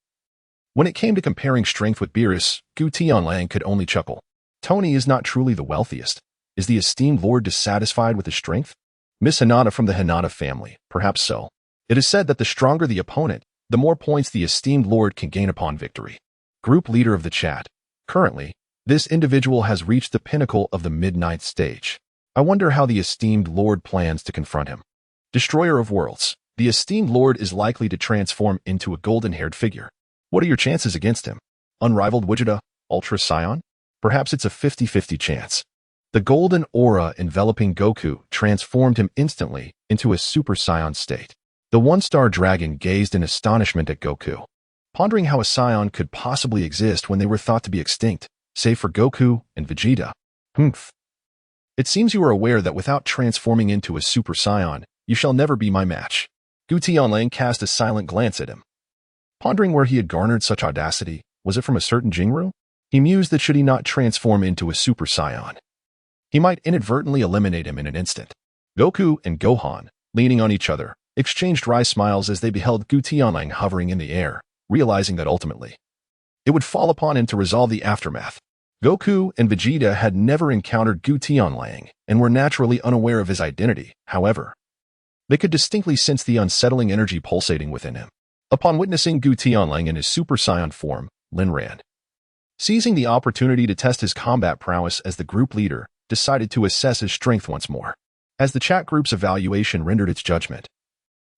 when it came to comparing strength with Beerus, Gu Tianlang could only chuckle. Tony is not truly the wealthiest. Is the esteemed lord dissatisfied with his strength? Miss Hinata from the Hinata family, perhaps so. It is said that the stronger the opponent, the more points the esteemed lord can gain upon victory. Group leader of the chat. Currently, this individual has reached the pinnacle of the mid-ninth stage. I wonder how the esteemed lord plans to confront him. Destroyer of worlds. The esteemed lord is likely to transform into a golden-haired figure. What are your chances against him? Unrivaled Vegeta, Ultra Saiyan? Perhaps it's a 50-50 chance. The golden aura enveloping Goku transformed him instantly into a Super Saiyan state. The one-star dragon gazed in astonishment at Goku, pondering how a Saiyan could possibly exist when they were thought to be extinct, save for Goku and Vegeta. It seems you are aware that without transforming into a Super Saiyan, you shall never be my match. Gu Tianlang cast a silent glance at him. Pondering where he had garnered such audacity, was it from a certain Jingru? He mused that should he not transform into a Super Saiyan, he might inadvertently eliminate him in an instant. Goku and Gohan, leaning on each other, exchanged wry smiles as they beheld Gu Tianlang hovering in the air, realizing that ultimately it would fall upon him to resolve the aftermath. Goku and Vegeta had never encountered Gu Tianlang and were naturally unaware of his identity. However, they could distinctly sense the unsettling energy pulsating within him. Upon witnessing Gu Tianlang in his Super Saiyan form, Lin ran. Seizing the opportunity to test his combat prowess as the group leader, decided to assess his strength once more. As the chat group's evaluation rendered its judgment,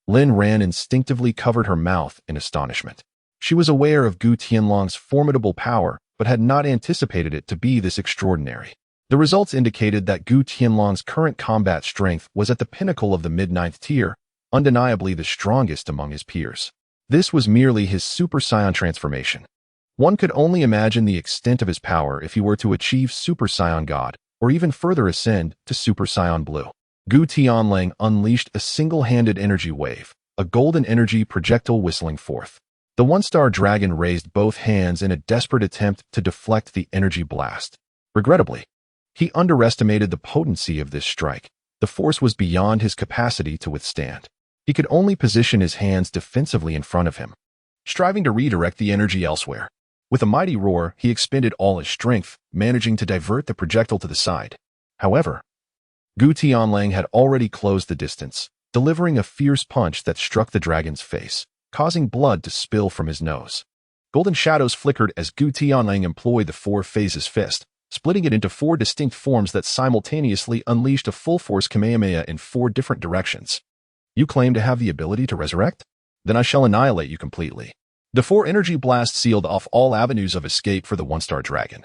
Lin Ran instinctively covered her mouth in astonishment. She was aware of Gu Tianlang's formidable power, but had not anticipated it to be this extraordinary. The results indicated that Gu Tianlang's current combat strength was at the pinnacle of the mid-ninth tier, undeniably the strongest among his peers. This was merely his Super Saiyan transformation. One could only imagine the extent of his power if he were to achieve Super Saiyan God, or even further ascend to Super Saiyan Blue. Gu Tianlang unleashed a single-handed energy wave, a golden energy projectile whistling forth. The one-star dragon raised both hands in a desperate attempt to deflect the energy blast. Regrettably, he underestimated the potency of this strike. The force was beyond his capacity to withstand. He could only position his hands defensively in front of him, striving to redirect the energy elsewhere. With a mighty roar, he expended all his strength, managing to divert the projectile to the side. However, Gu Tianlang had already closed the distance, delivering a fierce punch that struck the dragon's face, causing blood to spill from his nose. Golden shadows flickered as Gu Tianlang employed the four phases fist, splitting it into four distinct forms that simultaneously unleashed a full-force Kamehameha in four different directions. You claim to have the ability to resurrect? Then I shall annihilate you completely. The four energy blasts sealed off all avenues of escape for the one-star dragon,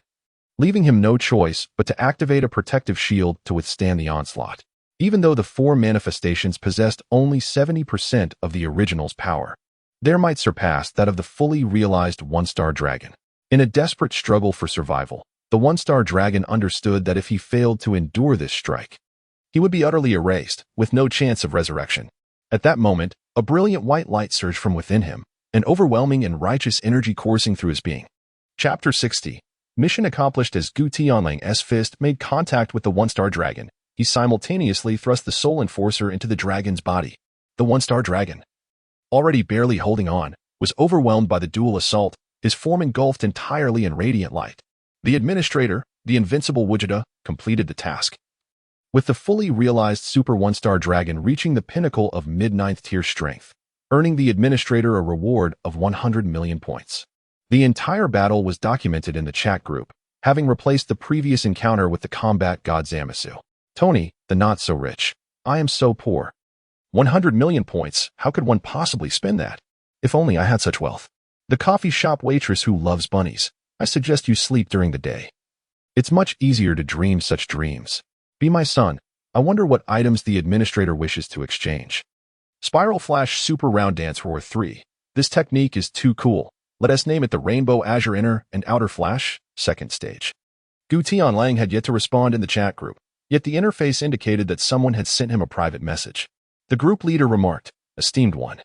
leaving him no choice but to activate a protective shield to withstand the onslaught. Even though the four manifestations possessed only 70% of the original's power, their might surpassed that of the fully realized one-star dragon. In a desperate struggle for survival, the one-star dragon understood that if he failed to endure this strike, he would be utterly erased, with no chance of resurrection. At that moment, a brilliant white light surged from within him, an overwhelming and righteous energy coursing through his being. Chapter 60. Mission accomplished. As Gu Tianlang's fist made contact with the one-star dragon, he simultaneously thrust the soul enforcer into the dragon's body. The one-star dragon, already barely holding on, was overwhelmed by the dual assault, his form engulfed entirely in radiant light. The administrator, the invincible Vegeta, completed the task, with the fully realized Super One-Star Dragon reaching the pinnacle of mid-ninth tier strength, earning the administrator a reward of 100 million points. The entire battle was documented in the chat group, having replaced the previous encounter with the combat god Zamasu. Tony, the not-so-rich. I am so poor. 100 million points, how could one possibly spend that? If only I had such wealth. The coffee shop waitress who loves bunnies. I suggest you sleep during the day. It's much easier to dream such dreams. Be my son. I wonder what items the administrator wishes to exchange. Spiral Flash Super Round Dance Roar 3. This technique is too cool. Let us name it the Rainbow Azure Inner and Outer Flash, second stage. Gu Tianlang had yet to respond in the chat group, yet the interface indicated that someone had sent him a private message. The group leader remarked, "Esteemed one.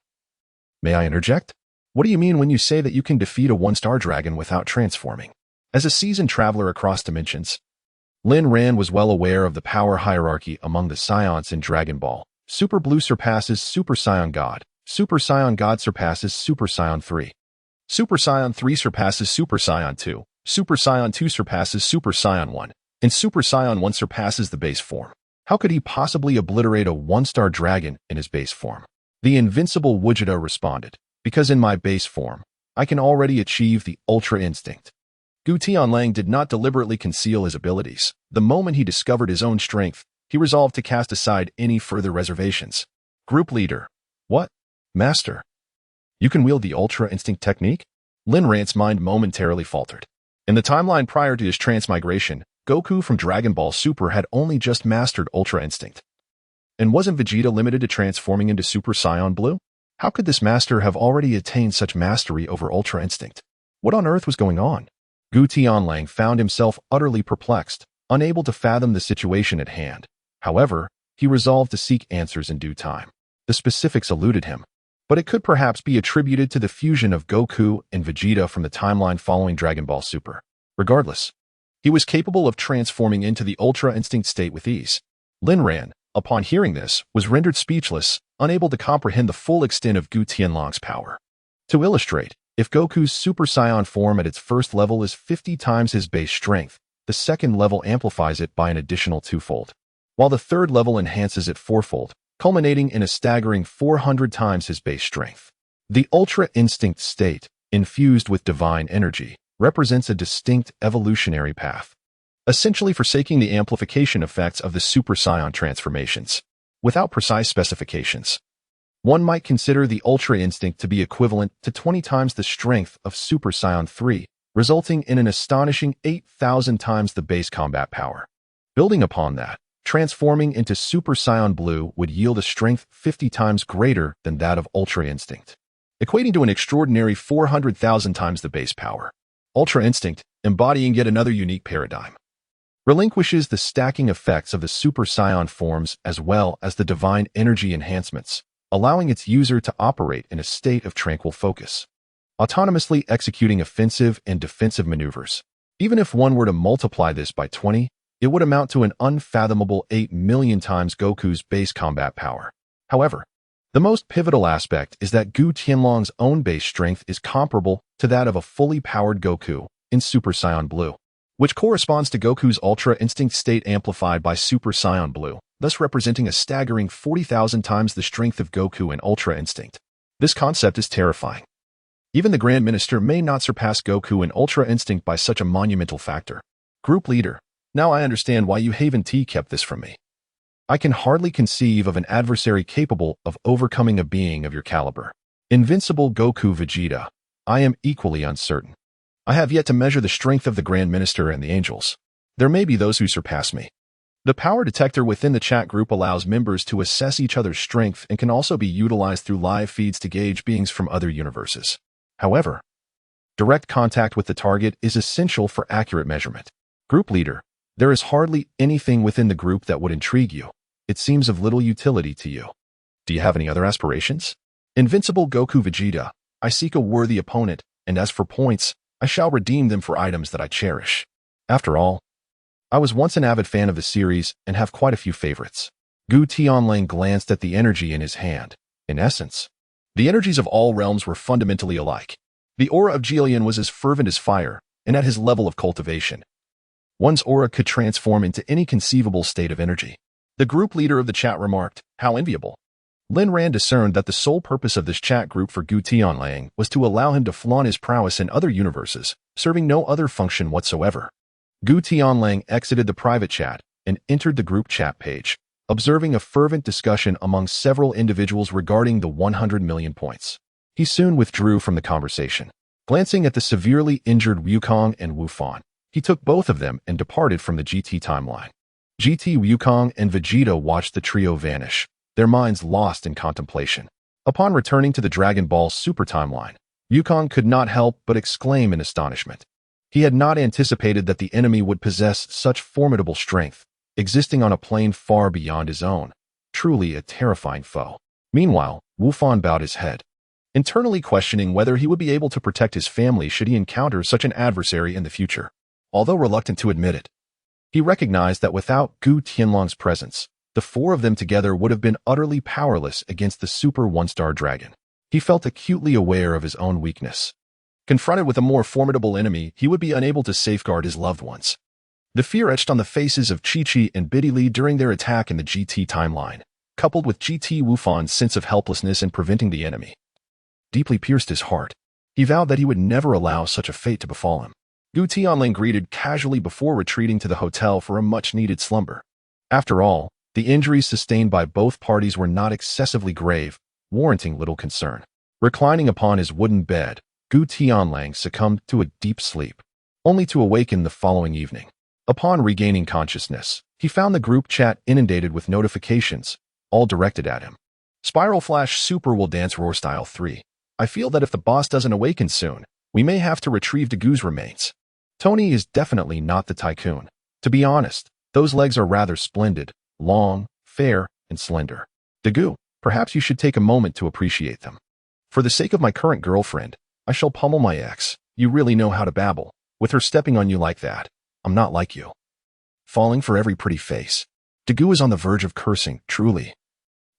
May I interject? What do you mean when you say that you can defeat a one-star dragon without transforming? As a seasoned traveler across dimensions, Lin Ran was well aware of the power hierarchy among the Scions in Dragon Ball. Super Blue surpasses Super Saiyan God. Super Saiyan God surpasses Super Saiyan 3. Super Saiyan 3 surpasses Super Saiyan 2. Super Saiyan 2 surpasses Super Saiyan 1. And Super Saiyan 1 surpasses the base form. How could he possibly obliterate a one-star dragon in his base form? The invincible Vegeta responded, because in my base form, I can already achieve the Ultra Instinct. Gu Tianlang did not deliberately conceal his abilities. The moment he discovered his own strength, he resolved to cast aside any further reservations. Group leader. What? Master. You can wield the Ultra Instinct technique? Lin Ran's mind momentarily faltered. In the timeline prior to his transmigration, Goku from Dragon Ball Super had only just mastered Ultra Instinct. And wasn't Vegeta limited to transforming into Super Saiyan Blue? How could this master have already attained such mastery over Ultra Instinct? What on earth was going on? Gu Tianlang found himself utterly perplexed, unable to fathom the situation at hand. However, he resolved to seek answers in due time. The specifics eluded him, but it could perhaps be attributed to the fusion of Goku and Vegeta from the timeline following Dragon Ball Super. Regardless, he was capable of transforming into the Ultra Instinct state with ease. Lin Ran, upon hearing this, was rendered speechless, unable to comprehend the full extent of Gu Tianlang's power. To illustrate, if Goku's Super Saiyan form at its first level is 50 times his base strength, the second level amplifies it by an additional twofold, while the third level enhances it fourfold, culminating in a staggering 400 times his base strength. The Ultra Instinct state, infused with divine energy, represents a distinct evolutionary path, essentially forsaking the amplification effects of the Super Saiyan transformations. Without precise specifications, one might consider the Ultra Instinct to be equivalent to 20 times the strength of Super Saiyan 3, resulting in an astonishing 8,000 times the base combat power. Building upon that, transforming into Super Saiyan Blue would yield a strength 50 times greater than that of Ultra Instinct, equating to an extraordinary 400,000 times the base power. Ultra Instinct, embodying yet another unique paradigm, relinquishes the stacking effects of the Super Saiyan forms as well as the divine energy enhancements, allowing its user to operate in a state of tranquil focus, autonomously executing offensive and defensive maneuvers. Even if one were to multiply this by 20, it would amount to an unfathomable 8 million times Goku's base combat power. However, the most pivotal aspect is that Gu Tianlang's own base strength is comparable to that of a fully powered Goku in Super Saiyan Blue, which corresponds to Goku's Ultra Instinct state amplified by Super Saiyan Blue, thus representing a staggering 40,000 times the strength of Goku in Ultra Instinct. This concept is terrifying. Even the Grand Minister may not surpass Goku in Ultra Instinct by such a monumental factor. Group leader, now I understand why you Haven T kept this from me. I can hardly conceive of an adversary capable of overcoming a being of your caliber. Invincible Goku Vegeta, I am equally uncertain. I have yet to measure the strength of the Grand Minister and the angels. There may be those who surpass me. The power detector within the chat group allows members to assess each other's strength and can also be utilized through live feeds to gauge beings from other universes. However, direct contact with the target is essential for accurate measurement. Group leader, there is hardly anything within the group that would intrigue you. It seems of little utility to you. Do you have any other aspirations? Invincible Goku Vegeta, I seek a worthy opponent, and as for points, I shall redeem them for items that I cherish. After all, I was once an avid fan of the series and have quite a few favorites. Gu Tianlang glanced at the energy in his hand. In essence, the energies of all realms were fundamentally alike. The aura of Jillian was as fervent as fire, and at his level of cultivation, one's aura could transform into any conceivable state of energy. The group leader of the chat remarked, "How enviable." Lin Ran discerned that the sole purpose of this chat group for Gu Tianlang was to allow him to flaunt his prowess in other universes, serving no other function whatsoever. Gu Tianlang exited the private chat and entered the group chat page, observing a fervent discussion among several individuals regarding the 100 million points. He soon withdrew from the conversation. Glancing at the severely injured Wukong and Wu Fan, he took both of them and departed from the GT timeline. GT Wukong and Vegeta watched the trio vanish, their minds lost in contemplation. Upon returning to the Dragon Ball Super timeline, Wukong could not help but exclaim in astonishment. He had not anticipated that the enemy would possess such formidable strength, existing on a plane far beyond his own. Truly a terrifying foe. Meanwhile, Wu Fan bowed his head. internally questioning whether he would be able to protect his family should he encounter such an adversary in the future. Although reluctant to admit it, he recognized that without Gu Tianlong's presence, the four of them together would have been utterly powerless against the super one-star dragon. He felt acutely aware of his own weakness. Confronted with a more formidable enemy, he would be unable to safeguard his loved ones. The fear etched on the faces of Chi-Chi and Biddy during their attack in the GT timeline, coupled with GT Wufan's sense of helplessness in preventing the enemy, deeply pierced his heart. He vowed that he would never allow such a fate to befall him. Gu Tianlang greeted casually before retreating to the hotel for a much-needed slumber. After all, the injuries sustained by both parties were not excessively grave, warranting little concern. Reclining upon his wooden bed, Gu Tianlang succumbed to a deep sleep, only to awaken the following evening. Upon regaining consciousness, he found the group chat inundated with notifications, all directed at him. Spiral Flash Super will dance Roar Style 3. I feel that if the boss doesn't awaken soon, we may have to retrieve Dagu's remains. Tony is definitely not the tycoon. To be honest, those legs are rather splendid, long, fair, and slender. Dagu, perhaps you should take a moment to appreciate them. For the sake of my current girlfriend, I shall pummel my ex. You really know how to babble. With her stepping on you like that, I'm not like you. Falling for every pretty face. Dagu is on the verge of cursing, truly.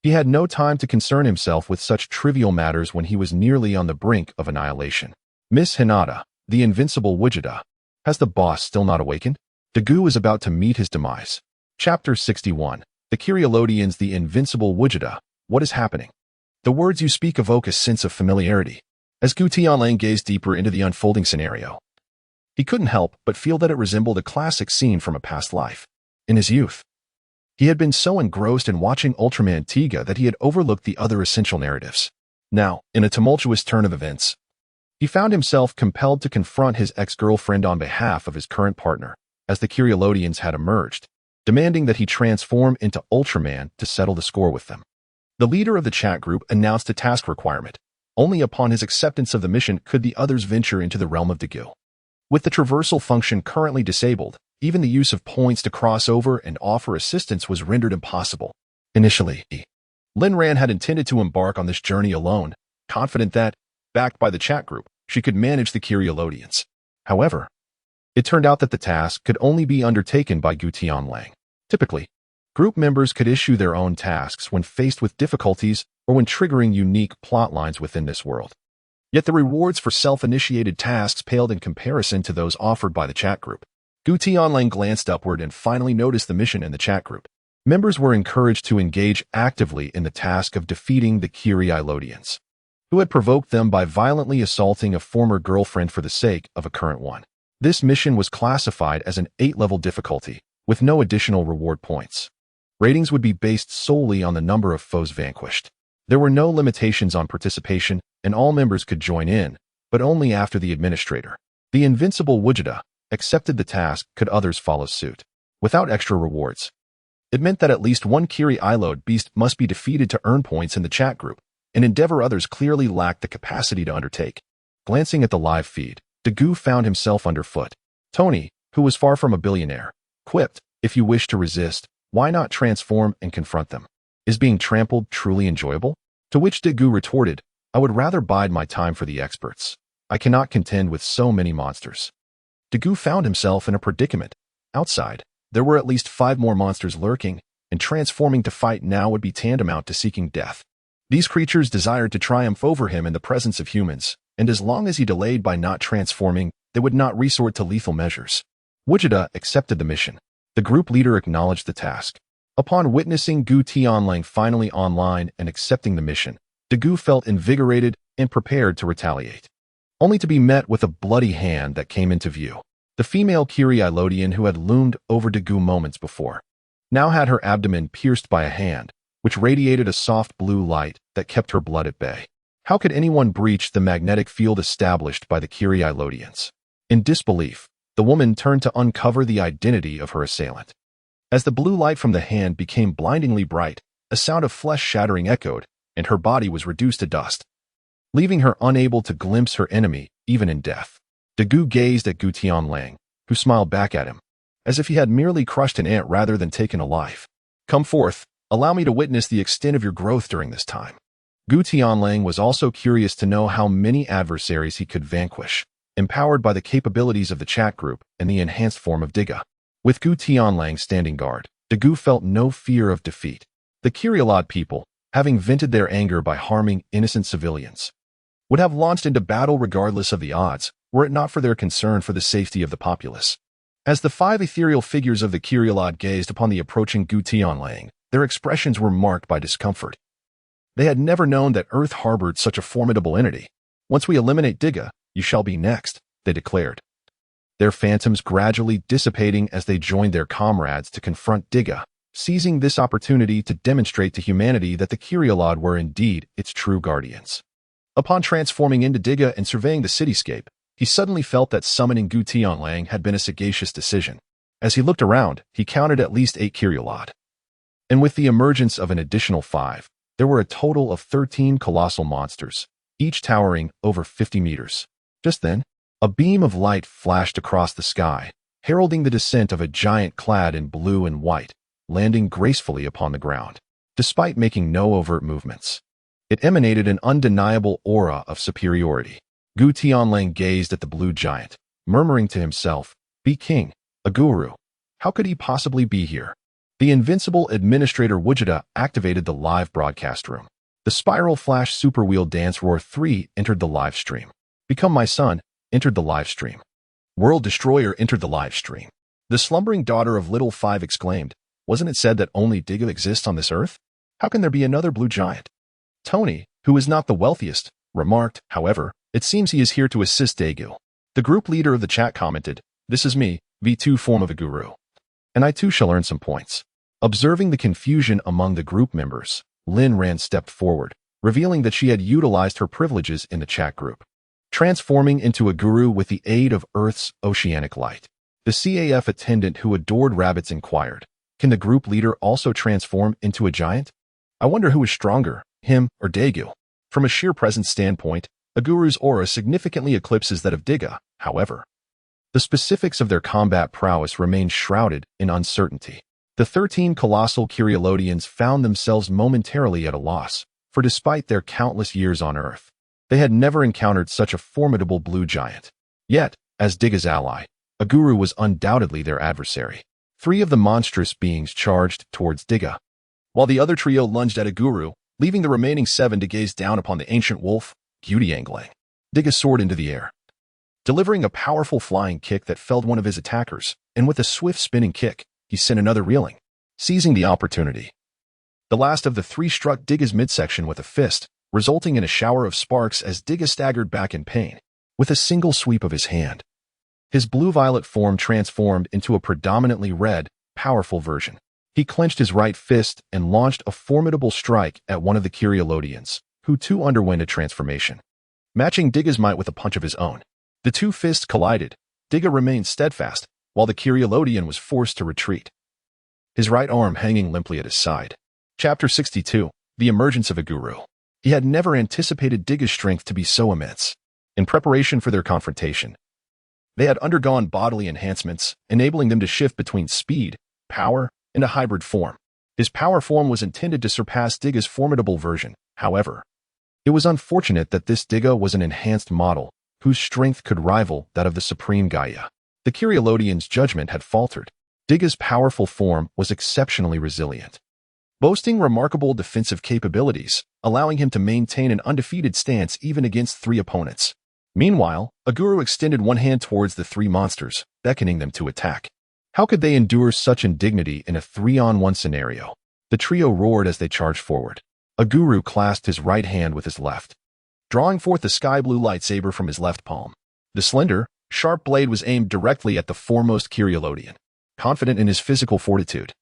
He had no time to concern himself with such trivial matters when he was nearly on the brink of annihilation. Miss Hinata, the invincible Vegeta. Has the boss still not awakened? Dagu is about to meet his demise. Chapter 61. The Kyrielodians, the invincible Vegeta. What is happening? The words you speak evoke a sense of familiarity. As Gu Tianlang gazed deeper into the unfolding scenario, he couldn't help but feel that it resembled a classic scene from a past life. In his youth, he had been so engrossed in watching Ultraman Tiga that he had overlooked the other essential narratives. Now, in a tumultuous turn of events, he found himself compelled to confront his ex-girlfriend on behalf of his current partner, as the Kyrielodians had emerged, demanding that he transform into Ultraman to settle the score with them. The leader of the chat group announced a task requirement. Only upon his acceptance of the mission could the others venture into the realm of Dagu. With the traversal function currently disabled, even the use of points to cross over and offer assistance was rendered impossible. Initially, Linran had intended to embark on this journey alone, confident that, backed by the chat group, she could manage the Kyrielodians. However, it turned out that the task could only be undertaken by Gu Tianlang. Typically, group members could issue their own tasks when faced with difficulties or when triggering unique plot lines within this world. Yet the rewards for self-initiated tasks paled in comparison to those offered by the chat group. Gu Tianlang glanced upward and finally noticed the mission in the chat group. Members were encouraged to engage actively in the task of defeating the Kyrielodians, who had provoked them by violently assaulting a former girlfriend for the sake of a current one. This mission was classified as an 8-level difficulty, with no additional reward points. Ratings would be based solely on the number of foes vanquished. There were no limitations on participation, and all members could join in, but only after the administrator, the invincible Vegeta, accepted the task. Could others follow suit, without extra rewards. It meant that at least one Kyrielod beast must be defeated to earn points in the chat group, an endeavor others clearly lacked the capacity to undertake. Glancing at the live feed, Dagu found himself underfoot. Tony, who was far from a billionaire, quipped, "If you wish to resist, why not transform and confront them? Is being trampled truly enjoyable?" To which Dagu retorted, "I would rather bide my time for the experts. I cannot contend with so many monsters." Dagu found himself in a predicament. Outside, there were at least 5 more monsters lurking, and transforming to fight now would be tantamount to seeking death. These creatures desired to triumph over him in the presence of humans, and as long as he delayed by not transforming, they would not resort to lethal measures. Vegeta accepted the mission. The group leader acknowledged the task. Upon witnessing Gu Tianlang finally online and accepting the mission, Dagu felt invigorated and prepared to retaliate, only to be met with a bloody hand that came into view. The female Kyrielodian who had loomed over Dagu moments before now had her abdomen pierced by a hand, which radiated a soft blue light that kept her blood at bay. How could anyone breach the magnetic field established by the Kyrielodians? In disbelief, the woman turned to uncover the identity of her assailant. As the blue light from the hand became blindingly bright, a sound of flesh shattering echoed, and her body was reduced to dust, leaving her unable to glimpse her enemy, even in death. Dagu gazed at Gu Tianlang, who smiled back at him, as if he had merely crushed an ant rather than taken a life. "Come forth, allow me to witness the extent of your growth during this time." Gu Tianlang was also curious to know how many adversaries he could vanquish, empowered by the capabilities of the chat group and the enhanced form of Diga. With Gu Tianlang standing guard, Gu felt no fear of defeat. The Kyrielod people, having vented their anger by harming innocent civilians, would have launched into battle regardless of the odds, were it not for their concern for the safety of the populace. As the 5 ethereal figures of the Kyrielod gazed upon the approaching Gu Tianlang, their expressions were marked by discomfort. They had never known that Earth harbored such a formidable entity. "Once we eliminate Diga, you shall be next," they declared, their phantoms gradually dissipating as they joined their comrades to confront Diga, seizing this opportunity to demonstrate to humanity that the Kyrielod were indeed its true guardians. Upon transforming into Diga and surveying the cityscape, he suddenly felt that summoning Gu Tianlang had been a sagacious decision. As he looked around, he counted at least 8 Kyrielod. And with the emergence of an additional 5, there were a total of 13 colossal monsters, each towering over 50 meters. Just then, a beam of light flashed across the sky, heralding the descent of a giant clad in blue and white, landing gracefully upon the ground. Despite making no overt movements, it emanated an undeniable aura of superiority. Gu Tianlang gazed at the blue giant, murmuring to himself, "Be king, a guru. How could he possibly be here?" The invincible administrator Vegeta activated the live broadcast room. The Spiral Flash Super Wheel Dance Roar 3 entered the live stream. Become My Son entered the live stream. World Destroyer entered the live stream. The slumbering daughter of Little 5 exclaimed, "Wasn't it said that only Diga exists on this earth? How can there be another blue giant?" Tony, who is not the wealthiest, remarked, "However, it seems he is here to assist Daegu." The group leader of the chat commented, "This is me, V2 form of a guru. And I too shall earn some points." Observing the confusion among the group members, Lin Ran stepped forward, revealing that she had utilized her privileges in the chat group, transforming into a guru with the aid of Earth's oceanic light. The CAF attendant who adored rabbits inquired, "Can the group leader also transform into a giant? I wonder who is stronger, him or Daegu." From a sheer presence standpoint, a guru's aura significantly eclipses that of Diga. However, the specifics of their combat prowess remained shrouded in uncertainty. The 13 colossal Kyrielodians found themselves momentarily at a loss, for despite their countless years on Earth, they had never encountered such a formidable blue giant. Yet, as Diga's ally, a guru was undoubtedly their adversary. 3 of the monstrous beings charged towards Diga, while the other trio lunged at a guru, leaving the remaining 7 to gaze down upon the ancient wolf, Gu Tianlang. Diga soared into the air, delivering a powerful flying kick that felled one of his attackers, and with a swift spinning kick, he sent another reeling. Seizing the opportunity, the last of the 3 struck Diga's midsection with a fist, resulting in a shower of sparks as Diga staggered back in pain. With a single sweep of his hand, his blue-violet form transformed into a predominantly red, powerful version. He clenched his right fist and launched a formidable strike at one of the Kyrielodians, who too underwent a transformation, matching Diga's might with a punch of his own. The 2 fists collided. Diga remained steadfast, while the Kyrielodian was forced to retreat, his right arm hanging limply at his side. Chapter 62. The Emergence of a Guru. He had never anticipated Diga's strength to be so immense. In preparation for their confrontation, they had undergone bodily enhancements, enabling them to shift between speed, power, and a hybrid form. His power form was intended to surpass Diga's formidable version. However, it was unfortunate that this Diga was an enhanced model, whose strength could rival that of the Supreme Gaia. The Kyrielodian's judgment had faltered. Diga's powerful form was exceptionally resilient, boasting remarkable defensive capabilities, allowing him to maintain an undefeated stance even against 3 opponents. Meanwhile, a guru extended one hand towards the 3 monsters, beckoning them to attack. How could they endure such indignity in a 3-on-1 scenario? The trio roared as they charged forward. A guru clasped his right hand with his left, drawing forth the sky-blue lightsaber from his left palm. The slender, sharp blade was aimed directly at the foremost Kyrielodian. Confident in his physical fortitude,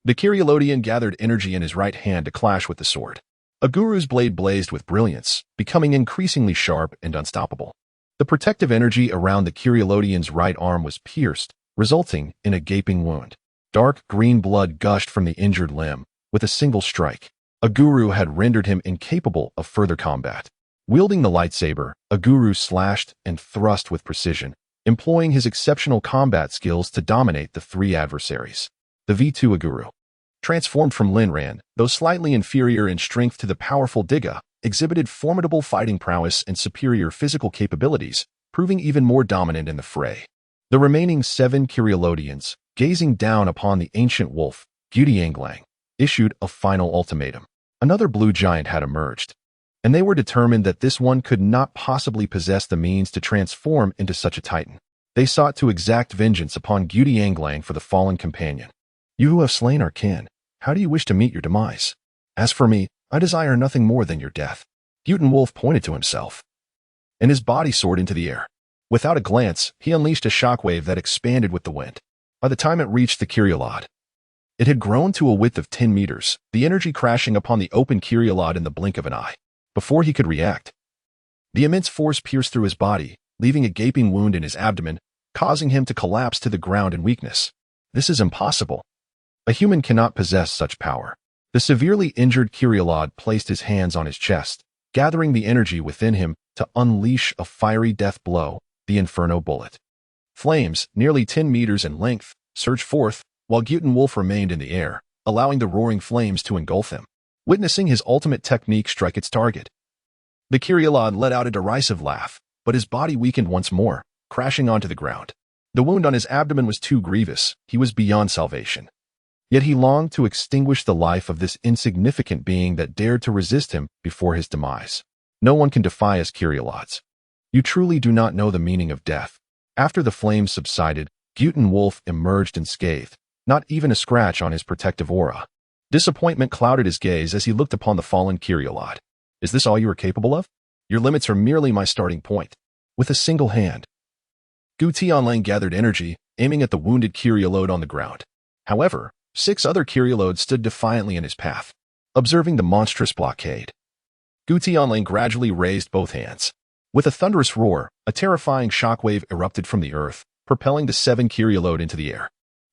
the Kyrielodian gathered energy in his right hand to clash with the sword. A guru's blade blazed with brilliance, becoming increasingly sharp and unstoppable. The protective energy around the Kyrielodian's right arm was pierced, resulting in a gaping wound. Dark green blood gushed from the injured limb. With a single strike, a guru had rendered him incapable of further combat. Wielding the lightsaber, a guru slashed and thrust with precision, employing his exceptional combat skills to dominate the 3 adversaries. The V2 Aguru, transformed from Linran, though slightly inferior in strength to the powerful Diga, exhibited formidable fighting prowess and superior physical capabilities, proving even more dominant in the fray. The remaining 7 Kyrielodians, gazing down upon the ancient wolf, Gudianglang, issued a final ultimatum. Another blue giant had emerged, and they were determined that this one could not possibly possess the means to transform into such a titan. They sought to exact vengeance upon Gudianglang for the fallen companion. You who have slain our kin, how do you wish to meet your demise? As for me, I desire nothing more than your death. Guten Wolf pointed to himself, and his body soared into the air. Without a glance, he unleashed a shockwave that expanded with the wind. By the time it reached the Kyrielod, it had grown to a width of 10 meters, the energy crashing upon the open Kyrielod in the blink of an eye. Before he could react, the immense force pierced through his body, leaving a gaping wound in his abdomen, causing him to collapse to the ground in weakness. This is impossible. A human cannot possess such power. The severely injured Kyrielod placed his hands on his chest, gathering the energy within him to unleash a fiery death blow, the Inferno Bullet. Flames, nearly 10 meters in length, surged forth, while Guten Wolf remained in the air, allowing the roaring flames to engulf him. Witnessing his ultimate technique strike its target, the Kyrielod let out a derisive laugh, but his body weakened once more, crashing onto the ground. The wound on his abdomen was too grievous, he was beyond salvation. Yet he longed to extinguish the life of this insignificant being that dared to resist him before his demise. No one can defy us Kyrielods. You truly do not know the meaning of death. After the flames subsided, Guten Wolf emerged unscathed, not even a scratch on his protective aura. Disappointment clouded his gaze as he looked upon the fallen Kyrielod. Is this all you are capable of? Your limits are merely my starting point. With a single hand, Gu Tianlang gathered energy, aiming at the wounded Kyrielod on the ground. However, 6 other Kyrielods stood defiantly in his path. Observing the monstrous blockade, Gu Tianlang gradually raised both hands. With a thunderous roar, a terrifying shockwave erupted from the earth, propelling the 7 Kyrielod into the air.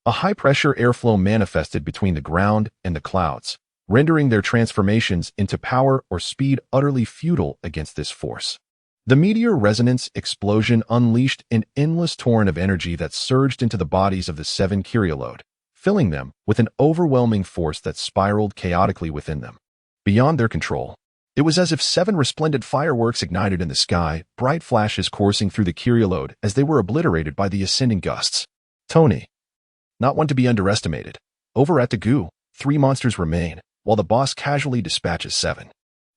A high-pressure airflow manifested between the ground and the clouds, rendering their transformations into power or speed utterly futile against this force. The meteor resonance explosion unleashed an endless torrent of energy that surged into the bodies of the 7 Kyrielod, filling them with an overwhelming force that spiraled chaotically within them. Beyond their control, it was as if 7 resplendent fireworks ignited in the sky, bright flashes coursing through the Kyrielod as they were obliterated by the ascending gusts. Tony, not one to be underestimated. Over at the Gu, 3 monsters remain, while the boss casually dispatches 7.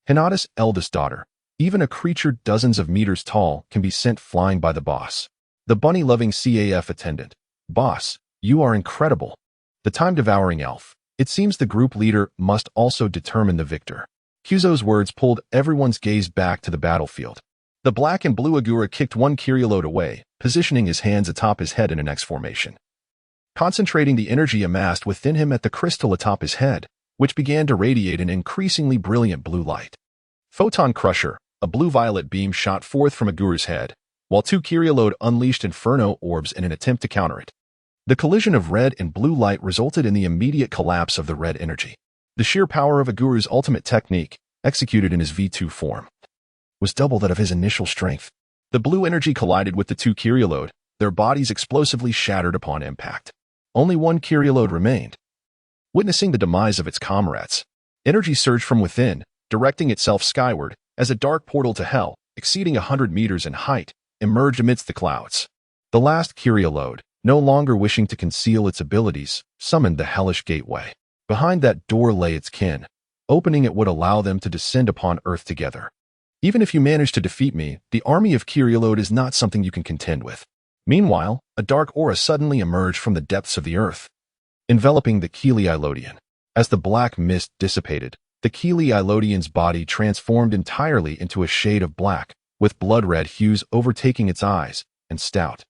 Hinata's eldest daughter, even a creature dozens of meters tall, can be sent flying by the boss. The bunny-loving CAF attendant. Boss, you are incredible. The time-devouring elf. It seems the group leader must also determine the victor. Kyuzo's words pulled everyone's gaze back to the battlefield. The black and blue Agura kicked one Kyrielod away, positioning his hands atop his head in an X formation, concentrating the energy amassed within him at the crystal atop his head, which began to radiate an increasingly brilliant blue light. Photon Crusher, a blue-violet beam shot forth from Aguru's head, while 2 Kyrielod unleashed inferno orbs in an attempt to counter it. The collision of red and blue light resulted in the immediate collapse of the red energy. The sheer power of Aguru's ultimate technique, executed in his V2 form, was double that of his initial strength. The blue energy collided with the 2 Kyrielod, their bodies explosively shattered upon impact. Only 1 Kyrielod remained. Witnessing the demise of its comrades, energy surged from within, directing itself skyward, as a dark portal to hell, exceeding 100 meters in height, emerged amidst the clouds. The last Kyrielod, no longer wishing to conceal its abilities, summoned the hellish gateway. Behind that door lay its kin. Opening it would allow them to descend upon Earth together. Even if you manage to defeat me, the army of Kyrielod is not something you can contend with. Meanwhile, a dark aura suddenly emerged from the depths of the earth, enveloping the Kyrielodian. As the black mist dissipated, the Kyrielodian's body transformed entirely into a shade of black, with blood-red hues overtaking its eyes, and stout,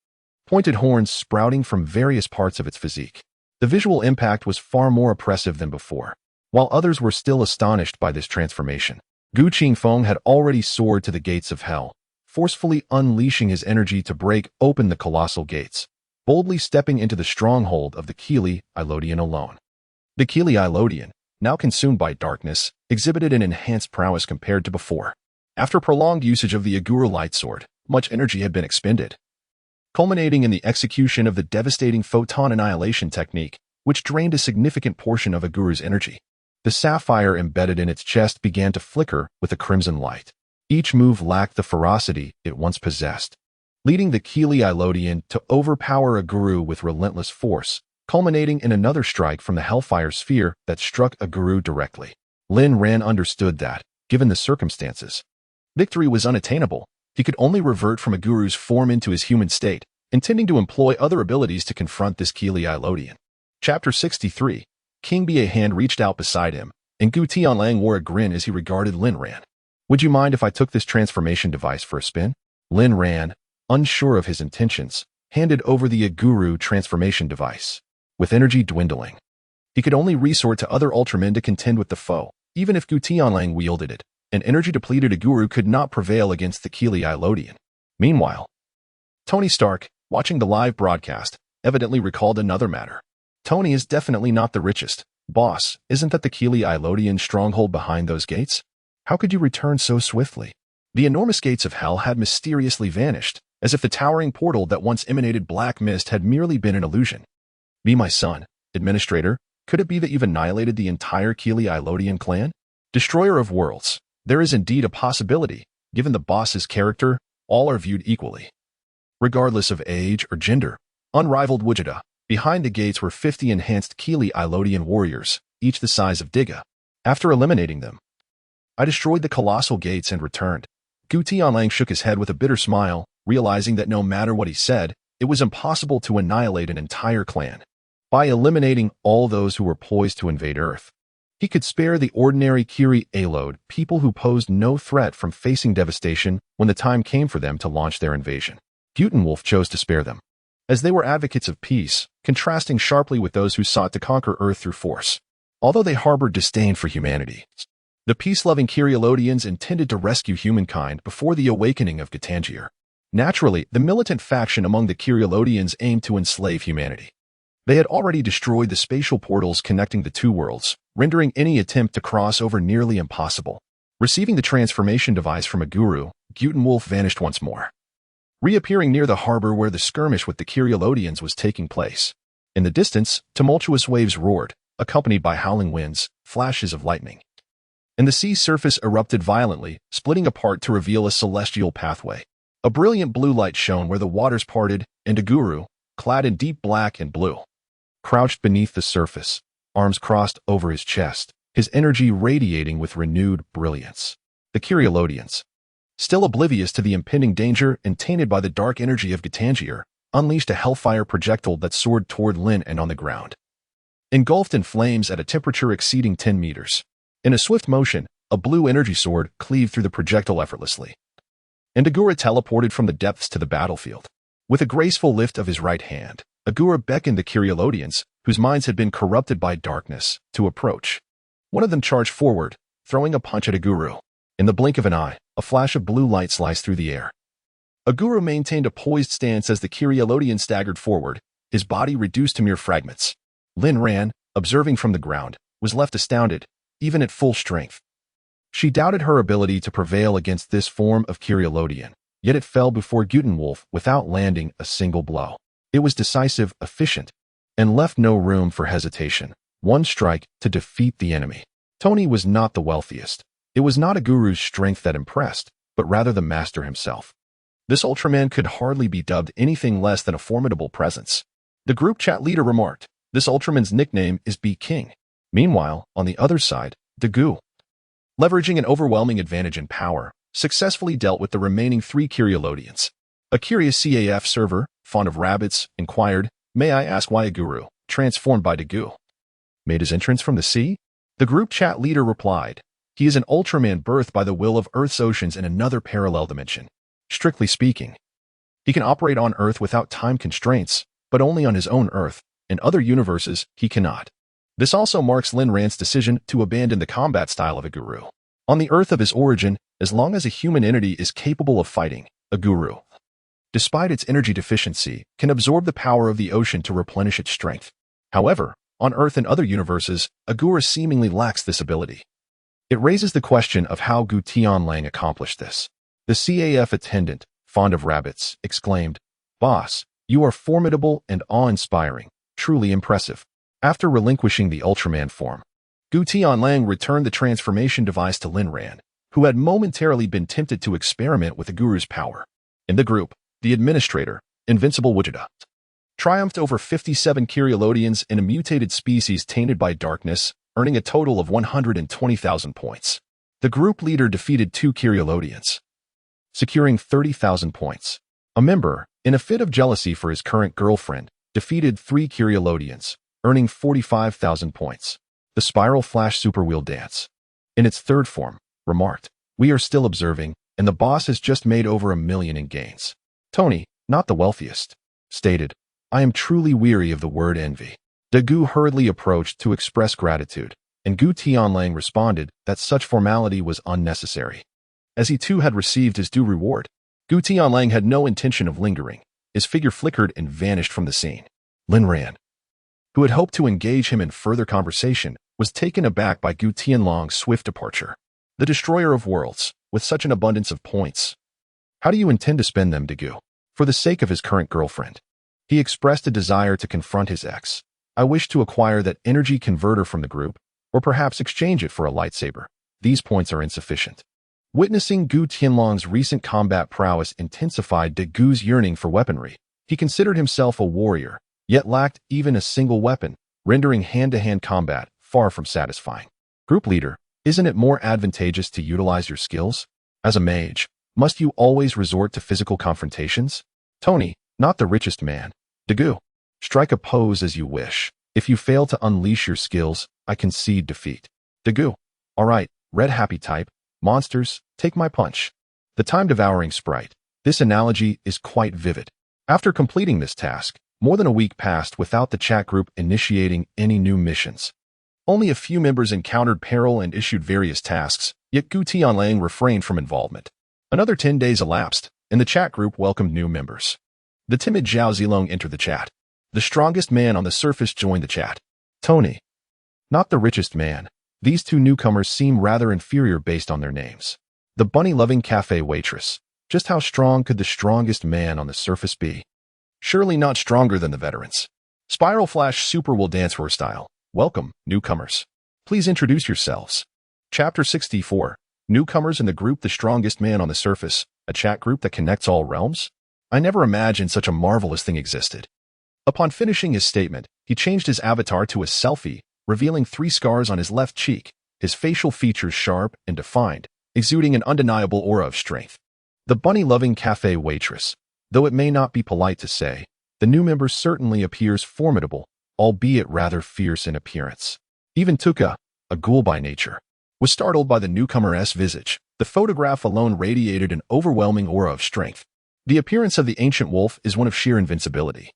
pointed horns sprouting from various parts of its physique. The visual impact was far more oppressive than before. While others were still astonished by this transformation, Gu Qingfeng had already soared to the gates of hell, forcefully unleashing his energy to break open the colossal gates, boldly stepping into the stronghold of the Kyrielodian alone. The Kyrielodian, now consumed by darkness, exhibited an enhanced prowess compared to before. After prolonged usage of the Agura light sword, much energy had been expended, culminating in the execution of the devastating photon annihilation technique, which drained a significant portion of Aguru's energy. The sapphire embedded in its chest began to flicker with a crimson light. Each move lacked the ferocity it once possessed, leading the Elodian to overpower a guru with relentless force, culminating in another strike from the Hellfire Sphere that struck a guru directly. Lin Ran understood that, given the circumstances, victory was unattainable. He could only revert from a guru's form into his human state, intending to employ other abilities to confront this Elodian. Chapter 63. King Ba hand reached out beside him, and Gu Tianlang wore a grin as he regarded Lin Ran. Would you mind if I took this transformation device for a spin? Lin Ran, unsure of his intentions, handed over the Aguru transformation device. With energy dwindling, he could only resort to other Ultramen to contend with the foe. Even if Gu Tianlang wielded it, an energy-depleted Aguru could not prevail against the Elodian. Meanwhile, Tony Stark, watching the live broadcast, evidently recalled another matter. Tony is definitely not the richest. Boss, isn't that the Elodian stronghold behind those gates? How could you return so swiftly? The enormous gates of hell had mysteriously vanished, as if the towering portal that once emanated black mist had merely been an illusion. Be my son, Administrator, could it be that you've annihilated the entire Elodian clan? Destroyer of worlds, there is indeed a possibility. Given the boss's character, all are viewed equally, regardless of age or gender. Unrivaled Vegeta. Behind the gates were 50 enhanced Elodian warriors, each the size of Diga. After eliminating them, I destroyed the colossal gates and returned. Gu Tianlang shook his head with a bitter smile, realizing that no matter what he said, it was impossible to annihilate an entire clan. By eliminating all those who were poised to invade Earth, he could spare the ordinary Elode, people who posed no threat from facing devastation when the time came for them to launch their invasion. Gutenwolf chose to spare them, as they were advocates of peace, contrasting sharply with those who sought to conquer Earth through force. Although they harbored disdain for humanity, the peace-loving Elodians intended to rescue humankind before the awakening of Gatangier. Naturally, the militant faction among the Elodians aimed to enslave humanity. They had already destroyed the spatial portals connecting the two worlds, rendering any attempt to cross over nearly impossible. Receiving the transformation device from a guru, Gutenwolf vanished once more, reappearing near the harbor where the skirmish with the Elodians was taking place. In the distance, tumultuous waves roared, accompanied by howling winds, flashes of lightning, and the sea surface erupted violently, splitting apart to reveal a celestial pathway. A brilliant blue light shone where the waters parted, and a guru, clad in deep black and blue, crouched beneath the surface, arms crossed over his chest, his energy radiating with renewed brilliance. The Elodians, still oblivious to the impending danger and tainted by the dark energy of Gatangier, unleashed a hellfire projectile that soared toward Lin and on the ground, engulfed in flames at a temperature exceeding 10 meters. In a swift motion, a blue energy sword cleaved through the projectile effortlessly, and Agura teleported from the depths to the battlefield. With a graceful lift of his right hand, Agura beckoned the Elodians, whose minds had been corrupted by darkness, to approach. One of them charged forward, throwing a punch at Aguru. In the blink of an eye, a flash of blue light sliced through the air. Aguru maintained a poised stance as the Elodian staggered forward, his body reduced to mere fragments. Lin Ran, observing from the ground, was left astounded, even at full strength. She doubted her ability to prevail against this form of Elodian, yet it fell before Gutenwolf without landing a single blow. It was decisive, efficient, and left no room for hesitation. One strike to defeat the enemy. Tony was not the wealthiest. It was not a guru's strength that impressed, but rather the master himself. This Ultraman could hardly be dubbed anything less than a formidable presence. The group chat leader remarked, "This Ultraman's nickname is Be King." Meanwhile, on the other side, Gu, leveraging an overwhelming advantage in power, successfully dealt with the remaining 3 Elodians. A curious CAF server, fond of rabbits, inquired, "May I ask why a guru, transformed by Gu, made his entrance from the sea?" The group chat leader replied, "He is an Ultraman birthed by the will of Earth's oceans in another parallel dimension. Strictly speaking, he can operate on Earth without time constraints, but only on his own Earth. In other universes, he cannot." This also marks Lin Ran's decision to abandon the combat style of a guru. On the Earth of his origin, as long as a human entity is capable of fighting, a guru, despite its energy deficiency, can absorb the power of the ocean to replenish its strength. However, on Earth and other universes, a guru seemingly lacks this ability. It raises the question of how Gu Tianlang accomplished this. The CAF attendant, fond of rabbits, exclaimed, "Boss, you are formidable and awe-inspiring, truly impressive." After relinquishing the Ultraman form, Gu Tianlang returned the transformation device to Lin Ran, who had momentarily been tempted to experiment with the guru's power. In the group, the administrator, Invincible Vegeta, triumphed over 57 Kyrielodians in a mutated species tainted by darkness, earning a total of 120,000 points. The group leader defeated 2 Kyrielodians, securing 30,000 points. A member, in a fit of jealousy for his current girlfriend, defeated 3 Kyrielodians, earning 45,000 points. The Spiral Flash Super Wheel Dance, in its third form, remarked, "We are still observing, and the boss has just made over 1 million in gains." Tony, not the wealthiest, stated, "I am truly weary of the word envy." Gu hurriedly approached to express gratitude, and Gu Tianlang responded that such formality was unnecessary, as he too had received his due reward. Gu Tianlang had no intention of lingering. His figure flickered and vanished from the scene. Lin Ran, who had hoped to engage him in further conversation, was taken aback by Gu Tianlang's swift departure. The destroyer of worlds, with such an abundance of points. How do you intend to spend them, Gu? For the sake of his current girlfriend. He expressed a desire to confront his ex. I wish to acquire that energy converter from the group, or perhaps exchange it for a lightsaber. These points are insufficient. Witnessing Gu Tianlang's recent combat prowess intensified Gu's yearning for weaponry. He considered himself a warrior, yet lacked even a single weapon, rendering hand-to-hand combat far from satisfying. Group leader, isn't it more advantageous to utilize your skills? As a mage, must you always resort to physical confrontations? Tony, not the richest man. Gu, strike a pose as you wish. If you fail to unleash your skills, I concede defeat. Gu, all right, red happy type. Monsters, take my punch. The time-devouring sprite. This analogy is quite vivid. After completing this task, more than a week passed without the chat group initiating any new missions. Only a few members encountered peril and issued various tasks, yet Gu Tianlang refrained from involvement. Another 10 days elapsed, and the chat group welcomed new members. The timid Zhao Zilong entered the chat. The strongest man on the surface joined the chat. Tony, not the richest man. These 2 newcomers seem rather inferior based on their names. The bunny-loving cafe waitress. Just how strong could the strongest man on the surface be? Surely not stronger than the veterans. Spiral Flash Super Will Dance Roar Style. Welcome, newcomers. Please introduce yourselves. Chapter 64. Newcomers in the group The Strongest Man on the Surface, a chat group that connects all realms? I never imagined such a marvelous thing existed. Upon finishing his statement, he changed his avatar to a selfie, revealing 3 scars on his left cheek, his facial features sharp and defined, exuding an undeniable aura of strength. The bunny-loving cafe waitress. Though it may not be polite to say, the new member certainly appears formidable, albeit rather fierce in appearance. Even Tuka, a ghoul by nature, was startled by the newcomer's visage. The photograph alone radiated an overwhelming aura of strength. The appearance of the ancient wolf is one of sheer invincibility,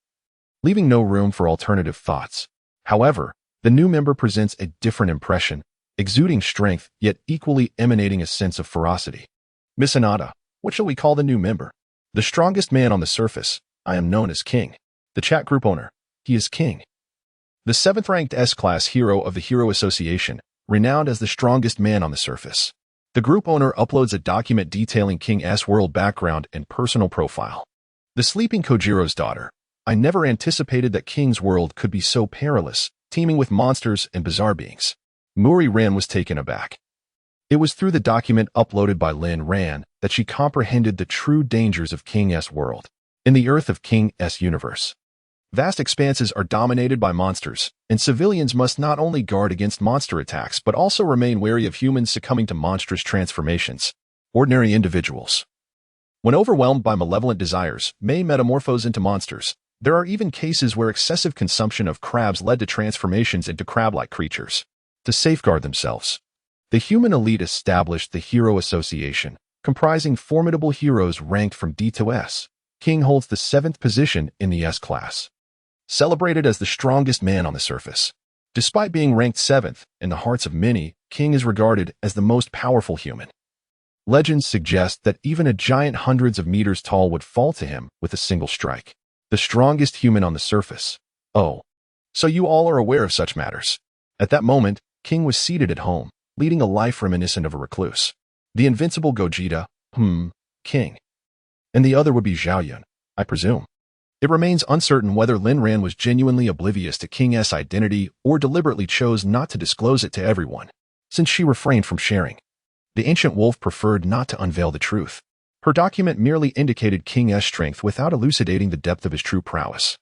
leaving no room for alternative thoughts. However, the new member presents a different impression, exuding strength, yet equally emanating a sense of ferocity. Miss Anada, what shall we call the new member? The strongest man on the surface. I am known as King. The chat group owner. He is King. The 7th-ranked S-class hero of the Hero Association, renowned as the strongest man on the surface. The group owner uploads a document detailing King's world background and personal profile. The sleeping Kojiro's daughter. I never anticipated that King's world could be so perilous, teeming with monsters and bizarre beings. Muri Ran was taken aback. It was through the document uploaded by Lin Ran that she comprehended the true dangers of King's world. In the Earth of King's universe, vast expanses are dominated by monsters, and civilians must not only guard against monster attacks but also remain wary of humans succumbing to monstrous transformations. Ordinary individuals, when overwhelmed by malevolent desires, may metamorphose into monsters. There are even cases where excessive consumption of crabs led to transformations into crab-like creatures. To safeguard themselves, the human elite established the Hero Association, comprising formidable heroes ranked from D to S. King holds the 7th position in the S-class. Celebrated as the strongest man on the surface. Despite being ranked 7th in the hearts of many, King is regarded as the most powerful human. Legends suggest that even a giant hundreds of meters tall would fall to him with a single strike. The strongest human on the surface. Oh, so you all are aware of such matters. At that moment, King was seated at home, leading a life reminiscent of a recluse. The invincible Gogeta, King. And the other would be Zhao Yun, I presume. It remains uncertain whether Lin Ran was genuinely oblivious to King S' identity or deliberately chose not to disclose it to everyone, since she refrained from sharing. The ancient wolf preferred not to unveil the truth. Her document merely indicated King S' strength without elucidating the depth of his true prowess.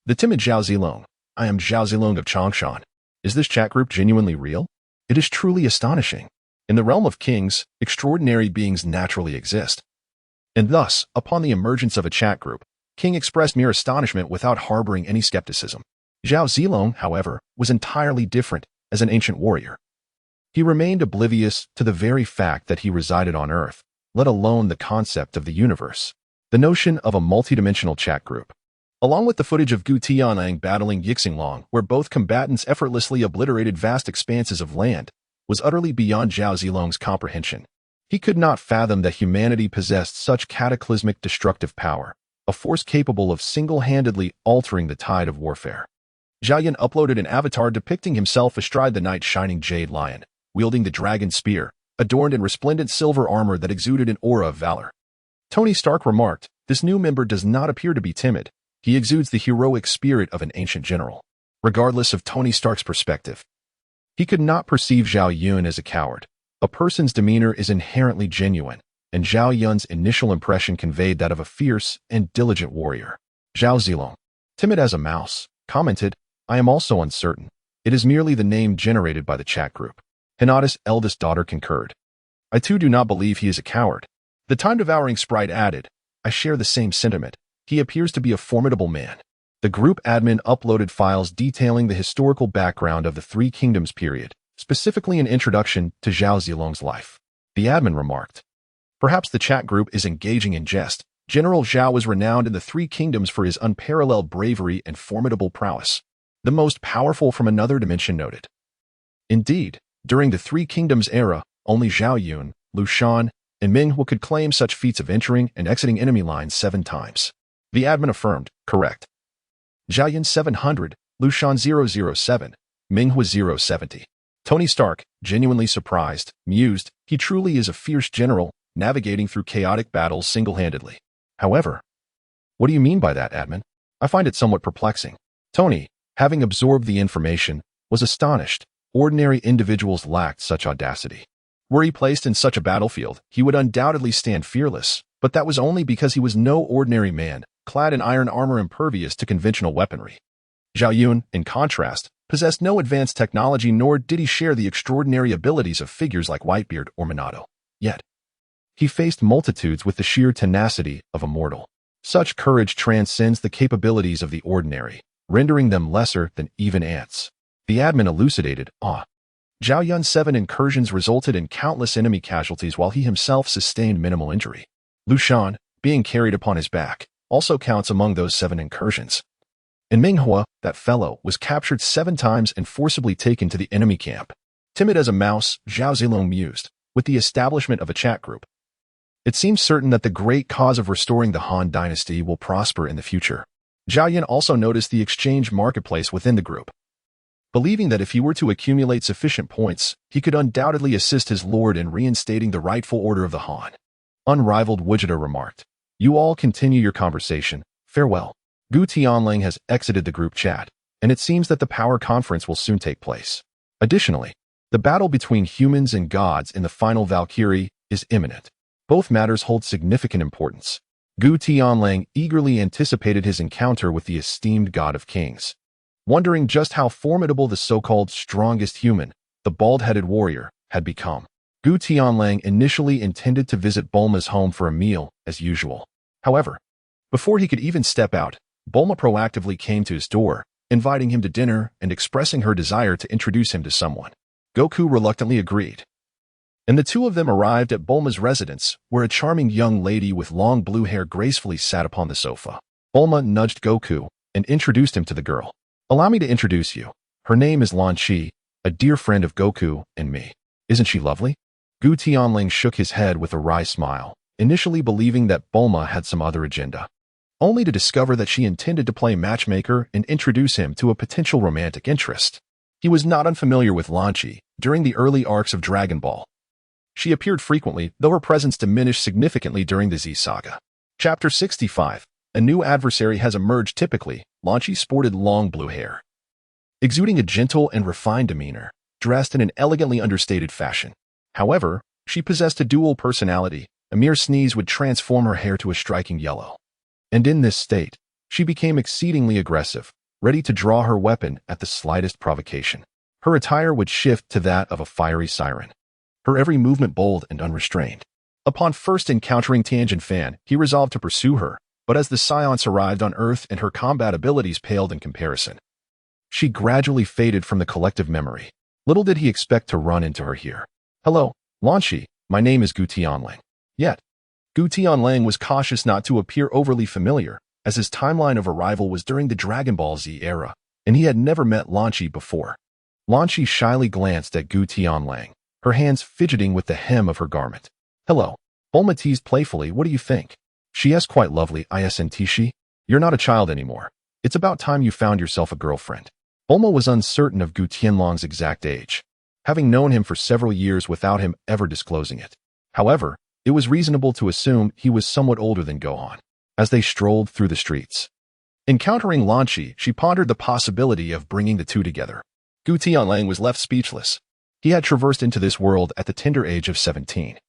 The timid Zhao Zilong. I am Zhao Zilong of Changshan. Is this chat group genuinely real? It is truly astonishing. In the realm of kings, extraordinary beings naturally exist. And thus, upon the emergence of a chat group, King expressed mere astonishment without harboring any skepticism. Zhao Zilong, however, was entirely different as an ancient warrior. He remained oblivious to the very fact that he resided on Earth, let alone the concept of the universe. The notion of a multidimensional chat group. Along with the footage of Gu Tianlang battling Yixinglong, where both combatants effortlessly obliterated vast expanses of land, was utterly beyond Zhao Zilong's comprehension. He could not fathom that humanity possessed such cataclysmic destructive power, a force capable of single-handedly altering the tide of warfare. Zhao Yun uploaded an avatar depicting himself astride the knight-shining jade lion, wielding the dragon spear, adorned in resplendent silver armor that exuded an aura of valor. Tony Stark remarked, "This new member does not appear to be timid. He exudes the heroic spirit of an ancient general." Regardless of Tony Stark's perspective, he could not perceive Zhao Yun as a coward. A person's demeanor is inherently genuine, and Zhao Yun's initial impression conveyed that of a fierce and diligent warrior. Zhao Zilong, timid as a mouse, commented, "I am also uncertain. It is merely the name generated by the chat group." Hinata's eldest daughter concurred. "I too do not believe he is a coward." The time-devouring sprite added, "I share the same sentiment. He appears to be a formidable man." The group admin uploaded files detailing the historical background of the Three Kingdoms period, specifically an introduction to Zhao Zilong's life. The admin remarked, "Perhaps the chat group is engaging in jest. General Zhao was renowned in the Three Kingdoms for his unparalleled bravery and formidable prowess. The most powerful from another dimension noted." Indeed, during the Three Kingdoms era, only Zhao Yun, Lu Shan, and Ming Hua could claim such feats of entering and exiting enemy lines 7 times. The admin affirmed, "Correct. Zhao Yun 700, Lu Shan 007, Ming Hua 070. Tony Stark, genuinely surprised, mused, "He truly is a fierce general, navigating through chaotic battles single-handedly." However, what do you mean by that, admin? I find it somewhat perplexing. Tony, having absorbed the information, was astonished. Ordinary individuals lacked such audacity. Were he placed in such a battlefield, he would undoubtedly stand fearless, but that was only because he was no ordinary man, clad in iron armor impervious to conventional weaponry. Zhao Yun, in contrast, possessed no advanced technology, nor did he share the extraordinary abilities of figures like Whitebeard or Minato. Yet, he faced multitudes with the sheer tenacity of a mortal. Such courage transcends the capabilities of the ordinary, rendering them lesser than even ants. The admin elucidated, Zhao Yun's 7 incursions resulted in countless enemy casualties while he himself sustained minimal injury. Lu Shan, being carried upon his back, also counts among those 7 incursions. And Ming Hua, that fellow, was captured 7 times and forcibly taken to the enemy camp. Timid as a mouse, Zhao Zilong mused, with the establishment of a chat group, it seems certain that the great cause of restoring the Han dynasty will prosper in the future. Zhao Yun also noticed the exchange marketplace within the group, believing that if he were to accumulate sufficient points, he could undoubtedly assist his lord in reinstating the rightful order of the Han. Unrivaled Vegeta remarked, "You all continue your conversation. Farewell." Gu Tianlang has exited the group chat, and it seems that the power conference will soon take place. Additionally, the battle between humans and gods in the final Valkyrie is imminent. Both matters hold significant importance. Gu Tianlang eagerly anticipated his encounter with the esteemed god of kings, wondering just how formidable the so-called strongest human, the bald-headed warrior, had become. Gu Tianlang initially intended to visit Bulma's home for a meal, as usual. However, before he could even step out, Bulma proactively came to his door, inviting him to dinner and expressing her desire to introduce him to someone. Goku reluctantly agreed, and the two of them arrived at Bulma's residence, where a charming young lady with long blue hair gracefully sat upon the sofa. Bulma nudged Goku and introduced him to the girl. "Allow me to introduce you. Her name is Lan Chi, a dear friend of Goku and me. Isn't she lovely?" Gu Tianling shook his head with a wry smile, initially believing that Bulma had some other agenda, only to discover that she intended to play matchmaker and introduce him to a potential romantic interest. He was not unfamiliar with Lan Chi during the early arcs of Dragon Ball. She appeared frequently, though her presence diminished significantly during the Z Saga. Chapter 65. A new adversary has emerged. Typically, Lanchi sported long blue hair, exuding a gentle and refined demeanor, dressed in an elegantly understated fashion. However, she possessed a dual personality. A mere sneeze would transform her hair to a striking yellow. And in this state, she became exceedingly aggressive, ready to draw her weapon at the slightest provocation. Her attire would shift to that of a fiery siren, her every movement bold and unrestrained. Upon first encountering Tianjin Fan, he resolved to pursue her, but as the seance arrived on Earth and her combat abilities paled in comparison, she gradually faded from the collective memory. Little did he expect to run into her here. "Hello, Lanchi, my name is Gu Tianlang." Yet, Gu Tianlang was cautious not to appear overly familiar, as his timeline of arrival was during the Dragon Ball Z era, and he had never met Lanchi before. Lanchi shyly glanced at Gu Tianlang, her hands fidgeting with the hem of her garment. "Hello." Bulma teased playfully. "What do you think?" She asked quite lovely. "Isn't she? You're not a child anymore. It's about time you found yourself a girlfriend." Bulma was uncertain of Gu Tianlang's exact age, having known him for several years without him ever disclosing it. However, it was reasonable to assume he was somewhat older than Gohan. As they strolled through the streets, encountering Lanchi, she pondered the possibility of bringing the two together. Gu Tianlang was left speechless. He had traversed into this world at the tender age of 17,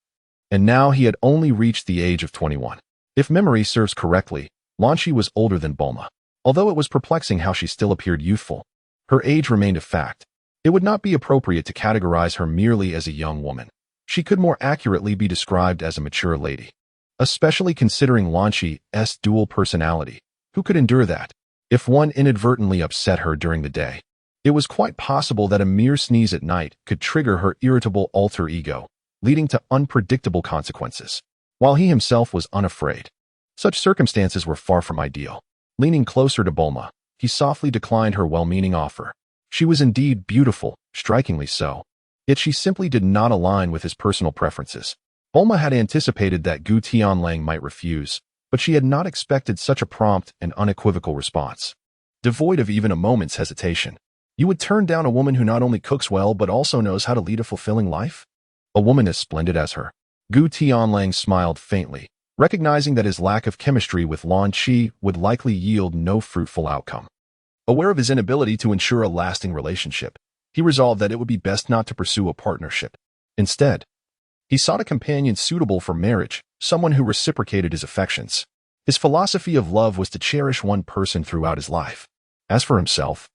and now he had only reached the age of 21. If memory serves correctly, Lanchi was older than Bulma. Although it was perplexing how she still appeared youthful, her age remained a fact. It would not be appropriate to categorize her merely as a young woman. She could more accurately be described as a mature lady, especially considering Lanchi's dual personality. Who could endure that? If one inadvertently upset her during the day, it was quite possible that a mere sneeze at night could trigger her irritable alter ego, leading to unpredictable consequences. While he himself was unafraid, such circumstances were far from ideal. Leaning closer to Bulma, he softly declined her well-meaning offer. She was indeed beautiful, strikingly so, yet she simply did not align with his personal preferences. Bulma had anticipated that Gu Tianlang might refuse, but she had not expected such a prompt and unequivocal response. Devoid of even a moment's hesitation, "You would turn down a woman who not only cooks well but also knows how to lead a fulfilling life? A woman as splendid as her?" Gu Tianlang smiled faintly, recognizing that his lack of chemistry with Lanchi would likely yield no fruitful outcome. Aware of his inability to ensure a lasting relationship, he resolved that it would be best not to pursue a partnership. Instead, he sought a companion suitable for marriage, someone who reciprocated his affections. His philosophy of love was to cherish one person throughout his life. As for himself,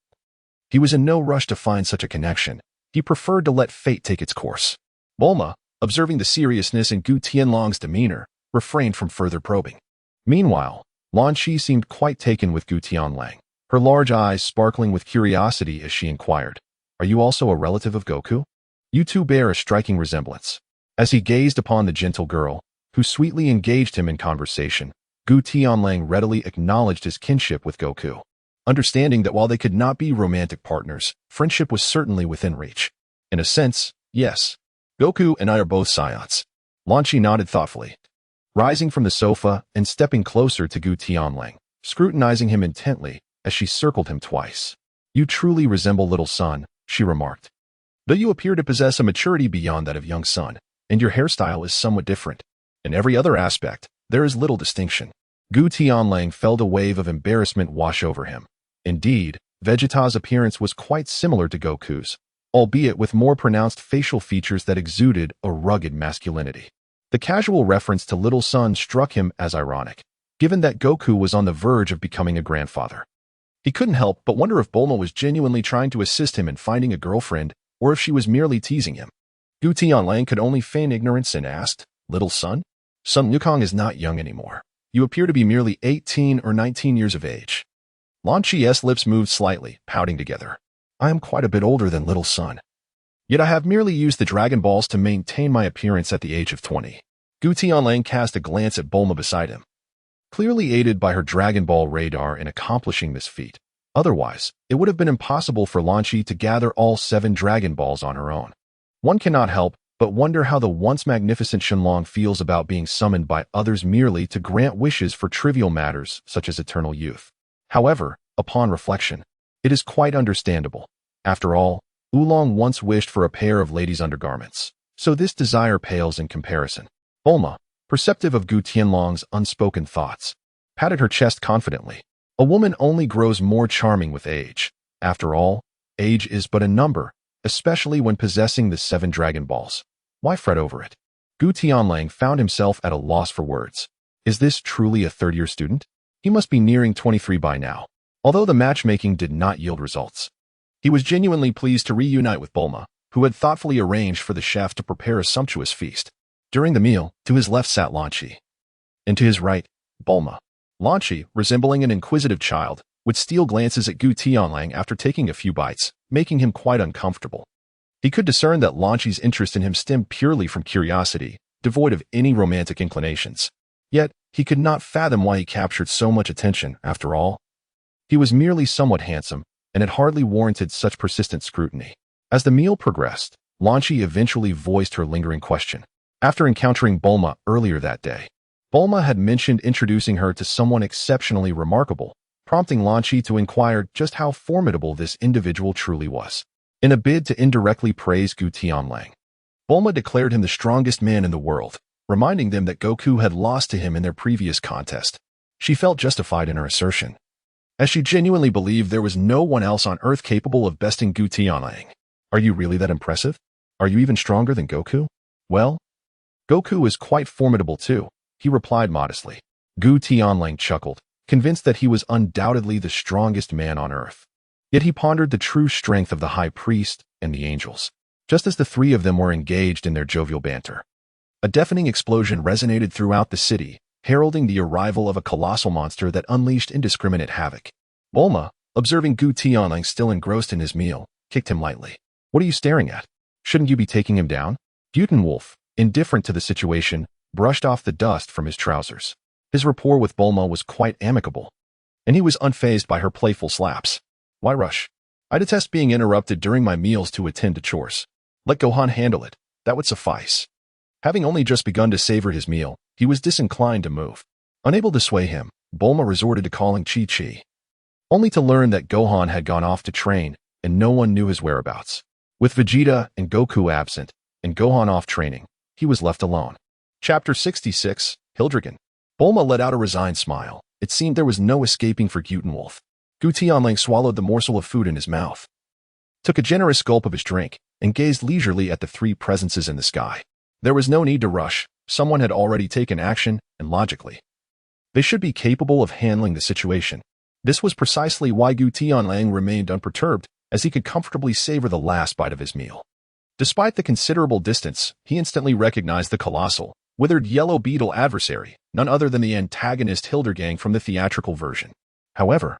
he was in no rush to find such a connection. He preferred to let fate take its course. Bulma, observing the seriousness in Gu Tianlang's demeanor, refrained from further probing. Meanwhile, Lanchi seemed quite taken with Gu Tianlang, her large eyes sparkling with curiosity as she inquired, "Are you also a relative of Goku? You two bear a striking resemblance." As he gazed upon the gentle girl, who sweetly engaged him in conversation, Gu Tianlang readily acknowledged his kinship with Goku, understanding that while they could not be romantic partners, friendship was certainly within reach. "In a sense, yes. Goku and I are both Saiyans." Lanchi nodded thoughtfully, rising from the sofa and stepping closer to Gu Tianlang, scrutinizing him intently as she circled him twice. "You truly resemble little son," she remarked. "Though you appear to possess a maturity beyond that of young son, and your hairstyle is somewhat different. In every other aspect, there is little distinction." Gu Tianlang felt a wave of embarrassment wash over him. Indeed, Vegeta's appearance was quite similar to Goku's, albeit with more pronounced facial features that exuded a rugged masculinity. The casual reference to little son struck him as ironic, given that Goku was on the verge of becoming a grandfather. He couldn't help but wonder if Bulma was genuinely trying to assist him in finding a girlfriend, or if she was merely teasing him. Gu Tianlang could only feign ignorance and asked, "Little son? Sun Wukong is not young anymore. You appear to be merely 18 or 19 years of age." Lanchi's lips moved slightly, pouting together. "I am quite a bit older than little son. Yet I have merely used the Dragon Balls to maintain my appearance at the age of 20. Gu Tianlang cast a glance at Bulma beside him, clearly aided by her Dragon Ball radar in accomplishing this feat. Otherwise, it would have been impossible for Lanchi to gather all 7 Dragon Balls on her own. One cannot help but wonder how the once magnificent Shenlong feels about being summoned by others merely to grant wishes for trivial matters such as eternal youth. However, upon reflection, it is quite understandable. After all, Oolong once wished for a pair of ladies' undergarments, so this desire pales in comparison. Bulma, perceptive of Gu Tianlang's unspoken thoughts, patted her chest confidently. A woman only grows more charming with age. After all, age is but a number, especially when possessing the 7 Dragon Balls. Why fret over it? Gu Tianlang found himself at a loss for words. Is this truly a third-year student? He must be nearing 23 by now. Although the matchmaking did not yield results, he was genuinely pleased to reunite with Bulma, who had thoughtfully arranged for the chef to prepare a sumptuous feast. During the meal, to his left sat Lan Qi, and to his right, Bulma. Lan Qi, resembling an inquisitive child, would steal glances at Gu Tianlang after taking a few bites, making him quite uncomfortable. He could discern that Lan Qi's interest in him stemmed purely from curiosity, devoid of any romantic inclinations. Yet, he could not fathom why he captured so much attention, after all. He was merely somewhat handsome, and it hardly warranted such persistent scrutiny. As the meal progressed, Lan Qi eventually voiced her lingering question. After encountering Bulma earlier that day, Bulma had mentioned introducing her to someone exceptionally remarkable, prompting Lan Qi to inquire just how formidable this individual truly was. In a bid to indirectly praise Gu Tianlang, Bulma declared him the strongest man in the world, reminding them that Goku had lost to him in their previous contest. She felt justified in her assertion, as she genuinely believed there was no one else on Earth capable of besting Gu Tianlang. Are you really that impressive? Are you even stronger than Goku? Well, Goku is quite formidable too, he replied modestly. Gu Tianlang chuckled, convinced that he was undoubtedly the strongest man on Earth. Yet he pondered the true strength of the High Priest and the angels. Just as the three of them were engaged in their jovial banter, a deafening explosion resonated throughout the city, heralding the arrival of a colossal monster that unleashed indiscriminate havoc. Bulma, observing Gu Tianlang still engrossed in his meal, kicked him lightly. What are you staring at? Shouldn't you be taking him down? Wolf, indifferent to the situation, brushed off the dust from his trousers. His rapport with Bulma was quite amicable, and he was unfazed by her playful slaps. Why rush? I detest being interrupted during my meals to attend to chores. Let Gohan handle it. That would suffice. Having only just begun to savor his meal, he was disinclined to move. Unable to sway him, Bulma resorted to calling Chi-Chi, only to learn that Gohan had gone off to train, and no one knew his whereabouts. With Vegeta and Goku absent, and Gohan off training, he was left alone. Chapter 66, Hildregan. Bulma let out a resigned smile. It seemed there was no escaping for Wolf. Gu Tianlang swallowed the morsel of food in his mouth, took a generous gulp of his drink, and gazed leisurely at the 3 presences in the sky. There was no need to rush. Someone had already taken action, and logically, they should be capable of handling the situation. This was precisely why Gu Tianlang remained unperturbed, as he could comfortably savor the last bite of his meal. Despite the considerable distance, he instantly recognized the colossal, withered yellow beetle adversary, none other than the antagonist Hildregang from the theatrical version. However,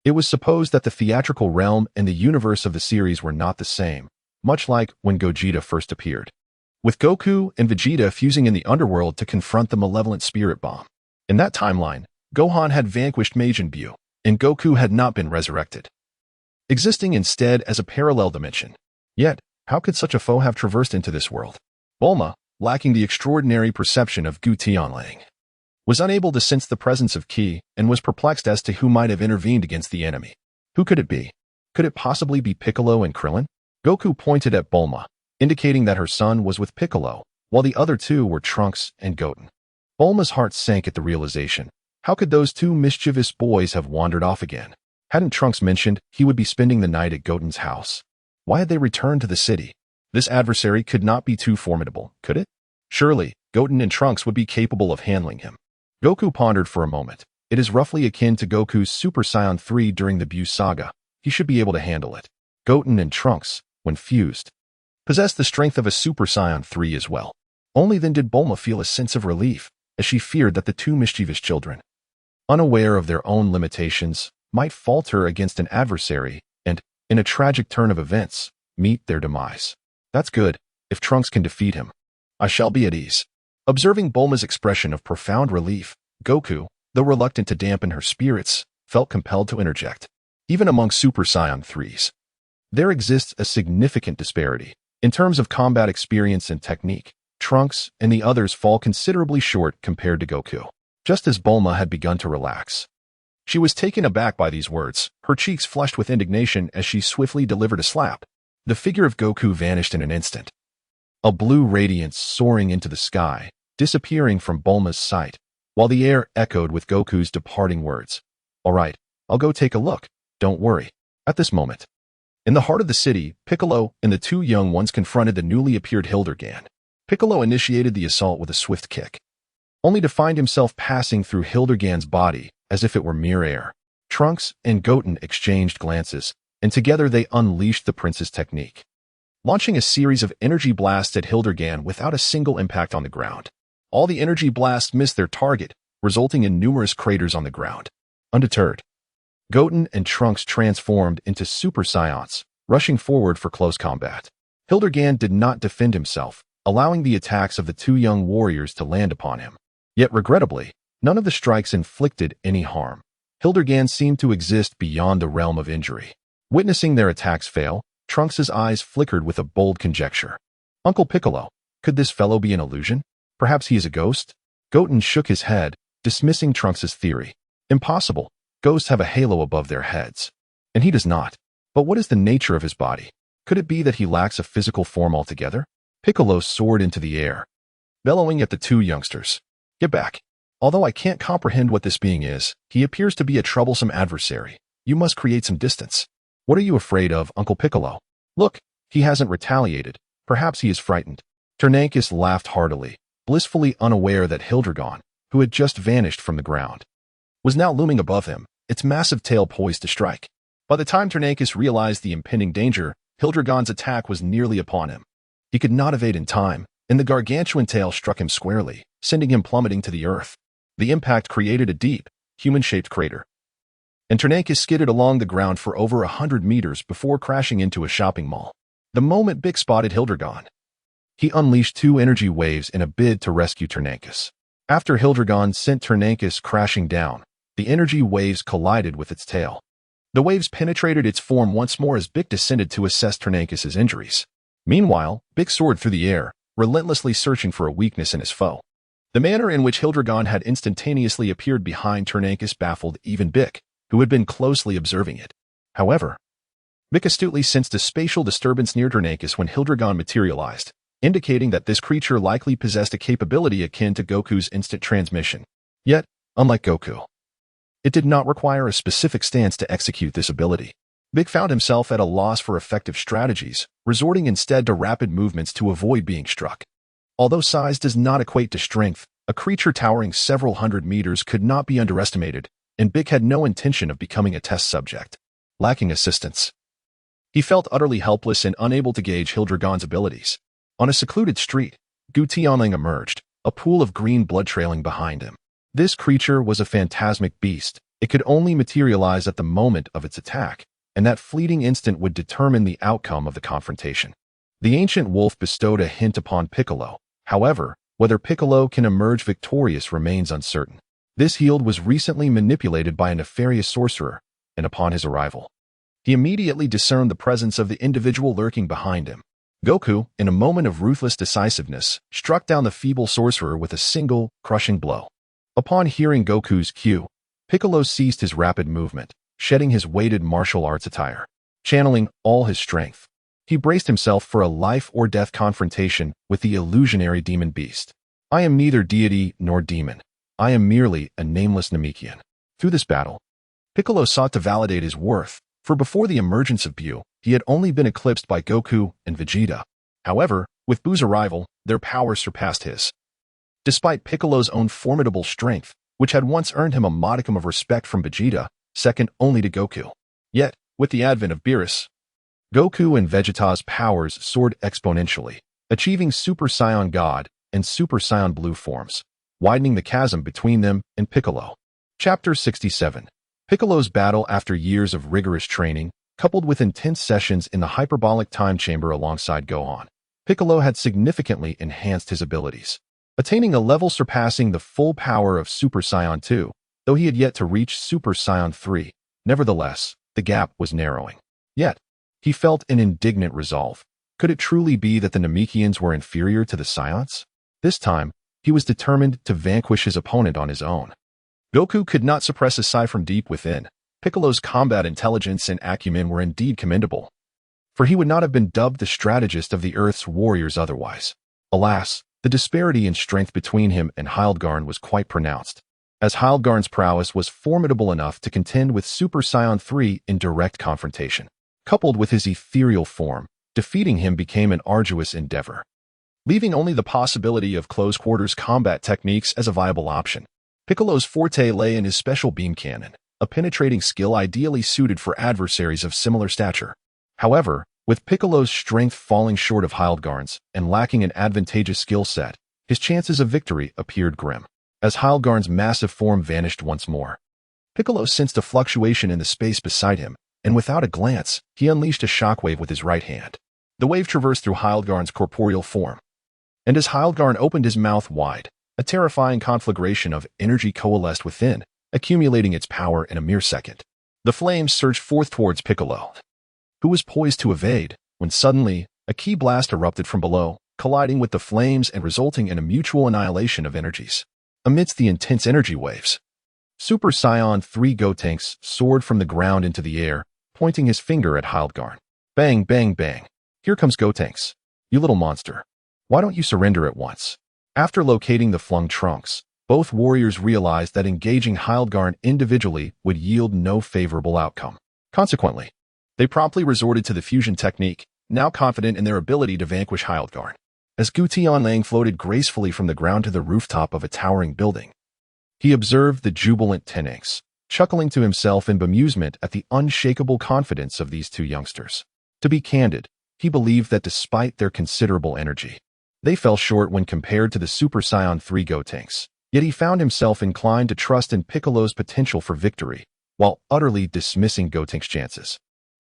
it was supposed that the theatrical realm and the universe of the series were not the same, much like when Gogeta first appeared, with Goku and Vegeta fusing in the underworld to confront the malevolent spirit bomb. In that timeline, Gohan had vanquished Majin Buu, and Goku had not been resurrected, existing instead as a parallel dimension. Yet, how could such a foe have traversed into this world? Bulma, lacking the extraordinary perception of Gu Tianlang, was unable to sense the presence of Ki and was perplexed as to who might have intervened against the enemy. Who could it be? Could it possibly be Piccolo and Krillin? Goku pointed at Bulma, indicating that her son was with Piccolo, while the other 2 were Trunks and Goten. Bulma's heart sank at the realization. How could those 2 mischievous boys have wandered off again? Hadn't Trunks mentioned he would be spending the night at Goten's house? Why had they returned to the city? This adversary could not be too formidable, could it? Surely, Goten and Trunks would be capable of handling him. Goku pondered for a moment. It is roughly akin to Goku's Super Saiyan 3 during the Buu saga. He should be able to handle it. Goten and Trunks, when fused, possessed the strength of a Super Saiyan 3 as well. Only then did Bulma feel a sense of relief, as she feared that the 2 mischievous children, unaware of their own limitations, might falter against an adversary and, in a tragic turn of events, meet their demise. That's good. If Trunks can defeat him, I shall be at ease. Observing Bulma's expression of profound relief, Goku, though reluctant to dampen her spirits, felt compelled to interject. Even among Super Saiyan 3s, there exists a significant disparity. In terms of combat experience and technique, Trunks and the others fall considerably short compared to Goku. Just as Bulma had begun to relax, she was taken aback by these words, her cheeks flushed with indignation as she swiftly delivered a slap. The figure of Goku vanished in an instant, a blue radiance soaring into the sky, disappearing from Bulma's sight. while the air echoed with Goku's departing words. "All right, I'll go take a look. Don't worry." At this moment, in the heart of the city, Piccolo and the two young ones confronted the newly appeared Hildergan. Piccolo initiated the assault with a swift kick, only to find himself passing through Hildergan's body as if it were mere air. Trunks and Goten exchanged glances, and together they unleashed the prince's technique, launching a series of energy blasts at Hildergan without a single impact on the ground. All the energy blasts missed their target, resulting in numerous craters on the ground. Undeterred, Goten and Trunks transformed into Super Saiyans, rushing forward for close combat. Hildergan did not defend himself, allowing the attacks of the two young warriors to land upon him. Yet regrettably, none of the strikes inflicted any harm. Hildergan seemed to exist beyond the realm of injury. Witnessing their attacks fail, Trunks' eyes flickered with a bold conjecture. "Uncle Piccolo, could this fellow be an illusion? Perhaps he is a ghost?" Goten shook his head, dismissing Trunks' theory. "Impossible. Ghosts have a halo above their heads. And he does not. But what is the nature of his body? Could it be that he lacks a physical form altogether?" Piccolo soared into the air, bellowing at the two youngsters. "Get back. Although I can't comprehend what this being is, he appears to be a troublesome adversary. You must create some distance." "What are you afraid of, Uncle Piccolo?" "Look, he hasn't retaliated. Perhaps he is frightened." Ternakis laughed heartily, blissfully unaware that Hildergan, who had just vanished from the ground, was now looming above him, its massive tail poised to strike. By the time Ternakis realized the impending danger, Hildergan's attack was nearly upon him. He could not evade in time, and the gargantuan tail struck him squarely, sending him plummeting to the earth. The impact created a deep, human-shaped crater, and Ternakis skidded along the ground for over 100 meters before crashing into a shopping mall. The moment Bick spotted Hildergan, he unleashed two energy waves in a bid to rescue Ternakis. After Hildergan sent Ternakis crashing down, the energy waves collided with its tail. The waves penetrated its form once more as Bick descended to assess Ternakis' injuries. Meanwhile, Bick soared through the air, relentlessly searching for a weakness in his foe. The manner in which Hildergan had instantaneously appeared behind Ternakis baffled even Bick, who had been closely observing it. However, Bick astutely sensed a spatial disturbance near Ternakis when Hildergan materialized, indicating that this creature likely possessed a capability akin to Goku's instant transmission. Yet, unlike Goku, it did not require a specific stance to execute this ability. Bick found himself at a loss for effective strategies, resorting instead to rapid movements to avoid being struck. Although size does not equate to strength, a creature towering several hundred meters could not be underestimated, and Bick had no intention of becoming a test subject. Lacking assistance, he felt utterly helpless and unable to gauge Hildergan's abilities. On a secluded street, Gu Tianling emerged, a pool of green blood trailing behind him. This creature was a phantasmic beast. It could only materialize at the moment of its attack, and that fleeting instant would determine the outcome of the confrontation. The ancient wolf bestowed a hint upon Piccolo. However, whether Piccolo can emerge victorious remains uncertain. This Healed was recently manipulated by a nefarious sorcerer, and upon his arrival, he immediately discerned the presence of the individual lurking behind him. Goku, in a moment of ruthless decisiveness, struck down the feeble sorcerer with a single, crushing blow. Upon hearing Goku's cue, Piccolo ceased his rapid movement, shedding his weighted martial arts attire. Channeling all his strength, he braced himself for a life-or-death confrontation with the illusionary demon beast. "I am neither deity nor demon. I am merely a nameless Namekian." Through this battle, Piccolo sought to validate his worth, for before the emergence of Buu, he had only been eclipsed by Goku and Vegeta. However, with Buu's arrival, their power surpassed his. Despite Piccolo's own formidable strength, which had once earned him a modicum of respect from Vegeta, second only to Goku. Yet, with the advent of Beerus, Goku and Vegeta's powers soared exponentially, achieving Super Saiyan God and Super Saiyan Blue forms, widening the chasm between them and Piccolo. Chapter 67. Piccolo's battle after years of rigorous training, coupled with intense sessions in the hyperbolic time chamber alongside Gohan. Piccolo had significantly enhanced his abilities, attaining a level surpassing the full power of Super Saiyan 2, though he had yet to reach Super Saiyan 3. Nevertheless, the gap was narrowing. Yet, he felt an indignant resolve. Could it truly be that the Namekians were inferior to the Saiyans? This time, he was determined to vanquish his opponent on his own. Goku could not suppress a sigh from deep within. Piccolo's combat intelligence and acumen were indeed commendable, for he would not have been dubbed the strategist of the Earth's warriors otherwise. Alas, the disparity in strength between him and Hildegarn was quite pronounced. as Hildgarn's prowess was formidable enough to contend with Super Saiyan 3 in direct confrontation. Coupled with his ethereal form, defeating him became an arduous endeavor, leaving only the possibility of close-quarters combat techniques as a viable option. Piccolo's forte lay in his special beam cannon, a penetrating skill ideally suited for adversaries of similar stature. However, with Piccolo's strength falling short of Hildgarn's and lacking an advantageous skill set, his chances of victory appeared grim. As Hildgarn's massive form vanished once more, Piccolo sensed a fluctuation in the space beside him, and without a glance, he unleashed a shockwave with his right hand. The wave traversed through Hildgarn's corporeal form, and as Hildgarn opened his mouth wide, a terrifying conflagration of energy coalesced within, accumulating its power in a mere second. The flames surged forth towards Piccolo, who was poised to evade, when suddenly, a ki blast erupted from below, colliding with the flames and resulting in a mutual annihilation of energies. Amidst the intense energy waves, Super Saiyan 3 Gotenks soared from the ground into the air, pointing his finger at Hildgarn. Bang, bang, bang. Here comes Gotenks. You little monster. Why don't you surrender at once? After locating the flung trunks, both warriors realized that engaging Hildgarn individually would yield no favorable outcome. Consequently, they promptly resorted to the fusion technique, now confident in their ability to vanquish Hildgarn. As Gu Tianlang floated gracefully from the ground to the rooftop of a towering building, he observed the jubilant Tenanks, chuckling to himself in bemusement at the unshakable confidence of these two youngsters. To be candid, he believed that despite their considerable energy, they fell short when compared to the Super Saiyan 3 Gotenks. Yet he found himself inclined to trust in Piccolo's potential for victory, while utterly dismissing Gotenks' chances.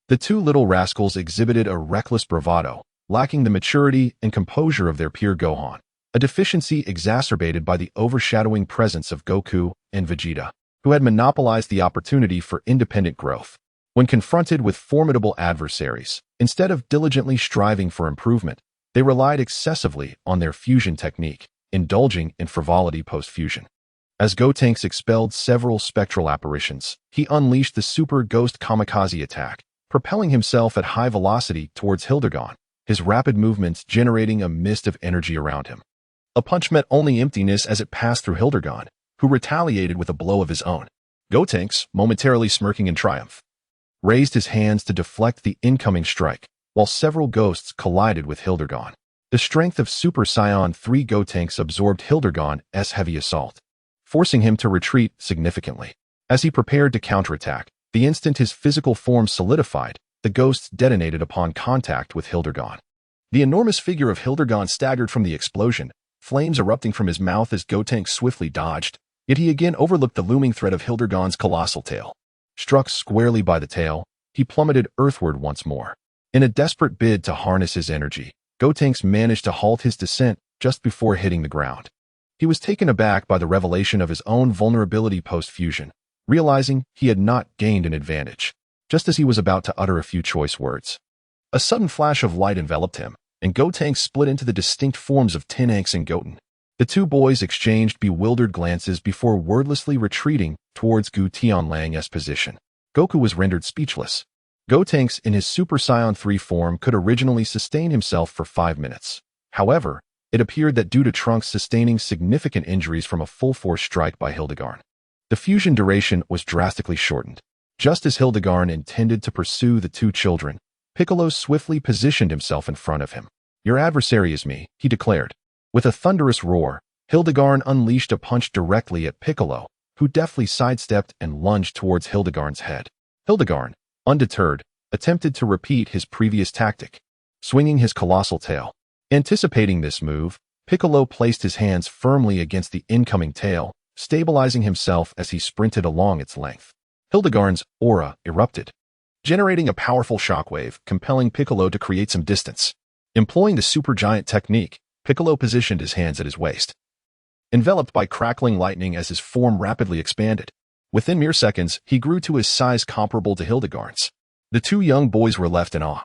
The two little rascals exhibited a reckless bravado, lacking the maturity and composure of their peer Gohan, a deficiency exacerbated by the overshadowing presence of Goku and Vegeta, who had monopolized the opportunity for independent growth. When confronted with formidable adversaries, instead of diligently striving for improvement, they relied excessively on their fusion technique, indulging in frivolity post-fusion. As Gotenks expelled several spectral apparitions, he unleashed the Super Ghost Kamikaze attack, propelling himself at high velocity towards Hildgarn, his rapid movements generating a mist of energy around him. A punch met only emptiness as it passed through Hildgarn, who retaliated with a blow of his own. Gotenks, momentarily smirking in triumph, raised his hands to deflect the incoming strike, while several ghosts collided with Hildgarn. The strength of Super Saiyan 3 Gotenks absorbed Hildgarn's heavy assault, forcing him to retreat significantly. As he prepared to counterattack, the instant his physical form solidified, the ghosts detonated upon contact with Hildgarn. The enormous figure of Hildgarn staggered from the explosion, flames erupting from his mouth as Gotenks swiftly dodged, yet he again overlooked the looming threat of Hildgarn's colossal tail. Struck squarely by the tail, he plummeted earthward once more. In a desperate bid to harness his energy, Gotenks managed to halt his descent just before hitting the ground. He was taken aback by the revelation of his own vulnerability post-fusion, realizing he had not gained an advantage. Just as he was about to utter a few choice words, a sudden flash of light enveloped him, and Gotenks split into the distinct forms of Tenanks and Goten. The two boys exchanged bewildered glances before wordlessly retreating towards Gu Tianlang's position. Goku was rendered speechless. Gotenks in his Super Saiyan 3 form could originally sustain himself for 5 minutes. However, it appeared that due to Trunks sustaining significant injuries from a full-force strike by Hildgarn, the fusion duration was drastically shortened. Just as Hildgarn intended to pursue the two children, Piccolo swiftly positioned himself in front of him. "Your adversary is me," he declared. With a thunderous roar, Hildgarn unleashed a punch directly at Piccolo, who deftly sidestepped and lunged towards Hildgarn's head. Hildgarn, undeterred, attempted to repeat his previous tactic, swinging his colossal tail. Anticipating this move, Piccolo placed his hands firmly against the incoming tail, stabilizing himself as he sprinted along its length. Hildgarn's aura erupted, generating a powerful shockwave, compelling Piccolo to create some distance. Employing the supergiant technique, Piccolo positioned his hands at his waist, enveloped by crackling lightning as his form rapidly expanded. Within mere seconds, he grew to a size comparable to Hildgarn's. The two young boys were left in awe,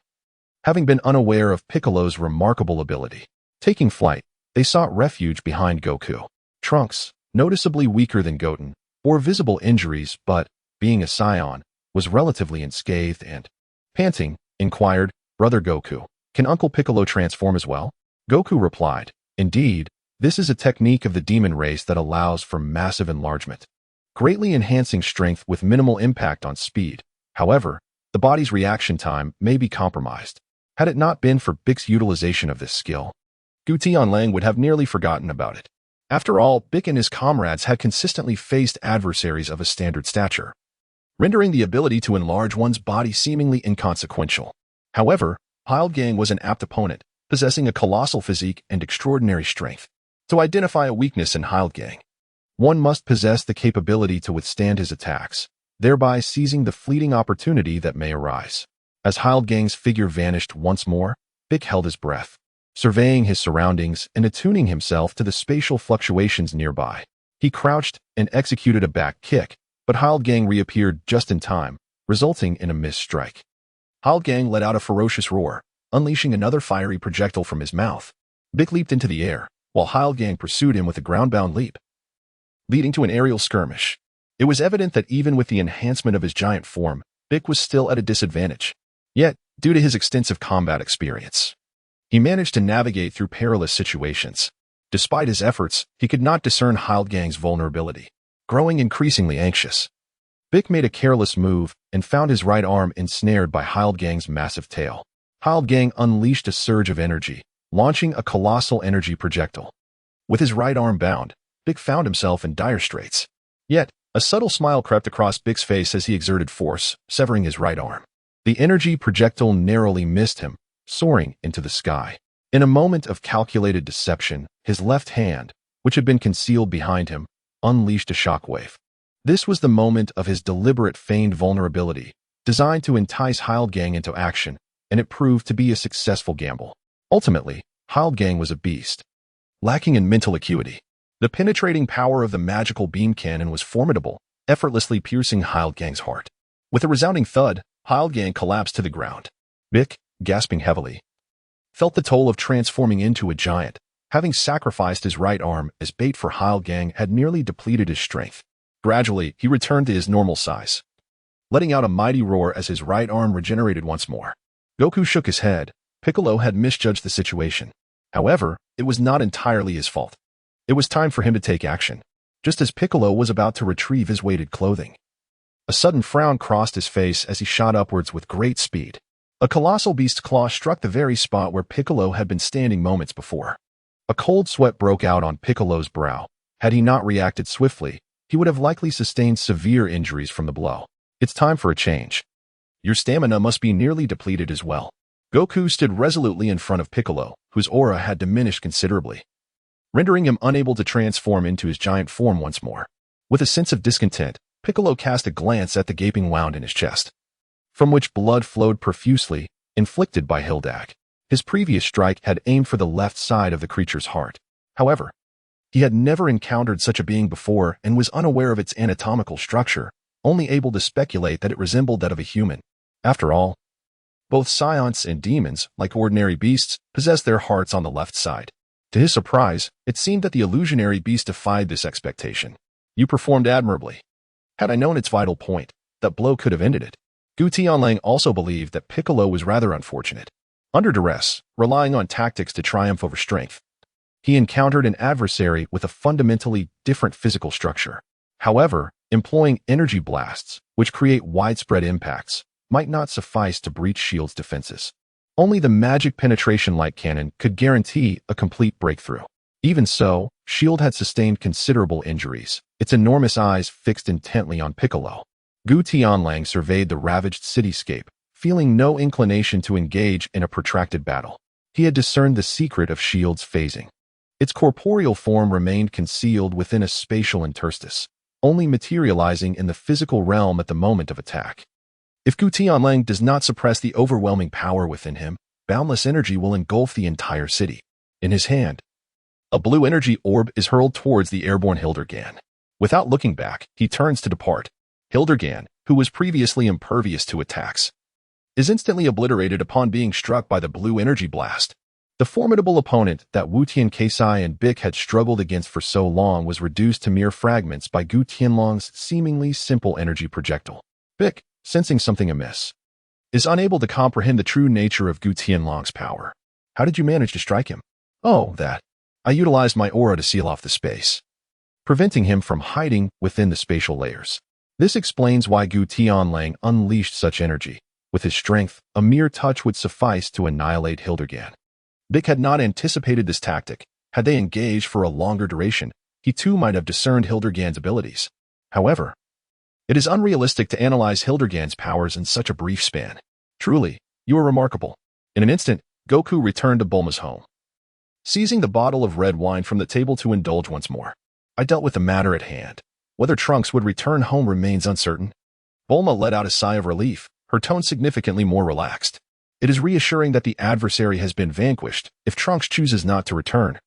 having been unaware of Piccolo's remarkable ability. Taking flight, they sought refuge behind Goku. Trunks, noticeably weaker than Goten, bore visible injuries but, being a Saiyan, was relatively unscathed and, panting, inquired, "Brother Goku, can Uncle Piccolo transform as well?" Goku replied, "Indeed, this is a technique of the demon race that allows for massive enlargement. greatly enhancing strength with minimal impact on speed. However, the body's reaction time may be compromised. Had it not been for Bik's utilization of this skill, Gu Tianlang would have nearly forgotten about it. After all, Bik and his comrades had consistently faced adversaries of a standard stature, rendering the ability to enlarge one's body seemingly inconsequential. However, Hildgang was an apt opponent, possessing a colossal physique and extraordinary strength. To identify a weakness in Hildgang, one must possess the capability to withstand his attacks, thereby seizing the fleeting opportunity that may arise. As Hildgang's figure vanished once more, Bik held his breath, surveying his surroundings and attuning himself to the spatial fluctuations nearby. He crouched and executed a back kick, but Hildgang reappeared just in time, resulting in a missed strike. Hildgang let out a ferocious roar, unleashing another fiery projectile from his mouth. Bik leaped into the air, while Hildgang pursued him with a ground-bound leap, leading to an aerial skirmish. It was evident that even with the enhancement of his giant form, Bik was still at a disadvantage. Yet, due to his extensive combat experience, he managed to navigate through perilous situations. Despite his efforts, he could not discern Hildgang's vulnerability. Growing increasingly anxious, Bik made a careless move and found his right arm ensnared by Hildgang's massive tail. Hildgang unleashed a surge of energy, launching a colossal energy projectile. With his right arm bound, Bik found himself in dire straits. Yet, a subtle smile crept across Bik's face as he exerted force, severing his right arm. The energy projectile narrowly missed him, soaring into the sky. In a moment of calculated deception, his left hand, which had been concealed behind him, unleashed a shockwave. This was the moment of his deliberate feigned vulnerability, designed to entice Hildgang into action, and it proved to be a successful gamble. Ultimately, Hildgang was a beast, lacking in mental acuity. The penetrating power of the magical beam cannon was formidable, effortlessly piercing Hildgang's heart. With a resounding thud, Hildgang collapsed to the ground. Bik, gasping heavily, felt the toll of transforming into a giant. Having sacrificed his right arm as bait for Hildgang had nearly depleted his strength. Gradually, he returned to his normal size, letting out a mighty roar as his right arm regenerated once more. Goku shook his head. Piccolo had misjudged the situation. However, it was not entirely his fault. It was time for him to take action. Just as Piccolo was about to retrieve his weighted clothing, a sudden frown crossed his face as he shot upwards with great speed. A colossal beast's claw struck the very spot where Piccolo had been standing moments before. A cold sweat broke out on Piccolo's brow. Had he not reacted swiftly, he would have likely sustained severe injuries from the blow. It's time for a change. Your stamina must be nearly depleted as well. Goku stood resolutely in front of Piccolo, whose aura had diminished considerably, rendering him unable to transform into his giant form once more. With a sense of discontent, Piccolo cast a glance at the gaping wound in his chest, from which blood flowed profusely, inflicted by Hildgang. His previous strike had aimed for the left side of the creature's heart. However, he had never encountered such a being before and was unaware of its anatomical structure, only able to speculate that it resembled that of a human. After all, both scions and demons, like ordinary beasts, possess their hearts on the left side. To his surprise, it seemed that the illusionary beast defied this expectation. You performed admirably. Had I known its vital point, that blow could have ended it. Gu Tianlang also believed that Piccolo was rather unfortunate. Under duress, relying on tactics to triumph over strength, he encountered an adversary with a fundamentally different physical structure. However, employing energy blasts, which create widespread impacts, might not suffice to breach Shield's defenses. Only the magic penetration light cannon could guarantee a complete breakthrough. Even so, Shield had sustained considerable injuries, its enormous eyes fixed intently on Piccolo. Gu Tianlang surveyed the ravaged cityscape, feeling no inclination to engage in a protracted battle. He had discerned the secret of Shield's phasing. Its corporeal form remained concealed within a spatial interstice, only materializing in the physical realm at the moment of attack. If Gu Tianlang does not suppress the overwhelming power within him, boundless energy will engulf the entire city. In his hand, a blue energy orb is hurled towards the airborne Hildgang. Without looking back, he turns to depart. Hildgang, who was previously impervious to attacks, is instantly obliterated upon being struck by the blue energy blast. The formidable opponent that Wu Tiankeisai and Bik had struggled against for so long was reduced to mere fragments by Gu Tianlang's seemingly simple energy projectile. Bik, sensing something amiss, is unable to comprehend the true nature of Gu Tianlang's power. How did you manage to strike him? Oh, that. I utilized my aura to seal off the space. preventing him from hiding within the spatial layers. This explains why Gu Tianlang unleashed such energy. With his strength, a mere touch would suffice to annihilate Hildergan. Vic had not anticipated this tactic. Had they engaged for a longer duration, he too might have discerned Hildergan's abilities. However, it is unrealistic to analyze Hildergan's powers in such a brief span. Truly, you are remarkable. In an instant, Goku returned to Bulma's home. Seizing the bottle of red wine from the table to indulge once more, I dealt with the matter at hand. Whether Trunks would return home remains uncertain. Bulma let out a sigh of relief, her tone significantly more relaxed. It is reassuring that the adversary has been vanquished if Trunks chooses not to return.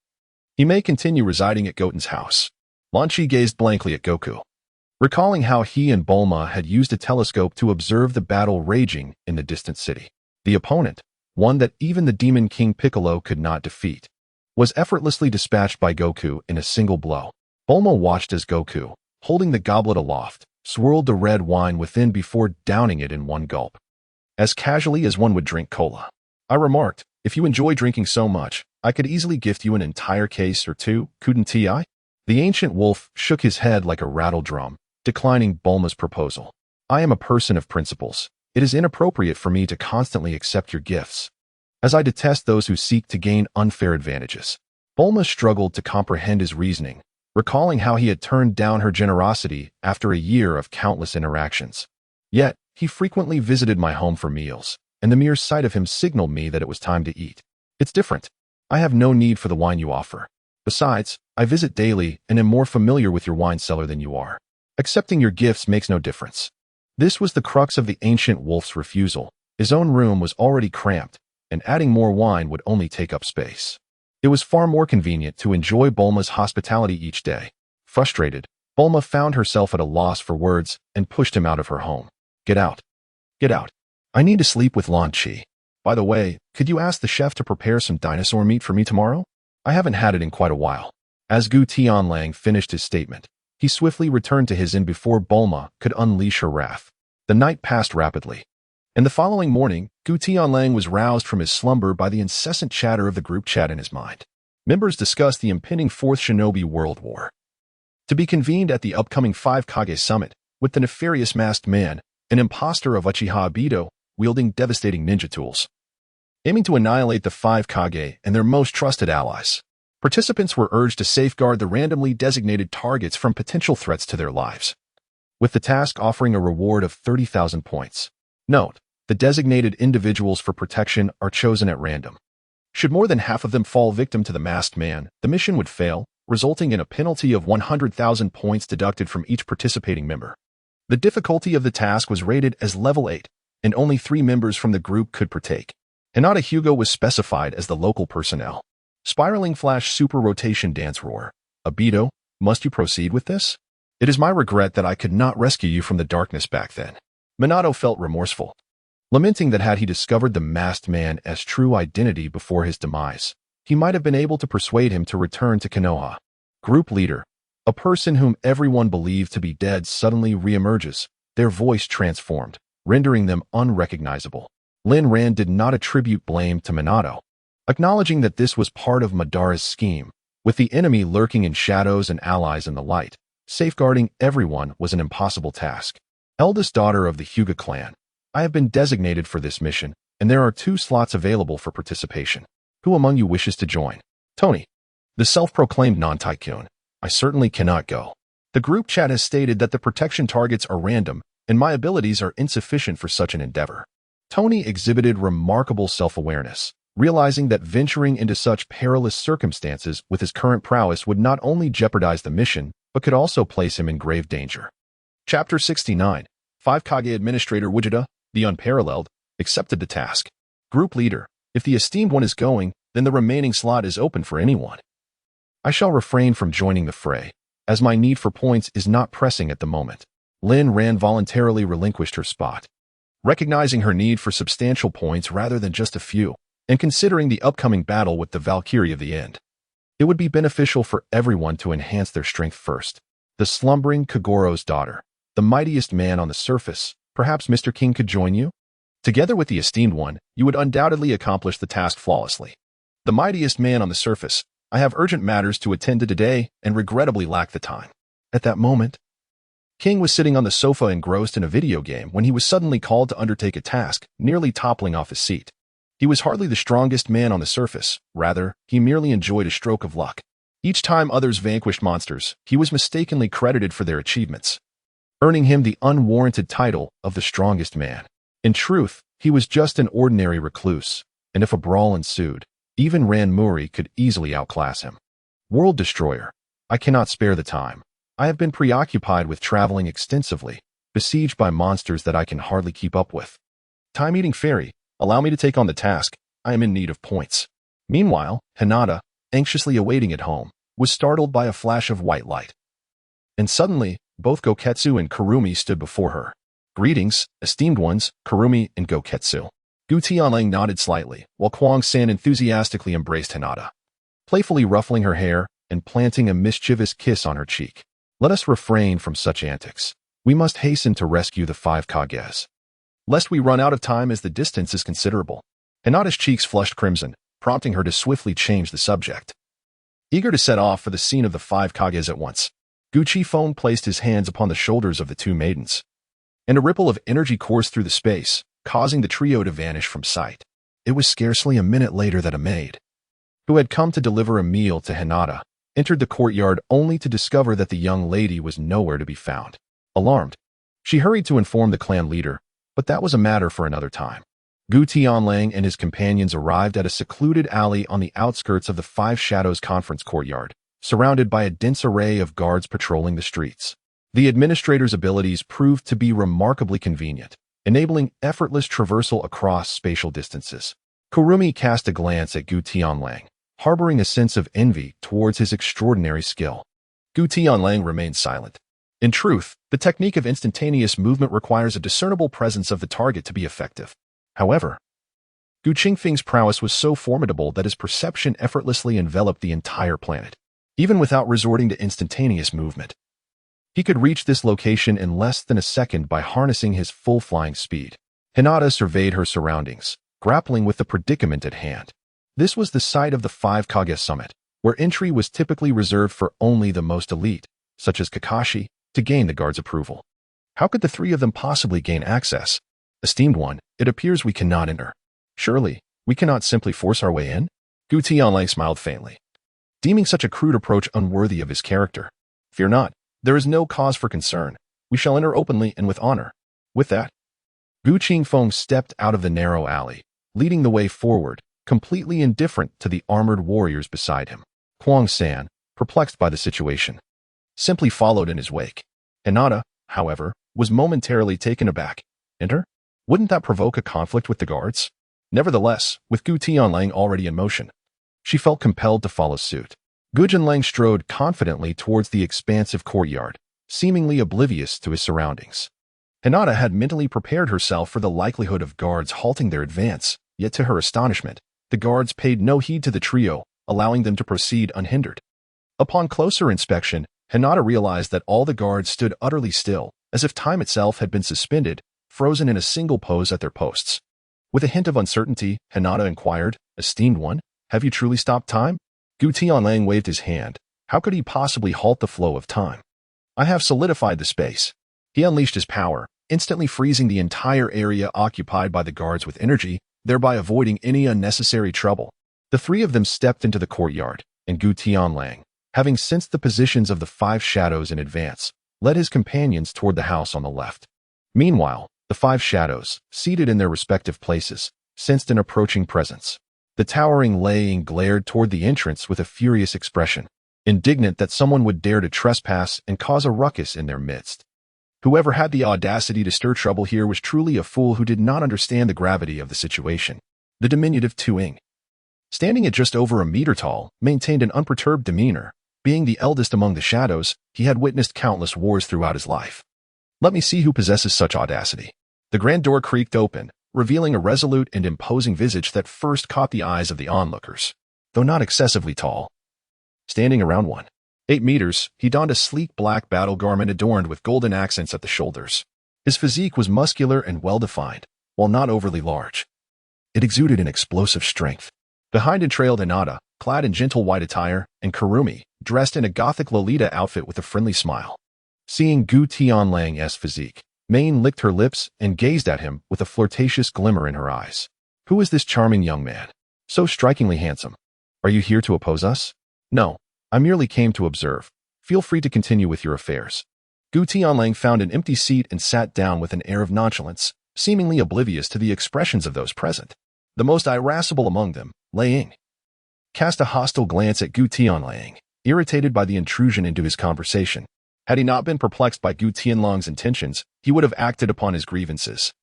He may continue residing at Goten's house. Lan Chi gazed blankly at Goku, recalling how he and Bulma had used a telescope to observe the battle raging in the distant city. The opponent, one that even the Demon King Piccolo could not defeat, was effortlessly dispatched by Goku in a single blow. Bulma watched as Goku, holding the goblet aloft, swirled the red wine within before downing it in one gulp, as casually as one would drink cola. I remarked, "If you enjoy drinking so much, I could easily gift you an entire case or two, couldn't I?" The ancient wolf shook his head like a rattle drum, declining Bulma's proposal. "I am a person of principles. It is inappropriate for me to constantly accept your gifts, as I detest those who seek to gain unfair advantages." Bulma struggled to comprehend his reasoning, recalling how he had turned down her generosity after a year of countless interactions. Yet, he frequently visited my home for meals, and the mere sight of him signaled me that it was time to eat. "It's different. I have no need for the wine you offer. Besides, I visit daily and am more familiar with your wine cellar than you are. Accepting your gifts makes no difference." This was the crux of the ancient wolf's refusal. His own room was already cramped, and adding more wine would only take up space. It was far more convenient to enjoy Bulma's hospitality each day. Frustrated, Bulma found herself at a loss for words and pushed him out of her home. "Get out. Get out. I need to sleep with Lan Chi. By the way, could you ask the chef to prepare some dinosaur meat for me tomorrow? I haven't had it in quite a while." As Gu Tianlang finished his statement, he swiftly returned to his inn before Bulma could unleash her wrath. The night passed rapidly, and the following morning, Gu Tianlang was roused from his slumber by the incessant chatter of the group chat in his mind. Members discussed the impending Fourth Shinobi World War, to be convened at the upcoming Five Kage Summit, with the nefarious masked man, an imposter of Uchiha Obito, wielding devastating ninja tools, aiming to annihilate the Five Kage and their most trusted allies. Participants were urged to safeguard the randomly designated targets from potential threats to their lives, with the task offering a reward of 30,000 points. Note: the designated individuals for protection are chosen at random. Should more than half of them fall victim to the masked man, the mission would fail, resulting in a penalty of 100,000 points deducted from each participating member. The difficulty of the task was rated as level 8, and only 3 members from the group could partake. Hinata Hugo was specified as the local personnel. Spiraling Flash Super Rotation Dance Roar. "Obito, must you proceed with this? It is my regret that I could not rescue you from the darkness back then." Minato felt remorseful, lamenting that had he discovered the masked man's true identity before his demise, he might have been able to persuade him to return to Konoha. Group leader. A person whom everyone believed to be dead suddenly reemerges, their voice transformed, rendering them unrecognizable. Lin Ran did not attribute blame to Minato, acknowledging that this was part of Madara's scheme. With the enemy lurking in shadows and allies in the light, safeguarding everyone was an impossible task. Eldest daughter of the Hyuga clan. I have been designated for this mission, and there are 2 slots available for participation. Who among you wishes to join? Tony, the self-proclaimed non-tycoon. I certainly cannot go. The group chat has stated that the protection targets are random, and my abilities are insufficient for such an endeavor. Tony exhibited remarkable self-awareness, realizing that venturing into such perilous circumstances with his current prowess would not only jeopardize the mission, but could also place him in grave danger. Chapter 69. Five Kage Administrator Vegeta, the Unparalleled, accepted the task. Group leader. If the esteemed one is going, then the remaining slot is open for anyone. I shall refrain from joining the fray, as my need for points is not pressing at the moment. Lin Ran voluntarily relinquished her spot, recognizing her need for substantial points rather than just a few, and considering the upcoming battle with the Valkyrie of the End. It would be beneficial for everyone to enhance their strength first. The slumbering Kagoro's daughter, the mightiest man on the surface. Perhaps Mr. King could join you? Together with the esteemed one, you would undoubtedly accomplish the task flawlessly. The mightiest man on the surface. I have urgent matters to attend to today and regrettably lack the time. At that moment, King was sitting on the sofa engrossed in a video game when he was suddenly called to undertake a task, nearly toppling off his seat. He was hardly the strongest man on the surface. Rather, he merely enjoyed a stroke of luck. Each time others vanquished monsters, he was mistakenly credited for their achievements, earning him the unwarranted title of the strongest man. In truth, he was just an ordinary recluse, and if a brawl ensued, even Ran Muri could easily outclass him. World Destroyer, I cannot spare the time. I have been preoccupied with traveling extensively, besieged by monsters that I can hardly keep up with. Time-eating fairy, allow me to take on the task. I am in need of points. Meanwhile, Hinata, anxiously awaiting at home, was startled by a flash of white light. And suddenly, both Goketsu and Kurumi stood before her. Greetings, esteemed ones, Kurumi and Goketsu. Gu Tianlang nodded slightly, while Kwang San enthusiastically embraced Hinata, playfully ruffling her hair and planting a mischievous kiss on her cheek. Let us refrain from such antics. We must hasten to rescue the 5 Kages, lest we run out of time as the distance is considerable. Hinata's cheeks flushed crimson, prompting her to swiftly change the subject. Eager to set off for the scene of the 5 Kages at once, Gu Qifeng placed his hands upon the shoulders of the 2 maidens, and a ripple of energy coursed through the space, causing the trio to vanish from sight. It was scarcely a minute later that a maid, who had come to deliver a meal to Hinata, entered the courtyard only to discover that the young lady was nowhere to be found. Alarmed, she hurried to inform the clan leader, but that was a matter for another time. Gu Tianlang and his companions arrived at a secluded alley on the outskirts of the 5 Shadows conference courtyard, surrounded by a dense array of guards patrolling the streets. The administrator's abilities proved to be remarkably convenient, enabling effortless traversal across spatial distances. Kurumi cast a glance at Gu Tianlang, harboring a sense of envy towards his extraordinary skill. Gu Tianlang remained silent. In truth, the technique of instantaneous movement requires a discernible presence of the target to be effective. However, Gu Qingfeng's prowess was so formidable that his perception effortlessly enveloped the entire planet. Even without resorting to instantaneous movement, he could reach this location in less than a second by harnessing his full flying speed. Hinata surveyed her surroundings, grappling with the predicament at hand. This was the site of the 5 Kage Summit, where entry was typically reserved for only the most elite, such as Kakashi, to gain the guard's approval. How could the 3 of them possibly gain access? Esteemed one, it appears we cannot enter. Surely, we cannot simply force our way in? Gu Tianlang smiled faintly, deeming such a crude approach unworthy of his character. Fear not, there is no cause for concern. We shall enter openly and with honor. With that, Gu Qingfeng stepped out of the narrow alley, leading the way forward, completely indifferent to the armored warriors beside him. Kwang San, perplexed by the situation, simply followed in his wake. Hinata, however, was momentarily taken aback. Enter? Wouldn't that provoke a conflict with the guards? Nevertheless, with Gu Tianlang already in motion, she felt compelled to follow suit. Gu Jinlang strode confidently towards the expansive courtyard, seemingly oblivious to his surroundings. Hinata had mentally prepared herself for the likelihood of guards halting their advance, yet to her astonishment, the guards paid no heed to the trio, allowing them to proceed unhindered. Upon closer inspection, Hinata realized that all the guards stood utterly still, as if time itself had been suspended, frozen in a single pose at their posts. With a hint of uncertainty, Hinata inquired, "Esteemed one, have you truly stopped time?" Gu Tianlang waved his hand. How could he possibly halt the flow of time? I have solidified the space. He unleashed his power, instantly freezing the entire area occupied by the guards with energy, thereby avoiding any unnecessary trouble. The 3 of them stepped into the courtyard, and Gu Tianlang, having sensed the positions of the 5 shadows in advance, led his companions toward the house on the left. Meanwhile, the 5 shadows, seated in their respective places, sensed an approaching presence. The towering Laying glared toward the entrance with a furious expression, indignant that someone would dare to trespass and cause a ruckus in their midst. Whoever had the audacity to stir trouble here was truly a fool who did not understand the gravity of the situation. The diminutive Tuing, standing at just over a meter tall, maintained an unperturbed demeanor. Being the eldest among the shadows, he had witnessed countless wars throughout his life. Let me see who possesses such audacity. The grand door creaked open, revealing a resolute and imposing visage that first caught the eyes of the onlookers. Though not excessively tall, standing around 1.8 meters, he donned a sleek black battle garment adorned with golden accents at the shoulders. His physique was muscular and well-defined, while not overly large. It exuded an explosive strength. Behind him trailed Hinata, clad in gentle white attire, and Kurumi, dressed in a gothic Lolita outfit with a friendly smile. Seeing Gu Tianlang's physique, Maine licked her lips and gazed at him with a flirtatious glimmer in her eyes. Who is this charming young man? So strikingly handsome. Are you here to oppose us? No, I merely came to observe. Feel free to continue with your affairs. Gu Tianlang found an empty seat and sat down with an air of nonchalance, seemingly oblivious to the expressions of those present. The most irascible among them, Lei Ying, cast a hostile glance at Gu Tianlang, irritated by the intrusion into his conversation. Had he not been perplexed by Gu Tianlang's intentions, he would have acted upon his grievances.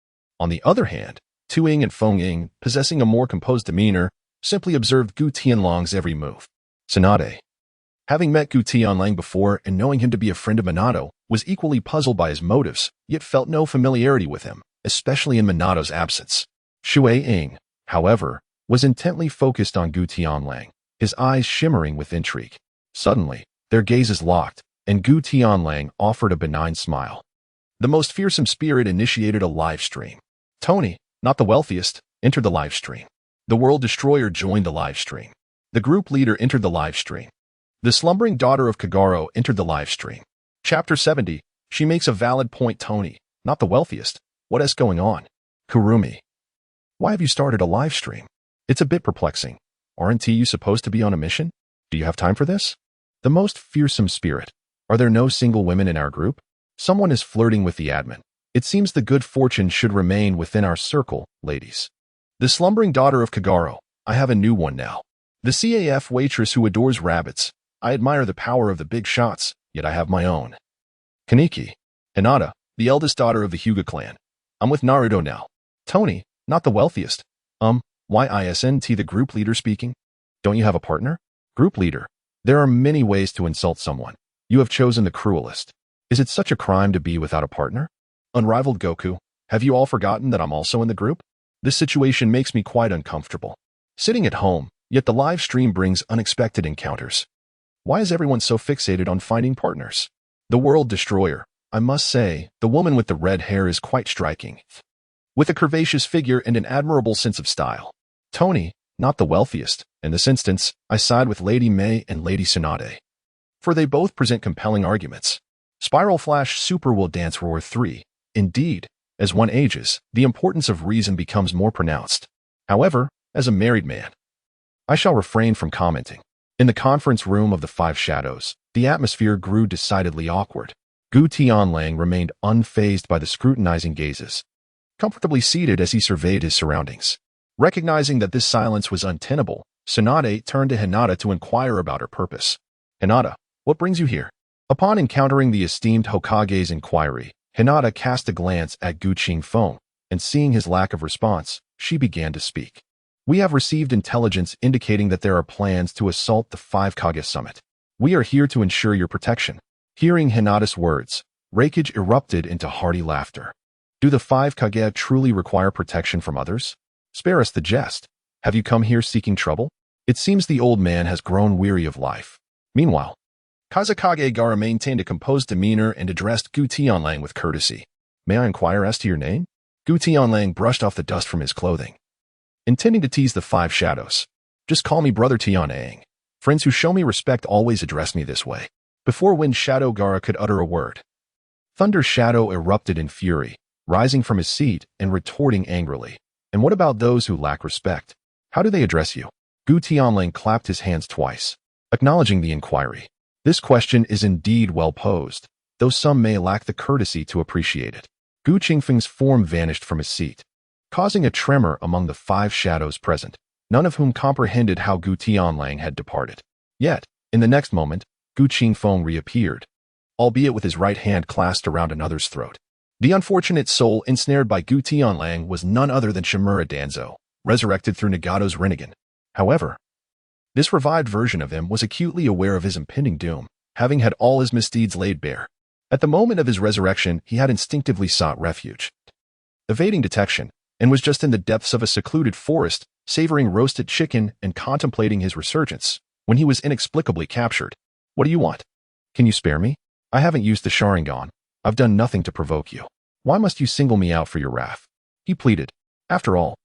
On the other hand, Tu Ying and Feng Ying, possessing a more composed demeanor, simply observed Gu Tianlang's every move. Tsunade, having met Gu Tianlang before and knowing him to be a friend of Minato, was equally puzzled by his motives, yet felt no familiarity with him, especially in Minato's absence. Shui Ying, however, was intently focused on Gu Tianlang, his eyes shimmering with intrigue. Suddenly, their gazes locked, and Gu Tianlang offered a benign smile. The most fearsome spirit initiated a live stream. Tony, not the wealthiest, entered the live stream. The World Destroyer joined the live stream. The group leader entered the live stream. The slumbering daughter of Kagero entered the live stream. Chapter 70, she makes a valid point. Tony, not the wealthiest. What is going on? Kurumi, why have you started a live stream? It's a bit perplexing. Aren't you supposed to be on a mission? Do you have time for this? The most fearsome spirit. Are there no single women in our group? Someone is flirting with the admin. It seems the good fortune should remain within our circle, ladies. The slumbering daughter of Kagero. I have a new one now. The CAF waitress who adores rabbits. I admire the power of the big shots, yet I have my own. Kaneki, Hinata, the eldest daughter of the Hyuga clan. I'm with Naruto now. Tony, not the wealthiest. YISNT, the group leader speaking. Don't you have a partner? Group leader. There are many ways to insult someone. You have chosen the cruelest. Is it such a crime to be without a partner? Unrivaled Goku, have you all forgotten that I'm also in the group? This situation makes me quite uncomfortable. Sitting at home, yet the live stream brings unexpected encounters. Why is everyone so fixated on finding partners? The World Destroyer. I must say, the woman with the red hair is quite striking, with a curvaceous figure and an admirable sense of style. Tony, not the wealthiest. In this instance, I side with Lady May and Lady Tsunade, for they both present compelling arguments. Spiral Flash Super will dance Roar 3. Indeed, as one ages, the importance of reason becomes more pronounced. However, as a married man, I shall refrain from commenting. In the conference room of the Five Shadows, the atmosphere grew decidedly awkward. Gu Tianlang remained unfazed by the scrutinizing gazes, comfortably seated as he surveyed his surroundings. Recognizing that this silence was untenable, Tsunade turned to Hinata to inquire about her purpose. Hinata, what brings you here? Upon encountering the esteemed Hokage's inquiry, Hinata cast a glance at Gu Qingfeng, and seeing his lack of response, she began to speak. We have received intelligence indicating that there are plans to assault the Five Kage Summit. We are here to ensure your protection. Hearing Hinata's words, Raikage erupted into hearty laughter. Do the Five Kage truly require protection from others? Spare us the jest. Have you come here seeking trouble? It seems the old man has grown weary of life. Meanwhile, Kazekage Gara maintained a composed demeanor and addressed Gu Tianlang with courtesy. May I inquire as to your name? Gu Tianlang brushed off the dust from his clothing, intending to tease the Five Shadows. Just call me Brother Tianlang. Friends who show me respect always address me this way. Before Wind Shadow Gara could utter a word, Thunder Shadow erupted in fury, rising from his seat and retorting angrily. And what about those who lack respect? How do they address you? Gu Tianlang clapped his hands twice, acknowledging the inquiry. This question is indeed well posed, though some may lack the courtesy to appreciate it. Gu Qingfeng's form vanished from his seat, causing a tremor among the Five Shadows present, none of whom comprehended how Gu Tianlang had departed. Yet, in the next moment, Gu Qingfeng reappeared, albeit with his right hand clasped around another's throat. The unfortunate soul ensnared by Gu Tianlang was none other than Shimura Danzo, resurrected through Nagato's Rinnegan. However, this revived version of him was acutely aware of his impending doom, having had all his misdeeds laid bare. At the moment of his resurrection, he had instinctively sought refuge, evading detection, and was just in the depths of a secluded forest, savoring roasted chicken and contemplating his resurgence, when he was inexplicably captured. What do you want? Can you spare me? I haven't used the Sharingan. I've done nothing to provoke you. Why must you single me out for your wrath? He pleaded. After all,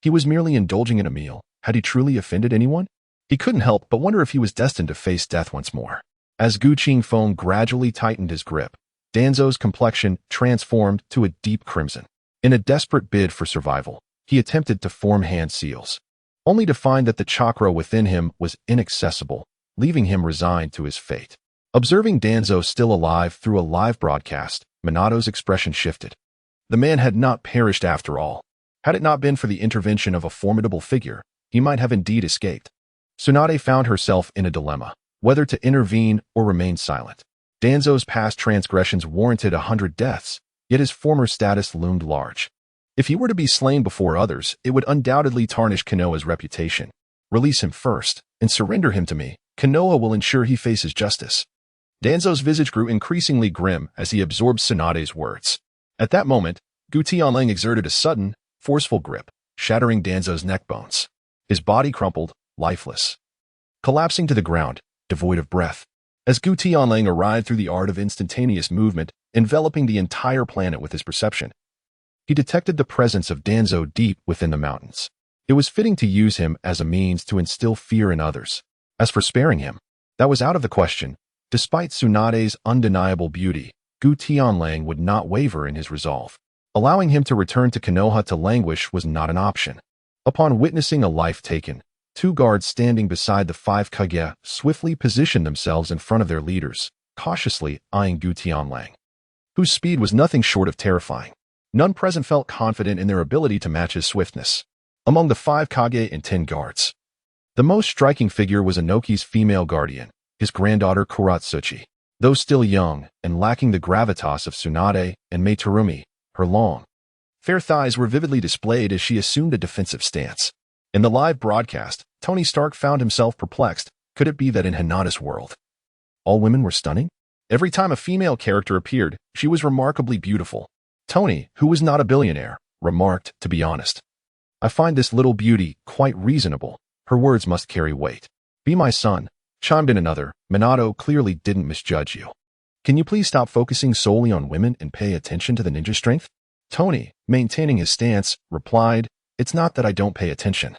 he was merely indulging in a meal. Had he truly offended anyone? He couldn't help but wonder if he was destined to face death once more. As Gu Qingfeng gradually tightened his grip, Danzo's complexion transformed to a deep crimson. In a desperate bid for survival, he attempted to form hand seals, only to find that the chakra within him was inaccessible, leaving him resigned to his fate. Observing Danzo still alive through a live broadcast, Minato's expression shifted. The man had not perished after all. Had it not been for the intervention of a formidable figure, he might have indeed escaped. Tsunade found herself in a dilemma, whether to intervene or remain silent. Danzo's past transgressions warranted 100 deaths, yet his former status loomed large. If he were to be slain before others, it would undoubtedly tarnish Konoha's reputation. Release him first, and surrender him to me. Konoha will ensure he faces justice. Danzo's visage grew increasingly grim as he absorbed Tsunade's words. At that moment, Gu Tianlang exerted a sudden, forceful grip, shattering Danzo's neck bones. His body crumpled, lifeless, collapsing to the ground, devoid of breath. As Gu Tianlang arrived through the art of instantaneous movement, enveloping the entire planet with his perception, he detected the presence of Danzo deep within the mountains. It was fitting to use him as a means to instill fear in others. As for sparing him, that was out of the question. Despite Tsunade's undeniable beauty, Gu Tianlang would not waver in his resolve. Allowing him to return to Konoha to languish was not an option. Upon witnessing a life taken, 2 guards standing beside the 5 Kage swiftly positioned themselves in front of their leaders, cautiously eyeing Gu Tianlang, whose speed was nothing short of terrifying. None present felt confident in their ability to match his swiftness. Among the 5 Kage and 10 guards, the most striking figure was Inoki's female guardian, his granddaughter Kuratsuchi. Though still young and lacking the gravitas of Tsunade and Meitarumi, her long, fair thighs were vividly displayed as she assumed a defensive stance. In the live broadcast, Tony Stark found himself perplexed. Could it be that in Hinata's world, all women were stunning? Every time a female character appeared, she was remarkably beautiful. Tony, who was not a billionaire, remarked, "To be honest, I find this little beauty quite reasonable. Her words must carry weight." "Be my son," chimed in another. "Minato clearly didn't misjudge you. Can you please stop focusing solely on women and pay attention to the ninja strength?" Tony, maintaining his stance, replied, "It's not that I don't pay attention.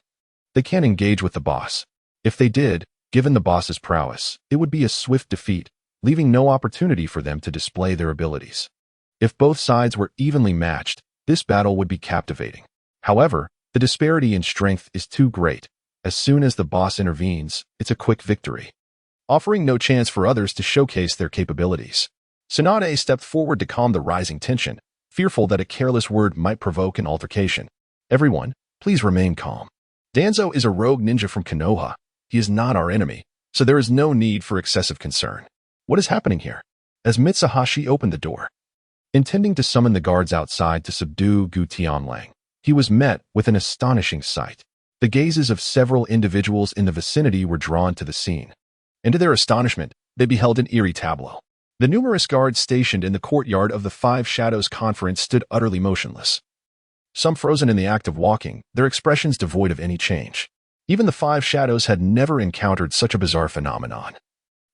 They can't engage with the boss. If they did, given the boss's prowess, it would be a swift defeat, leaving no opportunity for them to display their abilities. If both sides were evenly matched, this battle would be captivating. However, the disparity in strength is too great. As soon as the boss intervenes, it's a quick victory, offering no chance for others to showcase their capabilities." Tsunade stepped forward to calm the rising tension, fearful that a careless word might provoke an altercation. "Everyone, please remain calm. Danzo is a rogue ninja from Konoha. He is not our enemy, so there is no need for excessive concern. What is happening here?" As Mitsuhashi opened the door, intending to summon the guards outside to subdue Gu Tianlang, he was met with an astonishing sight. The gazes of several individuals in the vicinity were drawn to the scene, and to their astonishment, they beheld an eerie tableau. The numerous guards stationed in the courtyard of the 5 Shadows Conference stood utterly motionless, some frozen in the act of walking, their expressions devoid of any change. Even the 5 Shadows had never encountered such a bizarre phenomenon.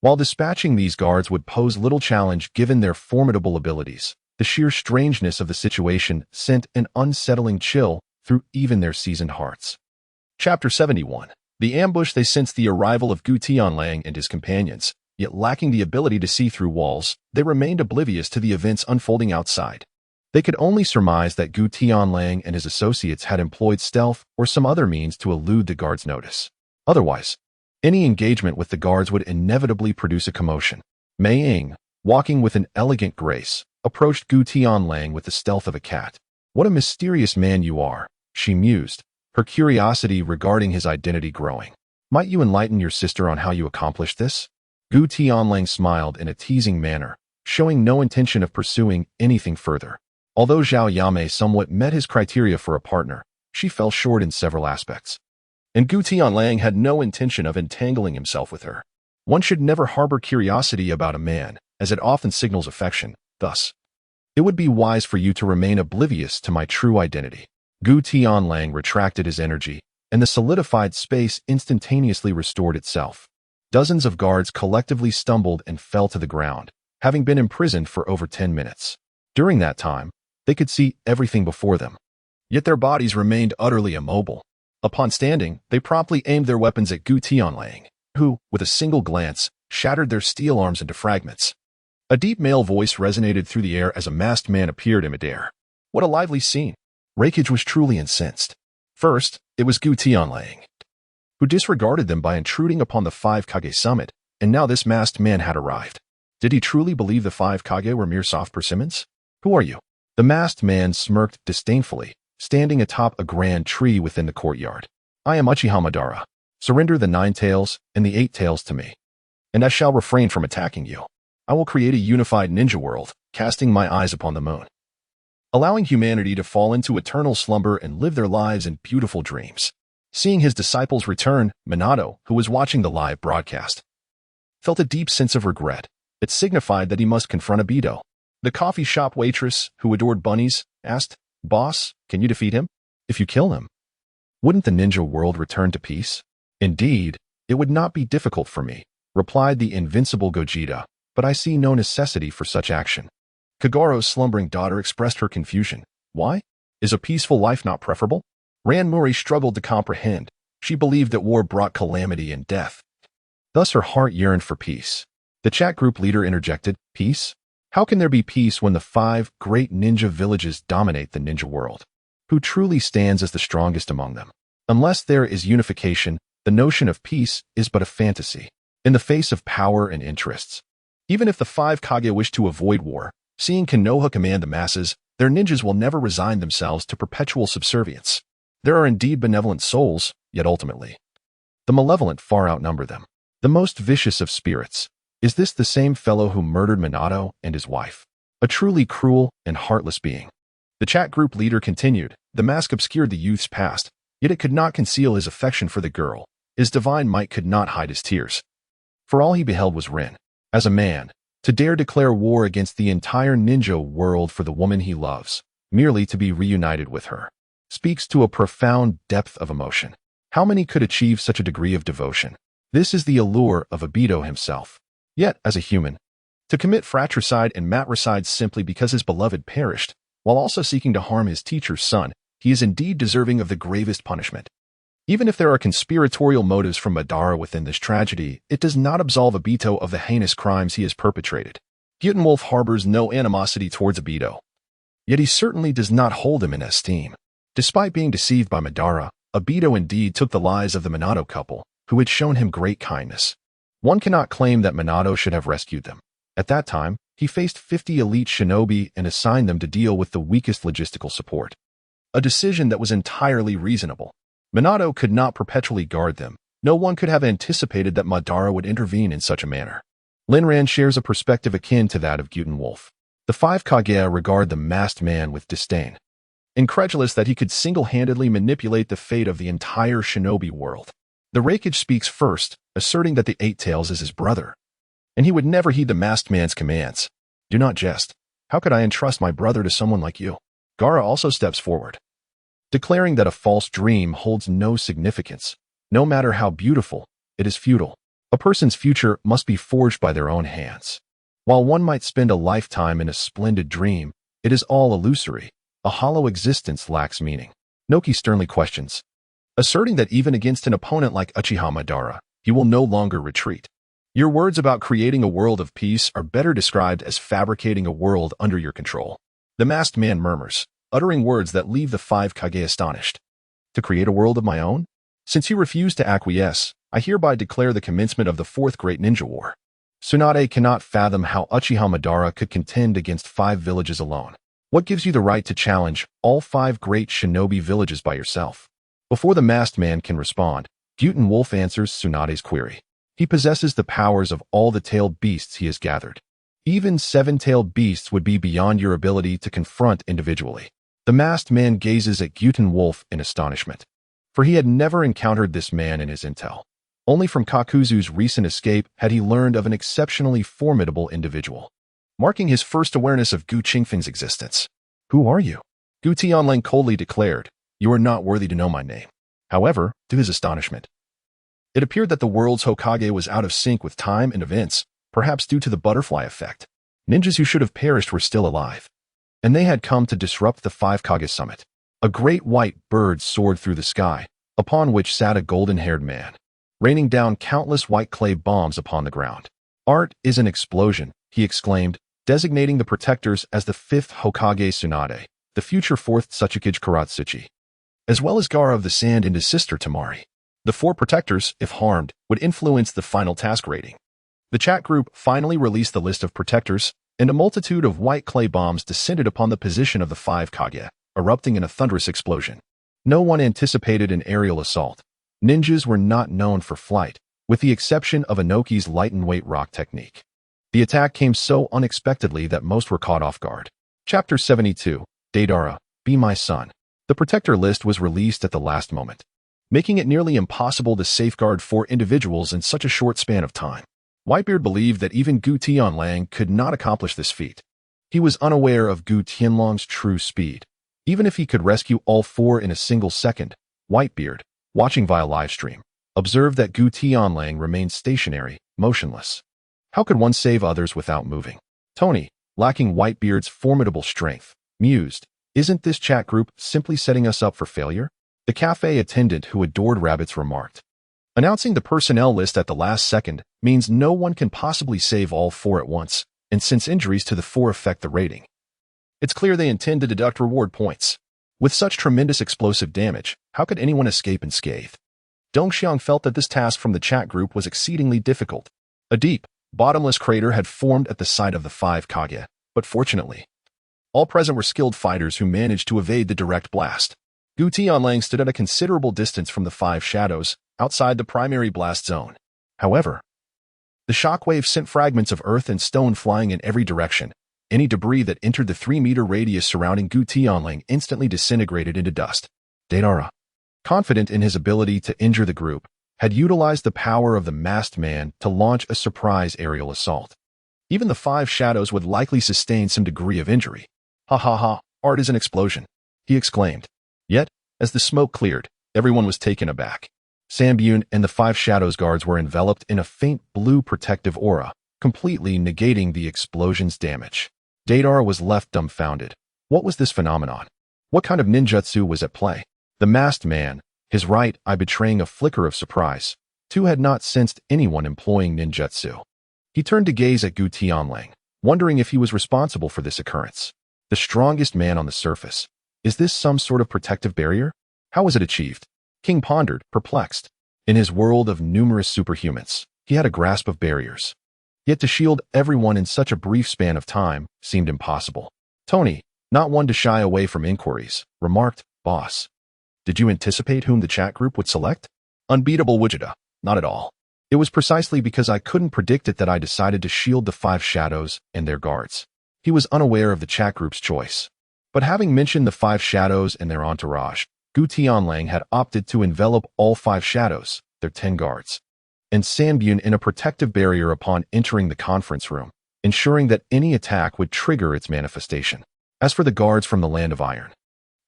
While dispatching these guards would pose little challenge given their formidable abilities, the sheer strangeness of the situation sent an unsettling chill through even their seasoned hearts. Chapter 71. The ambush. They sensed the arrival of Gu Tianlang and his companions, yet lacking the ability to see through walls, they remained oblivious to the events unfolding outside. They could only surmise that Gu Tianlang and his associates had employed stealth or some other means to elude the guards' notice. Otherwise, any engagement with the guards would inevitably produce a commotion. Mei Ying, walking with an elegant grace, approached Gu Tianlang with the stealth of a cat. "What a mysterious man you are," she mused, her curiosity regarding his identity growing. "Might you enlighten your sister on how you accomplished this?" Gu Tianlang smiled in a teasing manner, showing no intention of pursuing anything further. Although Zhao Yame somewhat met his criteria for a partner, she fell short in several aspects. And Gu Tianlang had no intention of entangling himself with her. One should never harbor curiosity about a man, as it often signals affection. Thus, it would be wise for you to remain oblivious to my true identity. Gu Tianlang retracted his energy, and the solidified space instantaneously restored itself. Dozens of guards collectively stumbled and fell to the ground, having been imprisoned for over 10 minutes. During that time, they could see everything before them, yet their bodies remained utterly immobile. Upon standing, they promptly aimed their weapons at Gu Tianlang, who, with a single glance, shattered their steel arms into fragments. A deep male voice resonated through the air as a masked man appeared in midair. What a lively scene! Raikage was truly incensed. First, it was Gu Tianlang, who disregarded them by intruding upon the Five Kage summit, and now this masked man had arrived. Did he truly believe the Five Kage were mere soft persimmons? Who are you? The masked man smirked disdainfully, standing atop a grand tree within the courtyard. I am Uchiha Madara. Surrender the 9 tails and the 8 tails to me, and I shall refrain from attacking you. I will create a unified ninja world, casting my eyes upon the moon, allowing humanity to fall into eternal slumber and live their lives in beautiful dreams. Seeing his disciples return, Minato, who was watching the live broadcast, felt a deep sense of regret. It signified that he must confront Obito. The coffee shop waitress, who adored bunnies, asked, "Boss, can you defeat him? If you kill him, wouldn't the ninja world return to peace?" "Indeed, it would not be difficult for me," replied the invincible Gogeta, "but I see no necessity for such action." Kagaro's slumbering daughter expressed her confusion. Why? Is a peaceful life not preferable? Ranmuri struggled to comprehend. She believed that war brought calamity and death. Thus her heart yearned for peace. The chat group leader interjected, "Peace? How can there be peace when the 5 great ninja villages dominate the ninja world? Who truly stands as the strongest among them? Unless there is unification, the notion of peace is but a fantasy, in the face of power and interests." Even if the 5 Kage wish to avoid war, seeing Konoha command the masses, their ninjas will never resign themselves to perpetual subservience. There are indeed benevolent souls, yet ultimately, the malevolent far outnumber them. The most vicious of spirits. Is this the same fellow who murdered Minato and his wife? A truly cruel and heartless being. The chat group leader continued. The mask obscured the youth's past, yet it could not conceal his affection for the girl. His divine might could not hide his tears. For all he beheld was Rin. As a man, to dare declare war against the entire ninja world for the woman he loves, merely to be reunited with her, speaks to a profound depth of emotion. How many could achieve such a degree of devotion? This is the allure of Obito himself. Yet, as a human, to commit fratricide and matricide simply because his beloved perished, while also seeking to harm his teacher's son, he is indeed deserving of the gravest punishment. Even if there are conspiratorial motives from Madara within this tragedy, it does not absolve Obito of the heinous crimes he has perpetrated. Gyutenwolf Wolf harbors no animosity towards Obito. Yet he certainly does not hold him in esteem. Despite being deceived by Madara, Obito indeed took the lives of the Minato couple, who had shown him great kindness. One cannot claim that Minato should have rescued them. At that time, he faced 50 elite shinobi and assigned them to deal with the weakest logistical support. A decision that was entirely reasonable. Minato could not perpetually guard them. No one could have anticipated that Madara would intervene in such a manner. Linran shares a perspective akin to that of Gyutenwolf. The 5 Kage regard the masked man with disdain, incredulous that he could single-handedly manipulate the fate of the entire shinobi world. The Raikage speaks first, asserting that the 8 Tails is his brother, and he would never heed the masked man's commands. Do not jest. How could I entrust my brother to someone like you? Gaara also steps forward, declaring that a false dream holds no significance. No matter how beautiful, it is futile. A person's future must be forged by their own hands. While one might spend a lifetime in a splendid dream, it is all illusory. A hollow existence lacks meaning. Noki sternly questions, asserting that even against an opponent like Uchiha Madara, he will no longer retreat. Your words about creating a world of peace are better described as fabricating a world under your control. The masked man murmurs, uttering words that leave the 5 Kage astonished. To create a world of my own? Since you refuse to acquiesce, I hereby declare the commencement of the 4th Great Ninja War. Tsunade cannot fathom how Uchiha Madara could contend against 5 villages alone. What gives you the right to challenge all 5 great shinobi villages by yourself? Before the masked man can respond, Gyutenwolf answers Tsunade's query. He possesses the powers of all the tailed beasts he has gathered. Even 7-tailed beasts would be beyond your ability to confront individually. The masked man gazes at Gyutenwolf in astonishment, for he had never encountered this man in his intel. Only from Kakuzu's recent escape had he learned of an exceptionally formidable individual, marking his first awareness of Gu Qingfeng's existence. Who are you? Gu Tianlang coldly declared, you are not worthy to know my name. However, to his astonishment, it appeared that the world's Hokage was out of sync with time and events, perhaps due to the butterfly effect. Ninjas who should have perished were still alive, and they had come to disrupt the 5 Kage summit. A great white bird soared through the sky, upon which sat a golden-haired man, raining down countless white clay bombs upon the ground. "Art is an explosion," he exclaimed, designating the protectors as the 5th Hokage Tsunade, the future 4th Tsuchikage Karatsuchi, as well as Gaara of the Sand and his sister Temari. The 4 protectors, if harmed, would influence the final task rating. The chat group finally released the list of protectors, and a multitude of white clay bombs descended upon the position of the 5 Kage, erupting in a thunderous explosion. No one anticipated an aerial assault. Ninjas were not known for flight, with the exception of Inoki's light-and-weight rock technique. The attack came so unexpectedly that most were caught off guard. Chapter 72, Deidara, Be My Son. The protector list was released at the last moment, making it nearly impossible to safeguard 4 individuals in such a short span of time. Whitebeard believed that even Gu Tianlang could not accomplish this feat. He was unaware of Gu Tianlang's true speed. Even if he could rescue all 4 in a single second, Whitebeard, watching via livestream, observed that Gu Tianlang remained stationary, motionless. How could one save others without moving? Tony, lacking Whitebeard's formidable strength, mused, "Isn't this chat group simply setting us up for failure?" The cafe attendant who adored rabbits remarked. Announcing the personnel list at the last second means no one can possibly save all 4 at once, and since injuries to the 4 affect the rating, it's clear they intend to deduct reward points. With such tremendous explosive damage, how could anyone escape unscathed? Dongxiang felt that this task from the chat group was exceedingly difficult. A deep, bottomless crater had formed at the site of the 5 Kage, but fortunately, all present were skilled fighters who managed to evade the direct blast. Gu Tianlang stood at a considerable distance from the 5 shadows, outside the primary blast zone. However, the shockwave sent fragments of earth and stone flying in every direction. Any debris that entered the 3-meter radius surrounding Gu Tianlang instantly disintegrated into dust. Deidara, confident in his ability to injure the group, had utilized the power of the masked man to launch a surprise aerial assault. Even the 5 shadows would likely sustain some degree of injury. "Ha ha ha, art is an explosion," he exclaimed. Yet, as the smoke cleared, everyone was taken aback. Sanbyun and the 5 shadows guards were enveloped in a faint blue protective aura, completely negating the explosion's damage. Deidara was left dumbfounded. What was this phenomenon? What kind of ninjutsu was at play? The masked man, his right eye betraying a flicker of surprise, too had not sensed anyone employing ninjutsu. He turned to gaze at Gu Tianlang, wondering if he was responsible for this occurrence. The strongest man on the surface. Is this some sort of protective barrier? How was it achieved? King pondered, perplexed. In his world of numerous superhumans, he had a grasp of barriers. Yet to shield everyone in such a brief span of time seemed impossible. Tony, not one to shy away from inquiries, remarked, "Boss, did you anticipate whom the chat group would select?" Unbeatable Vegeta, not at all. It was precisely because I couldn't predict it that I decided to shield the 5 shadows and their guards. He was unaware of the chat group's choice. But having mentioned the 5 shadows and their entourage, Gu Tianlang had opted to envelop all 5 shadows, their 10 guards, and Sanbyun in a protective barrier upon entering the conference room, ensuring that any attack would trigger its manifestation. As for the guards from the Land of Iron,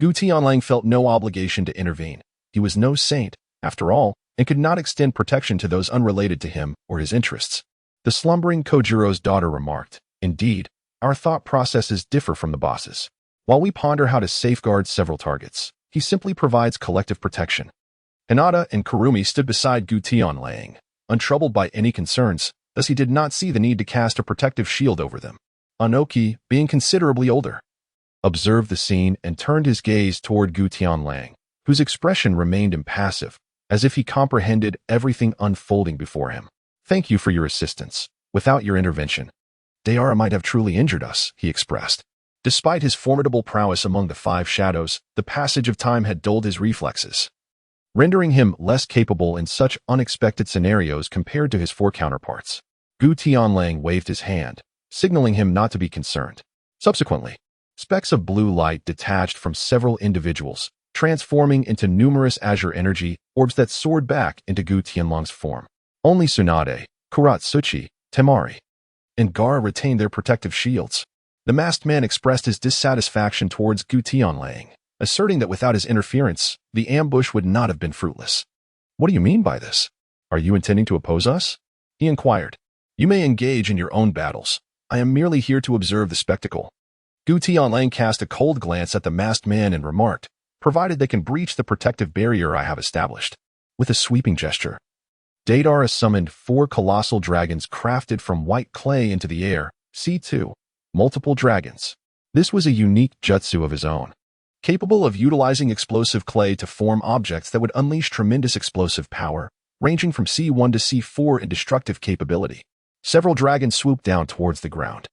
Gu Tianlang felt no obligation to intervene. He was no saint, after all, and could not extend protection to those unrelated to him or his interests. The slumbering Kojuro's daughter remarked, "Indeed, our thought processes differ from the boss's. While we ponder how to safeguard several targets, he simply provides collective protection." Hinata and Kurumi stood beside Gu Tianlang, untroubled by any concerns, thus he did not see the need to cast a protective shield over them. Anoki, being considerably older, observed the scene and turned his gaze toward Gu Tianlang, whose expression remained impassive, as if he comprehended everything unfolding before him. "Thank you for your assistance. Without your intervention, Deidara might have truly injured us," he expressed. Despite his formidable prowess among the 5 shadows, the passage of time had dulled his reflexes, rendering him less capable in such unexpected scenarios compared to his 4 counterparts. Gu Tianlang waved his hand, signaling him not to be concerned. Subsequently, specks of blue light detached from several individuals, transforming into numerous azure energy orbs that soared back into Gu Tianlang's form. Only Tsunade, Karatsuchi, Temari, and Gaara retained their protective shields. The masked man expressed his dissatisfaction towards Gu Tianlang, asserting that without his interference, the ambush would not have been fruitless. "What do you mean by this? Are you intending to oppose us?" he inquired. "You may engage in your own battles. I am merely here to observe the spectacle." Gu Tianlang cast a cold glance at the masked man and remarked, provided they can breach the protective barrier I have established. With a sweeping gesture, Deidara summoned 4 colossal dragons crafted from white clay into the air. C2. Multiple dragons. This was a unique jutsu of his own, capable of utilizing explosive clay to form objects that would unleash tremendous explosive power, ranging from C1 to C4 in destructive capability. Several dragons swooped down towards the ground,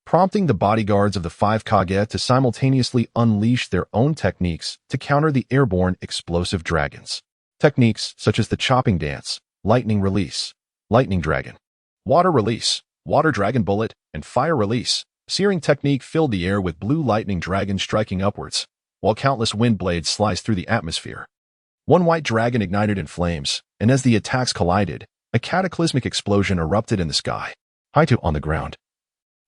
prompting the bodyguards of the 5 Kage to simultaneously unleash their own techniques to counter the airborne explosive dragons. Techniques such as the chopping dance, lightning release, lightning dragon, water release, water dragon bullet, and fire release. Searing technique filled the air with blue lightning dragons striking upwards, while countless wind blades sliced through the atmosphere. One white dragon ignited in flames, and as the attacks collided, a cataclysmic explosion erupted in the sky. Haito, on the ground,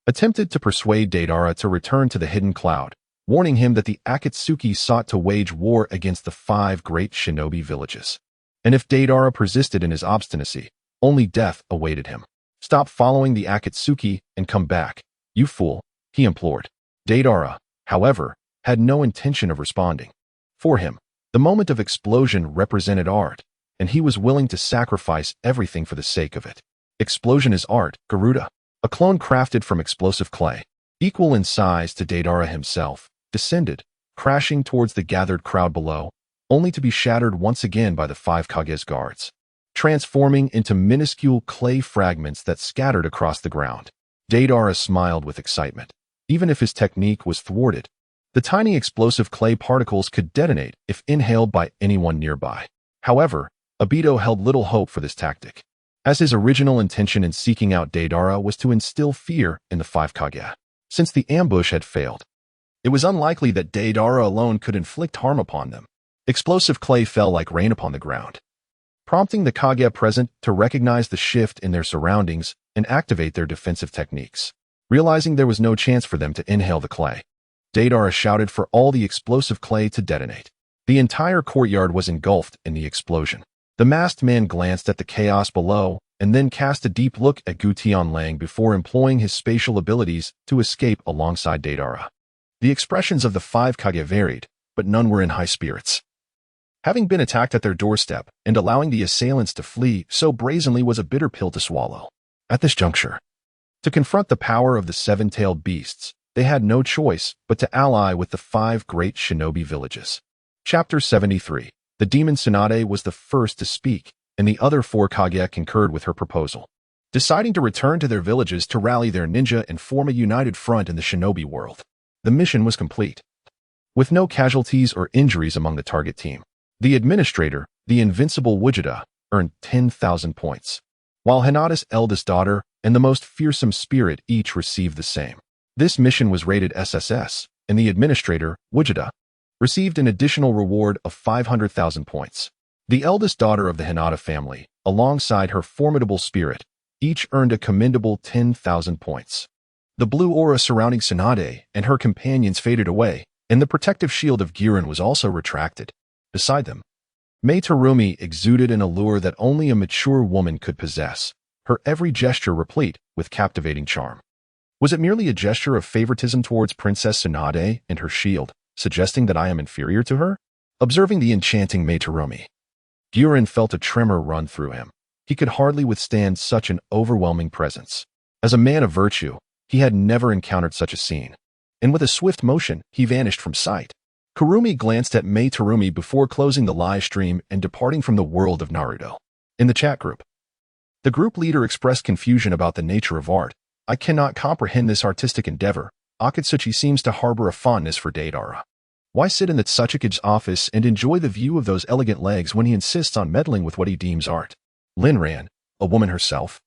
attempted to persuade Deidara to return to the hidden cloud, warning him that the Akatsuki sought to wage war against the 5 great shinobi villages. And if Deidara persisted in his obstinacy, only death awaited him. Stop following the Akatsuki and come back, you fool, he implored. Deidara, however, had no intention of responding. For him, the moment of explosion represented art, and he was willing to sacrifice everything for the sake of it. Explosion is art, Garuda. A clone crafted from explosive clay, equal in size to Deidara himself, descended, crashing towards the gathered crowd below, only to be shattered once again by the 5 Kage's guards, transforming into minuscule clay fragments that scattered across the ground. Deidara smiled with excitement. Even if his technique was thwarted, the tiny explosive clay particles could detonate if inhaled by anyone nearby. However, Obito held little hope for this tactic, as his original intention in seeking out Deidara was to instill fear in the 5 Kage. Since the ambush had failed, it was unlikely that Deidara alone could inflict harm upon them. Explosive clay fell like rain upon the ground, prompting the Kage present to recognize the shift in their surroundings and activate their defensive techniques. Realizing there was no chance for them to inhale the clay, Deidara shouted for all the explosive clay to detonate. The entire courtyard was engulfed in the explosion. The masked man glanced at the chaos below and then cast a deep look at Gu Tianlang before employing his spatial abilities to escape alongside Deidara. The expressions of the 5 Kage varied, but none were in high spirits. Having been attacked at their doorstep and allowing the assailants to flee so brazenly was a bitter pill to swallow. At this juncture, to confront the power of the 7-tailed beasts, they had no choice but to ally with the 5 great shinobi villages. Chapter 73. The demon Tsunade was the first to speak, and the other 4 Kage concurred with her proposal, deciding to return to their villages to rally their ninja and form a united front in the shinobi world. The mission was complete, with no casualties or injuries among the target team. The administrator, the invincible Vegeta, earned 10,000 points, while Hinata's eldest daughter and the most fearsome spirit each received the same. This mission was rated SSS, and the administrator, Vegeta, received an additional reward of 500,000 points. The eldest daughter of the Hinata family, alongside her formidable spirit, each earned a commendable 10,000 points. The blue aura surrounding Tsunade and her companions faded away, and the protective shield of Giran was also retracted. Beside them, Mei Terumi exuded an allure that only a mature woman could possess, her every gesture replete with captivating charm. Was it merely a gesture of favoritism towards Princess Tsunade and her shield, suggesting that I am inferior to her? Observing the enchanting Mei Terumi, Giran felt a tremor run through him. He could hardly withstand such an overwhelming presence. As a man of virtue, he had never encountered such a scene, and with a swift motion, he vanished from sight. Kurumi glanced at Mei Terumi before closing the live stream and departing from the world of Naruto. In the chat group, the group leader expressed confusion about the nature of art. I cannot comprehend this artistic endeavor. Akatsuki seems to harbor a fondness for Deidara. Why sit in the Tsuchiki's office and enjoy the view of those elegant legs when he insists on meddling with what he deems art? Linran, a woman herself,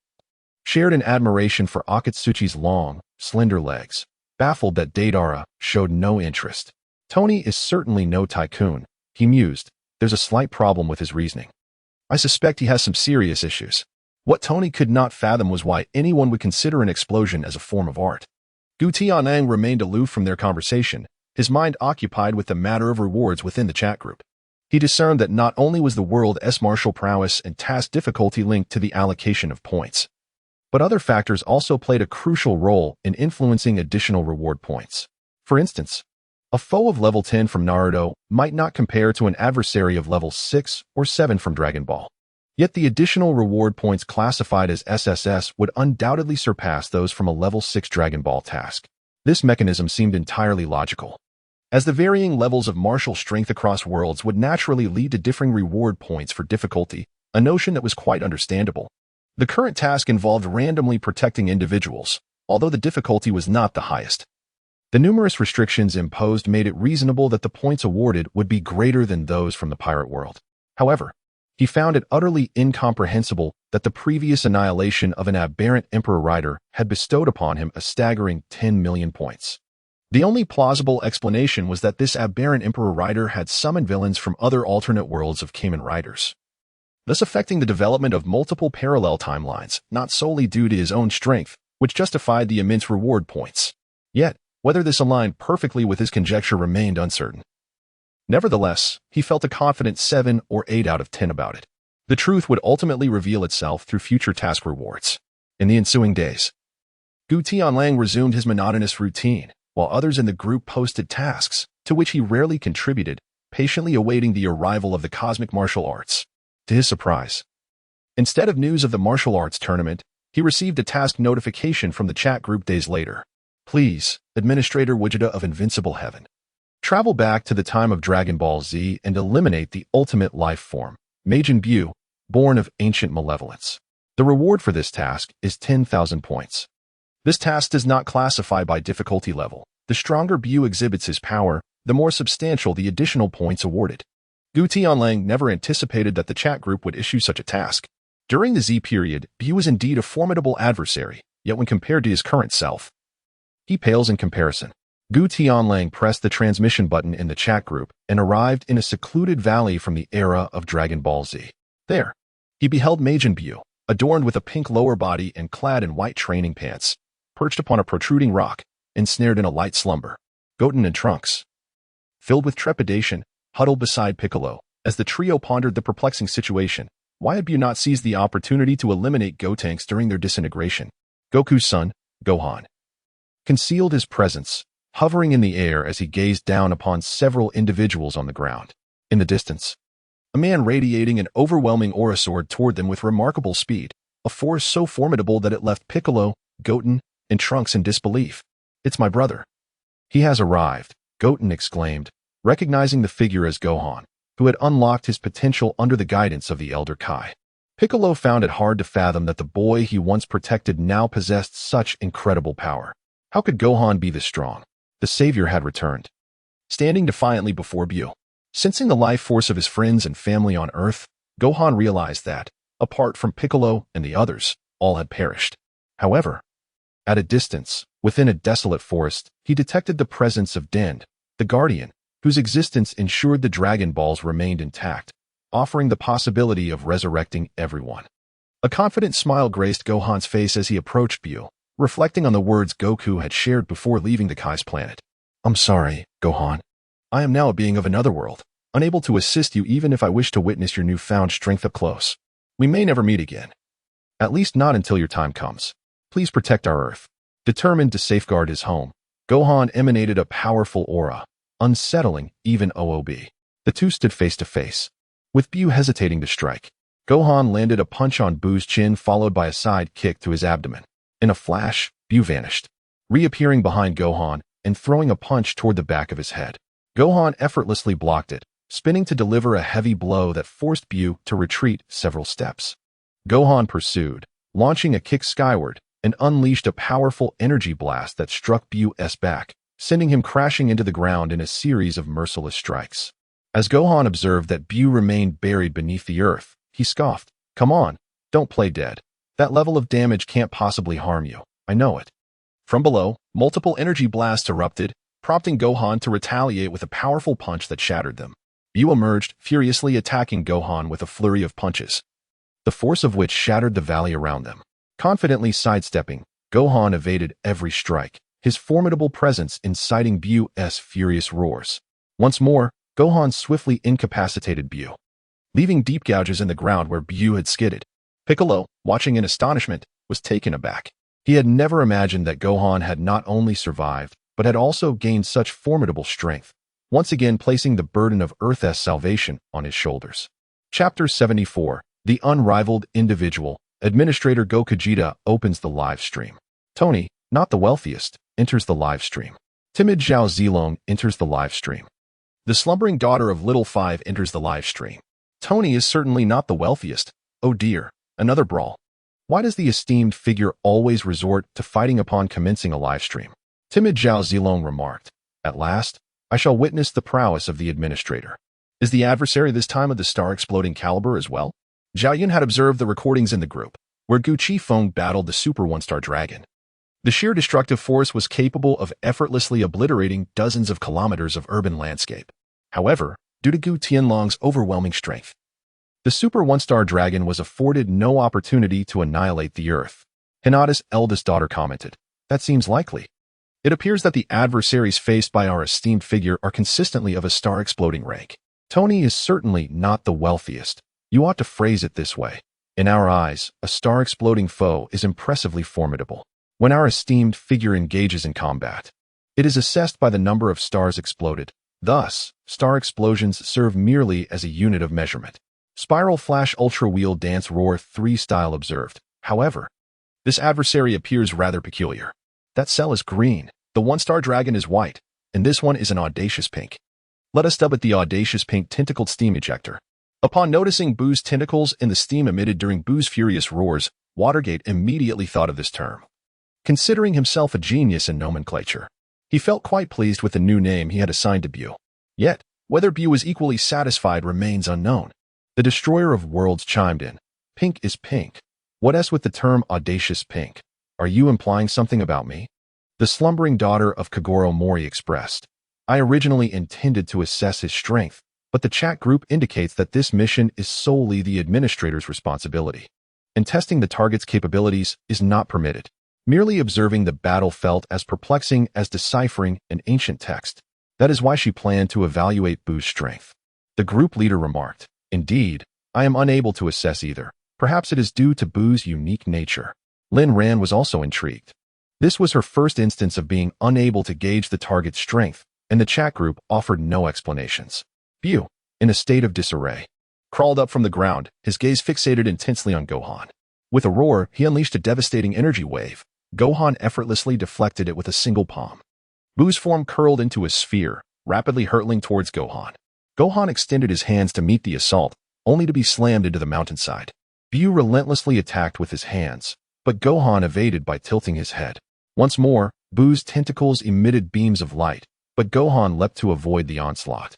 shared an admiration for Akatsuchi's long, slender legs, baffled that Deidara showed no interest. Tony is certainly no tycoon, he mused. There's a slight problem with his reasoning. I suspect he has some serious issues. What Tony could not fathom was why anyone would consider an explosion as a form of art. Gu Tianlang remained aloof from their conversation, his mind occupied with the matter of rewards within the chat group. He discerned that not only was the world's martial prowess and task difficulty linked to the allocation of points, but other factors also played a crucial role in influencing additional reward points. For instance, A foe of level 10 from Naruto might not compare to an adversary of level 6 or 7 from Dragon Ball. Yet the additional reward points classified as SSS would undoubtedly surpass those from a level 6 Dragon Ball task. This mechanism seemed entirely logical, as the varying levels of martial strength across worlds would naturally lead to differing reward points for difficulty, a notion that was quite understandable. The current task involved randomly protecting individuals, although the difficulty was not the highest. The numerous restrictions imposed made it reasonable that the points awarded would be greater than those from the pirate world. However, he found it utterly incomprehensible that the previous annihilation of an aberrant Emperor Rider had bestowed upon him a staggering 10 million points. The only plausible explanation was that this aberrant Emperor Rider had summoned villains from other alternate worlds of Kamen Riders, thus affecting the development of multiple parallel timelines, not solely due to his own strength, which justified the immense reward points. Yet, whether this aligned perfectly with his conjecture remained uncertain. Nevertheless, he felt a confident 7 or 8 out of 10 about it. The truth would ultimately reveal itself through future task rewards. In the ensuing days, Gu Tianlang resumed his monotonous routine, while others in the group posted tasks, to which he rarely contributed, patiently awaiting the arrival of the cosmic martial arts. To his surprise, instead of news of the martial arts tournament, he received a task notification from the chat group days later. Please, Administrator Vegeta of Invincible Heaven, travel back to the time of Dragon Ball Z and eliminate the ultimate life form, Majin Buu, born of ancient malevolence. The reward for this task is 10,000 points. This task does not classify by difficulty level. The stronger Buu exhibits his power, the more substantial the additional points awarded. Gu Tianlang never anticipated that the chat group would issue such a task. During the Z period, Buu was indeed a formidable adversary, yet when compared to his current self, he pales in comparison. Gu Tianlang pressed the transmission button in the chat group and arrived in a secluded valley from the era of Dragon Ball Z. There, he beheld Majin Buu, adorned with a pink lower body and clad in white training pants, perched upon a protruding rock, ensnared in a light slumber. Goten and Trunks, filled with trepidation, huddled beside Piccolo. As the trio pondered the perplexing situation, why had Buu not seized the opportunity to eliminate Gotenks during their disintegration? Goku's son, Gohan, concealed his presence, hovering in the air as he gazed down upon several individuals on the ground. In the distance, a man radiating an overwhelming aura soared toward them with remarkable speed, a force so formidable that it left Piccolo, Goten, and Trunks in disbelief. It's my brother. He has arrived, Goten exclaimed, recognizing the figure as Gohan, who had unlocked his potential under the guidance of the Elder Kai. Piccolo found it hard to fathom that the boy he once protected now possessed such incredible power. How could Gohan be this strong? The savior had returned, standing defiantly before Buu. Sensing the life force of his friends and family on Earth, Gohan realized that, apart from Piccolo and the others, all had perished. However, at a distance, within a desolate forest, he detected the presence of Dend, the Guardian, whose existence ensured the Dragon Balls remained intact, offering the possibility of resurrecting everyone. A confident smile graced Gohan's face as he approached Buu, reflecting on the words Goku had shared before leaving the Kai's planet. I'm sorry, Gohan. I am now a being of another world, unable to assist you even if I wish to witness your newfound strength up close. We may never meet again. At least not until your time comes. Please protect our Earth. Determined to safeguard his home, Gohan emanated a powerful aura, unsettling even OOB. The two stood face to face, with Buu hesitating to strike. Gohan landed a punch on Buu's chin followed by a side kick to his abdomen. In a flash, Buu vanished, reappearing behind Gohan and throwing a punch toward the back of his head. Gohan effortlessly blocked it, spinning to deliver a heavy blow that forced Buu to retreat several steps. Gohan pursued, launching a kick skyward, and unleashed a powerful energy blast that struck Buu's back, sending him crashing into the ground in a series of merciless strikes. As Gohan observed that Buu remained buried beneath the earth, he scoffed, "Come on, don't play dead. That level of damage can't possibly harm you. I know it." From below, multiple energy blasts erupted, prompting Gohan to retaliate with a powerful punch that shattered them. Buu emerged, furiously attacking Gohan with a flurry of punches, the force of which shattered the valley around them. Confidently sidestepping, Gohan evaded every strike, his formidable presence inciting Buu's furious roars. Once more, Gohan swiftly incapacitated Buu, leaving deep gouges in the ground where Buu had skidded. Piccolo, watching in astonishment, was taken aback. He had never imagined that Gohan had not only survived, but had also gained such formidable strength, once again placing the burden of Earth's salvation on his shoulders. Chapter 74, The Unrivaled Individual. Administrator Goku Vegeta opens the live stream. Tony, not the wealthiest, enters the live stream. Timid Zhao Zilong enters the live stream. The slumbering daughter of Little Five enters the live stream. Tony is certainly not the wealthiest. Oh dear, another brawl. Why does the esteemed figure always resort to fighting upon commencing a live stream? Timid Zhao Zilong remarked. At last, I shall witness the prowess of the administrator. Is the adversary this time of the star-exploding caliber as well? Zhao Yun had observed the recordings in the group, where Gu Qifeng battled the Super One-Star Dragon. The sheer destructive force was capable of effortlessly obliterating dozens of kilometers of urban landscape. However, due to Gu Tianlong's overwhelming strength, the Super One-Star Dragon was afforded no opportunity to annihilate the Earth. Hinata's eldest daughter commented, "That seems likely. It appears that the adversaries faced by our esteemed figure are consistently of a star-exploding rank. Tony is certainly not the wealthiest. You ought to phrase it this way. In our eyes, a star-exploding foe is impressively formidable. When our esteemed figure engages in combat, it is assessed by the number of stars exploded. Thus, star explosions serve merely as a unit of measurement." Spiral Flash Ultra Wheel Dance Roar 3 Style observed. However, this adversary appears rather peculiar. That cell is green, the one-star dragon is white, and this one is an audacious pink. Let us dub it the audacious pink tentacled steam ejector. Upon noticing Boo's tentacles in the steam emitted during Boo's furious roars, Watergate immediately thought of this term. Considering himself a genius in nomenclature, he felt quite pleased with the new name he had assigned to Bu. Yet, whether Bu was equally satisfied remains unknown. The destroyer of worlds chimed in. Pink is pink. What else with the term audacious pink? Are you implying something about me? The slumbering daughter of Kagoro Mori expressed. I originally intended to assess his strength, but the chat group indicates that this mission is solely the administrator's responsibility, and testing the target's capabilities is not permitted. Merely observing the battle felt as perplexing as deciphering an ancient text. That is why she planned to evaluate Bu's strength. The group leader remarked, Indeed, I am unable to assess either. Perhaps it is due to Bu's unique nature. Lin Ran was also intrigued. This was her first instance of being unable to gauge the target's strength, and the chat group offered no explanations. Bu, in a state of disarray, crawled up from the ground, his gaze fixated intensely on Gohan. With a roar, he unleashed a devastating energy wave. Gohan effortlessly deflected it with a single palm. Bu's form curled into a sphere, rapidly hurtling towards Gohan. Gohan extended his hands to meet the assault, only to be slammed into the mountainside. Bu relentlessly attacked with his hands, but Gohan evaded by tilting his head. Once more, Bu's tentacles emitted beams of light, but Gohan leapt to avoid the onslaught,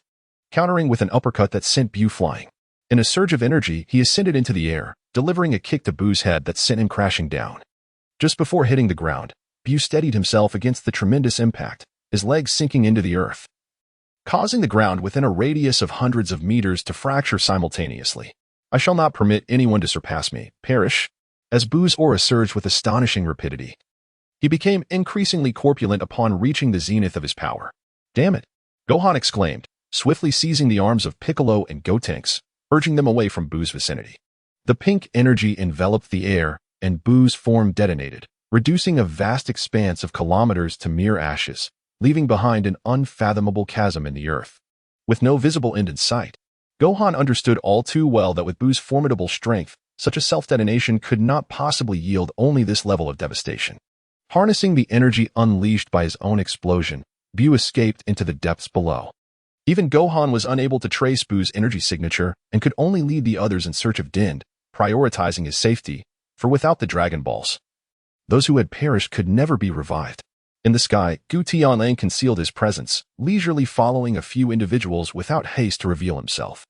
countering with an uppercut that sent Bu flying. In a surge of energy, he ascended into the air, delivering a kick to Bu's head that sent him crashing down. Just before hitting the ground, Bu steadied himself against the tremendous impact, his legs sinking into the earth, causing the ground within a radius of hundreds of meters to fracture simultaneously. I shall not permit anyone to surpass me, perish. As Bu's aura surged with astonishing rapidity, he became increasingly corpulent upon reaching the zenith of his power. Damn it! Gohan exclaimed, swiftly seizing the arms of Piccolo and Gotenks, urging them away from Bu's vicinity. The pink energy enveloped the air, and Bu's form detonated, reducing a vast expanse of kilometers to mere ashes, leaving behind an unfathomable chasm in the earth. With no visible end in sight, Gohan understood all too well that with Bu's formidable strength, such a self-detonation could not possibly yield only this level of devastation. Harnessing the energy unleashed by his own explosion, Bu escaped into the depths below. Even Gohan was unable to trace Bu's energy signature and could only lead the others in search of Din, prioritizing his safety, for without the Dragon Balls, those who had perished could never be revived. In the sky, Gu Tianlang concealed his presence, leisurely following a few individuals without haste to reveal himself.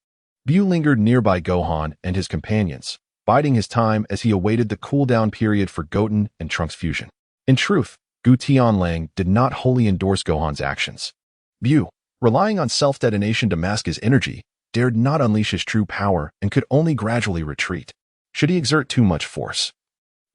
Bu lingered nearby Gohan and his companions, biding his time as he awaited the cooldown period for Goten and Trunks fusion. In truth, Gu Tianlang did not wholly endorse Gohan's actions. Bu, relying on self-detonation to mask his energy, dared not unleash his true power and could only gradually retreat. Should he exert too much force,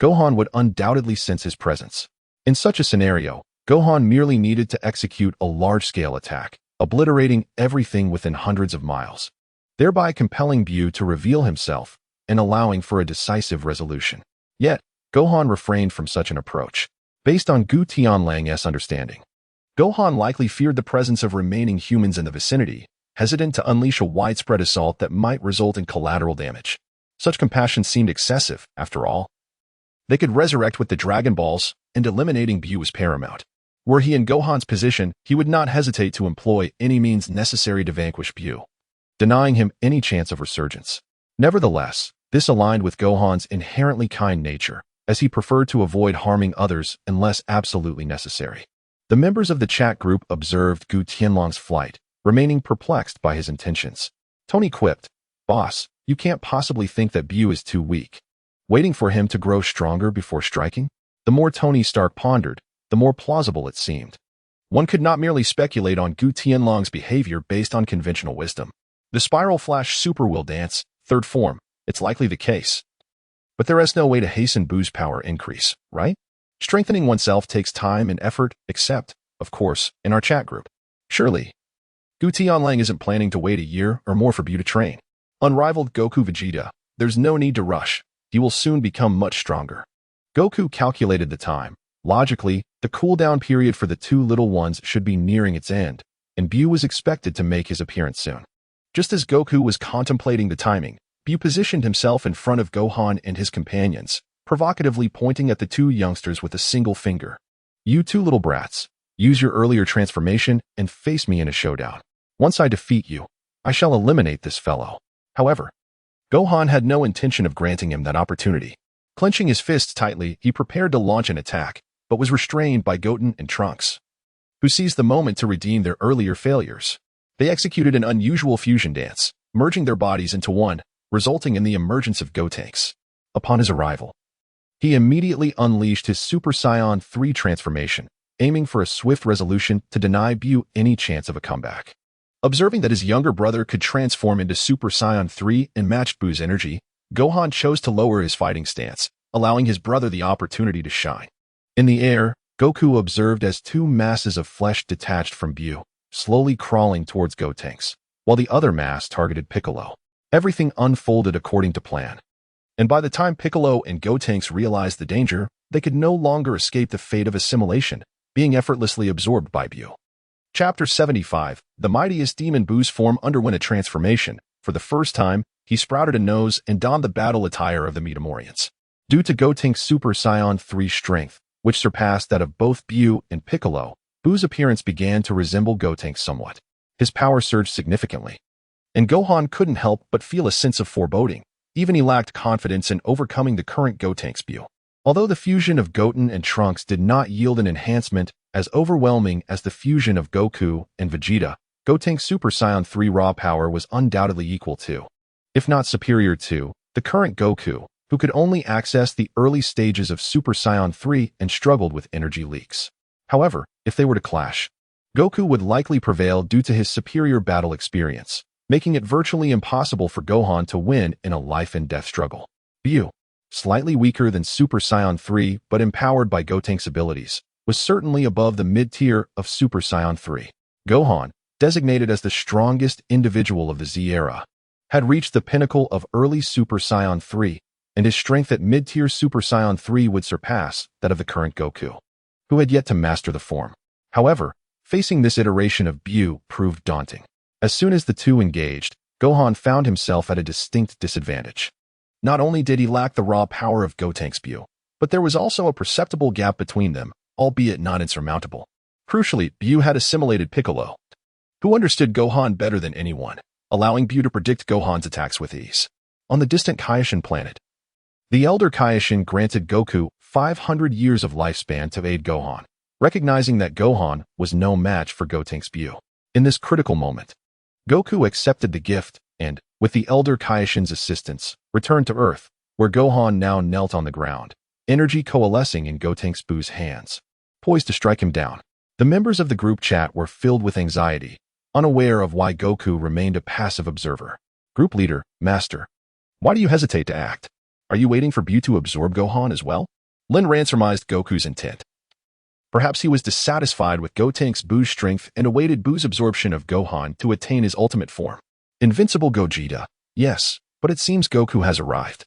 Gohan would undoubtedly sense his presence. In such a scenario, Gohan merely needed to execute a large-scale attack, obliterating everything within hundreds of miles, thereby compelling Bu to reveal himself and allowing for a decisive resolution. Yet, Gohan refrained from such an approach, based on Gu Tianlang's understanding. Gohan likely feared the presence of remaining humans in the vicinity, hesitant to unleash a widespread assault that might result in collateral damage. Such compassion seemed excessive, after all. They could resurrect with the Dragon Balls, and eliminating Bu was paramount. Were he in Gohan's position, he would not hesitate to employ any means necessary to vanquish Bu, denying him any chance of resurgence. Nevertheless, this aligned with Gohan's inherently kind nature, as he preferred to avoid harming others unless absolutely necessary. The members of the chat group observed Gu Tianlong's flight, remaining perplexed by his intentions. Tony quipped, "Boss, you can't possibly think that Bu is too weak. Waiting for him to grow stronger before striking?" The more Tony Stark pondered, the more plausible it seemed. One could not merely speculate on Gu Tianlong's behavior based on conventional wisdom. The Spiral Flash Super will dance, third form, it's likely the case. But there is no way to hasten Bu's power increase, right? Strengthening oneself takes time and effort, except, of course, in our chat group. Surely, Gu Tianlang isn't planning to wait a year or more for Bu to train. Unrivaled Goku Vegeta, there's no need to rush. He will soon become much stronger. Goku calculated the time. Logically, the cooldown period for the two little ones should be nearing its end, and Bu was expected to make his appearance soon. Just as Goku was contemplating the timing, Bu positioned himself in front of Gohan and his companions, provocatively pointing at the two youngsters with a single finger. "You two little brats, use your earlier transformation and face me in a showdown. Once I defeat you, I shall eliminate this fellow." However, Gohan had no intention of granting him that opportunity. Clenching his fists tightly, he prepared to launch an attack, but was restrained by Goten and Trunks, who seized the moment to redeem their earlier failures. They executed an unusual fusion dance, merging their bodies into one, resulting in the emergence of Gotenks. Upon his arrival, he immediately unleashed his Super Saiyan 3 transformation, aiming for a swift resolution to deny Bu any chance of a comeback. Observing that his younger brother could transform into Super Saiyan 3 and matched Bu's energy, Gohan chose to lower his fighting stance, allowing his brother the opportunity to shine. In the air, Goku observed as two masses of flesh detached from Bu, slowly crawling towards Gotenks, while the other mass targeted Piccolo. Everything unfolded according to plan. And by the time Piccolo and Gotenks realized the danger, they could no longer escape the fate of assimilation, being effortlessly absorbed by Bu. Chapter 75, The Mightiest Demon. Bu's form underwent a transformation. For the first time, he sprouted a nose and donned the battle attire of the Metamorians. Due to Gotenks' Super Saiyan 3 strength, which surpassed that of both Bu and Piccolo, Bu's appearance began to resemble Gotenks somewhat. His power surged significantly, and Gohan couldn't help but feel a sense of foreboding. Even he lacked confidence in overcoming the current Gotenks Bu. Although the fusion of Goten and Trunks did not yield an enhancement as overwhelming as the fusion of Goku and Vegeta, Gotenks' Super Saiyan 3 raw power was undoubtedly equal to, if not superior to, the current Goku, who could only access the early stages of Super Saiyan 3 and struggled with energy leaks. However, if they were to clash, Goku would likely prevail due to his superior battle experience, making it virtually impossible for Gohan to win in a life-and-death struggle. Bu, slightly weaker than Super Saiyan 3 but empowered by Gotenks' abilities, was certainly above the mid-tier of Super Saiyan 3. Gohan, designated as the strongest individual of the Z era, had reached the pinnacle of early Super Saiyan 3, and his strength at mid-tier Super Saiyan 3 would surpass that of the current Goku, who had yet to master the form. However, facing this iteration of Bu proved daunting. As soon as the two engaged, Gohan found himself at a distinct disadvantage. Not only did he lack the raw power of Gotenks' Bu, but there was also a perceptible gap between them, albeit not insurmountable. Crucially, Bu had assimilated Piccolo, who understood Gohan better than anyone, allowing Bu to predict Gohan's attacks with ease. On the distant Kaioshin planet, the Elder Kaioshin granted Goku 500 years of lifespan to aid Gohan, recognizing that Gohan was no match for Gotenks' Bu. In this critical moment, Goku accepted the gift and, with the Elder Kaioshin's assistance, returned to Earth, where Gohan now knelt on the ground, energy coalescing in Gotenks' Bu's hands, poised to strike him down. The members of the group chat were filled with anxiety, unaware of why Goku remained a passive observer. Group leader, Master, why do you hesitate to act? Are you waiting for Bu to absorb Gohan as well? Lin Ran surmised Goku's intent. Perhaps he was dissatisfied with Gotenks' Bu's strength and awaited Bu's absorption of Gohan to attain his ultimate form. Invincible Gogeta, yes, but it seems Goku has arrived.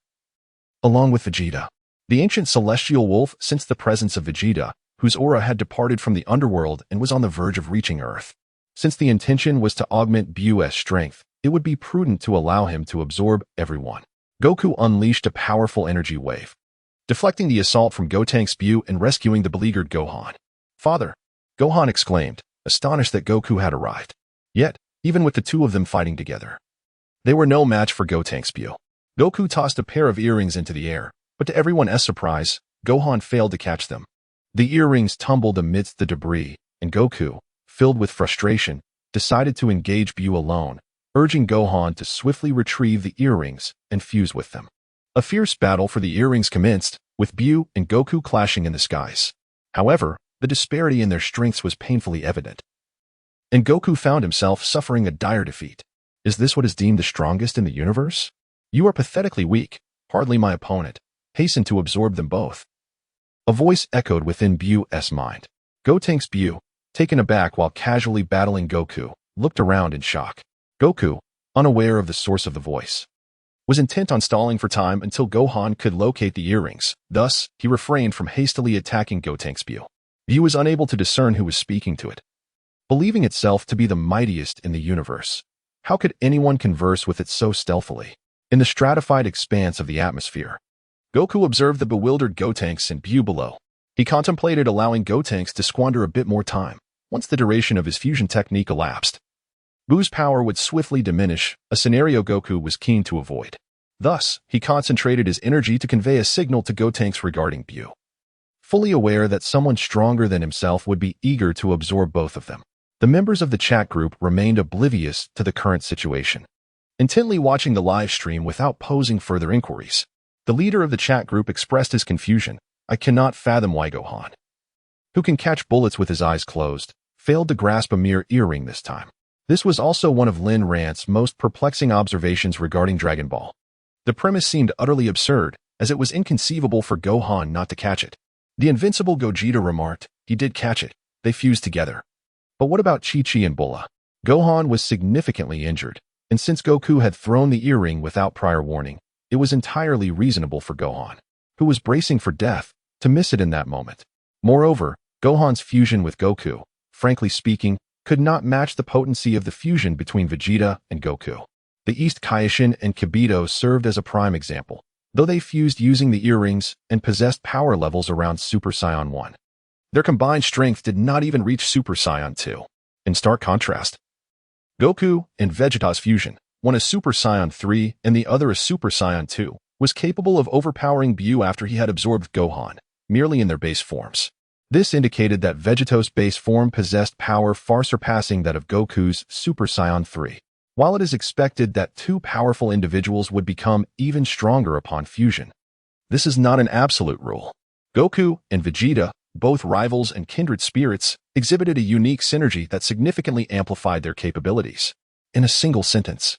Along with Vegeta, the ancient celestial wolf sensed the presence of Vegeta whose aura had departed from the underworld and was on the verge of reaching Earth. Since the intention was to augment Bu's strength, it would be prudent to allow him to absorb everyone. Goku unleashed a powerful energy wave, deflecting the assault from Gotenks Bu and rescuing the beleaguered Gohan. "Father!" Gohan exclaimed, astonished that Goku had arrived. Yet, even with the two of them fighting together, they were no match for Gotenks Bu. Goku tossed a pair of earrings into the air, but to everyone's surprise, Gohan failed to catch them. The earrings tumbled amidst the debris, and Goku, filled with frustration, decided to engage Bu alone, urging Gohan to swiftly retrieve the earrings and fuse with them. A fierce battle for the earrings commenced, with Bu and Goku clashing in the skies. However, the disparity in their strengths was painfully evident, and Goku found himself suffering a dire defeat. "Is this what is deemed the strongest in the universe? You are pathetically weak, hardly my opponent. Hasten to absorb them both." A voice echoed within Bu's mind. Gotenks Bu, taken aback while casually battling Goku, looked around in shock. Goku, unaware of the source of the voice, was intent on stalling for time until Gohan could locate the earrings. Thus, he refrained from hastily attacking Gotenks Bu. Bu was unable to discern who was speaking to it. Believing itself to be the mightiest in the universe, how could anyone converse with it so stealthily? In the stratified expanse of the atmosphere, Goku observed the bewildered Gotenks and Bu below. He contemplated allowing Gotenks to squander a bit more time. Once the duration of his fusion technique elapsed, Bu's power would swiftly diminish, a scenario Goku was keen to avoid. Thus, he concentrated his energy to convey a signal to Gotenks regarding Bu, fully aware that someone stronger than himself would be eager to absorb both of them. The members of the chat group remained oblivious to the current situation, intently watching the live stream without posing further inquiries. The leader of the chat group expressed his confusion. "I cannot fathom why Gohan, who can catch bullets with his eyes closed, failed to grasp a mere earring this time." This was also one of Lin Rant's most perplexing observations regarding Dragon Ball. The premise seemed utterly absurd, as it was inconceivable for Gohan not to catch it. The invincible Gogeta remarked, "He did catch it. They fused together." But what about Chi-Chi and Bulla? Gohan was significantly injured, and since Goku had thrown the earring without prior warning, it was entirely reasonable for Gohan, who was bracing for death, to miss it in that moment. Moreover, Gohan's fusion with Goku, frankly speaking, could not match the potency of the fusion between Vegeta and Goku. The East Kaishin and Kibito served as a prime example, though they fused using the earrings and possessed power levels around Super Saiyan 1. Their combined strength did not even reach Super Saiyan 2. In stark contrast, Goku and Vegeta's fusion, one a Super Saiyan 3 and the other a Super Saiyan 2, was capable of overpowering Bu after he had absorbed Gohan, merely in their base forms. This indicated that Vegeta's base form possessed power far surpassing that of Goku's Super Saiyan 3. While it is expected that two powerful individuals would become even stronger upon fusion, this is not an absolute rule. Goku and Vegeta, both rivals and kindred spirits, exhibited a unique synergy that significantly amplified their capabilities. In a single sentence,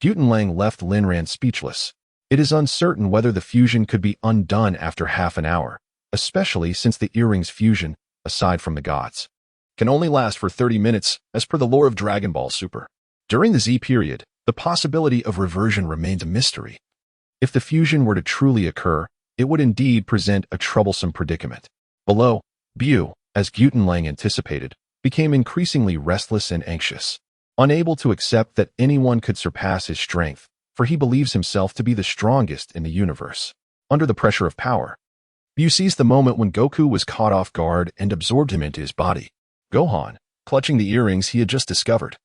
Gutenlang left Lin Ran speechless. It is uncertain whether the fusion could be undone after half an hour, especially since the earrings fusion, aside from the gods, can only last for 30 minutes, as per the lore of Dragon Ball Super. During the Z period, the possibility of reversion remained a mystery. If the fusion were to truly occur, it would indeed present a troublesome predicament. Below, Bu, as Gutenlang anticipated, became increasingly restless and anxious, unable to accept that anyone could surpass his strength, for he believes himself to be the strongest in the universe. Under the pressure of power, Bu seized the moment when Goku was caught off guard and absorbed him into his body. Gohan, clutching the earrings he had just discovered,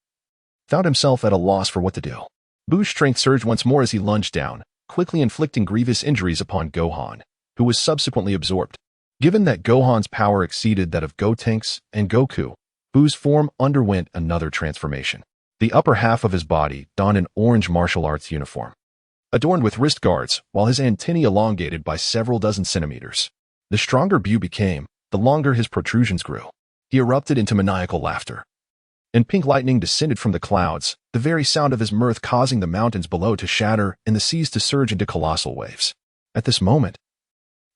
found himself at a loss for what to do. Bu's strength surged once more as he lunged down, quickly inflicting grievous injuries upon Gohan, who was subsequently absorbed. Given that Gohan's power exceeded that of Gotenks and Goku, Bu's form underwent another transformation. The upper half of his body donned an orange martial arts uniform, adorned with wrist guards, while his antennae elongated by several dozen centimeters. The stronger Bu became, the longer his protrusions grew. He erupted into maniacal laughter, and pink lightning descended from the clouds, the very sound of his mirth causing the mountains below to shatter and the seas to surge into colossal waves. At this moment,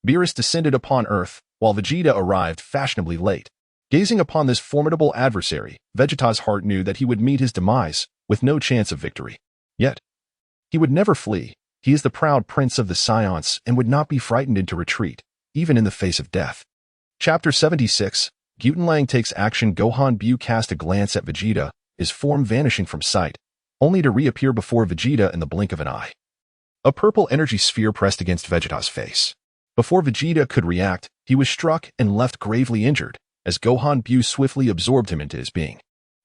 Beerus descended upon Earth, while Vegeta arrived fashionably late. Gazing upon this formidable adversary, Vegeta's heart knew that he would meet his demise, with no chance of victory. Yet, he would never flee. He is the proud prince of the Saiyans and would not be frightened into retreat, even in the face of death. Chapter 76. Gutenlang takes action. Gohan Bu cast a glance at Vegeta, his form vanishing from sight, only to reappear before Vegeta in the blink of an eye. A purple energy sphere pressed against Vegeta's face. Before Vegeta could react, he was struck and left gravely injured, as Gohan Bu swiftly absorbed him into his being.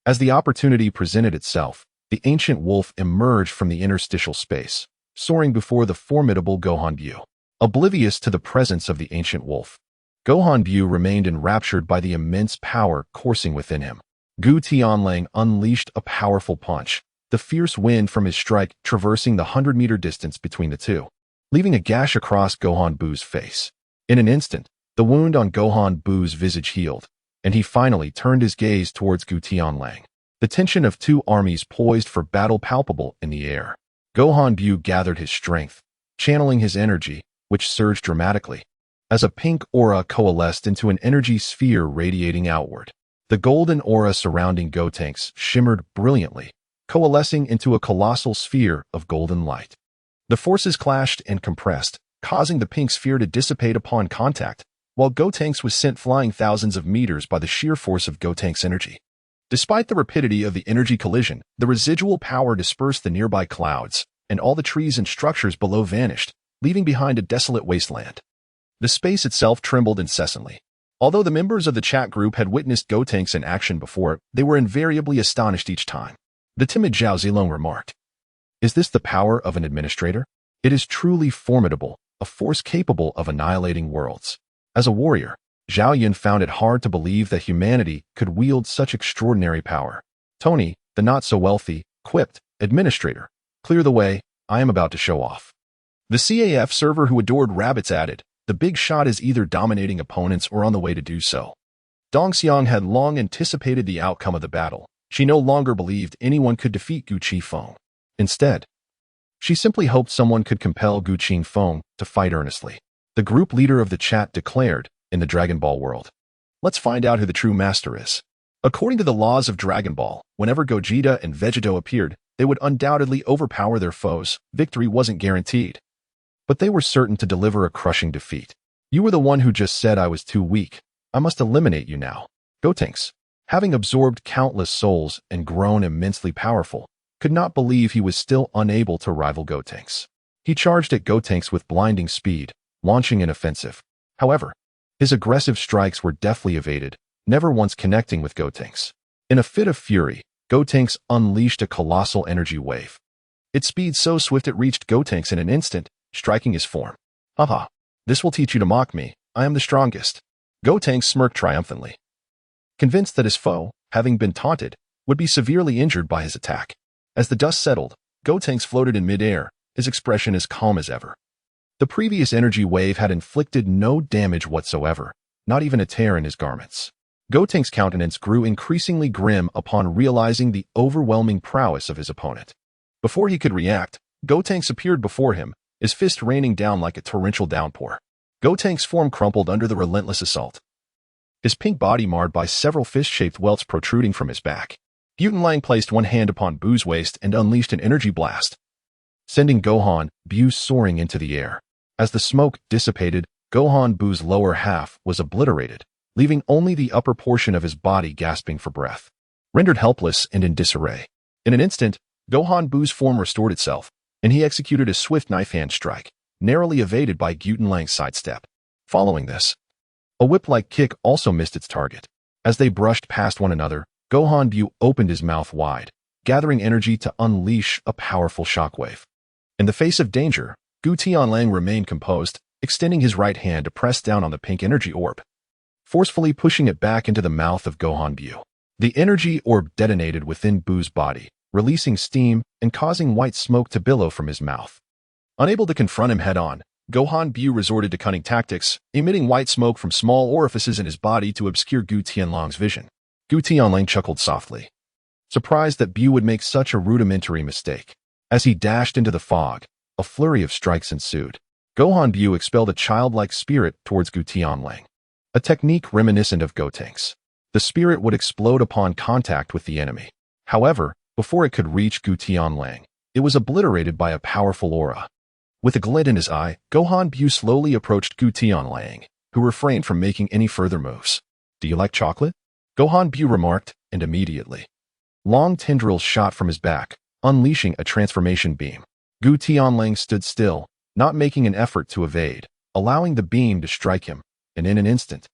As the opportunity presented itself, the ancient wolf emerged from the interstitial space, soaring before the formidable Gohan Bu. Oblivious to the presence of the ancient wolf, Gohan Bu remained enraptured by the immense power coursing within him. Gu Tianlang unleashed a powerful punch, the fierce wind from his strike traversing the 100-meter distance between the two, leaving a gash across Gohan Bu's face. In an instant, the wound on Gohan Bu's visage healed, and he finally turned his gaze towards Gu Tianlang. The tension of two armies poised for battle palpable in the air. Gohan Bu gathered his strength, channeling his energy, which surged dramatically, as a pink aura coalesced into an energy sphere radiating outward. The golden aura surrounding Gotenks shimmered brilliantly, coalescing into a colossal sphere of golden light. The forces clashed and compressed, causing the pink sphere to dissipate upon contact, while Gotenks was sent flying thousands of meters by the sheer force of Gotenks' energy. Despite the rapidity of the energy collision, the residual power dispersed the nearby clouds, and all the trees and structures below vanished, leaving behind a desolate wasteland. The space itself trembled incessantly. Although the members of the chat group had witnessed Gotenks in action before, they were invariably astonished each time. The timid Zhao Zilong remarked, "Is this the power of an administrator? It is truly formidable, a force capable of annihilating worlds." As a warrior, Zhao Yun found it hard to believe that humanity could wield such extraordinary power. Tony, the not-so-wealthy, quipped, "Administrator, clear the way, I am about to show off." The CAF server who adored rabbits added, "The big shot is either dominating opponents or on the way to do so." Dong Xiang had long anticipated the outcome of the battle. She no longer believed anyone could defeat Gu Qifeng. Instead, she simply hoped someone could compel Gu Qifeng to fight earnestly. The group leader of the chat declared, in the Dragon Ball world, "Let's find out who the true master is." According to the laws of Dragon Ball, whenever Gogeta and Vegeta appeared, they would undoubtedly overpower their foes. Victory wasn't guaranteed, but they were certain to deliver a crushing defeat. "You were the one who just said I was too weak. I must eliminate you now." Gotenks, having absorbed countless souls and grown immensely powerful, could not believe he was still unable to rival Gotenks. He charged at Gotenks with blinding speed, launching an offensive. However, his aggressive strikes were deftly evaded, never once connecting with Gotenks. In a fit of fury, Gotenks unleashed a colossal energy wave. Its speed so swift it reached Gotenks in an instant, striking his form. "Haha, this will teach you to mock me. I am the strongest." Gotenks smirked triumphantly, convinced that his foe, having been taunted, would be severely injured by his attack. As the dust settled, Gotenks floated in midair, his expression as calm as ever. The previous energy wave had inflicted no damage whatsoever, not even a tear in his garments. Gotenks' countenance grew increasingly grim upon realizing the overwhelming prowess of his opponent. Before he could react, Gotenks appeared before him, his fist raining down like a torrential downpour. Gotenks' form crumpled under the relentless assault, his pink body marred by several fist-shaped welts protruding from his back. Gutenlang placed one hand upon Bu's waist and unleashed an energy blast, sending Gohan Bu soaring into the air. As the smoke dissipated, Gohan Bu's lower half was obliterated, leaving only the upper portion of his body gasping for breath, rendered helpless and in disarray. In an instant, Gohan Bu's form restored itself, and he executed a swift knife-hand strike, narrowly evaded by Gutenlang's sidestep. Following this, a whip-like kick also missed its target. As they brushed past one another, Gohan Bu opened his mouth wide, gathering energy to unleash a powerful shockwave. In the face of danger, Gu Tianlang remained composed, extending his right hand to press down on the pink energy orb, forcefully pushing it back into the mouth of Gohan Bu. The energy orb detonated within Bu's body, releasing steam and causing white smoke to billow from his mouth. Unable to confront him head-on, Gohan Bu resorted to cunning tactics, emitting white smoke from small orifices in his body to obscure Gu Tianlang's vision. Gu Tianlang chuckled softly, surprised that Bu would make such a rudimentary mistake. As he dashed into the fog, a flurry of strikes ensued. Gohan Bu expelled a childlike spirit towards Gu Tianlang, a technique reminiscent of Gotenks. The spirit would explode upon contact with the enemy. However, before it could reach Gu Tianlang, it was obliterated by a powerful aura. With a glint in his eye, Gohan Bu slowly approached Gu Tianlang, who refrained from making any further moves. Do you like chocolate? Gohan Bu remarked, and immediately, long tendrils shot from his back, unleashing a transformation beam. Gu Tianlang stood still, not making an effort to evade, allowing the beam to strike him, and in an instant,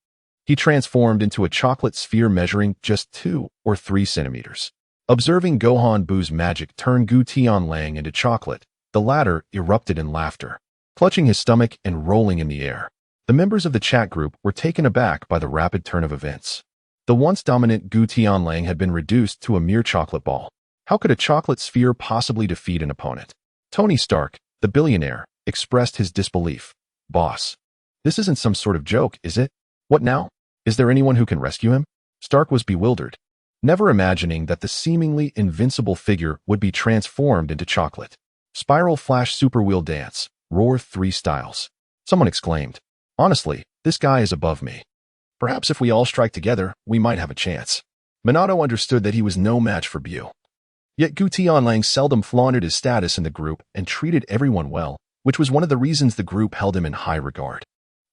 he transformed into a chocolate sphere measuring just 2 or 3 centimeters. Observing Gohan Bu's magic turn Gu Tianlang into chocolate, the latter erupted in laughter, clutching his stomach and rolling in the air. The members of the chat group were taken aback by the rapid turn of events. The once dominant Gu Tianlang had been reduced to a mere chocolate ball. How could a chocolate sphere possibly defeat an opponent? Tony Stark, the billionaire, expressed his disbelief. Boss, this isn't some sort of joke, is it? What now? Is there anyone who can rescue him? Stark was bewildered, never imagining that the seemingly invincible figure would be transformed into chocolate. Spiral Flash Super Wheel Dance, Roar 3 Styles. Someone exclaimed, honestly, this guy is above me. Perhaps if we all strike together, we might have a chance. Minato understood that he was no match for Bu. Yet Gu Tianlang seldom flaunted his status in the group and treated everyone well, which was one of the reasons the group held him in high regard.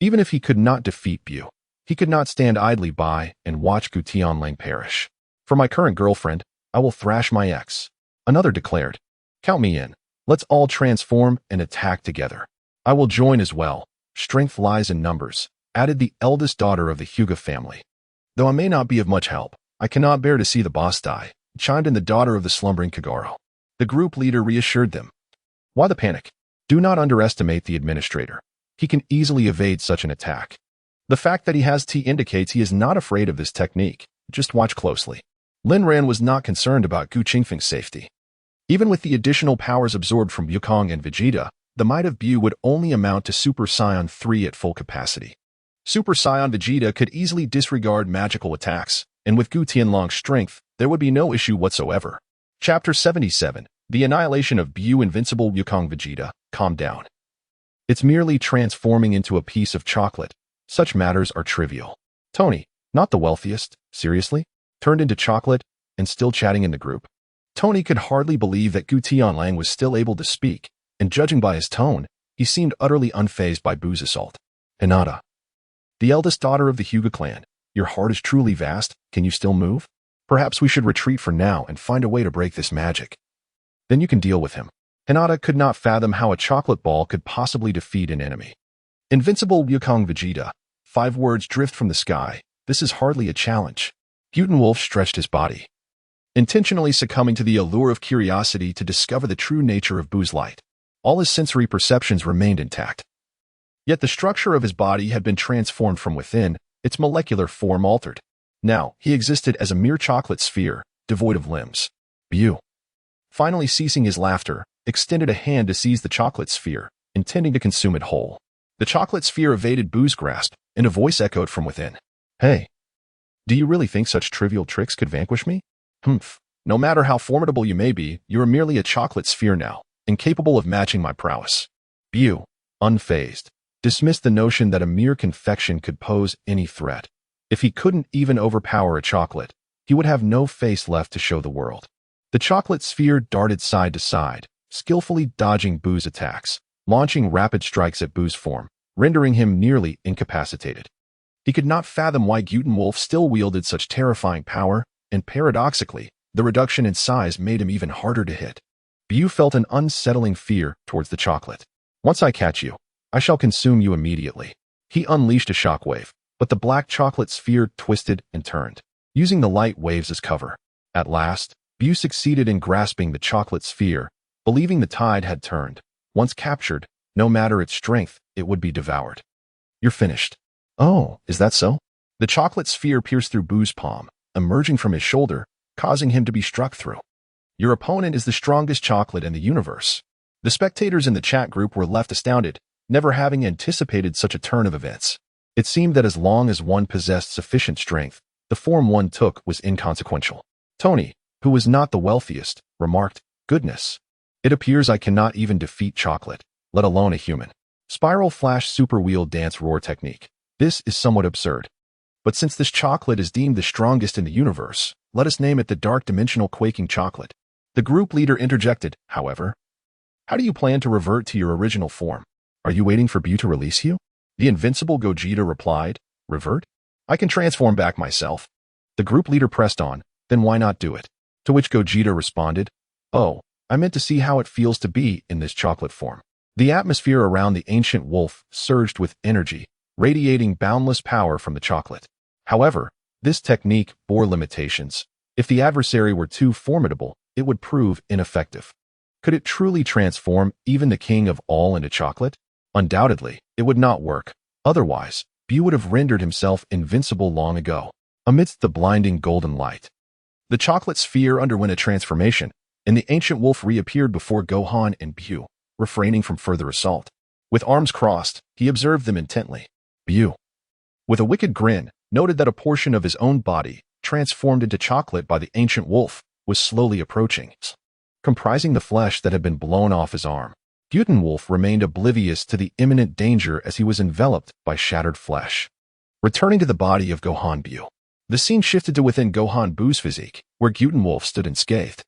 Even if he could not defeat Bu, he could not stand idly by and watch Gu Tianlang perish. For my current girlfriend, I will thrash my ex. Another declared, count me in. Let's all transform and attack together. I will join as well. Strength lies in numbers, added the eldest daughter of the Hyuga family. Though I may not be of much help, I cannot bear to see the boss die, chimed in the daughter of the slumbering Kagero. The group leader reassured them. Why the panic? Do not underestimate the administrator. He can easily evade such an attack. The fact that he has T indicates he is not afraid of this technique. Just watch closely. Lin Ran was not concerned about Gu Qingfeng's safety. Even with the additional powers absorbed from Goku and Vegeta, the might of Bu would only amount to Super Saiyan 3 at full capacity. Super Saiyan Vegeta could easily disregard magical attacks, and with Gu Tianlang's strength, there would be no issue whatsoever. Chapter 77, The Annihilation of Bu Invincible Goku Vegeta, calm down. It's merely transforming into a piece of chocolate. Such matters are trivial. Tony, not the wealthiest, seriously? Turned into chocolate, and still chatting in the group? Tony could hardly believe that Gu Tianlang was still able to speak, and judging by his tone, he seemed utterly unfazed by Bu's assault. Hinata, the eldest daughter of the Hyuga clan, your heart is truly vast, can you still move? Perhaps we should retreat for now and find a way to break this magic. Then you can deal with him. Hinata could not fathom how a chocolate ball could possibly defeat an enemy. Invincible Goku Vegeta, 5 words drift from the sky, this is hardly a challenge. Wolf stretched his body, intentionally succumbing to the allure of curiosity to discover the true nature of Bu's light. All his sensory perceptions remained intact. Yet the structure of his body had been transformed from within, its molecular form altered. Now, he existed as a mere chocolate sphere, devoid of limbs. Bu, finally ceasing his laughter, extended a hand to seize the chocolate sphere, intending to consume it whole. The chocolate sphere evaded Bu's grasp, and a voice echoed from within. Hey, do you really think such trivial tricks could vanquish me? Humph. No matter how formidable you may be, you are merely a chocolate sphere now, incapable of matching my prowess. Bu, unfazed, dismissed the notion that a mere confection could pose any threat. If he couldn't even overpower a chocolate, he would have no face left to show the world. The chocolate sphere darted side to side, skillfully dodging Bu's attacks, launching rapid strikes at Bu's form, rendering him nearly incapacitated. He could not fathom why Wolf still wielded such terrifying power, and paradoxically, the reduction in size made him even harder to hit. Bu felt an unsettling fear towards the chocolate. Once I catch you, I shall consume you immediately. He unleashed a shockwave, but the black chocolate sphere twisted and turned, using the light waves as cover. At last, Bu succeeded in grasping the chocolate sphere, believing the tide had turned. Once captured, no matter its strength, it would be devoured. You're finished. Oh, is that so? The chocolate sphere pierced through Bu's palm, emerging from his shoulder, causing him to be struck through. Your opponent is the strongest chocolate in the universe. The spectators in the chat group were left astounded, never having anticipated such a turn of events. It seemed that as long as one possessed sufficient strength, the form one took was inconsequential. Tony, who was not the wealthiest, remarked, goodness. It appears I cannot even defeat chocolate, let alone a human. Spiral Flash Super Wheel Dance Roar Technique. This is somewhat absurd. But since this chocolate is deemed the strongest in the universe, let us name it the Dark Dimensional Quaking Chocolate. The group leader interjected, however. How do you plan to revert to your original form? Are you waiting for Bu to release you? The invincible Gogeta replied, "Revert? I can transform back myself." The group leader pressed on, "Then why not do it?" To which Gogeta responded, "Oh, I meant to see how it feels to be in this chocolate form." The atmosphere around the ancient wolf surged with energy, radiating boundless power from the chocolate. However, this technique bore limitations. If the adversary were too formidable, it would prove ineffective. Could it truly transform even the king of all into chocolate? Undoubtedly, it would not work. Otherwise, Bu would have rendered himself invincible long ago. Amidst the blinding golden light, the chocolate sphere underwent a transformation, and the ancient wolf reappeared before Gohan and Bu, refraining from further assault. With arms crossed, he observed them intently. Bu, with a wicked grin, noted that a portion of his own body, transformed into chocolate by the ancient wolf, was slowly approaching, comprising the flesh that had been blown off his arm. Wolf remained oblivious to the imminent danger as he was enveloped by shattered flesh. Returning to the body of Gohan Bu, the scene shifted to within Gohan Bu's physique, where Wolf stood unscathed,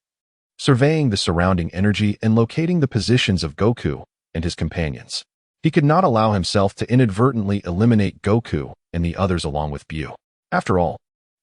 surveying the surrounding energy and locating the positions of Goku and his companions. He could not allow himself to inadvertently eliminate Goku and the others along with Bu. After all,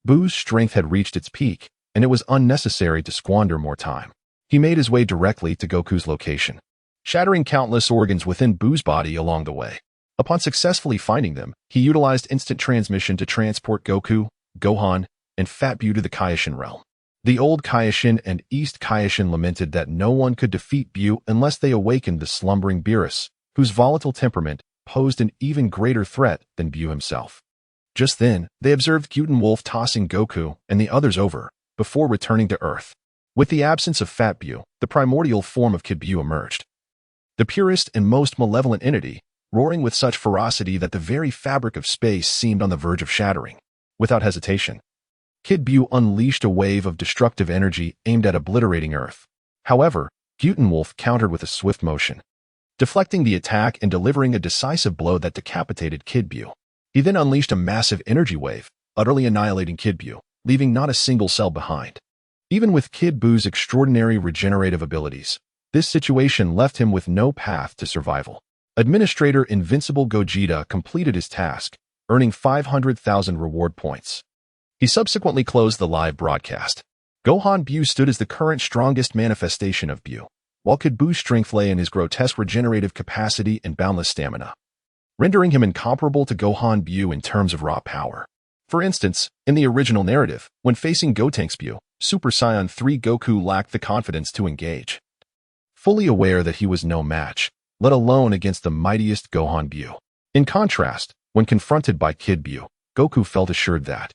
Bu's strength had reached its peak, and it was unnecessary to squander more time. He made his way directly to Goku's location, shattering countless organs within Bu's body along the way. Upon successfully finding them, he utilized instant transmission to transport Goku, Gohan, and Fat Bu to the Kaioshin realm. The old Kaioshin and East Kaioshin lamented that no one could defeat Bu unless they awakened the slumbering Beerus, whose volatile temperament posed an even greater threat than Bu himself. Just then, they observed Wolf tossing Goku and the others over, before returning to Earth. With the absence of Fat Bu, the primordial form of Kid Bu emerged. The purest and most malevolent entity, roaring with such ferocity that the very fabric of space seemed on the verge of shattering. Without hesitation, Kid Bu unleashed a wave of destructive energy aimed at obliterating Earth. However, Wolf countered with a swift motion, deflecting the attack and delivering a decisive blow that decapitated Kid Bu. He then unleashed a massive energy wave, utterly annihilating Kid Bu, leaving not a single cell behind. Even with Kid Bu's extraordinary regenerative abilities, this situation left him with no path to survival. Administrator Invincible Gogeta completed his task, earning 500,000 reward points. He subsequently closed the live broadcast. Gohan Bu stood as the current strongest manifestation of Bu, while Kid Bu's strength lay in his grotesque regenerative capacity and boundless stamina, rendering him incomparable to Gohan Bu in terms of raw power. For instance, in the original narrative, when facing Gotenks Bu, Super Saiyan 3 Goku lacked the confidence to engage, fully aware that he was no match, let alone against the mightiest Gohan Bu. In contrast, when confronted by Kid Bu, Goku felt assured that,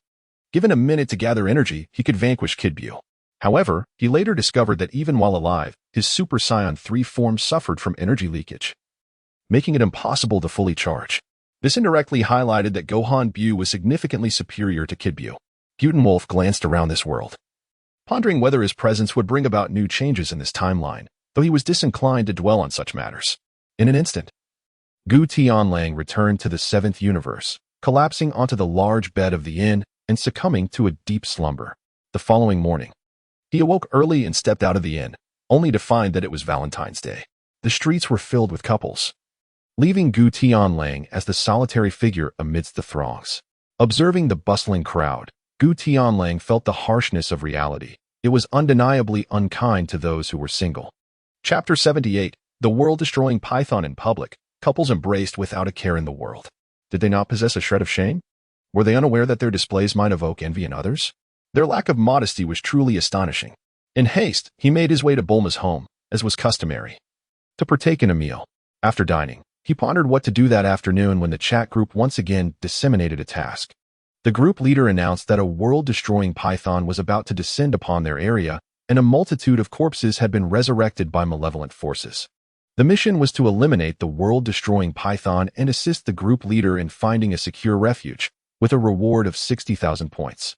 given a minute to gather energy, he could vanquish Kid Bu. However, he later discovered that even while alive, his Super Saiyan 3 form suffered from energy leakage, making it impossible to fully charge. This indirectly highlighted that Gohan Bu was significantly superior to Kid Bu. Wolf glanced around this world, pondering whether his presence would bring about new changes in this timeline, though he was disinclined to dwell on such matters. In an instant, Gu Tianlang returned to the 7th universe, collapsing onto the large bed of the inn and succumbing to a deep slumber. The following morning, he awoke early and stepped out of the inn, only to find that it was Valentine's Day. The streets were filled with couples, leaving Gu Tianlang as the solitary figure amidst the throngs. Observing the bustling crowd, Gu Tianlang felt the harshness of reality. It was undeniably unkind to those who were single. Chapter 78, The World-Destroying Python in Public. Couples embraced without a care in the world. Did they not possess a shred of shame? Were they unaware that their displays might evoke envy in others? Their lack of modesty was truly astonishing. In haste, he made his way to Bulma's home, as was customary, to partake in a meal. After dining, he pondered what to do that afternoon when the chat group once again disseminated a task. The group leader announced that a world-destroying python was about to descend upon their area, and a multitude of corpses had been resurrected by malevolent forces. The mission was to eliminate the world-destroying python and assist the group leader in finding a secure refuge, with a reward of 60,000 points.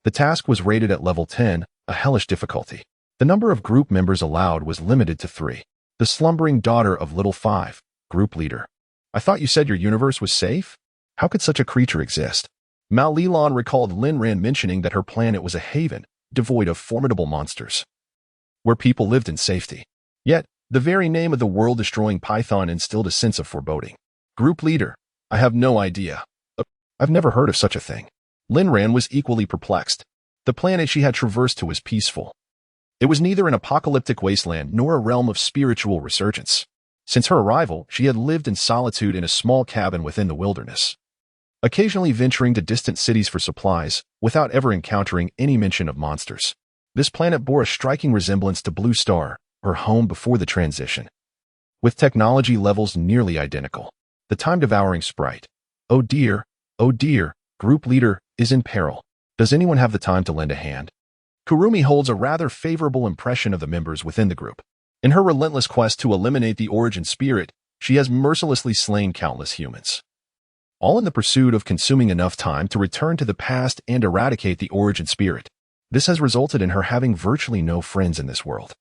The task was rated at level 10, a hellish difficulty. The number of group members allowed was limited to 3. The slumbering daughter of Little 5, group leader. I thought you said your universe was safe? How could such a creature exist? Mao Lilan recalled Lin Ran mentioning that her planet was a haven, devoid of formidable monsters, where people lived in safety. Yet, the very name of the world-destroying python instilled a sense of foreboding. Group leader, I have no idea. I've never heard of such a thing. Lin Ran was equally perplexed. The planet she had traversed to was peaceful. It was neither an apocalyptic wasteland nor a realm of spiritual resurgence. Since her arrival, she had lived in solitude in a small cabin within the wilderness, occasionally venturing to distant cities for supplies, without ever encountering any mention of monsters. This planet bore a striking resemblance to Blue Star, her home before the transition, with technology levels nearly identical. The time-devouring sprite, oh dear, group leader, is in peril. Does anyone have the time to lend a hand? Kurumi holds a rather favorable impression of the members within the group. In her relentless quest to eliminate the origin spirit, she has mercilessly slain countless humans, all in the pursuit of consuming enough time to return to the past and eradicate the origin spirit. This has resulted in her having virtually no friends in this world.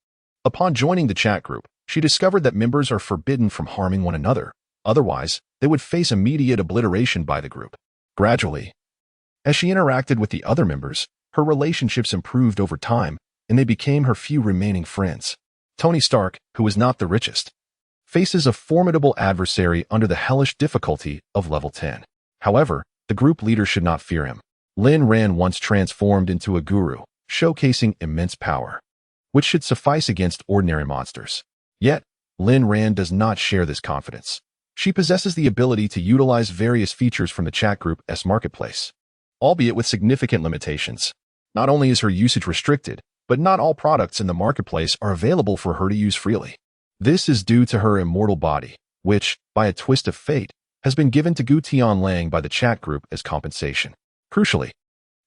Upon joining the chat group, she discovered that members are forbidden from harming one another. Otherwise, they would face immediate obliteration by the group. Gradually, as she interacted with the other members, her relationships improved over time, and they became her few remaining friends. Tony Stark, who is not the richest, faces a formidable adversary under the hellish difficulty of level 10. However, the group leader should not fear him. Lin Ran once transformed into a guru, showcasing immense power, which should suffice against ordinary monsters. Yet, Lin Ran does not share this confidence. She possesses the ability to utilize various features from the chat group's marketplace, albeit with significant limitations. Not only is her usage restricted, but not all products in the marketplace are available for her to use freely. This is due to her immortal body, which, by a twist of fate, has been given to Gu Tianlang by the chat group as compensation. Crucially,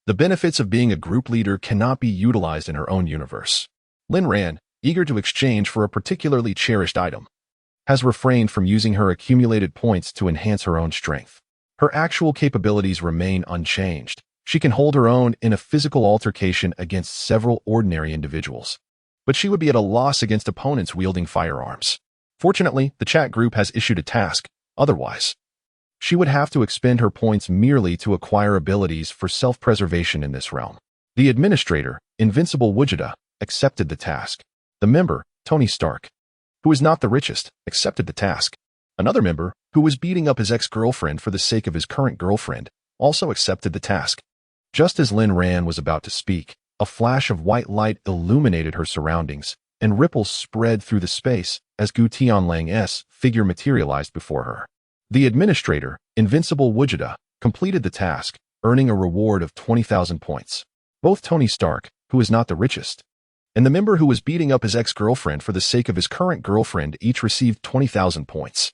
the benefits of being a group leader cannot be utilized in her own universe. Lin Ran, eager to exchange for a particularly cherished item, has refrained from using her accumulated points to enhance her own strength. Her actual capabilities remain unchanged. She can hold her own in a physical altercation against several ordinary individuals, but she would be at a loss against opponents wielding firearms. Fortunately, the chat group has issued a task. Otherwise, she would have to expend her points merely to acquire abilities for self-preservation in this realm. The administrator, Invincible Vegeta, accepted the task. The member, Tony Stark, who is not the richest, accepted the task. Another member, who was beating up his ex-girlfriend for the sake of his current girlfriend, also accepted the task. Just as Lin Ran was about to speak, a flash of white light illuminated her surroundings, and ripples spread through the space as Gu Tianlang's figure materialized before her. The administrator, Invincible Vegeta, completed the task, earning a reward of 20,000 points. Both Tony Stark, who is not the richest, and the member who was beating up his ex-girlfriend for the sake of his current girlfriend each received 20,000 points.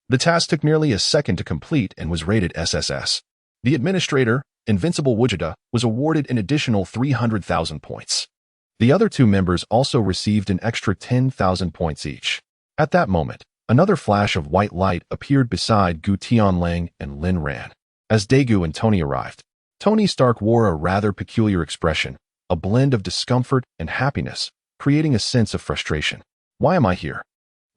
The task took nearly a second to complete and was rated SSS. The administrator, Invincible Vegeta, was awarded an additional 300,000 points. The other two members also received an extra 10,000 points each. At that moment, another flash of white light appeared beside Gu Tianlang and Lin Ran. As Daegu and Tony arrived, Tony Stark wore a rather peculiar expression, a blend of discomfort and happiness, creating a sense of frustration. Why am I here?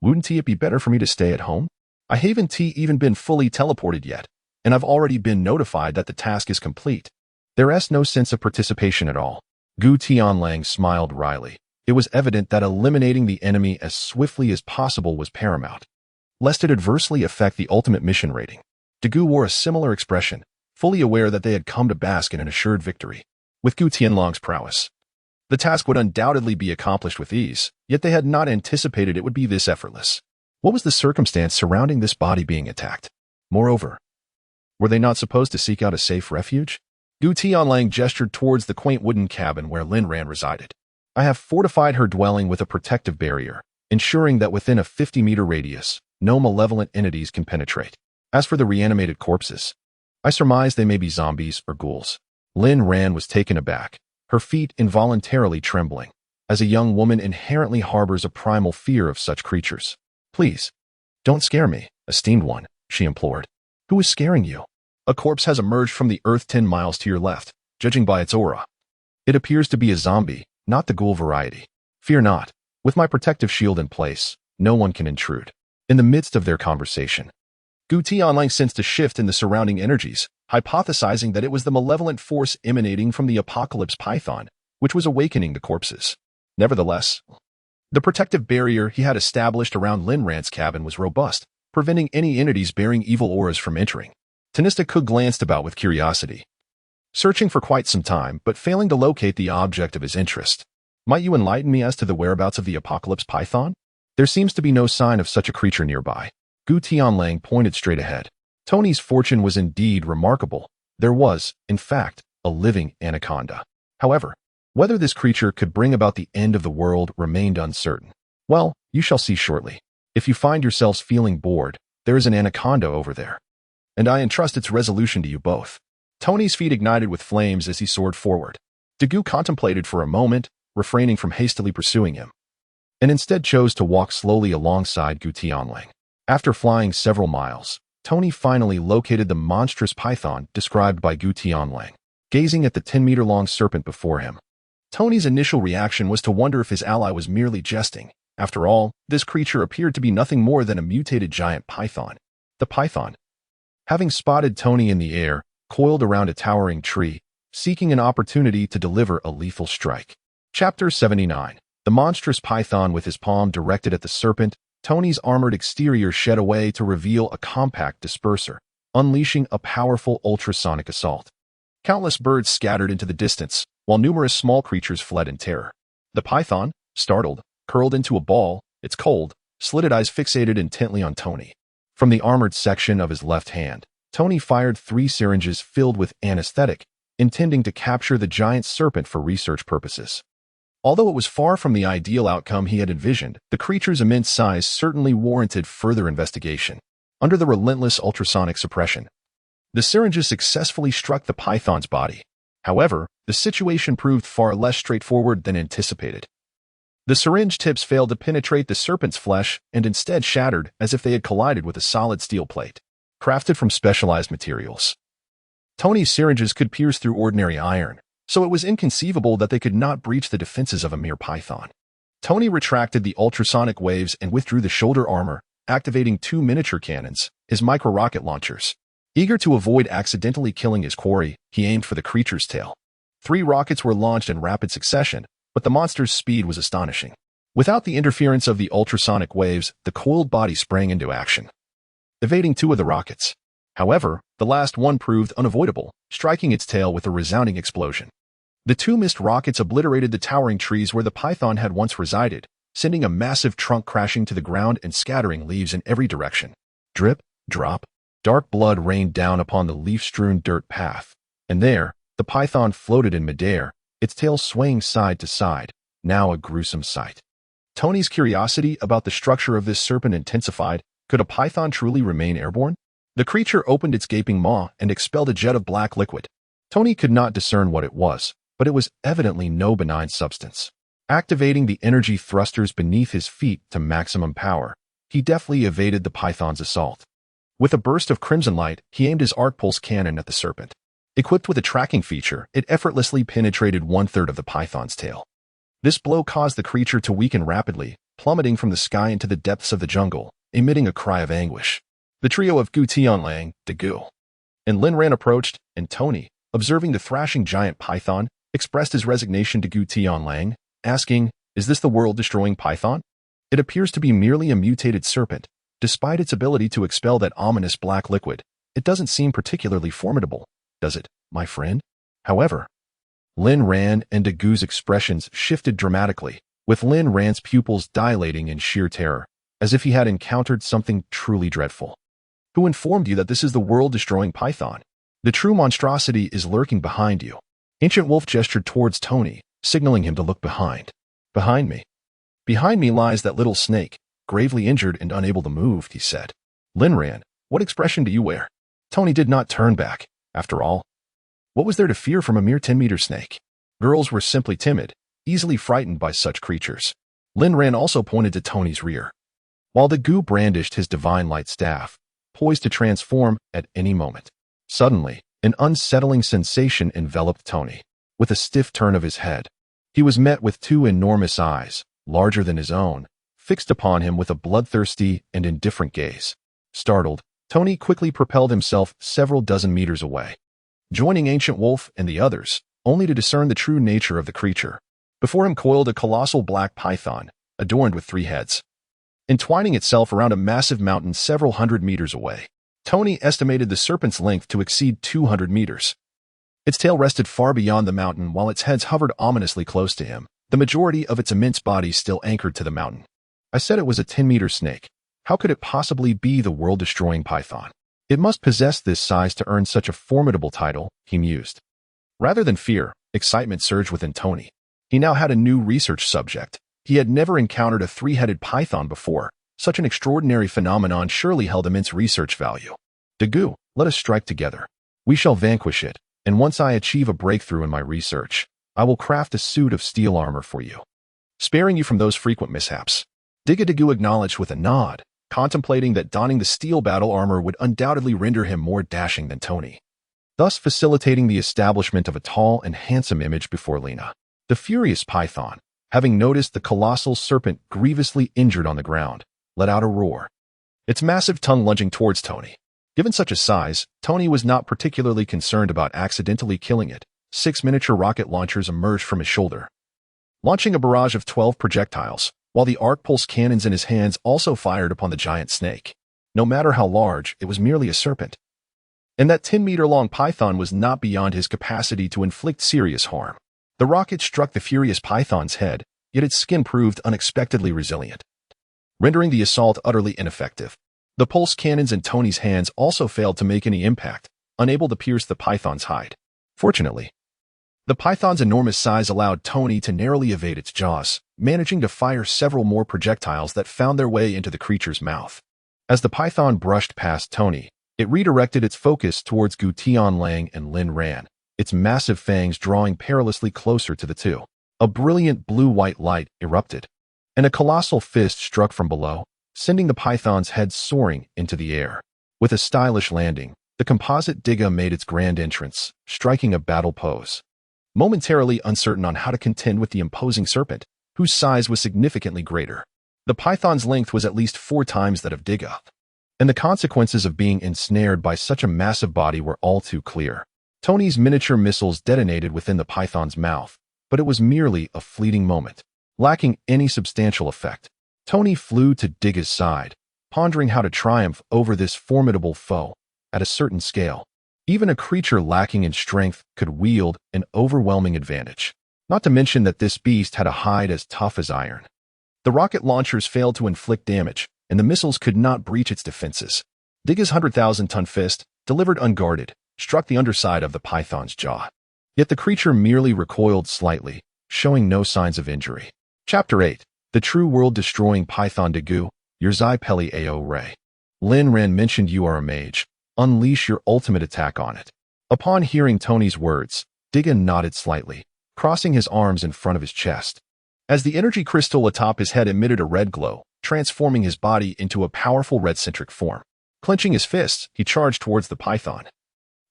Wouldn't it be better for me to stay at home? I haven't even been fully teleported yet, and I've already been notified that the task is complete. There's no sense of participation at all. Gu Tianlang smiled wryly. It was evident that eliminating the enemy as swiftly as possible was paramount, lest it adversely affect the ultimate mission rating. Daegu wore a similar expression, fully aware that they had come to bask in an assured victory. With Gu Tianlang's prowess, the task would undoubtedly be accomplished with ease, yet they had not anticipated it would be this effortless. What was the circumstance surrounding this body being attacked? Moreover, were they not supposed to seek out a safe refuge? Gu Tianlang gestured towards the quaint wooden cabin where Lin Ran resided. I have fortified her dwelling with a protective barrier, ensuring that within a 50-meter radius, no malevolent entities can penetrate. As for the reanimated corpses, I surmise they may be zombies or ghouls. Lin Ran was taken aback, her feet involuntarily trembling, as a young woman inherently harbors a primal fear of such creatures. Please, don't scare me, esteemed one, she implored. Who is scaring you? A corpse has emerged from the earth 10 miles to your left, judging by its aura. It appears to be a zombie, not the ghoul variety. Fear not. With my protective shield in place, no one can intrude. In the midst of their conversation, Gu Tianlang sensed a shift in the surrounding energies, hypothesizing that it was the malevolent force emanating from the apocalypse python, which was awakening the corpses. Nevertheless, the protective barrier he had established around Lin Ran's cabin was robust, preventing any entities bearing evil auras from entering. Tanista glanced about with curiosity, searching for quite some time, but failing to locate the object of his interest. Might you enlighten me as to the whereabouts of the apocalypse python? There seems to be no sign of such a creature nearby. Gu Tianlang pointed straight ahead. Tony's fortune was indeed remarkable. There was, in fact, a living anaconda. However, whether this creature could bring about the end of the world remained uncertain. Well, you shall see shortly. If you find yourselves feeling bored, there is an anaconda over there, and I entrust its resolution to you both. Tony's feet ignited with flames as he soared forward. Dagu contemplated for a moment, refraining from hastily pursuing him, and instead chose to walk slowly alongside Gu Tianlang. After flying several miles, Tony finally located the monstrous python described by Gu Tianlang, gazing at the 10-meter-long serpent before him. Tony's initial reaction was to wonder if his ally was merely jesting. After all, this creature appeared to be nothing more than a mutated giant python. The python, having spotted Tony in the air, coiled around a towering tree, seeking an opportunity to deliver a lethal strike. Chapter 79. The monstrous python with his palm directed at the serpent, Tony's armored exterior shed away to reveal a compact disperser, unleashing a powerful ultrasonic assault. Countless birds scattered into the distance, while numerous small creatures fled in terror. The python, startled, curled into a ball, its cold, slitted eyes fixated intently on Tony. From the armored section of his left hand, Tony fired 3 syringes filled with anesthetic, intending to capture the giant serpent for research purposes. Although it was far from the ideal outcome he had envisioned, the creature's immense size certainly warranted further investigation. Under the relentless ultrasonic suppression, the syringes successfully struck the python's body. However, the situation proved far less straightforward than anticipated. The syringe tips failed to penetrate the serpent's flesh and instead shattered as if they had collided with a solid steel plate, crafted from specialized materials. Tony's syringes could pierce through ordinary iron, so it was inconceivable that they could not breach the defenses of a mere python. Tony retracted the ultrasonic waves and withdrew the shoulder armor, activating 2 miniature cannons, his micro-rocket launchers. Eager to avoid accidentally killing his quarry, he aimed for the creature's tail. 3 rockets were launched in rapid succession, but the monster's speed was astonishing. Without the interference of the ultrasonic waves, the coiled body sprang into action, evading 2 of the rockets. However, the last one proved unavoidable, striking its tail with a resounding explosion. The 2 missed rockets obliterated the towering trees where the python had once resided, sending a massive trunk crashing to the ground and scattering leaves in every direction. Drip, drop, dark blood rained down upon the leaf-strewn dirt path, and there, the python floated in midair, its tail swaying side to side, now a gruesome sight. Tony's curiosity about the structure of this serpent intensified. Could a python truly remain airborne? The creature opened its gaping maw and expelled a jet of black liquid. Tony could not discern what it was, but it was evidently no benign substance. Activating the energy thrusters beneath his feet to maximum power, he deftly evaded the python's assault. With a burst of crimson light, he aimed his arc pulse cannon at the serpent. Equipped with a tracking feature, it effortlessly penetrated 1/3 of the python's tail. This blow caused the creature to weaken rapidly, plummeting from the sky into the depths of the jungle, emitting a cry of anguish. The trio of Gu Tianlang, Dagu, and Lin Ran approached, and Tony, observing the thrashing giant python, expressed his resignation to Gu Tianlang, asking, "Is this the world-destroying python? It appears to be merely a mutated serpent. Despite its ability to expel that ominous black liquid, it doesn't seem particularly formidable, does it, my friend?" However, Lin Ran and Dagu's expressions shifted dramatically, with Lin Ran's pupils dilating in sheer terror, as if he had encountered something truly dreadful. "Who informed you that this is the world-destroying python? The true monstrosity is lurking behind you." Ancient Wolf gestured towards Tony, signaling him to look behind. "Behind me? Behind me lies that little snake, gravely injured and unable to move," he said. "Lin Ran, what expression do you wear?" Tony did not turn back. After all, what was there to fear from a mere 10-meter snake? Girls were simply timid, easily frightened by such creatures. Lin Ran also pointed to Tony's rear, while the Gu brandished his divine light staff, poised to transform at any moment. Suddenly, an unsettling sensation enveloped Tony. With a stiff turn of his head, he was met with 2 enormous eyes, larger than his own, fixed upon him with a bloodthirsty and indifferent gaze. Startled, Tony quickly propelled himself several dozen meters away, joining Ancient Wolf and the others, only to discern the true nature of the creature. Before him coiled a colossal black python, adorned with 3 heads, entwining itself around a massive mountain several hundred meters away. Tony estimated the serpent's length to exceed 200 meters. Its tail rested far beyond the mountain while its heads hovered ominously close to him, the majority of its immense body still anchored to the mountain. I said it was a 10-meter snake. How could it possibly be the world-destroying python? It must possess this size to earn such a formidable title, he mused. Rather than fear, excitement surged within Tony. He now had a new research subject. He had never encountered a three-headed python before. Such an extraordinary phenomenon surely held immense research value. Dagu, let us strike together. We shall vanquish it, and once I achieve a breakthrough in my research, I will craft a suit of steel armor for you, sparing you from those frequent mishaps. Dagu acknowledged with a nod, contemplating that donning the steel battle armor would undoubtedly render him more dashing than Tony, thus facilitating the establishment of a tall and handsome image before Lena. The furious python, having noticed the colossal serpent grievously injured on the ground, let out a roar, its massive tongue lunging towards Tony. Given such a size, Tony was not particularly concerned about accidentally killing it. 6 miniature rocket launchers emerged from his shoulder, launching a barrage of 12 projectiles, while the arc pulse cannons in his hands also fired upon the giant snake. No matter how large, it was merely a serpent, and that 10-meter-long python was not beyond his capacity to inflict serious harm. The rocket struck the furious python's head, yet its skin proved unexpectedly resilient, rendering the assault utterly ineffective. The pulse cannons in Tony's hands also failed to make any impact, unable to pierce the python's hide. Fortunately, the python's enormous size allowed Tony to narrowly evade its jaws, managing to fire several more projectiles that found their way into the creature's mouth. As the python brushed past Tony, it redirected its focus towards Gu Tianlang and Lin Ran, its massive fangs drawing perilously closer to the two. A brilliant blue-white light erupted, and a colossal fist struck from below, sending the python's head soaring into the air. With a stylish landing, the composite Digga made its grand entrance, striking a battle pose, momentarily uncertain on how to contend with the imposing serpent, whose size was significantly greater. The python's length was at least 4 times that of Digga, and the consequences of being ensnared by such a massive body were all too clear. Tony's miniature missiles detonated within the python's mouth, but it was merely a fleeting moment. Lacking any substantial effect, Tony flew to Digga's side, pondering how to triumph over this formidable foe. At a certain scale, even a creature lacking in strength could wield an overwhelming advantage. Not to mention that this beast had a hide as tough as iron. The rocket launchers failed to inflict damage, and the missiles could not breach its defenses. Digga's 100,000-ton fist, delivered unguarded, struck the underside of the python's jaw. Yet the creature merely recoiled slightly, showing no signs of injury. Chapter 8. The True World-Destroying Python. Dagu, Yerzai Peli Ao Ray. Lin Ran mentioned you are a mage. Unleash your ultimate attack on it. Upon hearing Tony's words, Digga nodded slightly, crossing his arms in front of his chest. As the energy crystal atop his head emitted a red glow, transforming his body into a powerful red-centric form. Clenching his fists, he charged towards the python,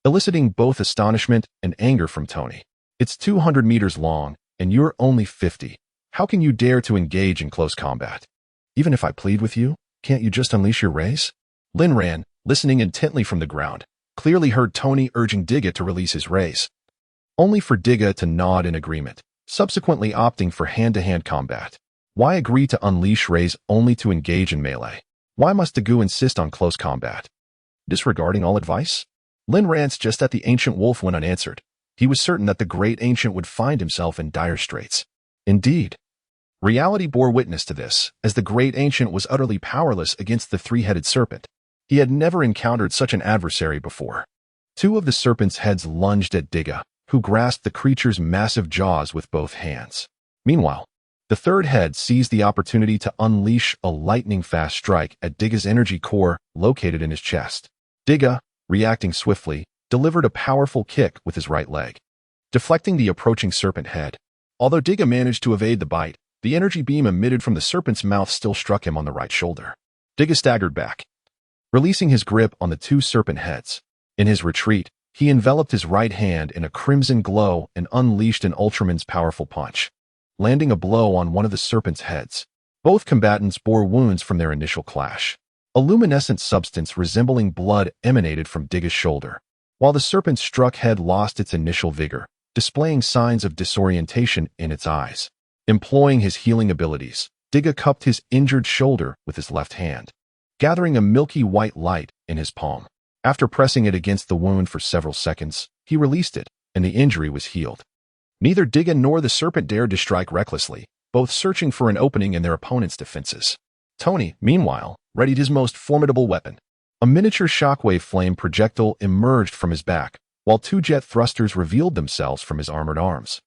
eliciting both astonishment and anger from Tony. It's 200 meters long, and you're only 50. How can you dare to engage in close combat? Even if I plead with you, can't you just unleash your rays? Lin Ran, listening intently from the ground, clearly heard Tony urging Digga to release his rays, only for Digga to nod in agreement, subsequently opting for hand-to-hand combat. Why agree to unleash rays only to engage in melee? Why must Dagu insist on close combat? Disregarding all advice? Lin Ran's just at the ancient wolf went unanswered. He was certain that the great ancient would find himself in dire straits. Indeed, reality bore witness to this, as the great ancient was utterly powerless against the three-headed serpent. He had never encountered such an adversary before. 2 of the serpent's heads lunged at Digga, who grasped the creature's massive jaws with both hands. Meanwhile, the third head seized the opportunity to unleash a lightning-fast strike at Digga's energy core located in his chest. Digga, reacting swiftly, delivered a powerful kick with his right leg, deflecting the approaching serpent head. Although Digga managed to evade the bite, the energy beam emitted from the serpent's mouth still struck him on the right shoulder. Digga staggered back, releasing his grip on the 2 serpent heads. In his retreat, he enveloped his right hand in a crimson glow and unleashed an Ultraman's powerful punch, landing a blow on one of the serpent's heads. Both combatants bore wounds from their initial clash. A luminescent substance resembling blood emanated from Digga's shoulder, while the serpent's struck head lost its initial vigor, displaying signs of disorientation in its eyes. Employing his healing abilities, Digga cupped his injured shoulder with his left hand, gathering a milky white light in his palm. After pressing it against the wound for several seconds, he released it, and the injury was healed. Neither Digga nor the serpent dared to strike recklessly, both searching for an opening in their opponent's defenses. Tony, meanwhile, readied his most formidable weapon. A miniature shockwave flame projectile emerged from his back, while two jet thrusters revealed themselves from his armored arms,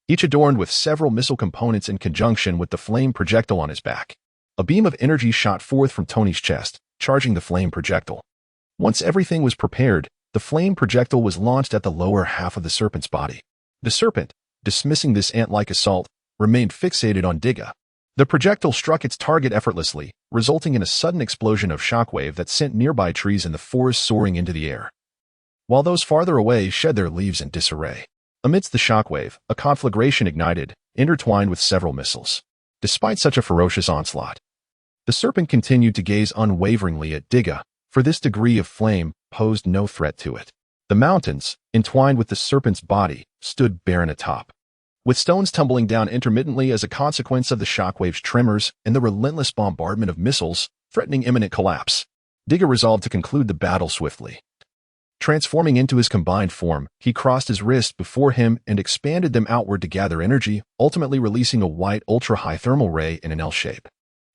each adorned with several missile components in conjunction with the flame projectile on his back. A beam of energy shot forth from Tony's chest, charging the flame projectile. Once everything was prepared, the flame projectile was launched at the lower half of the serpent's body. The serpent, dismissing this ant-like assault, remained fixated on Digga. The projectile struck its target effortlessly, resulting in a sudden explosion of shockwave that sent nearby trees in the forest soaring into the air, while those farther away shed their leaves in disarray. Amidst the shockwave, a conflagration ignited, intertwined with several missiles. Despite such a ferocious onslaught, the serpent continued to gaze unwaveringly at Digga, for this degree of flame posed no threat to it. The mountains, entwined with the serpent's body, stood barren atop, with stones tumbling down intermittently as a consequence of the shockwave's tremors and the relentless bombardment of missiles, threatening imminent collapse. Digga resolved to conclude the battle swiftly. Transforming into his combined form, he crossed his wrists before him and expanded them outward to gather energy, ultimately releasing a white ultra-high thermal ray in an L shape.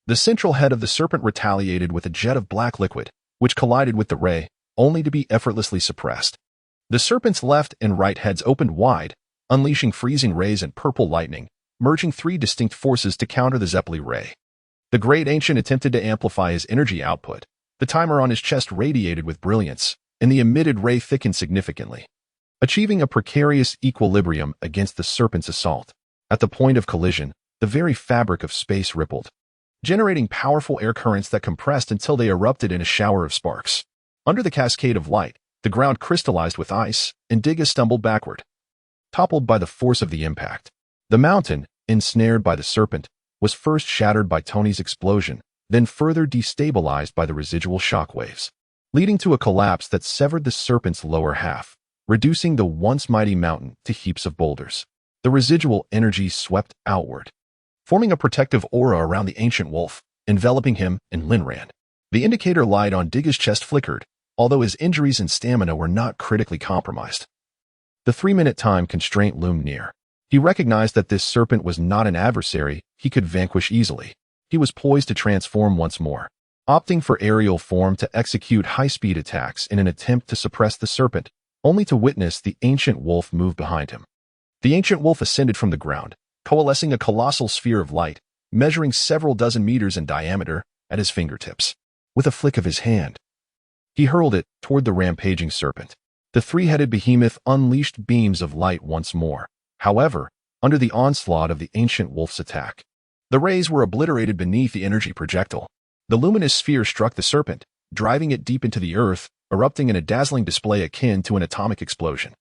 The central head of the serpent retaliated with a jet of black liquid, which collided with the ray, only to be effortlessly suppressed. The serpent's left and right heads opened wide, unleashing freezing rays and purple lightning, merging three distinct forces to counter the Zeppeli ray. The great ancient attempted to amplify his energy output. The timer on his chest radiated with brilliance, and the emitted ray thickened significantly, achieving a precarious equilibrium against the serpent's assault. At the point of collision, the very fabric of space rippled, generating powerful air currents that compressed until they erupted in a shower of sparks. Under the cascade of light, the ground crystallized with ice, and Digga stumbled backward, toppled by the force of the impact. The mountain, ensnared by the serpent, was first shattered by Tony's explosion, then further destabilized by the residual shockwaves, leading to a collapse that severed the serpent's lower half, reducing the once mighty mountain to heaps of boulders. The residual energy swept outward, forming a protective aura around the ancient wolf, enveloping him and Linran. The indicator light on Digga's chest flickered, although his injuries and stamina were not critically compromised. The 3-minute time constraint loomed near. He recognized that this serpent was not an adversary he could vanquish easily. He was poised to transform once more, opting for aerial form to execute high-speed attacks in an attempt to suppress the serpent, only to witness the ancient wolf move behind him. The ancient wolf ascended from the ground, coalescing a colossal sphere of light, measuring several dozen meters in diameter, at his fingertips. With a flick of his hand, he hurled it toward the rampaging serpent. The three-headed behemoth unleashed beams of light once more. However, under the onslaught of the ancient wolf's attack, the rays were obliterated beneath the energy projectile. The luminous sphere struck the serpent, driving it deep into the earth, erupting in a dazzling display akin to an atomic explosion.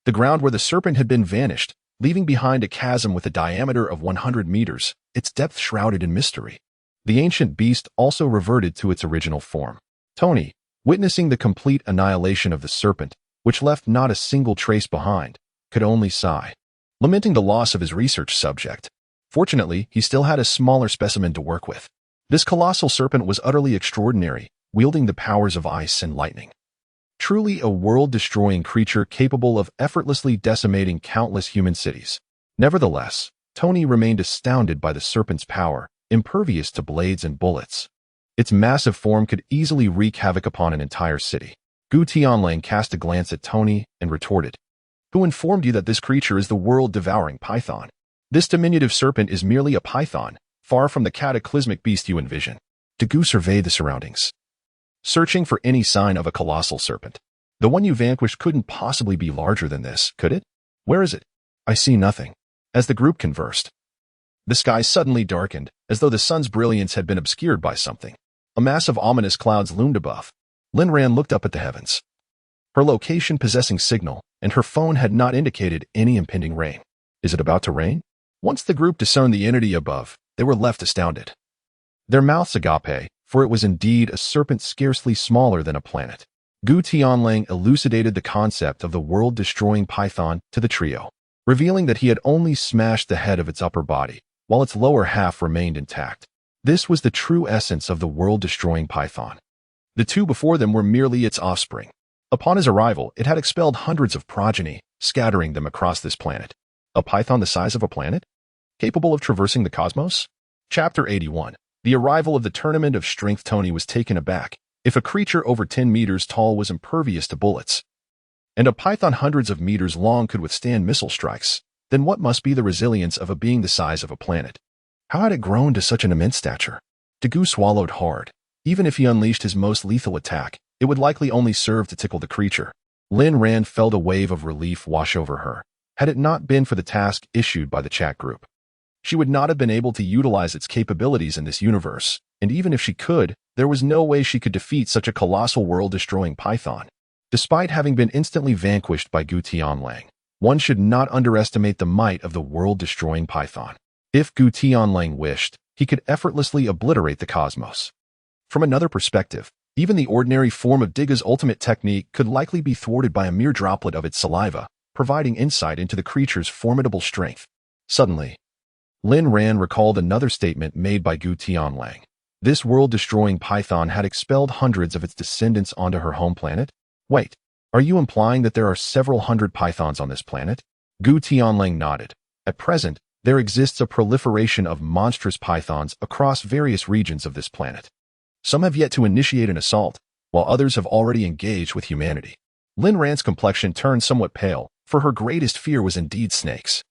The ground where the serpent had been vanished, leaving behind a chasm with a diameter of 100 meters, its depth shrouded in mystery. The ancient beast also reverted to its original form. Tony, witnessing the complete annihilation of the serpent, which left not a single trace behind, could only sigh, lamenting the loss of his research subject. Fortunately, he still had a smaller specimen to work with. This colossal serpent was utterly extraordinary, wielding the powers of ice and lightning. Truly a world-destroying creature capable of effortlessly decimating countless human cities. Nevertheless, Tony remained astounded by the serpent's power, impervious to blades and bullets. Its massive form could easily wreak havoc upon an entire city. Gu Tianlang cast a glance at Tony and retorted, "Who informed you that this creature is the world-devouring python? This diminutive serpent is merely a python, far from the cataclysmic beast you envision." Gu surveyed the surroundings, searching for any sign of a colossal serpent. "The one you vanquished couldn't possibly be larger than this, could it? Where is it?" "I see nothing." As the group conversed, the sky suddenly darkened, as though the sun's brilliance had been obscured by something. A mass of ominous clouds loomed above. Linran looked up at the heavens, her location possessing signal, and her phone had not indicated any impending rain. Is it about to rain? Once the group discerned the entity above, they were left astounded, their mouths agape, for it was indeed a serpent scarcely smaller than a planet. Gu Tianlang elucidated the concept of the world-destroying python to the trio, revealing that he had only smashed the head of its upper body, while its lower half remained intact. This was the true essence of the world-destroying python. The two before them were merely its offspring. Upon his arrival, it had expelled hundreds of progeny, scattering them across this planet. A python the size of a planet? Capable of traversing the cosmos? Chapter 81. The arrival of the Tournament of Strength. Tony was taken aback. If a creature over 10 meters tall was impervious to bullets, and a python hundreds of meters long could withstand missile strikes, then what must be the resilience of a being the size of a planet? How had it grown to such an immense stature? Dagu swallowed hard. Even if he unleashed his most lethal attack, it would likely only serve to tickle the creature. Lin Ran felt a wave of relief wash over her. Had it not been for the task issued by the chat group, she would not have been able to utilize its capabilities in this universe, and even if she could, there was no way she could defeat such a colossal world-destroying python. Despite having been instantly vanquished by Gu Tianlang, one should not underestimate the might of the world-destroying python. If Gu Tianlang wished, he could effortlessly obliterate the cosmos. From another perspective, even the ordinary form of Diga's ultimate technique could likely be thwarted by a mere droplet of its saliva, providing insight into the creature's formidable strength. Suddenly, Lin Ran recalled another statement made by Gu Tianlang. This world-destroying python had expelled hundreds of its descendants onto her home planet? Wait, are you implying that there are several hundred pythons on this planet? Gu Tianlang nodded. At present, there exists a proliferation of monstrous pythons across various regions of this planet. Some have yet to initiate an assault, while others have already engaged with humanity. Lin Ran's complexion turned somewhat pale, for her greatest fear was indeed snakes.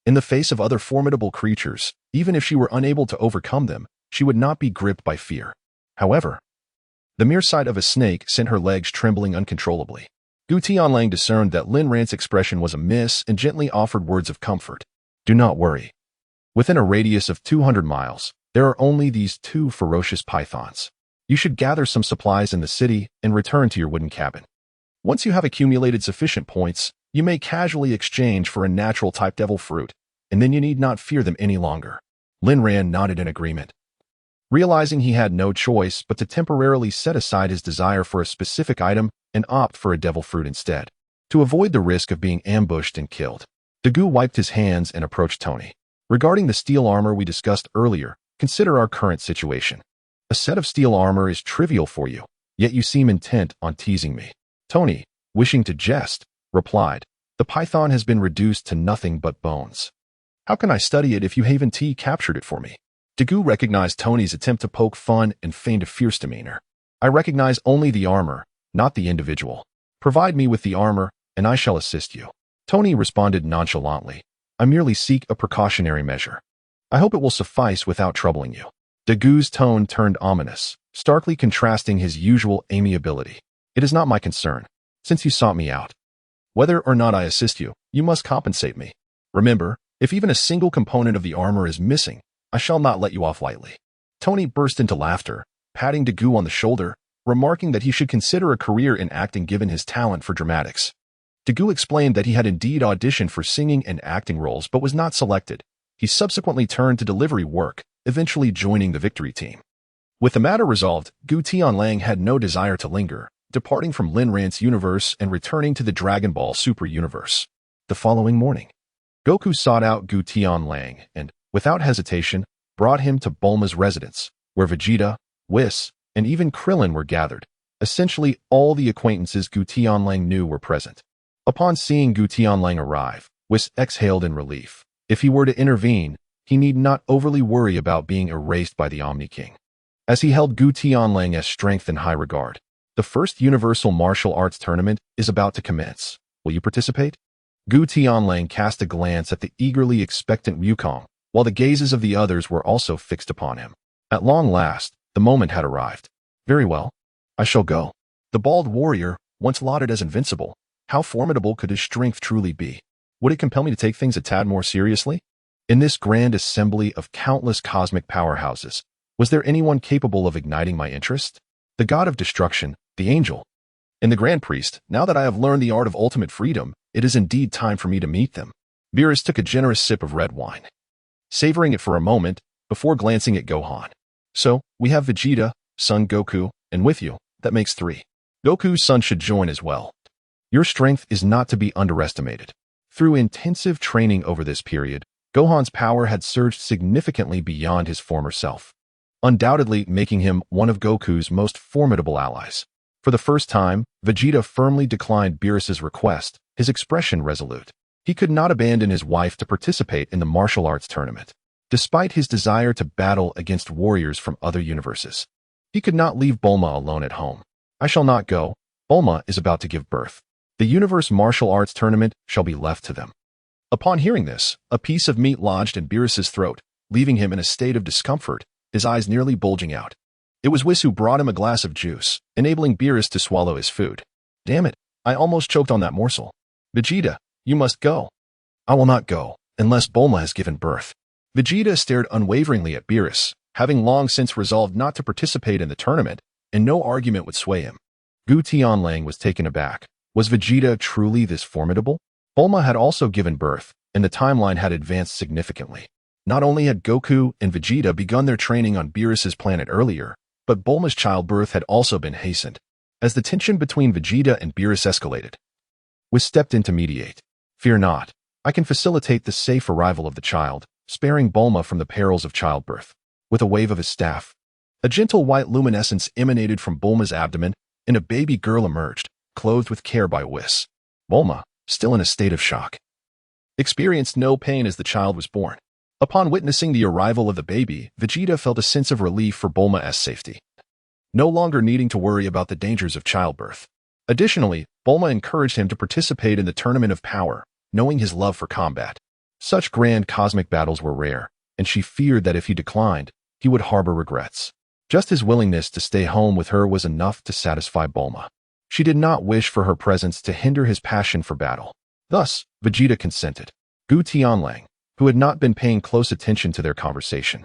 In the face of other formidable creatures, even if she were unable to overcome them, she would not be gripped by fear. However, the mere sight of a snake sent her legs trembling uncontrollably. Gu Tianlang discerned that Lin Ran's expression was amiss and gently offered words of comfort. Do not worry. Within a radius of 200 miles, there are only these 2 ferocious pythons. You should gather some supplies in the city and return to your wooden cabin. Once you have accumulated sufficient points, you may casually exchange for a natural-type devil fruit, and then you need not fear them any longer. Lin Ran nodded in agreement. Realizing he had no choice but to temporarily set aside his desire for a specific item and opt for a devil fruit instead, to avoid the risk of being ambushed and killed. Dagu wiped his hands and approached Tony. Regarding the steel armor we discussed earlier, consider our current situation. A set of steel armor is trivial for you, yet you seem intent on teasing me. Tony, wishing to jest, replied, the python has been reduced to nothing but bones. How can I study it if you haven't captured it for me? Dagu recognized Tony's attempt to poke fun and feigned a fierce demeanor. I recognize only the armor, not the individual. Provide me with the armor, and I shall assist you. Tony responded nonchalantly. I merely seek a precautionary measure. I hope it will suffice without troubling you. Dagu's tone turned ominous, starkly contrasting his usual amiability. It is not my concern, since you sought me out. Whether or not I assist you, you must compensate me. Remember, if even a single component of the armor is missing, I shall not let you off lightly. Tony burst into laughter, patting Dagu on the shoulder, remarking that he should consider a career in acting given his talent for dramatics. Dagu explained that he had indeed auditioned for singing and acting roles but was not selected. He subsequently turned to delivery work, eventually joining the victory team. With the matter resolved, Gu Tianlang had no desire to linger, departing from Lin Ran's universe and returning to the Dragon Ball Super universe. The following morning, Goku sought out Gu Tianlang and, without hesitation, brought him to Bulma's residence, where Vegeta, Whis, and even Krillin were gathered. Essentially, all the acquaintances Gu Tianlang knew were present. Upon seeing Gu Tianlang arrive, Whis exhaled in relief. If he were to intervene, he need not overly worry about being erased by the Omni King, as he held Gu Tianlang as strength in high regard. The first Universal Martial Arts Tournament is about to commence. Will you participate? Gu Tianlang cast a glance at the eagerly expectant Wukong, while the gazes of the others were also fixed upon him. At long last, the moment had arrived. Very well. I shall go. The bald warrior, once lauded as invincible, how formidable could his strength truly be? Would it compel me to take things a tad more seriously? In this grand assembly of countless cosmic powerhouses, was there anyone capable of igniting my interest? The god of destruction, the angel, and the grand priest. Now that I have learned the art of ultimate freedom, it is indeed time for me to meet them. Beerus took a generous sip of red wine, savoring it for a moment before glancing at Gohan. So, we have Vegeta, son Goku, and with you, that makes 3. Goku's son should join as well. Your strength is not to be underestimated. Through intensive training over this period, Gohan's power had surged significantly beyond his former self, undoubtedly making him one of Goku's most formidable allies. For the first time, Vegeta firmly declined Beerus's request, his expression resolute. He could not abandon his wife to participate in the martial arts tournament. Despite his desire to battle against warriors from other universes, he could not leave Bulma alone at home. I shall not go. Bulma is about to give birth. The universe martial arts tournament shall be left to them. Upon hearing this, a piece of meat lodged in Beerus's throat, leaving him in a state of discomfort, his eyes nearly bulging out. It was Whis who brought him a glass of juice, enabling Beerus to swallow his food. Damn it, I almost choked on that morsel. Vegeta, you must go. I will not go, unless Bulma has given birth. Vegeta stared unwaveringly at Beerus, having long since resolved not to participate in the tournament, and no argument would sway him. Gu Tianlang was taken aback. Was Vegeta truly this formidable? Bulma had also given birth, and the timeline had advanced significantly. Not only had Goku and Vegeta begun their training on Beerus's planet earlier, but Bulma's childbirth had also been hastened. As the tension between Vegeta and Beerus escalated, Whis stepped in to mediate. Fear not. I can facilitate the safe arrival of the child, sparing Bulma from the perils of childbirth. With a wave of his staff, a gentle white luminescence emanated from Bulma's abdomen, and a baby girl emerged, clothed with care by Whis. Bulma, still in a state of shock, experienced no pain as the child was born. Upon witnessing the arrival of the baby, Vegeta felt a sense of relief for Bulma's safety, no longer needing to worry about the dangers of childbirth. Additionally, Bulma encouraged him to participate in the Tournament of Power, knowing his love for combat. Such grand cosmic battles were rare, and she feared that if he declined, he would harbor regrets. Just his willingness to stay home with her was enough to satisfy Bulma. She did not wish for her presence to hinder his passion for battle. Thus, Vegeta consented. Gu Tianlang, who had not been paying close attention to their conversation,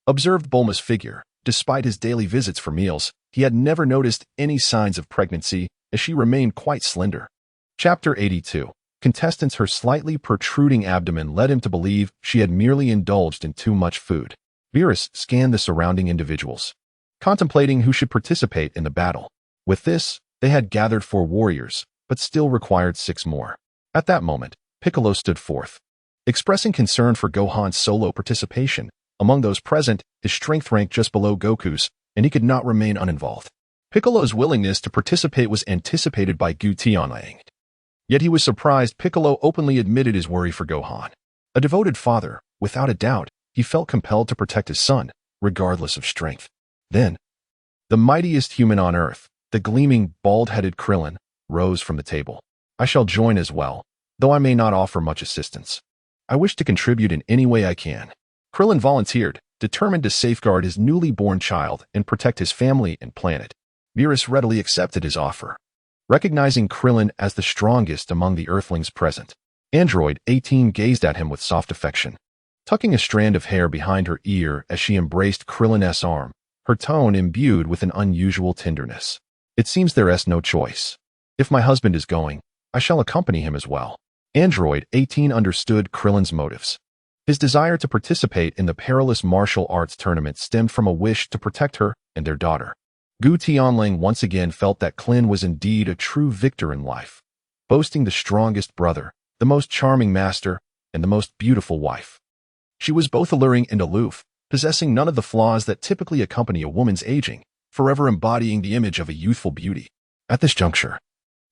observed Bulma's figure. Despite his daily visits for meals, he had never noticed any signs of pregnancy, as she remained quite slender. Chapter 82. Contestants. Her slightly protruding abdomen led him to believe she had merely indulged in too much food. Beerus scanned the surrounding individuals, contemplating who should participate in the battle. With this, they had gathered 4 warriors, but still required 6 more. At that moment, Piccolo stood forth, expressing concern for Gohan's solo participation. Among those present, his strength ranked just below Goku's, and he could not remain uninvolved. Piccolo's willingness to participate was anticipated by Gu Tianlang. Yet he was surprised Piccolo openly admitted his worry for Gohan. A devoted father, without a doubt, he felt compelled to protect his son, regardless of strength. Then, the mightiest human on earth, the gleaming, bald-headed Krillin, rose from the table. I shall join as well, though I may not offer much assistance. I wish to contribute in any way I can. Krillin volunteered, determined to safeguard his newly born child and protect his family and planet. Beerus readily accepted his offer, recognizing Krillin as the strongest among the Earthlings present. Android 18 gazed at him with soft affection, tucking a strand of hair behind her ear as she embraced Krillin's arm, her tone imbued with an unusual tenderness. It seems there is no choice. If my husband is going, I shall accompany him as well. Android 18 understood Krillin's motives. His desire to participate in the perilous martial arts tournament stemmed from a wish to protect her and their daughter. Gu Tianlang once again felt that Krillin was indeed a true victor in life, boasting the strongest brother, the most charming master, and the most beautiful wife. She was both alluring and aloof, possessing none of the flaws that typically accompany a woman's aging, forever embodying the image of a youthful beauty. At this juncture,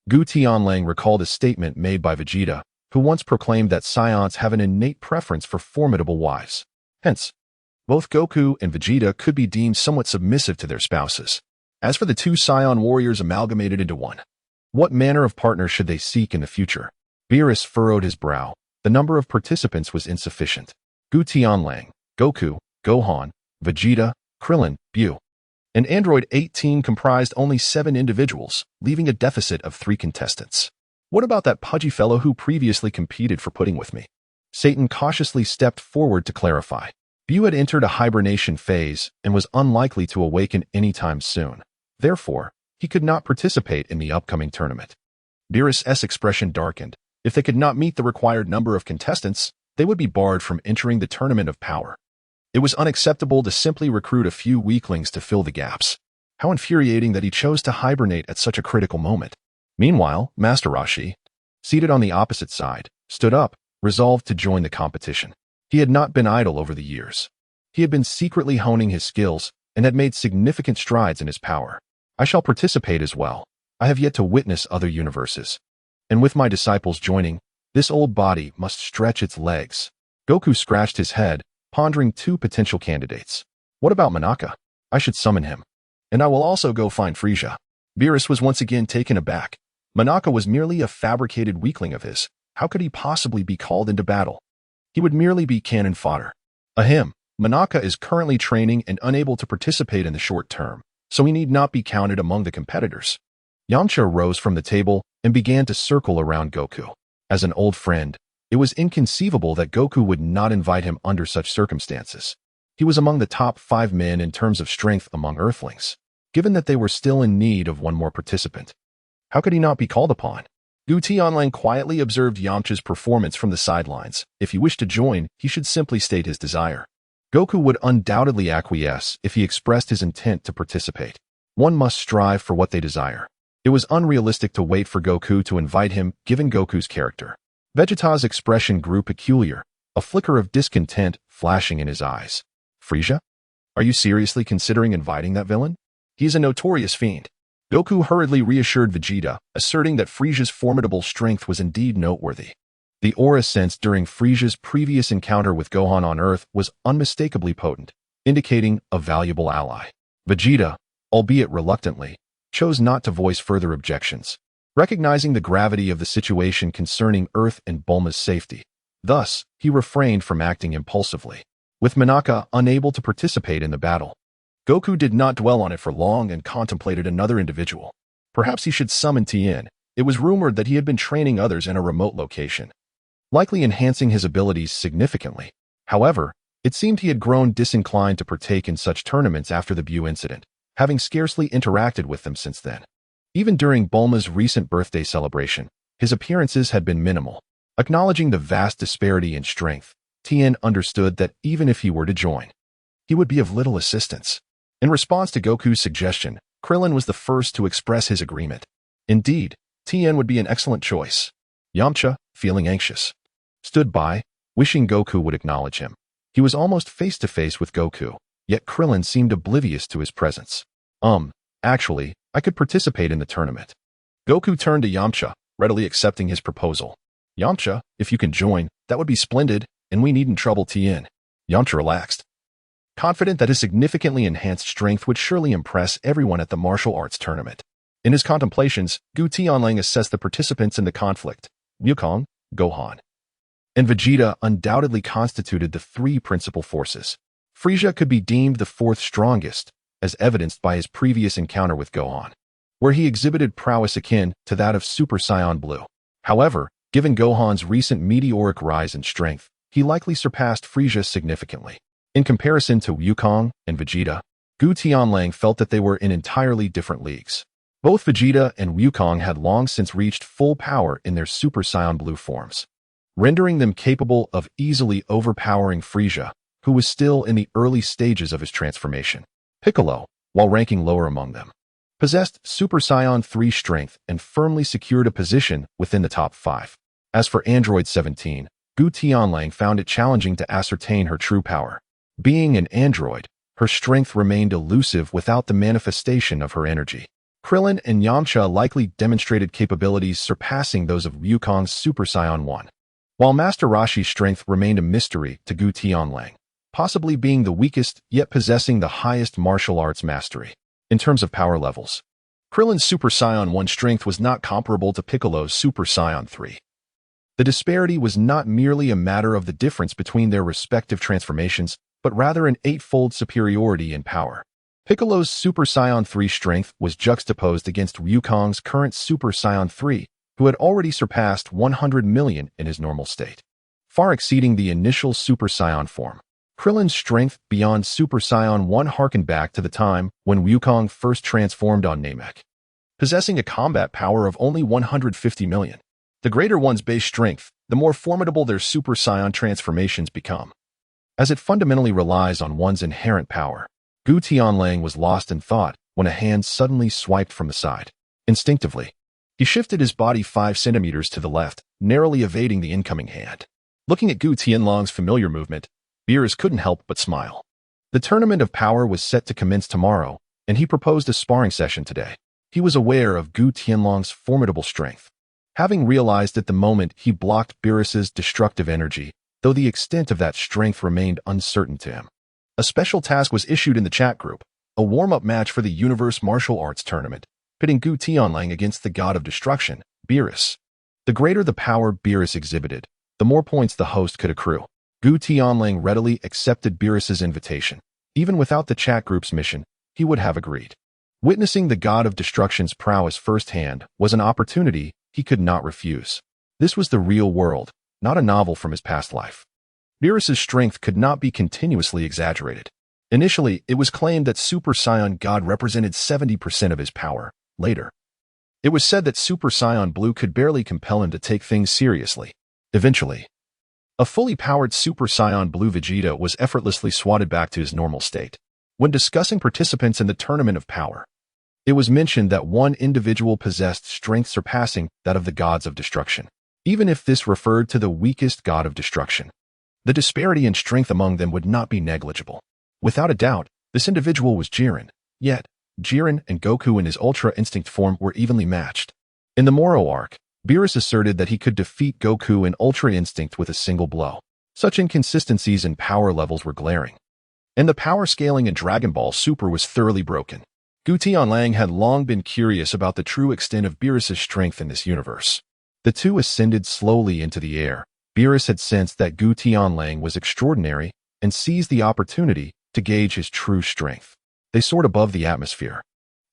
Gu Tianlang recalled a statement made by Vegeta, who once proclaimed that Saiyans have an innate preference for formidable wives. Hence, both Goku and Vegeta could be deemed somewhat submissive to their spouses. As for the 2 Saiyan warriors amalgamated into one, what manner of partner should they seek in the future? Beerus furrowed his brow. The number of participants was insufficient. Gu Tianlang, Goku, Gohan, Vegeta, Krillin, Bu, and Android 18 comprised only 7 individuals, leaving a deficit of 3 contestants. What about that pudgy fellow who previously competed for pudding with me? Satan cautiously stepped forward to clarify. Bu had entered a hibernation phase and was unlikely to awaken anytime soon. Therefore, he could not participate in the upcoming tournament. Beerus's expression darkened. If they could not meet the required number of contestants, they would be barred from entering the Tournament of Power. It was unacceptable to simply recruit a few weaklings to fill the gaps. How infuriating that he chose to hibernate at such a critical moment. Meanwhile, Master Roshi, seated on the opposite side, stood up, resolved to join the competition. He had not been idle over the years. He had been secretly honing his skills and had made significant strides in his power. I shall participate as well, I have yet to witness other universes. And with my disciples joining, this old body must stretch its legs. Goku scratched his head, pondering two potential candidates. What about Monaka? I should summon him. And I will also go find Frieza. Beerus was once again taken aback. Monaka was merely a fabricated weakling of his. How could he possibly be called into battle? He would merely be cannon fodder. Ahem, Monaka is currently training and unable to participate in the short term, so he need not be counted among the competitors. Yamcha rose from the table and began to circle around Goku. As an old friend, it was inconceivable that Goku would not invite him under such circumstances. He was among the top 5 men in terms of strength among Earthlings, given that they were still in need of one more participant. How could he not be called upon? Gu Tianlang quietly observed Yamcha's performance from the sidelines. If he wished to join, he should simply state his desire. Goku would undoubtedly acquiesce if he expressed his intent to participate. One must strive for what they desire. It was unrealistic to wait for Goku to invite him, given Goku's character. Vegeta's expression grew peculiar, a flicker of discontent flashing in his eyes. Frieza? Are you seriously considering inviting that villain? He is a notorious fiend. Goku hurriedly reassured Vegeta, asserting that Frieza's formidable strength was indeed noteworthy. The aura sensed during Frieza's previous encounter with Gohan on Earth was unmistakably potent, indicating a valuable ally. Vegeta, albeit reluctantly, chose not to voice further objections, recognizing the gravity of the situation concerning Earth and Bulma's safety. Thus, he refrained from acting impulsively. With Monaka unable to participate in the battle, Goku did not dwell on it for long and contemplated another individual. Perhaps he should summon Tien. It was rumored that he had been training others in a remote location, likely enhancing his abilities significantly. However, it seemed he had grown disinclined to partake in such tournaments after the Bu incident, having scarcely interacted with them since then. Even during Bulma's recent birthday celebration, his appearances had been minimal. Acknowledging the vast disparity in strength, Tien understood that even if he were to join, he would be of little assistance. In response to Goku's suggestion, Krillin was the first to express his agreement. Indeed, Tien would be an excellent choice. Yamcha, feeling anxious, stood by, wishing Goku would acknowledge him. He was almost face-to-face with Goku, yet Krillin seemed oblivious to his presence. Actually, I could participate in the tournament. Goku turned to Yamcha, readily accepting his proposal. Yamcha, if you can join, that would be splendid, and we needn't trouble Tien. Yamcha relaxed, confident that his significantly enhanced strength would surely impress everyone at the martial arts tournament. In his contemplations, Gu Tianlang assessed the participants in the conflict. Wukong, Gohan, and Vegeta undoubtedly constituted the 3 principal forces. Frieza could be deemed the 4th strongest, as evidenced by his previous encounter with Gohan, where he exhibited prowess akin to that of Super Saiyan Blue. However, given Gohan's recent meteoric rise in strength, he likely surpassed Frieza significantly. In comparison to Wukong and Vegeta, Gu Tianlang felt that they were in entirely different leagues. Both Vegeta and Wukong had long since reached full power in their Super Saiyan Blue forms, rendering them capable of easily overpowering Frieza, who was still in the early stages of his transformation. Piccolo, while ranking lower among them, possessed Super Saiyan 3 strength and firmly secured a position within the top 5. As for Android 17, Gu Tianlang found it challenging to ascertain her true power. Being an android, her strength remained elusive without the manifestation of her energy. Krillin and Yamcha likely demonstrated capabilities surpassing those of Wukong's Super Saiyan 1, while Master Roshi's strength remained a mystery to Gu Tianlang, possibly being the weakest yet possessing the highest martial arts mastery. In terms of power levels, Krillin's Super Saiyan 1 strength was not comparable to Piccolo's Super Saiyan 3. The disparity was not merely a matter of the difference between their respective transformations, but rather an 8-fold superiority in power. Piccolo's Super Saiyan 3 strength was juxtaposed against Wukong's current Super Saiyan 3, who had already surpassed 100 million in his normal state, far exceeding the initial Super Saiyan form. Krillin's strength beyond Super Saiyan 1 harkened back to the time when Wukong first transformed on Namek, possessing a combat power of only 150 million. The greater one's base strength, the more formidable their Super Saiyan transformations become, as it fundamentally relies on one's inherent power. Gu Tianlang was lost in thought when a hand suddenly swiped from the side. Instinctively, he shifted his body 5 centimeters to the left, narrowly evading the incoming hand. Looking at Gu Tianlang's familiar movement, Beerus couldn't help but smile. The Tournament of Power was set to commence tomorrow, and he proposed a sparring session today. he was aware of Gu Tianlong's formidable strength. Having realized at the moment he blocked Beerus's destructive energy, though the extent of that strength remained uncertain to him. A special task was issued in the chat group, a warm-up match for the Universe Martial Arts Tournament, pitting Gu Tianlang against the god of destruction, Beerus. The greater the power Beerus exhibited, the more points the host could accrue. Gu Tianlang readily accepted Beerus's invitation. Even without the chat group's mission, he would have agreed. Witnessing the god of destruction's prowess firsthand was an opportunity he could not refuse. This was the real world, not a novel from his past life. Beerus's strength could not be continuously exaggerated. Initially, it was claimed that Super Saiyan God represented 70% of his power. Later, it was said that Super Saiyan Blue could barely compel him to take things seriously. Eventually, a fully powered Super Saiyan Blue Vegeta was effortlessly swatted back to his normal state. When discussing participants in the Tournament of Power, it was mentioned that one individual possessed strength surpassing that of the gods of destruction, even if this referred to the weakest god of destruction. The disparity in strength among them would not be negligible. Without a doubt, this individual was Jiren. Yet, Jiren and Goku in his Ultra Instinct form were evenly matched. In the Moro arc, Beerus asserted that he could defeat Goku in Ultra Instinct with a single blow. Such inconsistencies in power levels were glaring. And the power scaling in Dragon Ball Super was thoroughly broken. Gu Tianlang had long been curious about the true extent of Beerus's strength in this universe. The two ascended slowly into the air. Beerus had sensed that Gu Tianlang was extraordinary and seized the opportunity to gauge his true strength. They soared above the atmosphere,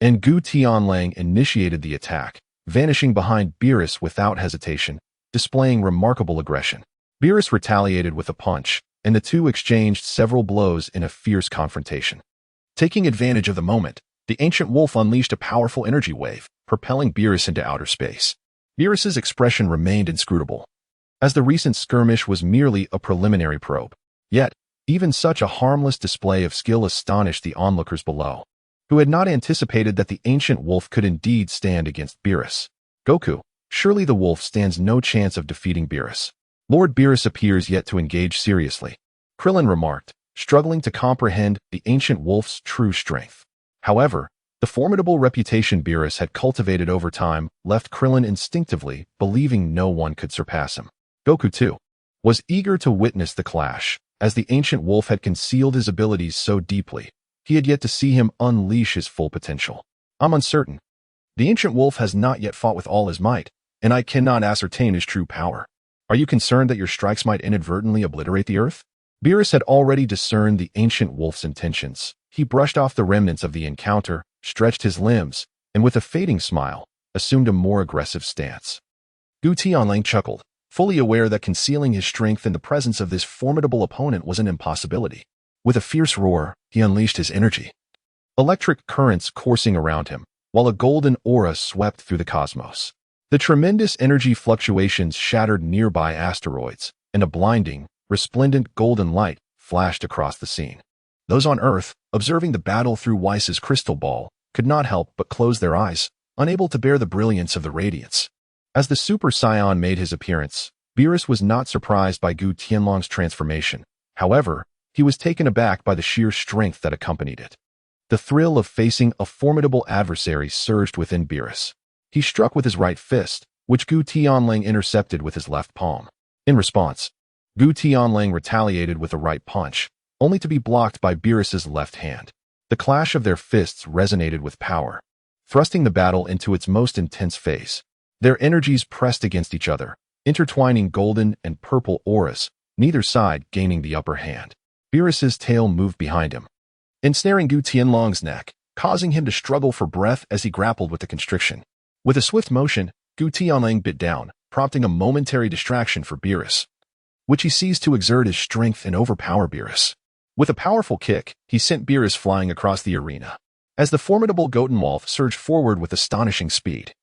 and Gu Tianlang initiated the attack, vanishing behind Beerus without hesitation, displaying remarkable aggression. Beerus retaliated with a punch, and the two exchanged several blows in a fierce confrontation. Taking advantage of the moment, the ancient wolf unleashed a powerful energy wave, propelling Beerus into outer space. Beerus's expression remained inscrutable, as the recent skirmish was merely a preliminary probe. Yet, even such a harmless display of skill astonished the onlookers below, who had not anticipated that the ancient wolf could indeed stand against Beerus. Goku, surely the wolf stands no chance of defeating Beerus. Lord Beerus appears yet to engage seriously, Krillin remarked, struggling to comprehend the ancient wolf's true strength. However, the formidable reputation Beerus had cultivated over time left Krillin instinctively believing no one could surpass him. Goku, too, was eager to witness the clash, as the ancient wolf had concealed his abilities so deeply. He had yet to see him unleash his full potential. I'm uncertain. The ancient wolf has not yet fought with all his might, and I cannot ascertain his true power. Are you concerned that your strikes might inadvertently obliterate the earth? Beerus had already discerned the ancient wolf's intentions. He brushed off the remnants of the encounter, stretched his limbs, and with a fading smile, assumed a more aggressive stance. Gu Tianlang chuckled, fully aware that concealing his strength in the presence of this formidable opponent was an impossibility. With a fierce roar, he unleashed his energy. Electric currents coursing around him, while a golden aura swept through the cosmos. The tremendous energy fluctuations shattered nearby asteroids, and a blinding, resplendent golden light flashed across the scene. Those on Earth, observing the battle through Weiss's crystal ball, could not help but close their eyes, unable to bear the brilliance of the radiance. As the Super Saiyan made his appearance, Beerus was not surprised by Gu Tianlong's transformation. However, he was taken aback by the sheer strength that accompanied it. The thrill of facing a formidable adversary surged within Beerus. He struck with his right fist, which Gu Tianlang intercepted with his left palm. In response, Gu Tianlang retaliated with a right punch, only to be blocked by Beerus's left hand. The clash of their fists resonated with power, thrusting the battle into its most intense phase. Their energies pressed against each other, intertwining golden and purple auras, neither side gaining the upper hand. Beerus's tail moved behind him, ensnaring Gu Tianlong's neck, causing him to struggle for breath as he grappled with the constriction. With a swift motion, Gu Tianlang bit down, prompting a momentary distraction for Beerus, which he seized to exert his strength and overpower Beerus. With a powerful kick, he sent Beerus flying across the arena. As the formidable Gotenwolf surged forward with astonishing speed,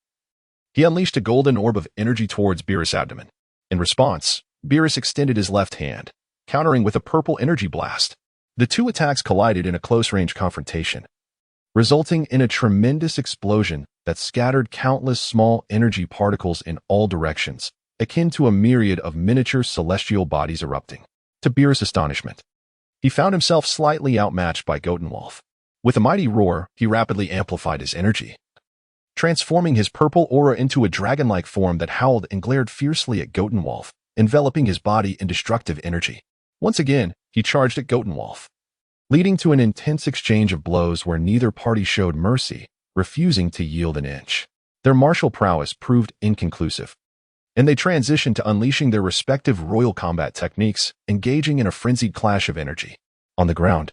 he unleashed a golden orb of energy towards Beerus' abdomen. In response, Beerus extended his left hand, countering with a purple energy blast. The two attacks collided in a close-range confrontation, resulting in a tremendous explosion that scattered countless small energy particles in all directions, akin to a myriad of miniature celestial bodies erupting. To Beerus' astonishment, he found himself slightly outmatched by Gotenwolf. With a mighty roar, he rapidly amplified his energy, transforming his purple aura into a dragon-like form that howled and glared fiercely at Gotenwolf, enveloping his body in destructive energy. Once again, he charged at Gotenwolf, leading to an intense exchange of blows where neither party showed mercy, refusing to yield an inch. Their martial prowess proved inconclusive, and they transitioned to unleashing their respective royal combat techniques, engaging in a frenzied clash of energy. On the ground,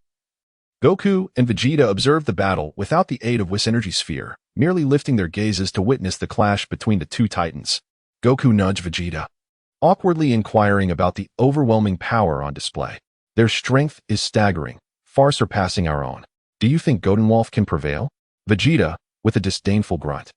Goku and Vegeta observed the battle without the aid of Whis' energy sphere, merely lifting their gazes to witness the clash between the two titans. Goku nudged Vegeta, awkwardly inquiring about the overwhelming power on display. Their strength is staggering, far surpassing our own. Do you think Gotenwolf can prevail? Vegeta, with a disdainful grunt,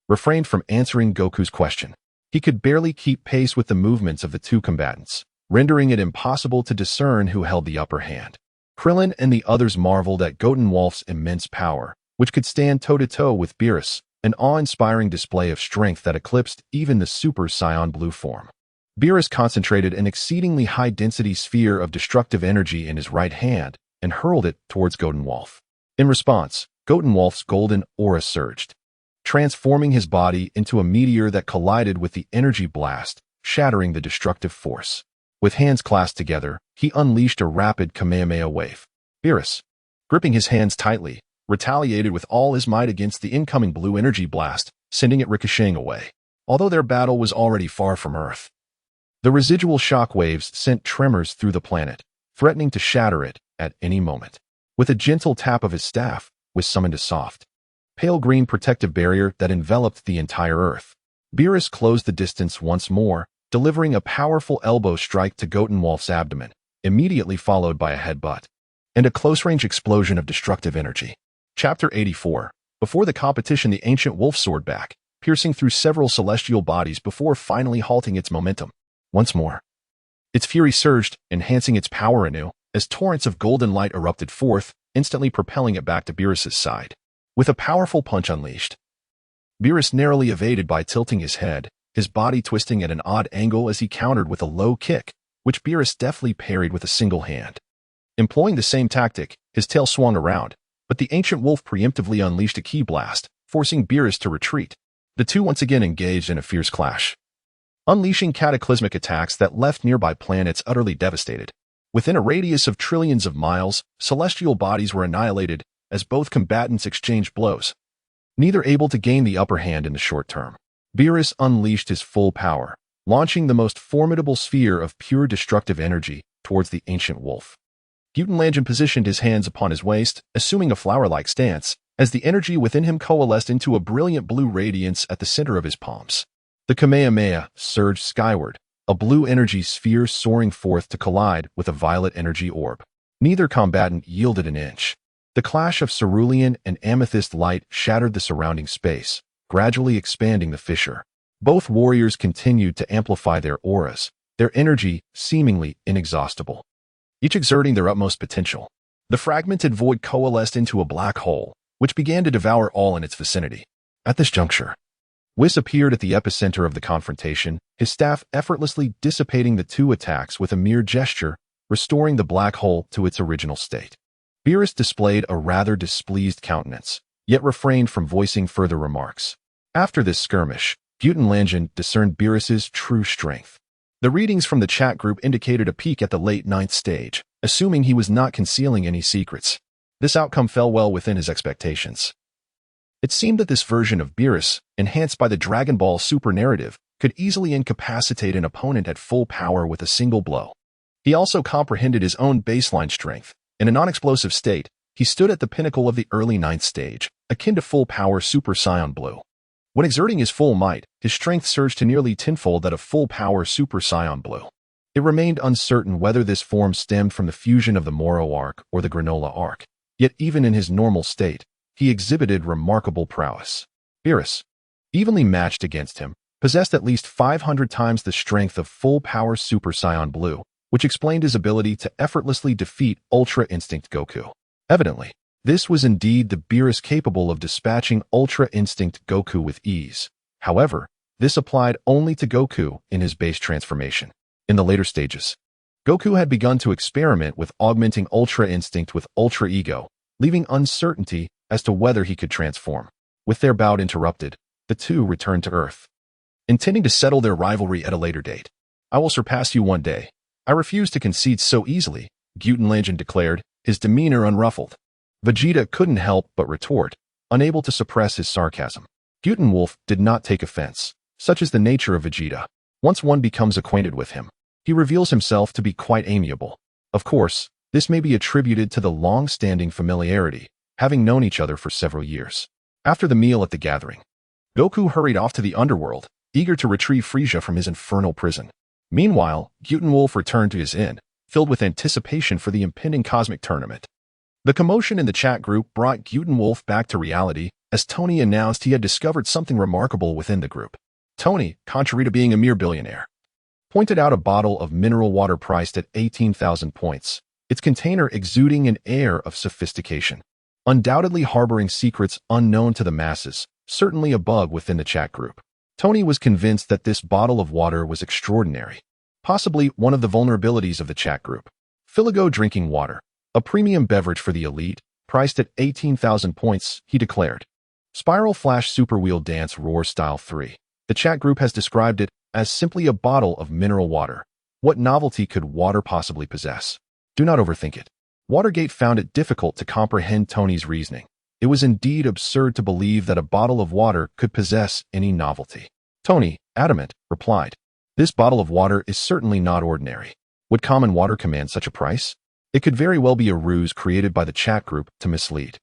refrained from answering Goku's question. He could barely keep pace with the movements of the two combatants, rendering it impossible to discern who held the upper hand. Krillin and the others marveled at Gotenwolf's immense power, which could stand toe-to-toe with Beerus, an awe-inspiring display of strength that eclipsed even the Super Saiyan Blue form. Beerus concentrated an exceedingly high-density sphere of destructive energy in his right hand and hurled it towards Gotenwolf. In response, Gotenwolf's golden aura surged, transforming his body into a meteor that collided with the energy blast, shattering the destructive force. With hands clasped together, he unleashed a rapid Kamehameha wave. Beerus, gripping his hands tightly, retaliated with all his might against the incoming blue energy blast, sending it ricocheting away. Although their battle was already far from Earth, the residual shock waves sent tremors through the planet, threatening to shatter it at any moment. With a gentle tap of his staff, Whis summoned a soft, pale green protective barrier that enveloped the entire Earth. Beerus closed the distance once more, delivering a powerful elbow strike to Gotenwolf's abdomen, immediately followed by a headbutt, and a close-range explosion of destructive energy. Chapter 84. Before the competition, the ancient wolf soared back, piercing through several celestial bodies before finally halting its momentum. Once more, its fury surged, enhancing its power anew, as torrents of golden light erupted forth, instantly propelling it back to Beerus's side. With a powerful punch unleashed, Beerus narrowly evaded by tilting his head, his body twisting at an odd angle as he countered with a low kick, which Beerus deftly parried with a single hand. Employing the same tactic, his tail swung around, but the ancient wolf preemptively unleashed a ki blast, forcing Beerus to retreat. The two once again engaged in a fierce clash, unleashing cataclysmic attacks that left nearby planets utterly devastated. Within a radius of trillions of miles, celestial bodies were annihilated as both combatants exchanged blows, neither able to gain the upper hand in the short term. Beerus unleashed his full power, launching the most formidable sphere of pure destructive energy towards the ancient wolf. Gutenlangen positioned his hands upon his waist, assuming a flower-like stance, as the energy within him coalesced into a brilliant blue radiance at the center of his palms. The Kamehameha surged skyward, a blue energy sphere soaring forth to collide with a violet energy orb. Neither combatant yielded an inch. The clash of cerulean and amethyst light shattered the surrounding space, gradually expanding the fissure. Both warriors continued to amplify their auras, their energy seemingly inexhaustible, each exerting their utmost potential. The fragmented void coalesced into a black hole, which began to devour all in its vicinity. At this juncture, Whis appeared at the epicenter of the confrontation, his staff effortlessly dissipating the two attacks with a mere gesture, restoring the black hole to its original state. Beerus displayed a rather displeased countenance, yet refrained from voicing further remarks. After this skirmish, Gutenlangen discerned Beerus's true strength. The readings from the chat group indicated a peak at the late 9th stage, assuming he was not concealing any secrets. This outcome fell well within his expectations. It seemed that this version of Beerus, enhanced by the Dragon Ball Super narrative, could easily incapacitate an opponent at full power with a single blow. He also comprehended his own baseline strength. In a non-explosive state, he stood at the pinnacle of the early 9th stage, akin to full-power Super Saiyan Blue. When exerting his full might, his strength surged to nearly tenfold that of full-power Super Saiyan Blue. It remained uncertain whether this form stemmed from the fusion of the Moro arc or the Granola arc, yet even in his normal state, he exhibited remarkable prowess. Beerus, evenly matched against him, possessed at least 500 times the strength of full-power Super Saiyan Blue, which explained his ability to effortlessly defeat Ultra Instinct Goku. Evidently, this was indeed the Beerus capable of dispatching Ultra Instinct Goku with ease. However, this applied only to Goku in his base transformation. In the later stages, Goku had begun to experiment with augmenting Ultra Instinct with Ultra Ego, leaving uncertainty as to whether he could transform. With their bout interrupted, the two returned to Earth, intending to settle their rivalry at a later date. I will surpass you one day. I refuse to concede so easily, Goku and Vegeta declared, his demeanor unruffled. Vegeta couldn't help but retort, unable to suppress his sarcasm. Goku and Wolf did not take offense. Such is the nature of Vegeta. Once one becomes acquainted with him, he reveals himself to be quite amiable. Of course, this may be attributed to the long-standing familiarity, having known each other for several years. After the meal at the gathering, Goku hurried off to the underworld, eager to retrieve Frieza from his infernal prison. Meanwhile, Goku and Wolf returned to his inn, filled with anticipation for the impending cosmic tournament. The commotion in the chat group brought Goku and Wolf back to reality as Tony announced he had discovered something remarkable within the group. Tony, contrary to being a mere billionaire, pointed out a bottle of mineral water priced at 18,000 points, its container exuding an air of sophistication, undoubtedly harboring secrets unknown to the masses, certainly a bug within the chat group. Tony was convinced that this bottle of water was extraordinary, possibly one of the vulnerabilities of the chat group. Filigo drinking water, a premium beverage for the elite, priced at 18,000 points, he declared. Spiral Flash Super Wheel Dance Roar Style 3. The chat group has described it as simply a bottle of mineral water. What novelty could water possibly possess? Do not overthink it. Watergate found it difficult to comprehend Tony's reasoning. It was indeed absurd to believe that a bottle of water could possess any novelty. Tony, adamant, replied, "This bottle of water is certainly not ordinary. Would common water command such a price? It could very well be a ruse created by the chat group to mislead."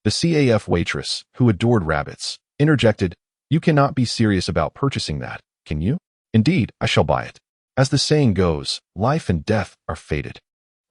The CAF waitress, who adored rabbits, interjected, "You cannot be serious about purchasing that, can you?" "Indeed, I shall buy it. As the saying goes, life and death are fated.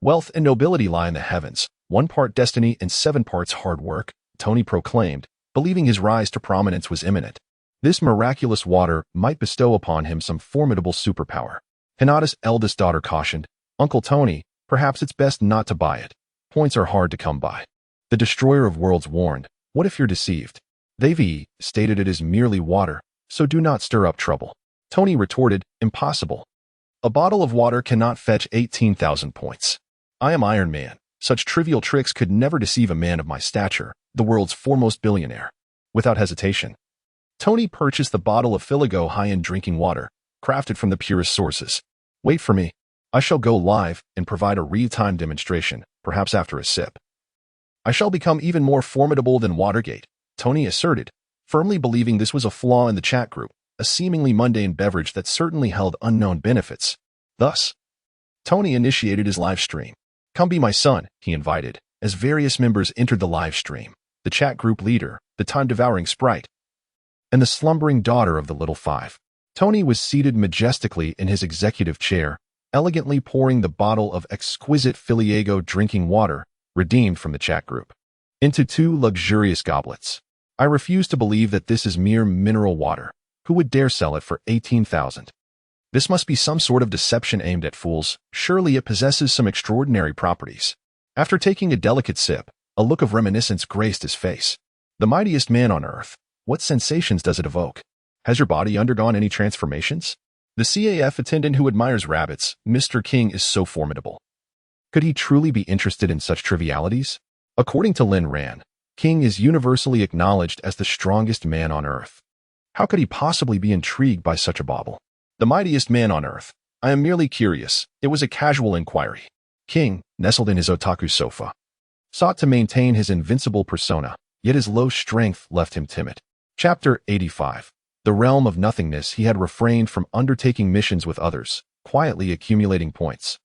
Wealth and nobility lie in the heavens, 1 part destiny and 7 parts hard work," Tony proclaimed, believing his rise to prominence was imminent. This miraculous water might bestow upon him some formidable superpower. Hinata's eldest daughter cautioned, "Uncle Tony, perhaps it's best not to buy it. Points are hard to come by." The destroyer of worlds warned, "What if you're deceived? The stated it is merely water, so do not stir up trouble." Tony retorted, "Impossible. A bottle of water cannot fetch 18,000 points. I am Iron Man. Such trivial tricks could never deceive a man of my stature, the world's foremost billionaire." Without hesitation, Tony purchased the bottle of Filigo high-end drinking water, crafted from the purest sources. "Wait for me. I shall go live and provide a real-time demonstration, perhaps after a sip. I shall become even more formidable than Watergate," Tony asserted, firmly believing this was a flaw in the chat group, a seemingly mundane beverage that certainly held unknown benefits. Thus, Tony initiated his live stream. "Come be my son," he invited, as various members entered the live stream. The chat group leader, the time-devouring sprite, and the slumbering daughter of the Little Five. Tony was seated majestically in his executive chair, elegantly pouring the bottle of exquisite Filiego drinking water, redeemed from the chat group, into 2 luxurious goblets. "I refuse to believe that this is mere mineral water. Who would dare sell it for 18,000? This must be some sort of deception aimed at fools. Surely it possesses some extraordinary properties." After taking a delicate sip, a look of reminiscence graced his face. "The mightiest man on earth. What sensations does it evoke? Has your body undergone any transformations?" The CAF attendant who admires rabbits, Mr. King, is so formidable. Could he truly be interested in such trivialities? According to Lin Ran, King is universally acknowledged as the strongest man on earth. How could he possibly be intrigued by such a bauble? "The mightiest man on earth. I am merely curious." It was a casual inquiry. King, nestled in his otaku sofa, sought to maintain his invincible persona, yet his low strength left him timid. Chapter 85. The realm of nothingness. He had refrained from undertaking missions with others, quietly accumulating points,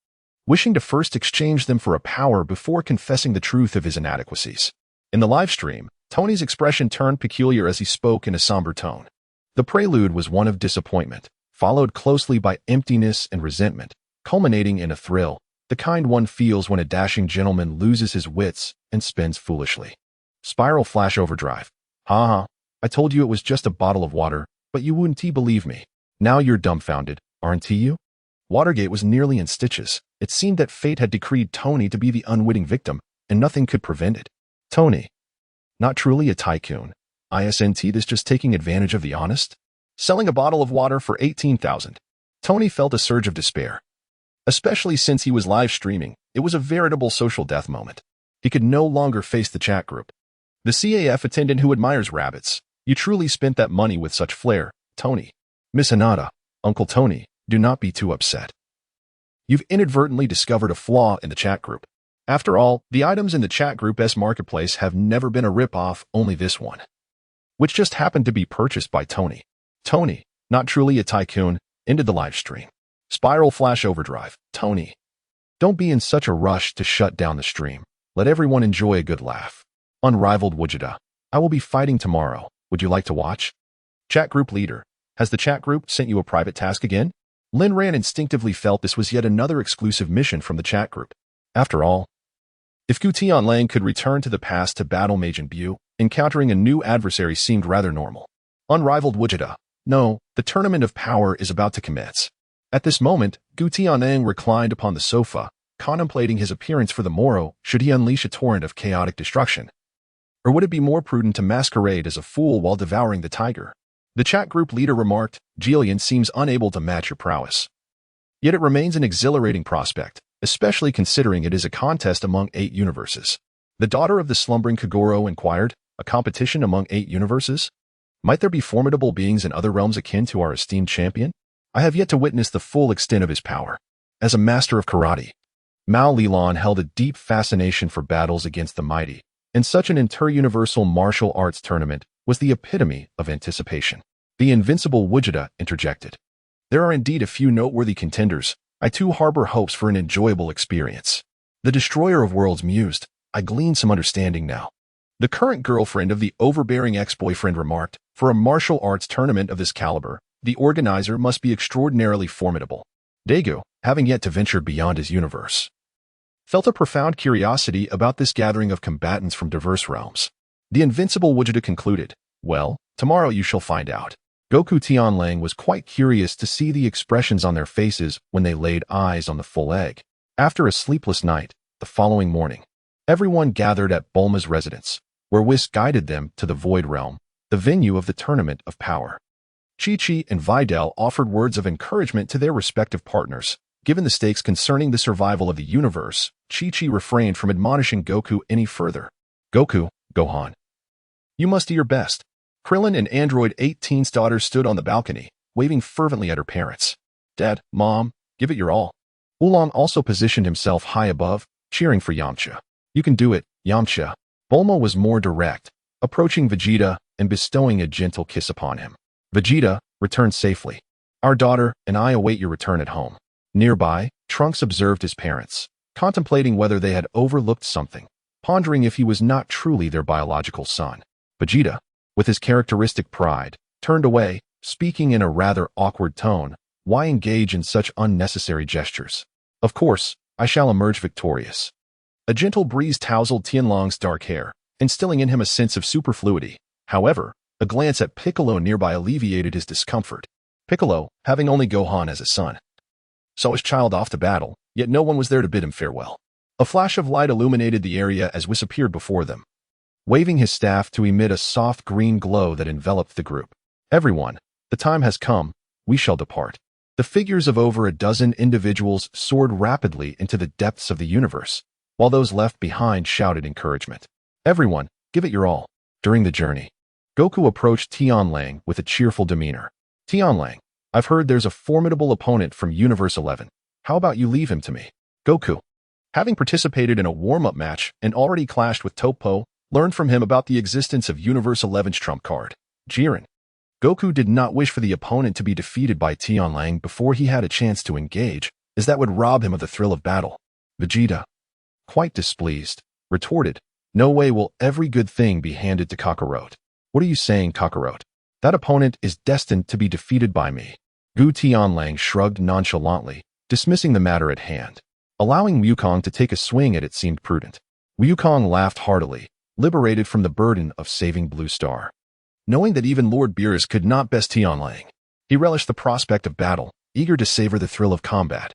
wishing to first exchange them for a power before confessing the truth of his inadequacies. In the live stream, Tony's expression turned peculiar as he spoke in a somber tone. The prelude was one of disappointment, followed closely by emptiness and resentment, culminating in a thrill, the kind one feels when a dashing gentleman loses his wits and spends foolishly. Spiral Flash Overdrive. "Ha ha, I told you it was just a bottle of water, but you wouldn't believe me. Now you're dumbfounded, aren't you?" Watergate was nearly in stitches. It seemed that fate had decreed Tony to be the unwitting victim, and nothing could prevent it. Tony, not truly a tycoon. Isn't this just taking advantage of the honest? Selling a bottle of water for 18,000. Tony felt a surge of despair. Especially since he was live streaming, it was a veritable social death moment. He could no longer face the chat group. The CAF attendant who admires rabbits, You truly spent that money with such flair, Tony. Miss Hinata, Uncle Tony, do not be too upset. You've inadvertently discovered a flaw in the chat group. After all, the items in the chat group S Marketplace have never been a rip-off, only this one, which just happened to be purchased by Tony. Tony, not truly a tycoon, ended the live stream. Spiral Flash Overdrive, Tony. Don't be in such a rush to shut down the stream. Let everyone enjoy a good laugh. Unrivaled Vegeta, I will be fighting tomorrow. Would you like to watch? Chat group leader, has the chat group sent you a private task again? Lin Ran instinctively felt this was yet another exclusive mission from the chat group. After all, if Gu Tianlang could return to the past to battle Majin Buu, encountering a new adversary seemed rather normal. Unrivaled Vegeta, no, the tournament of power is about to commence. At this moment, Gu Tianlang reclined upon the sofa, contemplating his appearance for the morrow should he unleash a torrent of chaotic destruction. Or would it be more prudent to masquerade as a fool while devouring the tiger? The chat group leader remarked, Jillian seems unable to match your prowess. Yet it remains an exhilarating prospect, especially considering it is a contest among 8 universes. The daughter of the slumbering Kagoro inquired, a competition among 8 universes? Might there be formidable beings in other realms akin to our esteemed champion? I have yet to witness the full extent of his power. As a master of karate, Mao Lilan held a deep fascination for battles against the mighty, and such an inter-universal martial arts tournament was the epitome of anticipation. The invincible Vegeta interjected. There are indeed a few noteworthy contenders. I too harbor hopes for an enjoyable experience. The destroyer of worlds mused, I glean some understanding now. The current girlfriend of the overbearing ex-boyfriend remarked, for a martial arts tournament of this caliber, the organizer must be extraordinarily formidable. Daegu, having yet to venture beyond his universe, felt a profound curiosity about this gathering of combatants from diverse realms. The invincible Vegeta concluded, well, tomorrow you shall find out. Goku Tianlang was quite curious to see the expressions on their faces when they laid eyes on the full egg. After a sleepless night, the following morning, everyone gathered at Bulma's residence, where Whis guided them to the Void Realm, the venue of the Tournament of Power. Chi-Chi and Videl offered words of encouragement to their respective partners. Given the stakes concerning the survival of the universe, Chi-Chi refrained from admonishing Goku any further. Goku, Gohan, you must do your best. Krillin and Android 18's daughter stood on the balcony, waving fervently at her parents. Dad, Mom, give it your all. Oolong also positioned himself high above, cheering for Yamcha. You can do it, Yamcha. Bulma was more direct, approaching Vegeta and bestowing a gentle kiss upon him. Vegeta, return safely. Our daughter and I await your return at home. Nearby, Trunks observed his parents, contemplating whether they had overlooked something, pondering if he was not truly their biological son. Vegeta, with his characteristic pride, turned away, speaking in a rather awkward tone. Why engage in such unnecessary gestures? Of course, I shall emerge victorious. A gentle breeze tousled Tianlong's dark hair, instilling in him a sense of superfluity. However, a glance at Piccolo nearby alleviated his discomfort. Piccolo, having only Gohan as a son, saw his child off to battle, yet no one was there to bid him farewell. A flash of light illuminated the area as Whis appeared before them, waving his staff to emit a soft green glow that enveloped the group. Everyone, the time has come, we shall depart. The figures of over a dozen individuals soared rapidly into the depths of the universe, while those left behind shouted encouragement. Everyone, give it your all. During the journey, Goku approached Tianlang with a cheerful demeanor. Tianlang, I've heard there's a formidable opponent from Universe 11. How about you leave him to me? Goku, having participated in a warm-up match and already clashed with Topo, learned from him about the existence of Universe 11's trump card, Jiren. Goku did not wish for the opponent to be defeated by Tianlang before he had a chance to engage, as that would rob him of the thrill of battle. Vegeta, quite displeased, retorted, no way will every good thing be handed to Kakarot. What are you saying, Kakarot? That opponent is destined to be defeated by me. Gu Tianlang shrugged nonchalantly, dismissing the matter at hand. Allowing Wukong to take a swing at it seemed prudent. Wukong laughed heartily, liberated from the burden of saving Blue Star. Knowing that even Lord Beerus could not best Tianlang, he relished the prospect of battle, eager to savor the thrill of combat.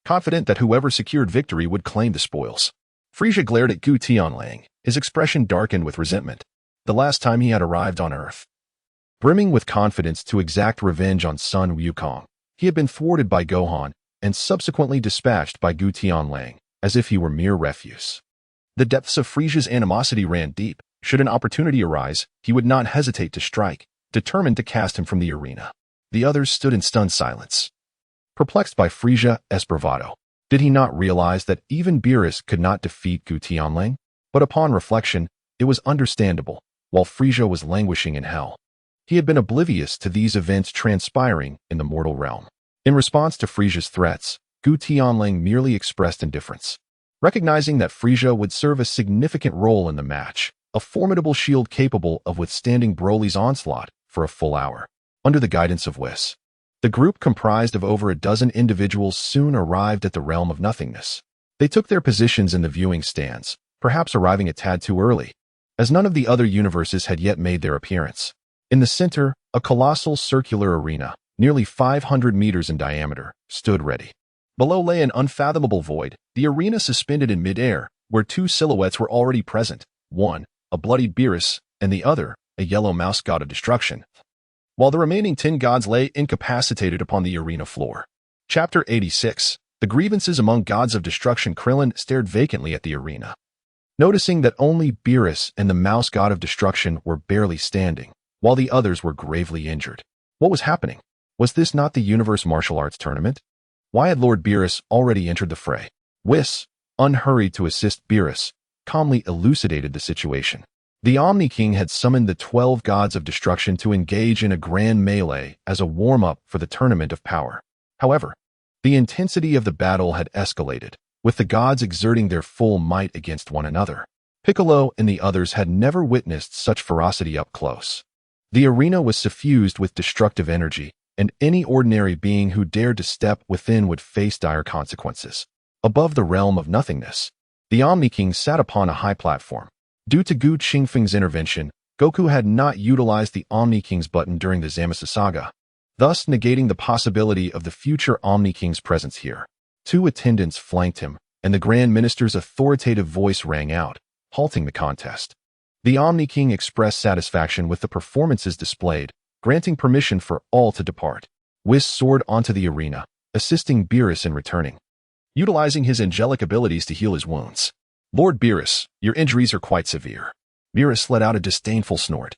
Confident that whoever secured victory would claim the spoils. Frieza glared at Gu Tianlang, his expression darkened with resentment. The last time he had arrived on Earth, brimming with confidence to exact revenge on son Wukong, he had been thwarted by Gohan and subsequently dispatched by Gu Tianlang, as if he were mere refuse. The depths of Frieza's animosity ran deep, Should an opportunity arise, he would not hesitate to strike, determined to cast him from the arena. The others stood in stunned silence, perplexed by Frisia's bravado. Did he not realize that even Beerus could not defeat Gu Tianling? But upon reflection, it was understandable. While Frisia was languishing in hell, he had been oblivious to these events transpiring in the mortal realm. In response to Frisia's threats, Gu Tianling merely expressed indifference. Recognizing that Frisia would serve a significant role in the match, a formidable shield capable of withstanding Broly's onslaught for a full hour. Under the guidance of Whis, the group comprised of over a dozen individuals soon arrived at the realm of nothingness. They took their positions in the viewing stands, perhaps arriving a tad too early, as none of the other universes had yet made their appearance. In the center, a colossal circular arena, nearly 500 meters in diameter, stood ready. Below lay an unfathomable void, the arena suspended in midair, where two silhouettes were already present, one, a bloodied Beerus, and the other, a yellow mouse god of destruction, while the remaining 10 gods lay incapacitated upon the arena floor. Chapter 86. The Grievances Among Gods of Destruction. Krillin stared vacantly at the arena, noticing that only Beerus and the mouse god of destruction were barely standing, while the others were gravely injured. What was happening? Was this not the Universe Martial Arts Tournament? Why had Lord Beerus already entered the fray? Whis, unhurried to assist Beerus, calmly elucidated the situation. The Omni King had summoned the 12 gods of destruction to engage in a grand melee as a warm-up for the Tournament of Power. However, the intensity of the battle had escalated, with the gods exerting their full might against one another. Piccolo and the others had never witnessed such ferocity up close. The arena was suffused with destructive energy, and any ordinary being who dared to step within would face dire consequences. Above the realm of nothingness, the Omni King sat upon a high platform. Due to Gu Qingfeng's intervention, Goku had not utilized the Omni King's button during the Zamasu saga, thus negating the possibility of the future Omni King's presence here. 2 attendants flanked him, and the Grand Minister's authoritative voice rang out, halting the contest. The Omni King expressed satisfaction with the performances displayed, granting permission for all to depart. Whis soared onto the arena, assisting Beerus in returning, utilizing his angelic abilities to heal his wounds. Lord Beerus, your injuries are quite severe. Beerus let out a disdainful snort,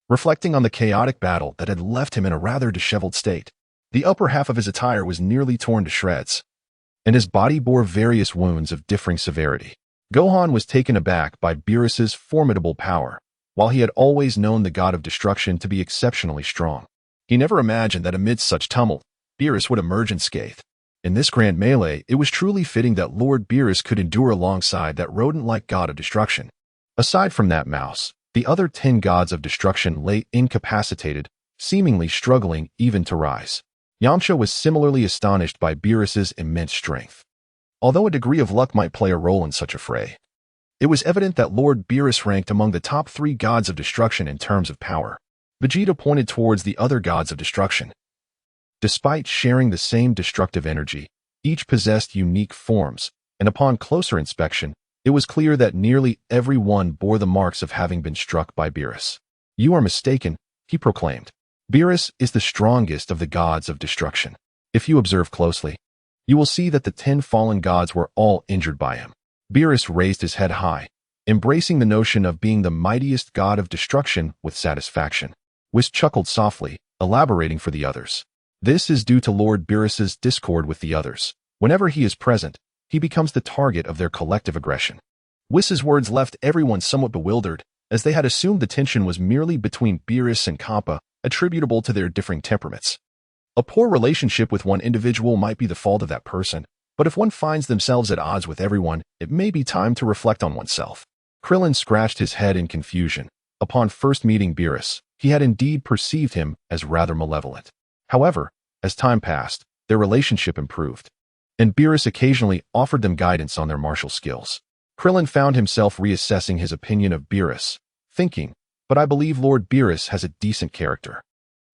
reflecting on the chaotic battle that had left him in a rather disheveled state. The upper half of his attire was nearly torn to shreds, and his body bore various wounds of differing severity. Gohan was taken aback by Beerus's formidable power. While he had always known the god of destruction to be exceptionally strong, he never imagined that amidst such tumult, Beerus would emerge unscathed. In this grand melee, it was truly fitting that Lord Beerus could endure alongside that rodent-like god of destruction. Aside from that mouse, the other 10 gods of destruction lay incapacitated, seemingly struggling even to rise. Yamcha was similarly astonished by Beerus's immense strength. Although a degree of luck might play a role in such a fray, it was evident that Lord Beerus ranked among the top 3 gods of destruction in terms of power. Vegeta pointed towards the other gods of destruction. Despite sharing the same destructive energy, each possessed unique forms, and upon closer inspection, it was clear that nearly every one bore the marks of having been struck by Beerus. You are mistaken, he proclaimed. Beerus is the strongest of the gods of destruction. If you observe closely, you will see that the 10 fallen gods were all injured by him. Beerus raised his head high, embracing the notion of being the mightiest god of destruction with satisfaction. Whis chuckled softly, elaborating for the others. This is due to Lord Beerus's discord with the others. Whenever he is present, he becomes the target of their collective aggression. Whis's words left everyone somewhat bewildered, as they had assumed the tension was merely between Beerus and Kappa, attributable to their differing temperaments. A poor relationship with one individual might be the fault of that person, but if one finds themselves at odds with everyone, it may be time to reflect on oneself. Krillin scratched his head in confusion. Upon first meeting Beerus, he had indeed perceived him as rather malevolent. However, as time passed, their relationship improved, and Beerus occasionally offered them guidance on their martial skills. Krillin found himself reassessing his opinion of Beerus, thinking, but I believe Lord Beerus has a decent character.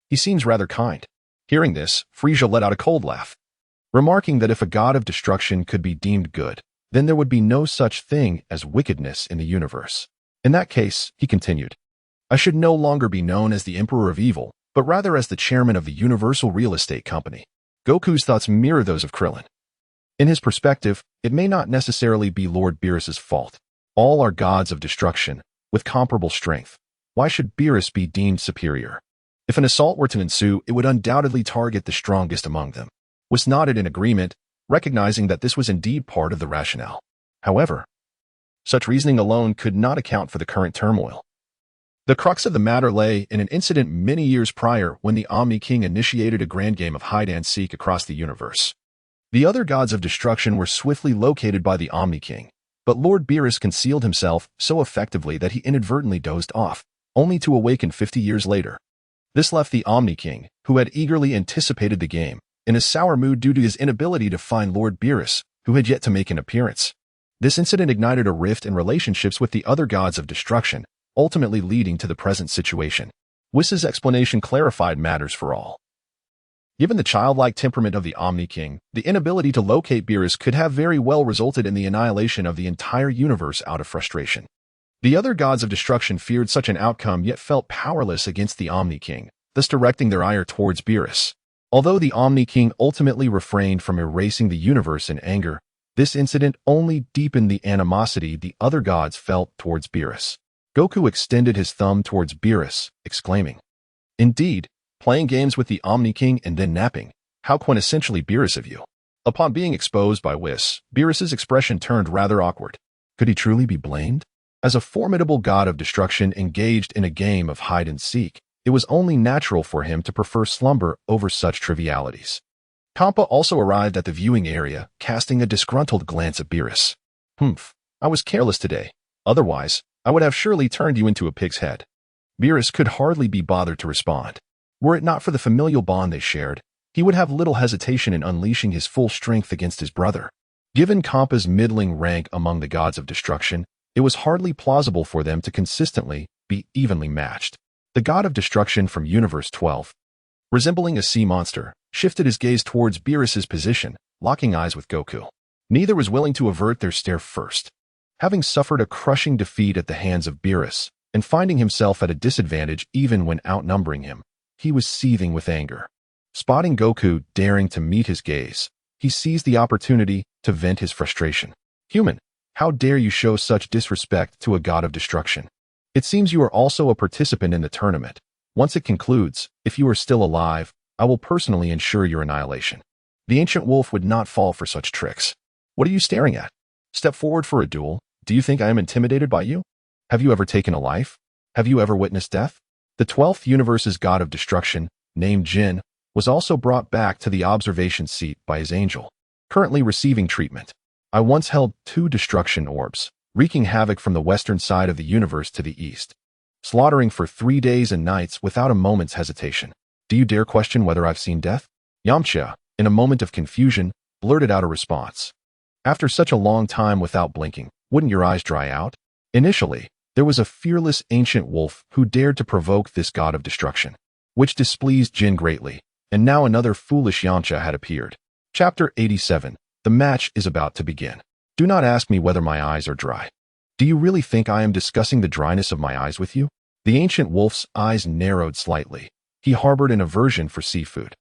He seems rather kind. Hearing this, Frisia let out a cold laugh, remarking that if a god of destruction could be deemed good, then there would be no such thing as wickedness in the universe. In that case, he continued, I should no longer be known as the Emperor of Evil, but rather as the chairman of the Universal Real Estate Company. Goku's thoughts mirror those of Krillin. In his perspective, it may not necessarily be Lord Beerus's fault. All are gods of destruction, with comparable strength. Why should Beerus be deemed superior? If an assault were to ensue, it would undoubtedly target the strongest among them. Whis nodded in agreement, recognizing that this was indeed part of the rationale. However, such reasoning alone could not account for the current turmoil. The crux of the matter lay in an incident many years prior when the Omni King initiated a grand game of hide-and-seek across the universe. The other gods of destruction were swiftly located by the Omni King, but Lord Beerus concealed himself so effectively that he inadvertently dozed off, only to awaken 50 years later. This left the Omni King, who had eagerly anticipated the game, in a sour mood due to his inability to find Lord Beerus, who had yet to make an appearance. This incident ignited a rift in relationships with the other gods of destruction, ultimately leading to the present situation. Whis's explanation clarified matters for all. Given the childlike temperament of the Omni King, the inability to locate Beerus could have very well resulted in the annihilation of the entire universe out of frustration. The other gods of destruction feared such an outcome yet felt powerless against the Omni King, thus directing their ire towards Beerus. Although the Omni King ultimately refrained from erasing the universe in anger, this incident only deepened the animosity the other gods felt towards Beerus. Goku extended his thumb towards Beerus, exclaiming, "Indeed, playing games with the Omni King and then napping. How quintessentially Beerus of you." Upon being exposed by Whis, Beerus's expression turned rather awkward. Could he truly be blamed? As a formidable god of destruction engaged in a game of hide-and-seek, it was only natural for him to prefer slumber over such trivialities. Kampa also arrived at the viewing area, casting a disgruntled glance at Beerus. I was careless today. Otherwise, I would have surely turned you into a pig's head." Beerus could hardly be bothered to respond. Were it not for the familial bond they shared, he would have little hesitation in unleashing his full strength against his brother. Given Kampa's middling rank among the gods of destruction, it was hardly plausible for them to consistently be evenly matched. The god of destruction from Universe 12, resembling a sea monster, shifted his gaze towards Beerus's position, locking eyes with Goku. Neither was willing to avert their stare first. Having suffered a crushing defeat at the hands of Beerus, and finding himself at a disadvantage even when outnumbering him, he was seething with anger. Spotting Goku daring to meet his gaze, he seized the opportunity to vent his frustration. "Human, how dare you show such disrespect to a god of destruction? It seems you are also a participant in the tournament. Once it concludes, if you are still alive, I will personally ensure your annihilation." The ancient wolf would not fall for such tricks. "What are you staring at? Step forward for a duel. Do you think I am intimidated by you? Have you ever taken a life? Have you ever witnessed death?" The 12th universe's god of destruction, named Jin, was also brought back to the observation seat by his angel, currently receiving treatment. "I once held 2 destruction orbs, wreaking havoc from the western side of the universe to the east, slaughtering for 3 days and nights without a moment's hesitation. Do you dare question whether I've seen death?" Yamcha, in a moment of confusion, blurted out a response. "After such a long time without blinking, wouldn't your eyes dry out?" Initially, there was a fearless ancient wolf who dared to provoke this god of destruction, which displeased Jin greatly, and now another foolish Yamcha had appeared. Chapter 87. The match is about to begin. Do not ask me whether my eyes are dry. Do you really think I am discussing the dryness of my eyes with you? The ancient wolf's eyes narrowed slightly. He harbored an aversion for seafood,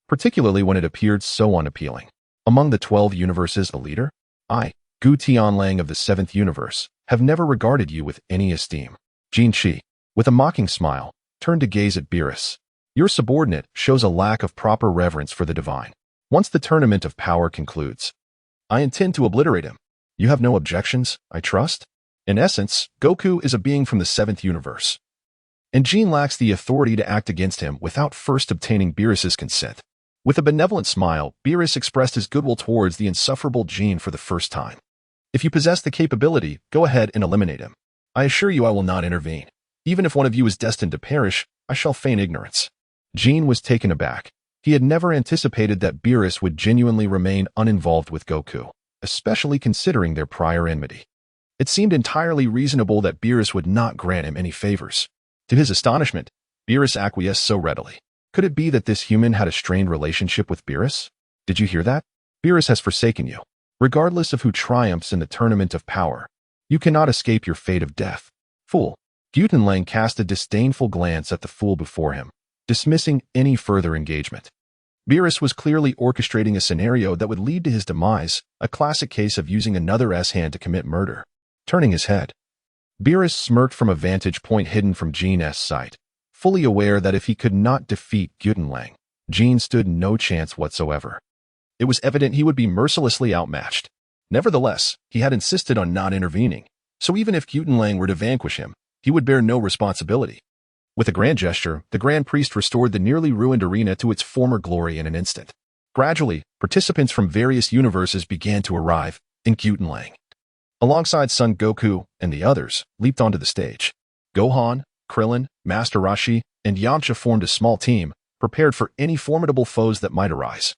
particularly when it appeared so unappealing. Among the 12 universes, a leader? I, Gu Tianlang of the 7th universe, have never regarded you with any esteem. Jin Chi, with a mocking smile, turned to gaze at Beerus. Your subordinate shows a lack of proper reverence for the divine. Once the tournament of power concludes, I intend to obliterate him. You have no objections, I trust? In essence, Goku is a being from the 7th universe, and Jin lacks the authority to act against him without first obtaining Beerus's consent. With a benevolent smile, Beerus expressed his goodwill towards the insufferable Jin for the first time. If you possess the capability, go ahead and eliminate him. I assure you I will not intervene. Even if one of you is destined to perish, I shall feign ignorance. Jin was taken aback. He had never anticipated that Beerus would genuinely remain uninvolved with Goku, especially considering their prior enmity. It seemed entirely reasonable that Beerus would not grant him any favors. To his astonishment, Beerus acquiesced so readily. Could it be that this human had a strained relationship with Beerus? Did you hear that? Beerus has forsaken you. Regardless of who triumphs in the tournament of power, you cannot escape your fate of death. Fool. Gutenlang cast a disdainful glance at the fool before him, dismissing any further engagement. Beerus was clearly orchestrating a scenario that would lead to his demise, a classic case of using another S hand to commit murder. Turning his head, Beerus smirked from a vantage point hidden from Jean's sight, fully aware that if he could not defeat Gutenlang, Jean stood no chance whatsoever. It was evident he would be mercilessly outmatched. Nevertheless, he had insisted on not intervening, so even if Gutenlang were to vanquish him, he would bear no responsibility. With a grand gesture, the Grand Priest restored the nearly ruined arena to its former glory in an instant. Gradually, participants from various universes began to arrive in Gutenlang. Alongside Son Goku and the others leaped onto the stage. Gohan, Krillin, Master Roshi, and Yamcha formed a small team, prepared for any formidable foes that might arise.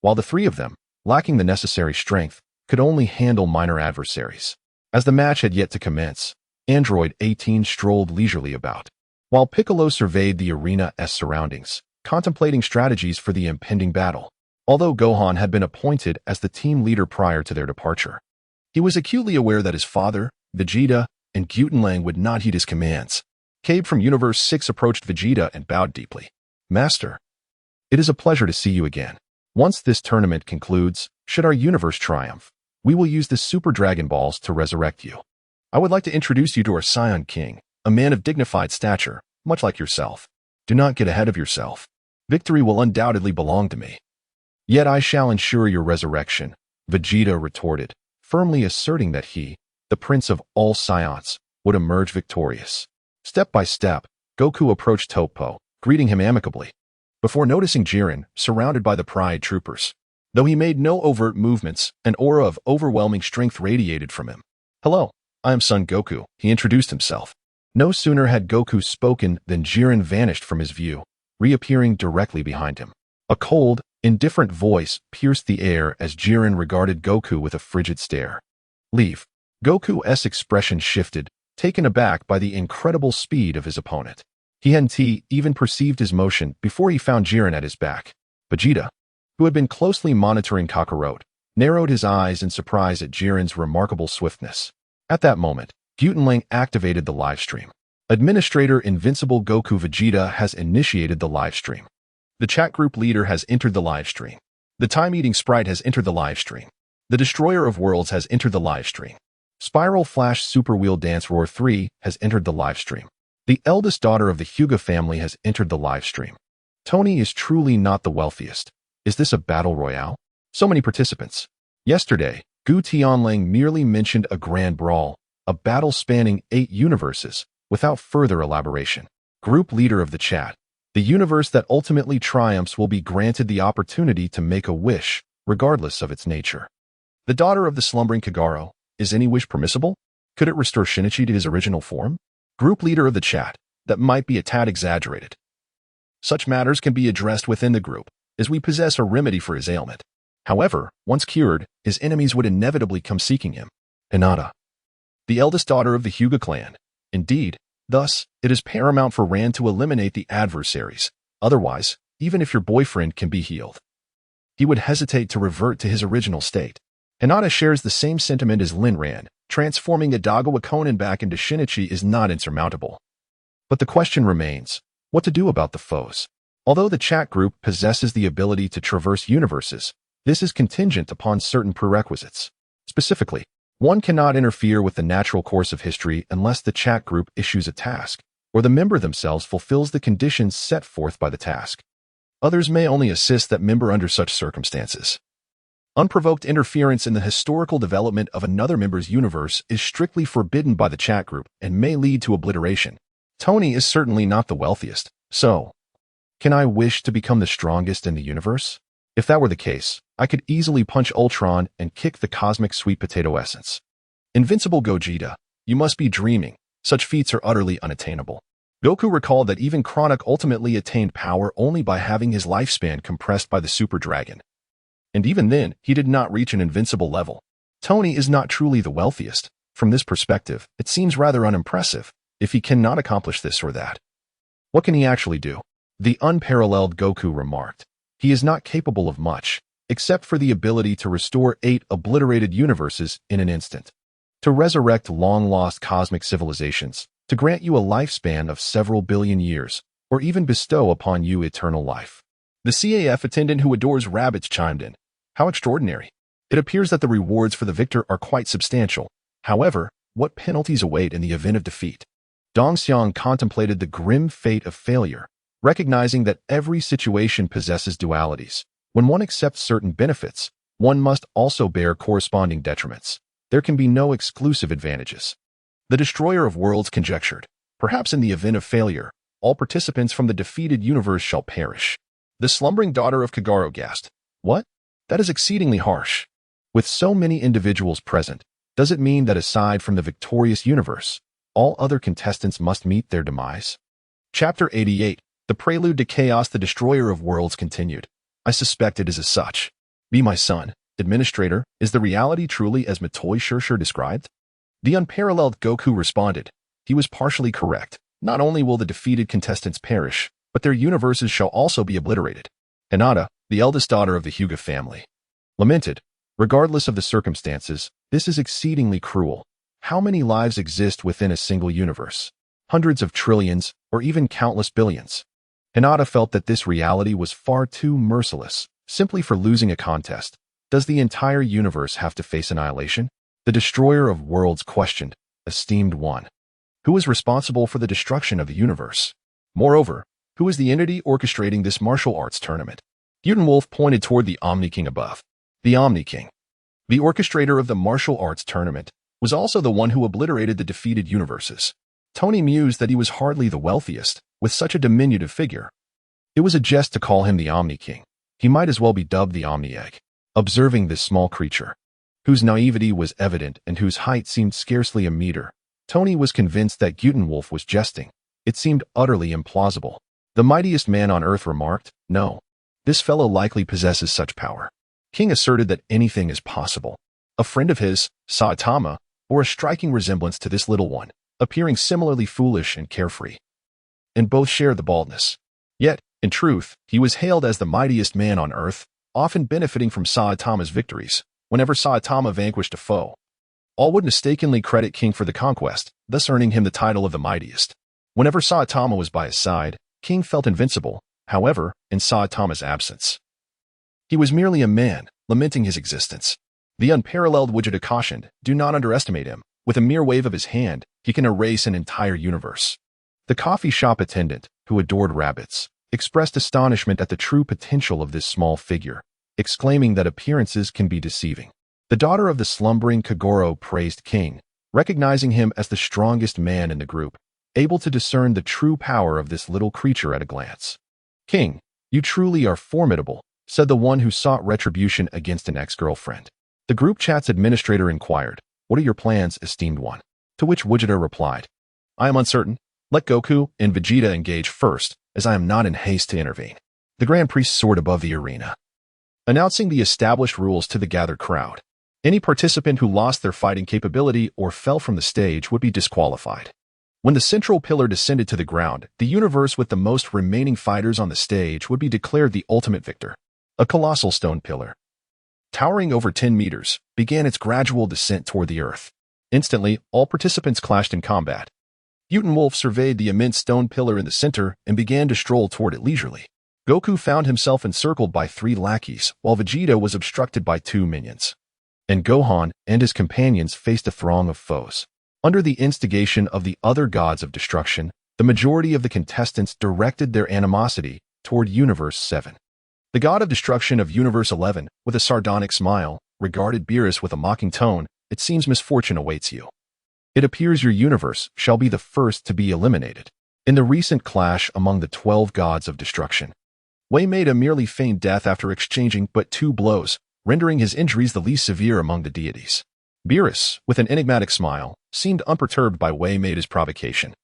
While the three of them, lacking the necessary strength, could only handle minor adversaries. As the match had yet to commence, Android 18 strolled leisurely about, while Piccolo surveyed the arena's surroundings, contemplating strategies for the impending battle. Although Gohan had been appointed as the team leader prior to their departure, he was acutely aware that his father, Vegeta, and Gutenlang would not heed his commands. Cabe from Universe 6 approached Vegeta and bowed deeply. "Master, it is a pleasure to see you again. Once this tournament concludes, should our universe triumph, we will use the Super Dragon Balls to resurrect you. I would like to introduce you to our Scion King, a man of dignified stature, much like yourself. Do not get ahead of yourself. Victory will undoubtedly belong to me. Yet I shall ensure your resurrection," Vegeta retorted, firmly asserting that he, the prince of all Scions, would emerge victorious. Step by step, Goku approached Toppo, greeting him amicably, before noticing Jiren surrounded by the Pride troopers. Though he made no overt movements, an aura of overwhelming strength radiated from him. "Hello, I am Son Goku," he introduced himself. No sooner had Goku spoken than Jiren vanished from his view, reappearing directly behind him. A cold, indifferent voice pierced the air as Jiren regarded Goku with a frigid stare. "Leave." Goku's expression shifted, taken aback by the incredible speed of his opponent. He hadn't even perceived his motion before he found Jiren at his back. Vegeta, who had been closely monitoring Kakarot, narrowed his eyes in surprise at Jiren's remarkable swiftness. At that moment, Gutenlang activated the livestream. Administrator Invincible Goku Vegeta has initiated the livestream. The chat group leader has entered the livestream. The time-eating sprite has entered the livestream. The Destroyer of Worlds has entered the livestream. Spiral Flash Super Wheel Dance Roar 3 has entered the livestream. The eldest daughter of the Hyuga family has entered the livestream. Tony is truly not the wealthiest. Is this a battle royale? So many participants. Yesterday, Gu Tianlang merely mentioned a grand brawl, a battle spanning 8 universes, without further elaboration. Group leader of the chat. The universe that ultimately triumphs will be granted the opportunity to make a wish, regardless of its nature. The daughter of the slumbering Kagero. Is any wish permissible? Could it restore Shinichi to his original form? Group leader of the chat. That might be a tad exaggerated. Such matters can be addressed within the group, as we possess a remedy for his ailment. However, once cured, his enemies would inevitably come seeking him. Hinata, the eldest daughter of the Hyuga clan. Indeed, thus, it is paramount for Ran to eliminate the adversaries. Otherwise, even if your boyfriend can be healed, he would hesitate to revert to his original state. Hinata shares the same sentiment as Lin Ran. Transforming Adagawa Konan back into Shinichi is not insurmountable. But the question remains, what to do about the foes? Although the chat group possesses the ability to traverse universes, this is contingent upon certain prerequisites. Specifically, one cannot interfere with the natural course of history unless the chat group issues a task, or the member themselves fulfills the conditions set forth by the task. Others may only assist that member under such circumstances. Unprovoked interference in the historical development of another member's universe is strictly forbidden by the chat group and may lead to obliteration. Tony is certainly not the wealthiest, so can I wish to become the strongest in the universe? If that were the case, I could easily punch Ultron and kick the cosmic sweet potato essence. Invincible Gogeta, you must be dreaming. Such feats are utterly unattainable. Goku recalled that even Chronic ultimately attained power only by having his lifespan compressed by the Super Dragon. And even then, he did not reach an invincible level. Tony is not truly the wealthiest. From this perspective, it seems rather unimpressive if he cannot accomplish this or that. What can he actually do? The unparalleled Goku remarked. He is not capable of much, except for the ability to restore 8 obliterated universes in an instant, to resurrect long-lost cosmic civilizations, to grant you a lifespan of several billion years, or even bestow upon you eternal life. The CAF attendant who adores rabbits chimed in. How extraordinary. It appears that the rewards for the victor are quite substantial. However, what penalties await in the event of defeat. Dongxiang contemplated the grim fate of failure, recognizing that every situation possesses dualities. When one accepts certain benefits, one must also bear corresponding detriments. There can be no exclusive advantages. The destroyer of worlds conjectured, perhaps in the event of failure, all participants from the defeated universe shall perish. The slumbering daughter of Kagero gasped, "What? That is exceedingly harsh. With so many individuals present, does it mean that aside from the victorious universe, all other contestants must meet their demise?" Chapter 88, The Prelude to Chaos. The Destroyer of Worlds continued. "I suspect it is as such. Be my son, administrator, is the reality truly as Matoi Shirshir described?" The unparalleled Goku responded. He was partially correct. Not only will the defeated contestants perish, but their universes shall also be obliterated. Hinata, the eldest daughter of the Hyuga family, lamented, "Regardless of the circumstances, this is exceedingly cruel. How many lives exist within a single universe? Hundreds of trillions, or even countless billions." Hinata felt that this reality was far too merciless. Simply for losing a contest, does the entire universe have to face annihilation? The destroyer of worlds questioned, "Esteemed one, who is responsible for the destruction of the universe? Moreover, who is the entity orchestrating this martial arts tournament?" Wolf pointed toward the Omni King above. The Omni King, the orchestrator of the martial arts tournament, was also the one who obliterated the defeated universes. Tony mused that he was hardly the wealthiest, with such a diminutive figure. It was a jest to call him the Omni King. He might as well be dubbed the Omni Egg. Observing this small creature, whose naivety was evident and whose height seemed scarcely a meter, Tony was convinced that Wolf was jesting. It seemed utterly implausible. The mightiest man on earth remarked, "No, this fellow likely possesses such power." King asserted that anything is possible. A friend of his, Saitama, bore a striking resemblance to this little one, appearing similarly foolish and carefree. And both shared the baldness. Yet, in truth, he was hailed as the mightiest man on earth, often benefiting from Saitama's victories, whenever Saitama vanquished a foe. All would mistakenly credit King for the conquest, thus earning him the title of the mightiest. Whenever Saitama was by his side, King felt invincible, however, in Saitama's absence. He was merely a man, lamenting his existence. The unparalleled Vegeta cautioned, "Do not underestimate him. With a mere wave of his hand, he can erase an entire universe." The coffee shop attendant, who adored rabbits, expressed astonishment at the true potential of this small figure, exclaiming that appearances can be deceiving. The daughter of the slumbering Kagero praised King, recognizing him as the strongest man in the group, able to discern the true power of this little creature at a glance. "King, you truly are formidable," said the one who sought retribution against an ex-girlfriend. The group chat's administrator inquired, "What are your plans, esteemed one?" To which Vegeta replied, "I am uncertain. Let Goku and Vegeta engage first, as I am not in haste to intervene." The Grand Priest soared above the arena, announcing the established rules to the gathered crowd. Any participant who lost their fighting capability or fell from the stage would be disqualified. When the central pillar descended to the ground, the universe with the most remaining fighters on the stage would be declared the ultimate victor. A colossal stone pillar, towering over 10 meters, began its gradual descent toward the earth. Instantly, all participants clashed in combat. Wolf surveyed the immense stone pillar in the center and began to stroll toward it leisurely. Goku found himself encircled by 3 lackeys, while Vegeta was obstructed by 2 minions. And Gohan and his companions faced a throng of foes. Under the instigation of the other gods of destruction, the majority of the contestants directed their animosity toward Universe 7. The god of destruction of Universe 11, with a sardonic smile, regarded Beerus with a mocking tone, "It seems misfortune awaits you. It appears your universe shall be the first to be eliminated." In the recent clash among the 12 gods of destruction, Wei made a merely feigned death after exchanging but 2 blows, rendering his injuries the least severe among the deities. Beerus, with an enigmatic smile, seemed unperturbed by Wei Meida's provocation.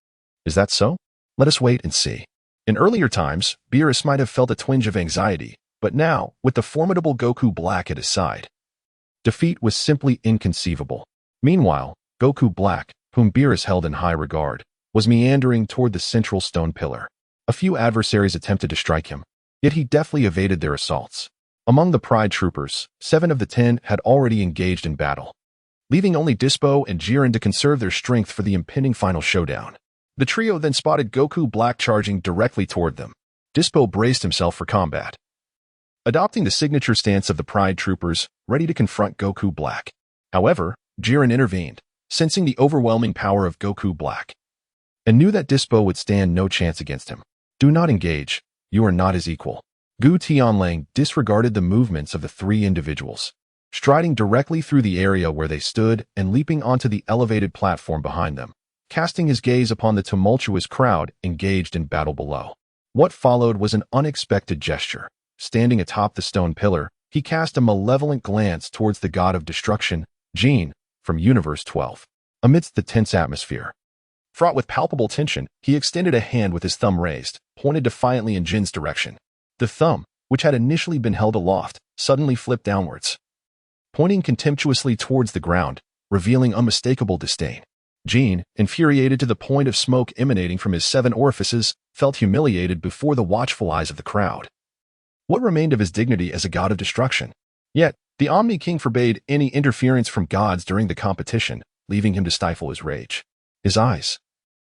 "Is that so? Let us wait and see." In earlier times, Beerus might have felt a twinge of anxiety, but now, with the formidable Goku Black at his side, defeat was simply inconceivable. Meanwhile, Goku Black, whom Beerus held in high regard, was meandering toward the central stone pillar. A few adversaries attempted to strike him, yet he deftly evaded their assaults. Among the Pride Troopers, 7 of the 10 had already engaged in battle, leaving only Dispo and Jiren to conserve their strength for the impending final showdown. The trio then spotted Goku Black charging directly toward them. Dispo braced himself for combat, adopting the signature stance of the Pride Troopers, ready to confront Goku Black. However, Jiren intervened, sensing the overwhelming power of Goku Black, and knew that Dispo would stand no chance against him. Do not engage. You are not his equal. Gu Tianlang disregarded the movements of the three individuals, striding directly through the area where they stood and leaping onto the elevated platform behind them, casting his gaze upon the tumultuous crowd engaged in battle below. What followed was an unexpected gesture. Standing atop the stone pillar, he cast a malevolent glance towards the god of destruction, Jin, from Universe 12. Amidst the tense atmosphere, fraught with palpable tension, he extended a hand with his thumb raised, pointed defiantly in Jin's direction. The thumb, which had initially been held aloft, suddenly flipped downwards, pointing contemptuously towards the ground, revealing unmistakable disdain. Jin, infuriated to the point of smoke emanating from his 7 orifices, felt humiliated before the watchful eyes of the crowd. What remained of his dignity as a god of destruction? Yet, the Omni King forbade any interference from gods during the competition, leaving him to stifle his rage. His eyes,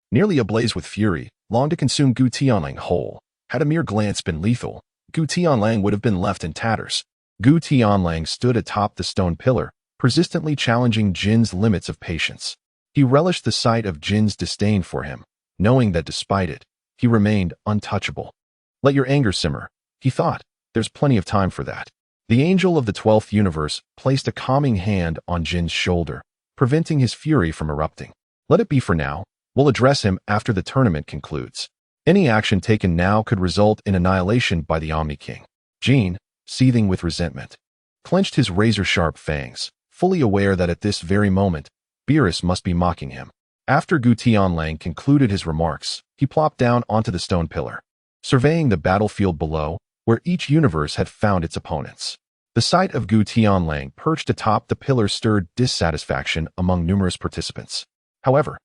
nearly ablaze with fury, longed to consume Gu Tianlang whole. Had a mere glance been lethal, Gu Tianlang would have been left in tatters. Gu Tianlang stood atop the stone pillar, persistently challenging Jin's limits of patience. He relished the sight of Jin's disdain for him, knowing that despite it, he remained untouchable. Let your anger simmer, he thought. There's plenty of time for that. The angel of the 12th universe placed a calming hand on Jin's shoulder, preventing his fury from erupting. Let it be for now. We'll address him after the tournament concludes. Any action taken now could result in annihilation by the Omni King. Jin, seething with resentment, clenched his razor-sharp fangs, fully aware that at this very moment, Beerus must be mocking him. After Gu Tianlang concluded his remarks, he plopped down onto the stone pillar, surveying the battlefield below, where each universe had found its opponents. The sight of Gu Tianlang perched atop the pillar stirred dissatisfaction among numerous participants. However,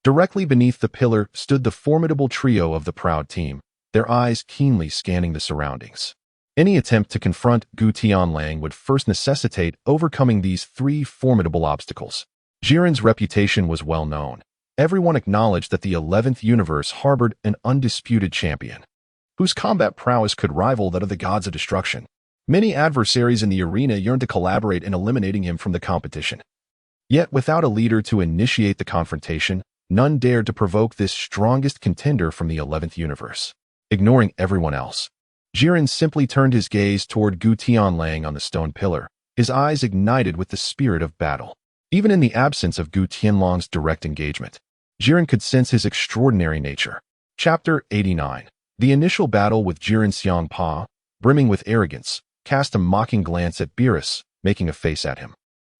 directly beneath the pillar stood the formidable trio of the Proud Team, their eyes keenly scanning the surroundings. Any attempt to confront Gu Tianlang would first necessitate overcoming these 3 formidable obstacles. Jiren's reputation was well known. Everyone acknowledged that the 11th universe harbored an undisputed champion, whose combat prowess could rival that of the gods of destruction. Many adversaries in the arena yearned to collaborate in eliminating him from the competition. Yet without a leader to initiate the confrontation, none dared to provoke this strongest contender from the 11th universe. Ignoring everyone else, Jiren simply turned his gaze toward Gu Tianlang on the stone pillar, his eyes ignited with the spirit of battle. Even in the absence of Gu Tianlang's direct engagement, Jiren could sense his extraordinary nature. Chapter 89. The initial battle with Jiren Xiangpa, brimming with arrogance, cast a mocking glance at Beerus, making a face at him.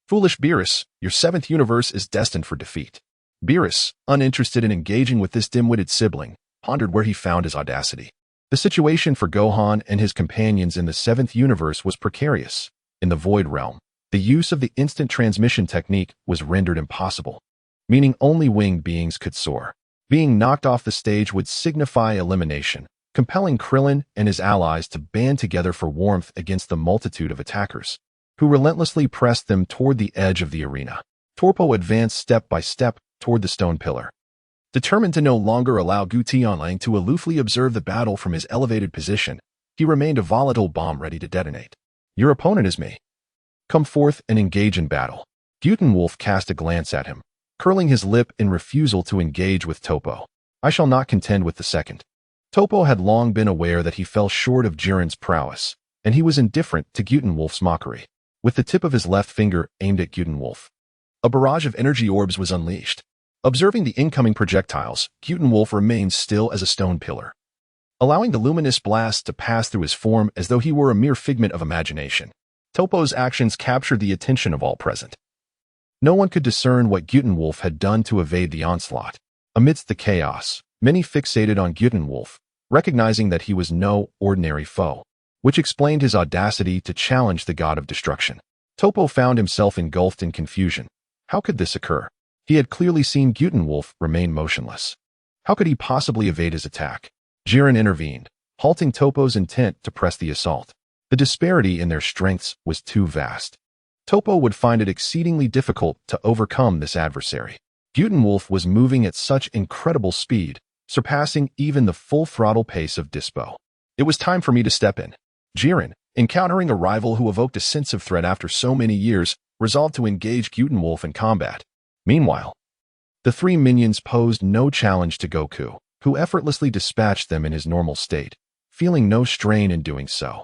Foolish Beerus, your 7th universe is destined for defeat. Beerus, uninterested in engaging with this dim-witted sibling, pondered where he found his audacity. The situation for Gohan and his companions in the 7th universe was precarious. In the Void Realm, the use of the instant transmission technique was rendered impossible, meaning only winged beings could soar. Being knocked off the stage would signify elimination, compelling Krillin and his allies to band together for warmth against the multitude of attackers, who relentlessly pressed them toward the edge of the arena. Torpo advanced step by step toward the stone pillar, determined to no longer allow Gu Tianlang to aloofly observe the battle from his elevated position. He remained a volatile bomb ready to detonate. Your opponent is me. Come forth and engage in battle. Gutenwolf cast a glance at him, curling his lip in refusal to engage with Topo. I shall not contend with the second. Topo had long been aware that he fell short of Jiren's prowess, and he was indifferent to Gutenwolf's mockery. With the tip of his left finger aimed at Gutenwolf, a barrage of energy orbs was unleashed. Observing the incoming projectiles, Gutenwolf remained still as a stone pillar, allowing the luminous blast to pass through his form as though he were a mere figment of imagination. Topo's actions captured the attention of all present. No one could discern what Gutenwolf had done to evade the onslaught. Amidst the chaos, many fixated on Gutenwolf, recognizing that he was no ordinary foe, which explained his audacity to challenge the god of destruction. Topo found himself engulfed in confusion. How could this occur? He had clearly seen Gutenwolf remain motionless. How could he possibly evade his attack? Jiren intervened, halting Topo's intent to press the assault. The disparity in their strengths was too vast. Topo would find it exceedingly difficult to overcome this adversary. Gutenwolf was moving at such incredible speed, surpassing even the full-throttle pace of Dispo. It was time for me to step in. Jiren, encountering a rival who evoked a sense of threat after so many years, resolved to engage Gutenwolf in combat. Meanwhile, the three minions posed no challenge to Goku, who effortlessly dispatched them in his normal state, feeling no strain in doing so.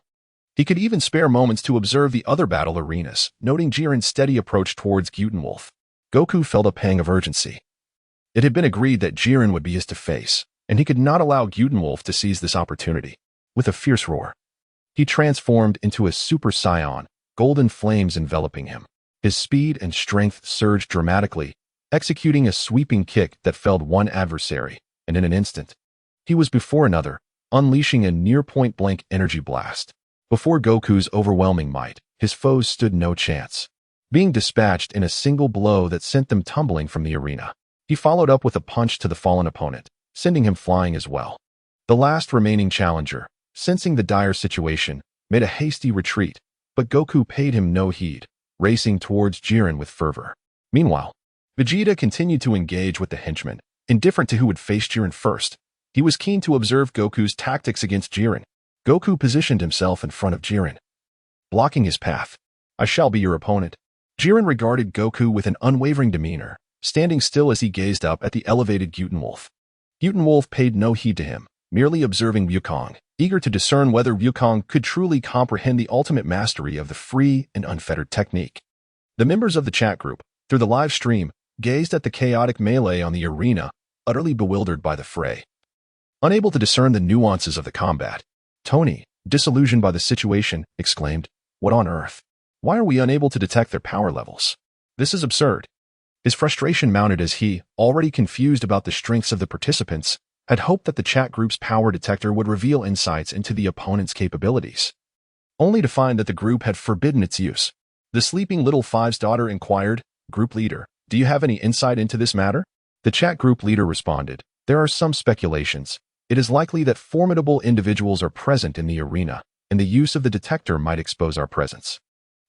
He could even spare moments to observe the other battle arenas, noting Jiren's steady approach towards Wolf. Goku felt a pang of urgency. It had been agreed that Jiren would be his to face, and he could not allow Wolf to seize this opportunity. With a fierce roar, he transformed into a Super Saiyan, golden flames enveloping him. His speed and strength surged dramatically, executing a sweeping kick that felled one adversary, and in an instant, he was before another, unleashing a near point-blank energy blast. Before Goku's overwhelming might, his foes stood no chance, being dispatched in a single blow that sent them tumbling from the arena. He followed up with a punch to the fallen opponent, sending him flying as well. The last remaining challenger, sensing the dire situation, made a hasty retreat, but Goku paid him no heed, racing towards Jiren with fervor. Meanwhile, Vegeta continued to engage with the henchman, indifferent to who would face Jiren first. He was keen to observe Goku's tactics against Jiren. Goku positioned himself in front of Jiren, blocking his path. "I shall be your opponent." Jiren regarded Goku with an unwavering demeanor, standing still as he gazed up at the elevated Wolf. Wolf paid no heed to him, merely observing Wukong, eager to discern whether Wukong could truly comprehend the ultimate mastery of the free and unfettered technique. The members of the chat group, through the live stream, gazed at the chaotic melee on the arena, utterly bewildered by the fray. Unable to discern the nuances of the combat, Tony, disillusioned by the situation, exclaimed, "What on earth? Why are we unable to detect their power levels? This is absurd." His frustration mounted as he, already confused about the strengths of the participants, had hoped that the chat group's power detector would reveal insights into the opponent's capabilities, only to find that the group had forbidden its use. The sleeping little five's daughter inquired, "Group leader, do you have any insight into this matter?" The chat group leader responded, "There are some speculations. It is likely that formidable individuals are present in the arena, and the use of the detector might expose our presence."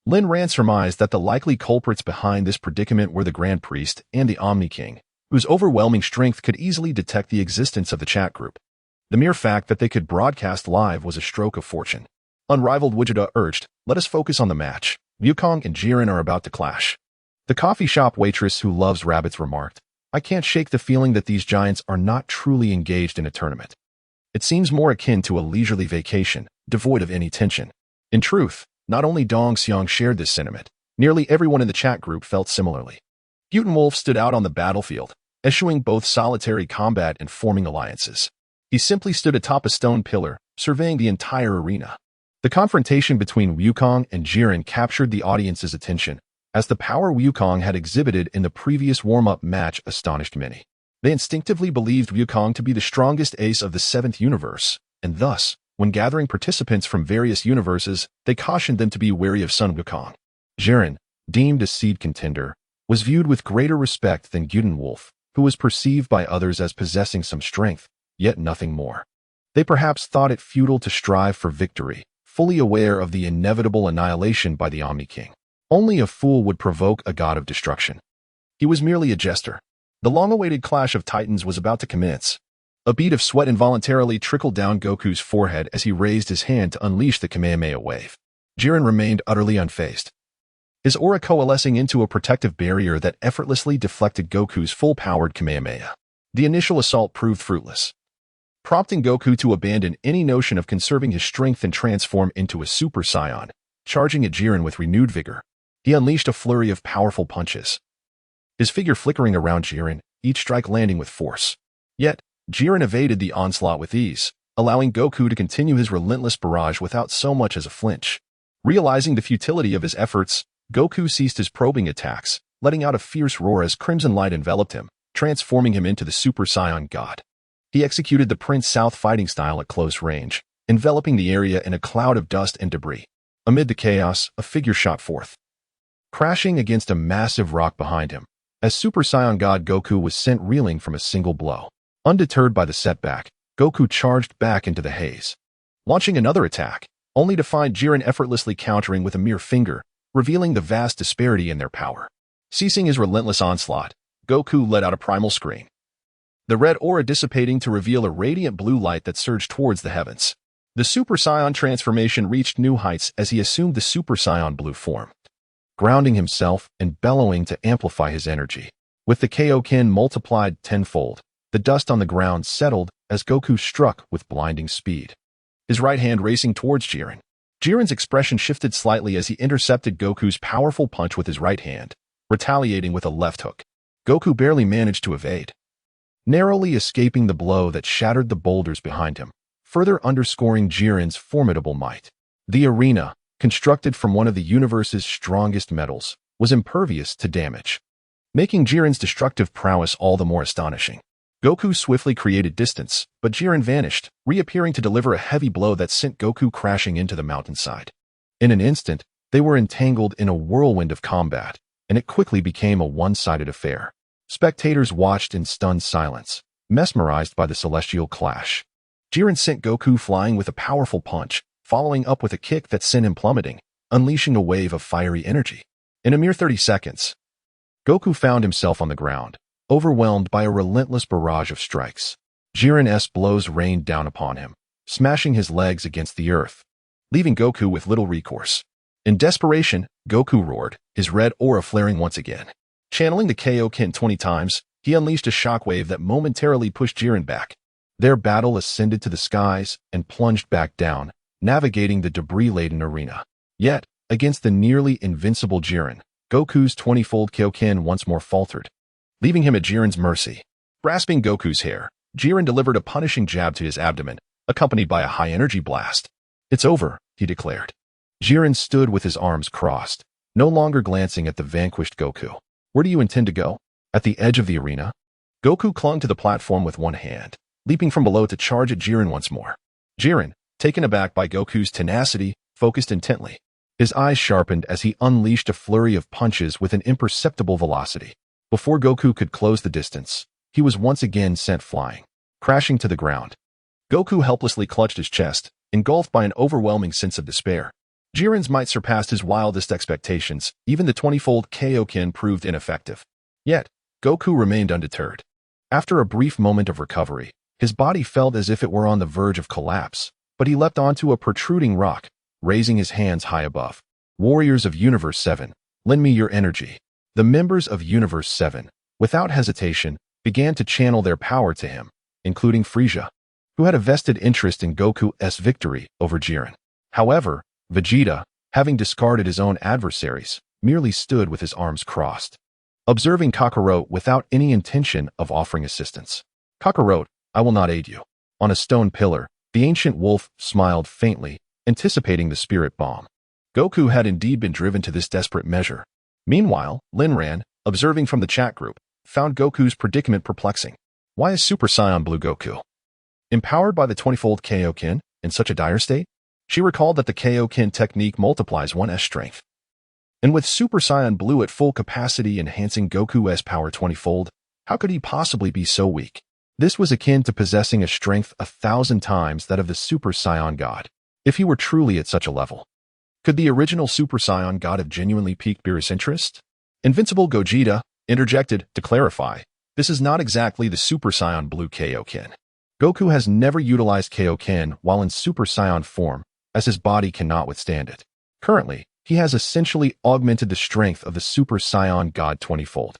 Lin Ran surmised that the likely culprits behind this predicament were the Grand Priest and the Omni King, whose overwhelming strength could easily detect the existence of the chat group. The mere fact that they could broadcast live was a stroke of fortune. Unrivaled Vegeta urged, "Let us focus on the match. Wukong and Jiren are about to clash." The coffee shop waitress who loves rabbits remarked, "I can't shake the feeling that these giants are not truly engaged in a tournament. It seems more akin to a leisurely vacation, devoid of any tension." In truth, not only Dong Xiang shared this sentiment, nearly everyone in the chat group felt similarly. Wolf stood out on the battlefield, eschewing both solitary combat and forming alliances. He simply stood atop a stone pillar, surveying the entire arena. The confrontation between Wukong and Jiren captured the audience's attention, as the power Wukong had exhibited in the previous warm-up match astonished many. They instinctively believed Wukong to be the strongest ace of the 7th universe, and thus, when gathering participants from various universes, they cautioned them to be wary of Sun Wukong. Jiren, deemed a seed contender, was viewed with greater respect than Wolf, who was perceived by others as possessing some strength, yet nothing more. They perhaps thought it futile to strive for victory, fully aware of the inevitable annihilation by the Omni King. Only a fool would provoke a god of destruction. He was merely a jester. The long-awaited clash of titans was about to commence. A bead of sweat involuntarily trickled down Goku's forehead as he raised his hand to unleash the Kamehameha wave. Jiren remained utterly unfazed, his aura coalescing into a protective barrier that effortlessly deflected Goku's full-powered Kamehameha. The initial assault proved fruitless, prompting Goku to abandon any notion of conserving his strength and transform into a Super Saiyan. Charging at Jiren with renewed vigor, he unleashed a flurry of powerful punches, his figure flickering around Jiren, each strike landing with force. Yet, Jiren evaded the onslaught with ease, allowing Goku to continue his relentless barrage without so much as a flinch. Realizing the futility of his efforts, Goku ceased his probing attacks, letting out a fierce roar as crimson light enveloped him, transforming him into the Super Saiyan God. He executed the Prince South fighting style at close range, enveloping the area in a cloud of dust and debris. Amid the chaos, a figure shot forth, crashing against a massive rock behind him, as Super Saiyan God Goku was sent reeling from a single blow. Undeterred by the setback, Goku charged back into the haze, launching another attack, only to find Jiren effortlessly countering with a mere finger, revealing the vast disparity in their power. Ceasing his relentless onslaught, Goku let out a primal scream, the red aura dissipating to reveal a radiant blue light that surged towards the heavens. The Super Saiyan transformation reached new heights as he assumed the Super Saiyan blue form, grounding himself and bellowing to amplify his energy. With the Kaioken multiplied tenfold, the dust on the ground settled as Goku struck with blinding speed, his right hand racing towards Jiren. Jiren's expression shifted slightly as he intercepted Goku's powerful punch with his right hand, retaliating with a left hook. Goku barely managed to evade, narrowly escaping the blow that shattered the boulders behind him, further underscoring Jiren's formidable might. The arena, constructed from one of the universe's strongest metals, was impervious to damage, making Jiren's destructive prowess all the more astonishing. Goku swiftly created distance, but Jiren vanished, reappearing to deliver a heavy blow that sent Goku crashing into the mountainside. In an instant, they were entangled in a whirlwind of combat, and it quickly became a one-sided affair. Spectators watched in stunned silence, mesmerized by the celestial clash. Jiren sent Goku flying with a powerful punch, following up with a kick that sent him plummeting, unleashing a wave of fiery energy. In a mere 30 seconds, Goku found himself on the ground, overwhelmed by a relentless barrage of strikes. Jiren's blows rained down upon him, smashing his legs against the earth, leaving Goku with little recourse. In desperation, Goku roared, his red aura flaring once again. Channeling the Kaioken 20 times, he unleashed a shockwave that momentarily pushed Jiren back. Their battle ascended to the skies and plunged back down, navigating the debris-laden arena. Yet, against the nearly invincible Jiren, Goku's 20-fold Kaioken once more faltered, leaving him at Jiren's mercy. Grasping Goku's hair, Jiren delivered a punishing jab to his abdomen, accompanied by a high-energy blast. "It's over," he declared. Jiren stood with his arms crossed, no longer glancing at the vanquished Goku. "Where do you intend to go?" At the edge of the arena, Goku clung to the platform with one hand, leaping from below to charge at Jiren once more. Jiren, taken aback by Goku's tenacity, focused intently. His eyes sharpened as he unleashed a flurry of punches with an imperceptible velocity. Before Goku could close the distance, he was once again sent flying, crashing to the ground. Goku helplessly clutched his chest, engulfed by an overwhelming sense of despair. Jiren's might surpassed his wildest expectations. Even the 20-fold Kaioken proved ineffective. Yet, Goku remained undeterred. After a brief moment of recovery, his body felt as if it were on the verge of collapse, but he leapt onto a protruding rock, raising his hands high above. "Warriors of Universe 7, lend me your energy." The members of Universe 7, without hesitation, began to channel their power to him, including Frieza, who had a vested interest in Goku's victory over Jiren. However, Vegeta, having discarded his own adversaries, merely stood with his arms crossed, observing Kakarot without any intention of offering assistance. "Kakarot, I will not aid you." On a stone pillar, the ancient wolf smiled faintly, anticipating the spirit bomb. Goku had indeed been driven to this desperate measure. Meanwhile, Linran, observing from the chat group, found Goku's predicament perplexing. Why is Super Saiyan Blue Goku, empowered by the 20-fold Kaioken, in such a dire state? She recalled that the Kaioken technique multiplies one's strength. And with Super Saiyan Blue at full capacity enhancing Goku's power 20-fold, how could he possibly be so weak? This was akin to possessing a strength 1,000 times that of the Super Saiyan God, if he were truly at such a level. Could the original Super Saiyan God have genuinely piqued Beerus' interest? Invincible Gogeta interjected to clarify, this is not exactly the Super Saiyan Blue Kaioken. Goku has never utilized Kaioken while in Super Saiyan form, as his body cannot withstand it. Currently, he has essentially augmented the strength of the Super Saiyan God 20-fold,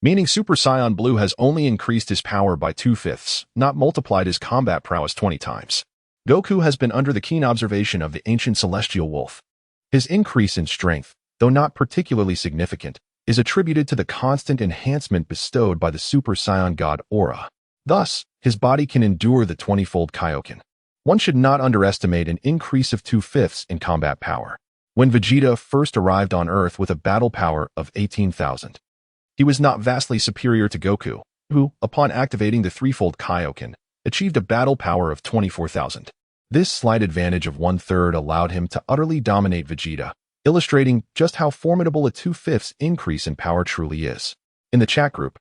meaning Super Saiyan Blue has only increased his power by 2/5, not multiplied his combat prowess 20 times. Goku has been under the keen observation of the ancient celestial wolf. His increase in strength, though not particularly significant, is attributed to the constant enhancement bestowed by the Super Saiyan God aura. Thus, his body can endure the 20-fold Kaioken. One should not underestimate an increase of 2/5 in combat power. When Vegeta first arrived on Earth with a battle power of 18,000, he was not vastly superior to Goku, who, upon activating the 3-fold Kaioken, achieved a battle power of 24,000. This slight advantage of 1/3 allowed him to utterly dominate Vegeta, illustrating just how formidable a 2/5 increase in power truly is. In the chat group,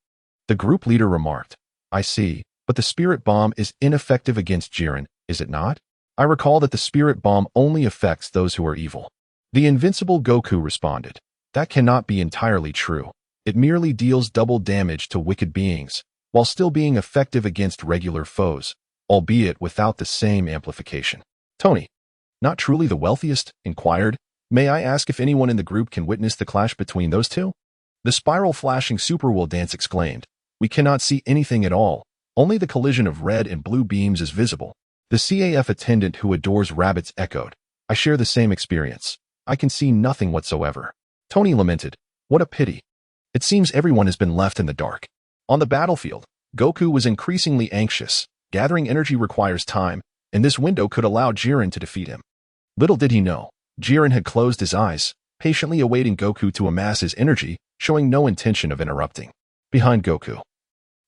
the group leader remarked, "I see, but the spirit bomb is ineffective against Jiren, is it not? I recall that the spirit bomb only affects those who are evil." The invincible Goku responded, "That cannot be entirely true. It merely deals double damage to wicked beings, while still being effective against regular foes, albeit without the same amplification." Tony, not truly the wealthiest, inquired, "May I ask if anyone in the group can witness the clash between those two?" The spiral-flashing superworld dance exclaimed, "We cannot see anything at all. Only the collision of red and blue beams is visible." The CAF attendant who adores rabbits echoed, "I share the same experience. I can see nothing whatsoever." Tony lamented, "What a pity. It seems everyone has been left in the dark." On the battlefield, Goku was increasingly anxious. Gathering energy requires time, and this window could allow Jiren to defeat him. Little did he know, Jiren had closed his eyes, patiently awaiting Goku to amass his energy, showing no intention of interrupting. Behind Goku,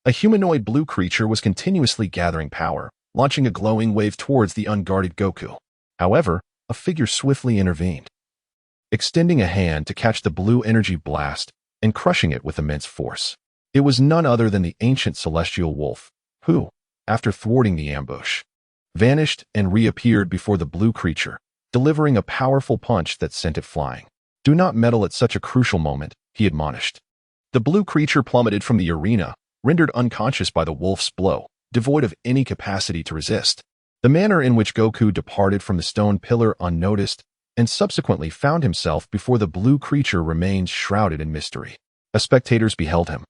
a humanoid blue creature was continuously gathering power, launching a glowing wave towards the unguarded Goku. However, a figure swiftly intervened, extending a hand to catch the blue energy blast and crushing it with immense force. It was none other than the ancient celestial wolf, who, after thwarting the ambush, vanished and reappeared before the blue creature, delivering a powerful punch that sent it flying. "Do not meddle at such a crucial moment," he admonished. The blue creature plummeted from the arena, rendered unconscious by the wolf's blow, devoid of any capacity to resist. The manner in which Goku departed from the stone pillar unnoticed and subsequently found himself before the blue creature remained shrouded in mystery. As spectators beheld him,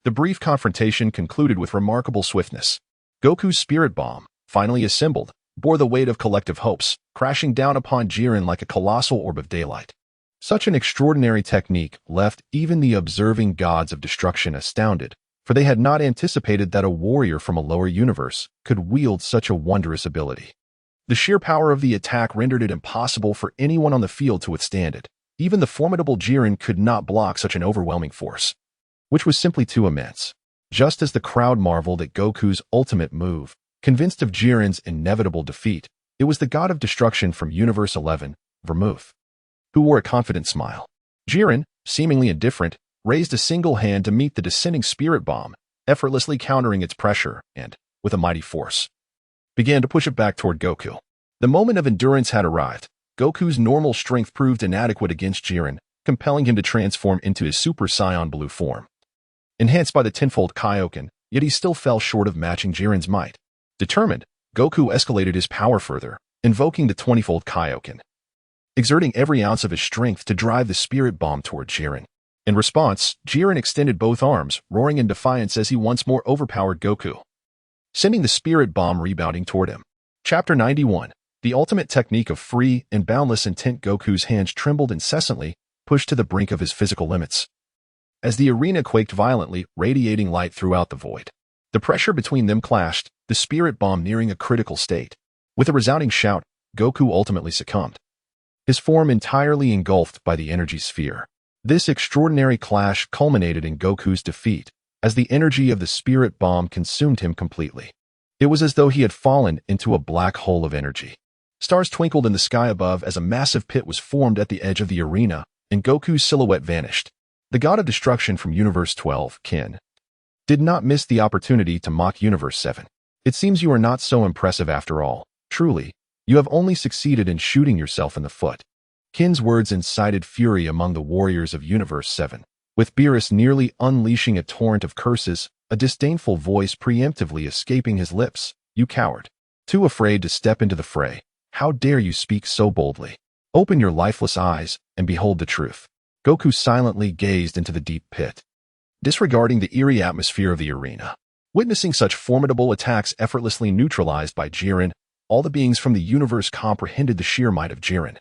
the brief confrontation concluded with remarkable swiftness. Goku's spirit bomb, finally assembled, bore the weight of collective hopes, crashing down upon Jiren like a colossal orb of daylight. Such an extraordinary technique left even the observing gods of destruction astounded, for they had not anticipated that a warrior from a lower universe could wield such a wondrous ability. The sheer power of the attack rendered it impossible for anyone on the field to withstand it. Even the formidable Jiren could not block such an overwhelming force, which was simply too immense. Just as the crowd marveled at Goku's ultimate move, convinced of Jiren's inevitable defeat, it was the god of destruction from Universe 11, Vermouth, who wore a confident smile. Jiren, seemingly indifferent, raised a single hand to meet the descending spirit bomb, effortlessly countering its pressure, and, with a mighty force, began to push it back toward Goku. The moment of endurance had arrived. Goku's normal strength proved inadequate against Jiren, compelling him to transform into his Super Saiyan Blue form. Enhanced by the tenfold Kaioken, yet he still fell short of matching Jiren's might. Determined, Goku escalated his power further, invoking the 20-fold Kaioken, exerting every ounce of his strength to drive the spirit bomb toward Jiren. In response, Jiren extended both arms, roaring in defiance as he once more overpowered Goku, sending the spirit bomb rebounding toward him. Chapter 91. The ultimate technique of free and boundless intent. Goku's hands trembled incessantly, pushed to the brink of his physical limits, as the arena quaked violently, radiating light throughout the void. The pressure between them clashed, the spirit bomb nearing a critical state. With a resounding shout, Goku ultimately succumbed, his form entirely engulfed by the energy sphere. This extraordinary clash culminated in Goku's defeat, as the energy of the spirit bomb consumed him completely. It was as though he had fallen into a black hole of energy. Stars twinkled in the sky above as a massive pit was formed at the edge of the arena, and Goku's silhouette vanished. The god of destruction from Universe 12, Kin, did not miss the opportunity to mock Universe 7. "It seems you are not so impressive after all. Truly, you have only succeeded in shooting yourself in the foot." Kin's words incited fury among the warriors of Universe 7, with Beerus nearly unleashing a torrent of curses, a disdainful voice preemptively escaping his lips. "You coward. Too afraid to step into the fray. How dare you speak so boldly? Open your lifeless eyes and behold the truth." Goku silently gazed into the deep pit, disregarding the eerie atmosphere of the arena. Witnessing such formidable attacks effortlessly neutralized by Jiren, all the beings from the universe comprehended the sheer might of Jiren.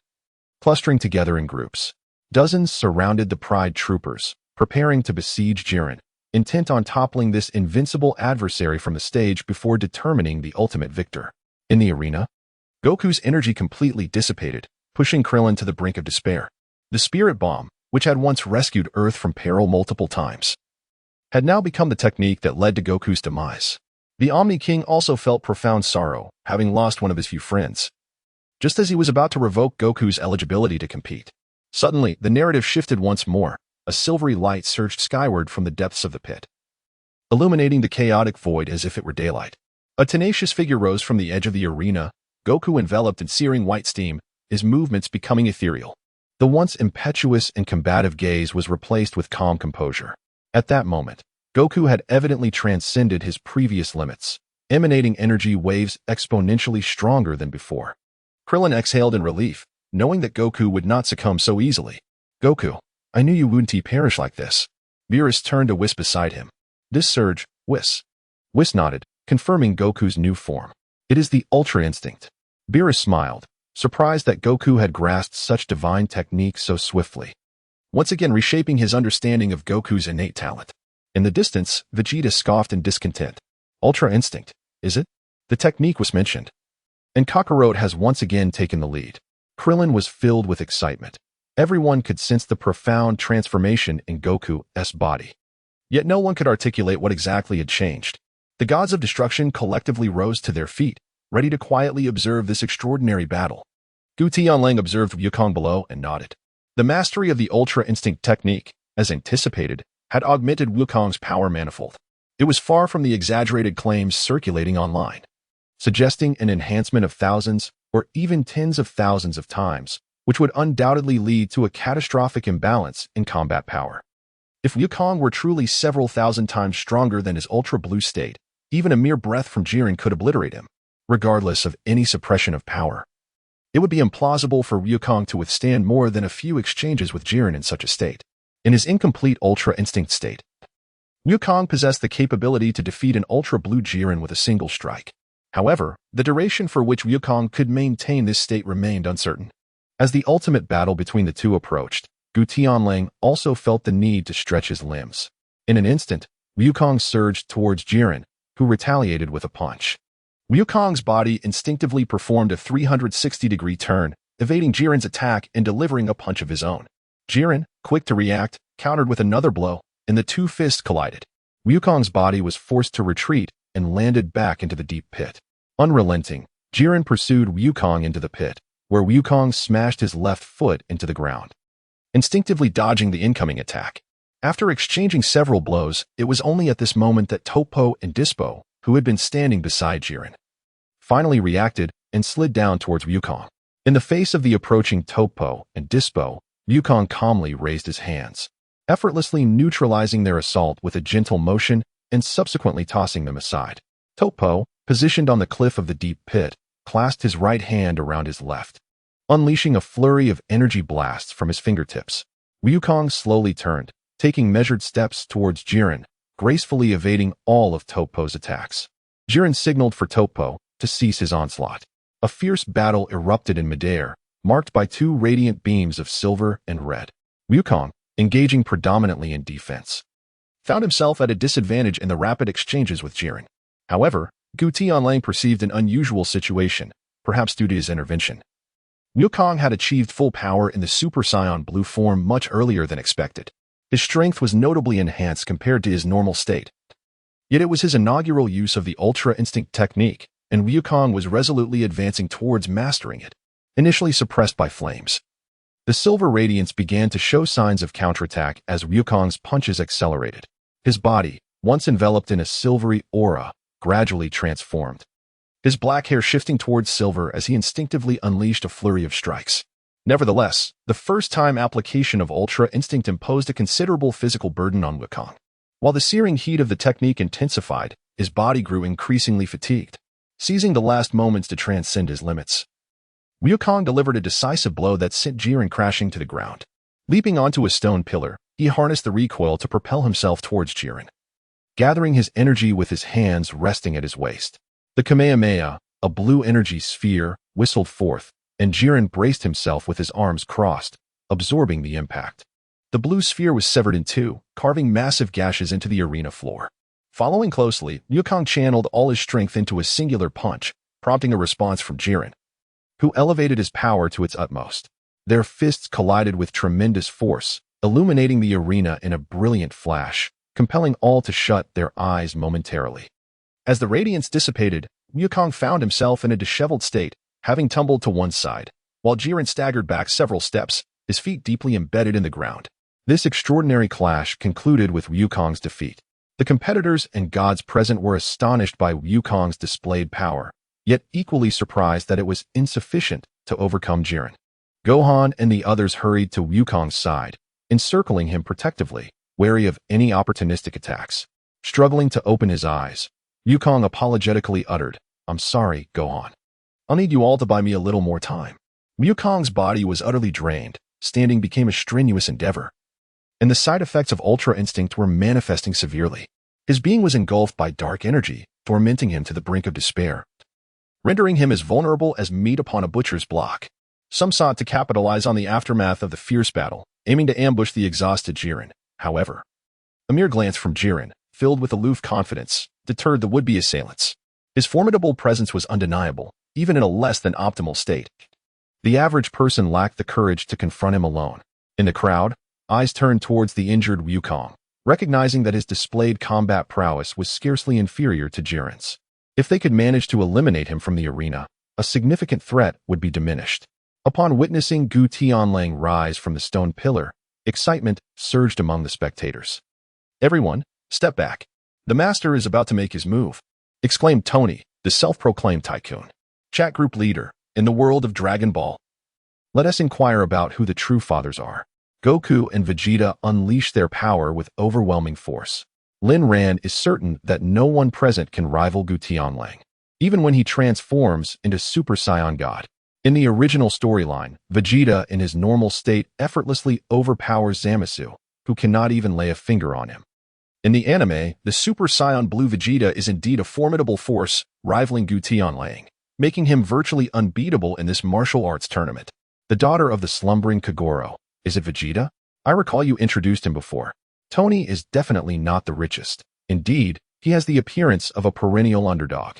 Clustering together in groups, dozens surrounded the Pride troopers, preparing to besiege Jiren, intent on toppling this invincible adversary from the stage before determining the ultimate victor. In the arena, Goku's energy completely dissipated, pushing Krillin to the brink of despair. The spirit bomb, which had once rescued Earth from peril multiple times, had now become the technique that led to Goku's demise. The Omni King also felt profound sorrow, having lost one of his few friends. Just as he was about to revoke Goku's eligibility to compete, suddenly the narrative shifted once more. A silvery light surged skyward from the depths of the pit, illuminating the chaotic void as if it were daylight. A tenacious figure rose from the edge of the arena, Goku enveloped in searing white steam, his movements becoming ethereal. The once impetuous and combative gaze was replaced with calm composure. At that moment, Goku had evidently transcended his previous limits, emanating energy waves exponentially stronger than before. Krillin exhaled in relief, knowing that Goku would not succumb so easily. "Goku, I knew you wouldn't perish like this." Beerus turned to Whis beside him. This surge, Whis. Whis nodded, confirming Goku's new form. It is the Ultra Instinct. Beerus smiled, surprised that Goku had grasped such divine technique so swiftly, once again reshaping his understanding of Goku's innate talent. In the distance, Vegeta scoffed in discontent. Ultra Instinct, is it? The technique was mentioned. And Kakarot has once again taken the lead. Krillin was filled with excitement. Everyone could sense the profound transformation in Goku's body. Yet no one could articulate what exactly had changed. The gods of destruction collectively rose to their feet, ready to quietly observe this extraordinary battle. Gu Tianlang observed Wukong below and nodded. The mastery of the Ultra Instinct technique, as anticipated, had augmented Wukong's power manifold. It was far from the exaggerated claims circulating online, suggesting an enhancement of thousands or even tens of thousands of times, which would undoubtedly lead to a catastrophic imbalance in combat power. If Wukong were truly several thousand times stronger than his Ultra Blue state, even a mere breath from Jiren could obliterate him, regardless of any suppression of power. It would be implausible for Wukong to withstand more than a few exchanges with Jiren in such a state. In his incomplete Ultra Instinct state, Wukong possessed the capability to defeat an Ultra Blue Jiren with a single strike. However, the duration for which Wukong could maintain this state remained uncertain. As the ultimate battle between the two approached, Gu Tianlang also felt the need to stretch his limbs. In an instant, Wukong surged towards Jiren, who retaliated with a punch. Wukong's body instinctively performed a 360-degree turn, evading Jiren's attack and delivering a punch of his own. Jiren, quick to react, countered with another blow, and the two fists collided. Wukong's body was forced to retreat and landed back into the deep pit. Unrelenting, Jiren pursued Wukong into the pit, where Wukong smashed his left foot into the ground, instinctively dodging the incoming attack. After exchanging several blows, it was only at this moment that Toppo and Dispo, who had been standing beside Jiren, finally reacted and slid down towards Wukong. In the face of the approaching Toppo and Dispo, Wukong calmly raised his hands, effortlessly neutralizing their assault with a gentle motion and subsequently tossing them aside. Toppo, positioned on the cliff of the deep pit, clasped his right hand around his left, unleashing a flurry of energy blasts from his fingertips. Wukong slowly turned, taking measured steps towards Jiren, gracefully evading all of Toppo's attacks. Jiren signaled for Toppo to cease his onslaught. A fierce battle erupted in midair, marked by two radiant beams of silver and red. Wukong, engaging predominantly in defense, found himself at a disadvantage in the rapid exchanges with Jiren. However, Gu Tianlang perceived an unusual situation, perhaps due to his intervention. Wukong had achieved full power in the Super Saiyan Blue form much earlier than expected. His strength was notably enhanced compared to his normal state. Yet it was his inaugural use of the Ultra Instinct technique, and Wukong was resolutely advancing towards mastering it, initially suppressed by flames. The silver radiance began to show signs of counterattack as Wukong's punches accelerated. His body, once enveloped in a silvery aura, gradually transformed, his black hair shifting towards silver as he instinctively unleashed a flurry of strikes. Nevertheless, the first-time application of Ultra Instinct imposed a considerable physical burden on Wukong. While the searing heat of the technique intensified, his body grew increasingly fatigued, seizing the last moments to transcend his limits. Wukong delivered a decisive blow that sent Jiren crashing to the ground. Leaping onto a stone pillar, he harnessed the recoil to propel himself towards Jiren, gathering his energy with his hands resting at his waist. The Kamehameha, a blue energy sphere, whistled forth, and Jiren braced himself with his arms crossed, absorbing the impact. The blue sphere was severed in two, carving massive gashes into the arena floor. Following closely, Wukong channeled all his strength into a singular punch, prompting a response from Jiren, who elevated his power to its utmost. Their fists collided with tremendous force, illuminating the arena in a brilliant flash, compelling all to shut their eyes momentarily. As the radiance dissipated, Wukong found himself in a disheveled state, having tumbled to one side, while Jiren staggered back several steps, his feet deeply embedded in the ground. This extraordinary clash concluded with Wukong's defeat. The competitors and gods present were astonished by Wukong's displayed power, yet equally surprised that it was insufficient to overcome Jiren. Gohan and the others hurried to Wukong's side, encircling him protectively, wary of any opportunistic attacks. Struggling to open his eyes, Wukong apologetically uttered, "I'm sorry, Gohan. I'll need you all to buy me a little more time." Wukong's body was utterly drained. Standing became a strenuous endeavor. and the side effects of Ultra Instinct were manifesting severely. His being was engulfed by dark energy, tormenting him to the brink of despair, rendering him as vulnerable as meat upon a butcher's block. Some sought to capitalize on the aftermath of the fierce battle, aiming to ambush the exhausted Jiren. However, a mere glance from Jiren, filled with aloof confidence, deterred the would-be assailants. His formidable presence was undeniable, even in a less than optimal state. The average person lacked the courage to confront him alone. In the crowd, eyes turned towards the injured Wukong, recognizing that his displayed combat prowess was scarcely inferior to Jiren's. If they could manage to eliminate him from the arena, a significant threat would be diminished. Upon witnessing Gu Tianlang rise from the stone pillar, excitement surged among the spectators. "Everyone, step back. The master is about to make his move," exclaimed Tony, the self-proclaimed tycoon, chat group leader in the world of Dragon Ball. Let us inquire about who the true fathers are. Goku and Vegeta unleash their power with overwhelming force. Lin Ran is certain that no one present can rival Gu Tianlang, even when he transforms into Super Saiyan God. In the original storyline, Vegeta in his normal state effortlessly overpowers Zamasu, who cannot even lay a finger on him. In the anime, the Super Saiyan Blue Vegeta is indeed a formidable force, rivaling Gu Tianlang, making him virtually unbeatable in this martial arts tournament. The daughter of the slumbering Kagoro. Is it Vegeta? I recall you introduced him before. Tony is definitely not the richest. Indeed, he has the appearance of a perennial underdog.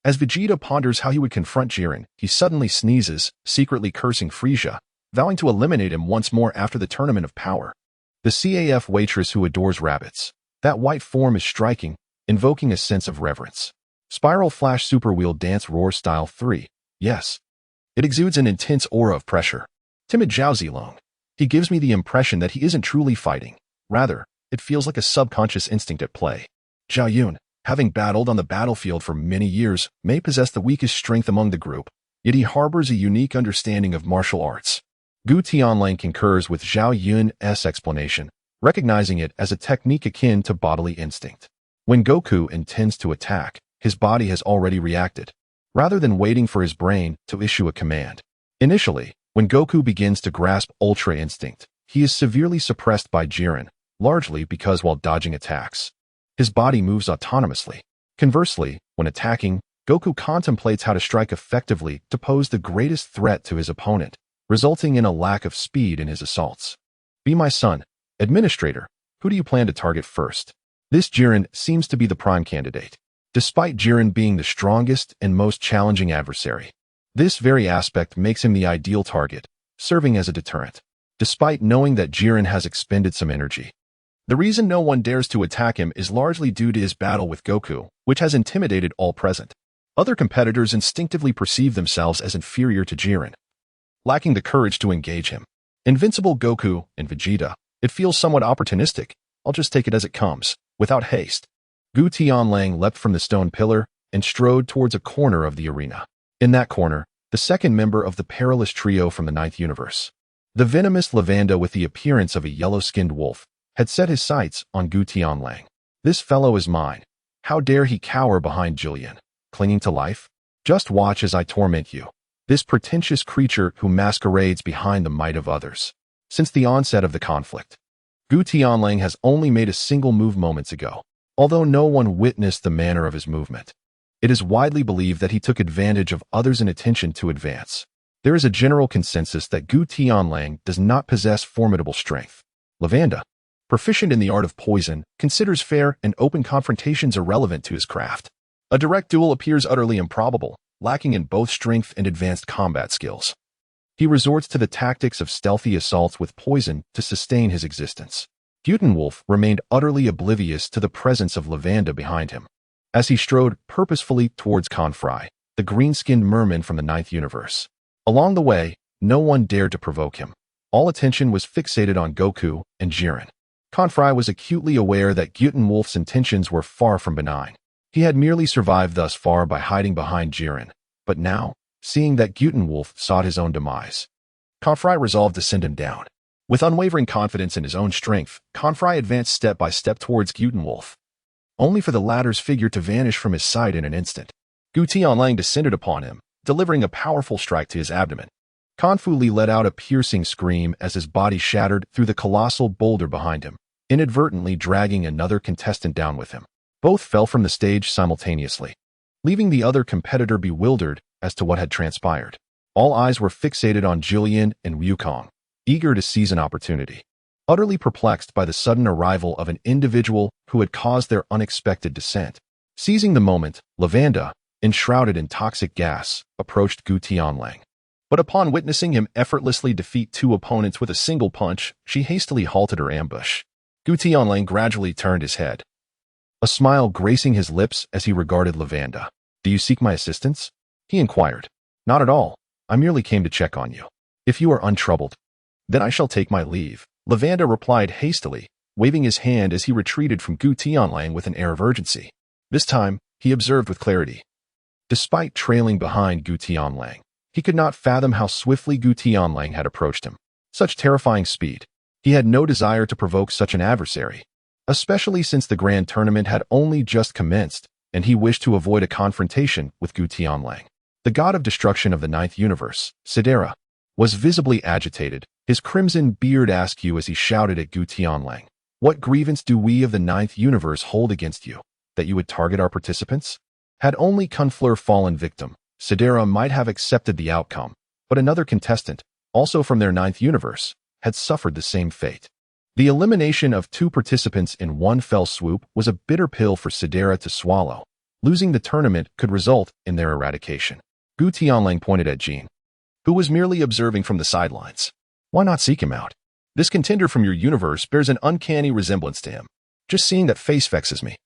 As Vegeta ponders how he would confront Jiren, he suddenly sneezes, secretly cursing Frieza, vowing to eliminate him once more after the Tournament of Power. The CAF waitress who adores rabbits. That white form is striking, invoking a sense of reverence. Spiral Flash Super Wheel Dance Roar Style 3. Yes. It exudes an intense aura of pressure. Timid Zhao Zilong. He gives me the impression that he isn't truly fighting. Rather, it feels like a subconscious instinct at play. Zhao Yun, having battled on the battlefield for many years, may possess the weakest strength among the group, yet he harbors a unique understanding of martial arts. Gu Tianlang concurs with Zhao Yun's explanation, recognizing it as a technique akin to bodily instinct. When Goku intends to attack, his body has already reacted, rather than waiting for his brain to issue a command. Initially, when Goku begins to grasp Ultra Instinct, he is severely suppressed by Jiren, largely because while dodging attacks, his body moves autonomously. Conversely, when attacking, Goku contemplates how to strike effectively to pose the greatest threat to his opponent, resulting in a lack of speed in his assaults. Be my son, Administrator, who do you plan to target first? This Jiren seems to be the prime candidate, despite Jiren being the strongest and most challenging adversary. This very aspect makes him the ideal target, serving as a deterrent, despite knowing that Jiren has expended some energy. The reason no one dares to attack him is largely due to his battle with Goku, which has intimidated all present. Other competitors instinctively perceive themselves as inferior to Jiren, lacking the courage to engage him. Invincible Goku and Vegeta. It feels somewhat opportunistic. I'll just take it as it comes, without haste. Gu Tianlang leapt from the stone pillar and strode towards a corner of the arena. In that corner, the second member of the perilous trio from the 9th universe, the venomous Lavanda with the appearance of a yellow-skinned wolf, had set his sights on Gu Tianlang. This fellow is mine. How dare he cower behind Jillian, clinging to life? Just watch as I torment you. This pretentious creature who masquerades behind the might of others. Since the onset of the conflict, Gu Tianlang has only made a single move moments ago, although no one witnessed the manner of his movement. It is widely believed that he took advantage of others' inattention to advance. There is a general consensus that Gu Tianlang does not possess formidable strength. Lavanda, proficient in the art of poison, considers fair and open confrontations irrelevant to his craft. A direct duel appears utterly improbable, lacking in both strength and advanced combat skills. He resorts to the tactics of stealthy assaults with poison to sustain his existence. Gutenwolf remained utterly oblivious to the presence of Lavanda behind him. As he strode purposefully towards Confry, the green-skinned merman from the 9th universe. Along the way, no one dared to provoke him. All attention was fixated on Goku and Jiren. Confry was acutely aware that Gutenwolf's intentions were far from benign. He had merely survived thus far by hiding behind Jiren, but now, seeing that Gutenwolf sought his own demise, Confry resolved to send him down. With unwavering confidence in his own strength, Confry advanced step by step towards Gutenwolf, only for the latter's figure to vanish from his sight in an instant. Gu Tianlang descended upon him, delivering a powerful strike to his abdomen. Fu let out a piercing scream as his body shattered through the colossal boulder behind him, inadvertently dragging another contestant down with him. Both fell from the stage simultaneously, leaving the other competitor bewildered as to what had transpired. All eyes were fixated on Jillian and Wukong, eager to seize an opportunity. Utterly perplexed by the sudden arrival of an individual who had caused their unexpected descent. Seizing the moment, Lavanda, enshrouded in toxic gas, approached Gu Tianlang. But upon witnessing him effortlessly defeat two opponents with a single punch, she hastily halted her ambush. Gu Tianlang gradually turned his head, a smile gracing his lips as he regarded Lavanda. "Do you seek my assistance?" he inquired. "Not at all. I merely came to check on you. If you are untroubled, then I shall take my leave," Lavanda replied hastily, waving his hand as he retreated from Gu Tianlang with an air of urgency. This time, he observed with clarity. Despite trailing behind Gu Tianlang, he could not fathom how swiftly Gu Tianlang had approached him. Such terrifying speed. He had no desire to provoke such an adversary, especially since the grand tournament had only just commenced, and he wished to avoid a confrontation with Gu Tianlang. The god of destruction of the ninth universe, Sidera, was visibly agitated, his crimson beard askew as he shouted at Gu Tianlang. "What grievance do we of the ninth universe hold against you, that you would target our participants?" Had only Kunfleur fallen victim, Sidera might have accepted the outcome, but another contestant, also from their ninth universe, had suffered the same fate. The elimination of two participants in one fell swoop was a bitter pill for Sidera to swallow. Losing the tournament could result in their eradication. Gu Tianlang pointed at Jean, who was merely observing from the sidelines. "Why not seek him out? This contender from your universe bears an uncanny resemblance to him. Just seeing that face vexes me."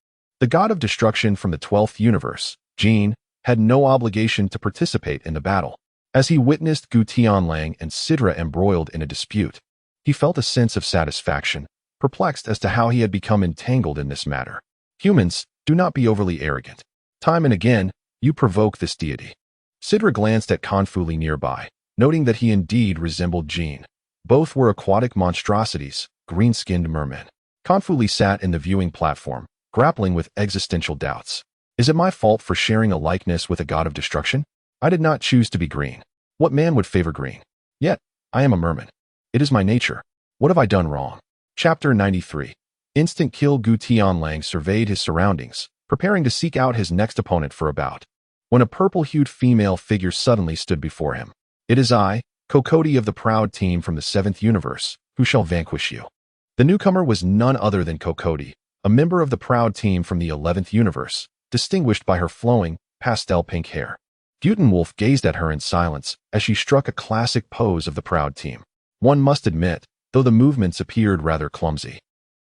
The god of destruction from the 12th universe, Jean, had no obligation to participate in the battle. As he witnessed Gu Tianlang and Sidera embroiled in a dispute, he felt a sense of satisfaction, perplexed as to how he had become entangled in this matter. Humans, do not be overly arrogant. Time and again, you provoke this deity. Sidera glanced at Fu nearby, noting that he indeed resembled Jean. Both were aquatic monstrosities, green-skinned mermen. Fu sat in the viewing platform, grappling with existential doubts. Is it my fault for sharing a likeness with a god of destruction? I did not choose to be green. What man would favor green? Yet, I am a merman. It is my nature. What have I done wrong? Chapter 93. Instant kill. Gu Tianlang surveyed his surroundings, preparing to seek out his next opponent for a bout, when a purple-hued female figure suddenly stood before him. "It is I, Kokoti of the proud team from the 7th universe, who shall vanquish you." The newcomer was none other than Kokoti, a member of the proud team from the 11th universe, distinguished by her flowing, pastel-pink hair. Wolf gazed at her in silence as she struck a classic pose of the proud team. One must admit, though the movements appeared rather clumsy.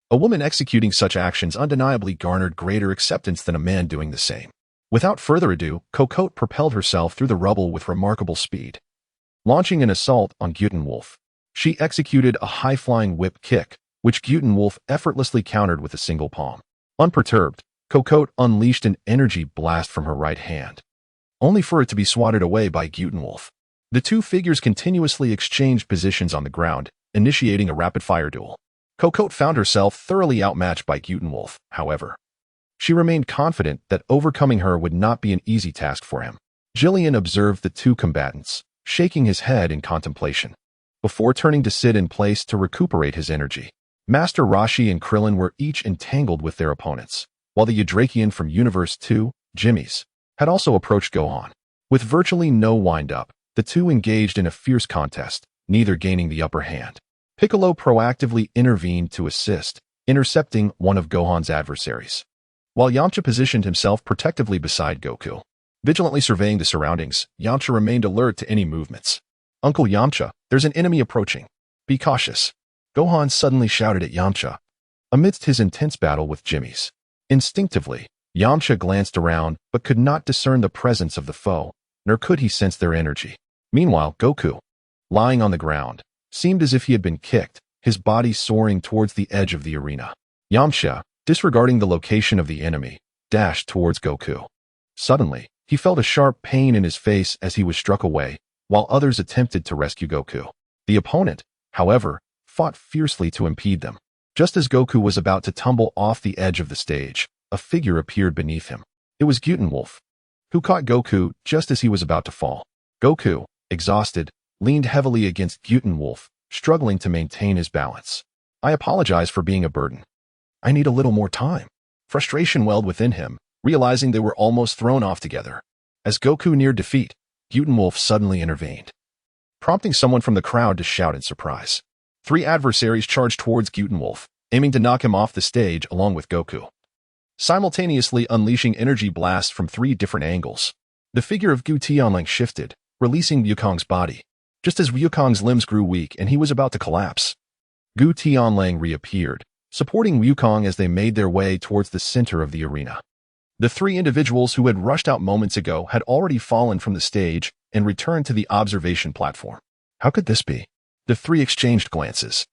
A woman executing such actions undeniably garnered greater acceptance than a man doing the same. Without further ado, Cocotte propelled herself through the rubble with remarkable speed. Launching an assault on Wolf, she executed a high-flying whip kick, which Wolf effortlessly countered with a single palm. Unperturbed, Cocotte unleashed an energy blast from her right hand, only for it to be swatted away by Wolf. The two figures continuously exchanged positions on the ground, initiating a rapid-fire duel. Cocotte found herself thoroughly outmatched by Wolf, however. She remained confident that overcoming her would not be an easy task for him. Jillian observed the two combatants, shaking his head in contemplation, before turning to sit in place to recuperate his energy. Master Rashi and Krillin were each entangled with their opponents, while the Yadrakian from Universe 2, Jimmy's, had also approached Gohan. With virtually no wind-up, the two engaged in a fierce contest, neither gaining the upper hand. Piccolo proactively intervened to assist, intercepting one of Gohan's adversaries, while Yamcha positioned himself protectively beside Goku. Vigilantly surveying the surroundings, Yamcha remained alert to any movements. "Uncle Yamcha, there's an enemy approaching. Be cautious," Gohan suddenly shouted at Yamcha, amidst his intense battle with Jimmy's. Instinctively, Yamcha glanced around but could not discern the presence of the foe, nor could he sense their energy. Meanwhile, Goku, lying on the ground, seemed as if he had been kicked, his body soaring towards the edge of the arena. Yamcha, disregarding the location of the enemy, dashed towards Goku. Suddenly, he felt a sharp pain in his face as he was struck away, while others attempted to rescue Goku. The opponent, however, fought fiercely to impede them. Just as Goku was about to tumble off the edge of the stage, a figure appeared beneath him. It was Wolf, who caught Goku just as he was about to fall. Goku, exhausted, leaned heavily against Wolf, struggling to maintain his balance. I apologize for being a burden. I need a little more time. Frustration welled within him, realizing they were almost thrown off together. As Goku neared defeat, Wolf suddenly intervened, prompting someone from the crowd to shout in surprise. 3 adversaries charged towards Wolf, aiming to knock him off the stage along with Goku, simultaneously unleashing energy blasts from 3 different angles. The figure of Gu Tianlang shifted, releasing Wukong's body, just as Wukong's limbs grew weak and he was about to collapse. Gu Tianlang reappeared, supporting Wukong as they made their way towards the center of the arena. The 3 individuals who had rushed out moments ago had already fallen from the stage and returned to the observation platform. How could this be? The 3 exchanged glances,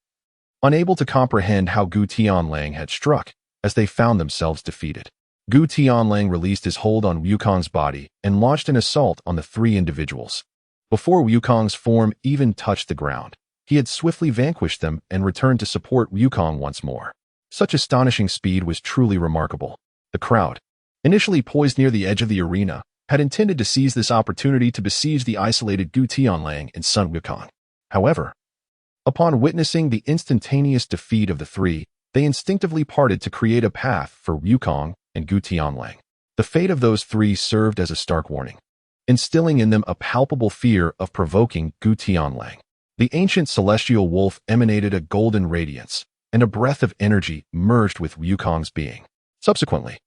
unable to comprehend how Gu Tianlang had struck, as they found themselves defeated. Gu Tianlang released his hold on Wukong's body and launched an assault on the 3 individuals. Before Wukong's form even touched the ground, he had swiftly vanquished them and returned to support Wukong once more. Such astonishing speed was truly remarkable. The crowd, initially poised near the edge of the arena, had intended to seize this opportunity to besiege the isolated Gu Tianlang and Sun Wukong. However, upon witnessing the instantaneous defeat of the 3, they instinctively parted to create a path for Wukong and Gu Tianlang. The fate of those 3 served as a stark warning, instilling in them a palpable fear of provoking Gu Tianlang. The ancient celestial wolf emanated a golden radiance, and a breath of energy merged with Wukong's being. Subsequently,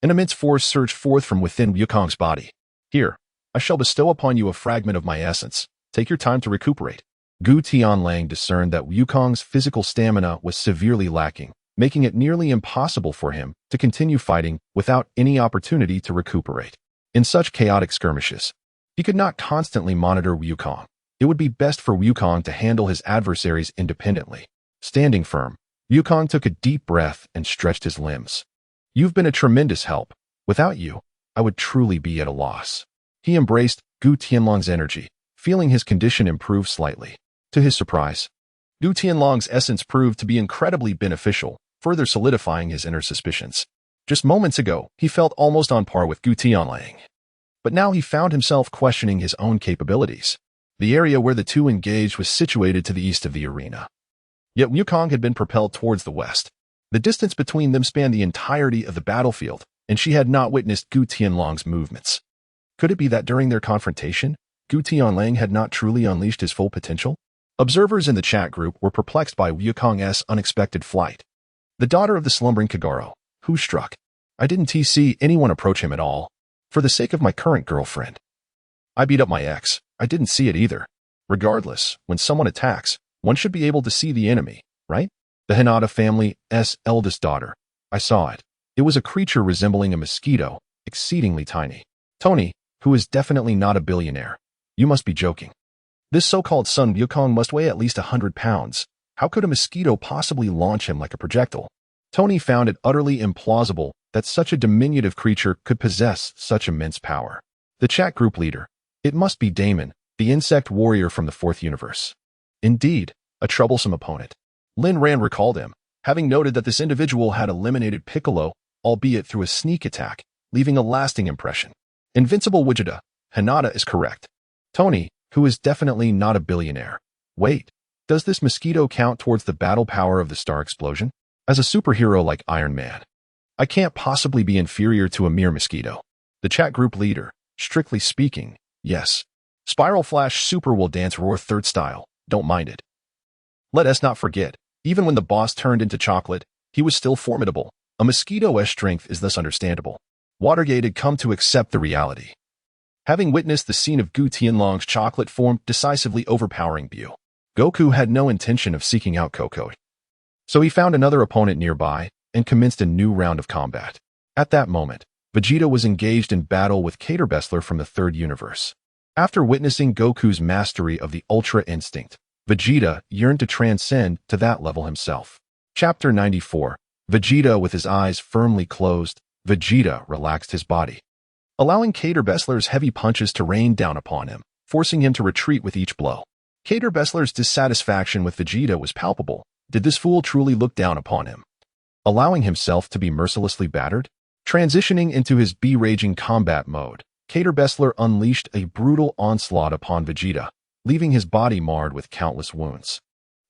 an immense force surged forth from within Wukong's body. Here, I shall bestow upon you a fragment of my essence. Take your time to recuperate. Gu Tianlang discerned that Wukong's physical stamina was severely lacking, making it nearly impossible for him to continue fighting without any opportunity to recuperate. In such chaotic skirmishes, he could not constantly monitor Wukong. It would be best for Wukong to handle his adversaries independently. Standing firm, Wukong took a deep breath and stretched his limbs. You've been a tremendous help. Without you, I would truly be at a loss. He embraced Gu Tianlang's energy, feeling his condition improve slightly. To his surprise, Gu Tianlang's essence proved to be incredibly beneficial, further solidifying his inner suspicions. Just moments ago, he felt almost on par with Gu Tianlang. But now he found himself questioning his own capabilities. The area where the 2 engaged was situated to the east of the arena. Yet Wukong had been propelled towards the west. The distance between them spanned the entirety of the battlefield, and she had not witnessed Gu Tianlang's movements. Could it be that during their confrontation, Gu Tianlang had not truly unleashed his full potential? Observers in the chat group were perplexed by Wukong's unexpected flight. The daughter of the slumbering Kagero, who struck? I didn't see anyone approach him at all. For the sake of my current girlfriend. I beat up my ex. I didn't see it either. Regardless, when someone attacks, one should be able to see the enemy, right? The Hinata family's eldest daughter. I saw it. It was a creature resembling a mosquito, exceedingly tiny. Tony, who is definitely not a billionaire. You must be joking. This so-called Sun Wukong must weigh at least 100 pounds. How could a mosquito possibly launch him like a projectile? Tony found it utterly implausible that such a diminutive creature could possess such immense power. The chat group leader. It must be Damon, the insect warrior from the 4th universe. Indeed, a troublesome opponent. Lin Ran recalled him, having noted that this individual had eliminated Piccolo, albeit through a sneak attack, leaving a lasting impression. Invincible Vegeta. Hinata is correct. Tony, who is definitely not a billionaire. Wait, does this mosquito count towards the battle power of the star explosion? As a superhero like Iron Man, I can't possibly be inferior to a mere mosquito. The chat group leader. Strictly speaking, yes. Spiral Flash Super will dance roar 3rd style. Don't mind it. Let us not forget, even when the boss turned into chocolate, he was still formidable. A mosquito's strength is thus understandable. Watergate had come to accept the reality, having witnessed the scene of Gu Tianlang's chocolate form decisively overpowering Bu. Goku had no intention of seeking out Coco. So he found another opponent nearby and commenced a new round of combat. At that moment, Vegeta was engaged in battle with Caterbessler from the 3rd universe. After witnessing Goku's mastery of the Ultra Instinct, Vegeta yearned to transcend to that level himself. Chapter 94. Vegeta with his eyes firmly closed, Vegeta relaxed his body, allowing Caterbessler's heavy punches to rain down upon him, forcing him to retreat with each blow. Caterbessler's dissatisfaction with Vegeta was palpable. Did this fool truly look down upon him, allowing himself to be mercilessly battered? Transitioning into his B-raging combat mode, Caterbessler unleashed a brutal onslaught upon Vegeta, leaving his body marred with countless wounds.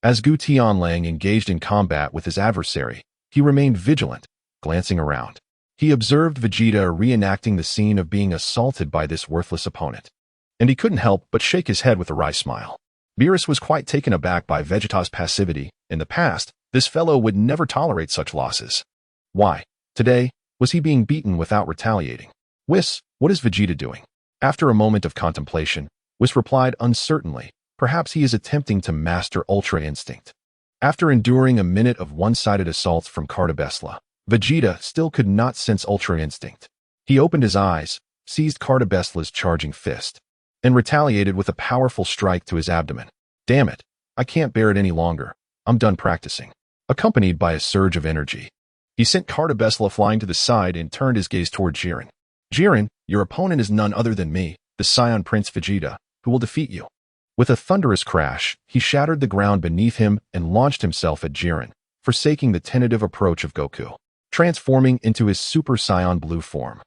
As Gu Tianlang engaged in combat with his adversary, he remained vigilant, glancing around. He observed Vegeta reenacting the scene of being assaulted by this worthless opponent, and he couldn't help but shake his head with a wry smile. Beerus was quite taken aback by Vegeta's passivity. In the past, this fellow would never tolerate such losses. Why, today, was he being beaten without retaliating? Whis, what is Vegeta doing? After a moment of contemplation, Whis replied uncertainly, perhaps he is attempting to master Ultra Instinct. After enduring a minute of one-sided assaults from Cartabesla, Vegeta still could not sense Ultra Instinct. He opened his eyes, seized Cartabesla's charging fist, and retaliated with a powerful strike to his abdomen. Damn it, I can't bear it any longer. I'm done practicing. Accompanied by a surge of energy, he sent Cartabesla flying to the side and turned his gaze toward Jiren. Jiren, your opponent is none other than me, the Saiyan Prince Vegeta, who will defeat you. With a thunderous crash, he shattered the ground beneath him and launched himself at Jiren, forsaking the tentative approach of Goku. Transforming into his Super Saiyan Blue form,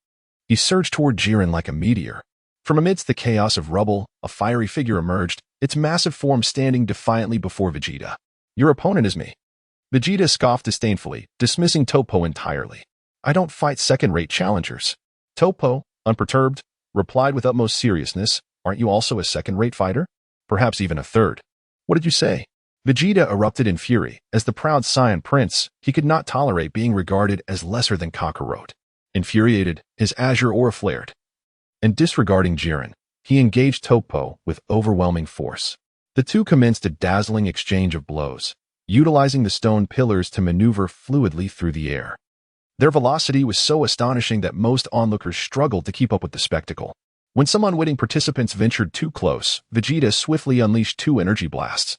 he surged toward Jiren like a meteor. From amidst the chaos of rubble, a fiery figure emerged, its massive form standing defiantly before Vegeta. Your opponent is me. Vegeta scoffed disdainfully, dismissing Toppo entirely. I don't fight second-rate challengers. Toppo, unperturbed, replied with utmost seriousness, aren't you also a second-rate fighter? Perhaps even a third. What did you say? Vegeta erupted in fury. As the proud Saiyan prince, he could not tolerate being regarded as lesser than Kakarot. Infuriated, his azure aura flared. And disregarding Jiren, he engaged Toppo with overwhelming force. The two commenced a dazzling exchange of blows, utilizing the stone pillars to maneuver fluidly through the air. Their velocity was so astonishing that most onlookers struggled to keep up with the spectacle. When some unwitting participants ventured too close, Vegeta swiftly unleashed two energy blasts,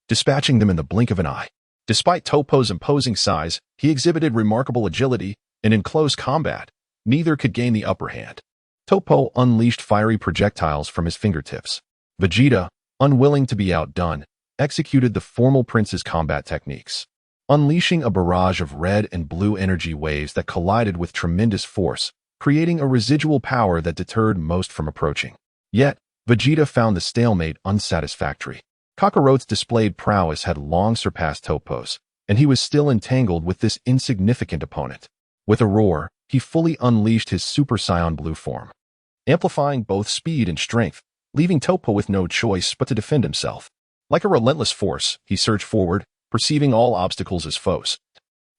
dispatching them in the blink of an eye. Despite Toppo's imposing size, he exhibited remarkable agility, and in close combat, neither could gain the upper hand. Toppo unleashed fiery projectiles from his fingertips. Vegeta, unwilling to be outdone, executed the formal prince's combat techniques, unleashing a barrage of red and blue energy waves that collided with tremendous force, creating a residual power that deterred most from approaching. Yet, Vegeta found the stalemate unsatisfactory. Kakarot's displayed prowess had long surpassed Toppo's, and he was still entangled with this insignificant opponent. With a roar, he fully unleashed his Super Saiyan Blue form, amplifying both speed and strength, leaving Toppo with no choice but to defend himself. Like a relentless force, he surged forward, perceiving all obstacles as foes,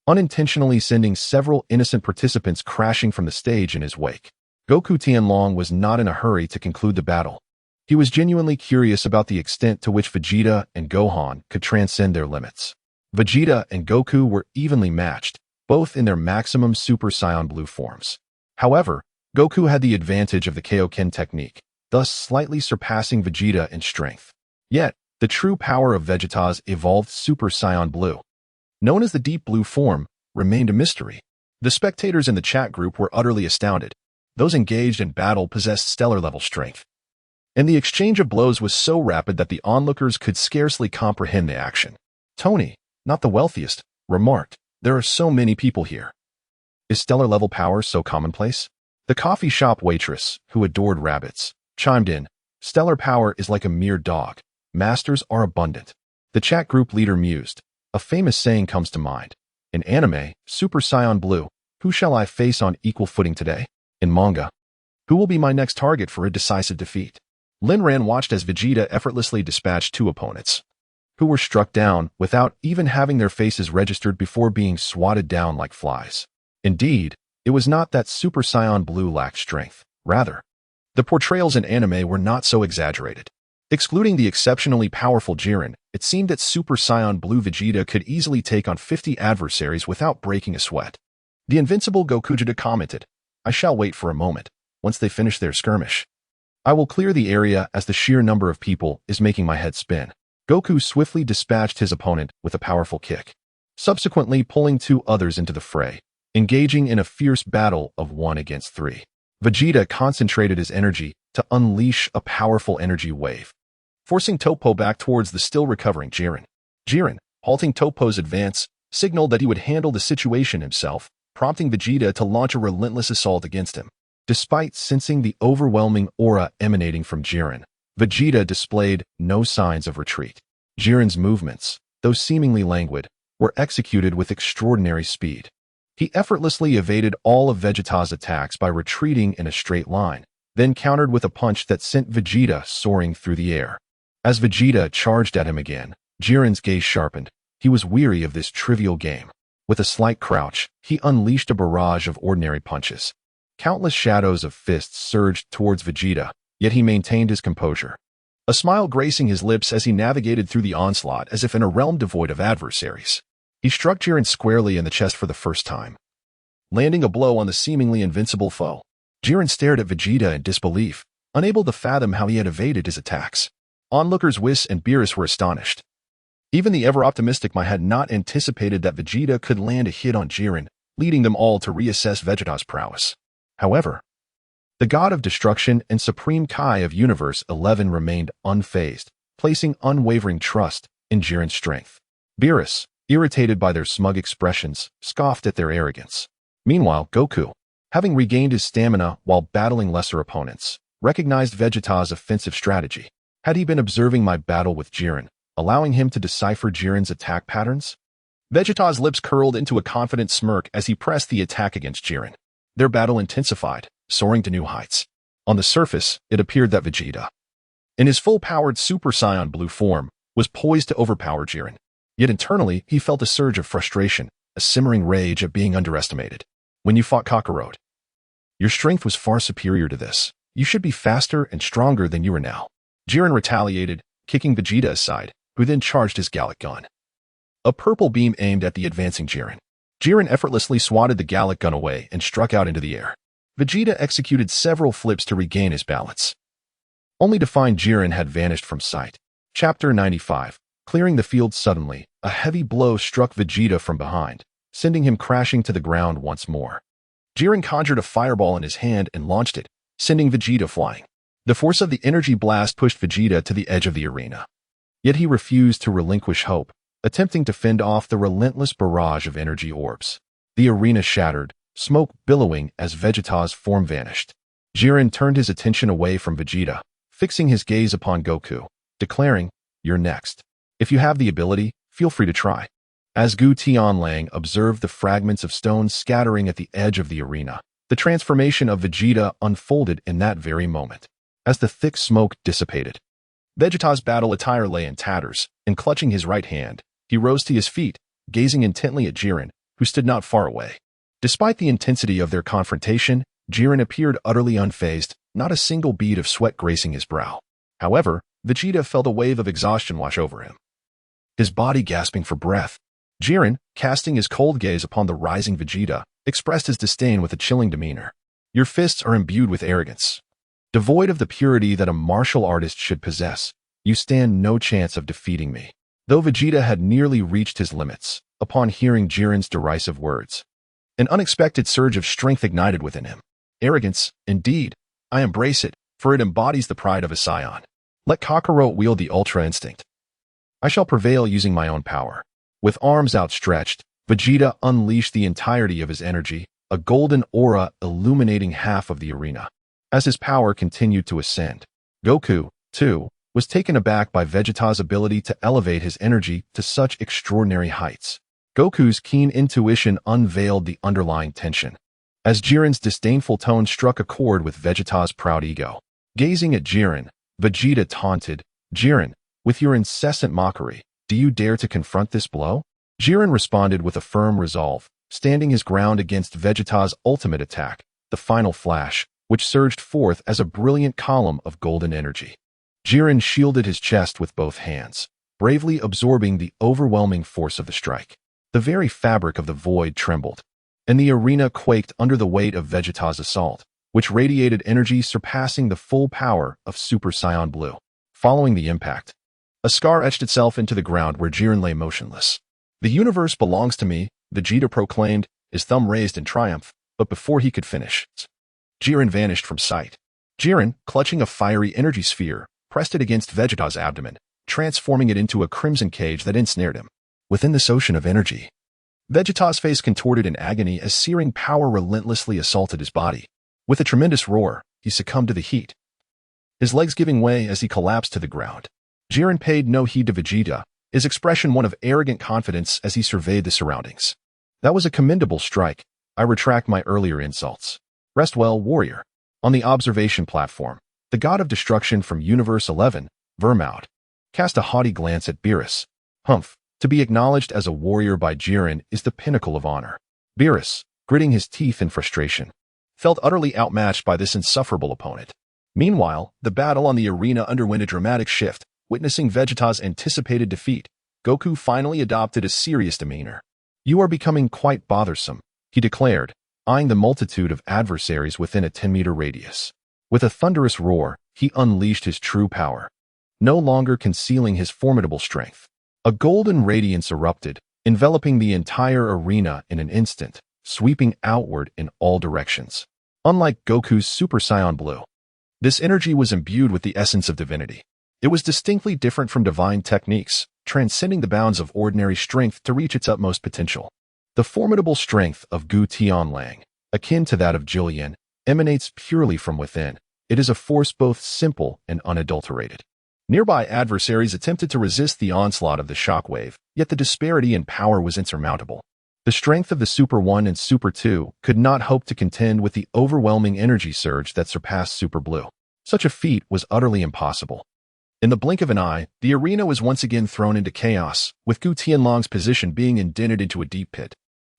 unintentionally sending several innocent participants crashing from the stage in his wake. Goku Tianlang was not in a hurry to conclude the battle. He was genuinely curious about the extent to which Vegeta and Gohan could transcend their limits. Vegeta and Goku were evenly matched, both in their maximum Super Saiyan Blue forms. However, Goku had the advantage of the Kaioken technique, thus slightly surpassing Vegeta in strength. Yet, the true power of Vegeta's evolved Super Saiyan Blue, known as the Deep Blue form, remained a mystery. The spectators in the chat group were utterly astounded. Those engaged in battle possessed stellar-level strength, and the exchange of blows was so rapid that the onlookers could scarcely comprehend the action. Tony, not the wealthiest, remarked, there are so many people here. Is stellar-level power so commonplace? The coffee shop waitress, who adored rabbits, chimed in, stellar power is like a mere dog. Masters are abundant. The chat group leader mused. A famous saying comes to mind. In anime, Super Saiyan Blue, who shall I face on equal footing today? In manga, who will be my next target for a decisive defeat? Linran watched as Vegeta effortlessly dispatched two opponents, who were struck down without even having their faces registered before being swatted down like flies. Indeed, it was not that Super Saiyan Blue lacked strength. Rather, the portrayals in anime were not so exaggerated. Excluding the exceptionally powerful Jiren, it seemed that Super Saiyan Blue Vegeta could easily take on 50 adversaries without breaking a sweat. The invincible Gokujita commented, I shall wait for a moment. Once they finish their skirmish, I will clear the area as the sheer number of people is making my head spin. Goku swiftly dispatched his opponent with a powerful kick, subsequently pulling two others into the fray, engaging in a fierce battle of 1 against 3. Vegeta concentrated his energy to unleash a powerful energy wave, forcing Toppo back towards the still recovering Jiren. Jiren, halting Toppo's advance, signaled that he would handle the situation himself, prompting Vegeta to launch a relentless assault against him. Despite sensing the overwhelming aura emanating from Jiren, Vegeta displayed no signs of retreat. Jiren's movements, though seemingly languid, were executed with extraordinary speed. He effortlessly evaded all of Vegeta's attacks by retreating in a straight line, then countered with a punch that sent Vegeta soaring through the air. As Vegeta charged at him again, Jiren's gaze sharpened. He was weary of this trivial game. With a slight crouch, he unleashed a barrage of ordinary punches. Countless shadows of fists surged towards Vegeta, yet he maintained his composure. A smile gracing his lips as he navigated through the onslaught as if in a realm devoid of adversaries. He struck Jiren squarely in the chest for the first time, landing a blow on the seemingly invincible foe. Jiren stared at Vegeta in disbelief, unable to fathom how he had evaded his attacks. Onlookers Whis and Beerus were astonished. Even the ever-optimistic Mai had not anticipated that Vegeta could land a hit on Jiren, leading them all to reassess Vegeta's prowess. However, the god of destruction and supreme Kai of Universe 11 remained unfazed, placing unwavering trust in Jiren's strength. Beerus, irritated by their smug expressions, scoffed at their arrogance. Meanwhile, Goku, having regained his stamina while battling lesser opponents, recognized Vegeta's offensive strategy. Had he been observing my battle with Jiren, allowing him to decipher Jiren's attack patterns? Vegeta's lips curled into a confident smirk as he pressed the attack against Jiren. Their battle intensified, soaring to new heights. On the surface, it appeared that Vegeta, in his full-powered Super Saiyan Blue form, was poised to overpower Jiren. Yet internally, he felt a surge of frustration, a simmering rage at being underestimated. When you fought Kakarot, your strength was far superior to this. You should be faster and stronger than you are now. Jiren retaliated, kicking Vegeta aside, who then charged his Gallic gun. A purple beam aimed at the advancing Jiren. Jiren effortlessly swatted the Gallic gun away and struck out into the air. Vegeta executed several flips to regain his balance, only to find Jiren had vanished from sight. Chapter 95. Clearing the field suddenly, a heavy blow struck Vegeta from behind, sending him crashing to the ground once more. Jiren conjured a fireball in his hand and launched it, sending Vegeta flying. The force of the energy blast pushed Vegeta to the edge of the arena. Yet he refused to relinquish hope, attempting to fend off the relentless barrage of energy orbs. The arena shattered, smoke billowing as Vegeta's form vanished. Jiren turned his attention away from Vegeta, fixing his gaze upon Goku, declaring, "You're next. If you have the ability, feel free to try." As Gu Tianlang observed the fragments of stone scattering at the edge of the arena, the transformation of Vegeta unfolded in that very moment. As the thick smoke dissipated, Vegeta's battle attire lay in tatters, and clutching his right hand, he rose to his feet, gazing intently at Jiren, who stood not far away. Despite the intensity of their confrontation, Jiren appeared utterly unfazed, not a single bead of sweat gracing his brow. However, Vegeta felt a wave of exhaustion wash over him, his body gasping for breath. Jiren, casting his cold gaze upon the rising Vegeta, expressed his disdain with a chilling demeanor. "Your fists are imbued with arrogance. Devoid of the purity that a martial artist should possess, you stand no chance of defeating me." Though Vegeta had nearly reached his limits, upon hearing Jiren's derisive words, an unexpected surge of strength ignited within him. Arrogance, indeed. I embrace it, for it embodies the pride of a Saiyan. Let Kakarot wield the Ultra Instinct. I shall prevail using my own power. With arms outstretched, Vegeta unleashed the entirety of his energy, a golden aura illuminating half of the arena. As his power continued to ascend, Goku, too, was taken aback by Vegeta's ability to elevate his energy to such extraordinary heights. Goku's keen intuition unveiled the underlying tension, as Jiren's disdainful tone struck a chord with Vegeta's proud ego. Gazing at Jiren, Vegeta taunted, "Jiren, with your incessant mockery, do you dare to confront this blow?" Jiren responded with a firm resolve, standing his ground against Vegeta's ultimate attack, the final flash, which surged forth as a brilliant column of golden energy. Jiren shielded his chest with both hands, bravely absorbing the overwhelming force of the strike. The very fabric of the void trembled, and the arena quaked under the weight of Vegeta's assault, which radiated energy surpassing the full power of Super Saiyan Blue. Following the impact, a scar etched itself into the ground where Jiren lay motionless. "The universe belongs to me," Vegeta proclaimed, his thumb raised in triumph, but before he could finish, Jiren vanished from sight. Jiren, clutching a fiery energy sphere, pressed it against Vegeta's abdomen, transforming it into a crimson cage that ensnared him. Within this ocean of energy, Vegeta's face contorted in agony as searing power relentlessly assaulted his body. With a tremendous roar, he succumbed to the heat, his legs giving way as he collapsed to the ground. Jiren paid no heed to Vegeta, his expression one of arrogant confidence as he surveyed the surroundings. That was a commendable strike. I retract my earlier insults. Rest well, warrior. On the observation platform, the god of destruction from Universe 11, Vermaud, cast a haughty glance at Beerus. Humph, to be acknowledged as a warrior by Jiren is the pinnacle of honor. Beerus, gritting his teeth in frustration, felt utterly outmatched by this insufferable opponent. Meanwhile, the battle on the arena underwent a dramatic shift. Witnessing Vegeta's anticipated defeat, Goku finally adopted a serious demeanor. "You are becoming quite bothersome," he declared, eyeing the multitude of adversaries within a 10-meter radius. With a thunderous roar, he unleashed his true power, no longer concealing his formidable strength. A golden radiance erupted, enveloping the entire arena in an instant, sweeping outward in all directions. Unlike Goku's Super Saiyan Blue, this energy was imbued with the essence of divinity. It was distinctly different from divine techniques, transcending the bounds of ordinary strength to reach its utmost potential. The formidable strength of Gu Tianlang, akin to that of Jillian, emanates purely from within. It is a force both simple and unadulterated. Nearby adversaries attempted to resist the onslaught of the shockwave, yet the disparity in power was insurmountable. The strength of the Super 1 and Super 2 could not hope to contend with the overwhelming energy surge that surpassed Super Blue. Such a feat was utterly impossible. In the blink of an eye, the arena was once again thrown into chaos, with Gu Tianlong's position being indented into a deep pit.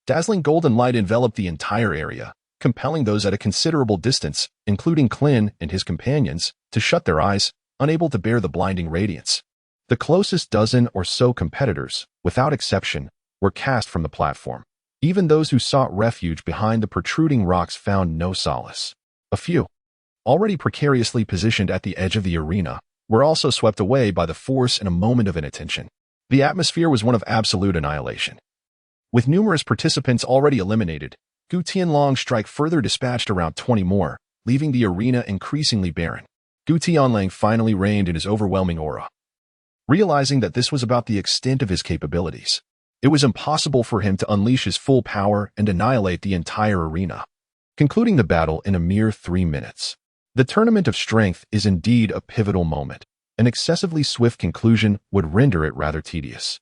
Dazzling golden light enveloped the entire area, compelling those at a considerable distance, including Klin and his companions, to shut their eyes, unable to bear the blinding radiance. The closest dozen or so competitors, without exception, were cast from the platform. Even those who sought refuge behind the protruding rocks found no solace. A few, already precariously positioned at the edge of the arena, were also swept away by the force in a moment of inattention. The atmosphere was one of absolute annihilation. With numerous participants already eliminated, Gu Tianlong's strike further dispatched around 20 more, leaving the arena increasingly barren. Gu Tianlang finally reigned in his overwhelming aura. Realizing that this was about the extent of his capabilities, it was impossible for him to unleash his full power and annihilate the entire arena, concluding the battle in a mere 3 minutes. The tournament of strength is indeed a pivotal moment. An excessively swift conclusion would render it rather tedious.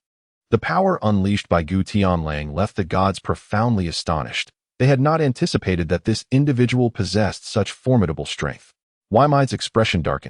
The power unleashed by Gu Tianlang left the gods profoundly astonished. They had not anticipated that this individual possessed such formidable strength. Wymide's expression darkened.